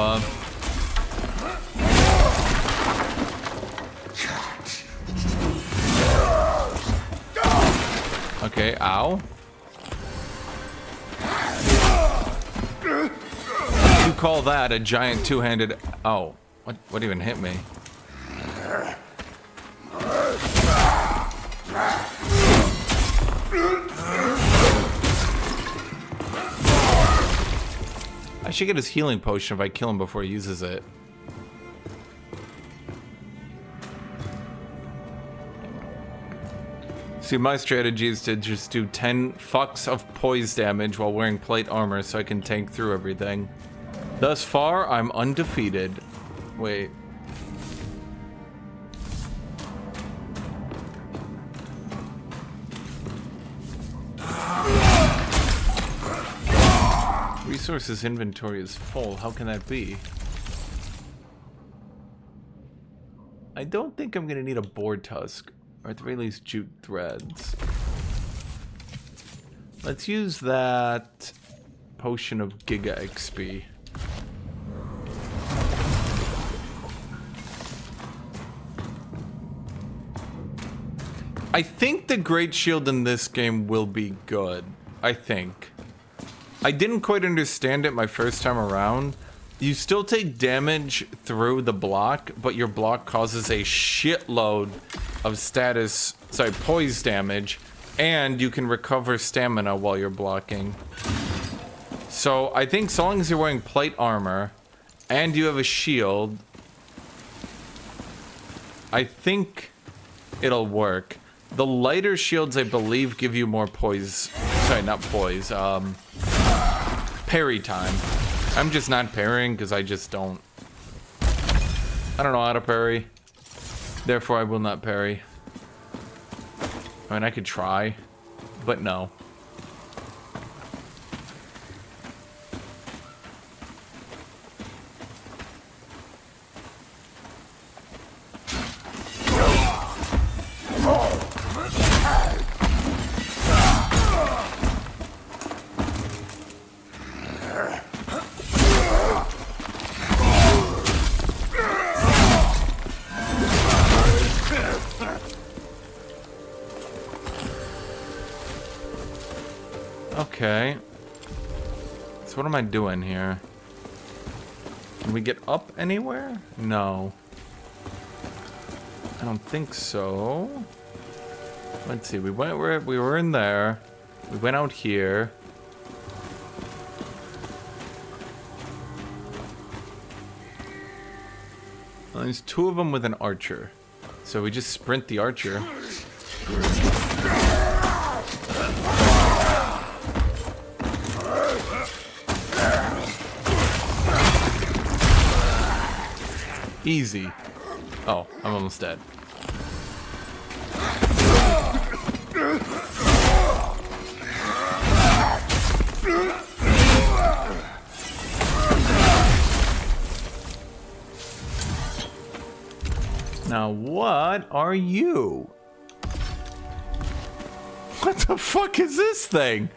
[SPEAKER 1] okay, ow. You call that a giant two-handed... Oh, what even hit me? I should get his healing potion if I kill him before he uses it. See, my strategy is to just do 10 fucks of poise damage while wearing plate armor so I can tank through everything. Thus far, I'm undefeated. Wait. Resources inventory is full. How can that be? I don't think I'm gonna need a boar tusk, or at the very least jute threads. Let's use that potion of Giga XP. I think the Great Shield in this game will be good. I think. I didn't quite understand it my first time around. You still take damage through the block, but your block causes a shitload of poise damage, and you can recover stamina while you're blocking. So I think so long as you're wearing plate armor and you have a shield, I think it'll work. The lighter shields, I believe, give you more poise. Sorry, not poise. Parry time. I'm just not parrying because I just don't. I don't know how to parry. Therefore, I will not parry. I mean, I could try, but no. Okay. So what am I doing here? Can we get up anywhere? No. I don't think so. Let's see. We were in there. We went out here. Well, there's 2 of them with an archer. So we just sprint the archer. Easy. Oh, I'm almost dead. Now, what are you? What the fuck is this thing?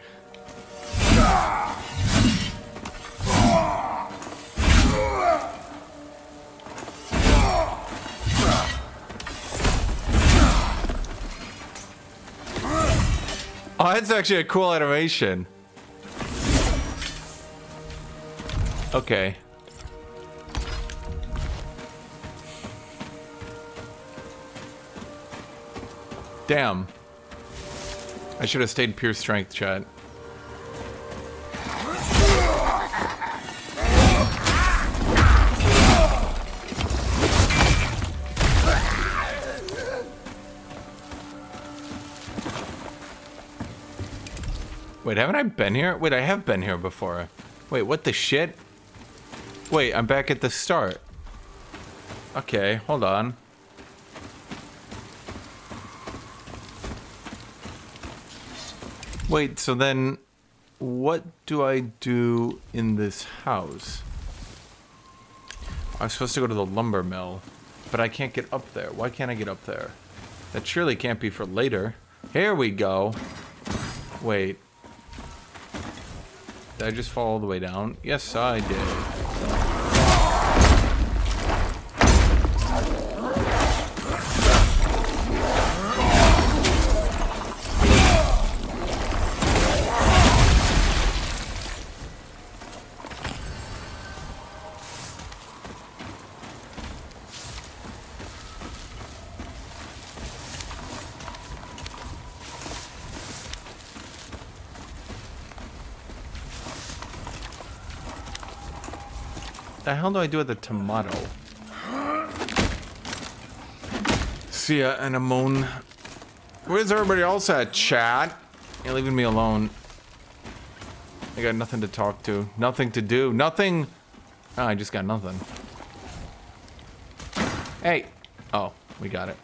[SPEAKER 1] Oh, that's actually a cool animation. Okay. Damn. I should have stayed pure strength, chat. Wait, haven't I been here? Wait, I have been here before. Wait, what the shit? Wait, I'm back at the start. Okay, hold on. Wait, so then what do I do in this house? I'm supposed to go to the lumber mill, but I can't get up there. Why can't I get up there? That surely can't be for later. Here we go. Wait. Did I just fall all the way down? Yes, I did. The hell do I do with the tomato? See ya, Anemone. Where's everybody else at, chat? You're leaving me alone. I got nothing to talk to. Nothing to do. Nothing. Oh, I just got nothing. Hey. Oh, we got it.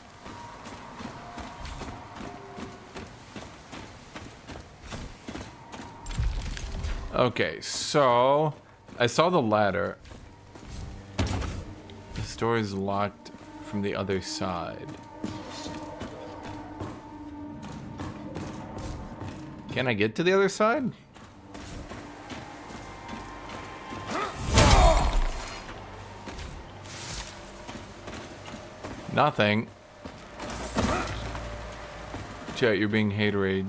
[SPEAKER 1] Okay, so I saw the ladder. This door is locked from the other side. Can I get to the other side? Nothing. Chat, you're being haterade.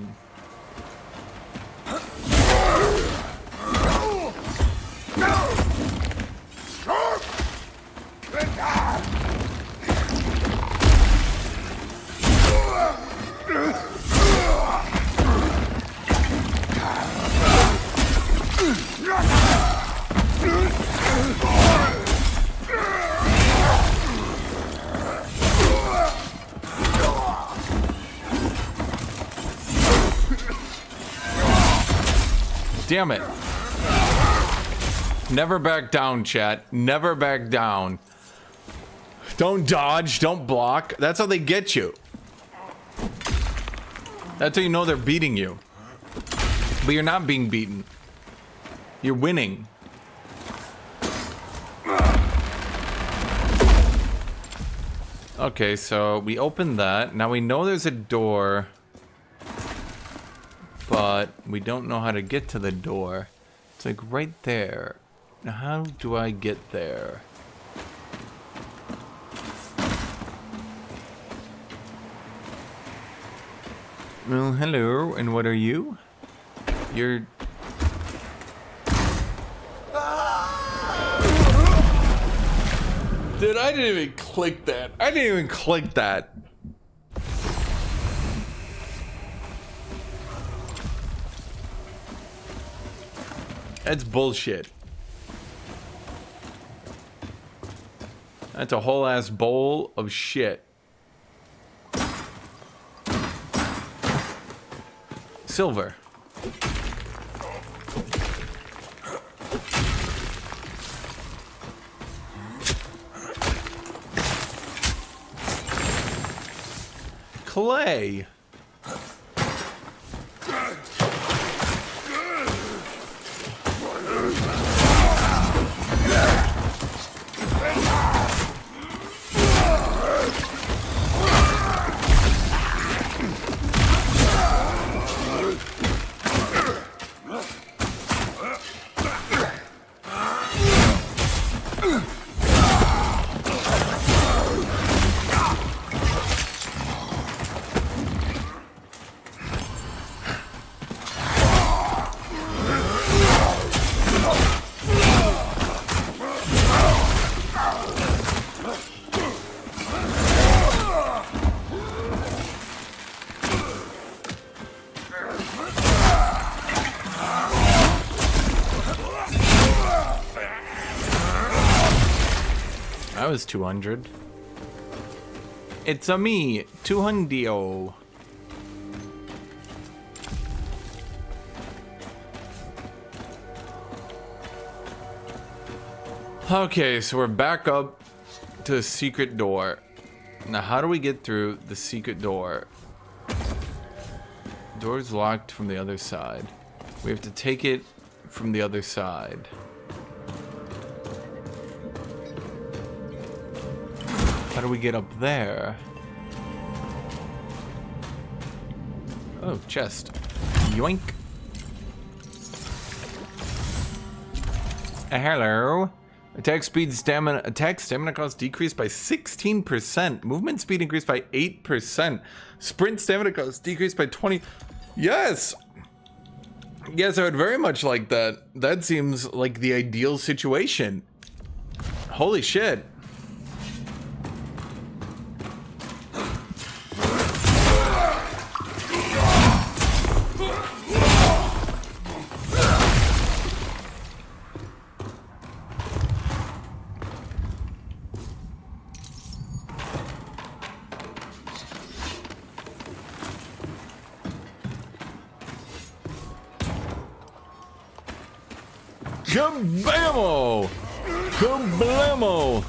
[SPEAKER 1] Damn it. Never back down, chat. Never back down. Don't dodge, don't block. That's how they get you. That's how you know they're beating you. But you're not being beaten. You're winning. Okay, so we opened that. Now we know there's a door. But we don't know how to get to the door. It's like right there. Now how do I get there? Well, hello, and what are you? You're Dude, I didn't even click that. I didn't even click that. That's bullshit. That's a whole ass bowl of shit. Silver. Clay. That was 200. It's a me, 200. Okay, so we're back up to the secret door. Now, how do we get through the secret door? Door's locked from the other side. We have to take it from the other side. How do we get up there? Oh, chest. Yoink. Hello. Attack speed, stamina. Attack stamina cost decreased by 16%. Movement speed increased by 8%. Sprint stamina cost decreased by 20. Yes! Yes, I would very much like that. That seems like the ideal situation. Holy shit. Kabamo! Kablamo!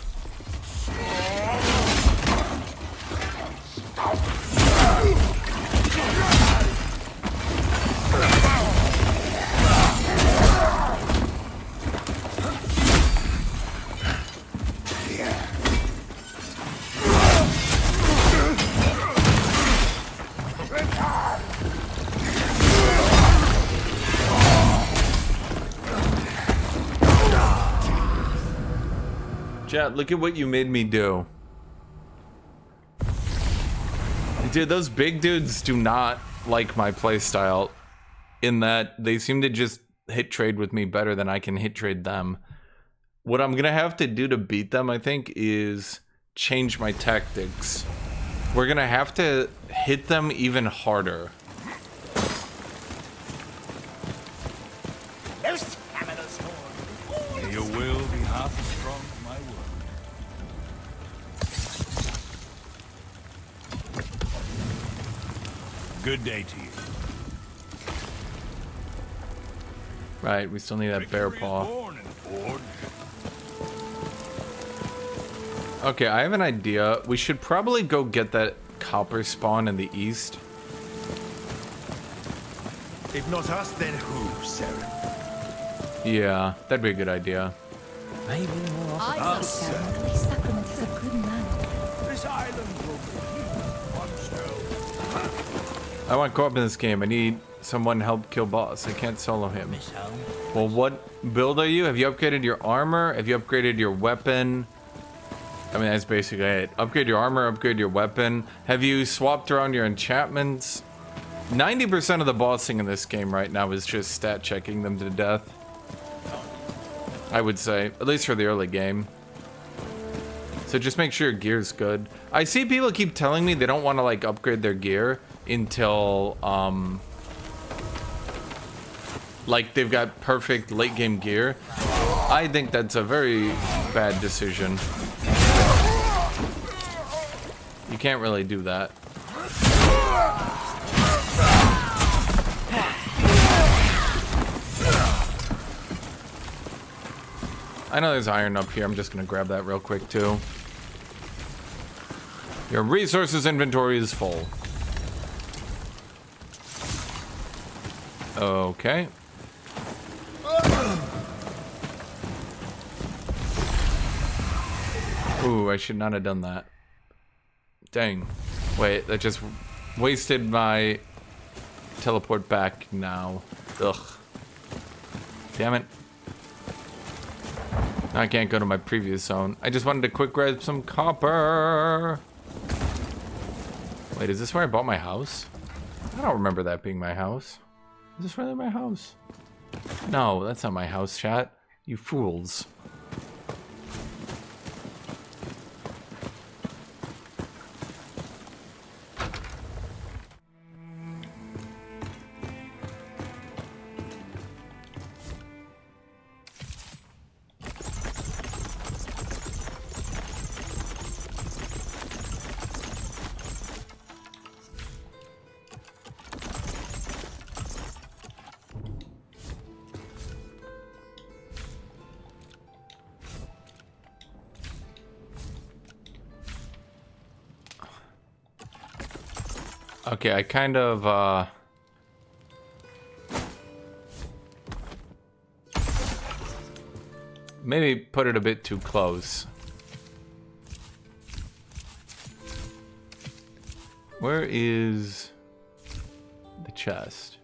[SPEAKER 1] Chat, look at what you made me do. Dude, those big dudes do not like my playstyle in that they seem to just hit trade with me better than I can hit trade them. What I'm gonna have to do to beat them, I think, is change my tactics. We're gonna have to hit them even harder.
[SPEAKER 19] May your will be half as strong as my word. Good day to you.
[SPEAKER 1] Right, we still need that bear paw. Okay, I have an idea. We should probably go get that copper spawn in the east.
[SPEAKER 18] If not us, then who, Sarah?
[SPEAKER 1] Yeah, that'd be a good idea.
[SPEAKER 4] Maybe more often. This sacrament is a good man.
[SPEAKER 19] This island will be one stone.
[SPEAKER 1] I want co-op in this game. I need someone to help kill boss. I can't solo him. Well, what build are you? Have you upgraded your armor? Have you upgraded your weapon? I mean, that's basically it. Upgrade your armor, upgrade your weapon. Have you swapped around your enchantments? 90% of the bossing in this game right now is just stat checking them to death. I would say, at least for the early game. So just make sure your gear's good. I see people keep telling me they don't want to like upgrade their gear until like they've got perfect late game gear. I think that's a very bad decision. You can't really do that. I know there's iron up here. I'm just gonna grab that real quick too. Your resources inventory is full. Okay. Ooh, I should not have done that. Dang. Wait, that just wasted my teleport back now. Ugh. Damn it. Now I can't go to my previous zone. I just wanted to quick grab some copper. Wait, is this where I bought my house? I don't remember that being my house. Is this really my house? No, that's not my house, chat. You fools. Okay, I kind of, maybe put it a bit too close. Where is the chest?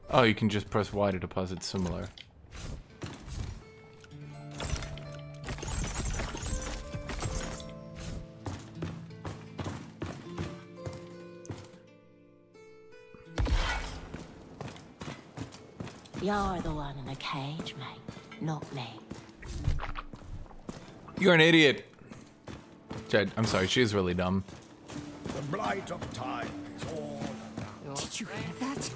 [SPEAKER 1] Oh, you can just press Y to deposit similar.
[SPEAKER 8] You're the one in the cage, mate, not me.
[SPEAKER 1] You're an idiot. Jed, I'm sorry, she's really dumb.
[SPEAKER 19] The blight of time is all around.
[SPEAKER 3] Did you hear that?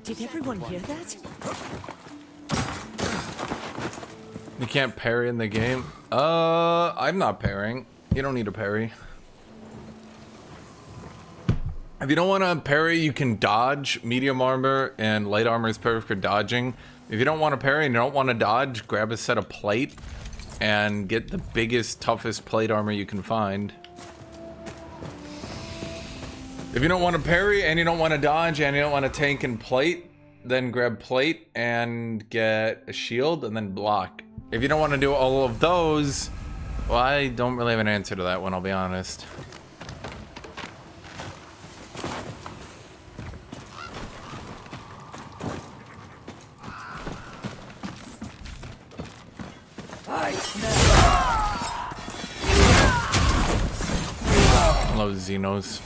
[SPEAKER 3] Did everyone hear that?
[SPEAKER 1] You can't parry in the game? I'm not parrying. You don't need a parry. If you don't want to parry, you can dodge. Medium armor and light armor is perfect for dodging. If you don't want to parry and you don't want to dodge, grab a set of plate and get the biggest, toughest plate armor you can find. If you don't want to parry and you don't want to dodge and you don't want to tank and plate, then grab plate and get a shield and then block. If you don't want to do all of those, well, I don't really have an answer to that one, I'll be honest. Hello, Xenos.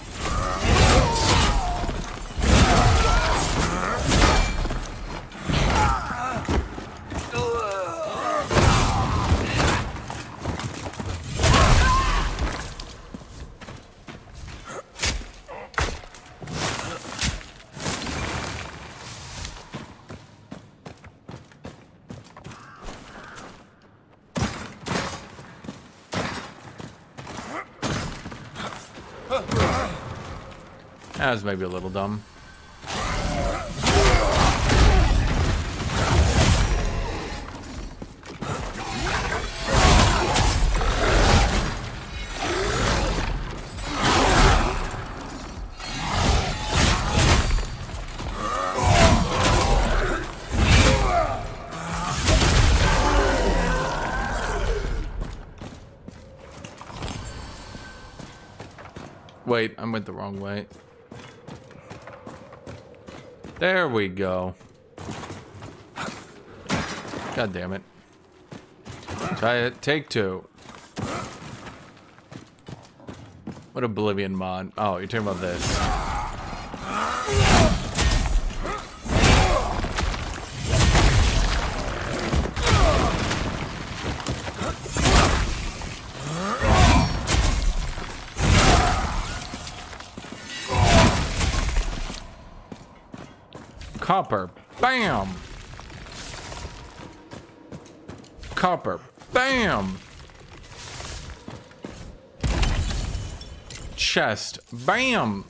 [SPEAKER 1] That was maybe a little dumb. Wait, I went the wrong way. There we go. God damn it. Try it. Take two. What Oblivion mod? Oh, you're talking about this. Copper. Bam! Copper. Bam! Chest. Bam!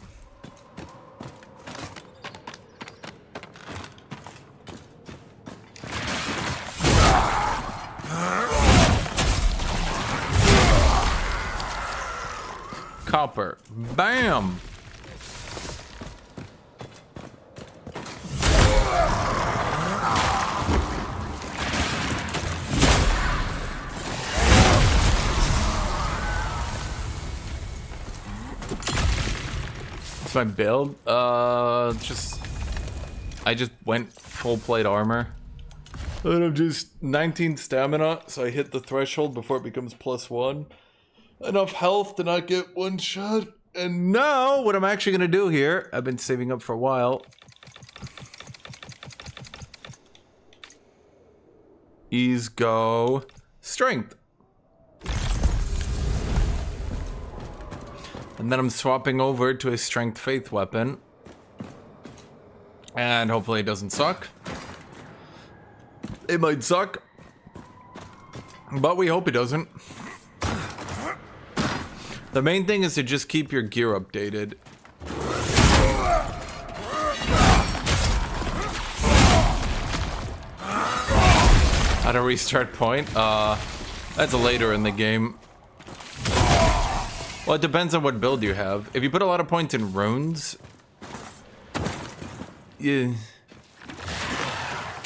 [SPEAKER 1] Copper. Bam! My build, I just went full plate armor, and I'm just 19 stamina, so I hit the threshold before it becomes +1. Enough health to not get one shot. And now, what I'm actually gonna do here, I've been saving up for a while, is go strength. And then I'm swapping over to a strength faith weapon. And hopefully it doesn't suck. It might suck, but we hope it doesn't. The main thing is to just keep your gear updated. How to restart point? That's later in the game. Well, it depends on what build you have. If you put a lot of points in runes, yeah.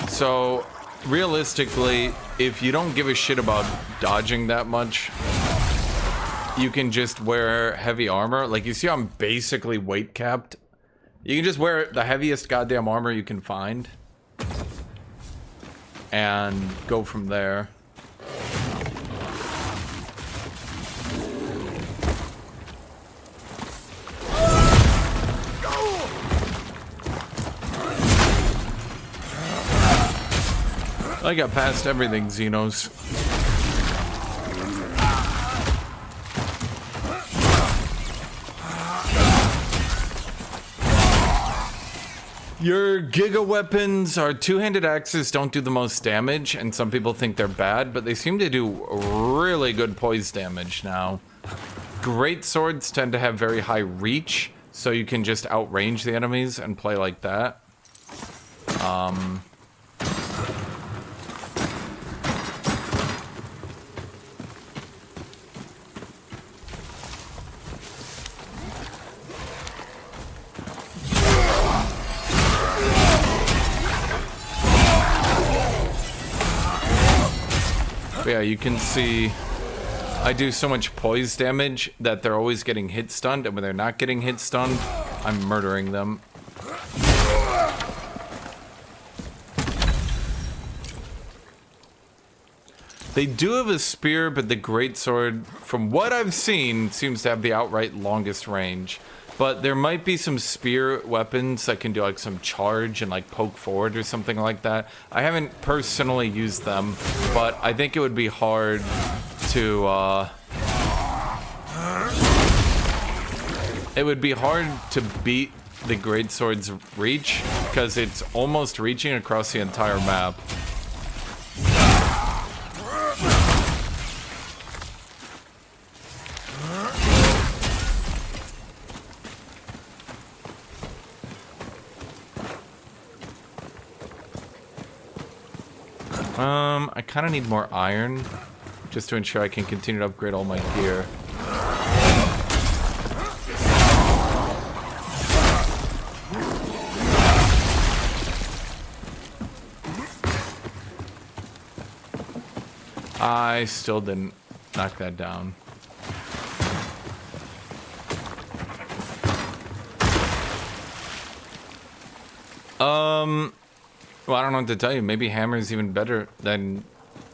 [SPEAKER 1] So, realistically, if you don't give a shit about dodging that much, you can just wear heavy armor. Like, you see how I'm basically weight capped? You can just wear the heaviest goddamn armor you can find and go from there. I got past everything, Xenos. Your Giga weapons are two-handed axes, don't do the most damage, and some people think they're bad, but they seem to do really good poise damage now. Great swords tend to have very high reach, so you can just outrange the enemies and play like that. But yeah, you can see I do so much poise damage that they're always getting hit stunned, and when they're not getting hit stunned, I'm murdering them. They do have a spear, but the greatsword, from what I've seen, seems to have the outright longest range. But there might be some spear weapons that can do like some charge and like poke forward or something like that. I haven't personally used them, but I think it would be hard to beat the greatsword's reach, because it's almost reaching across the entire map. I kind of need more iron, just to ensure I can continue to upgrade all my gear. I still didn't knock that down. Well, I don't know what to tell you. Maybe hammer is even better than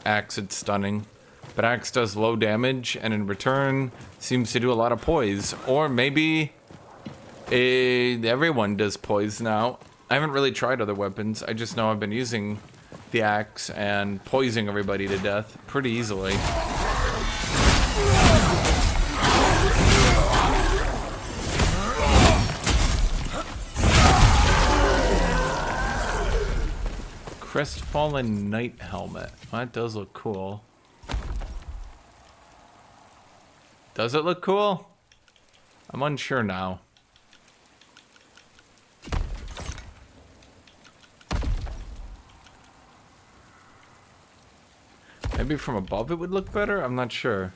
[SPEAKER 1] axe at stunning. But axe does low damage, and in return, seems to do a lot of poise. Or maybe everyone does poise now. I haven't really tried other weapons. I just know I've been using the axe and poising everybody to death pretty easily. Crestfallen Knight Helmet. Well, that does look cool. Does it look cool? I'm unsure now. Maybe from above it would look better? I'm not sure.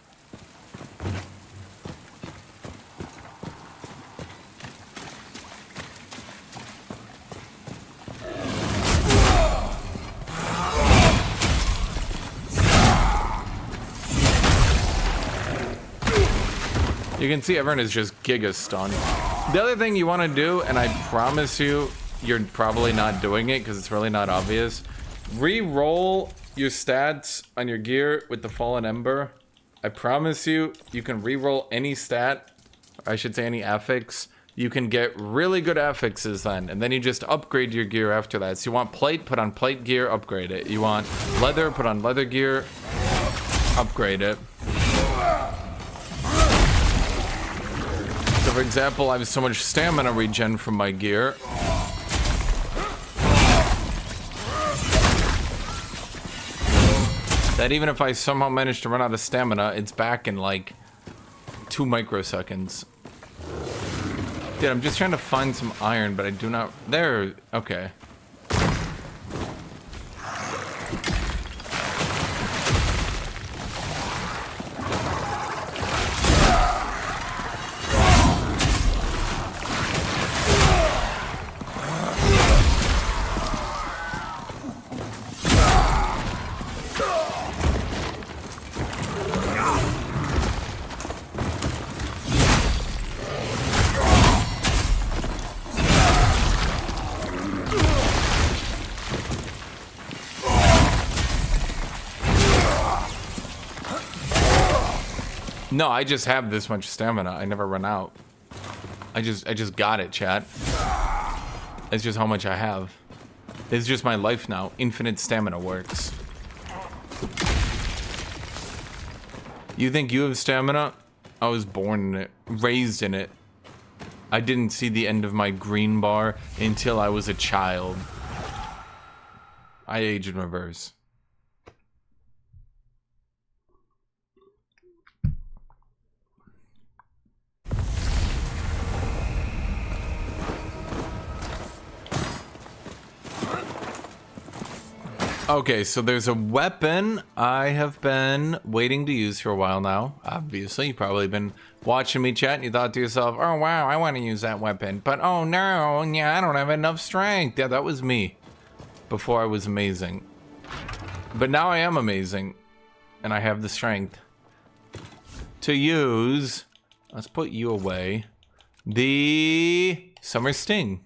[SPEAKER 1] You can see everyone is just giga stunned. The other thing you want to do, and I promise you, you're probably not doing it because it's really not obvious. Re-roll your stats on your gear with the Fallen Ember. I promise you, you can re-roll any stat, I should say any affix. You can get really good affixes then, and then you just upgrade your gear after that. So you want plate, put on plate gear, upgrade it. You want leather, put on leather gear, upgrade it. So for example, I have so much stamina regen from my gear. That even if I somehow manage to run out of stamina, it's back in like 2 microseconds. Dude, I'm just trying to find some iron, but I do not... There, okay. No, I just have this much stamina. I never run out. I just got it, chat. It's just how much I have. It's just my life now. Infinite stamina works. You think you have stamina? I was born in it, raised in it. I didn't see the end of my green bar until I was a child. I age in reverse. Okay, so there's a weapon I have been waiting to use for a while now. Obviously, you've probably been watching me chat and you thought to yourself, oh wow, I want to use that weapon. But oh no, yeah, I don't have enough strength. Yeah, that was me before I was amazing. But now I am amazing and I have the strength to use, let's put you away, the Summer Sting.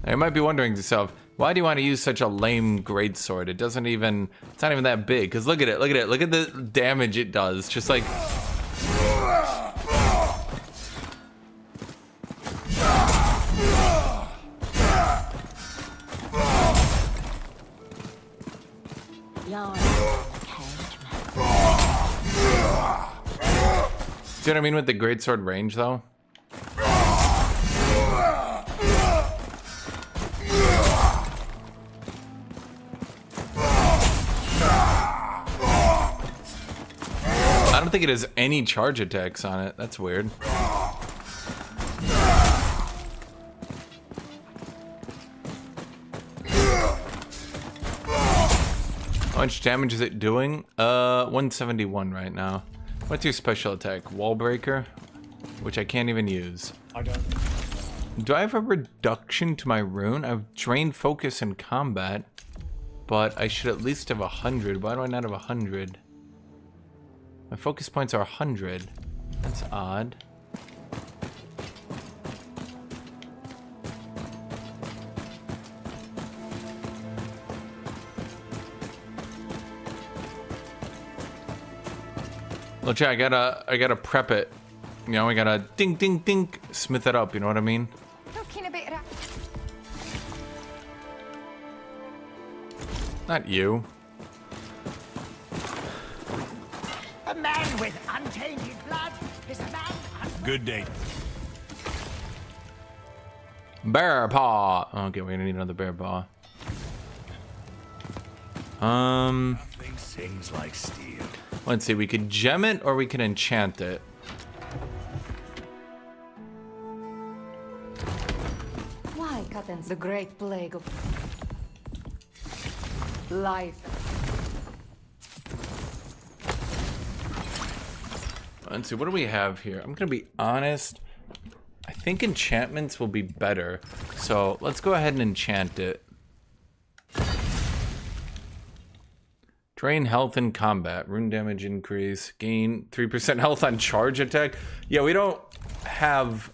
[SPEAKER 1] You might be wondering to yourself, why do you want to use such a lame greatsword? It doesn't even, it's not even that big. Because look at it, look at it, look at the damage it does. Just like... See what I mean with the greatsword range though? I don't think it has any charge attacks on it. That's weird. How much damage is it doing? 171 right now. What's your special attack? Wall breaker? Which I can't even use.
[SPEAKER 13] I don't.
[SPEAKER 1] Do I have a reduction to my rune? I've drained focus in combat, but I should at least have 100. Why do I not have 100? My focus points are 100. That's odd. Well, Jack, I gotta prep it. You know, I gotta ding, ding, ding, smith it up. You know what I mean?
[SPEAKER 5] Looking a bit.
[SPEAKER 1] Not you.
[SPEAKER 6] A man with untainted blood is a man.
[SPEAKER 18] Good day.
[SPEAKER 1] Bear paw. Okay, we're gonna need another bear paw.
[SPEAKER 18] Nothing sings like steel.
[SPEAKER 1] Let's see. We could gem it or we can enchant it.
[SPEAKER 4] Why, Captain? The great plague of life.
[SPEAKER 1] Let's see. What do we have here? I'm gonna be honest. I think enchantments will be better. So let's go ahead and enchant it. Drain health in combat. Rune damage increase. Gain 3% health on charge attack. Yeah, we don't have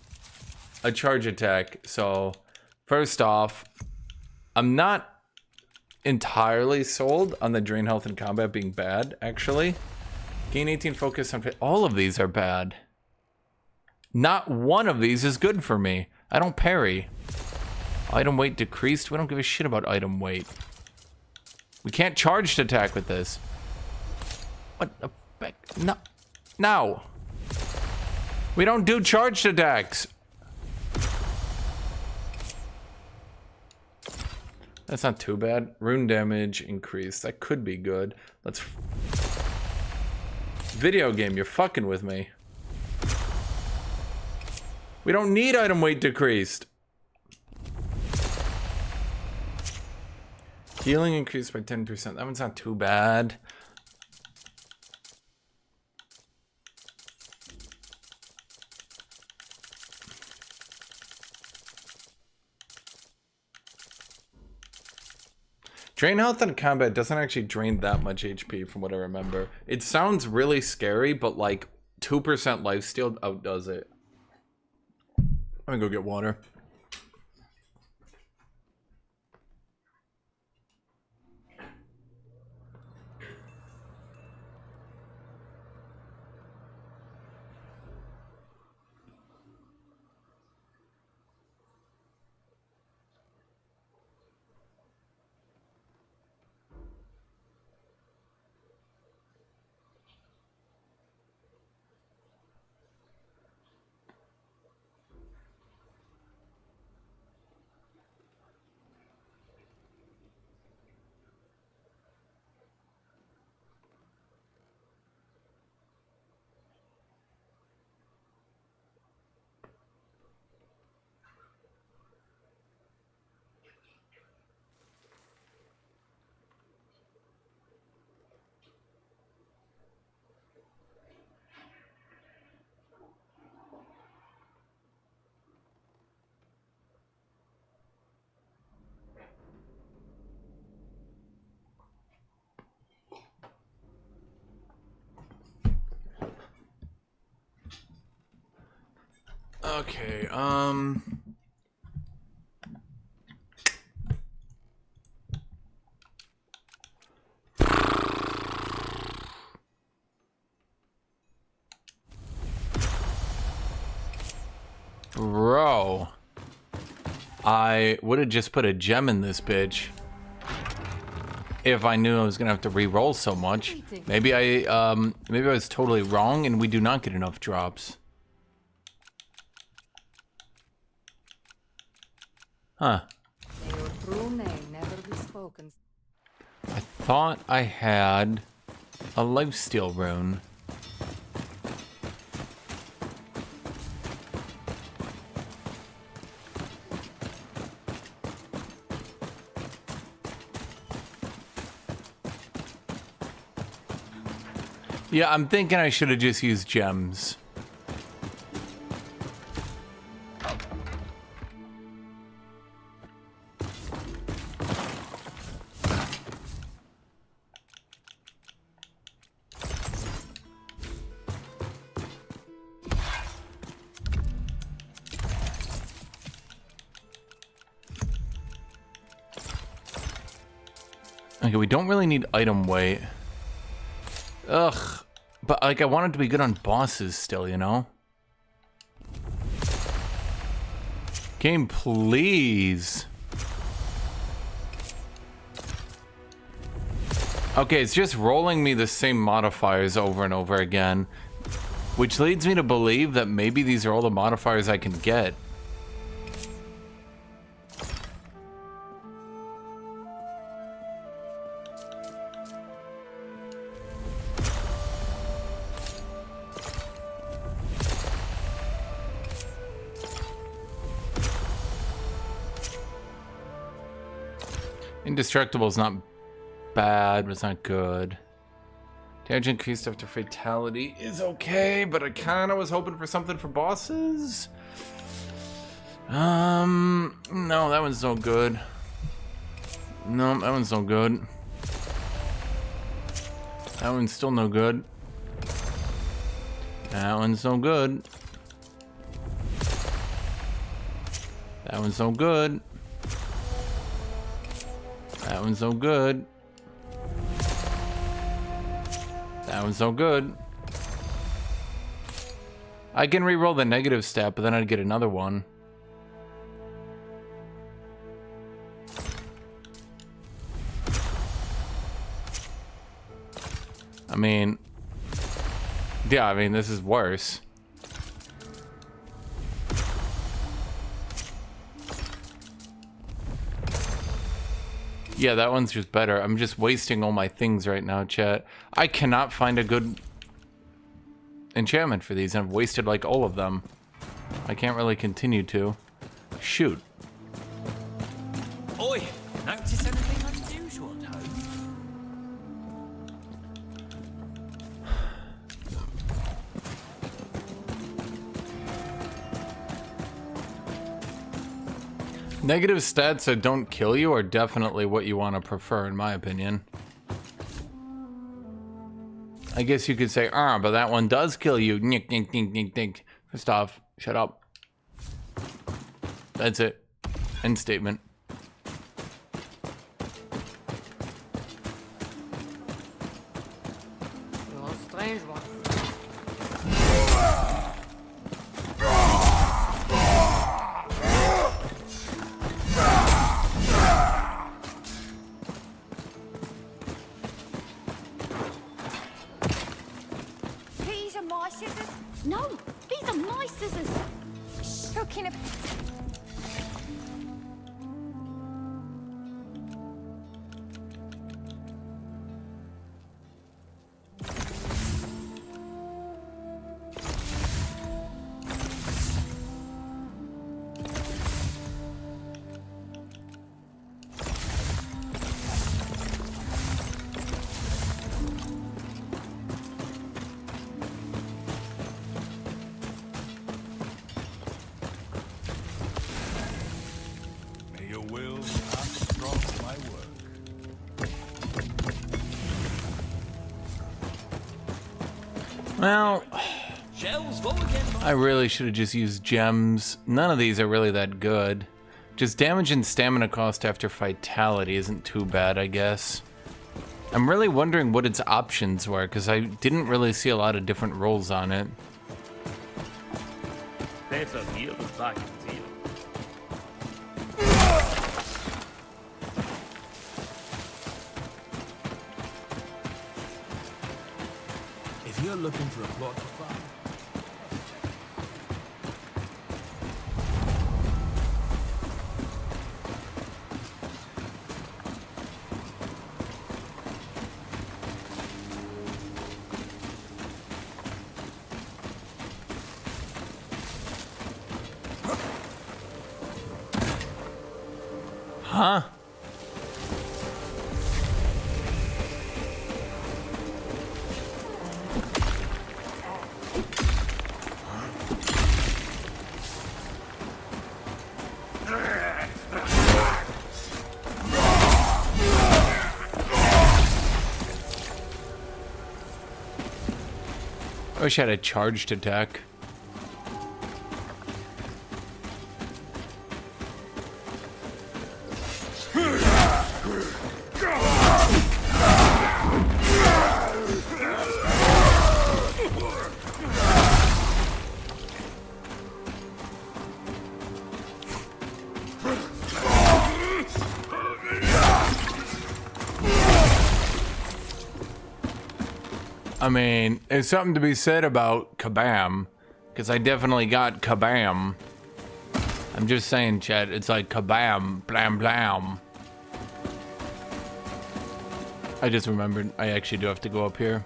[SPEAKER 1] a charge attack. So first off, I'm not entirely sold on the drain health in combat being bad, actually. Gain 18 focus on... All of these are bad. Not one of these is good for me. I don't parry. Item weight decreased. We don't give a shit about item weight. We can't charged attack with this. What the fuck? No. No. We don't do charged attacks. That's not too bad. Rune damage increased. That could be good. Let's... Video game, you're fucking with me. We don't need item weight decreased. Healing increased by 10%. That one's not too bad. Drain health in combat doesn't actually drain that much HP from what I remember. It sounds really scary, but like 2% lifesteal outdoes it. I'm gonna go get water. Okay, Bro. I would have just put a gem in this bitch. If I knew I was gonna have to re-roll so much. Maybe I was totally wrong and we do not get enough drops. Huh. I thought I had a lifesteal rune. Yeah, I'm thinking I should have just used gems. Okay, we don't really need item weight. Ugh. But, like, I wanted to be good on bosses still, you know? Game, please. Okay, it's just rolling me the same modifiers over and over again, which leads me to believe that maybe these are all the modifiers I can get. Indestructible is not bad, but it's not good. Damage increased after fatality is okay, but I kind of was hoping for something for bosses. No, that one's no good. No, that one's no good. That one's still no good. That one's no good. That one's no good. That one's no good. That one's no good. I can re-roll the negative stat, but then I'd get another one. I mean, yeah, I mean, this is worse. Yeah, that one's just better. I'm just wasting all my things right now, chat. I cannot find a good enchantment for these, and I've wasted like all of them. I can't really continue to. Shoot.
[SPEAKER 15] Oi, notice anything unusual at home?
[SPEAKER 1] Negative stats that don't kill you are definitely what you want to prefer, in my opinion. I guess you could say, but that one does kill you. Nick, nick, nick, nick, nick. First off, shut up. That's it. End statement.
[SPEAKER 3] You're a strange one.
[SPEAKER 5] These are my scissors. No, these are my scissors. Talking of...
[SPEAKER 18] May your will outstrong my work.
[SPEAKER 1] Well,
[SPEAKER 15] Shells full again.
[SPEAKER 1] I really should have just used gems. None of these are really that good. Just damage and stamina cost after vitality isn't too bad, I guess. I'm really wondering what its options were, because I didn't really see a lot of different rolls on it.
[SPEAKER 12] That's a deal with back deal.
[SPEAKER 15] If you're looking for a plot to find,
[SPEAKER 1] Huh? I wish I had a charged attack. I mean, there's something to be said about kabam, because I definitely got kabam. I'm just saying, chat, it's like kabam, blam blam. I just remembered I actually do have to go up here.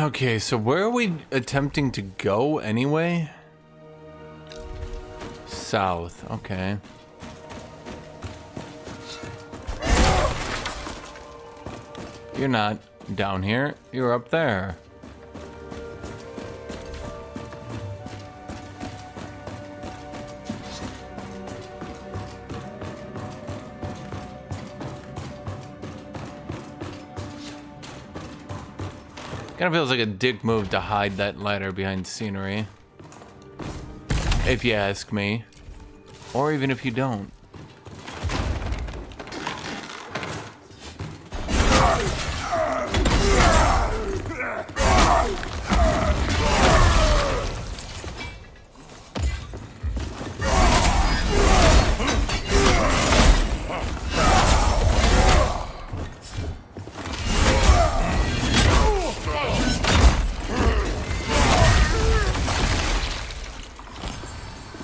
[SPEAKER 1] Okay, so where are we attempting to go anyway? South, okay. You're not down here, you're up there. Kind of feels like a dick move to hide that ladder behind scenery. If you ask me. Or even if you don't.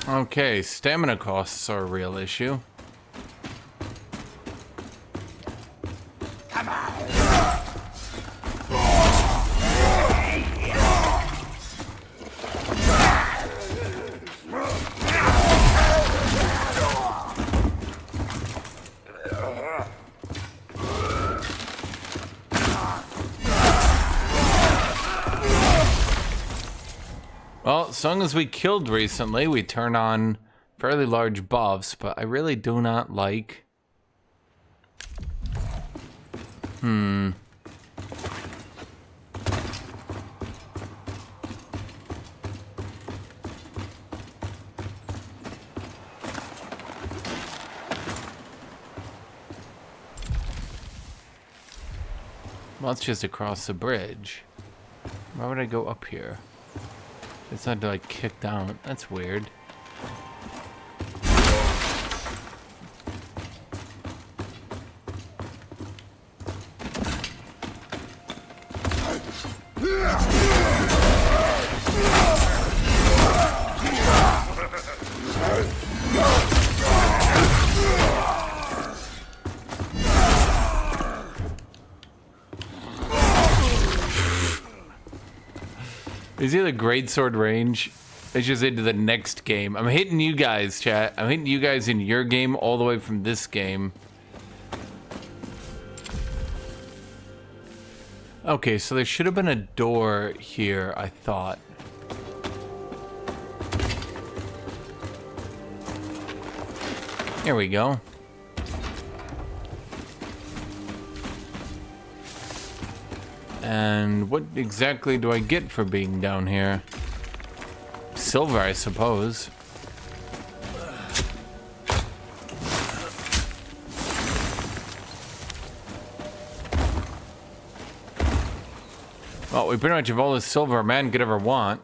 [SPEAKER 1] Okay, stamina costs are a real issue.
[SPEAKER 6] Come on.
[SPEAKER 1] Well, as long as we killed recently, we turn on fairly large buffs, but I really do not like... Well, it's just across the bridge. Why would I go up here? It's not to like kick down. That's weird. Is he the greatsword range? It's just into the next game. I'm hitting you guys, chat. I'm hitting you guys in your game all the way from this game. Okay, so there should have been a door here, I thought. Here we go. And what exactly do I get for being down here? Silver, I suppose. Well, we pretty much have all the silver a man could ever want.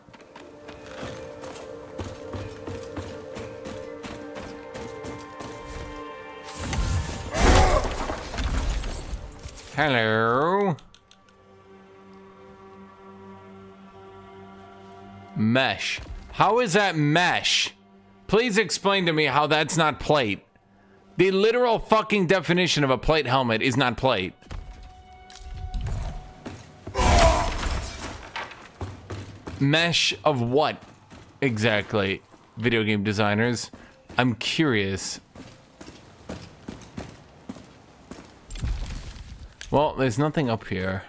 [SPEAKER 1] Hello. Mesh. How is that mesh? Please explain to me how that's not plate. The literal fucking definition of a plate helmet is not plate. Mesh of what exactly, video game designers? I'm curious. Well, there's nothing up here.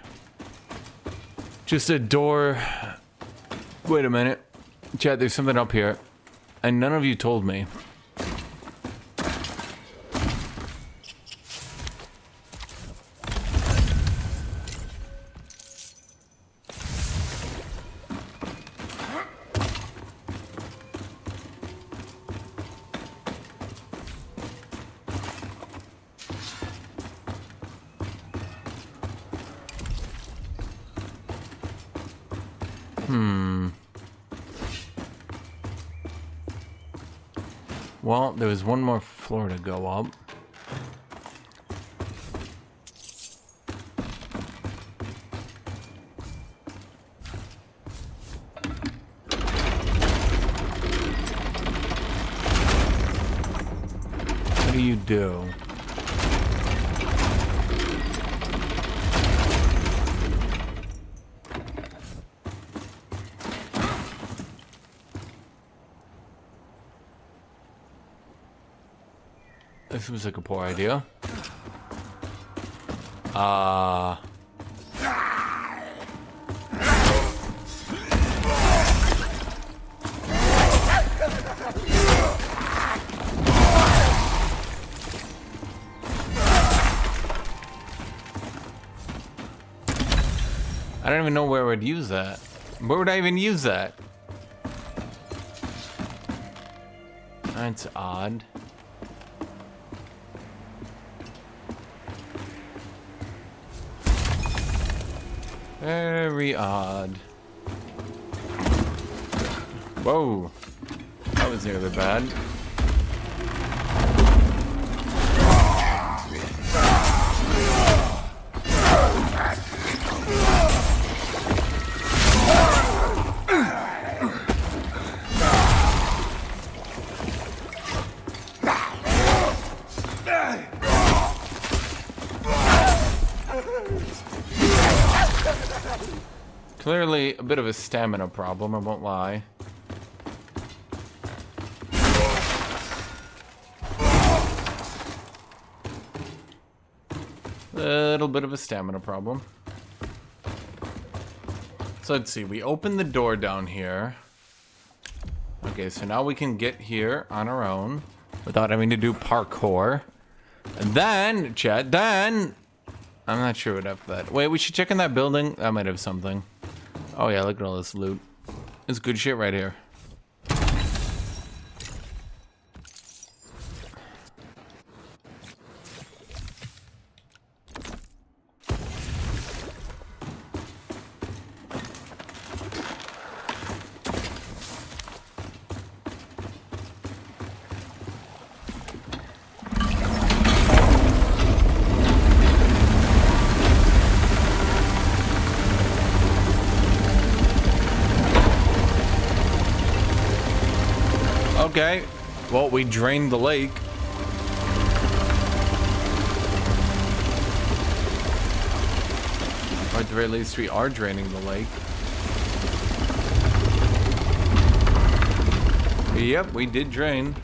[SPEAKER 1] Just a door. Wait a minute. Chat, there's something up here. And none of you told me. Well, there was one more floor to go up. What do you do? This was like a poor idea. I don't even know where I would use that. Where would I even use that? That's odd. Very odd. Whoa. That was nearly bad. Clearly a bit of a stamina problem, I won't lie. Little bit of a stamina problem. So let's see, we open the door down here. Okay, so now we can get here on our own without having to do parkour. And then, chat, then I'm not sure what after that. Wait, we should check in that building. That might have something. Oh yeah, look at all this loot. It's good shit right here. Okay, well, we drained the lake. Or at the very least, we are draining the lake. Yep, we did drain.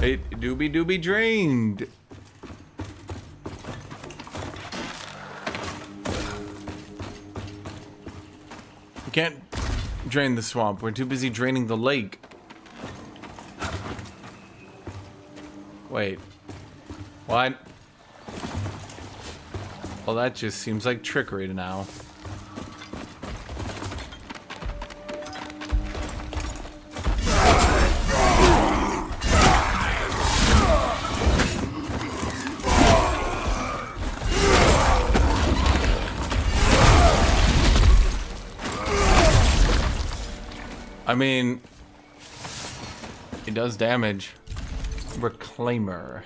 [SPEAKER 1] It doobie drained. We can't drain the swamp. We're too busy draining the lake. Wait. What? Well, that just seems like trickery now. I mean, it does damage. Reclaimer.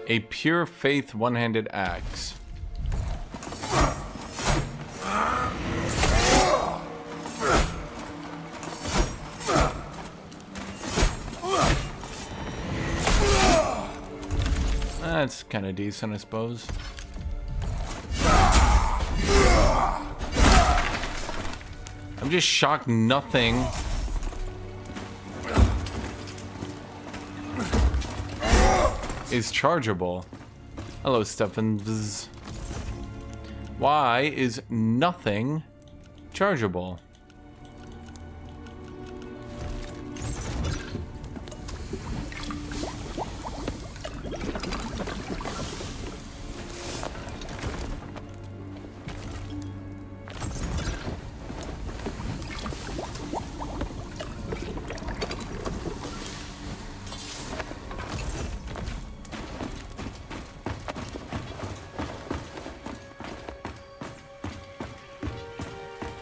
[SPEAKER 1] A pure faith one-handed axe. That's kind of decent, I suppose. I'm just shocked nothing is chargeable. Hello, Stephens. Why is nothing chargeable?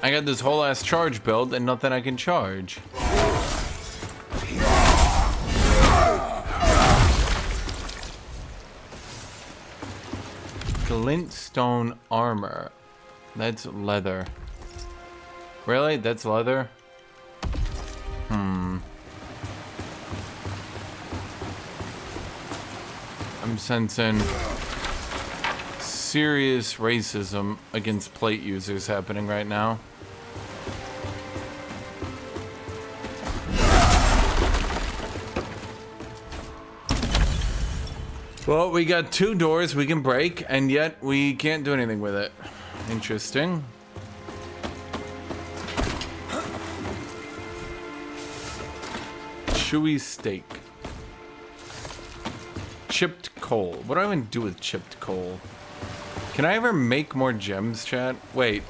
[SPEAKER 1] I got this whole ass charge build and nothing I can charge. Glintstone armor. That's leather. Really? That's leather? I'm sensing serious racism against plate users happening right now. Well, we got 2 doors we can break, and yet we can't do anything with it. Interesting. Chewy steak. Chipped coal. What do I even do with chipped coal? Can I ever make more gems, chat? Wait.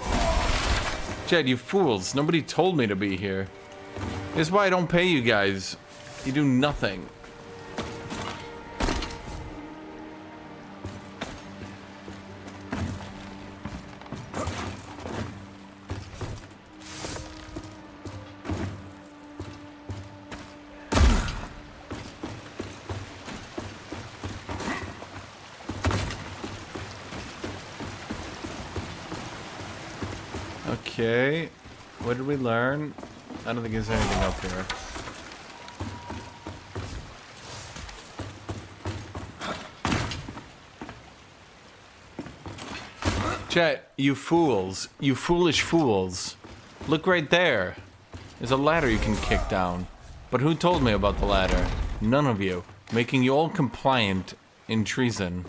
[SPEAKER 1] Chat, you fools. Nobody told me to be here. This is why I don't pay you guys. You do nothing. Okay, what did we learn? I don't think there's anything up here. Chat, you fools. You foolish fools. Look right there. There's a ladder you can kick down. But who told me about the ladder? None of you. Making you all compliant in treason.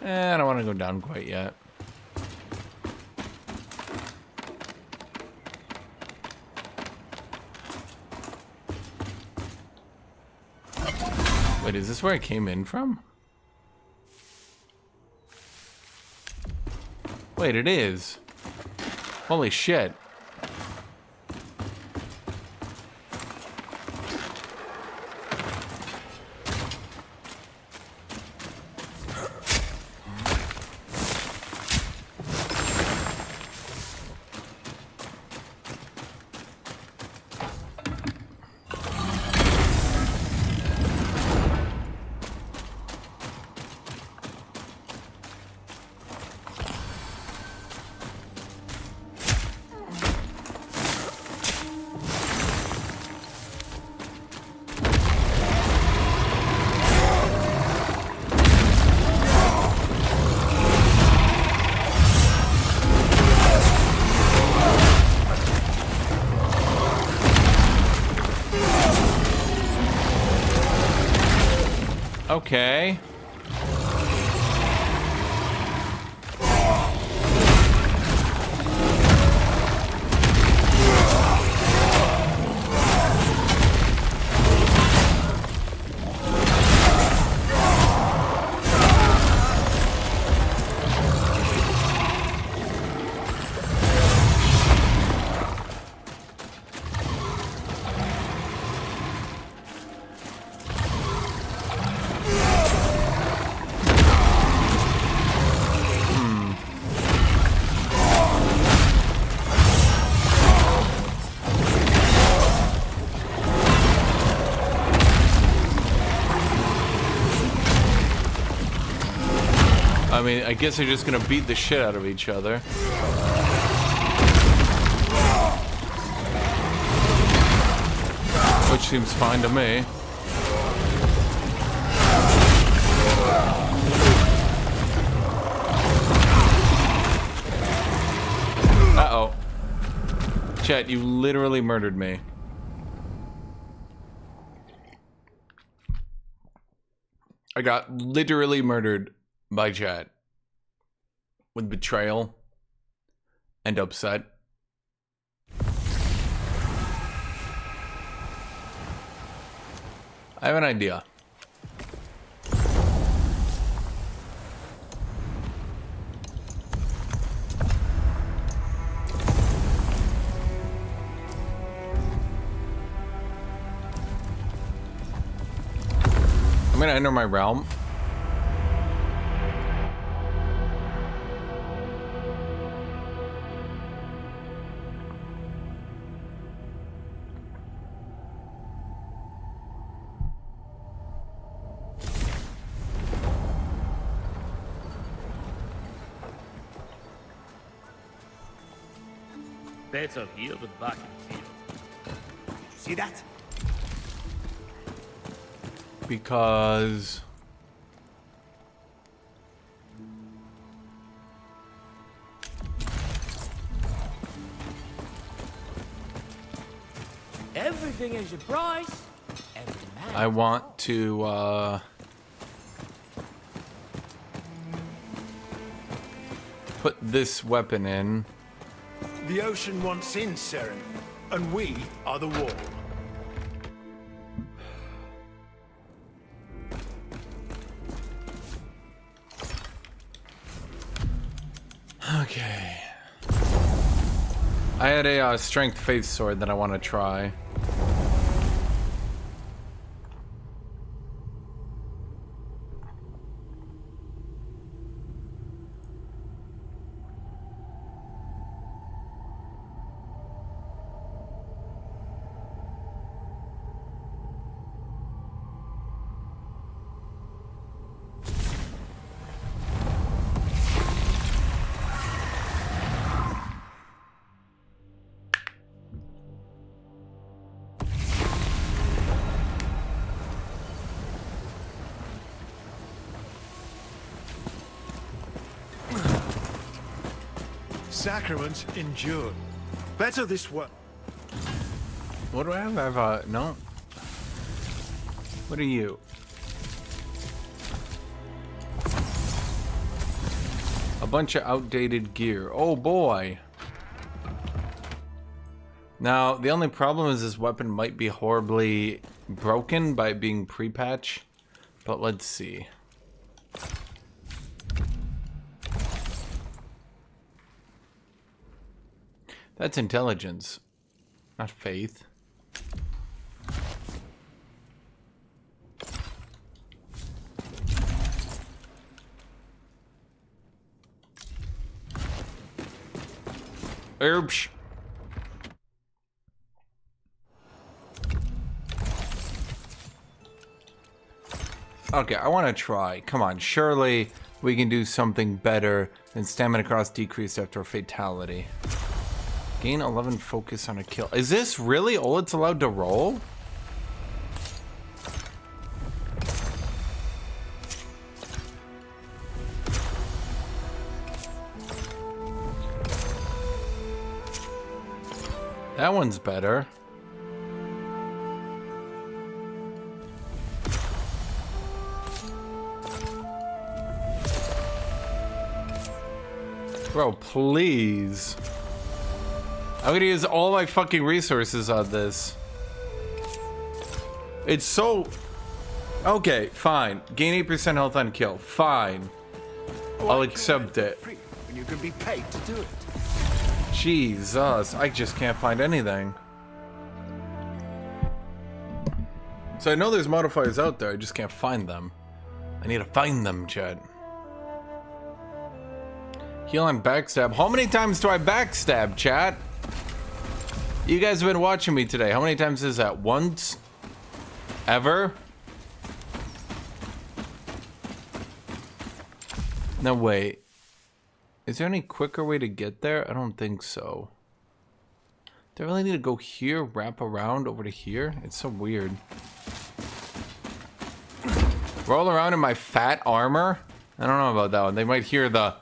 [SPEAKER 1] I don't want to go down quite yet. Wait, is this where I came in from? Wait, it is. Holy shit. Okay. I mean, I guess they're just gonna beat the shit out of each other. Which seems fine to me. Uh-oh. Chat, you literally murdered me. I got literally murdered by chat with betrayal and upset. I have an idea. I'm gonna enter my realm.
[SPEAKER 12] Better here than back in field.
[SPEAKER 6] See that?
[SPEAKER 1] Because
[SPEAKER 12] everything is your price.
[SPEAKER 1] I want to put this weapon in.
[SPEAKER 18] The ocean wants in, Seren, and we are the wall.
[SPEAKER 1] Okay. I had a strength faith sword that I want to try.
[SPEAKER 18] Sacrament endure. Better this one.
[SPEAKER 1] What do I have? I have no. What are you? A bunch of outdated gear. Oh boy. Now, the only problem is this weapon might be horribly broken by being pre-patch, but let's see. That's intelligence, not faith. Oops. Okay, I want to try. Come on, surely we can do something better than stamina cost decreased after a fatality. Gain 11 focus on a kill. Is this really all it's allowed to roll? That one's better. Bro, please. I'm gonna use all my fucking resources on this. It's so... Okay, fine. Gain 8% health on kill. Fine. I'll accept it.
[SPEAKER 18] And you can be paid to do it.
[SPEAKER 1] Jesus, I just can't find anything. So I know there's modifiers out there, I just can't find them. I need to find them, Chad. Heal and backstab. How many times do I backstab, chat? You guys have been watching me today. How many times is that? Once? Ever? No, wait. Is there any quicker way to get there? I don't think so. Do I really need to go here, wrap around over to here? It's so weird. Roll around in my fat armor? I don't know about that one. They might hear the...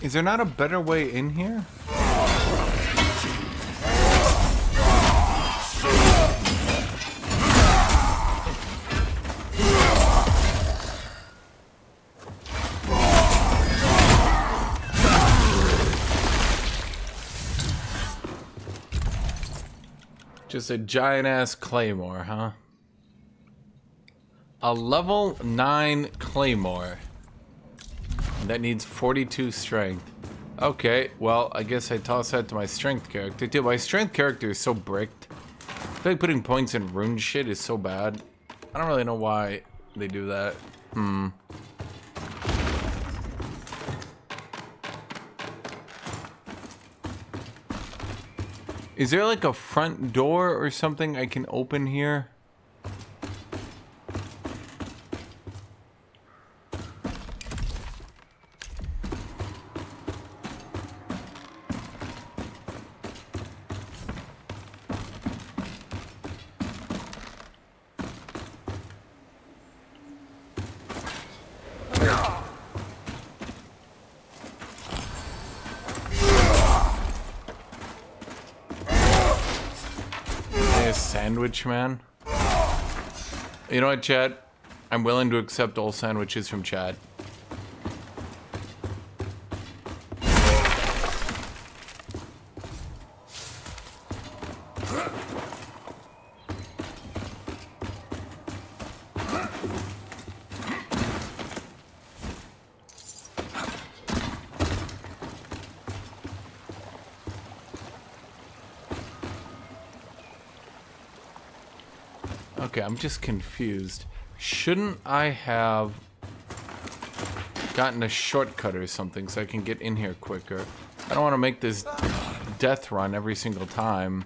[SPEAKER 1] Is there not a better way in here? Just a giant-ass claymore, huh? A level 9 claymore. That needs 42 strength. Okay, well, I guess I toss that to my strength character. Dude, my strength character is so bricked. I feel like putting points in rune shit is so bad. I don't really know why they do that. Is there like a front door or something I can open here? Sandwich man. You know what, Chad? I'm willing to accept all sandwiches from Chad. Okay, I'm just confused. Shouldn't I have gotten a shortcut or something so I can get in here quicker? I don't want to make this death run every single time.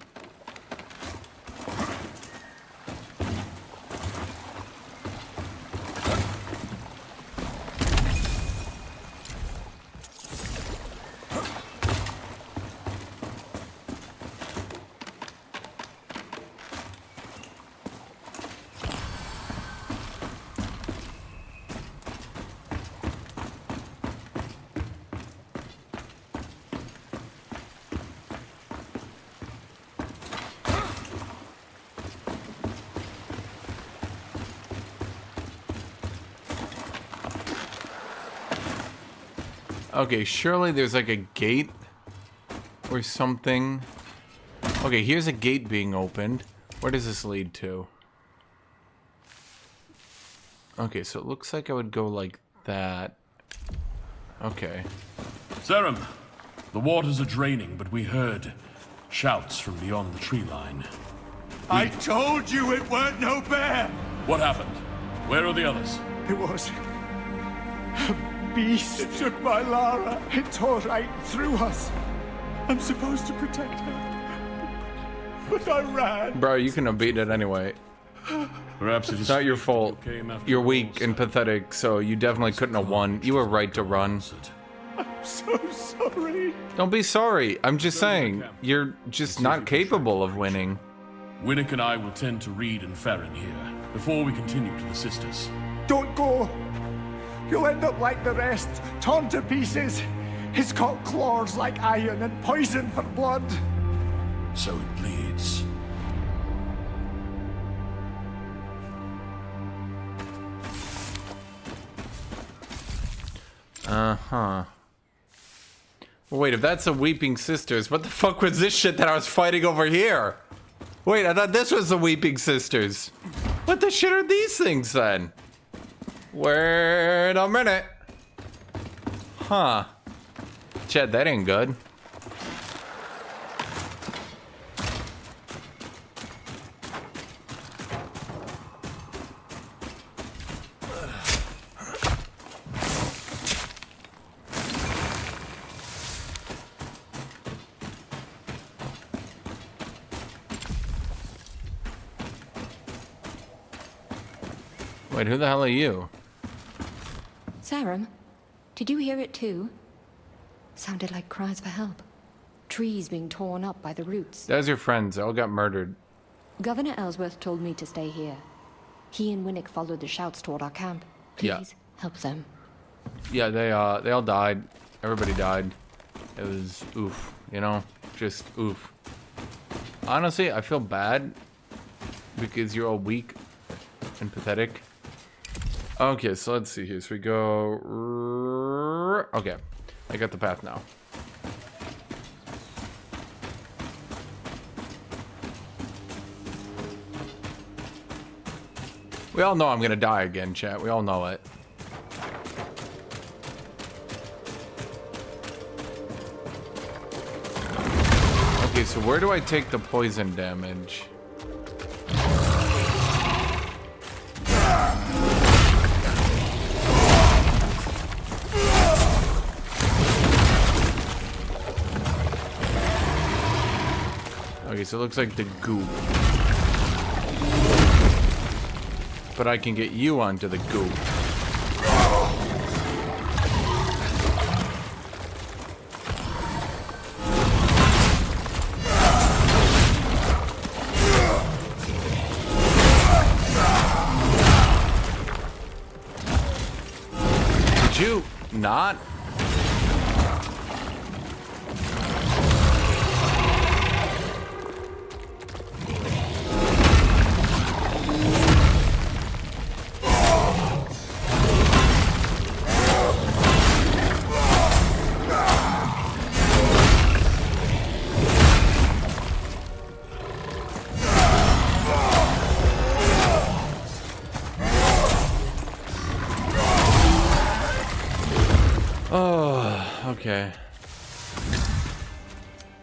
[SPEAKER 1] Okay, surely there's like a gate or something. Okay, here's a gate being opened. Where does this lead to? Okay, so it looks like I would go like that. Okay.
[SPEAKER 14] Serum, the waters are draining, but we heard shouts from beyond the tree line.
[SPEAKER 2] I told you it weren't no bear!
[SPEAKER 14] What happened? Where are the others?
[SPEAKER 13] It was a beast. It took my Lara. It tore right through us. I'm supposed to protect her, but I ran.
[SPEAKER 1] Bro, you can have beaten it anyway.
[SPEAKER 14] Perhaps
[SPEAKER 1] it's not your fault. You're weak and pathetic, so you definitely couldn't have won. You were right to run.
[SPEAKER 13] I'm so sorry.
[SPEAKER 1] Don't be sorry. I'm just saying, you're just not capable of winning.
[SPEAKER 14] Winnick and I will tend to Reed and Farron here, before we continue to the Sisters.
[SPEAKER 13] Don't go. You'll end up like the rest, torn to pieces. He's got claws like iron and poison for blood.
[SPEAKER 14] So it bleeds.
[SPEAKER 1] Uh-huh. Wait, if that's the Weeping Sisters, what the fuck was this shit that I was fighting over here? Wait, I thought this was the Weeping Sisters. What the shit are these things then? Wait a minute. Huh. Chad, that ain't good. Wait, who the hell are you?
[SPEAKER 17] Sarum, did you hear it too? Sounded like cries for help. Trees being torn up by the roots.
[SPEAKER 1] That was your friends. They all got murdered.
[SPEAKER 17] Governor Ellsworth told me to stay here. He and Winnick followed the shouts toward our camp. Please, help them.
[SPEAKER 1] Yeah, they all died. Everybody died. It was oof, you know? Just oof. Honestly, I feel bad because you're all weak and pathetic. Okay, so let's see here. So we go... Okay, I got the path now. We all know I'm gonna die again, chat. We all know it. Okay, so where do I take the poison damage? Okay, so it looks like the goop. But I can get you onto the goop. Did you not? Okay.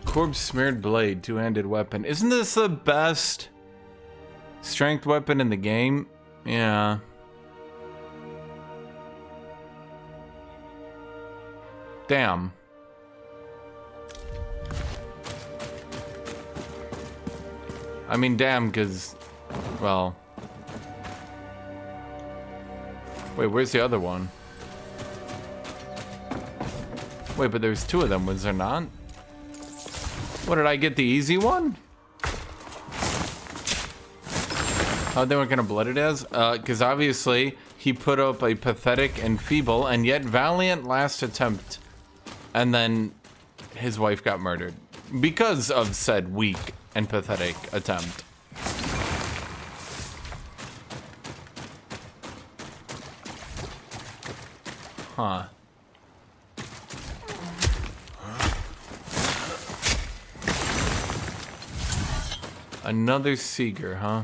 [SPEAKER 1] Corpse smeared blade, two-handed weapon. Isn't this the best strength weapon in the game? Yeah. Damn. I mean, damn, because, well... Wait, where's the other one? Wait, but there's two of them, was there not? What, did I get the easy one? Oh, they weren't gonna blood it as? Because obviously, he put up a pathetic and feeble and yet valiant last attempt. And then his wife got murdered. Because of said weak and pathetic attempt. Huh. Another Seeger, huh?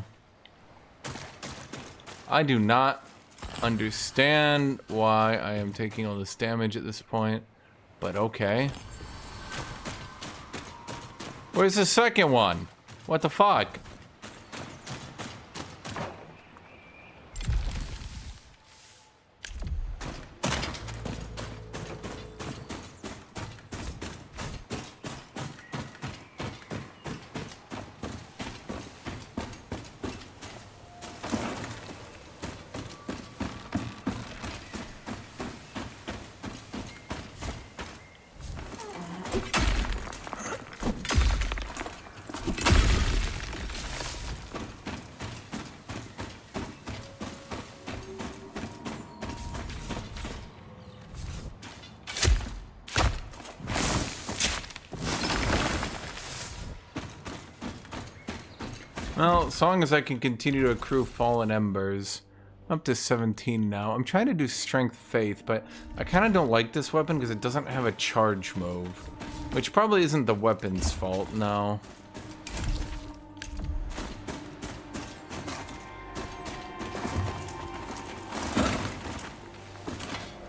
[SPEAKER 1] I do not understand why I am taking all this damage at this point, but okay. Where's the second one? What the fuck? Well, as long as I can continue to accrue fallen embers. I'm up to 17 now. I'm trying to do strength faith, but I kind of don't like this weapon because it doesn't have a charge move. Which probably isn't the weapon's fault, no.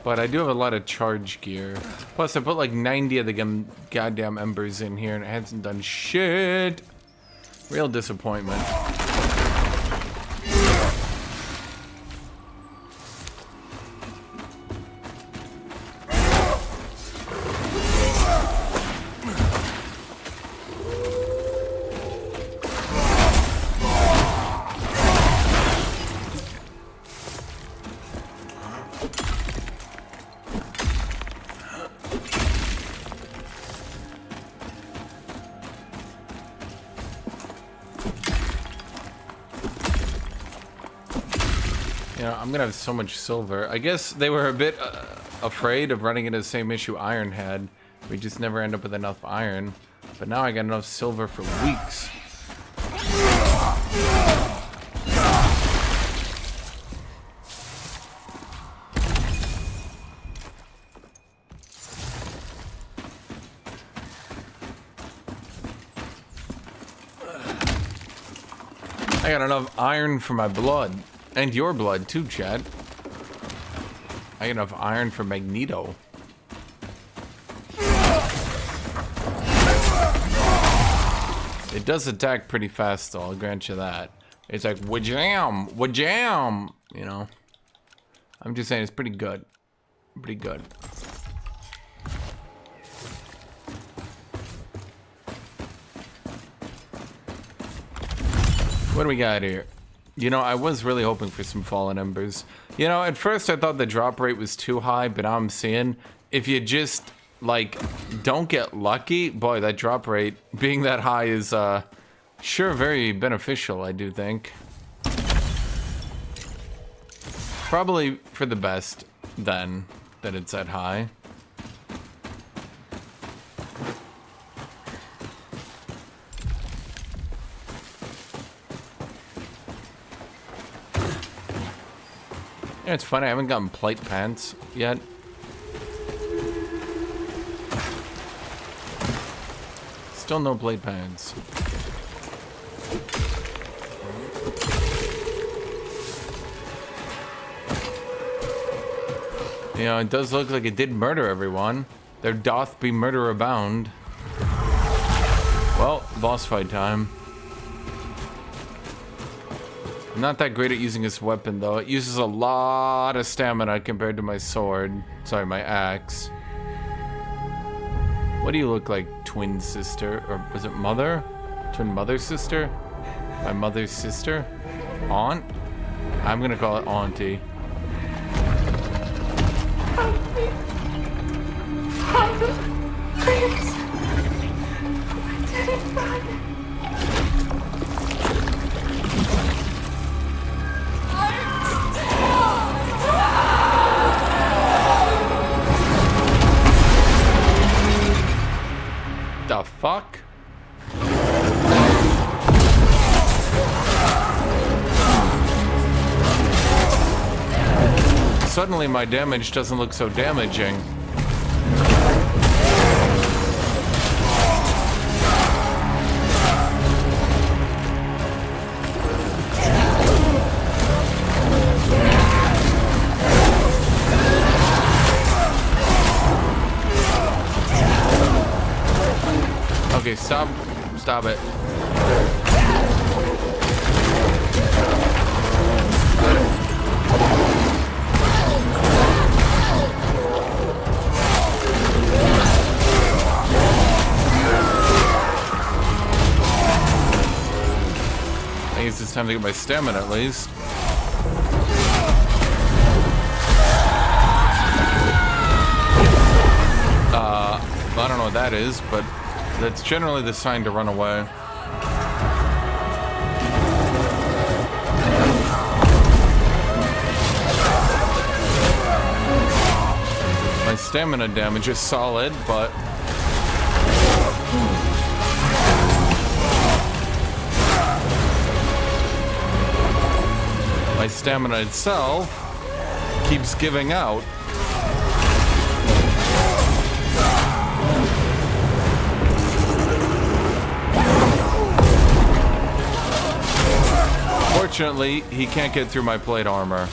[SPEAKER 1] But I do have a lot of charge gear. Plus, I put like 90 of the goddamn embers in here and it hasn't done shit. Real disappointment. I'm gonna have so much silver. I guess they were a bit afraid of running into the same issue Iron had. We just never end up with enough iron. But now I got enough silver for weeks. I got enough iron for my blood. And your blood too, Chad. I got enough iron for Magneto. It does attack pretty fast though, I'll grant you that. It's like, wajam, wajam, you know. I'm just saying it's pretty good. Pretty good. What do we got here? You know, I was really hoping for some Fallen Embers. You know, at first I thought the drop rate was too high, but now I'm seeing if you just, like, don't get lucky, boy, that drop rate being that high is, sure very beneficial, I do think. Probably for the best, then, that it's that high. Yeah, it's funny, I haven't gotten plate pants yet. Still no plate pants. You know, it does look like it did murder everyone. There doth be murder abound. Well, boss fight time. I'm not that great at using this weapon, though. It uses a lot of stamina compared to my sword. Sorry, my axe. What do you look like, twin sister? Or was it mother? Twin mother sister? My mother's sister? Aunt? I'm gonna call it auntie.
[SPEAKER 5] Help me. Father, please. I didn't run.
[SPEAKER 1] The fuck? Suddenly my damage doesn't look so damaging. Okay, stop it. I guess it's time to get my stamina at least. I don't know what that is, but that's generally the sign to run away. My stamina damage is solid, but my stamina itself keeps giving out. Fortunately, he can't get through my plate armor.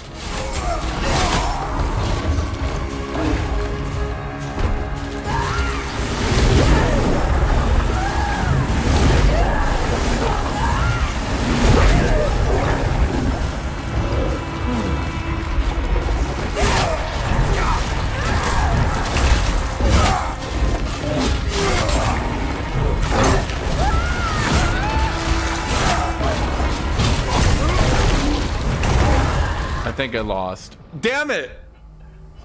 [SPEAKER 1] I think I lost. Damn it!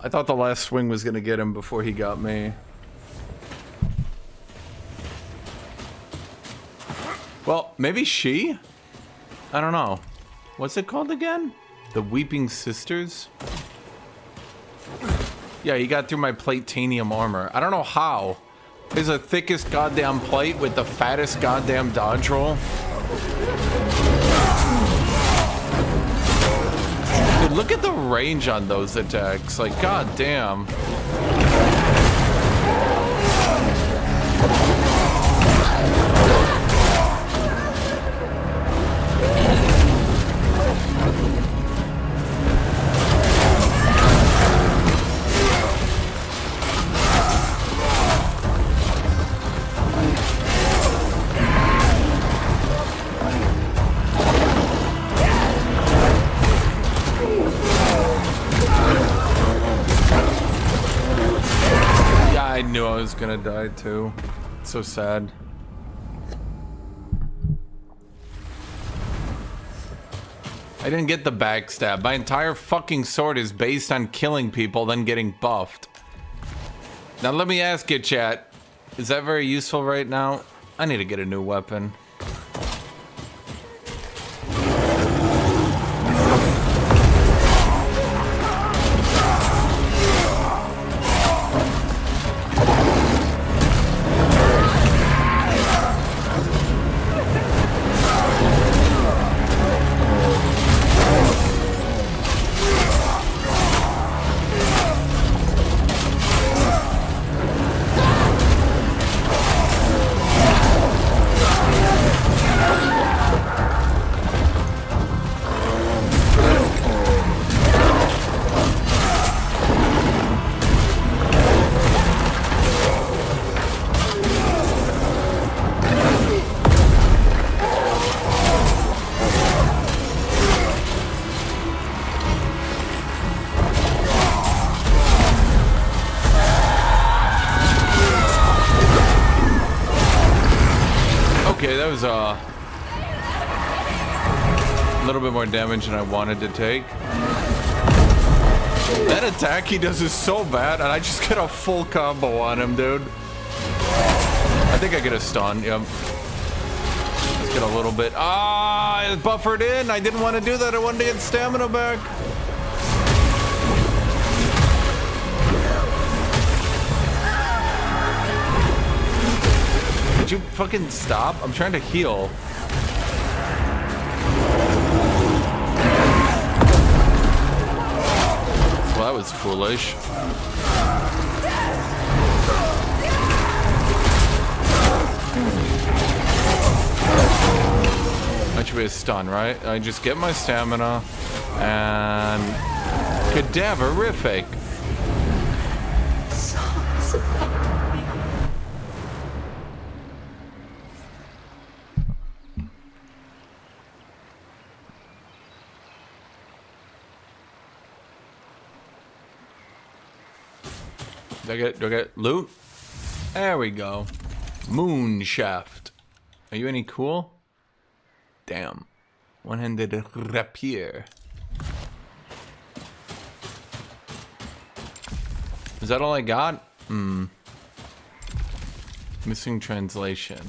[SPEAKER 1] I thought the last swing was gonna get him before he got me. Well, maybe she? I don't know. What's it called again? The Weeping Sisters? Yeah, he got through my platanium armor. I don't know how. It's the thickest goddamn plate with the fattest goddamn dodge roll. Dude, look at the range on those attacks. Like, goddamn. I knew I was gonna die too. It's so sad. I didn't get the backstab. My entire fucking sword is based on killing people, then getting buffed. Now let me ask you, chat. Is that very useful right now? I need to get a new weapon. A little bit more damage than I wanted to take. That attack he does is so bad, and I just get a full combo on him, dude. I think I get a stun, yep. Let's get a little bit. Ah, it buffered in. I didn't want to do that. I wanted to get stamina back. Did you fucking stop? I'm trying to heal. Well, that was foolish. That should be a stun, right? I just get my stamina and cadaverific. Do I get loot? There we go. Moon shaft. Are you any cool? Damn. One-handed rapier. Is that all I got? Missing translation.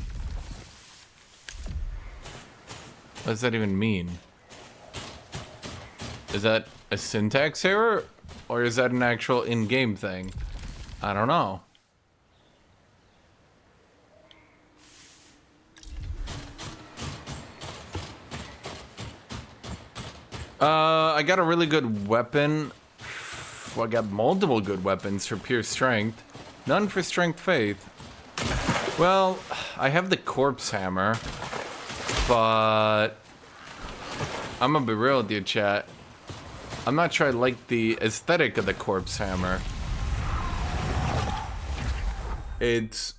[SPEAKER 1] What does that even mean? Is that a syntax error? Or is that an actual in-game thing? I don't know. I got a really good weapon. Well, I got multiple good weapons for pure strength. None for strength faith. Well, I have the corpse hammer. But I'm gonna be real with you, chat. I'm not sure I like the aesthetic of the corpse hammer. It's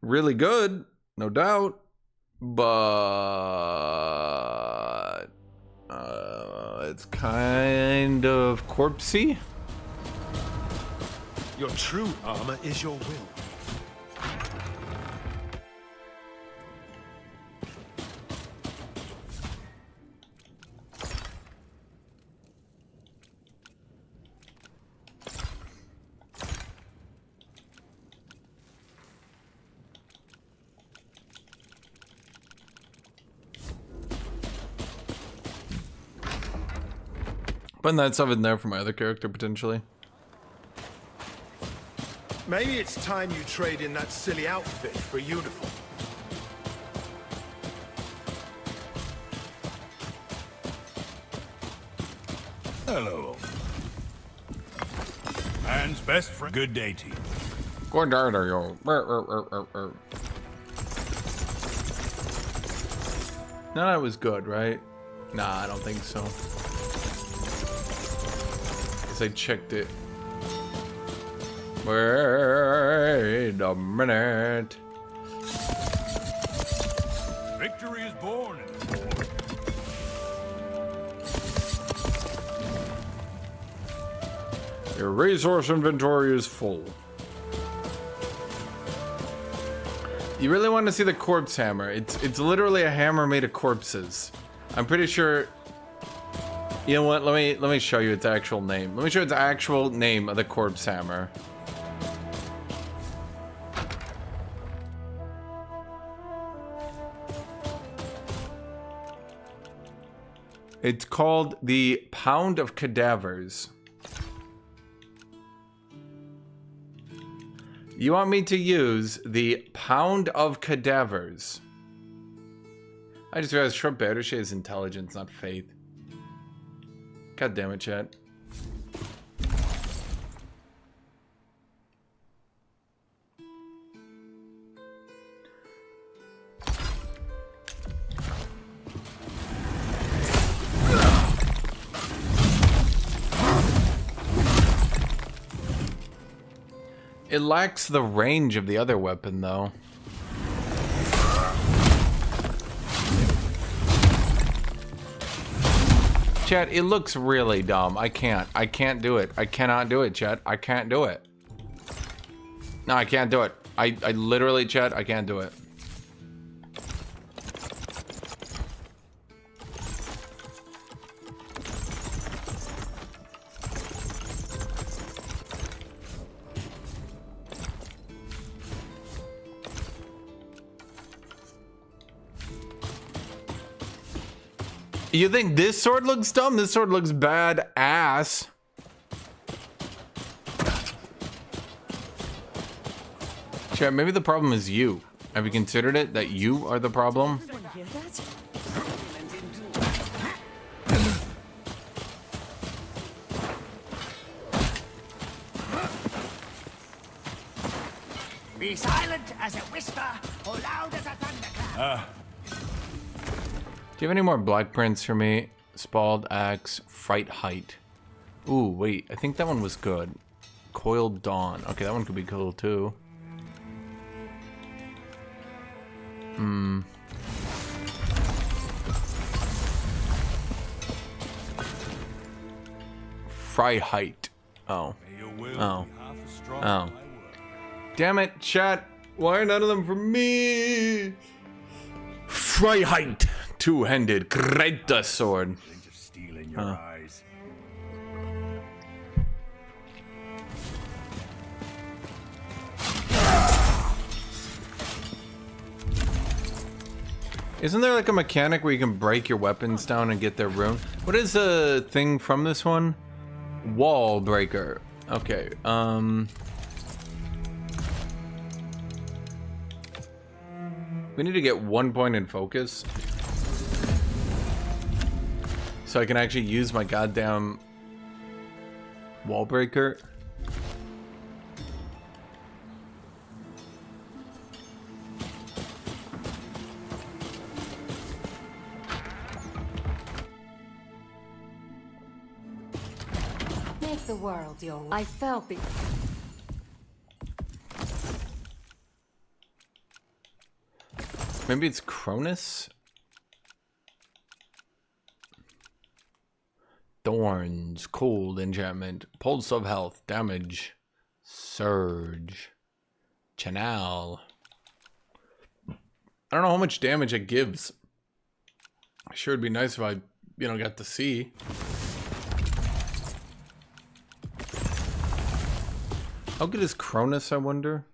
[SPEAKER 1] really good, no doubt, but it's kind of corpsey.
[SPEAKER 18] Your true armor is your will.
[SPEAKER 1] Putting that stuff in there for my other character, potentially.
[SPEAKER 18] Maybe it's time you trade in that silly outfit for a uniform.
[SPEAKER 22] Hello. Man's best friend. Good day to you.
[SPEAKER 1] Good day to you. No, that was good, right? Nah, I don't think so. Because I checked it. Wait a minute.
[SPEAKER 22] Victory is born in the war.
[SPEAKER 1] Your resource inventory is full. You really want to see the corpse hammer? It's literally a hammer made of corpses. I'm pretty sure. You know what? Let me show you its actual name. Let me show you the actual name of the corpse hammer. It's called the Pound of Cadavers. You want me to use the Pound of Cadavers? I just realized Short Battershay is intelligence, not faith. God damn it, chat. It lacks the range of the other weapon, though. Chat, it looks really dumb. I can't do it. I cannot do it, chat. I can't do it. No, I can't do it. I literally, chat, I can't do it. You think this sword looks dumb? This sword looks bad ass. Chat, maybe the problem is you. Have you considered it that you are the problem?
[SPEAKER 6] Be silent as a whisper, or loud as a thunderclap.
[SPEAKER 1] Do you have any more black prints for me? Spalled Axe, Fright Height. Ooh, wait, I think that one was good. Coiled Dawn. Okay, that one could be cool too. Fright Height. Oh. Oh. Oh. Damn it, chat. Why are none of them for me? Fright Height. Two-handed Greta sword.
[SPEAKER 22] Eyes.
[SPEAKER 1] Isn't there like a mechanic where you can break your weapons down and get their rune? What is the thing from this one? Wall breaker. Okay, we need to get 1 point in focus. So I can actually use my goddamn wall breaker.
[SPEAKER 17] Make the world your... I felt the...
[SPEAKER 1] Maybe it's Cronus? Thorns, cold enchantment, pulse of health, damage, surge, channel. I don't know how much damage it gives. Sure, it'd be nice if I, you know, got to see. How good is Cronus, I wonder?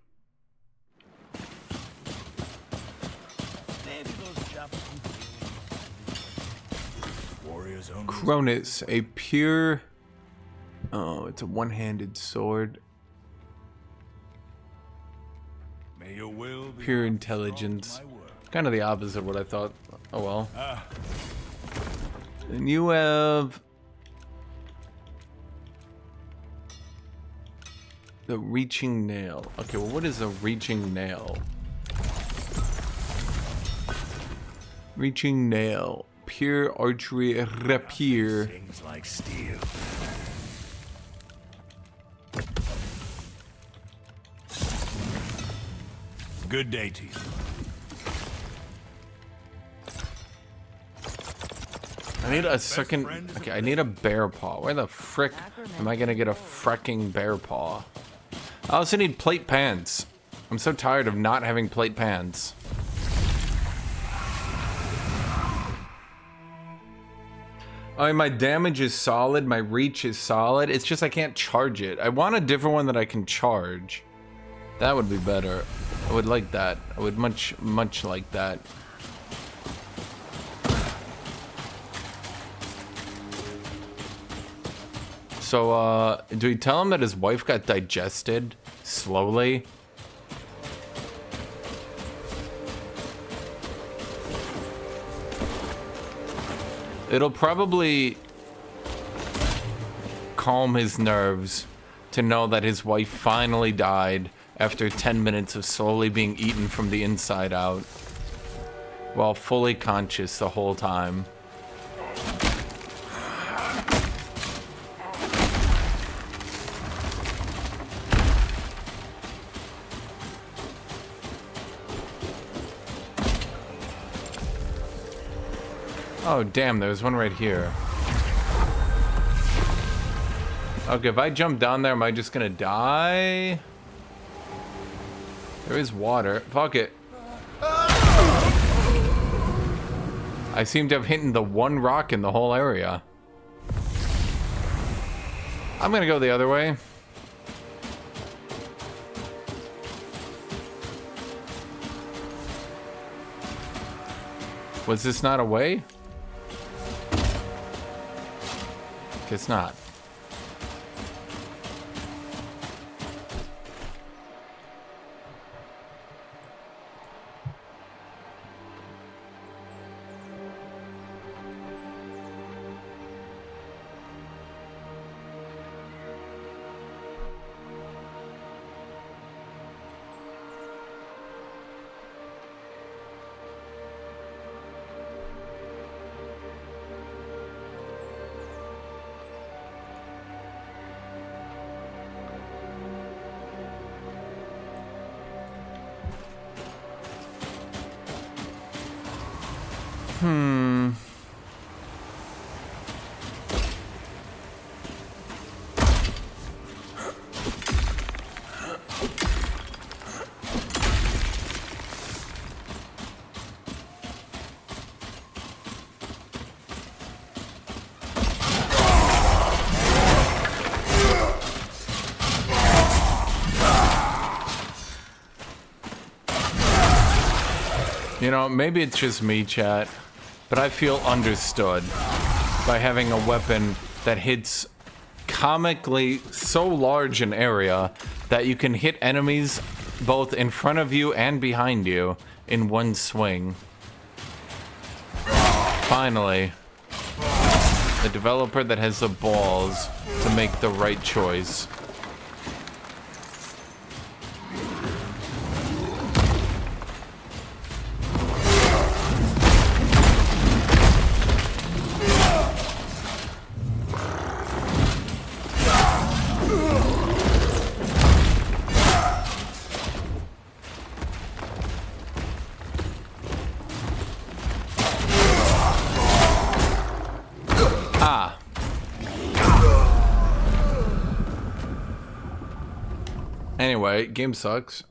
[SPEAKER 1] Cronus, a pure... Oh, it's a one-handed sword.
[SPEAKER 22] May your will be
[SPEAKER 1] Pure intelligence. Kind of the opposite of what I thought. Oh well. And you have the reaching nail. Okay, well, what is a reaching nail? Reaching nail. Pure archery rapier.
[SPEAKER 19] Things like steel. Good day to you.
[SPEAKER 1] I need a second. Okay, I need a bear paw. Where the frick am I gonna get a fricking bear paw? I also need plate pants. I'm so tired of not having plate pants. I mean, my damage is solid, my reach is solid. It's just I can't charge it. I want a different one that I can charge. That would be better. I would like that. I would much like that. So, do we tell him that his wife got digested slowly? It'll probably calm his nerves to know that his wife finally died after 10 minutes of slowly being eaten from the inside out, while fully conscious the whole time. Oh, damn, there's one right here. Okay, if I jump down there, am I just gonna die? There is water. Fuck it. I seem to have hit the one rock in the whole area. I'm gonna go the other way. Was this not a way? It's not. You know, maybe it's just me, chat, but I feel understood by having a weapon that hits comically so large an area that you can hit enemies both in front of you and behind you in one swing. Finally, a developer that has the balls to make the right choice. Anyway, game sucks.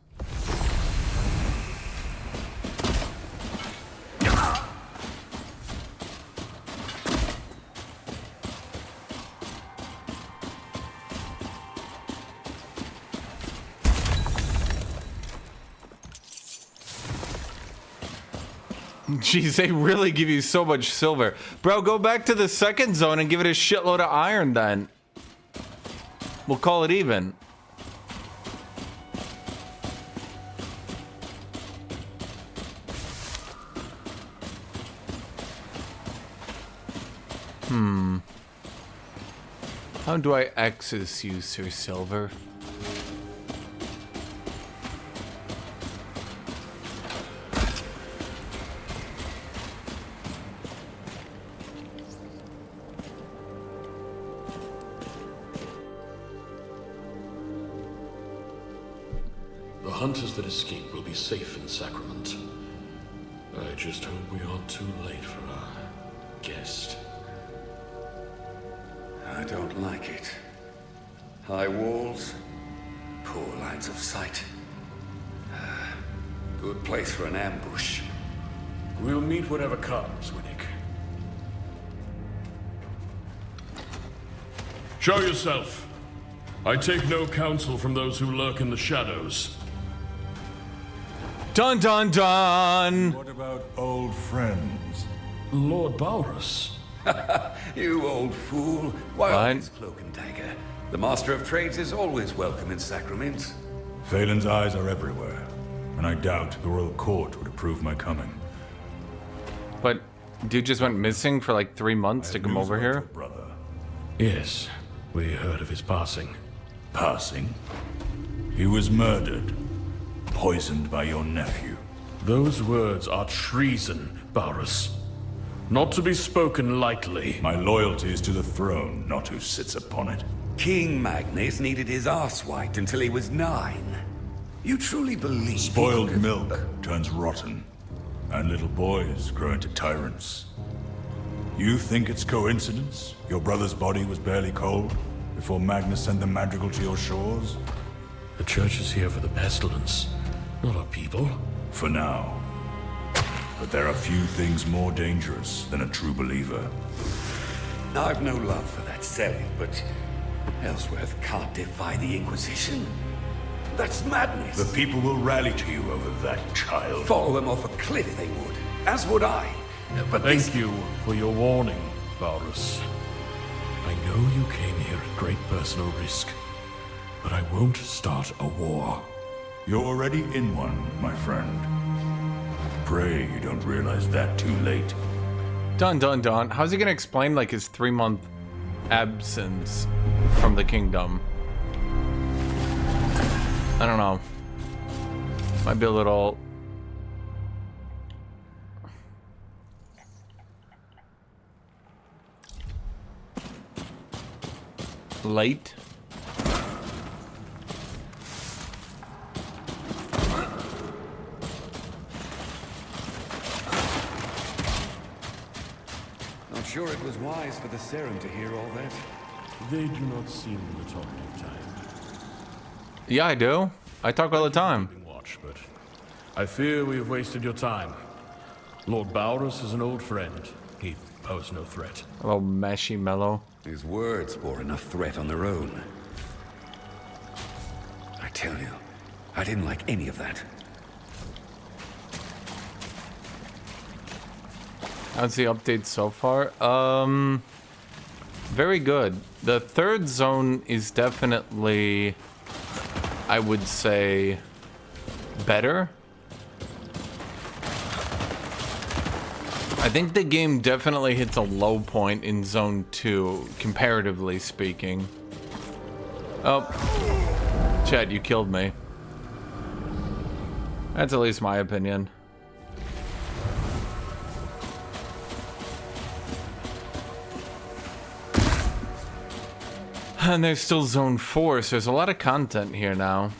[SPEAKER 1] Jeez, they really give you so much silver. Bro, go back to the second zone and give it a shitload of iron then. We'll call it even. How do I access you, Sir Silver?
[SPEAKER 14] The hunters that escape will be safe in Sacrament. I just hope we aren't too late for our guest.
[SPEAKER 2] I don't like it. High walls, poor lines of sight. Good place for an ambush.
[SPEAKER 14] We'll meet whatever comes, Winnick. Show yourself. I take no counsel from those who lurk in the shadows.
[SPEAKER 1] Dun dun dun!
[SPEAKER 22] What about old friends?
[SPEAKER 14] Lord Balrus.
[SPEAKER 2] You old fool. Why always cloak and dagger? The Master of Trades is always welcome in Sacrament.
[SPEAKER 22] Phelan's eyes are everywhere, and I doubt the royal court would approve my coming.
[SPEAKER 1] But dude just went missing for like 3 months to come over here?
[SPEAKER 22] Brother.
[SPEAKER 14] Yes, we heard of his passing.
[SPEAKER 22] Passing? He was murdered. Poisoned by your nephew.
[SPEAKER 14] Those words are treason, Balrus. Not to be spoken lightly.
[SPEAKER 22] My loyalty is to the throne, not who sits upon it.
[SPEAKER 2] King Magnus needed his arse wiped until he was 9. You truly believe
[SPEAKER 22] spoiled milk turns rotten, and little boys grow into tyrants. You think it's coincidence your brother's body was barely cold before Magnus sent the madrigal to your shores?
[SPEAKER 14] The church is here for the pestilence, not our people.
[SPEAKER 22] For now. But there are few things more dangerous than a true believer.
[SPEAKER 2] I've no love for that selling, but Ellsworth can't defy the Inquisition. That's madness.
[SPEAKER 22] The people will rally to you over that child.
[SPEAKER 2] Follow them off a cliff, they would. As would I. But
[SPEAKER 14] Thank you for your warning, Balrus. I know you came here at great personal risk, but I won't start a war.
[SPEAKER 22] You're already in one, my friend. Pray you don't realize that too late.
[SPEAKER 1] Dun dun dun. How's he gonna explain like his 3-month absence from the kingdom? I don't know. Might be a little late.
[SPEAKER 2] I'm sure it was wise for the serum to hear all that.
[SPEAKER 14] They do not seem the talkative type.
[SPEAKER 1] Yeah, I do. I talk all the time.
[SPEAKER 14] Watch, but I fear we have wasted your time. Lord Balrus is an old friend. He poses no threat.
[SPEAKER 1] A little meshy mellow.
[SPEAKER 2] His words bore enough threat on their own. I tell you, I didn't like any of that.
[SPEAKER 1] How's the update so far? Very good. The third zone is definitely, I would say, better. I think the game definitely hits a low point in Zone 2, comparatively speaking. Oh. Chad, you killed me. That's at least my opinion. And there's still Zone 4, so there's a lot of content here now.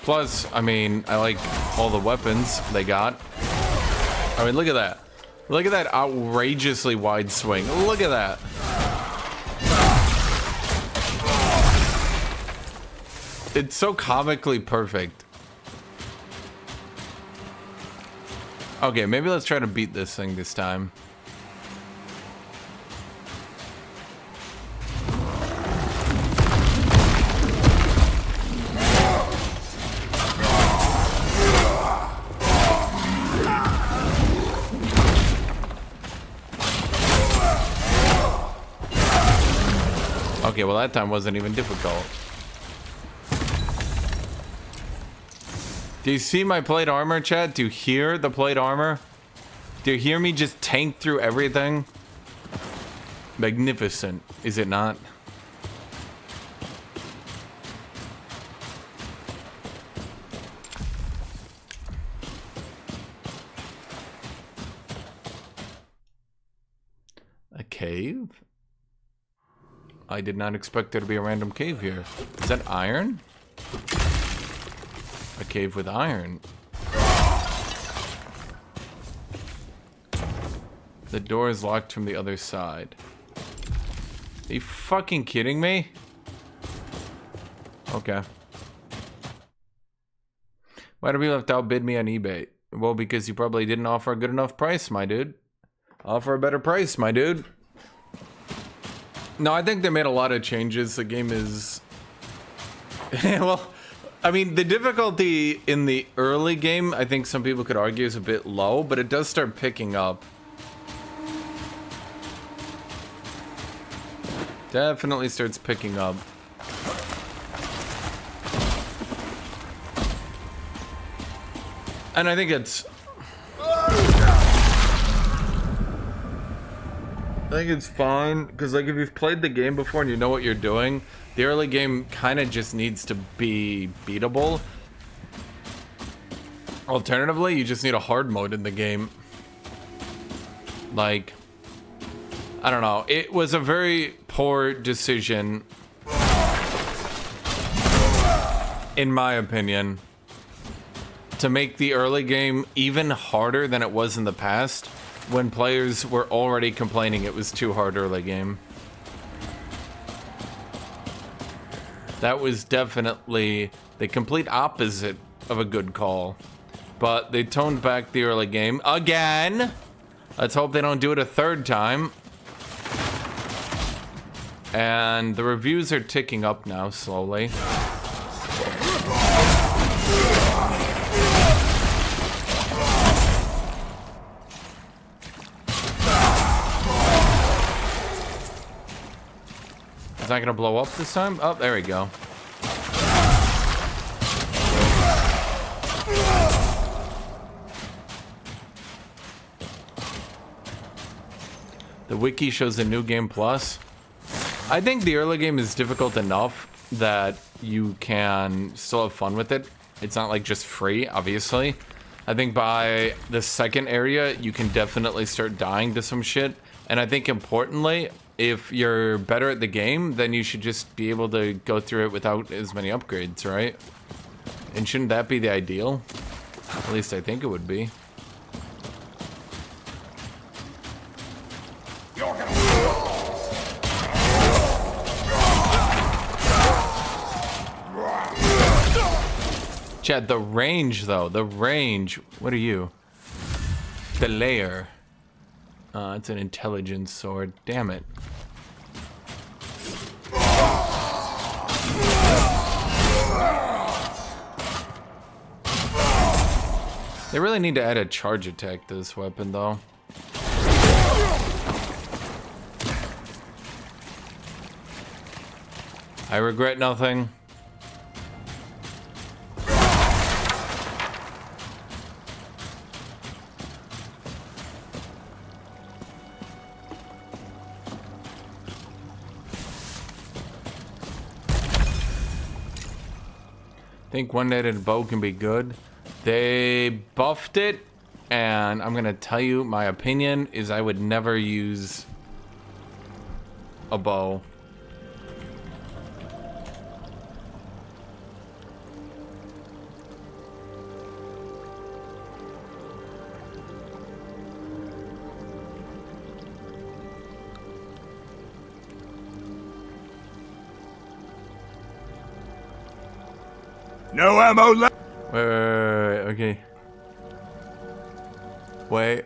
[SPEAKER 1] Plus, I mean, I like all the weapons they got. I mean, look at that. Look at that outrageously wide swing. Look at that. It's so comically perfect. Okay, maybe let's try to beat this thing this time. Okay, well that time wasn't even difficult. Do you see my plate armor, Chad? Do you hear the plate armor? Do you hear me just tank through everything? Magnificent, is it not? A cave? I did not expect there to be a random cave here. Is that iron? A cave with iron. The door is locked from the other side. Are you fucking kidding me? Okay. Why do people have to outbid me on eBay? Well, because you probably didn't offer a good enough price, my dude. Offer a better price, my dude. No, I think they made a lot of changes. The game is... well, I mean, the difficulty in the early game, I think some people could argue is a bit low, but it does start picking up. Definitely starts picking up. And I think it's... I think it's fine, because like if you've played the game before and you know what you're doing, the early game kind of just needs to be beatable. Alternatively, you just need a hard mode in the game. Like, I don't know. It was a very poor decision, in my opinion, to make the early game even harder than it was in the past, when players were already complaining it was too hard early game. That was definitely the complete opposite of a good call. But they toned back the early game again. Let's hope they don't do it a third time. And the reviews are ticking up now slowly. Is that gonna blow up this time? Oh, there we go. The wiki shows a new game plus. I think the early game is difficult enough that you can still have fun with it. It's not like just free, obviously. I think by the second area, you can definitely start dying to some shit. And I think importantly, if you're better at the game, then you should just be able to go through it without as many upgrades, right? And shouldn't that be the ideal? At least I think it would be. Chad, the range though, the range. What are you? The layer. It's an intelligence sword. Damn it. They really need to add a charge attack to this weapon though. I regret nothing. I think one-handed bow can be good. They buffed it, and I'm gonna tell you my opinion is I would never use a bow.
[SPEAKER 7] No ammo left.
[SPEAKER 1] Wait, okay. Wait.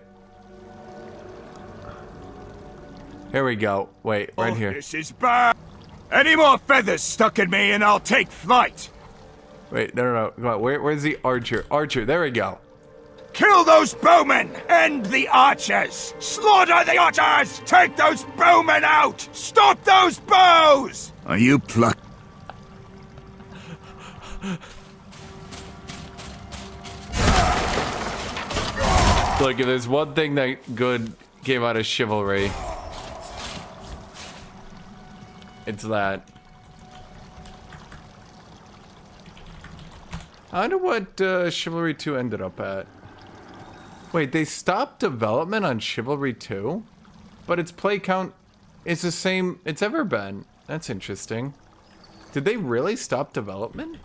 [SPEAKER 1] Here we go. Wait, right here.
[SPEAKER 7] This is bad. Any more feathers stuck in me and I'll take flight.
[SPEAKER 1] Wait, no. Come on, where's the archer? Archer, there we go.
[SPEAKER 7] Kill those bowmen! End the archers! Slaughter the archers! Take those bowmen out! Stop those bows! Are you plucked?
[SPEAKER 1] Look, if there's one thing that good came out of chivalry, it's that. I wonder what Chivalry 2 ended up at. Wait, they stopped development on Chivalry 2? But its play count is the same it's ever been. That's interesting. Did they really stop development?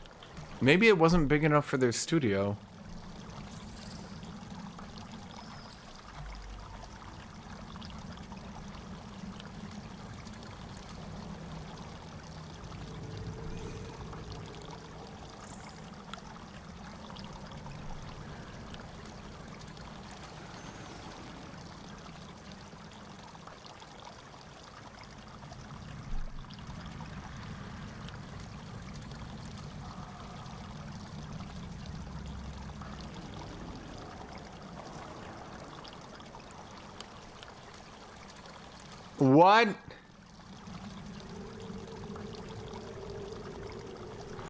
[SPEAKER 1] Maybe it wasn't big enough for their studio. What?